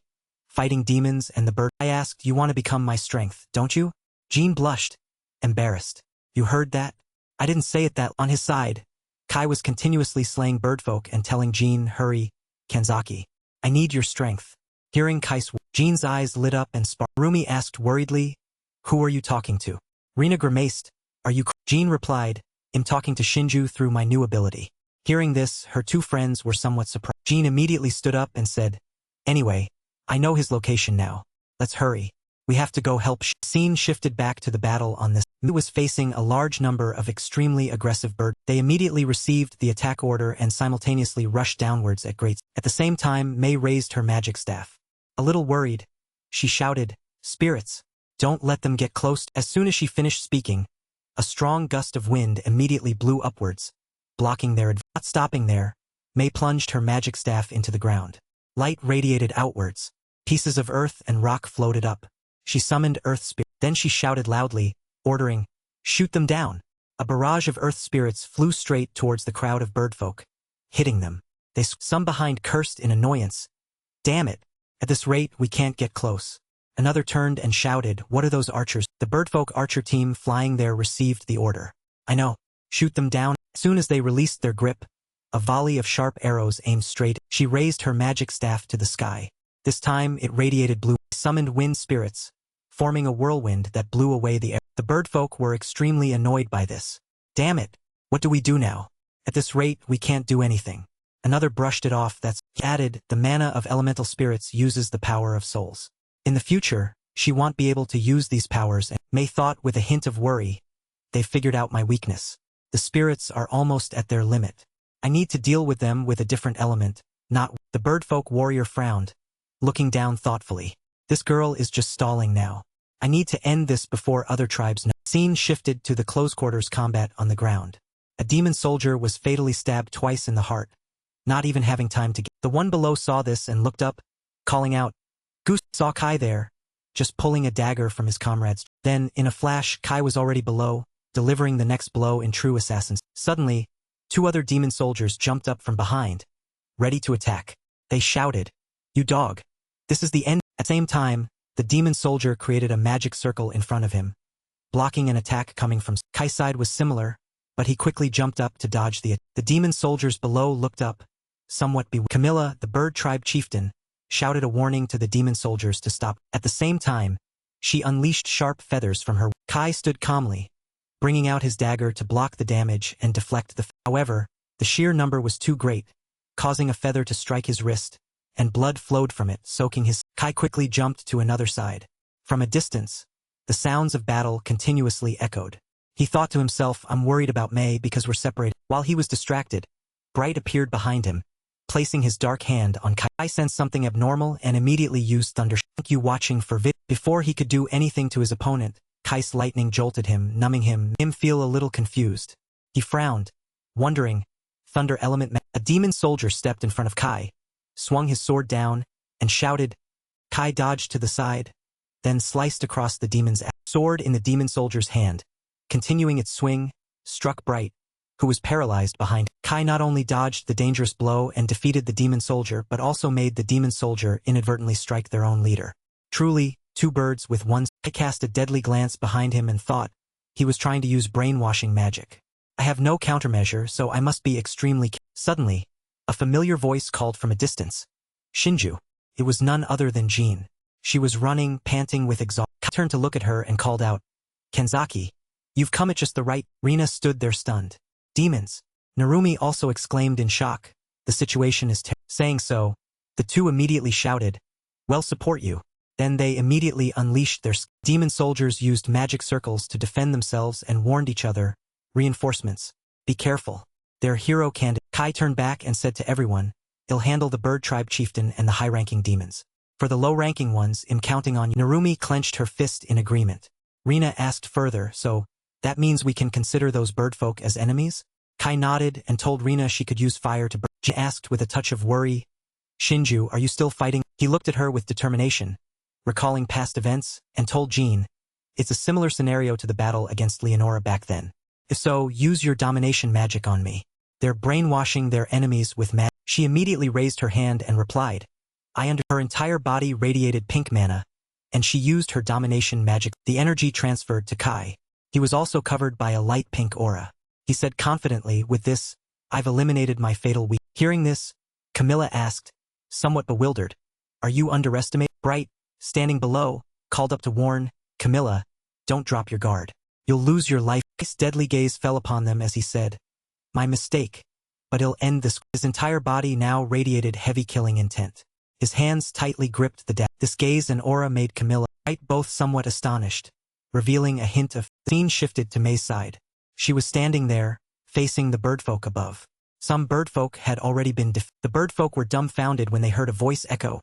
fighting demons and the bird. I asked, you want to become my strength, don't you? Jean blushed, embarrassed. You heard that? I didn't say it that. On his side, Kai was continuously slaying birdfolk and telling Jean, hurry, Kenzaki. I need your strength. Hearing Kai's words, Jean's eyes lit up and sparkled. Rumi asked worriedly, who are you talking to? Rina grimaced, are you? Jean replied, I'm talking to Shinju through my new ability. Hearing this, her two friends were somewhat surprised. Jean immediately stood up and said, anyway, I know his location now. Let's hurry. We have to go help. Scene shifted back to the battle on this. Midou was facing a large number of extremely aggressive birds. They immediately received the attack order and simultaneously rushed downwards at great speed. At the same time, Mei raised her magic staff. A little worried, she shouted, spirits, don't let them get close. As soon as she finished speaking, a strong gust of wind immediately blew upwards, blocking their advance. Not stopping there, Mei plunged her magic staff into the ground. Light radiated outwards. Pieces of earth and rock floated up. She summoned earth spirits. Then she shouted loudly, ordering, shoot them down. A barrage of earth spirits flew straight towards the crowd of birdfolk, hitting them. Some behind cursed in annoyance. Damn it. At this rate, we can't get close. Another turned and shouted, what are those archers? The birdfolk archer team flying there received the order. I know. Shoot them down. As soon as they released their grip, a volley of sharp arrows aimed straight. She raised her magic staff to the sky. This time it radiated blue. Summoned wind spirits, forming a whirlwind that blew away the air. The birdfolk were extremely annoyed by this. Damn it. What do we do now? At this rate, we can't do anything. Another brushed it off. He added, the mana of elemental spirits uses the power of souls. In the future, she won't be able to use these powers. And Mei thought with a hint of worry, they've figured out my weakness. The spirits are almost at their limit. I need to deal with them with a different element, not. The birdfolk warrior frowned, looking down thoughtfully. This girl is just stalling now. I need to end this before other tribes know. Scene shifted to the close quarters combat on the ground. A demon soldier was fatally stabbed twice in the heart, not even having time to get. The one below saw this and looked up, calling out, Goose. Saw Kai there, just pulling a dagger from his comrades. Then, in a flash, Kai was already below, delivering the next blow in true assassin's. Suddenly, two other demon soldiers jumped up from behind, ready to attack. They shouted, you dog. This is the end. At the same time, the demon soldier created a magic circle in front of him, blocking an attack coming from. Kai's side was similar, but he quickly jumped up to dodge the. The demon soldiers below looked up, somewhat bewildered. Camilla, the bird tribe chieftain, shouted a warning to the demon soldiers to stop. At the same time, she unleashed sharp feathers from her. Kai stood calmly, bringing out his dagger to block the damage and deflect the. However, the sheer number was too great, causing a feather to strike his wrist, and blood flowed from it, soaking his. Kai quickly jumped to another side. From a distance, the sounds of battle continuously echoed. He thought to himself, I'm worried about Mei because we're separated. While he was distracted, Bright appeared behind him, placing his dark hand on Kai. Kai sensed something abnormal and immediately used thunder. Thank you watching for vid. Before he could do anything to his opponent, Kai's lightning jolted him, numbing him, made him feel a little confused. He frowned, wondering, thunder element. A demon soldier stepped in front of Kai, swung his sword down, and shouted. Kai dodged to the side, then sliced across the demon's sword in the demon soldier's hand. Continuing its swing, struck Bright, who was paralyzed behind. Kai not only dodged the dangerous blow and defeated the demon soldier but also made the demon soldier inadvertently strike their own leader. Truly, two birds with one. Kai cast a deadly glance behind him and thought he was trying to use brainwashing magic. I have no countermeasure, so I must be extremely. Suddenly, a familiar voice called from a distance. Shinju. It was none other than Jean. She was running, panting with exhaustion. Kai turned to look at her and called out, Kenzaki, you've come at just the right. Rina stood there stunned. Demons. Narumi also exclaimed in shock. The situation is terrible. Saying so, The two immediately shouted, "Well, support you." Then they immediately unleashed their demon soldiers used magic circles to defend themselves and warned each other, "Reinforcements. Be careful. Their hero candidate." Kai turned back and said to everyone, "I'll handle the bird tribe chieftain and the high-ranking demons. For the low-ranking ones, I'm counting on you." Narumi clenched her fist in agreement. Rina asked further, "So, that means we can consider those birdfolk as enemies?" Kai nodded and told Rina she could use fire to burn. She asked with a touch of worry, "Shinju, are you still fighting?" He looked at her with determination, recalling past events, and told Jean, "It's a similar scenario to the battle against Leonora back then. If so, use your domination magic on me. They're brainwashing their enemies with magic." She immediately raised her hand and replied, Her entire body radiated pink mana, and she used her domination magic. The energy transferred to Kai. He was also covered by a light pink aura. He said confidently, "With this, I've eliminated my fatal weakness." Hearing this, Camilla asked, somewhat bewildered, "Are you underestimating?" Bright, standing below, called up to warn, "Camilla, don't drop your guard. You'll lose your life." His deadly gaze fell upon them as he said, "My mistake, but he'll end this." His entire body now radiated heavy killing intent. His hands tightly gripped the dagger. This gaze and aura made Camilla, Bright both somewhat astonished, revealing a hint of. The scene shifted to May's side. She was standing there, facing the birdfolk above. Some birdfolk had already been The birdfolk were dumbfounded when they heard a voice echo,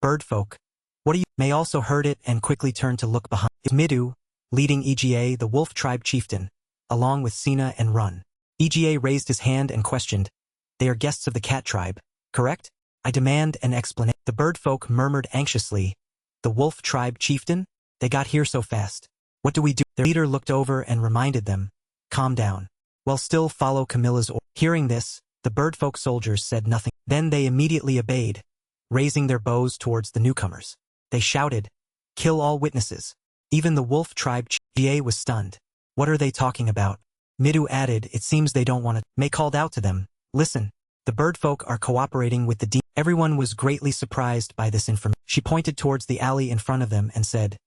"Birdfolk, what are you?" May also heard it and quickly turned to look behind. It was Midou, leading EGA, the wolf tribe chieftain, along with Sina and Run. EGA raised his hand and questioned, "They are guests of the cat tribe, correct? I demand an explanation." The birdfolk murmured anxiously, "The wolf tribe chieftain? They got here so fast. What do we do?" Their leader looked over and reminded them, "Calm down. Well, still follow Camilla's order." Hearing this, the birdfolk soldiers said nothing. Then they immediately obeyed, raising their bows towards the newcomers. They shouted, "Kill all witnesses." Even the wolf tribe GA was stunned. "What are they talking about?" Midou added, "It seems they don't want to." May called out to them, "Listen, the birdfolk are cooperating with the demon." Everyone was greatly surprised by this information. She pointed towards the alley in front of them and said,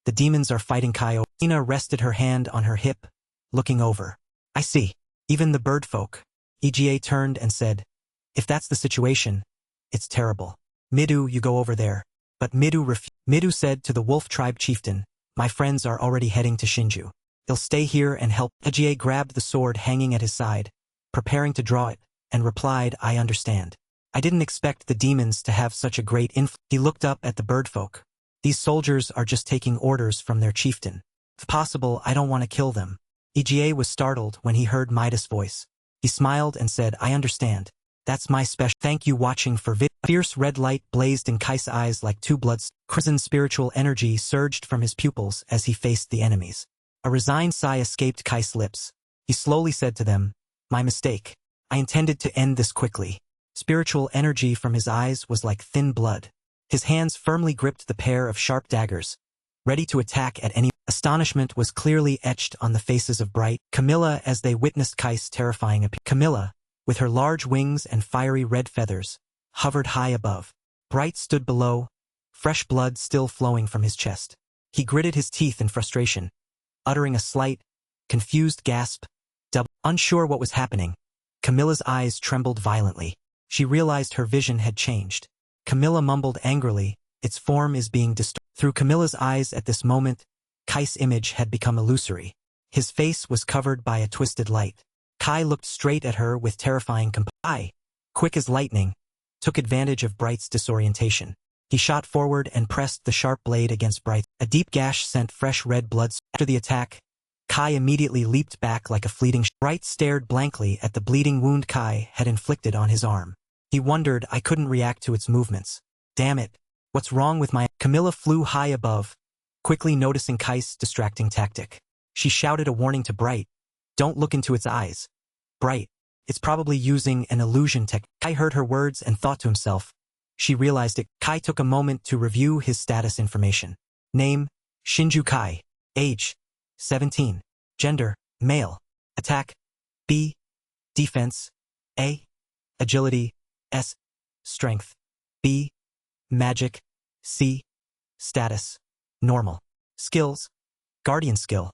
"The demons are fighting Kaio." Ina rested her hand on her hip, looking over. "I see. Even the birdfolk." EGA turned and said, "If that's the situation, it's terrible. Midou, you go over there." But Midou refused. Midou said to the wolf tribe chieftain, "My friends are already heading to Shinju. They'll stay here and help." EGA grabbed the sword hanging at his side, preparing to draw it, and replied, "I understand. I didn't expect the demons to have such a great influence." He looked up at the birdfolk. "These soldiers are just taking orders from their chieftain. If possible, I don't want to kill them." EGA was startled when he heard Midas' voice. He smiled and said, "I understand. That's my special." Thank you watching for vid. A fierce red light blazed in Kai's eyes like two bloods. Crimson spiritual energy surged from his pupils as he faced the enemies. A resigned sigh escaped Kai's lips. He slowly said to them, "My mistake. I intended to end this quickly." Spiritual energy from his eyes was like thin blood. His hands firmly gripped the pair of sharp daggers, ready to attack at any. Astonishment was clearly etched on the faces of Bright, Camilla as they witnessed Kai's terrifying appearance. Camilla, with her large wings and fiery red feathers, hovered high above. Bright stood below, fresh blood still flowing from his chest. He gritted his teeth in frustration, uttering a slight, confused gasp. Unsure what was happening, Camilla's eyes trembled violently. She realized her vision had changed. Camilla mumbled angrily, "Its form is being distorted." Through Camilla's eyes at this moment, Kai's image had become illusory. His face was covered by a twisted light. Kai looked straight at her with terrifying Kai, quick as lightning, took advantage of Bright's disorientation. He shot forward and pressed the sharp blade against Bright. A deep gash sent fresh red blood. After the attack, Kai immediately leaped back like a fleeting. Bright stared blankly at the bleeding wound Kai had inflicted on his arm. He wondered I couldn't react to its movements. Damn it, what's wrong with my... Camilla flew high above, quickly noticing Kai's distracting tactic. She shouted a warning to Bright. "Don't look into its eyes. Bright, it's probably using an illusion tech." Kai heard her words and thought to himself. She realized it. Kai took a moment to review his status information. Name, Shinju Kai. Age, 17. Gender, male. Attack, B. Defense, A. Agility, S. Strength, B. Magic, C. Status, normal. Skills, Guardian Skill.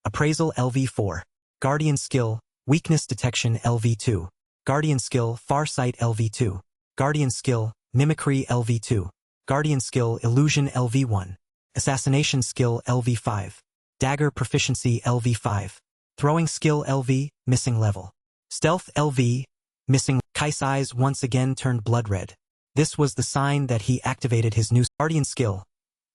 Appraisal LV4. Guardian Skill, Weakness Detection LV2. Guardian Skill, Farsight LV2. Guardian Skill, Mimicry LV2. Guardian skill Illusion LV1. Assassination skill LV5. Dagger proficiency LV5. Throwing skill LV, missing level. Stealth LV, missing. Kai's eyes once again turned blood red. This was the sign that he activated his new Guardian skill.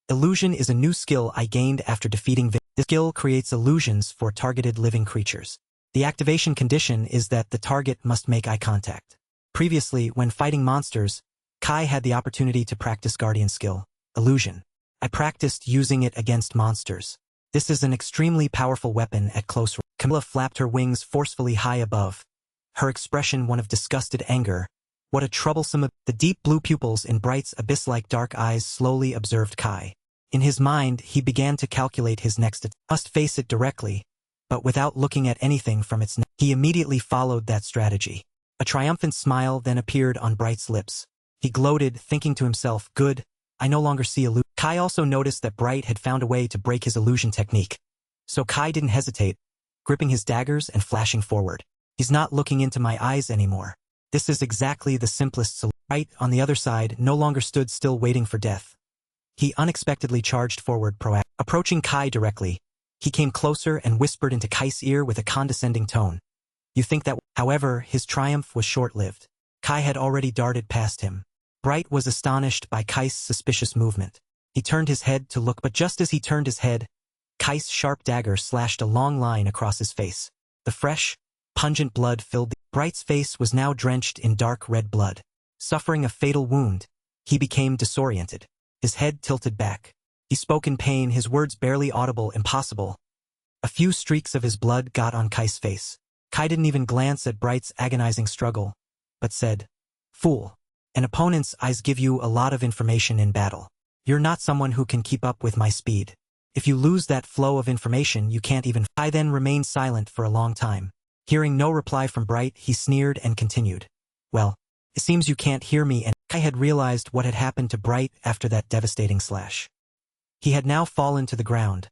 Illusion is a new skill I gained after defeating This skill creates illusions for targeted living creatures. The activation condition is that the target must make eye contact. Previously, when fighting monsters, Kai had the opportunity to practice Guardian skill, Illusion. I practiced using it against monsters. This is an extremely powerful weapon at close range. Camilla flapped her wings forcefully high above, her expression one of disgusted anger. What a troublesome. The deep blue pupils in Bright's abyss-like dark eyes slowly observed Kai. In his mind, he began to calculate his next attack. Must face it directly, but without looking at anything from its neck. He immediately followed that strategy. A triumphant smile then appeared on Bright's lips. He gloated, thinking to himself, good, I no longer see illusion. Kai also noticed that Bright had found a way to break his illusion technique. So Kai didn't hesitate, gripping his daggers and flashing forward. He's not looking into my eyes anymore. This is exactly the simplest solution. Bright, on the other side, no longer stood still waiting for death. He unexpectedly charged forward approaching Kai directly. He came closer and whispered into Kai's ear with a condescending tone. You think that? However, his triumph was short-lived. Kai had already darted past him. Bright was astonished by Kai's suspicious movement. He turned his head to look, but just as he turned his head, Kai's sharp dagger slashed a long line across his face. The fresh, pungent blood filled Bright's face was now drenched in dark red blood. Suffering a fatal wound, he became disoriented. His head tilted back. He spoke in pain, his words barely audible, impossible. A few streaks of his blood got on Kai's face. Kai didn't even glance at Bright's agonizing struggle, but said, Fool. An opponent's eyes give you a lot of information in battle. You're not someone who can keep up with my speed. If you lose that flow of information, you can't even. Kai then remained silent for a long time. Hearing no reply from Bright, he sneered and continued. Well, it seems you can't hear me, and Kai had realized what had happened to Bright after that devastating slash. He had now fallen to the ground,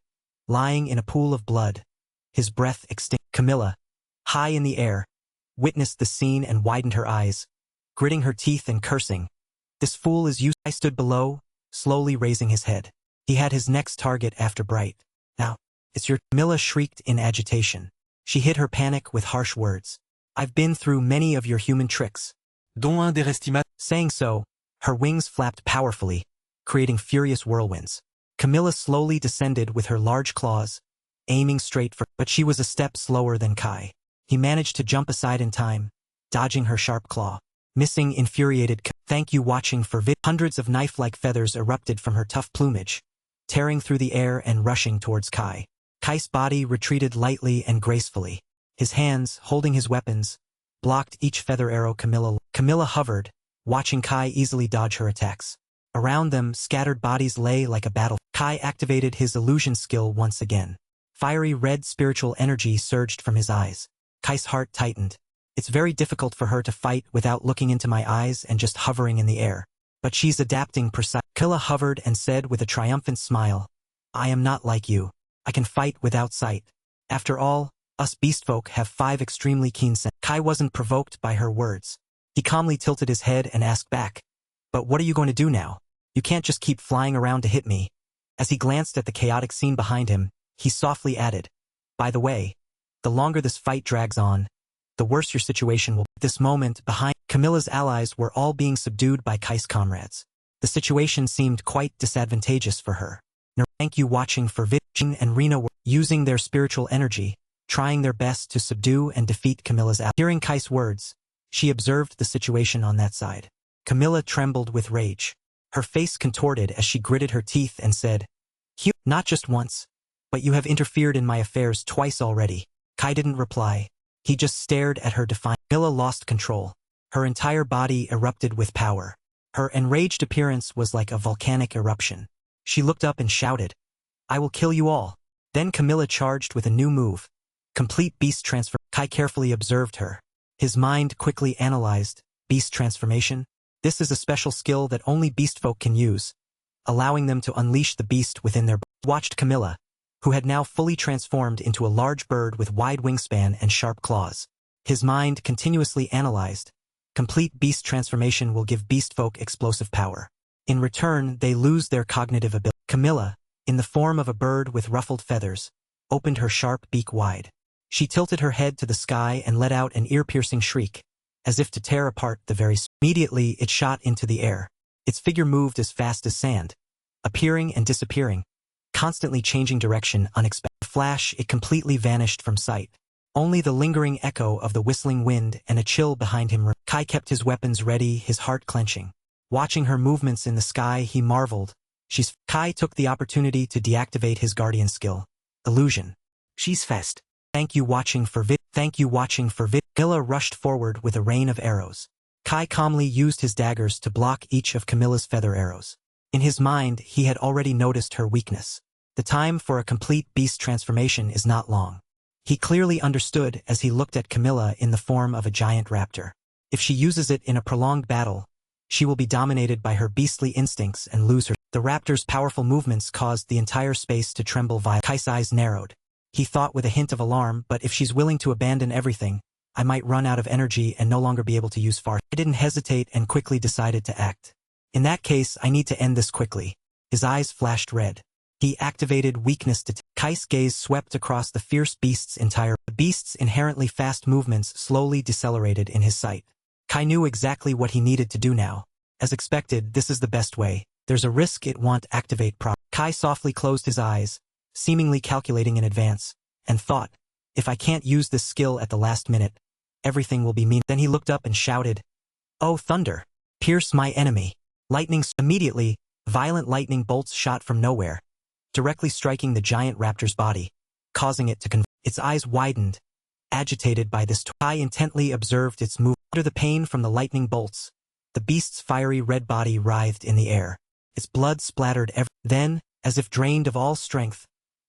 lying in a pool of blood, his breath extinct. Camilla, high in the air, witnessed the scene and widened her eyes, gritting her teeth and cursing. This fool is used. I stood below, slowly raising his head. He had his next target after Bright. Now, it's your. Camilla shrieked in agitation. She hid her panic with harsh words. I've been through many of your human tricks. Dont un des estimations. Saying so, her wings flapped powerfully, creating furious whirlwinds. Camilla slowly descended with her large claws, aiming straight for. But she was a step slower than Kai. He managed to jump aside in time, dodging her sharp claw. Missing infuriated. Thank you watching for Hundreds of knife-like feathers erupted from her tough plumage, tearing through the air and rushing towards Kai. Kai's body retreated lightly and gracefully. His hands, holding his weapons, blocked each feather arrow Camilla hovered, watching Kai easily dodge her attacks. Around them, scattered bodies lay like a battle. Kai activated his illusion skill once again. Fiery red spiritual energy surged from his eyes. Kai's heart tightened. It's very difficult for her to fight without looking into my eyes and just hovering in the air. But she's adapting precisely. Killa hovered and said with a triumphant smile, I am not like you. I can fight without sight. After all, us beastfolk have 5 extremely keen senses. Kai wasn't provoked by her words. He calmly tilted his head and asked back, But what are you going to do now? You can't just keep flying around to hit me. As he glanced at the chaotic scene behind him, he softly added, By the way, the longer this fight drags on, the worse your situation will be. At this moment, behind Camilla's allies were all being subdued by Kai's comrades. The situation seemed quite disadvantageous for her. Thank you watching for Jin and Rena were using their spiritual energy, trying their best to subdue and defeat Camilla's allies. Hearing Kai's words, she observed the situation on that side. Camilla trembled with rage. Her face contorted as she gritted her teeth and said, Not just once, but you have interfered in my affairs twice already. Kai didn't reply. He just stared at her defiant. Camilla lost control. Her entire body erupted with power. Her enraged appearance was like a volcanic eruption. She looked up and shouted, I will kill you all. Then Camilla charged with a new move. Complete beast transform. Kai carefully observed her. His mind quickly analyzed, beast transformation? This is a special skill that only beastfolk can use, allowing them to unleash the beast within their. Watched Camilla, who had now fully transformed into a large bird with wide wingspan and sharp claws. His mind continuously analyzed, Complete beast transformation will give beast folk explosive power. In return, they lose their cognitive ability. Camilla, in the form of a bird with ruffled feathers, opened her sharp beak wide. She tilted her head to the sky and let out an ear-piercing shriek, as if to tear apart the very Immediately, it shot into the air. Its figure moved as fast as sand, appearing and disappearing, constantly changing direction unexpectedly. Flash, it completely vanished from sight. Only the lingering echo of the whistling wind and a chill behind him. Kai kept his weapons ready, his heart clenching. Watching her movements in the sky, he marveled. Kai took the opportunity to deactivate his guardian skill. Illusion. She's fast. Thank you watching for vid. Camilla rushed forward with a rain of arrows. Kai calmly used his daggers to block each of Camilla's feather arrows. In his mind, he had already noticed her weakness. The time for a complete beast transformation is not long. He clearly understood as he looked at Camilla in the form of a giant raptor. If she uses it in a prolonged battle, she will be dominated by her beastly instincts and lose her. The raptor's powerful movements caused the entire space to tremble violently. Kai's eyes narrowed. He thought with a hint of alarm, but if she's willing to abandon everything, I might run out of energy and no longer be able to use far. I didn't hesitate and quickly decided to act. In that case, I need to end this quickly. His eyes flashed red. He activated weakness to Kai's gaze swept across the fierce beast's entire. The beast's inherently fast movements slowly decelerated in his sight. Kai knew exactly what he needed to do now. As expected, this is the best way. There's a risk it won't activate properly. Kai softly closed his eyes, seemingly calculating in advance, and thought, if I can't use this skill at the last minute, everything will be mean. Then he looked up and shouted, "Oh thunder! Pierce my enemy!" Immediately, violent lightning bolts shot from nowhere, directly striking the giant raptor's body, causing it to convulse. Its eyes widened, agitated by this. Kai intently observed its movement. Under the pain from the lightning bolts, the beast's fiery red body writhed in the air. Its blood splattered Then, as if drained of all strength,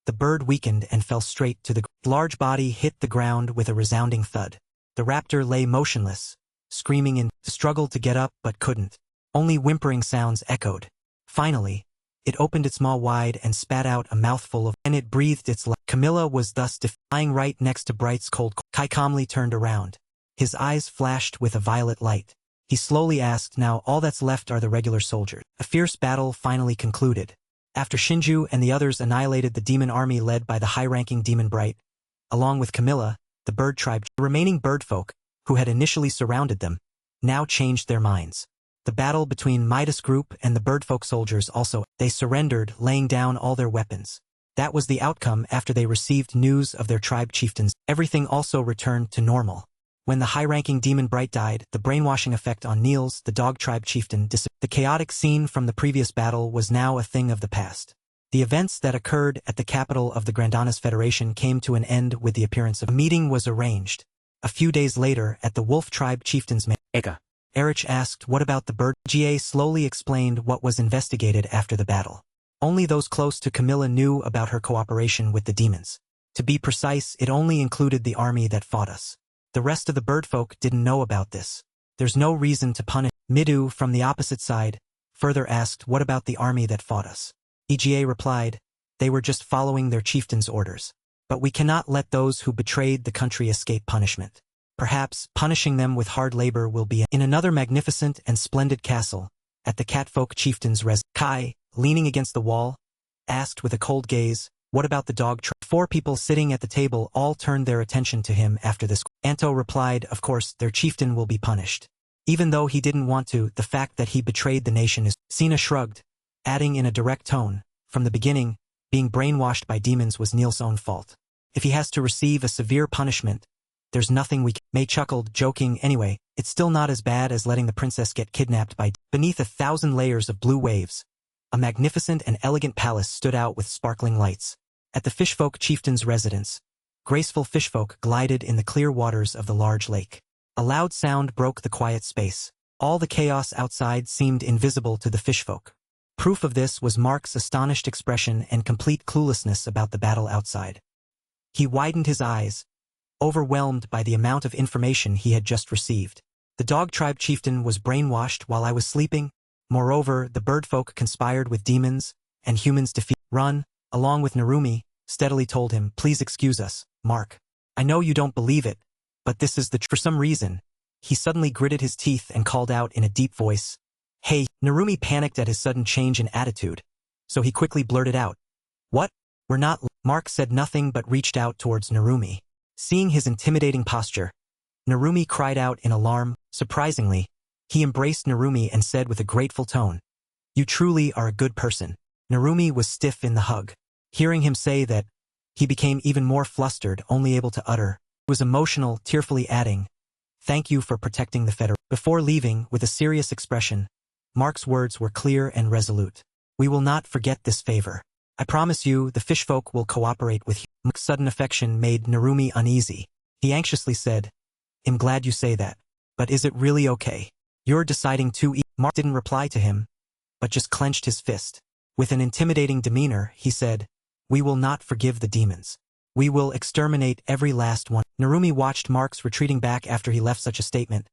the bird weakened and fell straight to the ground. Its large body hit the ground with a resounding thud. The raptor lay motionless, screaming in struggled to get up but couldn't. Only whimpering sounds echoed. Finally, it opened its maw wide and spat out a mouthful of, and it breathed its life. Camilla was thus lying right next to Bright's cold. Kai calmly turned around. His eyes flashed with a violet light. He slowly asked, now all that's left are the regular soldiers. A fierce battle finally concluded. After Shinju and the others annihilated the demon army led by the high-ranking demon Bright, along with Camilla, the bird tribe, the remaining birdfolk, who had initially surrounded them, now changed their minds. The battle between Midas group and the birdfolk soldiers also, they surrendered, laying down all their weapons. That was the outcome after they received news of their tribe chieftains. Everything also returned to normal. When the high-ranking demon Bright died, the brainwashing effect on Niels, the dog tribe chieftain, disappeared. The chaotic scene from the previous battle was now a thing of the past. The events that occurred at the capital of the Grandanas Federation came to an end with the appearance of a meeting was arranged. A few days later, at the wolf tribe chieftain's Manga. Erich asked, what about the bird? Ga slowly explained what was investigated after the battle. Only those close to Camilla knew about her cooperation with the demons. To be precise, it only included the army that fought us. The rest of the birdfolk didn't know about this. There's no reason to punish. Midou, from the opposite side, further asked, what about the army that fought us? Ega replied, they were just following their chieftain's orders. But we cannot let those who betrayed the country escape punishment. Perhaps, punishing them with hard labor will be in another magnificent and splendid castle, at the catfolk chieftain's residence. Kai, leaning against the wall, asked with a cold gaze, what about the dog tribe? 4 people sitting at the table all turned their attention to him after this. Anto replied, of course, their chieftain will be punished. Even though he didn't want to, the fact that he betrayed the nation is. Sina shrugged, adding in a direct tone, from the beginning, being brainwashed by demons was Niels' own fault. If he has to receive a severe punishment, there's nothing we can. May chuckled, joking, anyway, it's still not as bad as letting the princess get kidnapped by. Beneath 1,000 layers of blue waves, a magnificent and elegant palace stood out with sparkling lights. At the fishfolk chieftain's residence, graceful fishfolk glided in the clear waters of the large lake. A loud sound broke the quiet space. All the chaos outside seemed invisible to the fishfolk. Proof of this was Mark's astonished expression and complete cluelessness about the battle outside. He widened his eyes, overwhelmed by the amount of information he had just received. The dog tribe chieftain was brainwashed while I was sleeping. Moreover, the birdfolk conspired with demons, and humans defeated. Run, along with Narumi, steadily told him, please excuse us, Mark. I know you don't believe it, but this is the truth. For some reason, He suddenly gritted his teeth and called out in a deep voice, "Hey!" Narumi panicked at his sudden change in attitude, so he quickly blurted out, "What? We're not." Mark said nothing but reached out towards Narumi. Seeing his intimidating posture, Narumi cried out in alarm. Surprisingly, he embraced Narumi and said with a grateful tone, "You truly are a good person." Narumi was stiff in the hug. Hearing him say that, he became even more flustered, only able to utter. He was emotional, tearfully adding, "Thank you for protecting the Federation." Before leaving, with a serious expression, Mark's words were clear and resolute. "We will not forget this favor. I promise you the fishfolk will cooperate with you." Mark's sudden affection made Narumi uneasy. He anxiously said, "I'm glad you say that. But is it really okay? You're deciding too easily." Mark didn't reply to him, but just clenched his fist. With an intimidating demeanor, he said, "We will not forgive the demons. We will exterminate every last one." Narumi watched Mark's retreating back after he left such a statement,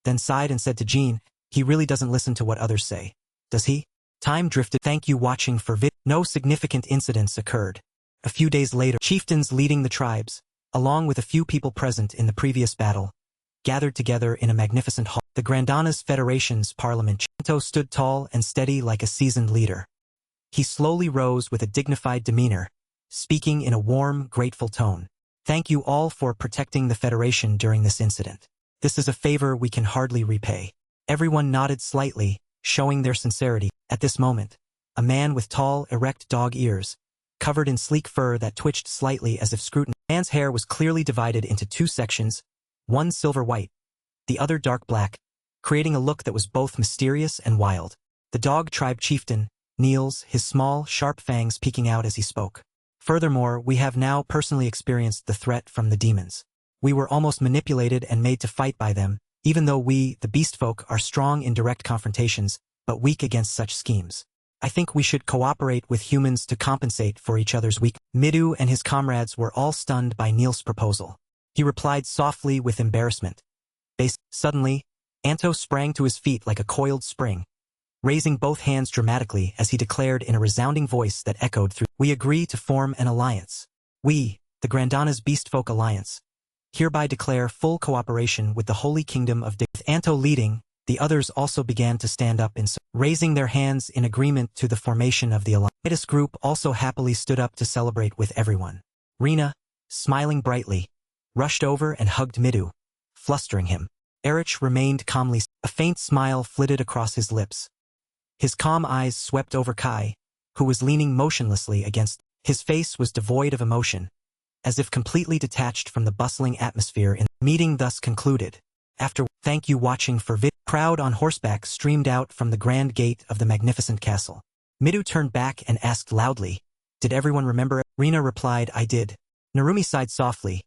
then sighed and said to Jean, "He really doesn't listen to what others say, does he?" Time drifted. Thank you watching for vid. No significant incidents occurred. A few days later, chieftains leading the tribes, along with a few people present in the previous battle, gathered together in a magnificent hall. The Grandana's Federation's parliament. Chanto stood tall and steady like a seasoned leader. He slowly rose with a dignified demeanor, speaking in a warm, grateful tone. "Thank you all for protecting the Federation during this incident. This is a favor we can hardly repay." Everyone nodded slightly, showing their sincerity. At this moment, a man with tall, erect dog ears, covered in sleek fur that twitched slightly as if scrutinized. The man's hair was clearly divided into two sections, one silver-white, the other dark black, creating a look that was both mysterious and wild. The dog tribe chieftain, Niels, his small, sharp fangs peeking out as he spoke. "Furthermore, we have now personally experienced the threat from the demons. We were almost manipulated and made to fight by them, even though we, the beastfolk, are strong in direct confrontations, but weak against such schemes. I think we should cooperate with humans to compensate for each other's weak." Midou and his comrades were all stunned by Niels' proposal. He replied softly with embarrassment. Suddenly, Anto sprang to his feet like a coiled spring, raising both hands dramatically as he declared in a resounding voice that echoed through. "We agree to form an alliance. We, the Grandana's Beastfolk Alliance, hereby declare full cooperation with the Holy Kingdom of With Anto leading, the others also began to stand up raising their hands in agreement to the formation of the alliance. This group also happily stood up to celebrate with everyone. Rena, smiling brightly, rushed over and hugged Midou, flustering him. Erich remained calmly. A faint smile flitted across his lips. His calm eyes swept over Kai, who was leaning motionlessly against. His face was devoid of emotion, as if completely detached from the bustling atmosphere. The meeting thus concluded. After thank you watching for vid. Crowd on horseback streamed out from the grand gate of the magnificent castle. Midou turned back and asked loudly, "Did everyone remember it?" Rena replied, "I did." Narumi sighed softly.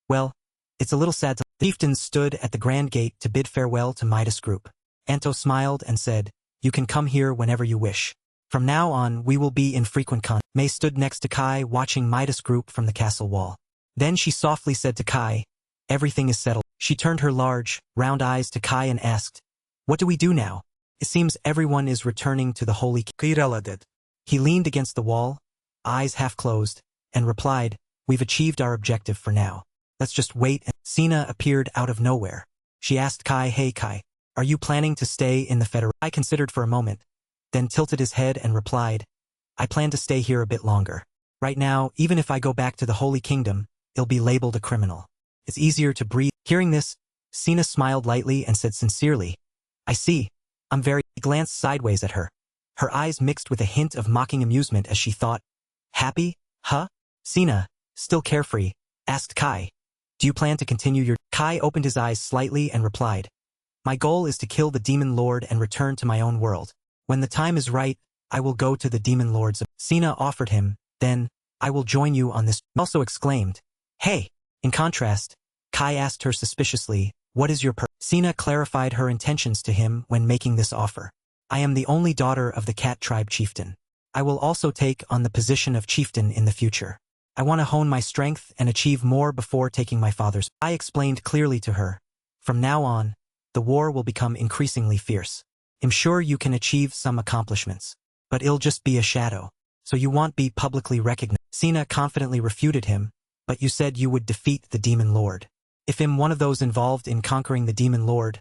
"Well, it's a little sad." The chieftains stood at the grand gate to bid farewell to Midas Group. Anto smiled and said, "You can come here whenever you wish. From now on we will be in frequent contact." May stood next to Kai watching Midas Group from the castle wall. Then she softly said to Kai, "Everything is settled." She turned her large, round eyes to Kai and asked, "What do we do now? It seems everyone is returning to the Holy Kingdom." He leaned against the wall, eyes half closed, and replied, "We've achieved our objective for now. Let's just wait." And Sina appeared out of nowhere. She asked Kai, "Hey Kai, are you planning to stay in the Federation?" Kai considered for a moment, then tilted his head and replied, "I plan to stay here a bit longer. Right now, even if I go back to the Holy Kingdom, it'll be labeled a criminal. It's easier to breathe." Hearing this, Sina smiled lightly and said sincerely, "I see. I'm very." He glanced sideways at her. Her eyes mixed with a hint of mocking amusement as she thought, "Happy, huh?" Sina, still carefree, asked Kai, "Do you plan to continue your..." Kai opened his eyes slightly and replied, "My goal is to kill the Demon Lord and return to my own world. When the time is right, I will go to the Demon Lord's..." Sina offered him, then, "I will join you on this." He also exclaimed, "Hey!" In contrast, Kai asked her suspiciously, "What is your purpose?" Sina clarified her intentions to him when making this offer. "I am the only daughter of the Cat Tribe chieftain. I will also take on the position of chieftain in the future. I want to hone my strength and achieve more before taking my father's." I explained clearly to her, "From now on, the war will become increasingly fierce. I'm sure you can achieve some accomplishments, but it'll just be a shadow, so you won't be publicly recognized." Sina confidently refuted him, "But you said you would defeat the Demon Lord." If I'm one of those involved in conquering the demon lord,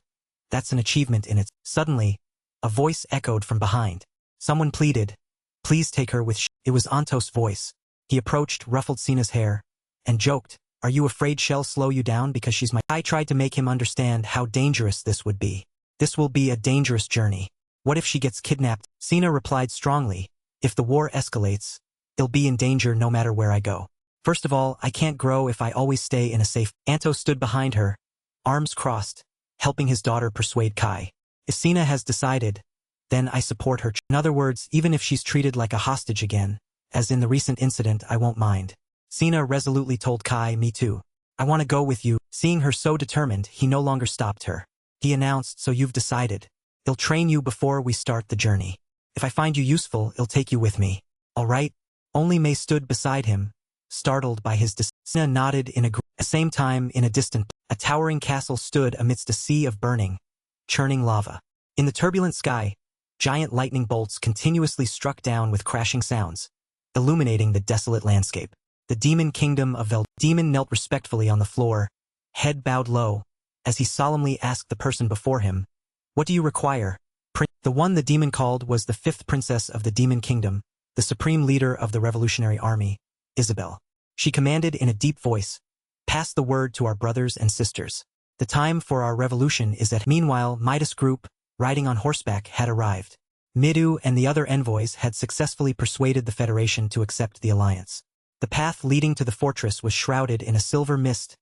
that's an achievement in it. Suddenly, a voice echoed from behind. Someone pleaded, "Please take her with It was Antos' voice. He approached, ruffled Cena's hair, and joked, "Are you afraid she'll slow you down because she's my—" I tried to make him understand how dangerous this would be. This will be a dangerous journey. What if she gets kidnapped? Cena replied strongly, "If the war escalates, I'll be in danger no matter where I go. First of all, I can't grow if I always stay in a safe—" Antos stood behind her, arms crossed, helping his daughter persuade Kai. If Cena has decided, then I support her. In other words, even if she's treated like a hostage again, as in the recent incident, I won't mind. Cena resolutely told Kai, "Me too. I want to go with you." Seeing her so determined, he no longer stopped her. He announced, "So you've decided. I'll train you before we start the journey. If I find you useful, I'll take you with me. All right?" Only Mei stood beside him, startled by his decision. Cena nodded in at the same time. In a a towering castle stood amidst a sea of burning, churning lava. In the turbulent sky, giant lightning bolts continuously struck down with crashing sounds, illuminating the desolate landscape. The demon kingdom of Demon knelt respectfully on the floor, head bowed low, as he solemnly asked the person before him, "What do you require?" The one the demon called was the fifth princess of the demon kingdom, the supreme leader of the revolutionary army, Isabel. She commanded in a deep voice, "Pass the word to our brothers and sisters. The time for our revolution is at." Meanwhile, Midou's group, riding on horseback, had arrived. Midou and the other envoys had successfully persuaded the Federation to accept the alliance. The path leading to the fortress was shrouded in a silver mist,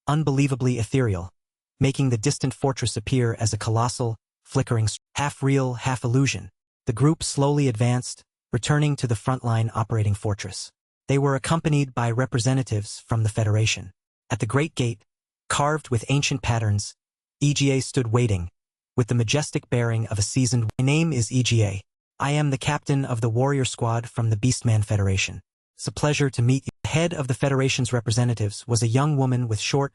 unbelievably ethereal, making the distant fortress appear as a colossal, flickering, half-real, half-illusion. The group slowly advanced, returning to the frontline operating fortress. They were accompanied by representatives from the Federation. At the great gate, carved with ancient patterns, EGA stood waiting, with the majestic bearing of a seasoned— "My name is EGA. I am the captain of the warrior squad from the Beastman Federation. It's a pleasure to meet you." The head of the Federation's representatives was a young woman with short,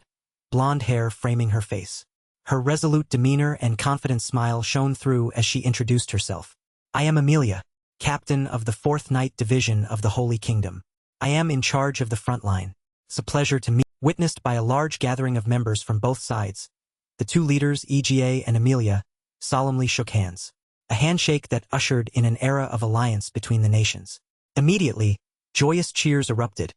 blonde hair framing her face. Her resolute demeanor and confident smile shone through as she introduced herself. "I am Amelia, captain of the 4th Night Division of the Holy Kingdom. I am in charge of the front line. It's a pleasure to meet." Witnessed by a large gathering of members from both sides, the two leaders, EGA and Amelia, solemnly shook hands. A handshake that ushered in an era of alliance between the nations. Immediately, joyous cheers erupted,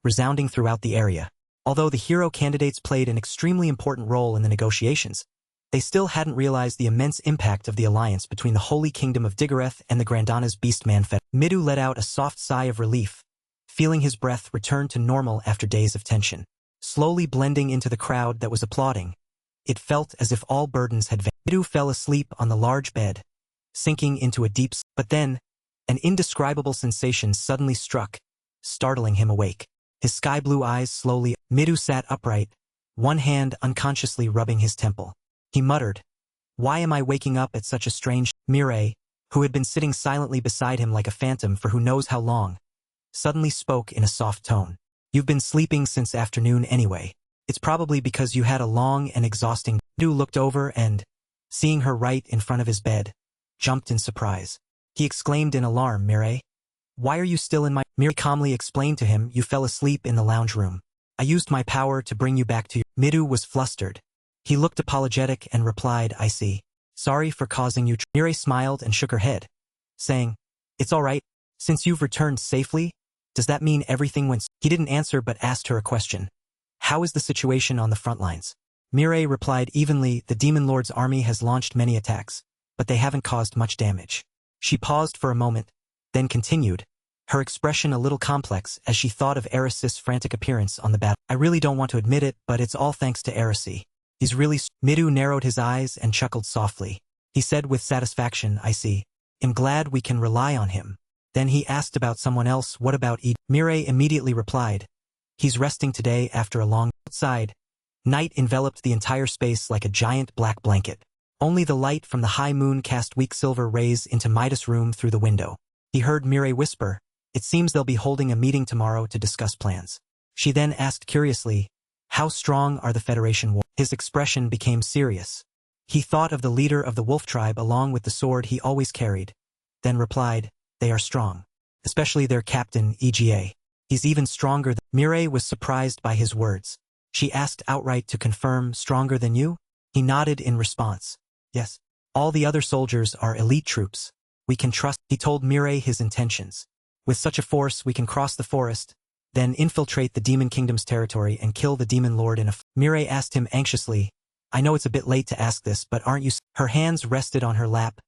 resounding throughout the area. Although the hero candidates played an extremely important role in the negotiations, they still hadn't realized the immense impact of the alliance between the Holy Kingdom of Diggereth and the Grandana's Beastman Fed. Midou let out a soft sigh of relief, feeling his breath return to normal after days of tension. Slowly blending into the crowd that was applauding, it felt as if all burdens had vanished. Midou fell asleep on the large bed, sinking into a deep sleep. But then, an indescribable sensation suddenly struck, startling him awake. His sky-blue eyes slowly— Midou sat upright, one hand unconsciously rubbing his temple. He muttered, "Why am I waking up at such a strange—" Mireille, who had been sitting silently beside him like a phantom for who knows how long, suddenly spoke in a soft tone. "You've been sleeping since afternoon anyway. It's probably because you had a long and exhausting—" Midou looked over and, seeing her right in front of his bed, jumped in surprise. He exclaimed in alarm, "Mireille? Why are you still in my—" Mireille calmly explained to him, "You fell asleep in the lounge room. I used my power to bring you back to your—" Midou was flustered. He looked apologetic and replied, "I see. Sorry for causing you—" Mireille smiled and shook her head, saying, "It's all right. Since you've returned safely, does that mean everything went—" He didn't answer but asked her a question. "How is the situation on the front lines?" Mireille replied evenly, "The Demon Lord's army has launched many attacks, but they haven't caused much damage." She paused for a moment, then continued, her expression a little complex as she thought of Eris's frantic appearance on the battle. "I really don't want to admit it, but it's all thanks to Eris. He's really—" Midou narrowed his eyes and chuckled softly. He said with satisfaction, "I see. I'm glad we can rely on him." Then he asked about someone else. "What about Ed?" Mireille immediately replied, "He's resting today after a long—" Outside, night enveloped the entire space like a giant black blanket. Only the light from the high moon cast weak silver rays into Midou's room through the window. He heard Mireille whisper, "It seems they'll be holding a meeting tomorrow to discuss plans." She then asked curiously, "How strong are the Federation warriors?" His expression became serious. He thought of the leader of the wolf tribe along with the sword he always carried, then replied, "They are strong. Especially their captain, EGA. He's even stronger than—" Mireille was surprised by his words. She asked outright to confirm, stronger than you? He nodded in response. Yes. All the other soldiers are elite troops. We can trust. He told Mirai his intentions. With such a force we can cross the forest, then infiltrate the Demon Kingdom's territory and kill the Demon Lord in a Mirai asked him anxiously, I know it's a bit late to ask this, but aren't you? Her hands rested on her lap,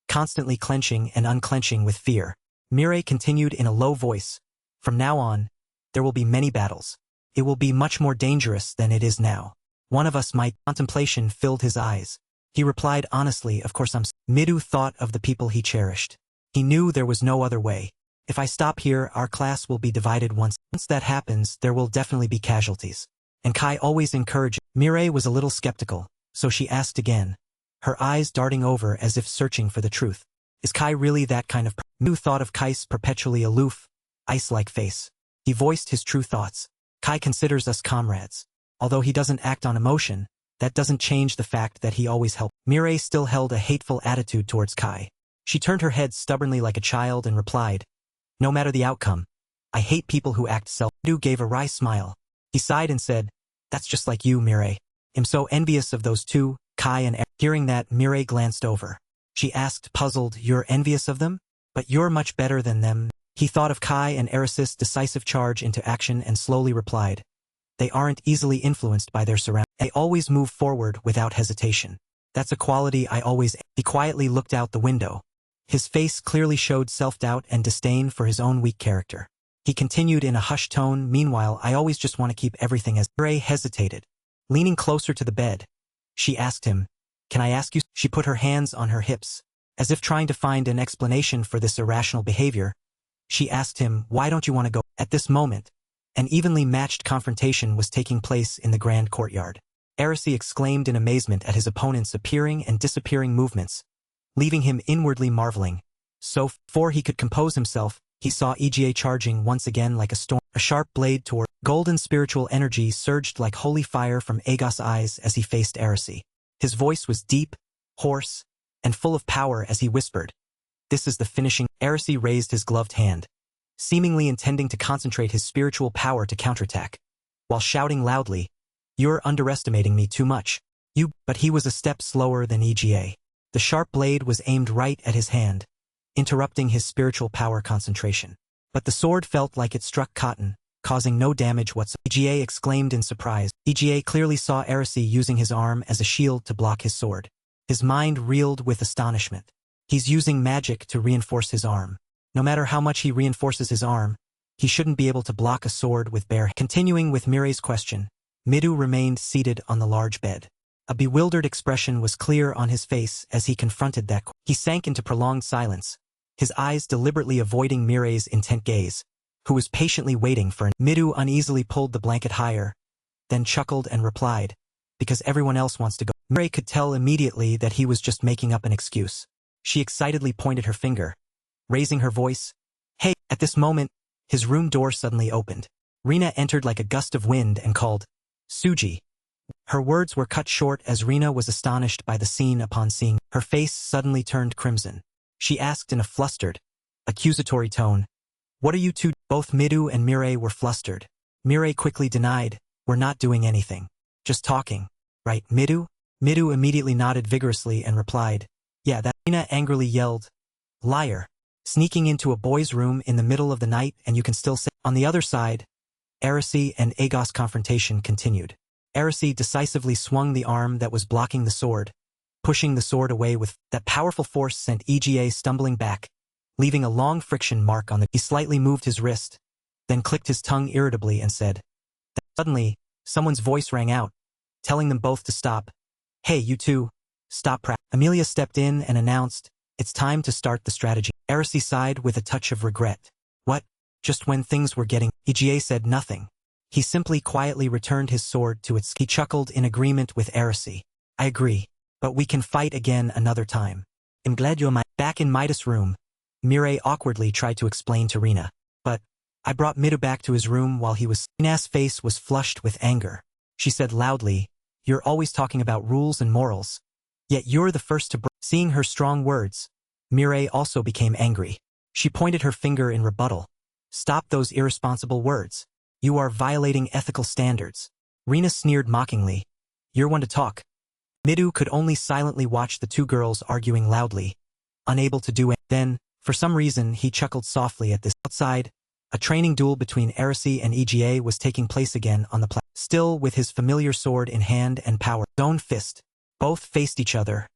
constantly clenching and unclenching with fear. Mirai continued in a low voice, from now on, there will be many battles. It will be much more dangerous than it is now. One of us might. Contemplation filled his eyes. He replied honestly, of course I'm. Midou thought of the people he cherished. He knew there was no other way. If I stop here, our class will be divided once. Once that happens, there will definitely be casualties. And Kai always encouraged. Mirai was a little skeptical, so she asked again, her eyes darting over as if searching for the truth. Is Kai really that kind of person? Midou thought of Kai's perpetually aloof, ice-like face. He voiced his true thoughts. Kai considers us comrades. Although he doesn't act on emotion, that doesn't change the fact that he always helped. Mirai still held a hateful attitude towards Kai. She turned her head stubbornly like a child and replied, no matter the outcome, I hate people who act self. Midou gave a wry smile. He sighed and said, that's just like you, Mirai. I'm so envious of those two, Kai and Hearing that, Mirai glanced over. She asked, puzzled, you're envious of them? But you're much better than them. He thought of Kai and Eris's decisive charge into action and slowly replied, they aren't easily influenced by their surroundings. They always move forward without hesitation. That's a quality I always. He quietly looked out the window. His face clearly showed self-doubt and disdain for his own weak character. He continued in a hushed tone, meanwhile I always just want to keep everything as. Mirai hesitated. Leaning closer to the bed, she asked him, can I ask you? She put her hands on her hips, as if trying to find an explanation for this irrational behavior. She asked him, why don't you want to go? At this moment, an evenly matched confrontation was taking place in the grand courtyard. Erisi exclaimed in amazement at his opponent's appearing and disappearing movements, leaving him inwardly marveling. So, before he could compose himself, he saw Ega charging once again like a storm. A sharp blade toward. Golden spiritual energy surged like holy fire from Aegos' eyes as he faced Erisi. His voice was deep, hoarse, and full of power as he whispered, this is the finishing. Erisi raised his gloved hand, seemingly intending to concentrate his spiritual power to counterattack, while shouting loudly, you're underestimating me too much. But he was a step slower than Ega. The sharp blade was aimed right at his hand, interrupting his spiritual power concentration. But the sword felt like it struck cotton, causing no damage whatsoever. Ega exclaimed in surprise. Ega clearly saw Erisi using his arm as a shield to block his sword. His mind reeled with astonishment. He's using magic to reinforce his arm. No matter how much he reinforces his arm, he shouldn't be able to block a sword with bare hands. Continuing with Mirai's question, Midou remained seated on the large bed. A bewildered expression was clear on his face as he confronted that. He sank into prolonged silence, his eyes deliberately avoiding Mirai's intent gaze, who was patiently waiting for an. Midou uneasily pulled the blanket higher, then chuckled and replied, because everyone else wants to go. Mirai could tell immediately that he was just making up an excuse. She excitedly pointed her finger, raising her voice. Hey! At this moment, his room door suddenly opened. Rina entered like a gust of wind and called, Suji. Her words were cut short as Rina was astonished by the scene upon seeing. Her face suddenly turned crimson. She asked in a flustered, accusatory tone, what are you two? Both Midou and Mirai were flustered. Mirai quickly denied, we're not doing anything. Just talking. Right, Midou? Midou immediately nodded vigorously and replied, yeah, that. Rina angrily yelled, liar. Sneaking into a boy's room in the middle of the night and you can still say. On the other side, Erisi and Aegos' confrontation continued. Erisi decisively swung the arm that was blocking the sword, pushing the sword away with. That powerful force sent Ega stumbling back, leaving a long friction mark on the. He slightly moved his wrist, then clicked his tongue irritably and said. Suddenly, someone's voice rang out, telling them both to stop. Hey, you two, stop practicing. Amelia stepped in and announced, it's time to start the strategy. Erisi sighed with a touch of regret. What? Just when things were getting. Ega said nothing. He simply quietly returned his sword to its. He chuckled in agreement with Erisi. I agree, but we can fight again another time. I'm glad you're back in Midas' room. Mirai awkwardly tried to explain to Rina. But I brought Midou back to his room while he was. Rina's face was flushed with anger. She said loudly, you're always talking about rules and morals. Yet you're the first to. Seeing her strong words, Mirai also became angry. She pointed her finger in rebuttal. Stop those irresponsible words. You are violating ethical standards. Rena sneered mockingly. You're one to talk. Midou could only silently watch the two girls arguing loudly, unable to do it. Then, for some reason, he chuckled softly at this. Outside, a training duel between Erisi and EGA was taking place again on the platform. Still with his familiar sword in hand and power, own fist. Both faced each other,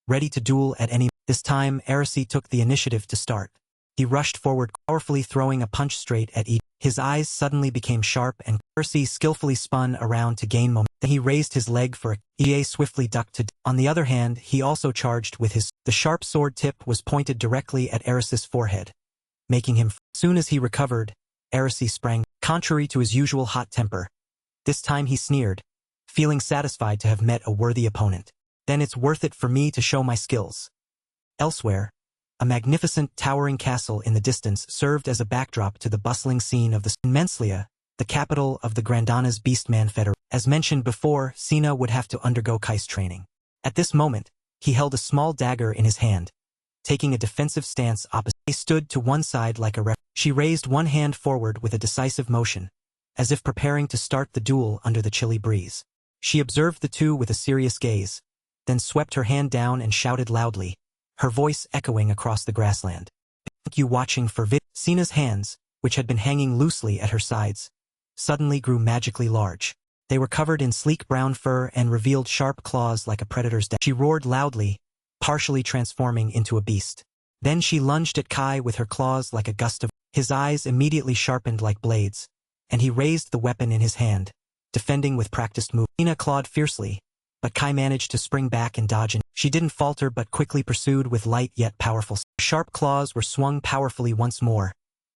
ready to duel at any. This time, Erisi took the initiative to start. He rushed forward, powerfully throwing a punch straight at EGA. His eyes suddenly became sharp and Erisi skillfully spun around to gain momentum. Then he raised his leg for EGA swiftly ducked to. On the other hand, he also charged with his. The sharp sword tip was pointed directly at Erisi's forehead, making him. Soon as he recovered, Erisi sprang, contrary to his usual hot temper. This time he sneered, feeling satisfied to have met a worthy opponent. Then it's worth it for me to show my skills. Elsewhere, a magnificent towering castle in the distance served as a backdrop to the bustling scene of the Menslia, the capital of the Grandana's Beastman Federation. As mentioned before, Cana would have to undergo Kai's training. At this moment, he held a small dagger in his hand, taking a defensive stance opposite. He stood to one side like a ref. She raised one hand forward with a decisive motion, as if preparing to start the duel under the chilly breeze. She observed the two with a serious gaze, then swept her hand down and shouted loudly, her voice echoing across the grassland. Thank you watching for vid. Cana's hands, which had been hanging loosely at her sides, suddenly grew magically large. They were covered in sleek brown fur and revealed sharp claws like a predator's death. She roared loudly, partially transforming into a beast. Then she lunged at Kai with her claws like a gust of. His eyes immediately sharpened like blades, and he raised the weapon in his hand, defending with practiced move. Cana clawed fiercely, but Kai managed to spring back and dodge. She didn't falter but quickly pursued with light yet powerful. Sharp claws were swung powerfully once more,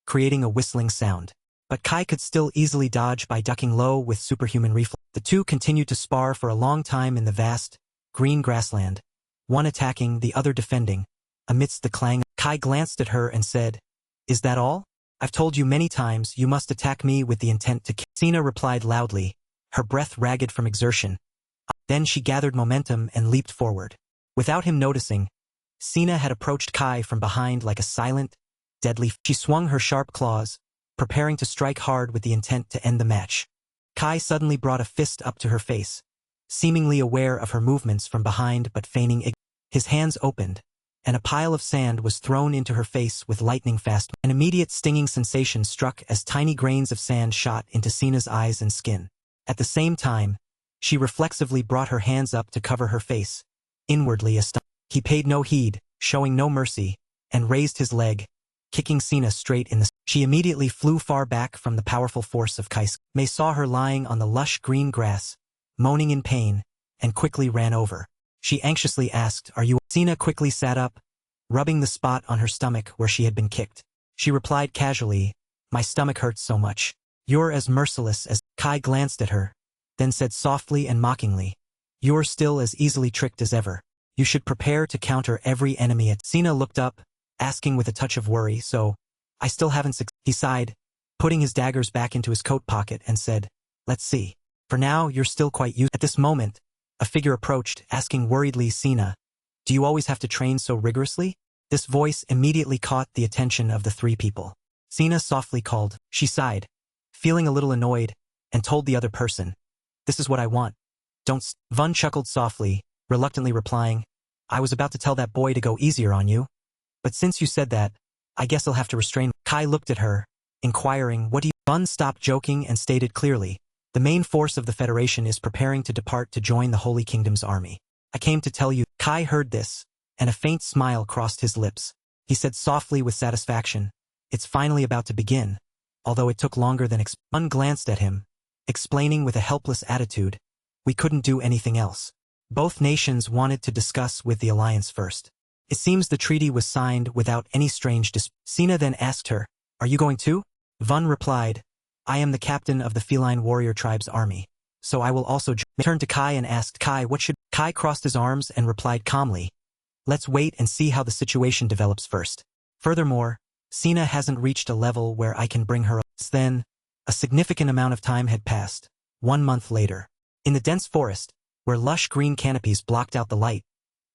creating a whistling sound. But Kai could still easily dodge by ducking low with superhuman reflex. The two continued to spar for a long time in the vast, green grassland, one attacking, the other defending. Amidst the clang, Kai glanced at her and said, "Is that all? I've told you many times you must attack me with the intent to kill." Cana replied loudly, her breath ragged from exertion. Then she gathered momentum and leaped forward. Without him noticing, Cana had approached Kai from behind like a silent, deadly. She swung her sharp claws, preparing to strike hard with the intent to end the match. Kai suddenly brought a fist up to her face, seemingly aware of her movements from behind but feigning ignorance. His hands opened, and a pile of sand was thrown into her face with lightning fast. An immediate stinging sensation struck as tiny grains of sand shot into Cana's eyes and skin. At the same time, she reflexively brought her hands up to cover her face, inwardly astonished. He paid no heed, showing no mercy, and raised his leg, kicking Cana straight in the. She immediately flew far back from the powerful force of Kai. May saw her lying on the lush green grass, moaning in pain, and quickly ran over. She anxiously asked, "Are you?" Cana quickly sat up, rubbing the spot on her stomach where she had been kicked. She replied casually, "My stomach hurts so much. You're as merciless as." Kai glanced at her, then said softly and mockingly, "You're still as easily tricked as ever. You should prepare to counter every enemy." Cana looked up, asking with a touch of worry, "So, I still haven't succeeded." He sighed, putting his daggers back into his coat pocket and said, "Let's see. For now, you're still quite used." At this moment, a figure approached, asking worriedly, "Cana, do you always have to train so rigorously?" This voice immediately caught the attention of the three people. Cana softly called. She sighed, feeling a little annoyed, and told the other person, "This is what I want. Don't." Vun chuckled softly, reluctantly replying, "I was about to tell that boy to go easier on you. But since you said that, I guess I'll have to restrain." Kai looked at her, inquiring, "What do you?" Vun stopped joking and stated clearly, "The main force of the Federation is preparing to depart to join the Holy Kingdom's army. I came to tell you." Kai heard this, and a faint smile crossed his lips. He said softly with satisfaction, "It's finally about to begin, although it took longer than expected." Vun glanced at him, explaining with a helpless attitude, "We couldn't do anything else. Both nations wanted to discuss with the alliance first. It seems the treaty was signed without any strange dispute." Cana then asked her, "Are you going too?" Vun replied, "I am the captain of the feline warrior tribe's army, so I will also join." He turned to Kai and asked Kai what should. Kai crossed his arms and replied calmly, "Let's wait and see how the situation develops first. Furthermore, Cana hasn't reached a level where I can bring her up." Then, a significant amount of time had passed. 1 month later, in the dense forest, where lush green canopies blocked out the light,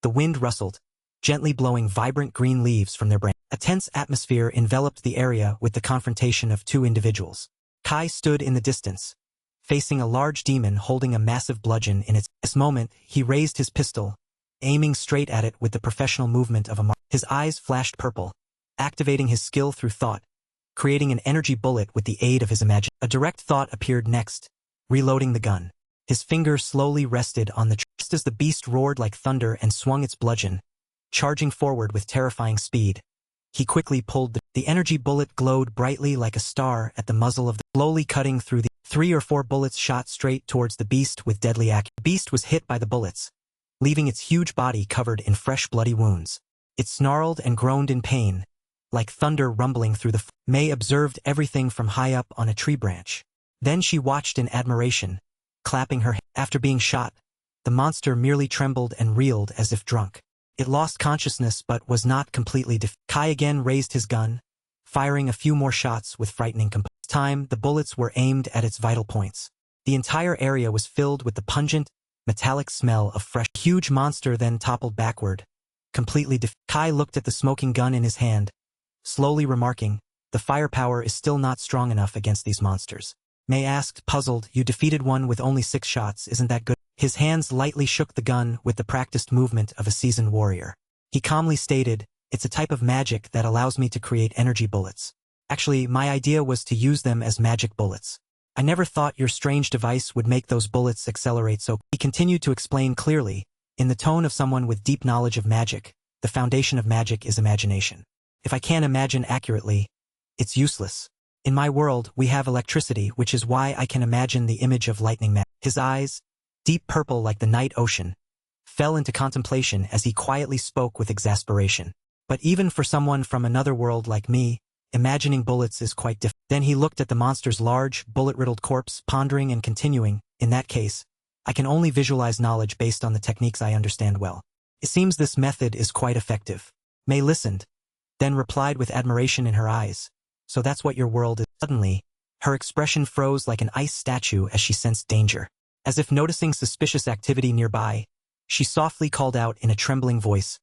the wind rustled, gently blowing vibrant green leaves from their branches. A tense atmosphere enveloped the area with the confrontation of two individuals. Kai stood in the distance, facing a large demon holding a massive bludgeon in its. This moment, he raised his pistol, aiming straight at it with the professional movement of a mark. His eyes flashed purple, activating his skill through thought, creating an energy bullet with the aid of his imagination. A direct thought appeared next, reloading the gun. His finger slowly rested on the just as the beast roared like thunder and swung its bludgeon, charging forward with terrifying speed. He quickly pulled the energy bullet glowed brightly like a star at the muzzle of the slowly cutting through the 3 or 4 bullets shot straight towards the beast with deadly accuracy. The beast was hit by the bullets, leaving its huge body covered in fresh bloody wounds. It snarled and groaned in pain, like thunder rumbling through the May observed everything from high up on a tree branch. Then she watched in admiration, clapping her hands. After being shot, the monster merely trembled and reeled as if drunk. It lost consciousness but was not completely defeated. Kai again raised his gun, firing a few more shots with frightening composure. This time, the bullets were aimed at its vital points. The entire area was filled with the pungent, metallic smell of fresh. Huge monster then toppled backward, completely defeated. Kai looked at the smoking gun in his hand, slowly remarking, "The firepower is still not strong enough against these monsters." May asked, puzzled, "You defeated one with only 6 shots, isn't that good?" His hands lightly shook the gun with the practiced movement of a seasoned warrior. He calmly stated, "It's a type of magic that allows me to create energy bullets. Actually, my idea was to use them as magic bullets. I never thought your strange device would make those bullets accelerate so." He continued to explain clearly, in the tone of someone with deep knowledge of magic, "The foundation of magic is imagination. If I can't imagine accurately, it's useless. In my world, we have electricity, which is why I can imagine the image of lightning." His eyes, deep purple like the night ocean, fell into contemplation as he quietly spoke with exasperation. "But even for someone from another world like me, imagining bullets is quite difficult." Then he looked at the monster's large, bullet-riddled corpse, pondering and continuing, "In that case, I can only visualize knowledge based on the techniques I understand well. It seems this method is quite effective." May listened, then replied with admiration in her eyes, "So that's what your world is." Suddenly, her expression froze like an ice statue as she sensed danger. As if noticing suspicious activity nearby, she softly called out in a trembling voice.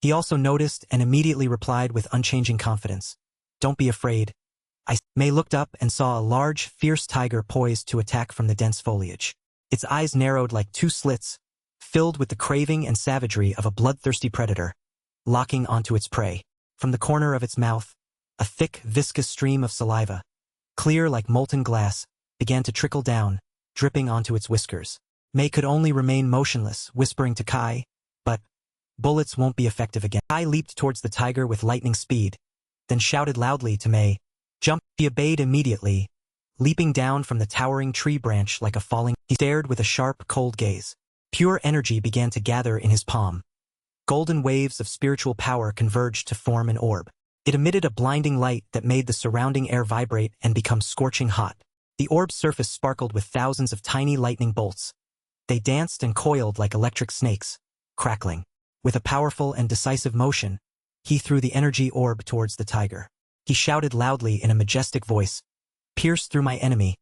He also noticed and immediately replied with unchanging confidence, "Don't be afraid." May looked up and saw a large, fierce tiger poised to attack from the dense foliage. Its eyes narrowed like 2 slits, filled with the craving and savagery of a bloodthirsty predator, locking onto its prey. From the corner of its mouth, a thick, viscous stream of saliva, clear like molten glass, began to trickle down, dripping onto its whiskers. May could only remain motionless, whispering to Kai, "But bullets won't be effective again." Kai leaped towards the tiger with lightning speed, then shouted loudly to May, "Jump!" She obeyed immediately, leaping down from the towering tree branch like a falling. He stared with a sharp, cold gaze. Pure energy began to gather in his palm. Golden waves of spiritual power converged to form an orb. It emitted a blinding light that made the surrounding air vibrate and become scorching hot. The orb's surface sparkled with thousands of tiny lightning bolts. They danced and coiled like electric snakes, crackling. With a powerful and decisive motion, he threw the energy orb towards the tiger. He shouted loudly in a majestic voice, "Pierce through my enemy,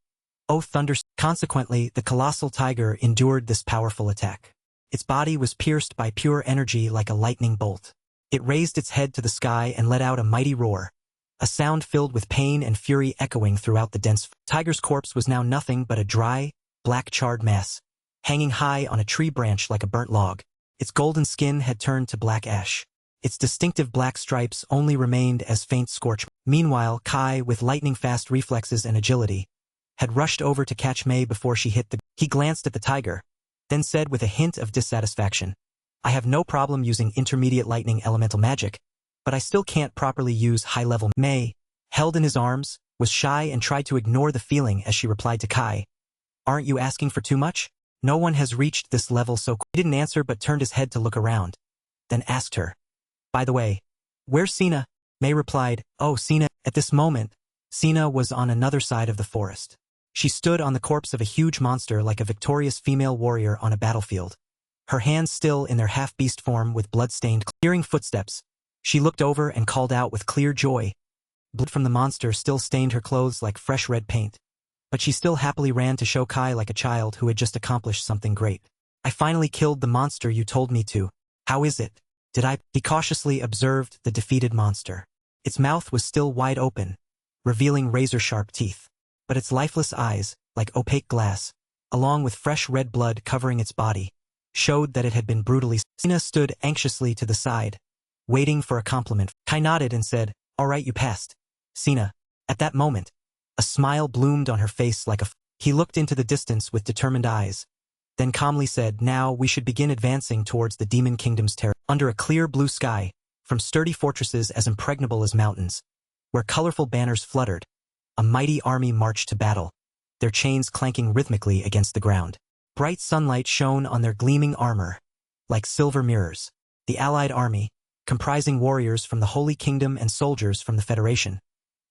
O thunder!" Consequently, the colossal tiger endured this powerful attack. Its body was pierced by pure energy like a lightning bolt. It raised its head to the sky and let out a mighty roar, a sound filled with pain and fury echoing throughout the dense. Tiger's corpse was now nothing but a dry, black charred mass, hanging high on a tree branch like a burnt log. Its golden skin had turned to black ash. Its distinctive black stripes only remained as faint scorch. Meanwhile, Kai, with lightning-fast reflexes and agility, had rushed over to catch May before she hit the. He glanced at the tiger, then said with a hint of dissatisfaction, "I have no problem using intermediate lightning elemental magic, but I still can't properly use high-level." May, held in his arms, was shy and tried to ignore the feeling as she replied to Kai, "Aren't you asking for too much? No one has reached this level so quickly." He didn't answer but turned his head to look around, then asked her, "By the way, where's Cana?" May replied, "Oh, Cana." At this moment, Cana was on another side of the forest. She stood on the corpse of a huge monster like a victorious female warrior on a battlefield, her hands still in their half-beast form with blood-stained. Hearing footsteps, she looked over and called out with clear joy. Blood from the monster still stained her clothes like fresh red paint, but she still happily ran to show Kai like a child who had just accomplished something great. "I finally killed the monster you told me to. How is it? Did I?" He cautiously observed the defeated monster. Its mouth was still wide open, revealing razor-sharp teeth, but its lifeless eyes, like opaque glass, along with fresh red blood covering its body, showed that it had been brutally. Cana stood anxiously to the side, waiting for a compliment. Kai nodded and said, "All right, you passed." Cana. At that moment, a smile bloomed on her face like a. He looked into the distance with determined eyes, then calmly said, "Now we should begin advancing towards the Demon Kingdom's territory." Under a clear blue sky, from sturdy fortresses as impregnable as mountains, where colorful banners fluttered, a mighty army marched to battle, their chains clanking rhythmically against the ground. Bright sunlight shone on their gleaming armor, like silver mirrors. The allied army, comprising warriors from the Holy Kingdom and soldiers from the Federation,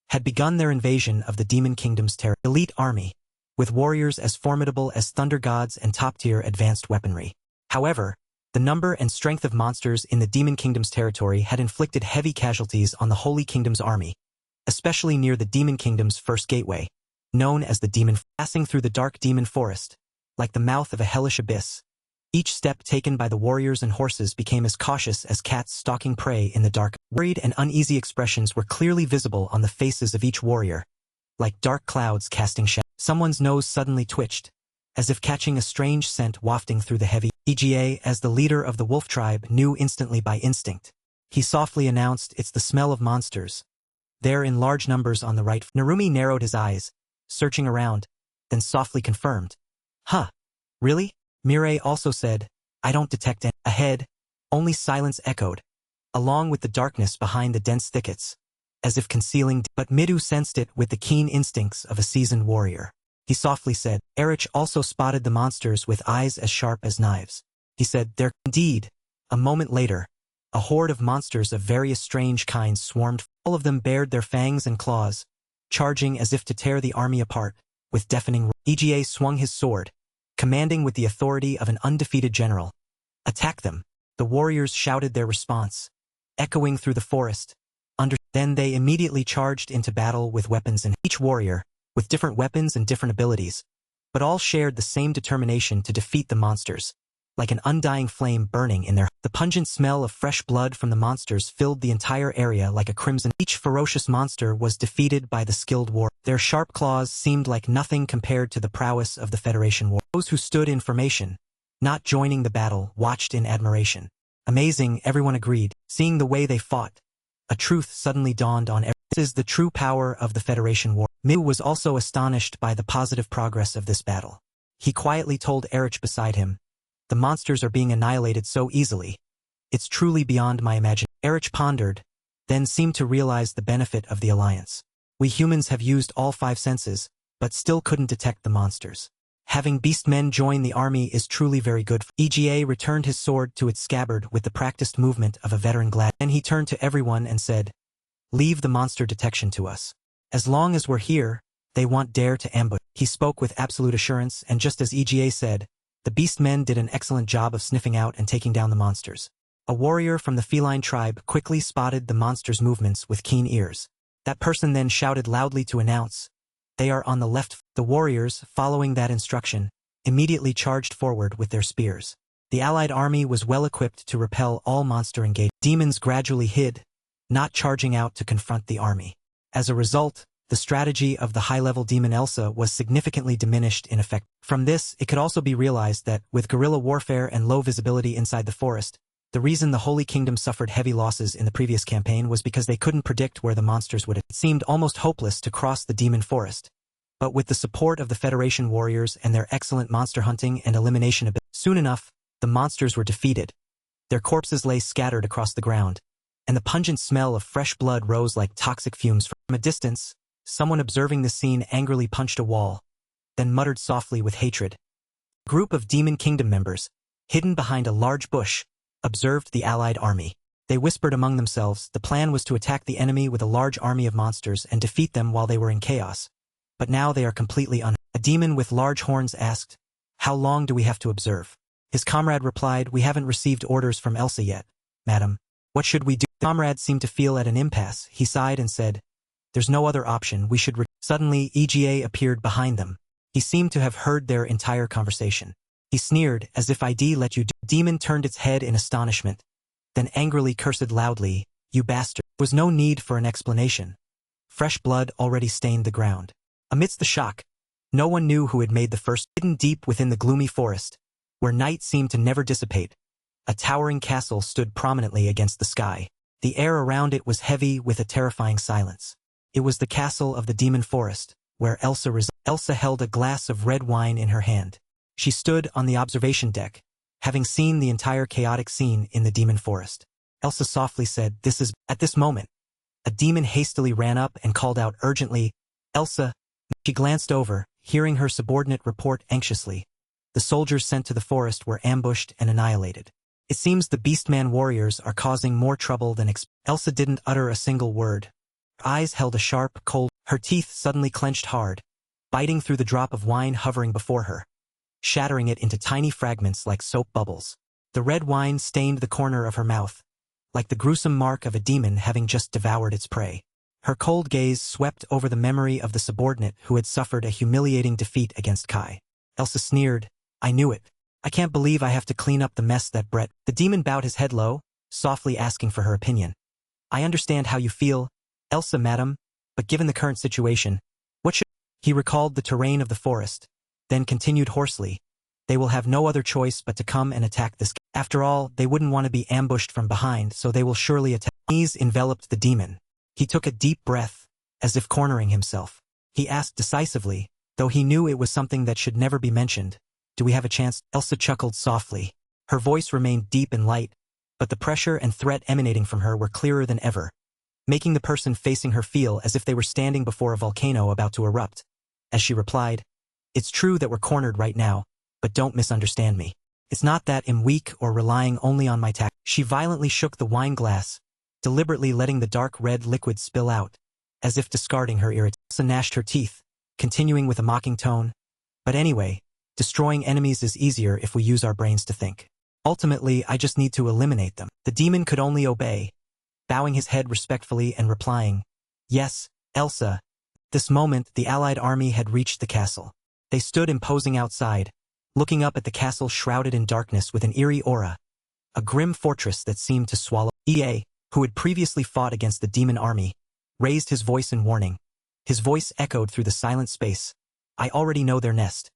had begun their invasion of the Demon Kingdom's elite army, with warriors as formidable as thunder gods and top-tier advanced weaponry. However, the number and strength of monsters in the Demon Kingdom's territory had inflicted heavy casualties on the Holy Kingdom's army, especially near the Demon Kingdom's first gateway, known as the Demon. Passing through the dark demon forest, like the mouth of a hellish abyss, each step taken by the warriors and horses became as cautious as cats stalking prey in the dark. Worried and uneasy expressions were clearly visible on the faces of each warrior, like dark clouds casting shadows. Someone's nose suddenly twitched, as if catching a strange scent wafting through the heavy. EGA, as the leader of the wolf tribe, knew instantly by instinct. He softly announced, "It's the smell of monsters. They're in large numbers on the right." Narumi narrowed his eyes, searching around, then softly confirmed, "Huh, really?" Mirai also said, "I don't detect any." Ahead, only silence echoed, along with the darkness behind the dense thickets, as if concealing. But Midou sensed it with the keen instincts of a seasoned warrior. He softly said, "Erich also spotted the monsters with eyes as sharp as knives." He said, "They're." Indeed, a moment later, a horde of monsters of various strange kinds swarmed. All of them bared their fangs and claws, charging as if to tear the army apart, with deafening. EGA swung his sword, commanding with the authority of an undefeated general, "Attack them." The warriors shouted their response, echoing through the forest. Then they immediately charged into battle with weapons in each warrior, with different weapons and different abilities, but all shared the same determination to defeat the monsters, like an undying flame burning in their. The pungent smell of fresh blood from the monsters filled the entire area like a crimson. Each ferocious monster was defeated by the skilled war. Their sharp claws seemed like nothing compared to the prowess of the Federation war. Those who stood in formation, not joining the battle, watched in admiration. "Amazing," everyone agreed. Seeing the way they fought, a truth suddenly dawned on everyone. This is the true power of the Federation war. Midou was also astonished by the positive progress of this battle. He quietly told Erich beside him, "The monsters are being annihilated so easily. It's truly beyond my imagination." Erich pondered, then seemed to realize the benefit of the alliance. "We humans have used all 5 senses, but still couldn't detect the monsters. Having beastmen join the army is truly very good." EGA returned his sword to its scabbard with the practiced movement of a veteran glad. Then he turned to everyone and said, "Leave the monster detection to us. As long as we're here, they won't dare to ambush." He spoke with absolute assurance, and just as EGA said, the beastmen did an excellent job of sniffing out and taking down the monsters. A warrior from the feline tribe quickly spotted the monsters' movements with keen ears. That person then shouted loudly to announce, "They are on the left." The warriors, following that instruction, immediately charged forward with their spears. The allied army was well equipped to repel all monster engagement. Demons gradually hid, not charging out to confront the army. As a result, the strategy of the high-level demon Elsa was significantly diminished in effect. From this, it could also be realized that, with guerrilla warfare and low visibility inside the forest, the reason the Holy Kingdom suffered heavy losses in the previous campaign was because they couldn't predict where the monsters would. It seemed almost hopeless to cross the demon forest. But with the support of the Federation warriors and their excellent monster hunting and elimination ability, soon enough, the monsters were defeated. Their corpses lay scattered across the ground, and the pungent smell of fresh blood rose like toxic fumes. From a distance, someone observing the scene angrily punched a wall, then muttered softly with hatred. A group of Demon Kingdom members, hidden behind a large bush, observed the allied army. They whispered among themselves. The plan was to attack the enemy with a large army of monsters and defeat them while they were in chaos. But now they are completely A demon with large horns asked, "How long do we have to observe?" His comrade replied, "We haven't received orders from Elsa yet, madam. What should we do?" The comrade seemed to feel at an impasse. He sighed and said, "There's no other option. We should." Suddenly, EGA appeared behind them. He seemed to have heard their entire conversation. He sneered, as if "I'd let you do." The demon turned its head in astonishment, then angrily cursed loudly, "You bastard." There was no need for an explanation. Fresh blood already stained the ground. Amidst the shock, No one knew who had made the first. Hidden deep within the gloomy forest, where night seemed to never dissipate, a towering castle stood prominently against the sky. The air around it was heavy with a terrifying silence. It was the castle of the demon forest, where Elsa resided. Elsa held a glass of red wine in her hand. She stood on the observation deck, having seen the entire chaotic scene in the demon forest. Elsa softly said, "This is..." At this moment, a demon hastily ran up and called out urgently, "Elsa!" She glanced over, hearing her subordinate report anxiously. The soldiers sent to the forest were ambushed and annihilated. It seems the Beastman warriors are causing more trouble than Elsa didn't utter a single word. Her eyes held a sharp, cold. Her teeth suddenly clenched hard, biting through the drop of wine hovering before her, shattering it into tiny fragments like soap bubbles. The red wine stained the corner of her mouth, like the gruesome mark of a demon having just devoured its prey. Her cold gaze swept over the memory of the subordinate who had suffered a humiliating defeat against Kai. Elsa sneered, "I knew it. I can't believe I have to clean up the mess that Brett..." The demon bowed his head low, softly asking for her opinion. "I understand how you feel, Elsa, madam, but given the current situation, what should..." He recalled the terrain of the forest, then continued hoarsely, "They will have no other choice but to come and attack this. After all, they wouldn't want to be ambushed from behind, so they will surely attack." Knees enveloped the demon. He took a deep breath, as if cornering himself. He asked decisively, though he knew it was something that should never be mentioned, "Do we have a chance?" Elsa chuckled softly. Her voice remained deep and light, but the pressure and threat emanating from her were clearer than ever, making the person facing her feel as if they were standing before a volcano about to erupt. As she replied, "It's true that we're cornered right now, but don't misunderstand me. It's not that I'm weak or relying only on my tact." She violently shook the wine glass, deliberately letting the dark red liquid spill out, as if discarding her irritation. Elsa gnashed her teeth, continuing with a mocking tone, "But anyway, destroying enemies is easier if we use our brains to think. Ultimately, I just need to eliminate them." The demon could only obey, bowing his head respectfully and replying, "Yes, Elsa." This moment, the allied army had reached the castle. They stood imposing outside, looking up at the castle shrouded in darkness with an eerie aura, a grim fortress that seemed to swallow. EA, who had previously fought against the demon army, raised his voice in warning. His voice echoed through the silent space. "I already know their nest.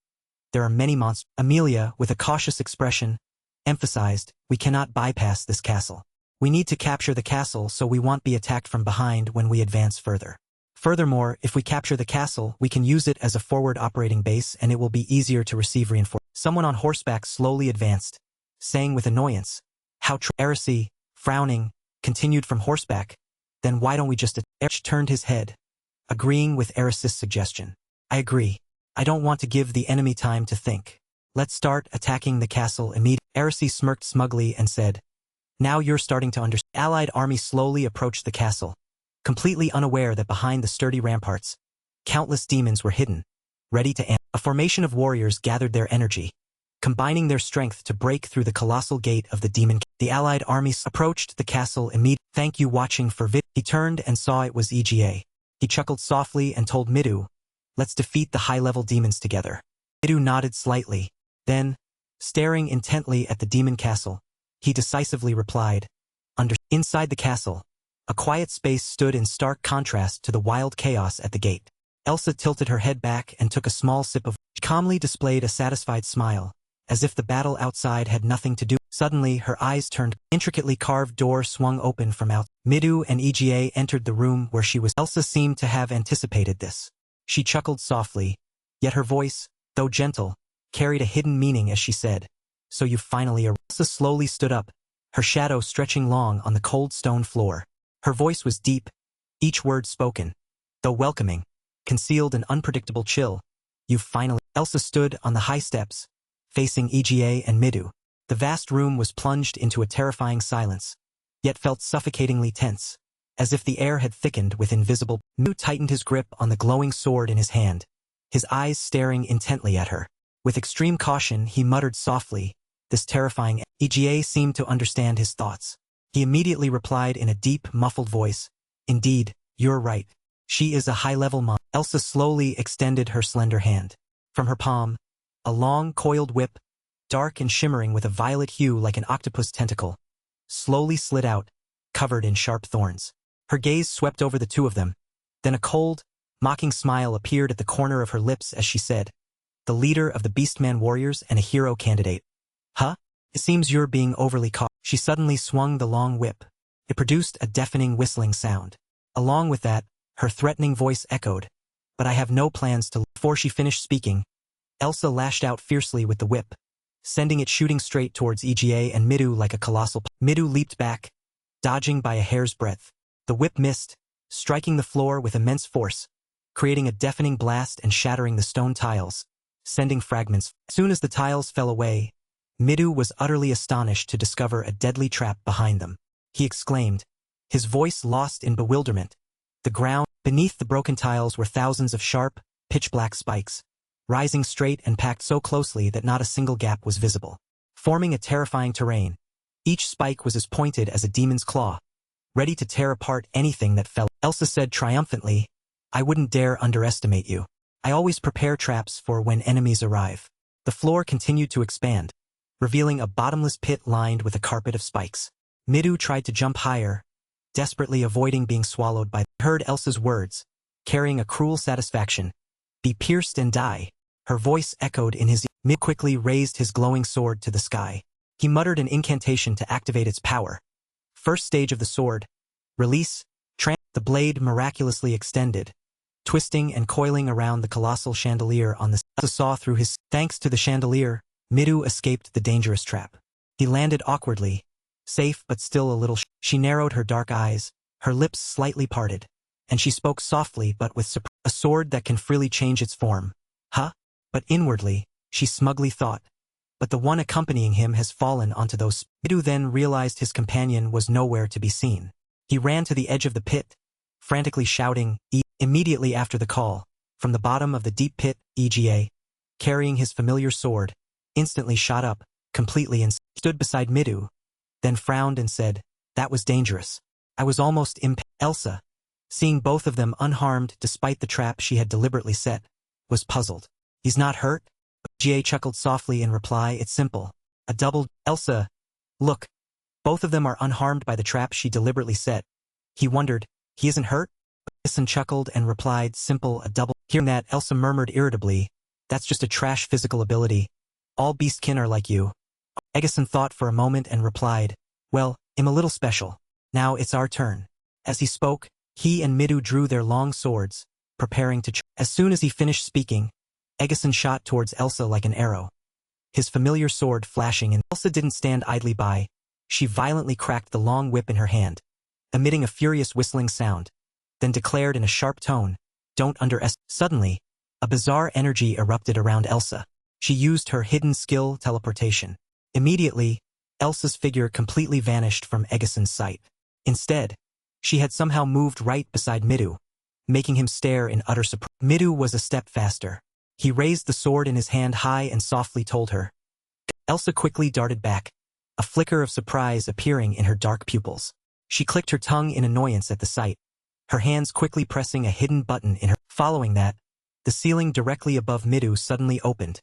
There are many monsters." Amelia, with a cautious expression, emphasized, "We cannot bypass this castle. We need to capture the castle so we won't be attacked from behind when we advance further. Furthermore, if we capture the castle, we can use it as a forward operating base and it will be easier to receive reinforcements." Someone on horseback slowly advanced, saying with annoyance, "How Heresy, frowning, continued from horseback, "Then why don't we just..." Erich turned his head, agreeing with Eris's suggestion. "I agree. I don't want to give the enemy time to think. Let's start attacking the castle immediately." Heresy smirked smugly and said, "Now you're starting to understand." The allied army slowly approached the castle, completely unaware that behind the sturdy ramparts, countless demons were hidden, ready to A formation of warriors gathered their energy, combining their strength to break through the colossal gate of the demon. The allied armies approached the castle immediately. "Thank you watching for vid." He turned and saw it was EGA. He chuckled softly and told Midou, "Let's defeat the high-level demons together." Midou nodded slightly. Then, staring intently at the demon castle, he decisively replied, Inside the castle, a quiet space stood in stark contrast to the wild chaos at the gate. Elsa tilted her head back and took a small sip of. She calmly displayed a satisfied smile, as if the battle outside had nothing to do. Suddenly, her eyes turned. Intricately carved door swung open from out. Midou and EGA entered the room where she was. Elsa seemed to have anticipated this. She chuckled softly, yet her voice, though gentle, carried a hidden meaning as she said, "So you finally arrived." Elsa slowly stood up, her shadow stretching long on the cold stone floor. Her voice was deep, each word spoken, though welcoming, concealed an unpredictable chill. "You've finally..." Elsa stood on the high steps, facing EGA and Midou. The vast room was plunged into a terrifying silence, yet felt suffocatingly tense, as if the air had thickened with invisible. Midou tightened his grip on the glowing sword in his hand, his eyes staring intently at her. With extreme caution, he muttered softly, "This terrifying..." EGA seemed to understand his thoughts. He immediately replied in a deep, muffled voice, "Indeed, you're right. She is a high-level monster." Elsa slowly extended her slender hand. From her palm, a long, coiled whip, dark and shimmering with a violet hue like an octopus tentacle, slowly slid out, covered in sharp thorns. Her gaze swept over the two of them, then a cold, Mocking smile appeared at the corner of her lips as she said, "The leader of the Beastman warriors and a hero candidate. Huh? It seems you're being overly caught." She suddenly swung the long whip. It produced a deafening whistling sound. Along with that, her threatening voice echoed, "But I have no plans to." Before she finished speaking, Elsa lashed out fiercely with the whip, sending it shooting straight towards EGA and Midou like a colossal. Midou leaped back, dodging by a hair's breadth. The whip missed, striking the floor with immense force, creating a deafening blast and shattering the stone tiles, sending fragments. As soon as the tiles fell away, Midou was utterly astonished to discover a deadly trap behind them. He exclaimed, his voice lost in bewilderment. The ground beneath the broken tiles were thousands of sharp, pitch-black spikes, rising straight and packed so closely that not a single gap was visible, forming a terrifying terrain. Each spike was as pointed as a demon's claw, ready to tear apart anything that fell. Elsa said triumphantly, "I wouldn't dare underestimate you. I always prepare traps for when enemies arrive." The floor continued to expand, revealing a bottomless pit lined with a carpet of spikes. Midou tried to jump higher, desperately avoiding being swallowed by. Heard Elsa's words, carrying a cruel satisfaction. "Be pierced and die." Her voice echoed in his ear. Midou quickly raised his glowing sword to the sky. He muttered an incantation to activate its power. First stage of the sword. Release. The blade miraculously extended, twisting and coiling around the colossal chandelier on the. Elsa saw through his. Thanks to the chandelier, Midou escaped the dangerous trap. He landed awkwardly, safe but still a little. She narrowed her dark eyes, her lips slightly parted, and she spoke softly but with surprise. "A sword that can freely change its form. Huh?" But inwardly, she smugly thought, "But the one accompanying him has fallen onto those." Midou then realized his companion was nowhere to be seen. He ran to the edge of the pit, frantically shouting, Immediately after the call, from the bottom of the deep pit, EGA, carrying his familiar sword, instantly shot up, completely and stood beside Midou, then frowned and said, "That was dangerous. I was almost Elsa, seeing both of them unharmed despite the trap she had deliberately set, was puzzled. "He's not hurt?" EGA chuckled softly in reply. "It's simple. A double." Elsa, "Look. Both of them are unharmed by the trap she deliberately set." He wondered, "He isn't hurt?" Egeson chuckled and replied, "Simple, a double." Hearing that, Elsa murmured irritably, "That's just a trash physical ability. All beastkin are like you." Egeson thought for a moment and replied, "Well, I'm a little special. Now it's our turn." As he spoke, he and Midou drew their long swords, preparing to. As soon as he finished speaking, Egeson shot towards Elsa like an arrow, his familiar sword flashing, and Elsa didn't stand idly by. She violently cracked the long whip in her hand, emitting a furious whistling sound, then declared in a sharp tone, "Don't underestimate." Suddenly, a bizarre energy erupted around Elsa. She used her hidden skill, teleportation. Immediately, Elsa's figure completely vanished from Egeson's sight. Instead, she had somehow moved right beside Midou, making him stare in utter surprise. Midou was a step faster. He raised the sword in his hand high and softly told her. Elsa quickly darted back, a flicker of surprise appearing in her dark pupils. She clicked her tongue in annoyance at the sight, her hands quickly pressing a hidden button in her. Following that, the ceiling directly above Midou suddenly opened,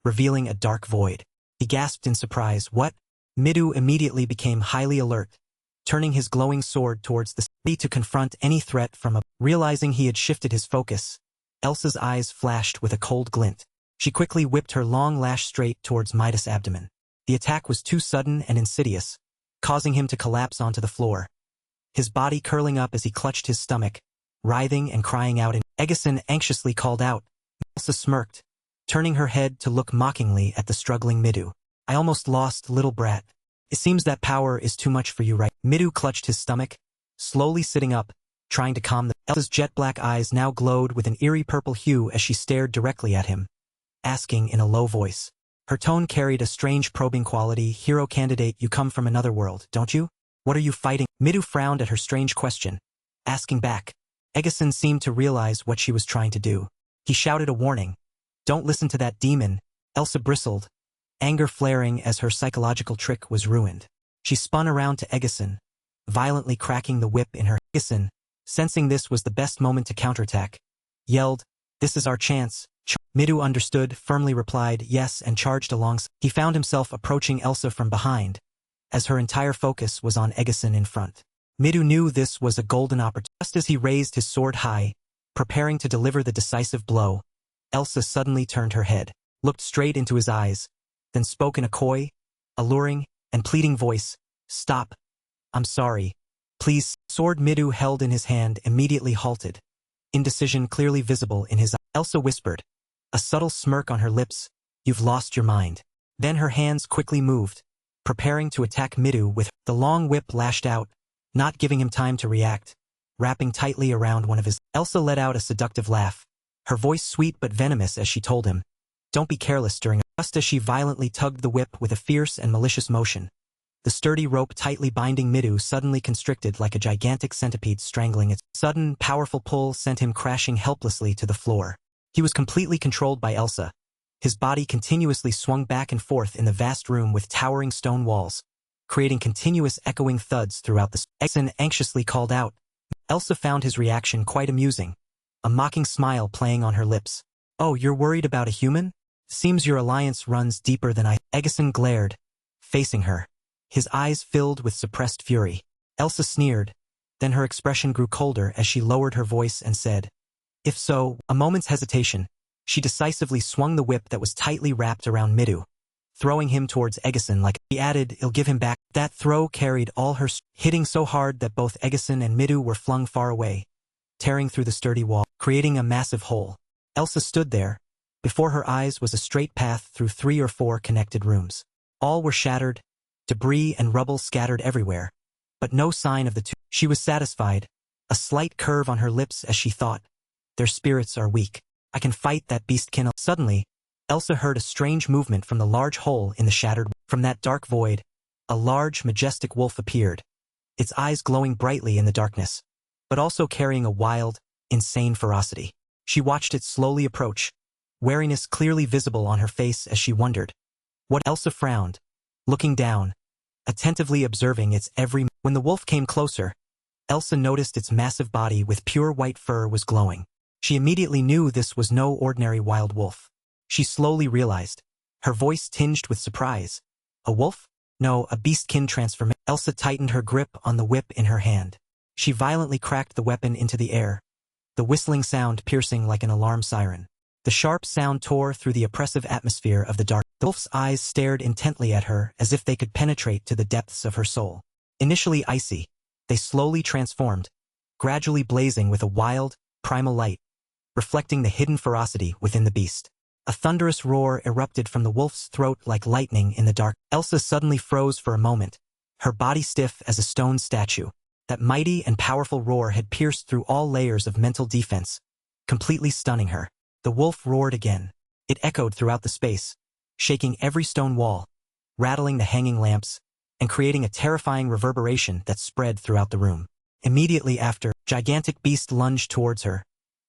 revealing a dark void. He gasped in surprise. "What?" Midou immediately became highly alert, turning his glowing sword towards the sea to confront any threat from above. Realizing he had shifted his focus, Elsa's eyes flashed with a cold glint. She quickly whipped her long lash straight towards Midou's abdomen. The attack was too sudden and insidious, causing him to collapse onto the floor, his body curling up as he clutched his stomach, writhing and crying out. Egeson anxiously called out. Elsa smirked, turning her head to look mockingly at the struggling Midou. "I almost lost, little brat. It seems that power is too much for you, right?" Midou clutched his stomach, slowly sitting up, trying to calm the. Elsa's jet-black eyes now glowed with an eerie purple hue as she stared directly at him, asking in a low voice. Her tone carried a strange probing quality. "Hero candidate, you come from another world, don't you? What are you fighting?" Midou frowned at her strange question, asking back. Egeson seemed to realize what she was trying to do. He shouted a warning. "Don't listen to that demon." Elsa bristled, anger flaring as her psychological trick was ruined. She spun around to Egeson, violently cracking the whip in her. Egeson, sensing this was the best moment to counterattack, yelled, "This is our chance." Midou understood, firmly replied yes and charged alongside. He found himself approaching Elsa from behind, as her entire focus was on Egeson in front. Midou knew this was a golden opportunity. Just as he raised his sword high, Preparing to deliver the decisive blow, Elsa suddenly turned her head, looked straight into his eyes, then spoke in a coy, alluring, and pleading voice. "Stop. I'm sorry. Please." Sword Midou held in his hand immediately halted, indecision clearly visible in his eyes. Elsa whispered, a subtle smirk on her lips, "You've lost your mind." Then her hands quickly moved, preparing to attack Midou with the long whip lashed out, not giving him time to react, wrapping tightly around one of his. Elsa let out a seductive laugh, her voice sweet but venomous as she told him, "Don't be careless during." Just as she violently tugged the whip with a fierce and malicious motion, the sturdy rope tightly binding Midou suddenly constricted like a gigantic centipede strangling its. Sudden, powerful pull sent him crashing helplessly to the floor. He was completely controlled by Elsa. His body continuously swung back and forth in the vast room with towering stone walls, creating continuous echoing thuds throughout the. Exon anxiously called out. Elsa found his reaction quite amusing, a mocking smile playing on her lips. "Oh, you're worried about a human? Seems your alliance runs deeper than I." Egeson glared, facing her, his eyes filled with suppressed fury. Elsa sneered, then her expression grew colder as she lowered her voice and said, "If so." A moment's hesitation, she decisively swung the whip that was tightly wrapped around Midou, throwing him towards Egeson like. He added, "I'll give him back." That throw carried all her hitting so hard that both Egeson and Midou were flung far away, tearing through the sturdy wall, creating a massive hole. Elsa stood there. Before her eyes was a straight path through 3 or 4 connected rooms. All were shattered, debris and rubble scattered everywhere, but no sign of the two. She was satisfied, a slight curve on her lips as she thought, "Their spirits are weak. I can fight that beastkin." Suddenly, Elsa heard a strange movement from the large hole in the shattered. From that dark void, a large, majestic wolf appeared, its eyes glowing brightly in the darkness, but also carrying a wild, insane ferocity. She watched it slowly approach, wariness clearly visible on her face as she wondered. What? Elsa frowned, looking down, attentively observing its every. When the wolf came closer, Elsa noticed its massive body with pure white fur was glowing. She immediately knew this was no ordinary wild wolf. She slowly realized, her voice tinged with surprise. A wolf? No, a beastkin transformation. Elsa tightened her grip on the whip in her hand. She violently cracked the weapon into the air, the whistling sound piercing like an alarm siren. The sharp sound tore through the oppressive atmosphere of the dark. The wolf's eyes stared intently at her as if they could penetrate to the depths of her soul. Initially icy, they slowly transformed, gradually blazing with a wild, primal light, reflecting the hidden ferocity within the beast. A thunderous roar erupted from the wolf's throat like lightning in the dark. Elsa suddenly froze for a moment, her body stiff as a stone statue. That mighty and powerful roar had pierced through all layers of mental defense, completely stunning her. The wolf roared again. It echoed throughout the space, shaking every stone wall, rattling the hanging lamps, and creating a terrifying reverberation that spread throughout the room. Immediately after, gigantic beast lunged towards her,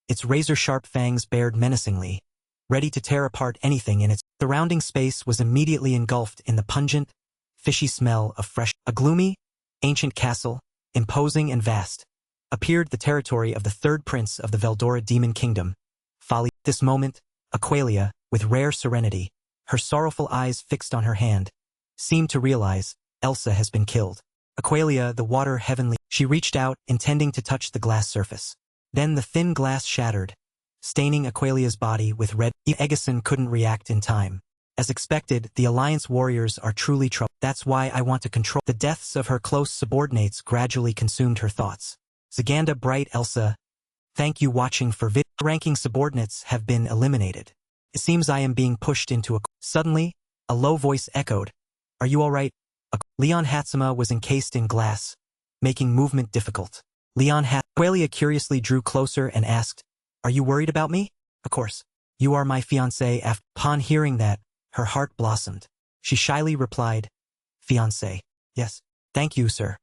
its razor-sharp fangs bared menacingly, ready to tear apart anything in its. Surrounding space was immediately engulfed in the pungent, fishy smell of fresh. A gloomy, ancient castle, imposing and vast, appeared the territory of the third prince of the Veldora demon kingdom, Folly. This moment, Aqualia, with rare serenity, her sorrowful eyes fixed on her hand, seemed to realize, Elsa has been killed. Aqualia, the water heavenly. She reached out, intending to touch the glass surface. Then the thin glass shattered, staining Aqualia's body with red. Egeson couldn't react in time. As expected, the Alliance warriors are truly troubled. That's why I want to control. The deaths of her close subordinates gradually consumed her thoughts. Zaganda Bright Elsa. Thank you watching for vid. Ranking subordinates have been eliminated. It seems I am being pushed into a. Suddenly, a low voice echoed. Are you alright? Leon Hatsuma was encased in glass, making movement difficult. Aqualia curiously drew closer and asked, Are you worried about me? Of course. You are my fiancé. Upon hearing that, her heart blossomed. She shyly replied, Fiancé. Yes. Thank you, sir.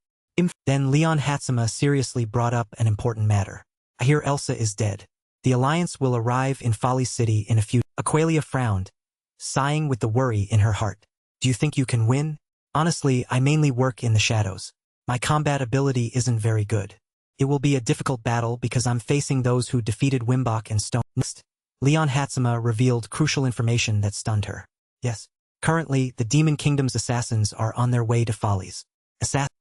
Then Leon Hatsuma seriously brought up an important matter. I hear Elsa is dead. The Alliance will arrive in Folly City in a few. Aqualia frowned, sighing with the worry in her heart. Do you think you can win? Honestly, I mainly work in the shadows. My combat ability isn't very good. It will be a difficult battle because I'm facing those who defeated Wimbok and Stone. Next, Leon Hatsuma revealed crucial information that stunned her. Yes. Currently, the Demon Kingdom's assassins are on their way to Follies.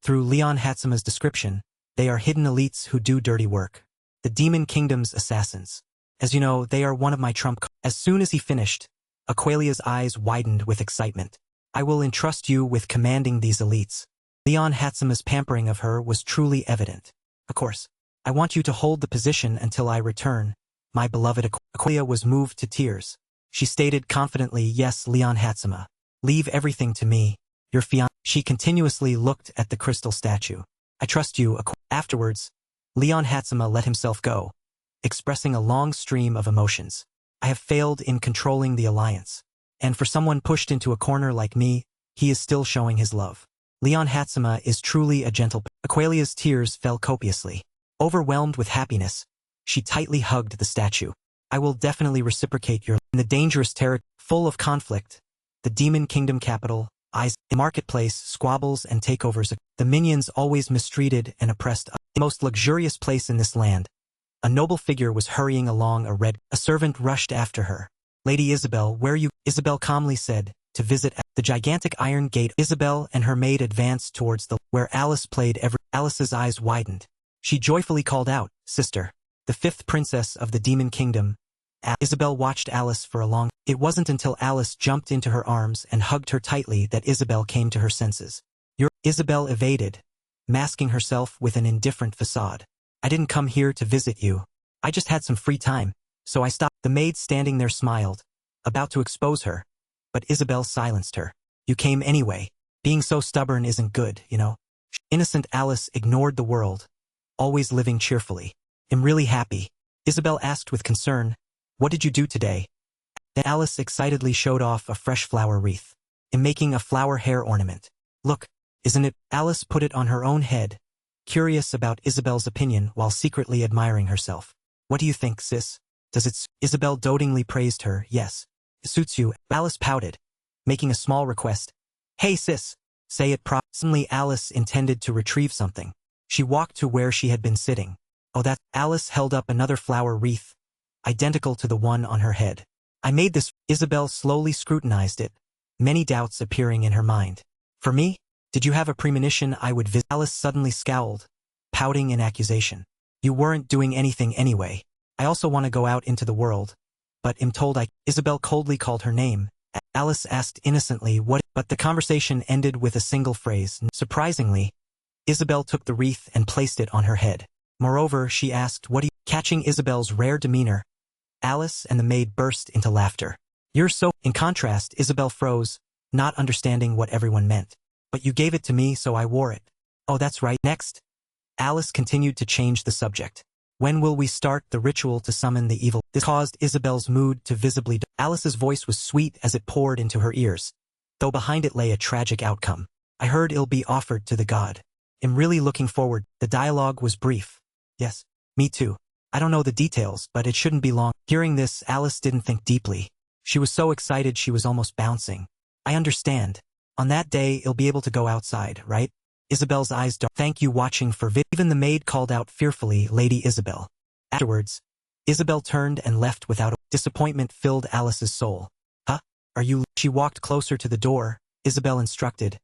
Through Leon Hatsuma's description, they are hidden elites who do dirty work. The Demon Kingdom's assassins. As you know, they are one of my trump cards. As soon as he finished, Aqualia's eyes widened with excitement. I will entrust you with commanding these elites. Leon Hatsuma's pampering of her was truly evident. Of course, I want you to hold the position until I return, my beloved Aqualia was moved to tears. She stated confidently, yes, Leon Hatsuma. Leave everything to me, your fiancé. She continuously looked at the crystal statue. I trust you. Afterwards, Leon Hatsuma let himself go, expressing a long stream of emotions. I have failed in controlling the alliance. And for someone pushed into a corner like me, he is still showing his love. Leon Hatsuma is truly a gentle. Aqualia's tears fell copiously. Overwhelmed with happiness, she tightly hugged the statue. I will definitely reciprocate your. In the dangerous territory, full of conflict, the Demon Kingdom capital, marketplace, squabbles and takeovers. The minions always mistreated and oppressed. The most luxurious place in this land. A noble figure was hurrying along a servant rushed after her. Lady Isabel, where you? Isabel calmly said, to visit the gigantic iron gate. Isabel and her maid advanced towards where Alice played. Alice's eyes widened. She joyfully called out, sister, the fifth princess of the Demon Kingdom. Isabel watched Alice for a long. It wasn't until Alice jumped into her arms and hugged her tightly that Isabel came to her senses. Isabel evaded, masking herself with an indifferent facade. I didn't come here to visit you. I just had some free time, so I stopped. The maid standing there smiled, about to expose her, but Isabel silenced her. You came anyway. Being so stubborn isn't good, you know. Innocent Alice ignored the world, always living cheerfully. I'm really happy. Isabel asked with concern, what did you do today? Then Alice excitedly showed off a fresh flower wreath. I'm making a flower hair ornament. Look, isn't it? Alice put it on her own head, curious about Isabel's opinion while secretly admiring herself. What do you think, sis? Does it? Isabel dotingly praised her. Yes. It suits you. Alice pouted, making a small request. Hey sis, say it properly. Suddenly Alice intended to retrieve something. She walked to where she had been sitting. Oh, that. Alice held up another flower wreath, identical to the one on her head. I made this. Isabel slowly scrutinized it, many doubts appearing in her mind. For me? Did you have a premonition I would visit? Alice suddenly scowled, pouting in accusation. You weren't doing anything anyway. I also want to go out into the world, but am told I. Isabel coldly called her name. Alice asked innocently what, but the conversation ended with a single phrase. Surprisingly, Isabel took the wreath and placed it on her head. Moreover, she asked, what do you? Catching Isabel's rare demeanor, Alice and the maid burst into laughter. You're so. In contrast, Isabel froze, not understanding what everyone meant. But you gave it to me, so I wore it. Oh, that's right. Next, Alice continued to change the subject. When will we start the ritual to summon the evil? This caused Isabel's mood to visibly. Alice's voice was sweet as it poured into her ears, though behind it lay a tragic outcome. I heard it'll be offered to the god. I'm really looking forward. The dialogue was brief. Yes, me too. I don't know the details, but it shouldn't be long. Hearing this, Alice didn't think deeply. She was so excited she was almost bouncing. I understand. On that day, you'll be able to go outside, right? Isabel's eyes dark. Thank you watching for vid. Even the maid called out fearfully, Lady Isabel. Afterwards, Isabel turned and left without a. Disappointment filled Alice's soul. Huh? Are you? She walked closer to the door. Isabel instructed.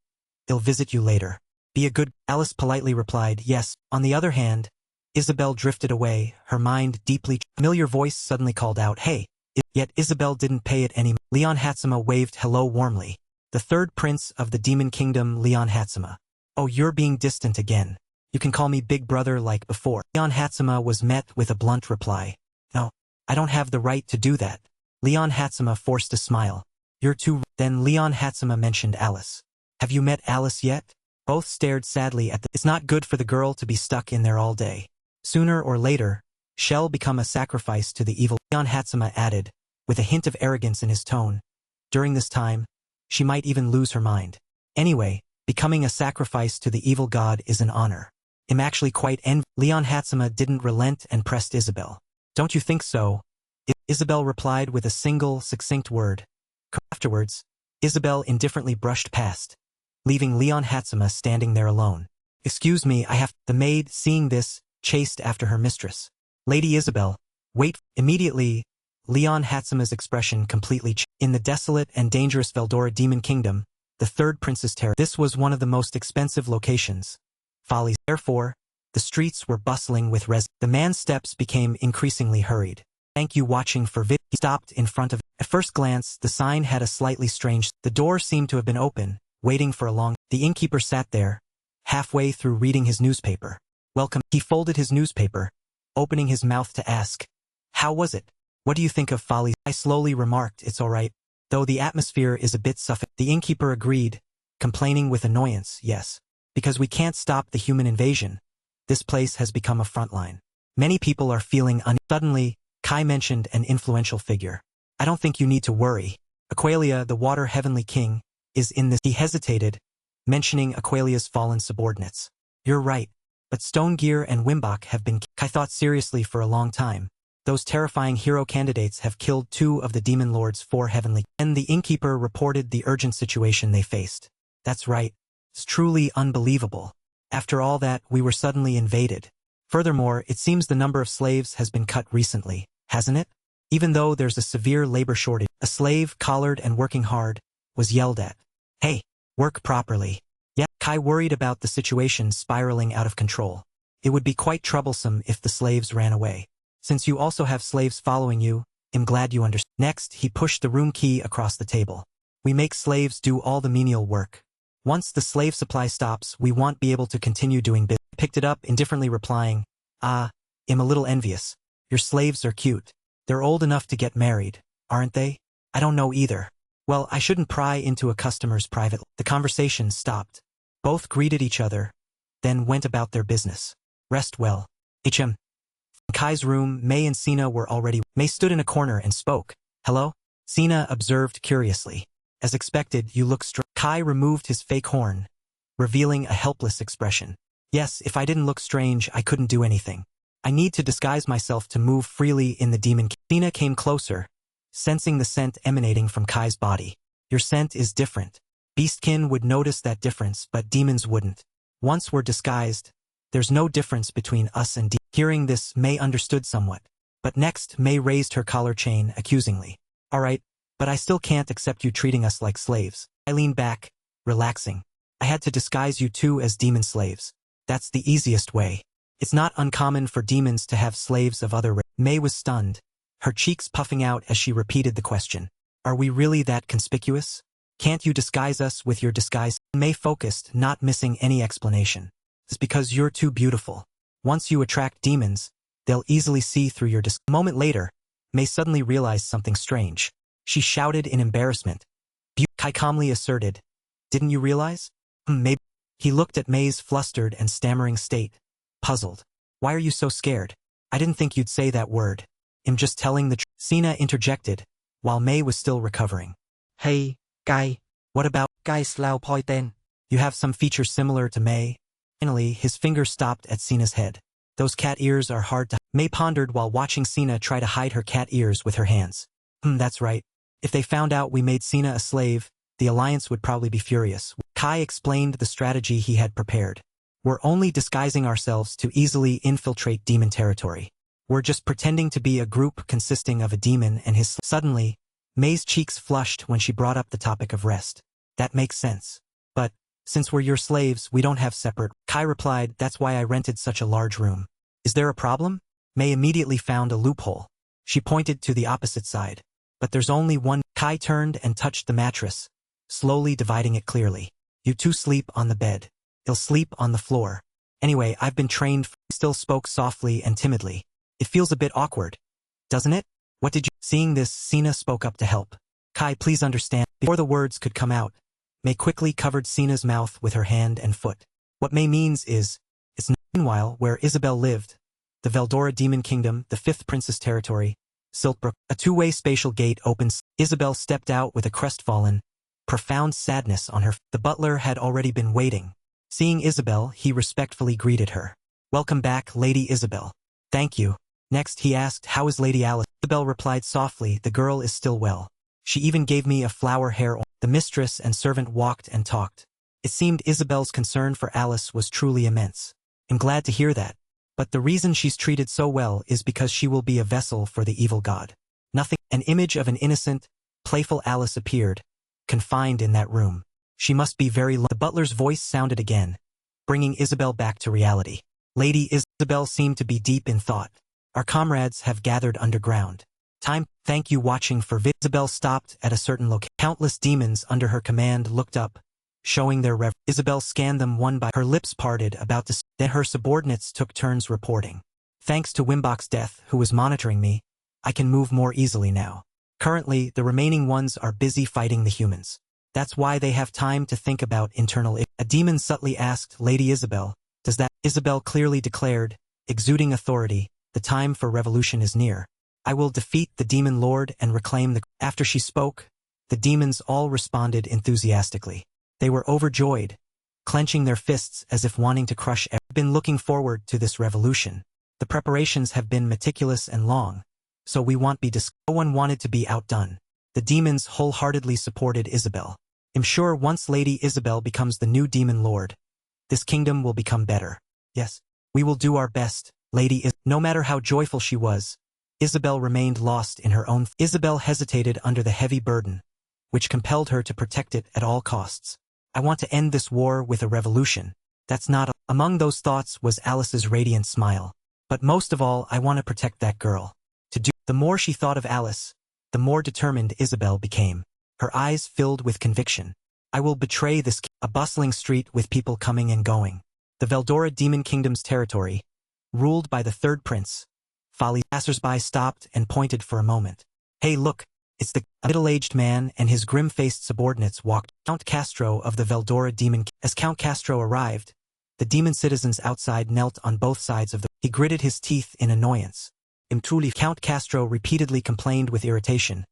I'll visit you later. Be a good. Alice politely replied, yes. On the other hand, Isabel drifted away, her mind deeply. Familiar voice suddenly called out, hey. Yet Isabel didn't pay it any. Leon Hatsuma waved hello warmly. The third prince of the Demon Kingdom, Leon Hatsuma. Oh, you're being distant again. You can call me big brother like before. Leon Hatsuma was met with a blunt reply. No, I don't have the right to do that. Leon Hatsuma forced a smile. You're too. Then Leon Hatsuma mentioned Alice. Have you met Alice yet? Both stared sadly at the. It's not good for the girl to be stuck in there all day. Sooner or later, she'll become a sacrifice to the evil. Leon Hatsuma added, with a hint of arrogance in his tone. During this time, she might even lose her mind. Anyway, becoming a sacrifice to the evil god is an honor. I'm actually quite Leon Hatsuma didn't relent and pressed Isabel. Don't you think so? Isabel replied with a single, succinct word. Afterwards, Isabel indifferently brushed past, leaving Leon Hatsuma standing there alone. Excuse me, I have. The maid, seeing this, chased after her mistress. Lady Isabel, wait. Immediately, Leon Hatsuma's expression completely changed. In the desolate and dangerous Veldora Demon Kingdom, the third prince's terror. This was one of the most expensive locations. Follies. Therefore, The streets were bustling with The man's steps became increasingly hurried. Thank you watching for vid. He stopped in front of it. At first glance, the sign had a slightly strange. The door seemed to have been open, waiting for a long. The innkeeper sat there, halfway through reading his newspaper. Welcome. He folded his newspaper, opening his mouth to ask, "How was it? What do you think of folly?" I slowly remarked, "It's all right, though the atmosphere is a bit suffocating." The innkeeper agreed, complaining with annoyance, "Yes, because we can't stop the human invasion. This place has become a front line. Many people are feeling Suddenly, Kai mentioned an influential figure. "I don't think you need to worry. Aqualia, the water heavenly king, is in this." He hesitated, mentioning Aqualia's fallen subordinates. "You're right, but Stonegear and Wimbach have been." Kai thought seriously for a long time. Those terrifying hero candidates have killed 2 of the Demon Lord's 4 heavenly. And the innkeeper reported the urgent situation they faced. "That's right. It's truly unbelievable. After all that, we were suddenly invaded. Furthermore, it seems the number of slaves has been cut recently, hasn't it? Even though there's a severe labor shortage." A slave, collared and working hard, was yelled at. "Hey, work properly." Yeah, Kai worried about the situation spiraling out of control. It would be quite troublesome if the slaves ran away. "Since you also have slaves following you, I'm glad you understand." Next, he pushed the room key across the table. "We make slaves do all the menial work. Once the slave supply stops, we won't be able to continue doing business." Picked it up indifferently, replying, "I'm a little envious. Your slaves are cute. They're old enough to get married, aren't they?" "I don't know either." "Well, I shouldn't pry into a customer's private." The conversation stopped. Both greeted each other, then went about their business. "Rest well. HM." In Kai's room, May and Sina were already. May stood in a corner and spoke. "Hello?" Sina observed curiously. "As expected, you look strange." Kai removed his fake horn, revealing a helpless expression. "Yes, if I didn't look strange, I couldn't do anything. I need to disguise myself to move freely in the demon." Sina came closer, sensing the scent emanating from Kai's body. "Your scent is different. Beastkin would notice that difference, but demons wouldn't. Once we're disguised, there's no difference between us and demons." Hearing this, May understood somewhat. But next, May raised her collar chain accusingly. "All right, but I still can't accept you treating us like slaves." I leaned back, relaxing. "I had to disguise you 2 as demon slaves. That's the easiest way. It's not uncommon for demons to have slaves of other races." May was stunned, her cheeks puffing out as she repeated the question. "Are we really that conspicuous? Can't you disguise us with your disguise?" May focused, not missing any explanation. "It's because you're too beautiful. Once you attract demons, they'll easily see through your disguise." A moment later, May suddenly realized something strange. She shouted in embarrassment. Kai calmly asserted, "Didn't you realize?" Maybe." He looked at May's flustered and stammering state, puzzled. "Why are you so scared? I didn't think you'd say that word. I'm just telling the truth." Sina interjected, while May was still recovering. Hey, Kai. "What about Kai's lao poi ten. You have some features similar to May?" Finally, his finger stopped at Sina's head. "Those cat ears are hard to." May pondered while watching Sina try to hide her cat ears with her hands. That's right. If they found out we made Sina a slave, the Alliance would probably be furious." Kai explained the strategy he had prepared. "We're only disguising ourselves to easily infiltrate demon territory. We're just pretending to be a group consisting of a demon and his." Suddenly, May's cheeks flushed when she brought up the topic of rest. "That makes sense. But, since we're your slaves, we don't have separate." Kai replied, "That's why I rented such a large room." "Is there a problem?" May immediately found a loophole. She pointed to the opposite side. "But there's only one." Kai turned and touched the mattress, slowly dividing it clearly. "You 2 sleep on the bed. He'll sleep on the floor. Anyway, I've been trained." He still spoke softly and timidly. "It feels a bit awkward, doesn't it? What did you—" Seeing this, Sina spoke up to help. "Kai, please understand." Before the words could come out, May quickly covered Sina's mouth with her hand and foot. "What May means is, it's not." Meanwhile, where Isabel lived, the Veldora Demon Kingdom, the 5th Princess Territory, Siltbrook, a 2-way spatial gate opens. Isabel stepped out with a crestfallen, profound sadness on her. The butler had already been waiting. Seeing Isabel, he respectfully greeted her. "Welcome back, Lady Isabel." "Thank you." Next, he asked, "How is Lady Alice?" Isabel replied softly, "The girl is still well. She even gave me a flower hair oil." The mistress and servant walked and talked. It seemed Isabel's concern for Alice was truly immense. "I'm glad to hear that. But the reason she's treated so well is because she will be a vessel for the evil god." Nothing. An image of an innocent, playful Alice appeared, confined in that room. "She must be very The butler's voice sounded again, bringing Isabel back to reality. Lady Isabel seemed to be deep in thought. Our comrades have gathered underground. Time. Thank you watching for vid. Isabel stopped at a certain location. Countless demons under her command looked up, showing their reverence. Isabel scanned them one by her lips parted about to. Then her subordinates took turns reporting. Thanks to Wimbok's death, who was monitoring me, I can move more easily now. Currently, the remaining ones are busy fighting the humans. That's why they have time to think about internal issues. A demon subtly asked Lady Isabel, does that? Isabel clearly declared, exuding authority, the time for revolution is near. I will defeat the demon lord and reclaim the... After she spoke, the demons all responded enthusiastically. They were overjoyed, clenching their fists as if wanting to crush everyone. I've been looking forward to this revolution. The preparations have been meticulous and long, so we won't be no one wanted to be outdone. The demons wholeheartedly supported Isabel. I'm sure once Lady Isabel becomes the new demon lord, this kingdom will become better. Yes, we will do our best, No matter how joyful she was, Isabel remained lost in her own. Isabel hesitated under the heavy burden, which compelled her to protect it at all costs. I want to end this war with a revolution. That's not among those thoughts was Alice's radiant smile. But most of all, I want to protect that girl. The more she thought of Alice, the more determined Isabel became. Her eyes filled with conviction. I will betray this. A bustling street with people coming and going. The Veldora Demon Kingdom's territory, ruled by the third prince. Folly. Passersby stopped and pointed for a moment. Hey look, it's the middle-aged man and his grim-faced subordinates walked. Count Castro of the Veldora Demon. As Count Castro arrived, the demon citizens outside knelt on both sides of the... He gritted his teeth in annoyance. Truly, Count Castro repeatedly complained with irritation.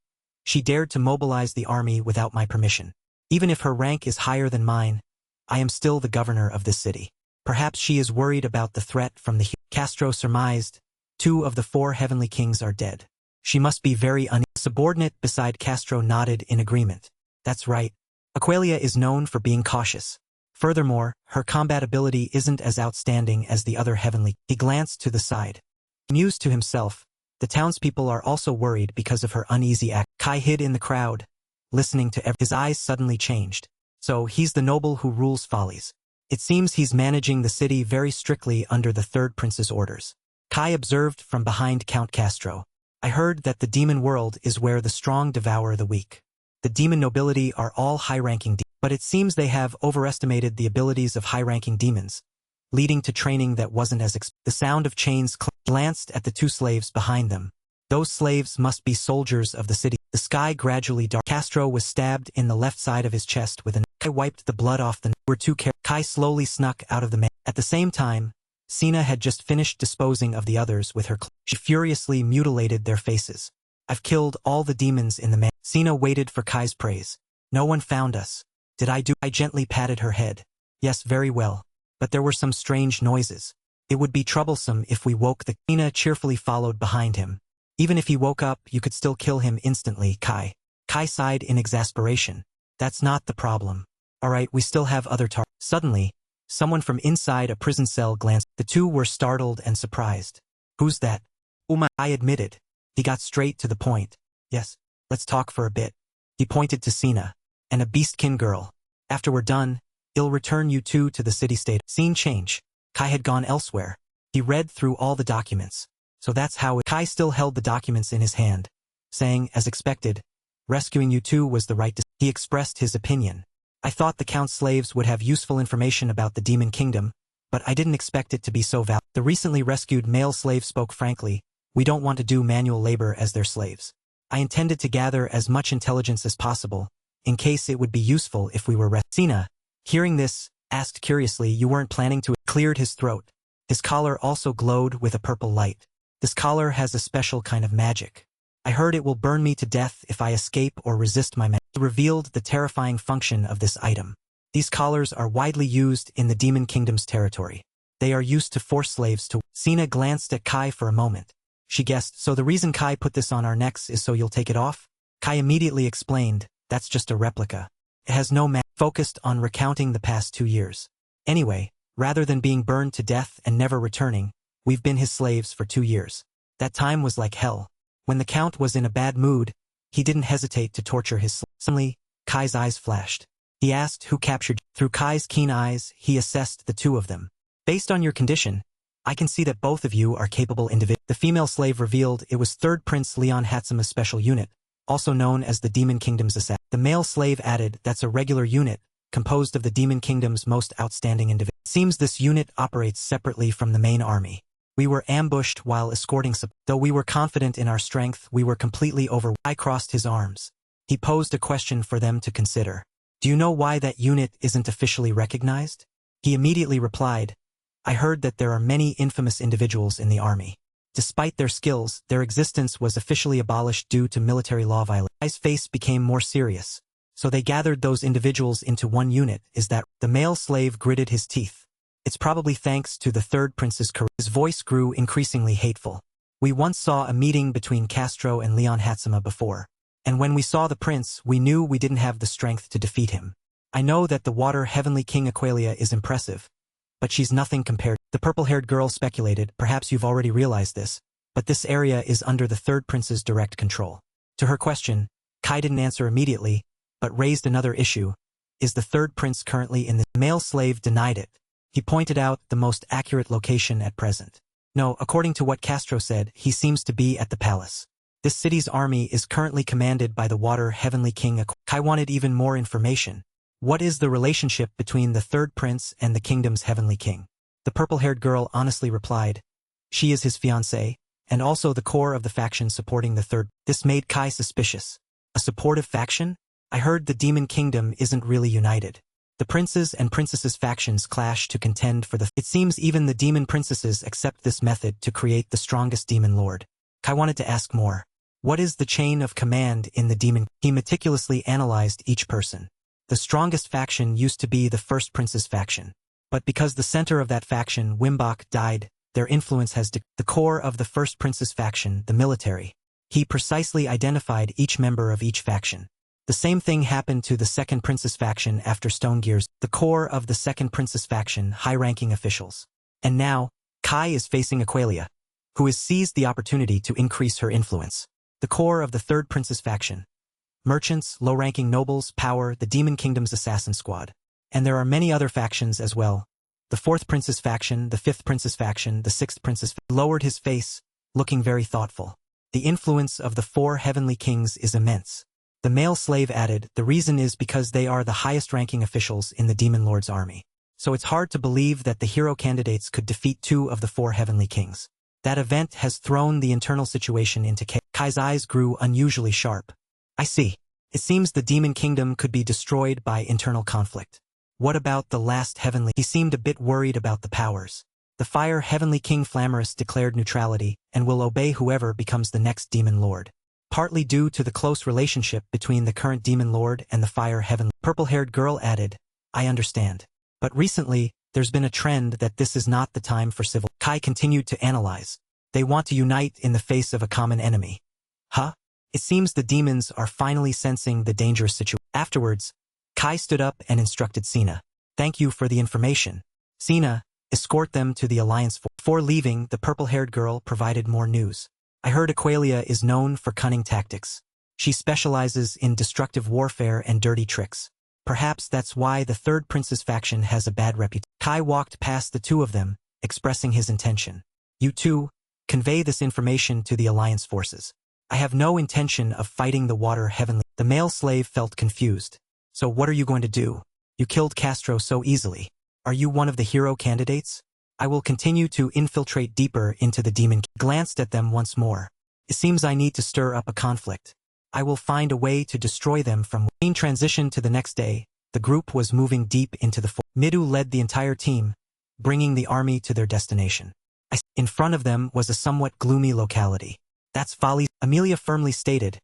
She dared to mobilize the army without my permission. Even if her rank is higher than mine, I am still the governor of this city. Perhaps she is worried about the threat from the... Castro surmised, 2 of the 4 heavenly kings are dead. She must be very subordinate beside Castro nodded in agreement. That's right. Aqualia is known for being cautious. Furthermore, her combat ability isn't as outstanding as the other heavenly. He glanced to the side. He mused to himself, the townspeople are also worried because of her uneasy act. Kai hid in the crowd, listening to his eyes suddenly changed. So he's the noble who rules Follies. It seems he's managing the city very strictly under the third prince's orders. Kai observed from behind Count Castro. I heard that the demon world is where the strong devour the weak. The demon nobility are all high-ranking demons, but it seems they have overestimated the abilities of high-ranking demons, leading to training that wasn't as The sound of chains glanced at the 2 slaves behind them. Those slaves must be soldiers of the city. The sky gradually darkened. Castro was stabbed in the left side of his chest with a... Kai wiped the blood off the... Were 2 Kai slowly snuck out of the man. At the same time, Cana had just finished disposing of the others with her She furiously mutilated their faces. I've killed all the demons in the man. Cana waited for Kai's praise. No one found us. Did I do? I gently patted her head. Yes, very well. But there were some strange noises. It would be troublesome if we woke the... Cana cheerfully followed behind him. Even if he woke up, you could still kill him instantly, Kai. Kai sighed in exasperation. That's not the problem. Alright, we still have other targets. Suddenly, someone from inside a prison cell glanced. The 2 were startled and surprised. Who's that? Uma, I admitted. He got straight to the point. Yes, let's talk for a bit. He pointed to Cana. And a beastkin girl. After we're done, I'll return you 2 to the city-state. Scene change. Kai had gone elsewhere. He read through all the documents. So that's how it... Kai still held the documents in his hand, saying, as expected, rescuing you 2 was the right decision. He expressed his opinion. I thought the Count's slaves would have useful information about the Demon Kingdom, but I didn't expect it to be so valuable. The recently rescued male slave spoke frankly, we don't want to do manual labor as their slaves. I intended to gather as much intelligence as possible, in case it would be useful if we were Cana, hearing this, asked curiously, you weren't planning to... Cleared his throat. His collar also glowed with a purple light. This collar has a special kind of magic. I heard it will burn me to death if I escape or resist my He revealed the terrifying function of this item. These collars are widely used in the Demon Kingdom's territory. They are used to force slaves to... Cana glanced at Kai for a moment. She guessed, so the reason Kai put this on our necks is so you'll take it off? Kai immediately explained, that's just a replica. It has no focused on recounting the past 2 years. Anyway, rather than being burned to death and never returning, we've been his slaves for 2 years. That time was like hell. When the Count was in a bad mood, he didn't hesitate to torture his slaves. Suddenly, Kai's eyes flashed. He asked who captured you. Through Kai's keen eyes, he assessed the 2 of them. Based on your condition, I can see that both of you are capable individuals. The female slave revealed it was 3rd Prince Leon Hatsuma's special unit, also known as the Demon Kingdom's assassin. The male slave added that's a regular unit, composed of the Demon Kingdom's most outstanding individuals. It seems this unit operates separately from the main army. We were ambushed while escorting support. Though we were confident in our strength, we were completely overwhelmed. I crossed his arms. He posed a question for them to consider. Do you know why that unit isn't officially recognized? He immediately replied, I heard that there are many infamous individuals in the army. Despite their skills, their existence was officially abolished due to military law violations. His face became more serious. So they gathered those individuals into one unit. Is that? The male slave gritted his teeth. It's probably thanks to the 3rd Prince's courage. His voice grew increasingly hateful. We once saw a meeting between Castro and Leon Hatsuma before. And when we saw the prince, we knew we didn't have the strength to defeat him. I know that the Water Heavenly King Aqualia is impressive, but she's nothing compared. The purple-haired girl speculated, perhaps you've already realized this, but this area is under the 3rd Prince's direct control. To her question, Kai didn't answer immediately, but raised another issue. Is the 3rd Prince currently in the male slave denied it? He pointed out the most accurate location at present. No, according to what Castro said, he seems to be at the palace. This city's army is currently commanded by the Water Heavenly King. Kai wanted even more information. What is the relationship between the 3rd Prince and the kingdom's Heavenly King? The purple-haired girl honestly replied, she is his fiancée, and also the core of the faction supporting the 3rd. This made Kai suspicious. A supportive faction? I heard the Demon Kingdom isn't really united. The princes and princesses factions clash to contend for the. It seems even the demon princesses accept this method to create the strongest demon lord. Kai wanted to ask more. What is the chain of command in the demon? He meticulously analyzed each person. The strongest faction used to be the 1st Prince's faction. But because the center of that faction, Wimbok, died, their influence has the core of the 1st Prince's faction, the military. He precisely identified each member of each faction. The same thing happened to the 2nd Prince's faction after Stonegears, the core of the 2nd Prince's faction, high-ranking officials. And now, Kai is facing Aqualia, who has seized the opportunity to increase her influence. The core of the 3rd Prince's faction. Merchants, low-ranking nobles, power, the Demon Kingdom's assassin squad. And there are many other factions as well. The 4th Prince's faction, the 5th Prince's faction, the 6th Prince's lowered his face, looking very thoughtful. The influence of the 4 heavenly kings is immense. The male slave added, the reason is because they are the highest-ranking officials in the Demon Lord's army. So it's hard to believe that the hero candidates could defeat 2 of the 4 heavenly kings. That event has thrown the internal situation into chaos. Kai's eyes grew unusually sharp. I see. It seems the Demon Kingdom could be destroyed by internal conflict. What about the last heavenly? He seemed a bit worried about the powers. The Fire Heavenly King Flamorous declared neutrality and will obey whoever becomes the next Demon Lord. Partly due to the close relationship between the current Demon Lord and the Fire Heavenly. Purple-haired girl added, I understand. But recently, there's been a trend that this is not the time for civil. Kai continued to analyze. They want to unite in the face of a common enemy. Huh? It seems the demons are finally sensing the dangerous situation. Afterwards, Kai stood up and instructed Cana. Thank you for the information. Cana, escort them to the Alliance Force. Before leaving, the purple-haired girl provided more news. I heard Aqualia is known for cunning tactics. She specializes in destructive warfare and dirty tricks. Perhaps that's why the 3rd Prince's faction has a bad reputation. Kai walked past the 2 of them, expressing his intention. You 2, convey this information to the Alliance forces. I have no intention of fighting the Water Heavenly. The male slave felt confused. So what are you going to do? You killed Castro so easily. Are you one of the hero candidates? I will continue to infiltrate deeper into the demon. Glanced at them once more. It seems I need to stir up a conflict. I will find a way to destroy them from. In transition to the next day, the group was moving deep into the forest. Midou led the entire team, bringing the army to their destination. In front of them was a somewhat gloomy locality. That's Folly, Amelia firmly stated.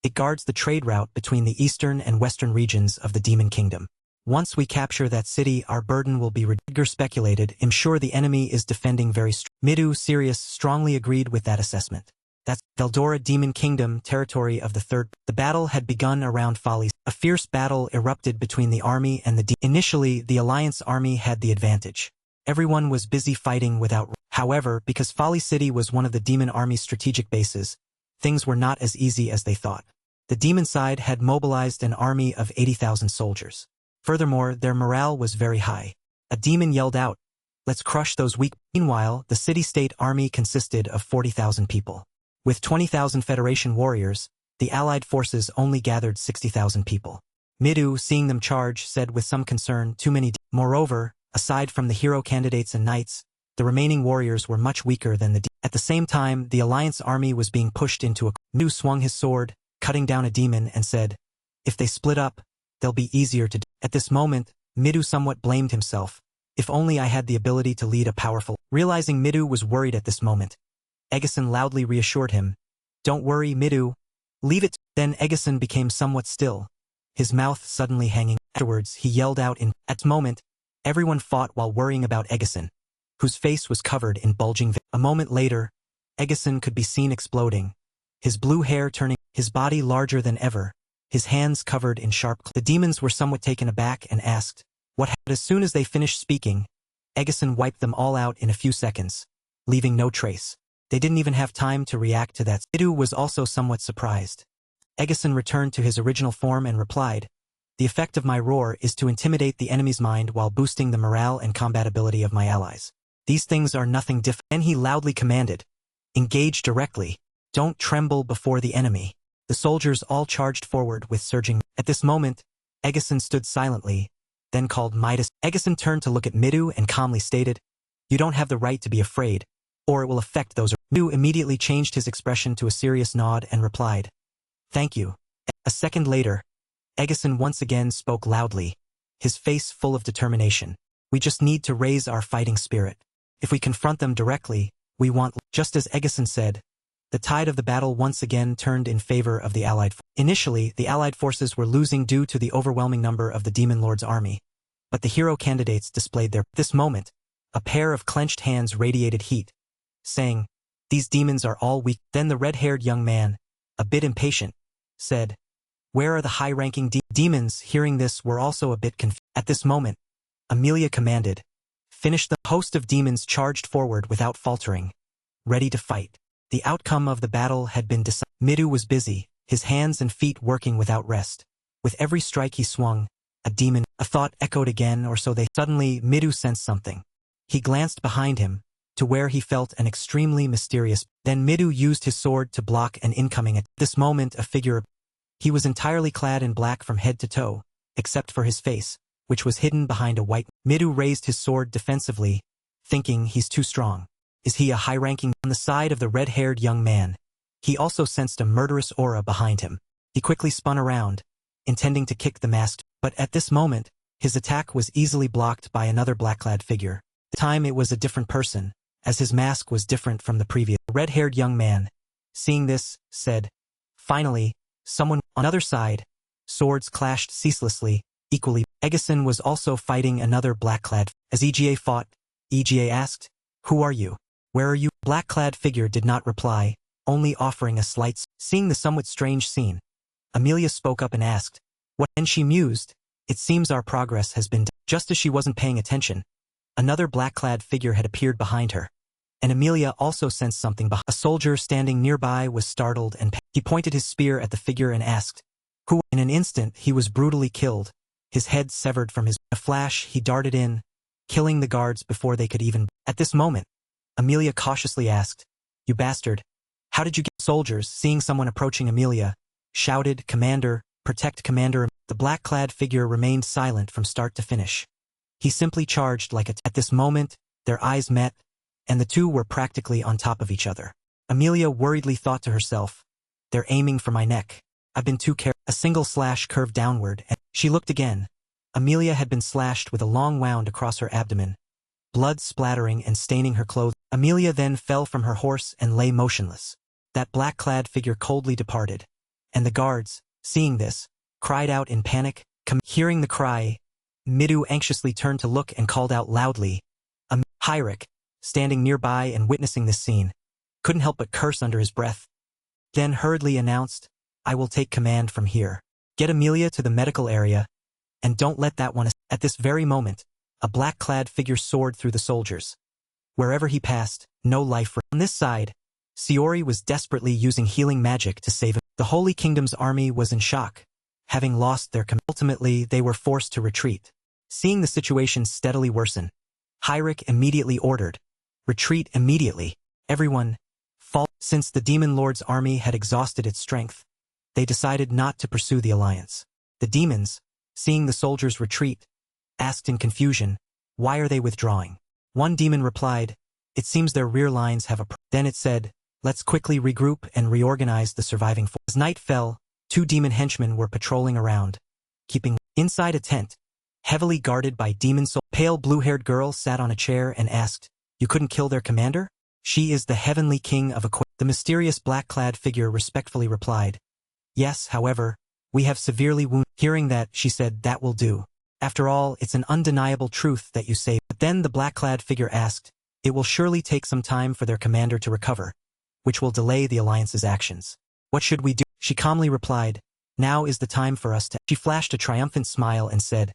It guards the trade route between the eastern and western regions of the Demon Kingdom. Once we capture that city, our burden will be reduced. Edgar speculated, I'm sure the enemy is defending very strong. Midou, Sirius, strongly agreed with that assessment. That's Veldora Demon Kingdom, territory of the 3rd. The battle had begun around Folly. A fierce battle erupted between the army and the Initially, the Alliance army had the advantage. Everyone was busy fighting without. However, because Folly City was one of the Demon Army's strategic bases, things were not as easy as they thought. The demon side had mobilized an army of 80,000 soldiers. Furthermore, their morale was very high. A demon yelled out, Let's crush those weak. Meanwhile, the city-state army consisted of 40,000 people. With 20,000 Federation warriors, the Allied forces only gathered 60,000 people. Midou, seeing them charge, said with some concern, too many. Moreover, aside from the hero candidates and knights, the remaining warriors were much weaker than the. At the same time, the Alliance army was being pushed into a. Midou swung his sword, cutting down a demon, and said, if they split up, they'll be easier to. At this moment, Midou somewhat blamed himself. If only I had the ability to lead a powerful. Realizing Midou was worried at this moment, Egeson loudly reassured him. Don't worry, Midou. Leave it. Then Egeson became somewhat still, his mouth suddenly hanging. Afterwards, he yelled out in. At the moment, everyone fought while worrying about Egeson, whose face was covered in bulging. A moment later, Egeson could be seen exploding, his blue hair turning, his body larger than ever, his hands covered in sharp. The demons were somewhat taken aback and asked, what happened? As soon as they finished speaking, Egeson wiped them all out in a few seconds, leaving no trace. They didn't even have time to react to that. Midou was also somewhat surprised. Egeson returned to his original form and replied, the effect of my roar is to intimidate the enemy's mind while boosting the morale and combatability of my allies. These things are nothing different. Then he loudly commanded, engage directly. Don't tremble before the enemy. The soldiers all charged forward with surging. At this moment, Egeson stood silently, then called Midas. Egeson turned to look at Midou and calmly stated, you don't have the right to be afraid, or it will affect those. Midou immediately changed his expression to a serious nod and replied, thank you. A second later, Egeson once again spoke loudly, his face full of determination. We just need to raise our fighting spirit. If we confront them directly, we want. Just as Egeson said, the tide of the battle once again turned in favor of the Allied. Initially, the Allied forces were losing due to the overwhelming number of the Demon Lord's army, but the hero candidates displayed their. This moment, a pair of clenched hands radiated heat, saying, these demons are all weak. Then the red-haired young man, a bit impatient, said, where are the high-ranking demons? Hearing this were also a bit confused. At this moment, Amelia commanded, finish. The host of demons charged forward without faltering, ready to fight. The outcome of the battle had been decided. Midou was busy, his hands and feet working without rest. With every strike he swung, a demon. A thought echoed again, or so they. Suddenly, Midou sensed something. He glanced behind him, to where he felt an extremely mysterious. Then Midou used his sword to block an incoming. At this moment, a figure. He was entirely clad in black from head to toe, except for his face, which was hidden behind a white. Midou raised his sword defensively, thinking he's too strong. Is he a high-ranking? On the side of the red-haired young man, he also sensed a murderous aura behind him. He quickly spun around, intending to kick the masked, but at this moment, his attack was easily blocked by another black-clad figure. This time it was a different person, as his mask was different from the previous. The red-haired young man, seeing this, said, finally, someone. On the other side, swords clashed ceaselessly, equally. Egeson was also fighting another black-clad. As EGA fought, EGA asked, who are you? Where are you? Black-clad figure did not reply, only offering a slight. Seeing the somewhat strange scene, Amelia spoke up and asked, what? And she mused, it seems our progress has been. Just as she wasn't paying attention, another black-clad figure had appeared behind her, and Amelia also sensed something behind. A soldier standing nearby was startled and he pointed his spear at the figure and asked, who? In an instant he was brutally killed, his head severed from his. In a flash he darted in, killing the guards before they could even. At this moment, Amelia cautiously asked, you bastard, how did you get? Soldiers, seeing someone approaching Amelia, shouted, Commander, protect Commander. The black-clad figure remained silent from start to finish. He simply charged like a. At this moment, their eyes met, and the two were practically on top of each other. Amelia worriedly thought to herself, they're aiming for my neck. I've been too careful. A single slash curved downward, and she looked again. Amelia had been slashed with a long wound across her abdomen, blood splattering and staining her clothes. Amelia then fell from her horse and lay motionless. That black-clad figure coldly departed, and the guards, seeing this, cried out in panic. Hearing the cry, Midou anxiously turned to look and called out loudly. Heinrich, standing nearby and witnessing this scene, couldn't help but curse under his breath. Then hurriedly announced, I will take command from here. Get Amelia to the medical area, and don't let that one. At this very moment, a black-clad figure soared through the soldiers. Wherever he passed, no life. On this side, Siori was desperately using healing magic to save him. The Holy Kingdom's army was in shock, having lost their command. Ultimately, they were forced to retreat. Seeing the situation steadily worsen, Hyric immediately ordered, retreat immediately. Everyone, fall. Since the Demon Lord's army had exhausted its strength, they decided not to pursue the alliance. The demons, seeing the soldiers retreat, asked in confusion, why are they withdrawing? One demon replied, it seems their rear lines have a Then it said, let's quickly regroup and reorganize the surviving force. As night fell, 2 demon henchmen were patrolling around, keeping inside a tent, heavily guarded by demon soldiers. Pale blue-haired girl sat on a chair and asked, you couldn't kill their commander? She is the heavenly king of The mysterious black-clad figure respectfully replied, yes, however, we have severely wounded. Hearing that, she said, that will do. After all, it's an undeniable truth that you say. But then the black-clad figure asked, it will surely take some time for their commander to recover, which will delay the alliance's actions. What should we do? She calmly replied, now is the time for us to. She flashed a triumphant smile and said,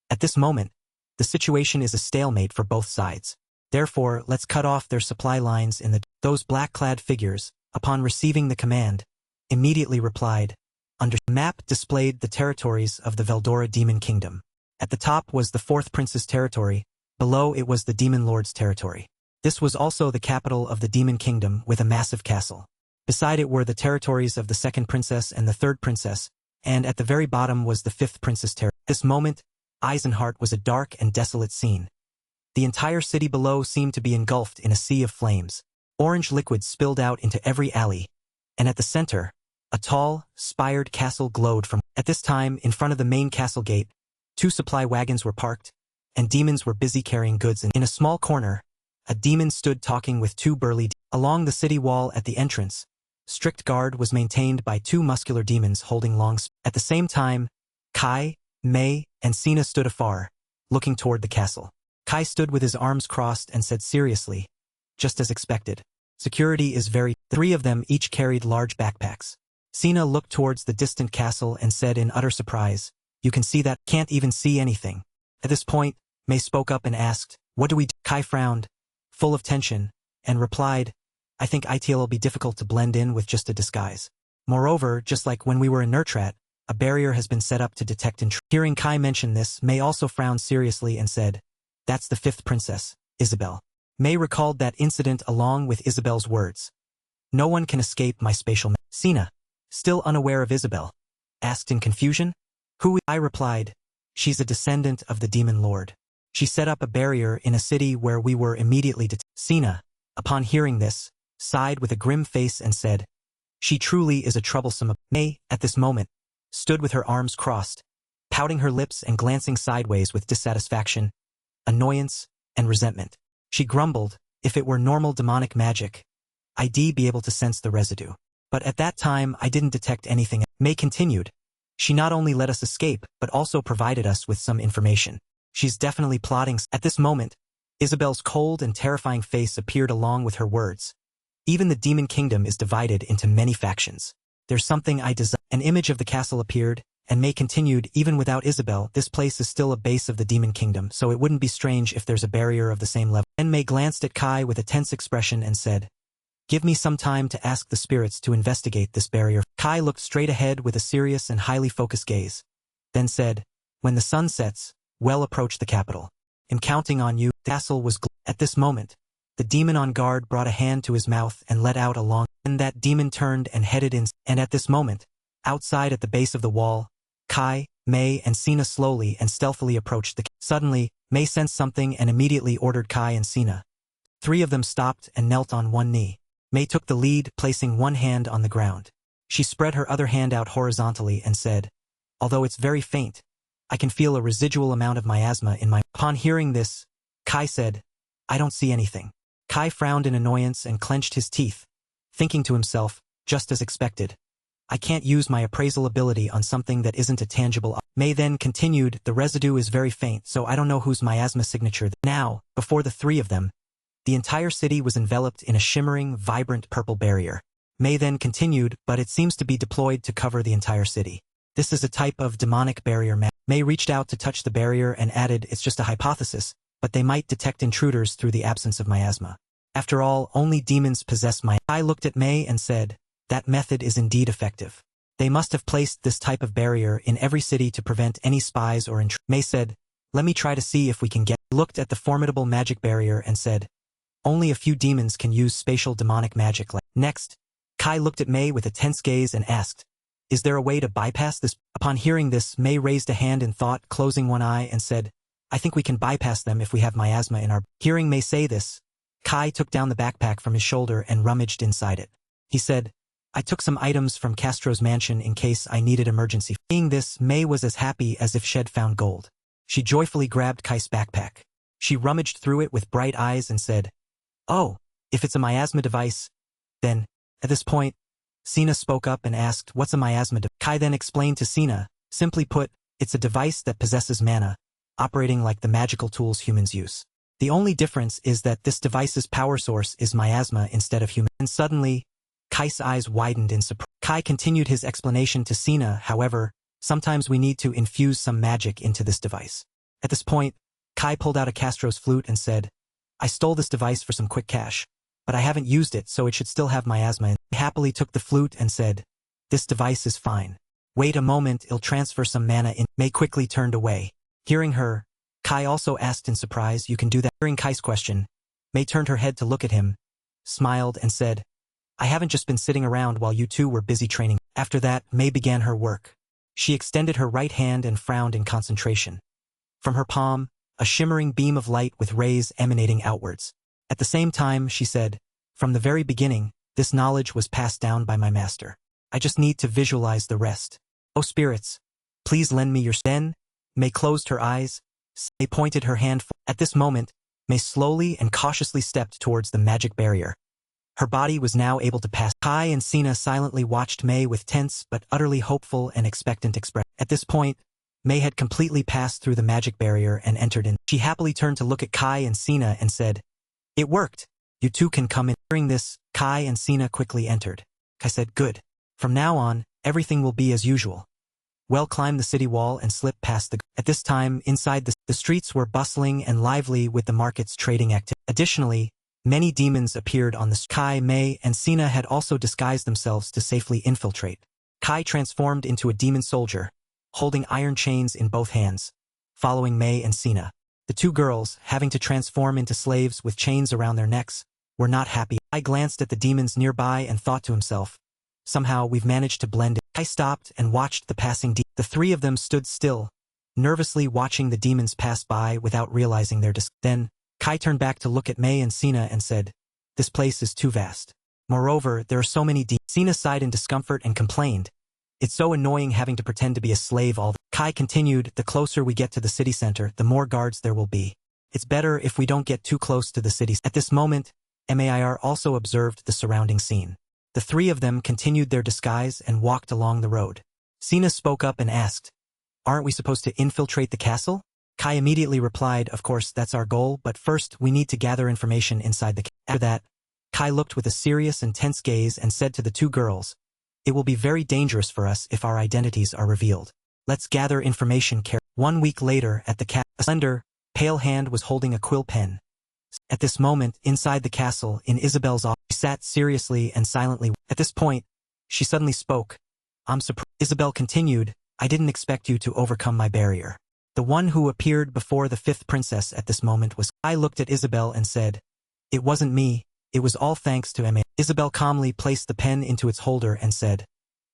at this moment, the situation is a stalemate for both sides. Therefore, let's cut off their supply lines in the. Those black-clad figures, upon receiving the command, immediately replied, under. Map displayed the territories of the Veldora Demon Kingdom. At the top was the 4th Prince's territory, below it was the Demon Lord's territory. This was also the capital of the Demon Kingdom with a massive castle. Beside it were the territories of the 2nd Princess and the 3rd Princess, and at the very bottom was the 5th Prince's territory. At this moment, Eisenhart was a dark and desolate scene. The entire city below seemed to be engulfed in a sea of flames. Orange liquid spilled out into every alley, and at the center, a tall, spired castle glowed from. At this time, in front of the main castle gate, 2 supply wagons were parked, and demons were busy carrying goods. In a small corner, a demon stood talking with 2 burly. Along the city wall at the entrance, strict guard was maintained by 2 muscular demons holding long. At the same time, Kai, Mei, and Cana stood afar, looking toward the castle. Kai stood with his arms crossed and said seriously, just as expected, security is very. 3 of them each carried large backpacks. Cana looked towards the distant castle and said in utter surprise, you can see that? Can't even see anything. At this point, Mei spoke up and asked, what do we do? Kai frowned, full of tension, and replied, I think it'll be difficult to blend in with just a disguise. Moreover, just like when we were in Nurtrat, a barrier has been set up to detect intrusion. Hearing Kai mention this, Mei also frowned seriously and said, that's the 5th princess, Isabel. Mei recalled that incident along with Isabel's words. No one can escape my spatial. Cana, still unaware of Isabel, asked in confusion. Who? I replied, she's a descendant of the Demon Lord. She set up a barrier in a city where we were immediately Cana, upon hearing this, sighed with a grim face and said, she truly is a troublesome. Mei, at this moment, stood with her arms crossed, pouting her lips and glancing sideways with dissatisfaction, annoyance, and resentment. She grumbled, if it were normal demonic magic, I'd be able to sense the residue. But at that time I didn't detect anything. Mei continued, she not only let us escape, but also provided us with some information. She's definitely plotting. At this moment, Isabel's cold and terrifying face appeared along with her words. Even the Demon Kingdom is divided into many factions. There's something I desire. An image of the castle appeared, and Mei continued, even without Isabel, this place is still a base of the Demon Kingdom, so it wouldn't be strange if there's a barrier of the same level. Then Mei glanced at Kai with a tense expression and said, give me some time to ask the spirits to investigate this barrier. Kai looked straight ahead with a serious and highly focused gaze, then said, when the sun sets, we'll approach the capital. I'm counting on you. The castle was at this moment. The demon on guard brought a hand to his mouth and let out a long. And that demon turned and headed in. And at this moment, outside at the base of the wall, Kai, Mei, and Cana slowly and stealthily approached the. Suddenly, Mei sensed something and immediately ordered Kai and Cana. 3 of them stopped and knelt on one knee. Mei took the lead, placing one hand on the ground. She spread her other hand out horizontally and said, although it's very faint, I can feel a residual amount of miasma in my. Upon hearing this, Kai said, I don't see anything. Kai frowned in annoyance and clenched his teeth, thinking to himself, just as expected, I can't use my appraisal ability on something that isn't a tangible. Mei then continued, the residue is very faint, so I don't know whose miasma signature. Now, before the 3 of them, the entire city was enveloped in a shimmering, vibrant purple barrier. Mei then continued, but it seems to be deployed to cover the entire city. This is a type of demonic barrier. Mei reached out to touch the barrier and added, it's just a hypothesis, but they might detect intruders through the absence of miasma. After all, only demons possess miasma. I looked at Mei and said, that method is indeed effective. They must have placed this type of barrier in every city to prevent any spies or intruders. Mei said, Let me try to see if we can get. Looked at the formidable magic barrier and said, only a few demons can use spatial demonic magic like. Next, Kai looked at Mei with a tense gaze and asked, is there a way to bypass this? Upon hearing this, Mei raised a hand in thought, closing one eye, and said, I think we can bypass them if we have miasma in our. Hearing Mei say this, Kai took down the backpack from his shoulder and rummaged inside it. He said, I took some items from Castro's mansion in case I needed emergency. Seeing this, Mei was as happy as if she'd found gold. She joyfully grabbed Kai's backpack. She rummaged through it with bright eyes and said, oh, if it's a miasma device, then, at this point, Sina spoke up and asked, what's a miasma device? Kai then explained to Sina, simply put, it's a device that possesses mana, operating like the magical tools humans use. The only difference is that this device's power source is miasma instead of human. And suddenly, Kai's eyes widened in surprise. Kai continued his explanation to Sina, however, sometimes we need to infuse some magic into this device. At this point, Kai pulled out a Castro's flute and said, I stole this device for some quick cash, but I haven't used it so it should still have miasma in it. He happily took the flute and said, this device is fine. Wait a moment, it'll transfer some mana in. Mei quickly turned away. Hearing her, Kai also asked in surprise, you can do that? Hearing Kai's question, Mei turned her head to look at him, smiled and said, I haven't just been sitting around while you two were busy training. After that, Mei began her work. She extended her right hand and frowned in concentration. From her palm, a shimmering beam of light with rays emanating outwards. At the same time, she said, from the very beginning, this knowledge was passed down by my master. I just need to visualize the rest. Oh spirits, please lend me your. Then, Mei closed her eyes. Mei pointed her hand. At this moment, Mei slowly and cautiously stepped towards the magic barrier. Her body was now able to pass. Kai and Sina silently watched Mei with tense but utterly hopeful and expectant expression. At this point, Mei had completely passed through the magic barrier and entered in. She happily turned to look at Kai and Sina and said, it worked. You two can come in. Hearing this, Kai and Sina quickly entered. Kai said, good. From now on, everything will be as usual. Well, climb the city wall and slip past the. At this time, inside the streets were bustling and lively with the market's trading activity. Additionally, many demons appeared on the. Kai, Mei, and Sina had also disguised themselves to safely infiltrate. Kai transformed into a demon soldier, holding iron chains in both hands, following Mei and Sina. The two girls, having to transform into slaves with chains around their necks, were not happy. Kai glanced at the demons nearby and thought to himself, somehow we've managed to blend in. Kai stopped and watched the passing demons. The three of them stood still, nervously watching the demons pass by without realizing their disgust. Then, Kai turned back to look at Mei and Sina and said, this place is too vast. Moreover, there are so many demons. Sina sighed in discomfort and complained, it's so annoying having to pretend to be a slave all the. Kai continued, the closer we get to the city center, the more guards there will be. It's better if we don't get too close to the cities. At this moment, Mair also observed the surrounding scene. The three of them continued their disguise and walked along the road. Sina spoke up and asked, aren't we supposed to infiltrate the castle? Kai immediately replied, of course that's our goal, but first we need to gather information inside the castle. After that, Kai looked with a serious and tense gaze and said to the two girls, it will be very dangerous for us if our identities are revealed. Let's gather information carefully. 1 week later at the castle, a slender, pale hand was holding a quill pen. At this moment, inside the castle, in Isabel's office, she sat seriously and silently. At this point, she suddenly spoke. I'm surprised. Isabel continued, I didn't expect you to overcome my barrier. The one who appeared before the fifth princess at this moment was. I looked at Isabel and said, it wasn't me, it was all thanks to Ma. Isabel calmly placed the pen into its holder and said,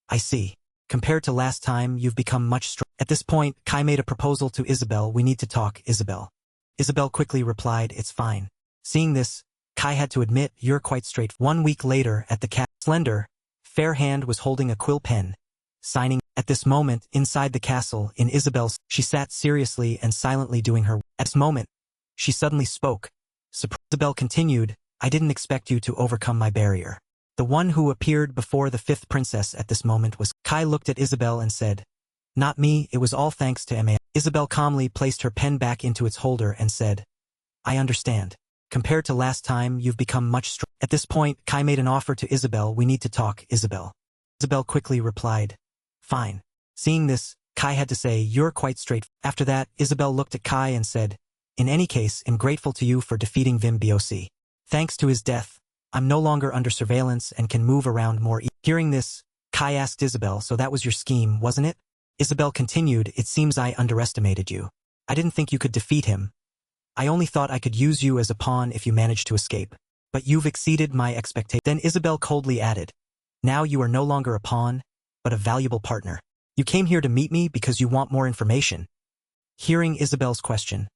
I see. Compared to last time, you've become much stronger. At this point, Kai made a proposal to Isabel. We need to talk, Isabel. Isabel quickly replied, it's fine. Seeing this, Kai had to admit, you're quite straight. 1 week later at the castle, slender, fair hand was holding a quill pen, signing. At this moment, inside the castle, in Isabel's, she sat seriously and silently doing her. At this moment, she suddenly spoke. Isabel continued, I didn't expect you to overcome my barrier. The one who appeared before the fifth princess at this moment was. Kai looked at Isabel and said, not me, it was all thanks to Ma. Isabel calmly placed her pen back into its holder and said, I understand. Compared to last time, you've become much stronger. At this point, Kai made an offer to Isabel. We need to talk, Isabel. Isabel quickly replied, fine. Seeing this, Kai had to say, you're quite straight. After that, Isabel looked at Kai and said, in any case, I'm grateful to you for defeating Vim Boc. Thanks to his death, I'm no longer under surveillance and can move around more easily. Hearing this, Kai asked Isabel, so that was your scheme, wasn't it? Isabel continued, it seems I underestimated you. I didn't think you could defeat him. I only thought I could use you as a pawn if you managed to escape. But you've exceeded my expectation. Then Isabel coldly added, now you are no longer a pawn, but a valuable partner. You came here to meet me because you want more information. Hearing Isabel's question,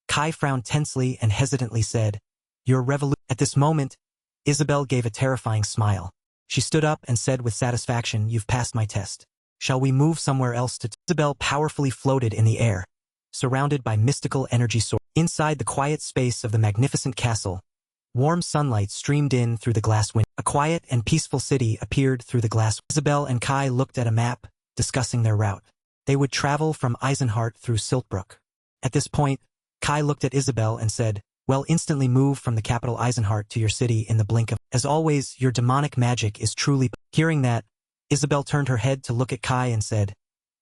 Kai frowned tensely and hesitantly said, your revolution. At this moment, Isabel gave a terrifying smile. She stood up and said with satisfaction, you've passed my test. Shall we move somewhere else to? Isabel powerfully floated in the air, surrounded by mystical energy sources. Inside the quiet space of the magnificent castle, warm sunlight streamed in through the glass window. A quiet and peaceful city appeared through the glass. Isabel and Kai looked at a map, discussing their route. They would travel from Eisenhart through Siltbrook. At this point, Kai looked at Isabel and said, well, instantly move from the capital Eisenhart to your city in the blink of. As always, your demonic magic is truly. Hearing that, Isabel turned her head to look at Kai and said,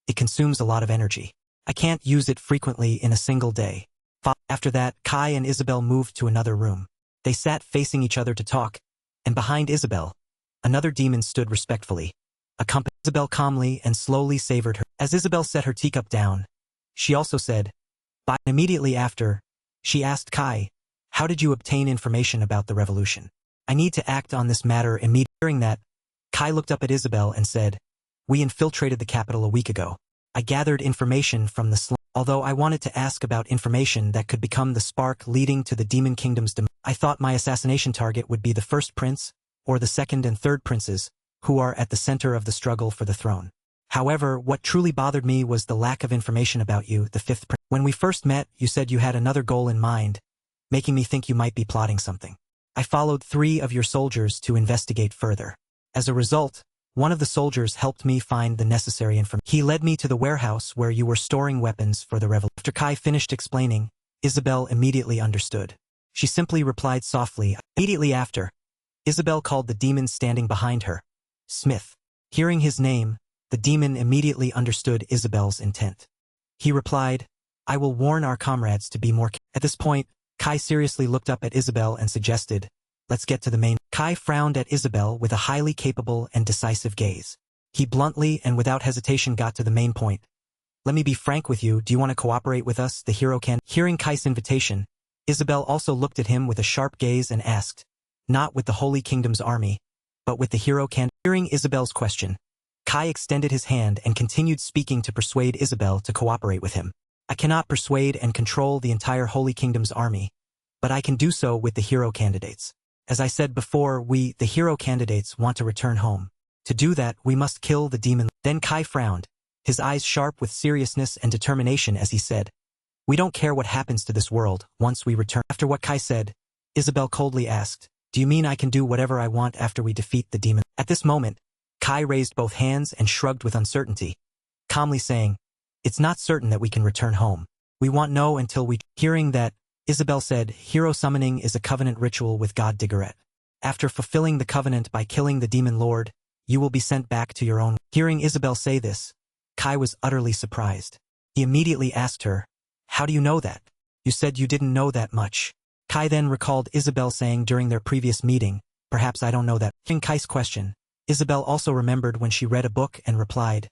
it consumes a lot of energy. I can't use it frequently in a single day. After that, Kai and Isabel moved to another room. They sat facing each other to talk, and behind Isabel, another demon stood respectfully. Accompanied Isabel calmly and slowly savored her. As Isabel set her teacup down, she also said, bye. Immediately after, she asked Kai, how did you obtain information about the revolution? I need to act on this matter immediately. Hearing that, Kai looked up at Isabel and said, we infiltrated the capital a week ago. I gathered information from the slum. Although I wanted to ask about information that could become the spark leading to the Demon Kingdom's demise, I thought my assassination target would be the first prince, or the second and third princes, who are at the center of the struggle for the throne. However, what truly bothered me was the lack of information about you, the fifth prince. When we first met, you said you had another goal in mind, making me think you might be plotting something. I followed 3 of your soldiers to investigate further. As a result, one of the soldiers helped me find the necessary information. He led me to the warehouse where you were storing weapons for the revolution. After Kai finished explaining, Isabel immediately understood. She simply replied softly. Immediately after, Isabel called the demon standing behind her, Smith. Hearing his name, the demon immediately understood Isabel's intent. He replied, I will warn our comrades to be more careful. At this point, Kai seriously looked up at Isabel and suggested, let's get to the main. Kai frowned at Isabel with a highly capable and decisive gaze. He bluntly and without hesitation got to the main point. Let me be frank with you, do you want to cooperate with us, the hero can? Hearing Kai's invitation, Isabel also looked at him with a sharp gaze and asked, not with the Holy Kingdom's army, but with the hero can? Hearing Isabel's question, Kai extended his hand and continued speaking to persuade Isabel to cooperate with him. I cannot persuade and control the entire Holy Kingdom's army, but I can do so with the hero candidates. As I said before, we, the hero candidates, want to return home. To do that, we must kill the demon. Then Kai frowned, his eyes sharp with seriousness and determination as he said, we don't care what happens to this world once we return. After what Kai said, Isabel coldly asked, do you mean I can do whatever I want after we defeat the demon? At this moment, Kai raised both hands and shrugged with uncertainty, calmly saying, it's not certain that we can return home. We won't know until we. Hearing that, Isabel said, hero summoning is a covenant ritual with God Diggeret. After fulfilling the covenant by killing the demon lord, you will be sent back to your own. Hearing Isabel say this, Kai was utterly surprised. He immediately asked her, how do you know that? You said you didn't know that much. Kai then recalled Isabel saying during their previous meeting, perhaps I don't know that. Hearing Kai's question, Isabel also remembered when she read a book and replied,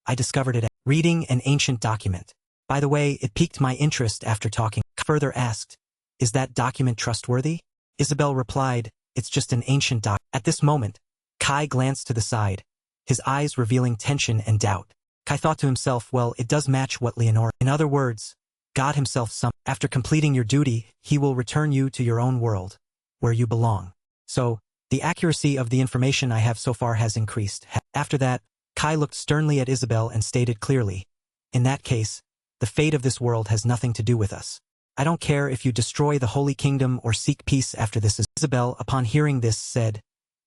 I discovered it reading an ancient document. By the way, it piqued my interest after talking. Further asked, is that document trustworthy? Isabel replied, it's just an ancient document. At this moment, Kai glanced to the side, his eyes revealing tension and doubt. Kai thought to himself, well, it does match what Leonora. In other words, God himself summoned. After completing your duty, he will return you to your own world, where you belong. So, the accuracy of the information I have so far has increased. After that, Kai looked sternly at Isabel and stated clearly, in that case, the fate of this world has nothing to do with us. I don't care if you destroy the Holy Kingdom or seek peace after this. Isabel, upon hearing this, said,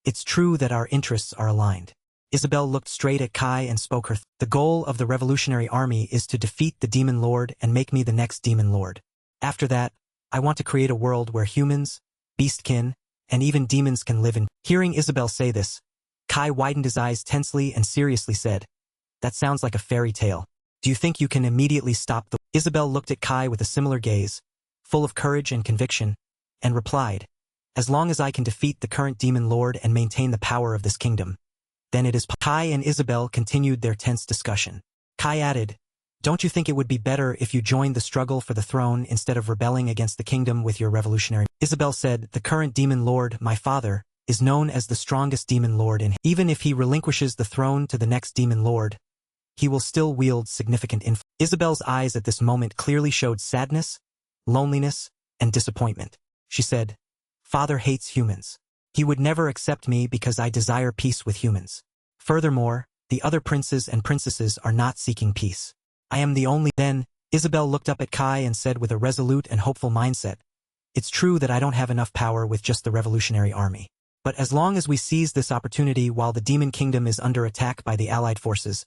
it's true that our interests are aligned. Isabel looked straight at Kai and spoke her. The goal of the revolutionary army is to defeat the demon lord and make me the next demon lord. After that, I want to create a world where humans, beastkin, and even demons can live in. Hearing Isabel say this, Kai widened his eyes tensely and seriously said, that sounds like a fairy tale. Do you think you can immediately stop the... Isabel looked at Kai with a similar gaze, full of courage and conviction, and replied, as long as I can defeat the current demon lord and maintain the power of this kingdom, then it is... Kai and Isabel continued their tense discussion. Kai added, Don't you think it would be better if you joined the struggle for the throne instead of rebelling against the kingdom with your revolutionary? Isabel said, the current demon lord, my father, is known as the strongest demon lord in. Even if he relinquishes the throne to the next demon lord, he will still wield significant influence. Isabel's eyes at this moment clearly showed sadness, loneliness, and disappointment. She said, Father hates humans. He would never accept me because I desire peace with humans. Furthermore, the other princes and princesses are not seeking peace. I am the only. Then, Isabel looked up at Kai and said with a resolute and hopeful mindset, it's true that I don't have enough power with just the revolutionary army. But as long as we seize this opportunity while the demon kingdom is under attack by the allied forces,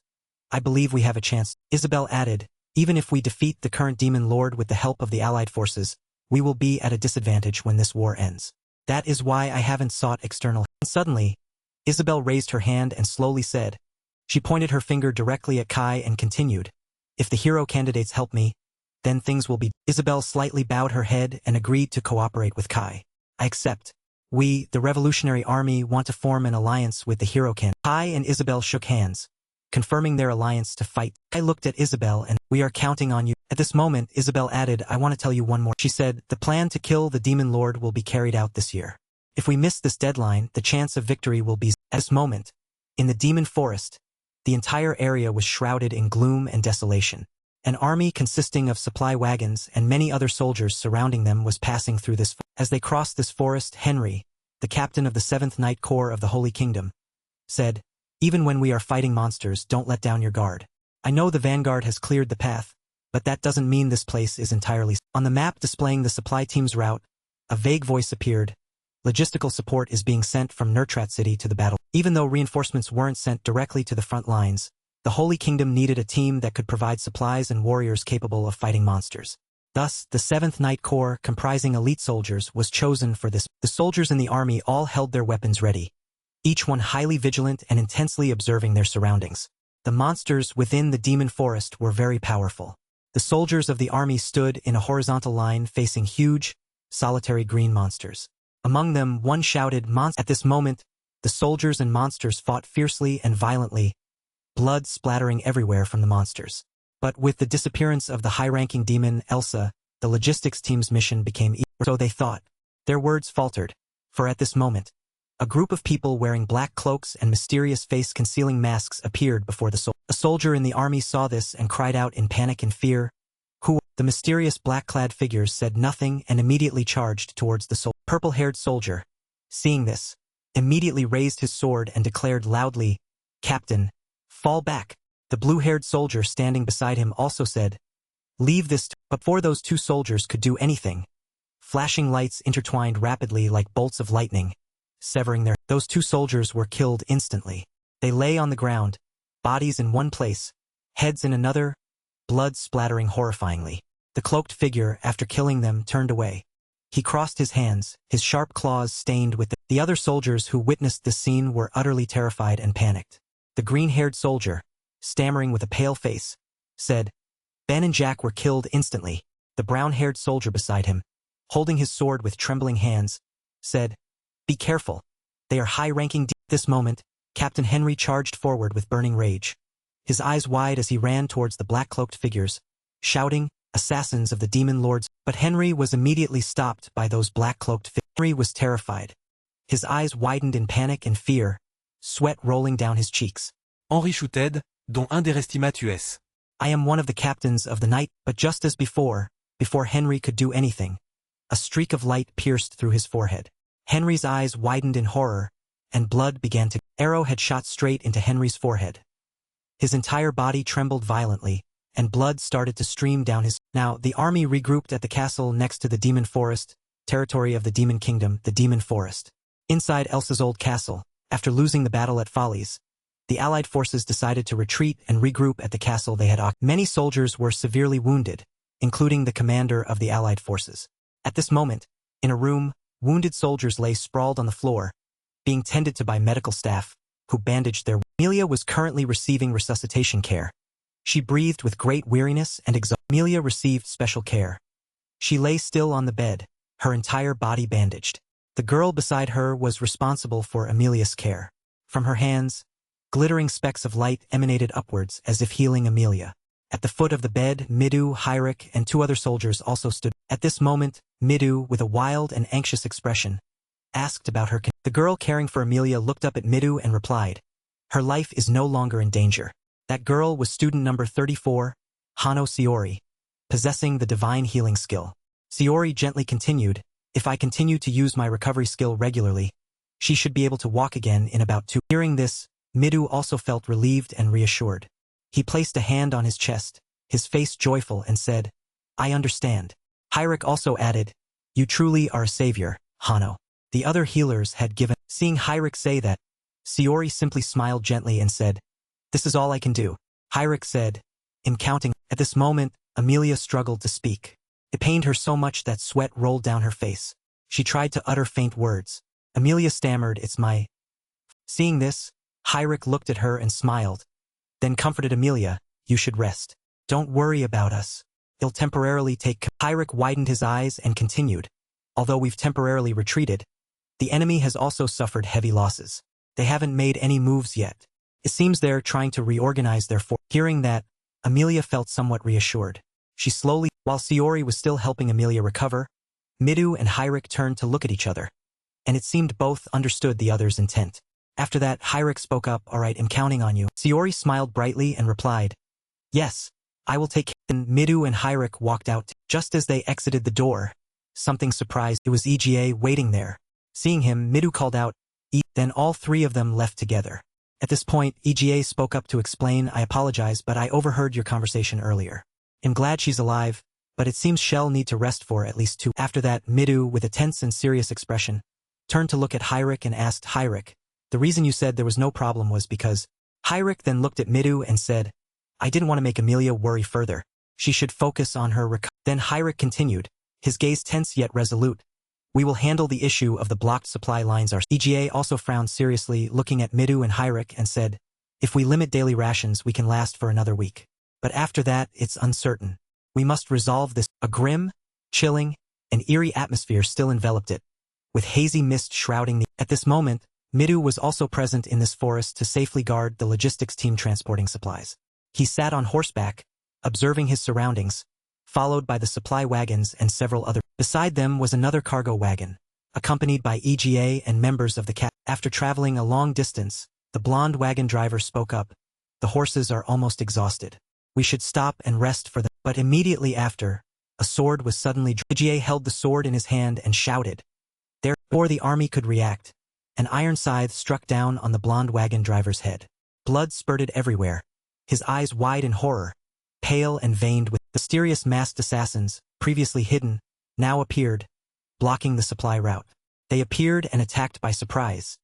I believe we have a chance. Isabel added, even if we defeat the current demon lord with the help of the allied forces, we will be at a disadvantage when this war ends. That is why I haven't sought external help. Suddenly, Isabel raised her hand and slowly said, she pointed her finger directly at Kai and continued, if the hero candidates help me, then things will be. Isabel slightly bowed her head and agreed to cooperate with Kai. I accept. We, the revolutionary army, want to form an alliance with the hero candidate. Kai and Isabel shook hands, confirming their alliance to fight. Kai looked at Isabel and, we are counting on you. At this moment, Isabel added, I want to tell you one more. She said, the plan to kill the demon lord will be carried out this year. If we miss this deadline, the chance of victory will be. At this moment, in the demon forest, the entire area was shrouded in gloom and desolation. An army consisting of supply wagons and many other soldiers surrounding them was passing through this. As they crossed this forest, Henry, the captain of the 7th Night Corps of the Holy Kingdom, said, even when we are fighting monsters, don't let down your guard. I know the vanguard has cleared the path, but that doesn't mean this place is entirely. On the map displaying the supply team's route, a vague voice appeared. Logistical support is being sent from Nurtrat City to the battle. Even though reinforcements weren't sent directly to the front lines, the Holy Kingdom needed a team that could provide supplies and warriors capable of fighting monsters. Thus, the 7th Night Corps, comprising elite soldiers, was chosen for this. The soldiers in the army all held their weapons ready, each one highly vigilant and intensely observing their surroundings. The monsters within the demon forest were very powerful. The soldiers of the army stood in a horizontal line facing huge, solitary green monsters. Among them, one shouted, Monster! At this moment, the soldiers and monsters fought fiercely and violently, blood splattering everywhere from the monsters. But with the disappearance of the high-ranking demon, Elsa, the logistics team's mission became easier. So they thought. Their words faltered, for at this moment, a group of people wearing black cloaks and mysterious face-concealing masks appeared before the soldiers. A soldier in the army saw this and cried out in panic and fear. Who? The mysterious black-clad figures said nothing and immediately charged towards the purple-haired soldier. Seeing this, immediately raised his sword and declared loudly, Captain, fall back. The blue-haired soldier standing beside him also said, leave this. But before those two soldiers could do anything, flashing lights intertwined rapidly like bolts of lightning, severing their. Those two soldiers were killed instantly. They lay on the ground, bodies in one place, heads in another, blood splattering horrifyingly. The cloaked figure, after killing them, turned away. He crossed his hands, his sharp claws stained with the other soldiers who witnessed this scene were utterly terrified and panicked. The green-haired soldier, stammering with a pale face, said, Ben and Jack were killed instantly. The brown-haired soldier beside him, holding his sword with trembling hands, said, be careful. They are high-ranking. This moment, Captain Henry charged forward with burning rage, his eyes wide as he ran towards the black-cloaked figures, shouting, assassins of the demon lords. But Henry was immediately stopped by those black-cloaked figures. Henry was terrified. His eyes widened in panic and fear, sweat rolling down his cheeks. Henri shouted, dont un des restimatues. I am one of the captains of the night. But just as before Henry could do anything, a streak of light pierced through his forehead. Henry's eyes widened in horror, and blood began to. Arrow had shot straight into Henry's forehead. His entire body trembled violently, and blood started to stream down his. Now, the army regrouped at the castle next to the demon forest, territory of the demon kingdom, the demon forest. Inside Elsa's old castle, after losing the battle at Follies, the allied forces decided to retreat and regroup at the castle they had occupied. Many soldiers were severely wounded, including the commander of the allied forces. At this moment, in a room, wounded soldiers lay sprawled on the floor, being tended to by medical staff, who bandaged their. Amelia was currently receiving resuscitation care. She breathed with great weariness and exhaustion. Amelia received special care. She lay still on the bed, her entire body bandaged. The girl beside her was responsible for Amelia's care. From her hands, glittering specks of light emanated upwards as if healing Amelia. At the foot of the bed, Midou, Hyrik, and 2 other soldiers also stood. At this moment, Midou, with a wild and anxious expression, asked about her. The girl caring for Amelia looked up at Midou and replied, "Her life is no longer in danger." That girl was student number 34, Hano Shiori, possessing the divine healing skill. Shiori gently continued, "If I continue to use my recovery skill regularly, she should be able to walk again in about 2." Hearing this, Midou also felt relieved and reassured. He placed a hand on his chest, his face joyful, and said, "I understand." Hyrik also added, "You truly are a savior, Hano." The other healers had given. Seeing Hyrik say that, Shiori simply smiled gently and said, "This is all I can do." Hyrik said, "In counting." At this moment, Amelia struggled to speak. It pained her so much that sweat rolled down her face. She tried to utter faint words. Amelia stammered, "It's my..." Seeing this, Hyrik looked at her and smiled, then comforted Amelia, "You should rest. Don't worry about us. It'll temporarily take..." Hyrik widened his eyes and continued, "Although we've temporarily retreated, the enemy has also suffered heavy losses. They haven't made any moves yet. It seems they're trying to reorganize their force." Hearing that, Amelia felt somewhat reassured. She slowly, while Shiori was still helping Amelia recover, Midou and Hyrik turned to look at each other, and it seemed both understood the other's intent. After that, Hyrik spoke up, "All right, I'm counting on you." Shiori smiled brightly and replied, "Yes, I will take care." Then Midou and Hyrik walked out. Just as they exited the door, something surprised. It was EGA waiting there. Seeing him, Midou called out, Then all 3 of them left together. At this point, EGA spoke up to explain, "I apologize, but I overheard your conversation earlier. I'm glad she's alive, but it seems she'll need to rest for at least 2." After that, Midou, with a tense and serious expression, turned to look at Hyrik and asked, "Hyrik, the reason you said there was no problem was because..." Hyrik then looked at Midou and said, "I didn't want to make Amelia worry further. She should focus on her recovery." Then Hyrik continued, his gaze tense yet resolute, "We will handle the issue of the blocked supply lines ourselves." EGA also frowned seriously, looking at Midou and Hyrik, and said, "If we limit daily rations, we can last for another week. But after that, it's uncertain. We must resolve this." A grim, chilling, and eerie atmosphere still enveloped it, with hazy mist shrouding the... At this moment, Midou was also present in this forest to safely guard the logistics team transporting supplies. He sat on horseback, observing his surroundings, followed by the supply wagons and several other. Beside them was another cargo wagon, accompanied by EGA and members of the CAP. After traveling a long distance, the blonde wagon driver spoke up, "The horses are almost exhausted. We should stop and rest for them." But immediately after, a sword was suddenly drawn. EGA held the sword in his hand and shouted. Before the army could react, an iron scythe struck down on the blonde wagon driver's head. Blood spurted everywhere, his eyes wide in horror, pale and veined with... The mysterious masked assassins, previously hidden, now appeared, blocking the supply route. They appeared and attacked by surprise.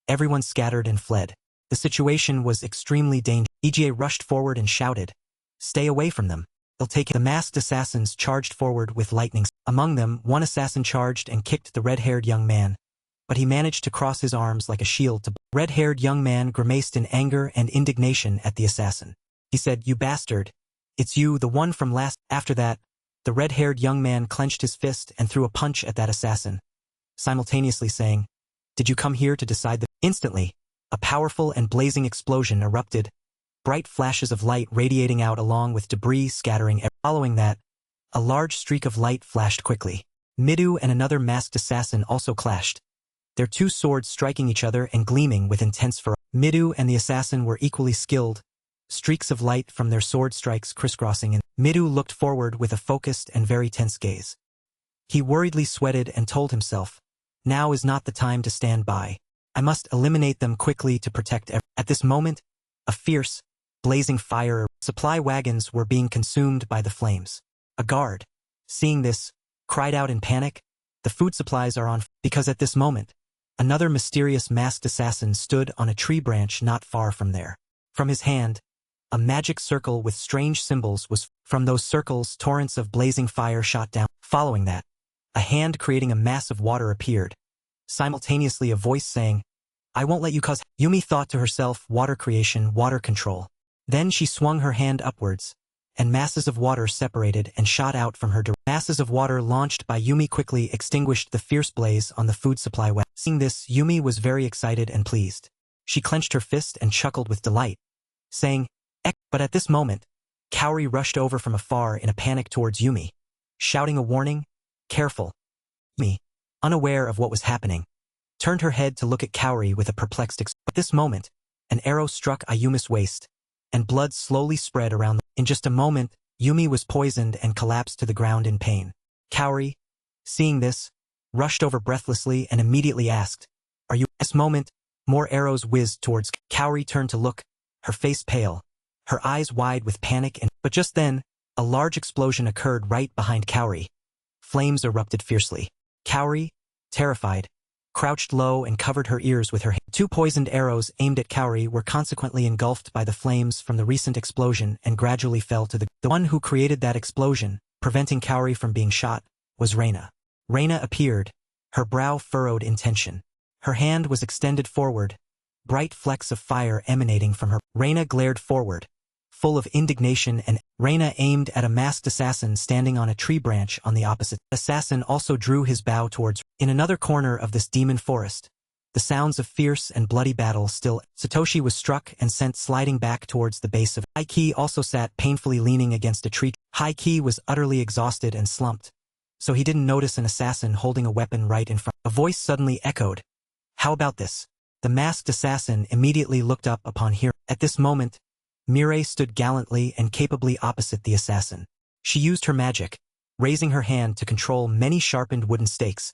Everyone scattered and fled. The situation was extremely dangerous. EGA rushed forward and shouted, "Stay away from them. They'll take it." The masked assassins charged forward with lightning. Among them, one assassin charged and kicked the red-haired young man, but he managed to cross his arms like a shield to... Red-haired young man grimaced in anger and indignation at the assassin. He said, "You bastard. It's you, the one from last..." After that, the red-haired young man clenched his fist and threw a punch at that assassin, simultaneously saying, "Did you come here to decide the..." Instantly, a powerful and blazing explosion erupted, bright flashes of light radiating out along with debris scattering. Following that, a large streak of light flashed quickly. Midou and another masked assassin also clashed, their 2 swords striking each other and gleaming with intense ferocity. Midou and the assassin were equally skilled, streaks of light from their sword strikes crisscrossing, and Midou looked forward with a focused and very tense gaze. He worriedly sweated and told himself, "Now is not the time to stand by. I must eliminate them quickly to protect everyone." At this moment, a fierce, blazing fire. Supply wagons were being consumed by the flames. A guard, seeing this, cried out in panic, "The food supplies are on..." Because at this moment, another mysterious masked assassin stood on a tree branch not far from there. From his hand, a magic circle with strange symbols was... From those circles, torrents of blazing fire shot down. Following that, a hand creating a mass of water appeared. Simultaneously, a voice saying, "I won't let you cause..." Yumi thought to herself, "Water creation, water control." Then she swung her hand upwards, and masses of water separated and shot out from her. Masses of water launched by Yumi quickly extinguished the fierce blaze on the food supply wagon. Seeing this, Yumi was very excited and pleased. She clenched her fist and chuckled with delight, saying, "Ek." But at this moment, Kaori rushed over from afar in a panic towards Yumi, shouting a warning, "Careful." Yumi, unaware of what was happening, turned her head to look at Kaori with a perplexed expression. At this moment, an arrow struck Ayumi's waist, and blood slowly spread around. In just a moment, Yumi was poisoned and collapsed to the ground in pain. Kaori, seeing this, rushed over breathlessly and immediately asked, "Are you?" At this moment, more arrows whizzed towards Kaori. Turned to look, her face pale, her eyes wide with panic, but just then, a large explosion occurred right behind Kaori. Flames erupted fiercely. Kaori, terrified, crouched low and covered her ears with her hand. 2 poisoned arrows aimed at Kaori were consequently engulfed by the flames from the recent explosion and gradually fell to the ground. The one who created that explosion, preventing Kaori from being shot, was Reina. Reina appeared, her brow furrowed in tension. Her hand was extended forward, bright flecks of fire emanating from her. Reina glared forward, full of indignation, and Reina aimed at a masked assassin standing on a tree branch on the opposite. The assassin also drew his bow towards. In another corner of this demon forest, the sounds of fierce and bloody battle still. Satoshi was struck and sent sliding back towards the base of. Kaki also sat painfully leaning against a tree. Kaki was utterly exhausted and slumped, so he didn't notice an assassin holding a weapon right in front. A voice suddenly echoed, "How about this?" The masked assassin immediately looked up upon hearing. At this moment, Mirai stood gallantly and capably opposite the assassin. She used her magic, raising her hand to control many sharpened wooden stakes,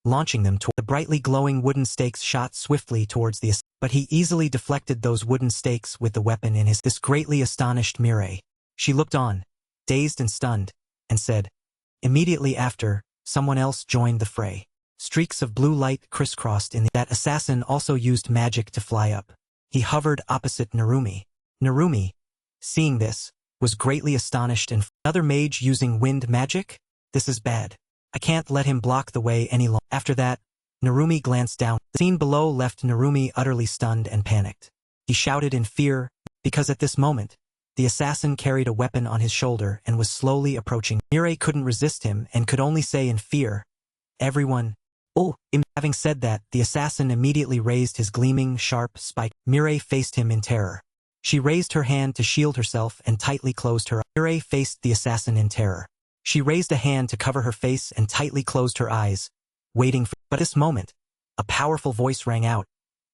launching them toward the brightly glowing wooden stakes. Shot swiftly towards the assassin, but he easily deflected those wooden stakes with the weapon in his. This greatly astonished Mirai. She looked on, dazed and stunned, and said, immediately after, someone else joined the fray. Streaks of blue light crisscrossed in the. That assassin also used magic to fly up. He hovered opposite Narumi. Narumi, seeing this, was greatly astonished and. Another mage using wind magic? This is bad. I can't let him block the way any longer. After that, Narumi glanced down. The scene below left Narumi utterly stunned and panicked. He shouted in fear, because at this moment, the assassin carried a weapon on his shoulder and was slowly approaching. Mirai couldn't resist him and could only say in fear, "Everyone." Oh, having said that, the assassin immediately raised his gleaming, sharp spike. Mirai faced him in terror. She raised her hand to shield herself and tightly closed her eyes. Mirai faced the assassin in terror. She raised a hand to cover her face and tightly closed her eyes, waiting for. But at this moment, a powerful voice rang out,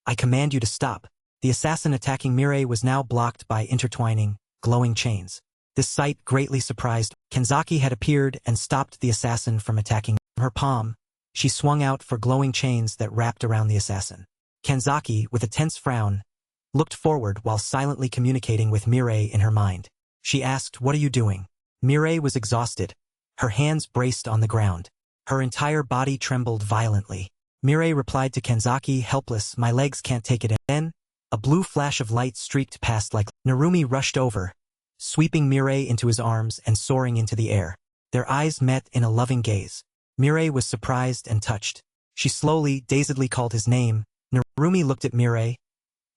"I command you to stop." The assassin attacking Mirai was now blocked by intertwining, glowing chains. This sight greatly surprised. Kenzaki had appeared and stopped the assassin from attacking. From her palm, she swung out for glowing chains that wrapped around the assassin. Kenzaki, with a tense frown, looked forward while silently communicating with Mirai in her mind. She asked, "What are you doing?" Mirai was exhausted. Her hands braced on the ground. Her entire body trembled violently. Mirai replied to Kenzaki, helpless, "My legs can't take it." Then, a blue flash of light streaked past like. Narumi rushed over, sweeping Mirai into his arms and soaring into the air. Their eyes met in a loving gaze. Mirai was surprised and touched. She slowly, dazedly called his name. Narumi looked at Mirai,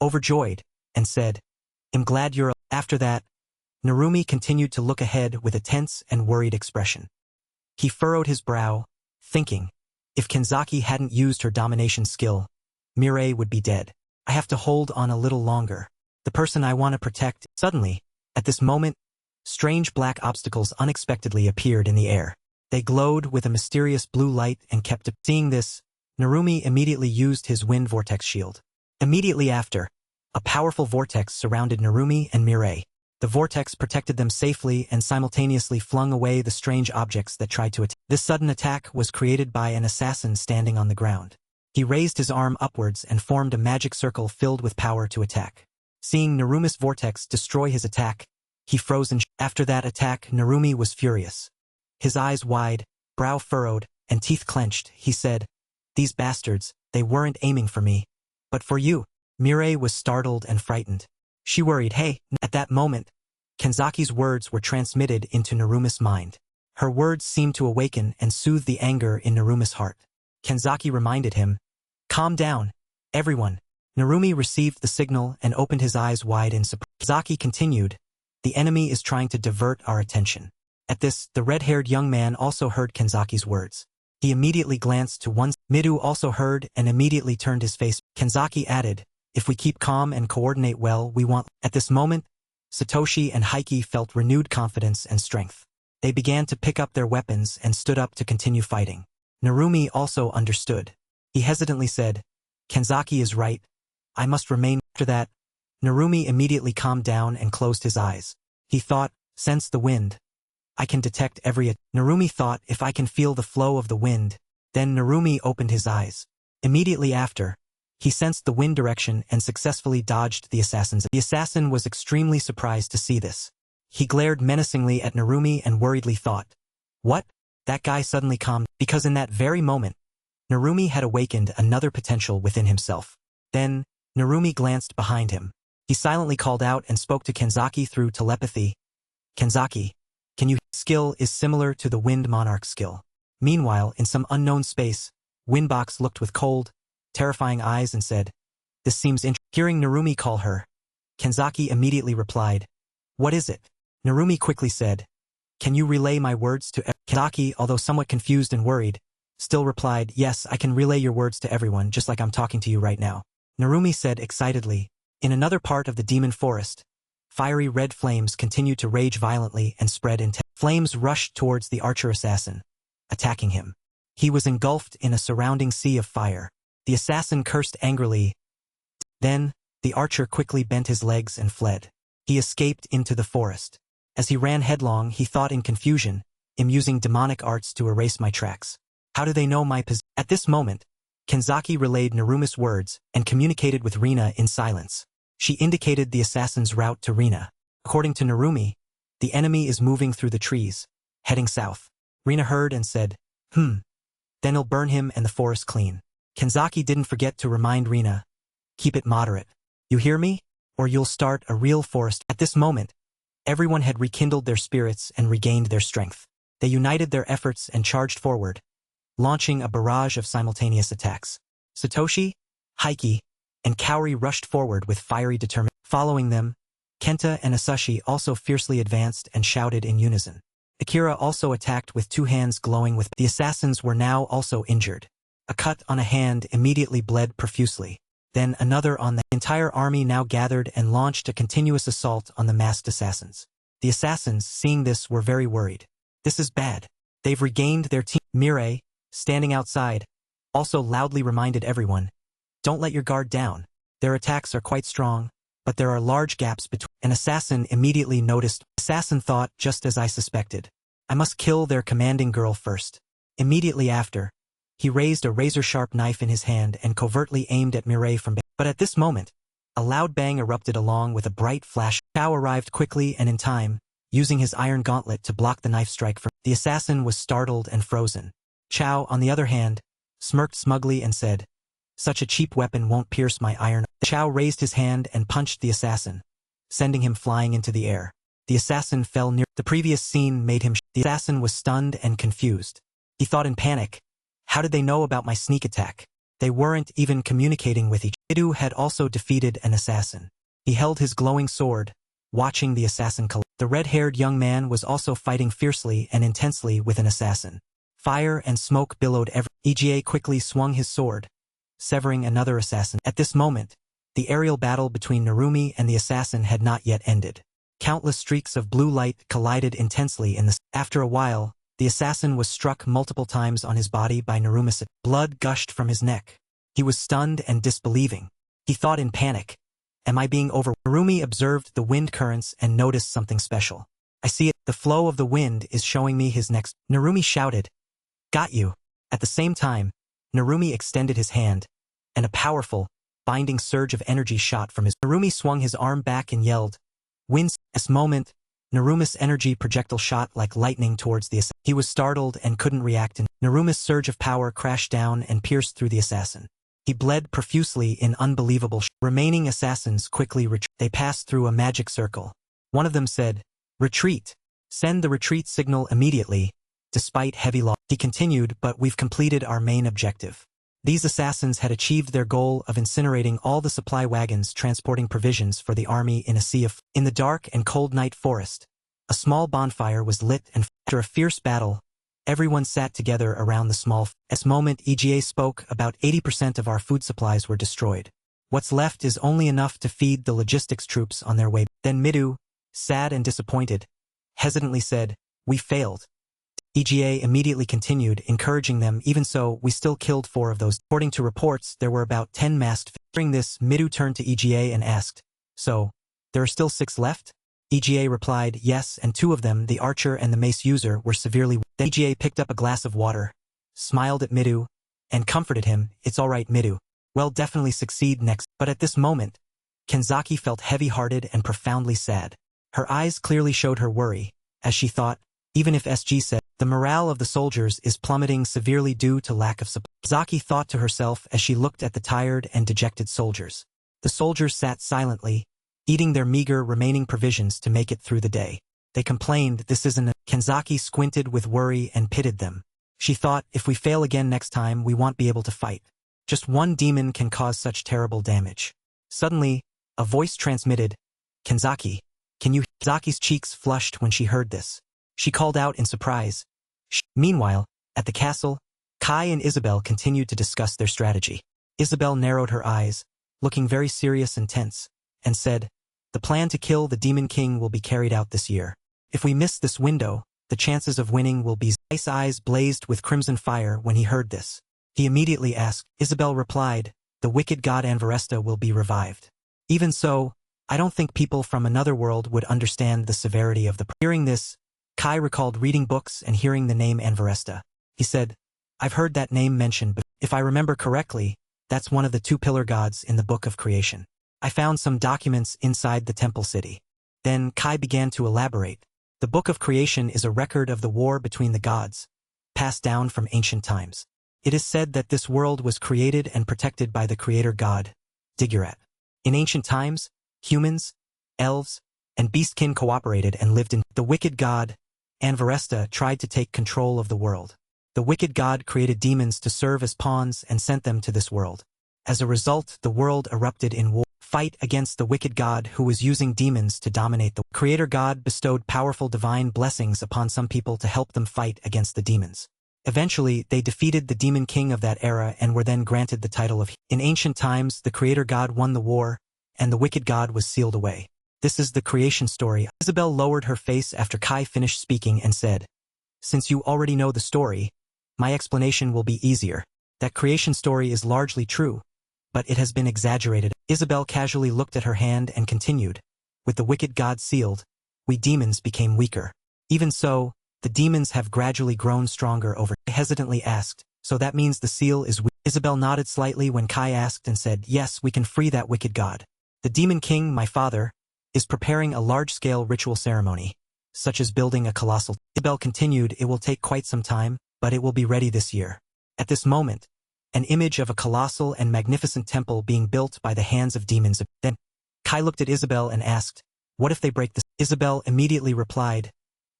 overjoyed, and said, "I'm glad you're." After that, Narumi continued to look ahead with a tense and worried expression. He furrowed his brow, thinking, if Kenzaki hadn't used her domination skill, Mirai would be dead. I have to hold on a little longer. The person I want to protect. Suddenly, at this moment, strange black obstacles unexpectedly appeared in the air. They glowed with a mysterious blue light and kept. Seeing this, Narumi immediately used his wind vortex shield. Immediately after, a powerful vortex surrounded Narumi and Mirai. The vortex protected them safely and simultaneously flung away the strange objects that tried to attack. This sudden attack was created by an assassin standing on the ground. He raised his arm upwards and formed a magic circle filled with power to attack. Seeing Narumi's vortex destroy his attack, he froze in. After that attack, Narumi was furious. His eyes wide, brow furrowed, and teeth clenched, he said, "These bastards, they weren't aiming for me. But for you." Mirai was startled and frightened. She worried, "Hey." At that moment, Kenzaki's words were transmitted into Narumi's mind. Her words seemed to awaken and soothe the anger in Narumi's heart. Kenzaki reminded him, "Calm down, everyone." Narumi received the signal and opened his eyes wide in surprise. Kenzaki continued, "The enemy is trying to divert our attention." At this, the red-haired young man also heard Kenzaki's words. He immediately glanced to one. Midou also heard and immediately turned his face. Kenzaki added, "If we keep calm and coordinate well, we want." At this moment, Satoshi and Heike felt renewed confidence and strength. They began to pick up their weapons and stood up to continue fighting. Narumi also understood. He hesitantly said, "Kenzaki is right. I must remain." After that, Narumi immediately calmed down and closed his eyes. He thought, "Sense the wind. I can detect every." Narumi thought, "If I can feel the flow of the wind." Then Narumi opened his eyes. Immediately after, he sensed the wind direction and successfully dodged the assassins. The assassin was extremely surprised to see this. He glared menacingly at Narumi and worriedly thought, "What?" That guy suddenly calmed, because in that very moment, Narumi had awakened another potential within himself. Then, Narumi glanced behind him. He silently called out and spoke to Kenzaki through telepathy. "Kenzaki, can you?" Skill is similar to the Wind Monarch skill. Meanwhile, in some unknown space, Windbox looked with cold, terrifying eyes and said, "This seems interesting." Hearing Narumi call her, Kenzaki immediately replied, "What is it?" Narumi quickly said, "Can you relay my words to Kenzaki?" Although somewhat confused and worried, still replied, "Yes, I can relay your words to everyone just like I'm talking to you right now." Narumi said excitedly, "In another part of the demon forest, fiery red flames continued to rage violently and spread in flames rushed towards the archer assassin, attacking him. He was engulfed in a surrounding sea of fire. The assassin cursed angrily. Then, the archer quickly bent his legs and fled. He escaped into the forest. As he ran headlong, he thought in confusion, "I'm using demonic arts to erase my tracks. How do they know my position?" At this moment, Kenzaki relayed Narumi's words and communicated with Rina in silence. She indicated the assassin's route to Rina. According to Narumi, the enemy is moving through the trees, heading south. Rina heard and said, Then he'll burn him and the forest clean." Kenzaki didn't forget to remind Rina, "Keep it moderate. You hear me? Or you'll start a real forest." At this moment, everyone had rekindled their spirits and regained their strength. They united their efforts and charged forward, launching a barrage of simultaneous attacks. Satoshi, Heike, and Kaori rushed forward with fiery determination. Following them, Kenta and Asashi also fiercely advanced and shouted in unison. Akira also attacked with two hands glowing with. The assassins were now also injured. A cut on a hand immediately bled profusely. Then another on the entire army now gathered and launched a continuous assault on the masked assassins. The assassins, seeing this, were very worried. "This is bad. They've regained their team." Mirai, standing outside, also loudly reminded everyone, "Don't let your guard down. Their attacks are quite strong, but there are large gaps between." An assassin immediately noticed. Assassin thought, just as I suspected. I must kill their commanding girl first. Immediately after, he raised a razor-sharp knife in his hand and covertly aimed at Mirai from behind. But at this moment, a loud bang erupted along with a bright flash. Chao arrived quickly and in time, using his iron gauntlet to block the knife strike from. The assassin was startled and frozen. Chao, on the other hand, smirked smugly and said, "Such a cheap weapon won't pierce my iron." Chao raised his hand and punched the assassin, sending him flying into the air. The assassin fell near. The previous scene made him. The assassin was stunned and confused. He thought in panic, "How did they know about my sneak attack? They weren't even communicating with each other." Midou had also defeated an assassin. He held his glowing sword, watching the assassin collapse. The red-haired young man was also fighting fiercely and intensely with an assassin. Fire and smoke billowed everywhere. EGA quickly swung his sword, severing another assassin. At this moment, the aerial battle between Narumi and the assassin had not yet ended. Countless streaks of blue light collided intensely in the. After a while, the assassin was struck multiple times on his body by Narumi's. Blood gushed from his neck. He was stunned and disbelieving. He thought in panic, "Am I being over?" Narumi observed the wind currents and noticed something special. "I see it. The flow of the wind is showing me his next." Narumi shouted, "Got you." At the same time, Narumi extended his hand, and a powerful, binding surge of energy shot from his. Narumi swung his arm back and yelled, "Winds!" At this moment, Narumi's energy projectile shot like lightning towards the assassin. He was startled and couldn't react, and Narumi's surge of power crashed down and pierced through the assassin. He bled profusely in unbelievable. Remaining assassins quickly retreated. They passed through a magic circle. One of them said, "Retreat. Send the retreat signal immediately." Despite heavy loss, he continued, "But we've completed our main objective." These assassins had achieved their goal of incinerating all the supply wagons transporting provisions for the army in a sea of. In the dark and cold night forest, a small bonfire was lit, and after a fierce battle, everyone sat together around the small. At this moment, EGA spoke, "About 80% of our food supplies were destroyed. What's left is only enough to feed the logistics troops on their way." Then Midou, sad and disappointed, hesitantly said, "We failed." EGA immediately continued, encouraging them. "Even so, we still killed 4 of those." According to reports, there were about 10 masked. During this, Midou turned to EGA and asked, "So, there are still 6 left?" EGA replied, "Yes, and 2 of them, the archer and the mace user, were severely wounded." Then EGA picked up a glass of water, smiled at Midou, and comforted him. "It's all right, Midou. We'll definitely succeed next." But at this moment, Kenzaki felt heavy-hearted and profoundly sad. Her eyes clearly showed her worry, as she thought, even if SG said, the morale of the soldiers is plummeting severely due to lack of support. Zaki thought to herself as she looked at the tired and dejected soldiers. The soldiers sat silently, eating their meager remaining provisions to make it through the day. They complained, "This isn't a..." Kenzaki squinted with worry and pitied them. She thought, if we fail again next time, we won't be able to fight. Just one demon can cause such terrible damage. Suddenly, a voice transmitted, "Kenzaki, can you..." Zaki's cheeks flushed when she heard this. She called out in surprise. Meanwhile, at the castle, Kai and Isabel continued to discuss their strategy. Isabel narrowed her eyes, looking very serious and tense, and said, "The plan to kill the Demon King will be carried out this year. If we miss this window, the chances of winning will be..." Kai's eyes blazed with crimson fire when he heard this. He immediately asked. Isabel replied, "The wicked god Anvaresta will be revived. Even so, I don't think people from another world would understand the severity of the..." Hearing this, Kai recalled reading books and hearing the name Anvaresta. He said, "I've heard that name mentioned, but if I remember correctly, that's one of the 2 pillar gods in the Book of Creation. I found some documents inside the temple city." Then Kai began to elaborate. The Book of Creation is a record of the war between the gods, passed down from ancient times. It is said that this world was created and protected by the creator god, Digurat. In ancient times, humans, elves, and beastkin cooperated and lived in. The wicked god, Anvaresta, tried to take control of the world. The wicked god created demons to serve as pawns and sent them to this world. As a result, the world erupted in war. Fight against the wicked god who was using demons to dominate the creator god bestowed powerful divine blessings upon some people to help them fight against the demons. Eventually, they defeated the demon king of that era and were then granted the title of. In ancient times, the creator god won the war, and the wicked god was sealed away. This is the creation story. Isabel lowered her face after Kai finished speaking and said, "Since you already know the story, my explanation will be easier. That creation story is largely true, but it has been exaggerated." Isabel casually looked at her hand and continued, "With the wicked god sealed, we demons became weaker. Even so, the demons have gradually grown stronger over." I hesitantly asked, "So that means the seal is weak?" Isabel nodded slightly when Kai asked and said, "Yes, we can free that wicked god. The demon king, my father, is preparing a large-scale ritual ceremony, such as building a colossal..." Isabel continued, "It will take quite some time, but it will be ready this year." At this moment, an image of a colossal and magnificent temple being built by the hands of demons. Then, Kai looked at Isabel and asked, "What if they break this?" Isabel immediately replied,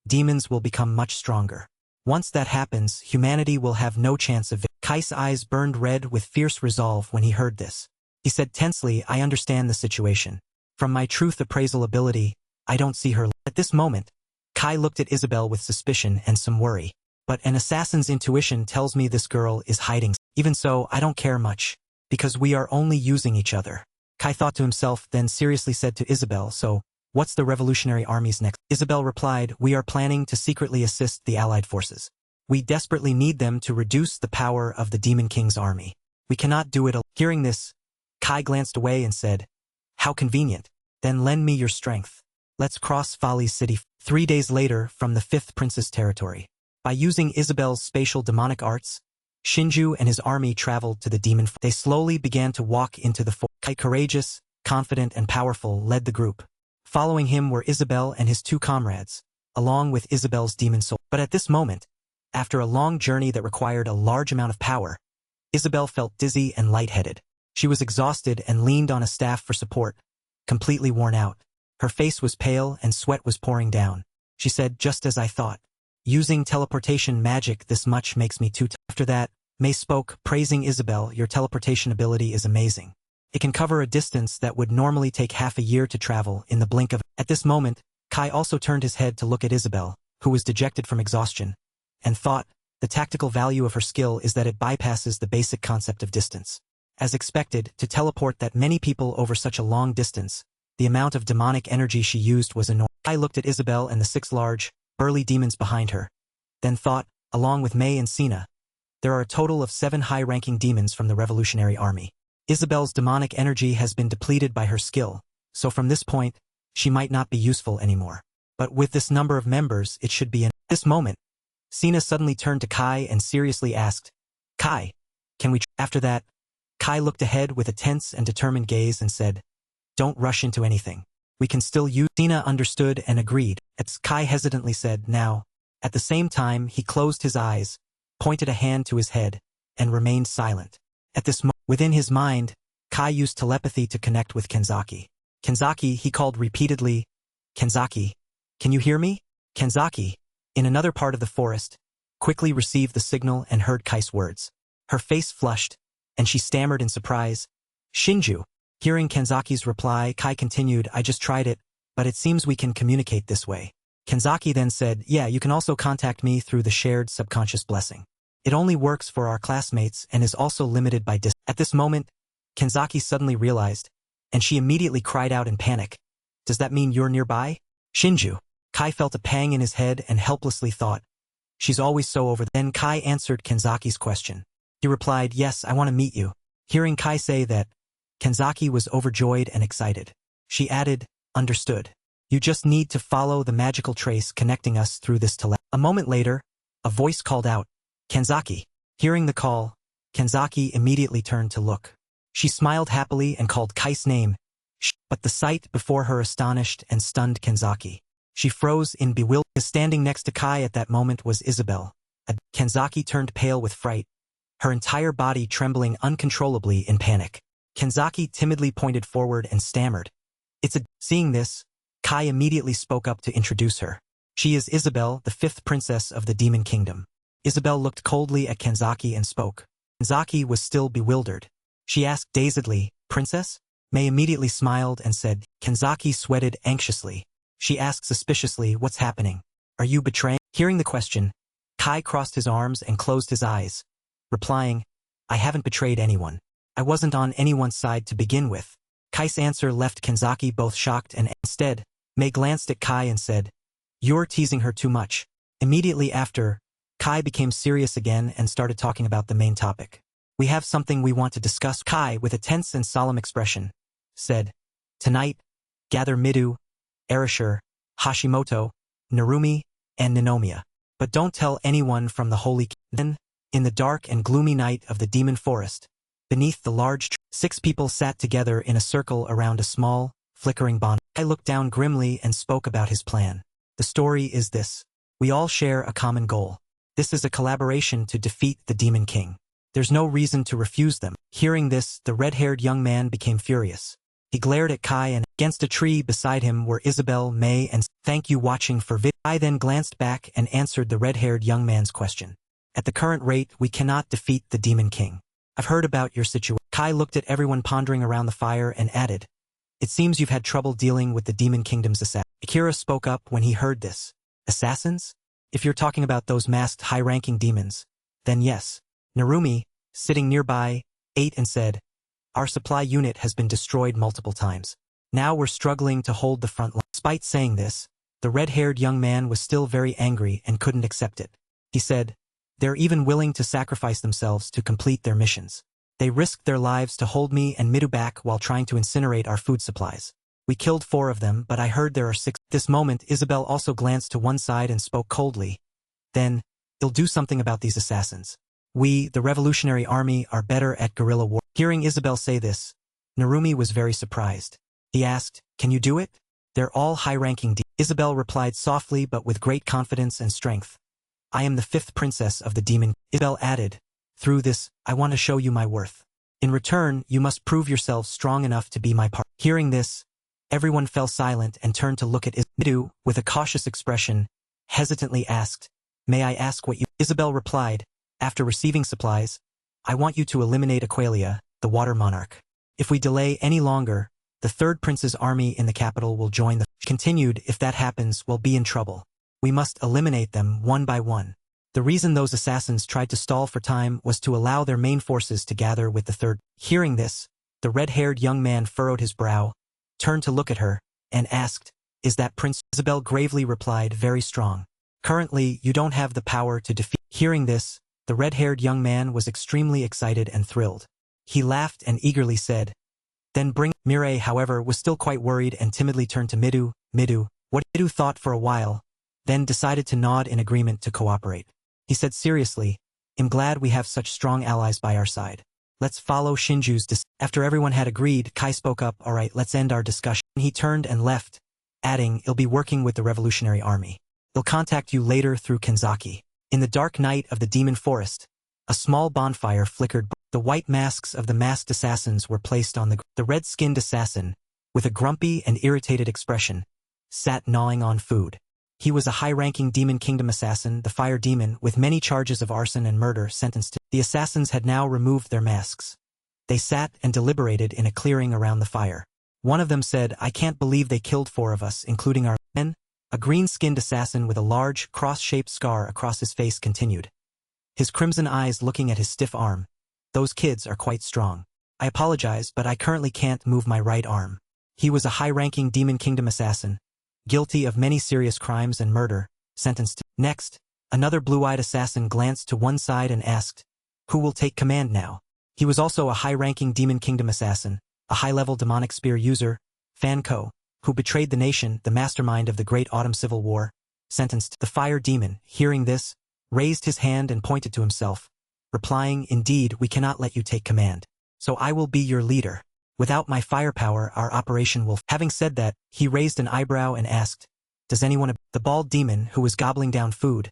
"Demons will become much stronger. Once that happens, humanity will have no chance of." Kai's eyes burned red with fierce resolve when he heard this. He said tensely, "I understand the situation. From my truth appraisal ability, I don't see her." At this moment, Kai looked at Isabel with suspicion and some worry. "But an assassin's intuition tells me this girl is hiding. Even so, I don't care much, because we are only using each other." Kai thought to himself, then seriously said to Isabel, "So, what's the Revolutionary Army's next?" Isabel replied, "We are planning to secretly assist the Allied forces. We desperately need them to reduce the power of the Demon King's army. We cannot do it alone." Hearing this, Kai glanced away and said, "How convenient. Then lend me your strength. Let's cross Folly's city." 3 days later, from the 5th Prince's territory. By using Isabel's spatial demonic arts, Shinju and his army traveled to the demon. They slowly began to walk into the forest. Kai, courageous, confident, and powerful, led the group. Following him were Isabel and his 2 comrades, along with Isabel's demon soul. But at this moment, after a long journey that required a large amount of power, Isabel felt dizzy and lightheaded. She was exhausted and leaned on a staff for support, completely worn out. Her face was pale and sweat was pouring down. She said, "Just as I thought. Using teleportation magic this much makes me too tired." After that, May spoke, praising Isabel, "Your teleportation ability is amazing. It can cover a distance that would normally take half a year to travel in the blink of..." At this moment, Kai also turned his head to look at Isabel, who was dejected from exhaustion, and thought, the tactical value of her skill is that it bypasses the basic concept of distance. As expected, to teleport that many people over such a long distance, the amount of demonic energy she used was enormous. Kai looked at Isabel and the 6 large, burly demons behind her, then thought, along with May and Cana, there are a total of 7 high-ranking demons from the Revolutionary Army. Isabel's demonic energy has been depleted by her skill, so from this point, she might not be useful anymore. But with this number of members, it should be in this moment. Cana suddenly turned to Kai and seriously asked, Kai, can we After that, Kai looked ahead with a tense and determined gaze and said, don't rush into anything. We can still use. Cana understood and agreed. As Kai hesitantly said, now. At the same time, he closed his eyes, pointed a hand to his head, and remained silent. At this moment, within his mind, Kai used telepathy to connect with Kenzaki. Kenzaki, he called repeatedly, Kenzaki, can you hear me? Kenzaki, in another part of the forest, quickly received the signal and heard Kai's words. Her face flushed, and she stammered in surprise, Shinju. Hearing Kenzaki's reply, Kai continued, I just tried it, but it seems we can communicate this way. Kenzaki then said, yeah, you can also contact me through the shared subconscious blessing. It only works for our classmates and is also limited by distance. At this moment, Kenzaki suddenly realized, and she immediately cried out in panic. Does that mean you're nearby? Shinju. Kai felt a pang in his head and helplessly thought, she's always so over. Then Kai answered Kenzaki's question. He replied, yes, I want to meet you. Hearing Kai say that, Kenzaki was overjoyed and excited. She added, understood. You just need to follow the magical trace connecting us through this telepathy. A moment later, a voice called out, Kenzaki. Hearing the call, Kenzaki immediately turned to look. She smiled happily and called Kai's name, but the sight before her astonished and stunned Kenzaki. She froze in bewilderment. Standing next to Kai at that moment was Isabel. Kenzaki turned pale with fright, her entire body trembling uncontrollably in panic. Kenzaki timidly pointed forward and stammered. Seeing this, Kai immediately spoke up to introduce her. She is Isabel, the 5th princess of the Demon Kingdom. Isabel looked coldly at Kenzaki and spoke. Kenzaki was still bewildered. She asked dazedly, Princess? May immediately smiled and said. Kenzaki sweated anxiously. She asked suspiciously, what's happening? Are you betraying? Hearing the question, Kai crossed his arms and closed his eyes, replying, I haven't betrayed anyone. I wasn't on anyone's side to begin with. Kai's answer left Kenzaki both shocked and instead, May glanced at Kai and said, you're teasing her too much. Immediately after, Kai became serious again and started talking about the main topic. We have something we want to discuss. Kai, with a tense and solemn expression, said, tonight, gather Midou, Erasure, Hashimoto, Narumi, and Ninomiya. But don't tell anyone from the Holy Kingdom. Then, in the dark and gloomy night of the demon forest, beneath the large tree, 6 people sat together in a circle around a small, flickering bonfire. I looked down grimly and spoke about his plan. The story is this. We all share a common goal. This is a collaboration to defeat the Demon King. There's no reason to refuse them. Hearing this, the red-haired young man became furious. He glared at Kai and against a tree beside him were Isabel, May, and thank you watching for vid. Kai then glanced back and answered the red-haired young man's question. At the current rate, we cannot defeat the Demon King. I've heard about your situation. Kai looked at everyone pondering around the fire and added, it seems you've had trouble dealing with the Demon Kingdom's assassins. Akira spoke up when he heard this. Assassins? If you're talking about those masked high-ranking demons, then yes. Narumi, sitting nearby, ate and said, our supply unit has been destroyed multiple times. Now we're struggling to hold the front line. Despite saying this, the red-haired young man was still very angry and couldn't accept it. He said, they're even willing to sacrifice themselves to complete their missions. They risked their lives to hold me and Midou back while trying to incinerate our food supplies. We killed 4 of them, but I heard there are 6. At this moment, Isabel also glanced to one side and spoke coldly. Then, you'll do something about these assassins. We, the Revolutionary Army, are better at guerrilla war. Hearing Isabel say this, Narumi was very surprised. He asked, can you do it? They're all high-ranking. Isabel replied softly but with great confidence and strength. I am the 5th princess of the demon. Isabel added, through this, I want to show you my worth. In return, you must prove yourselves strong enough to be my partner. Hearing this, everyone fell silent and turned to look at Midou, with a cautious expression, hesitantly asked, may I ask what you... Isabel replied, after receiving supplies, I want you to eliminate Aqualia, the water monarch. If we delay any longer, the 3rd prince's army in the capital will join the... Continued, if that happens, we'll be in trouble. We must eliminate them one by one. The reason those assassins tried to stall for time was to allow their main forces to gather with the 3rd. Hearing this, the red-haired young man furrowed his brow, turned to look at her, and asked, Is that Prince? Isabel gravely replied, very strong. Currently, you don't have the power to defeat. Hearing this, the red-haired young man was extremely excited and thrilled. He laughed and eagerly said, then bring. Mireille, however, was still quite worried and timidly turned to Midou. Midou, what? Midou thought for a while, then decided to nod in agreement to cooperate. He said seriously, I'm glad we have such strong allies by our side. Let's follow Shinju's decision. After everyone had agreed, Kai spoke up, alright, let's end our discussion. He turned and left, adding, I'll be working with the Revolutionary Army. They'll contact you later through Kenzaki. In the dark night of the demon forest, a small bonfire flickered. The white masks of the masked assassins were placed on the red-skinned assassin, with a grumpy and irritated expression, sat gnawing on food. He was a high-ranking Demon Kingdom assassin, the Fire Demon, with many charges of arson and murder sentenced to. The assassins had now removed their masks. They sat and deliberated in a clearing around the fire. One of them said, I can't believe they killed 4 of us, including our men. A green-skinned assassin with a large, cross-shaped scar across his face continued, his crimson eyes looking at his stiff arm. Those kids are quite strong. I apologize, but I currently can't move my right arm. He was a high-ranking Demon Kingdom assassin, guilty of many serious crimes and murder, sentenced to. Next, another blue-eyed assassin glanced to one side and asked, who will take command now? He was also a high-ranking Demon Kingdom assassin, a high-level demonic spear user, Fanko, who betrayed the nation, the mastermind of the Great Autumn Civil War, sentenced. The Fire Demon, hearing this, raised his hand and pointed to himself, replying, indeed, we cannot let you take command. So I will be your leader. Without my firepower, our operation will. Having said that, he raised an eyebrow and asked, does anyone? The bald demon, who was gobbling down food,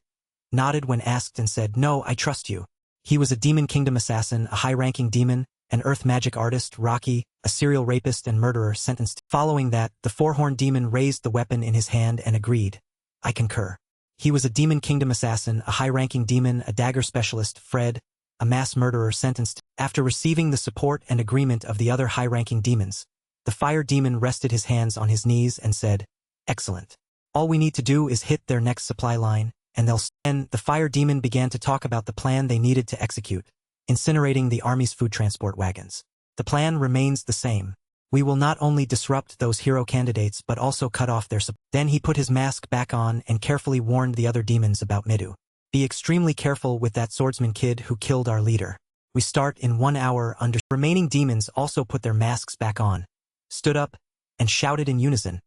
nodded when asked and said, no, I trust you. He was a Demon Kingdom assassin, a high-ranking demon, an earth magic artist, Rocky, a serial rapist and murderer sentenced. Following that, the four-horned demon raised the weapon in his hand and agreed. I concur. He was a Demon Kingdom assassin, a high-ranking demon, a dagger specialist, Fred, a mass murderer sentenced. After receiving the support and agreement of the other high-ranking demons, the Fire Demon rested his hands on his knees and said, excellent. All we need to do is hit their next supply line, and they'll. Then the Fire Demon began to talk about the plan they needed to execute, incinerating the army's food transport wagons. The plan remains the same. We will not only disrupt those hero candidates but also cut off their supply. Then he put his mask back on and carefully warned the other demons about Midou. Be extremely careful with that swordsman kid who killed our leader. We start in 1 hour. Remaining demons also put their masks back on, stood up, and shouted in unison.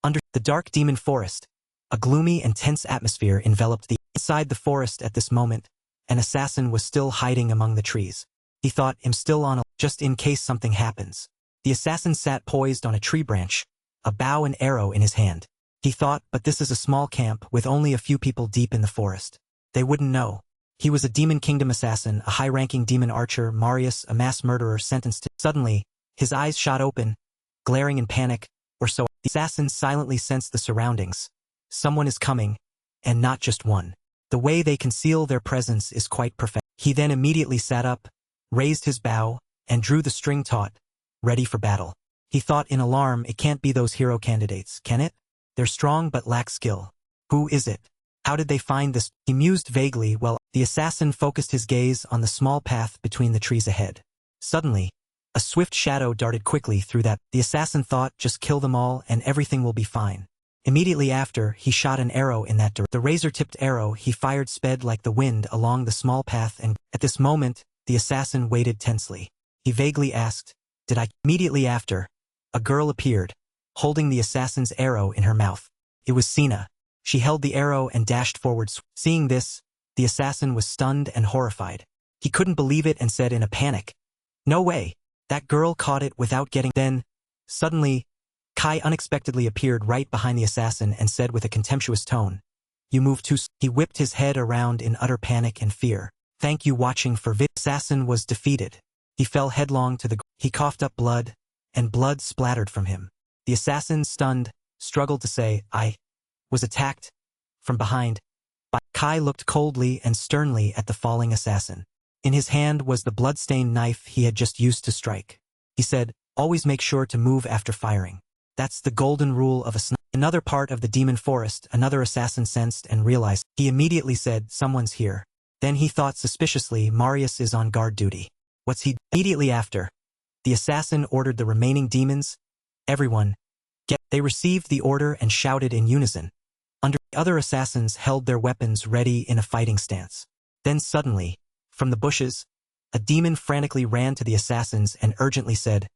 Under the dark demon forest, a gloomy and tense atmosphere enveloped the. Inside the forest at this moment, an assassin was still hiding among the trees. He thought, I'm still on just in case something happens. The assassin sat poised on a tree branch, a bow and arrow in his hand. He thought, but this is a small camp with only a few people deep in the forest. They wouldn't know. He was a Demon Kingdom assassin, a high-ranking demon archer, Marius, a mass murderer sentenced to. Suddenly, his eyes shot open, glaring in panic, or so. The assassin silently sensed the surroundings. Someone is coming, and not just one. The way they conceal their presence is quite perfect. He then immediately sat up, raised his bow, and drew the string taut, ready for battle. He thought in alarm, it can't be those hero candidates, can it? They're strong but lack skill. Who is it? How did they find this? He mused vaguely while the assassin focused his gaze on the small path between the trees ahead. Suddenly, a swift shadow darted quickly through that. The assassin thought, just kill them all and everything will be fine. Immediately after, he shot an arrow in that direction. The razor-tipped arrow he fired sped like the wind along the small path, and at this moment, the assassin waited tensely. He vaguely asked, did I? Immediately after, a girl appeared, holding the assassin's arrow in her mouth. It was Cana. She held the arrow and dashed forward. Seeing this, the assassin was stunned and horrified. He couldn't believe it and said in a panic, no way, that girl caught it without getting. Then, suddenly, Kai unexpectedly appeared right behind the assassin and said with a contemptuous tone, you move too slow. He whipped his head around in utter panic and fear. Thank you watching for vid. Assassin was defeated. He fell headlong to the ground. He coughed up blood, and blood splattered from him. The assassin, stunned, struggled to say, I was attacked from behind. Kai looked coldly and sternly at the falling assassin. In his hand was the blood-stained knife he had just used to strike. He said, always make sure to move after firing. That's the golden rule of a sniper. Another part of the demon forest, another assassin sensed and realized. He immediately said, someone's here. Then he thought suspiciously, Marius is on guard duty. What's he? Immediately after, the assassin ordered the remaining demons, everyone, get. They received the order and shouted in unison. The other assassins held their weapons ready in a fighting stance. Then suddenly, from the bushes, a demon frantically ran to the assassins and urgently said.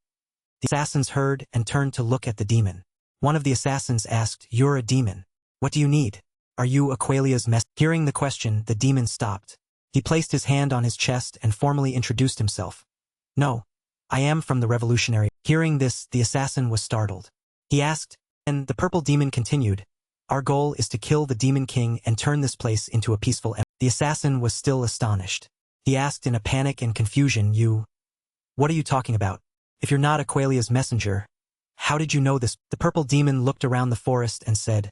The assassins heard and turned to look at the demon. One of the assassins asked, "You're a demon. What do you need? Are you Aqualia's mess?" Hearing the question, the demon stopped. He placed his hand on his chest and formally introduced himself. "No, I am from the revolutionary." Hearing this, the assassin was startled. He asked, and the purple demon continued, "Our goal is to kill the demon king and turn this place into a peaceful empire." The assassin was still astonished. He asked in a panic and confusion, What are you talking about? If you're not Aqualia's messenger, how did you know this?" The purple demon looked around the forest and said,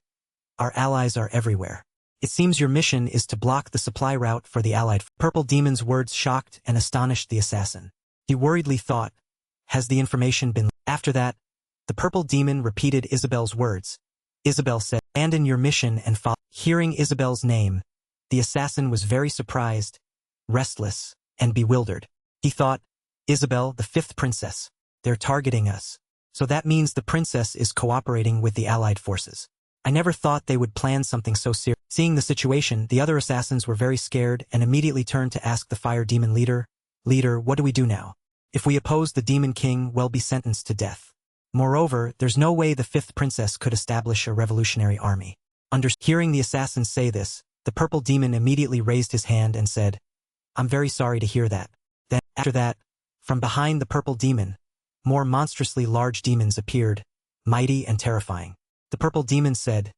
"Our allies are everywhere. It seems your mission is to block the supply route for the allied." Purple demon's words shocked and astonished the assassin. He worriedly thought, has the information been... After that, the purple demon repeated Isabel's words. Isabel said, "Abandon your mission and follow." Hearing Isabel's name, the assassin was very surprised, restless, and bewildered. He thought, Isabel, the fifth princess. They're targeting us. So that means the princess is cooperating with the allied forces. I never thought they would plan something so serious. Seeing the situation, the other assassins were very scared and immediately turned to ask the fire demon leader, "Leader, what do we do now? If we oppose the demon king, we'll be sentenced to death. Moreover, there's no way the fifth princess could establish a revolutionary army." Hearing the assassins say this, the purple demon immediately raised his hand and said, "I'm very sorry to hear that." Then, after that, from behind the purple demon, more monstrously large demons appeared, mighty and terrifying. The purple demon said,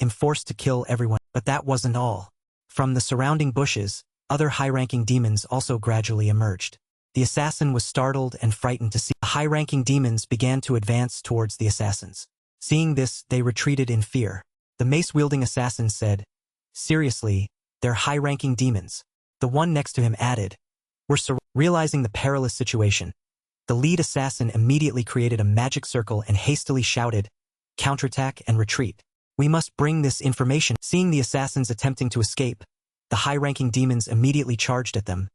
"I'm forced to kill everyone." But that wasn't all. From the surrounding bushes, other high-ranking demons also gradually emerged. The assassin was startled and frightened to see the high-ranking demons began to advance towards the assassins. Seeing this, they retreated in fear. The mace-wielding assassin said, "Seriously, they're high-ranking demons." The one next to him added, Realizing the perilous situation, the lead assassin immediately created a magic circle and hastily shouted, "Counterattack and retreat. We must bring this information." Seeing the assassins attempting to escape, the high-ranking demons immediately charged at them,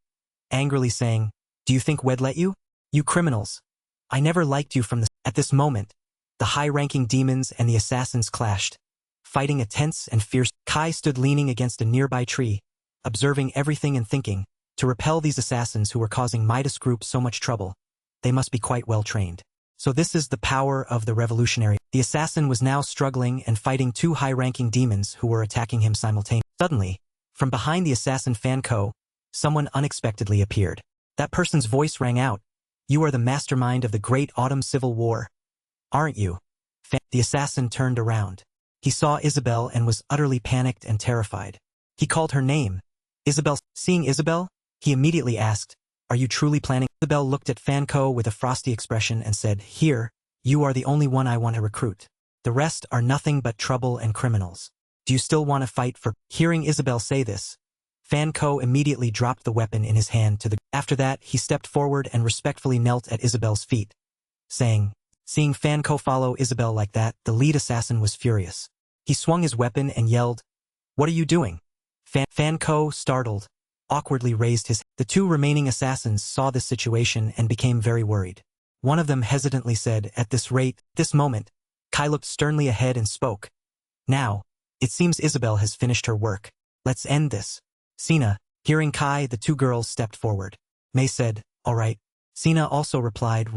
angrily saying, "Do you think we'd let you? You criminals. I never liked you from the..." At this moment, the high-ranking demons and the assassins clashed, fighting a tense and fierce. Kai stood leaning against a nearby tree, observing everything and thinking, to repel these assassins who were causing Midas Group so much trouble, they must be quite well trained. So this is the power of the revolutionary. The assassin was now struggling and fighting two high-ranking demons who were attacking him simultaneously. Suddenly, from behind the assassin Fan Ko, someone unexpectedly appeared. That person's voice rang out, "You are the mastermind of the Great Autumn Civil War, aren't you?" The assassin turned around. He saw Isabel and was utterly panicked and terrified. He called her name, Isabel. Seeing Isabel, he immediately asked, "Are you truly planning?" Isabel looked at Fan Ko with a frosty expression and said, "Here, you are the only one I want to recruit. The rest are nothing but trouble and criminals. Do you still want to fight for..." Hearing Isabel say this, Fan Ko immediately dropped the weapon in his hand to the... After that, he stepped forward and respectfully knelt at Isabel's feet, saying, Seeing Fan Ko follow Isabel like that, the lead assassin was furious. He swung his weapon and yelled, "What are you doing?" Fan Ko, startled, awkwardly raised his... The two remaining assassins saw this situation and became very worried. One of them hesitantly said, "At this rate, this moment," Kai looked sternly ahead and spoke, "Now, it seems Isabel has finished her work. Let's end this." Cana, hearing Kai, the two girls stepped forward. May said, "All right." Cana also replied,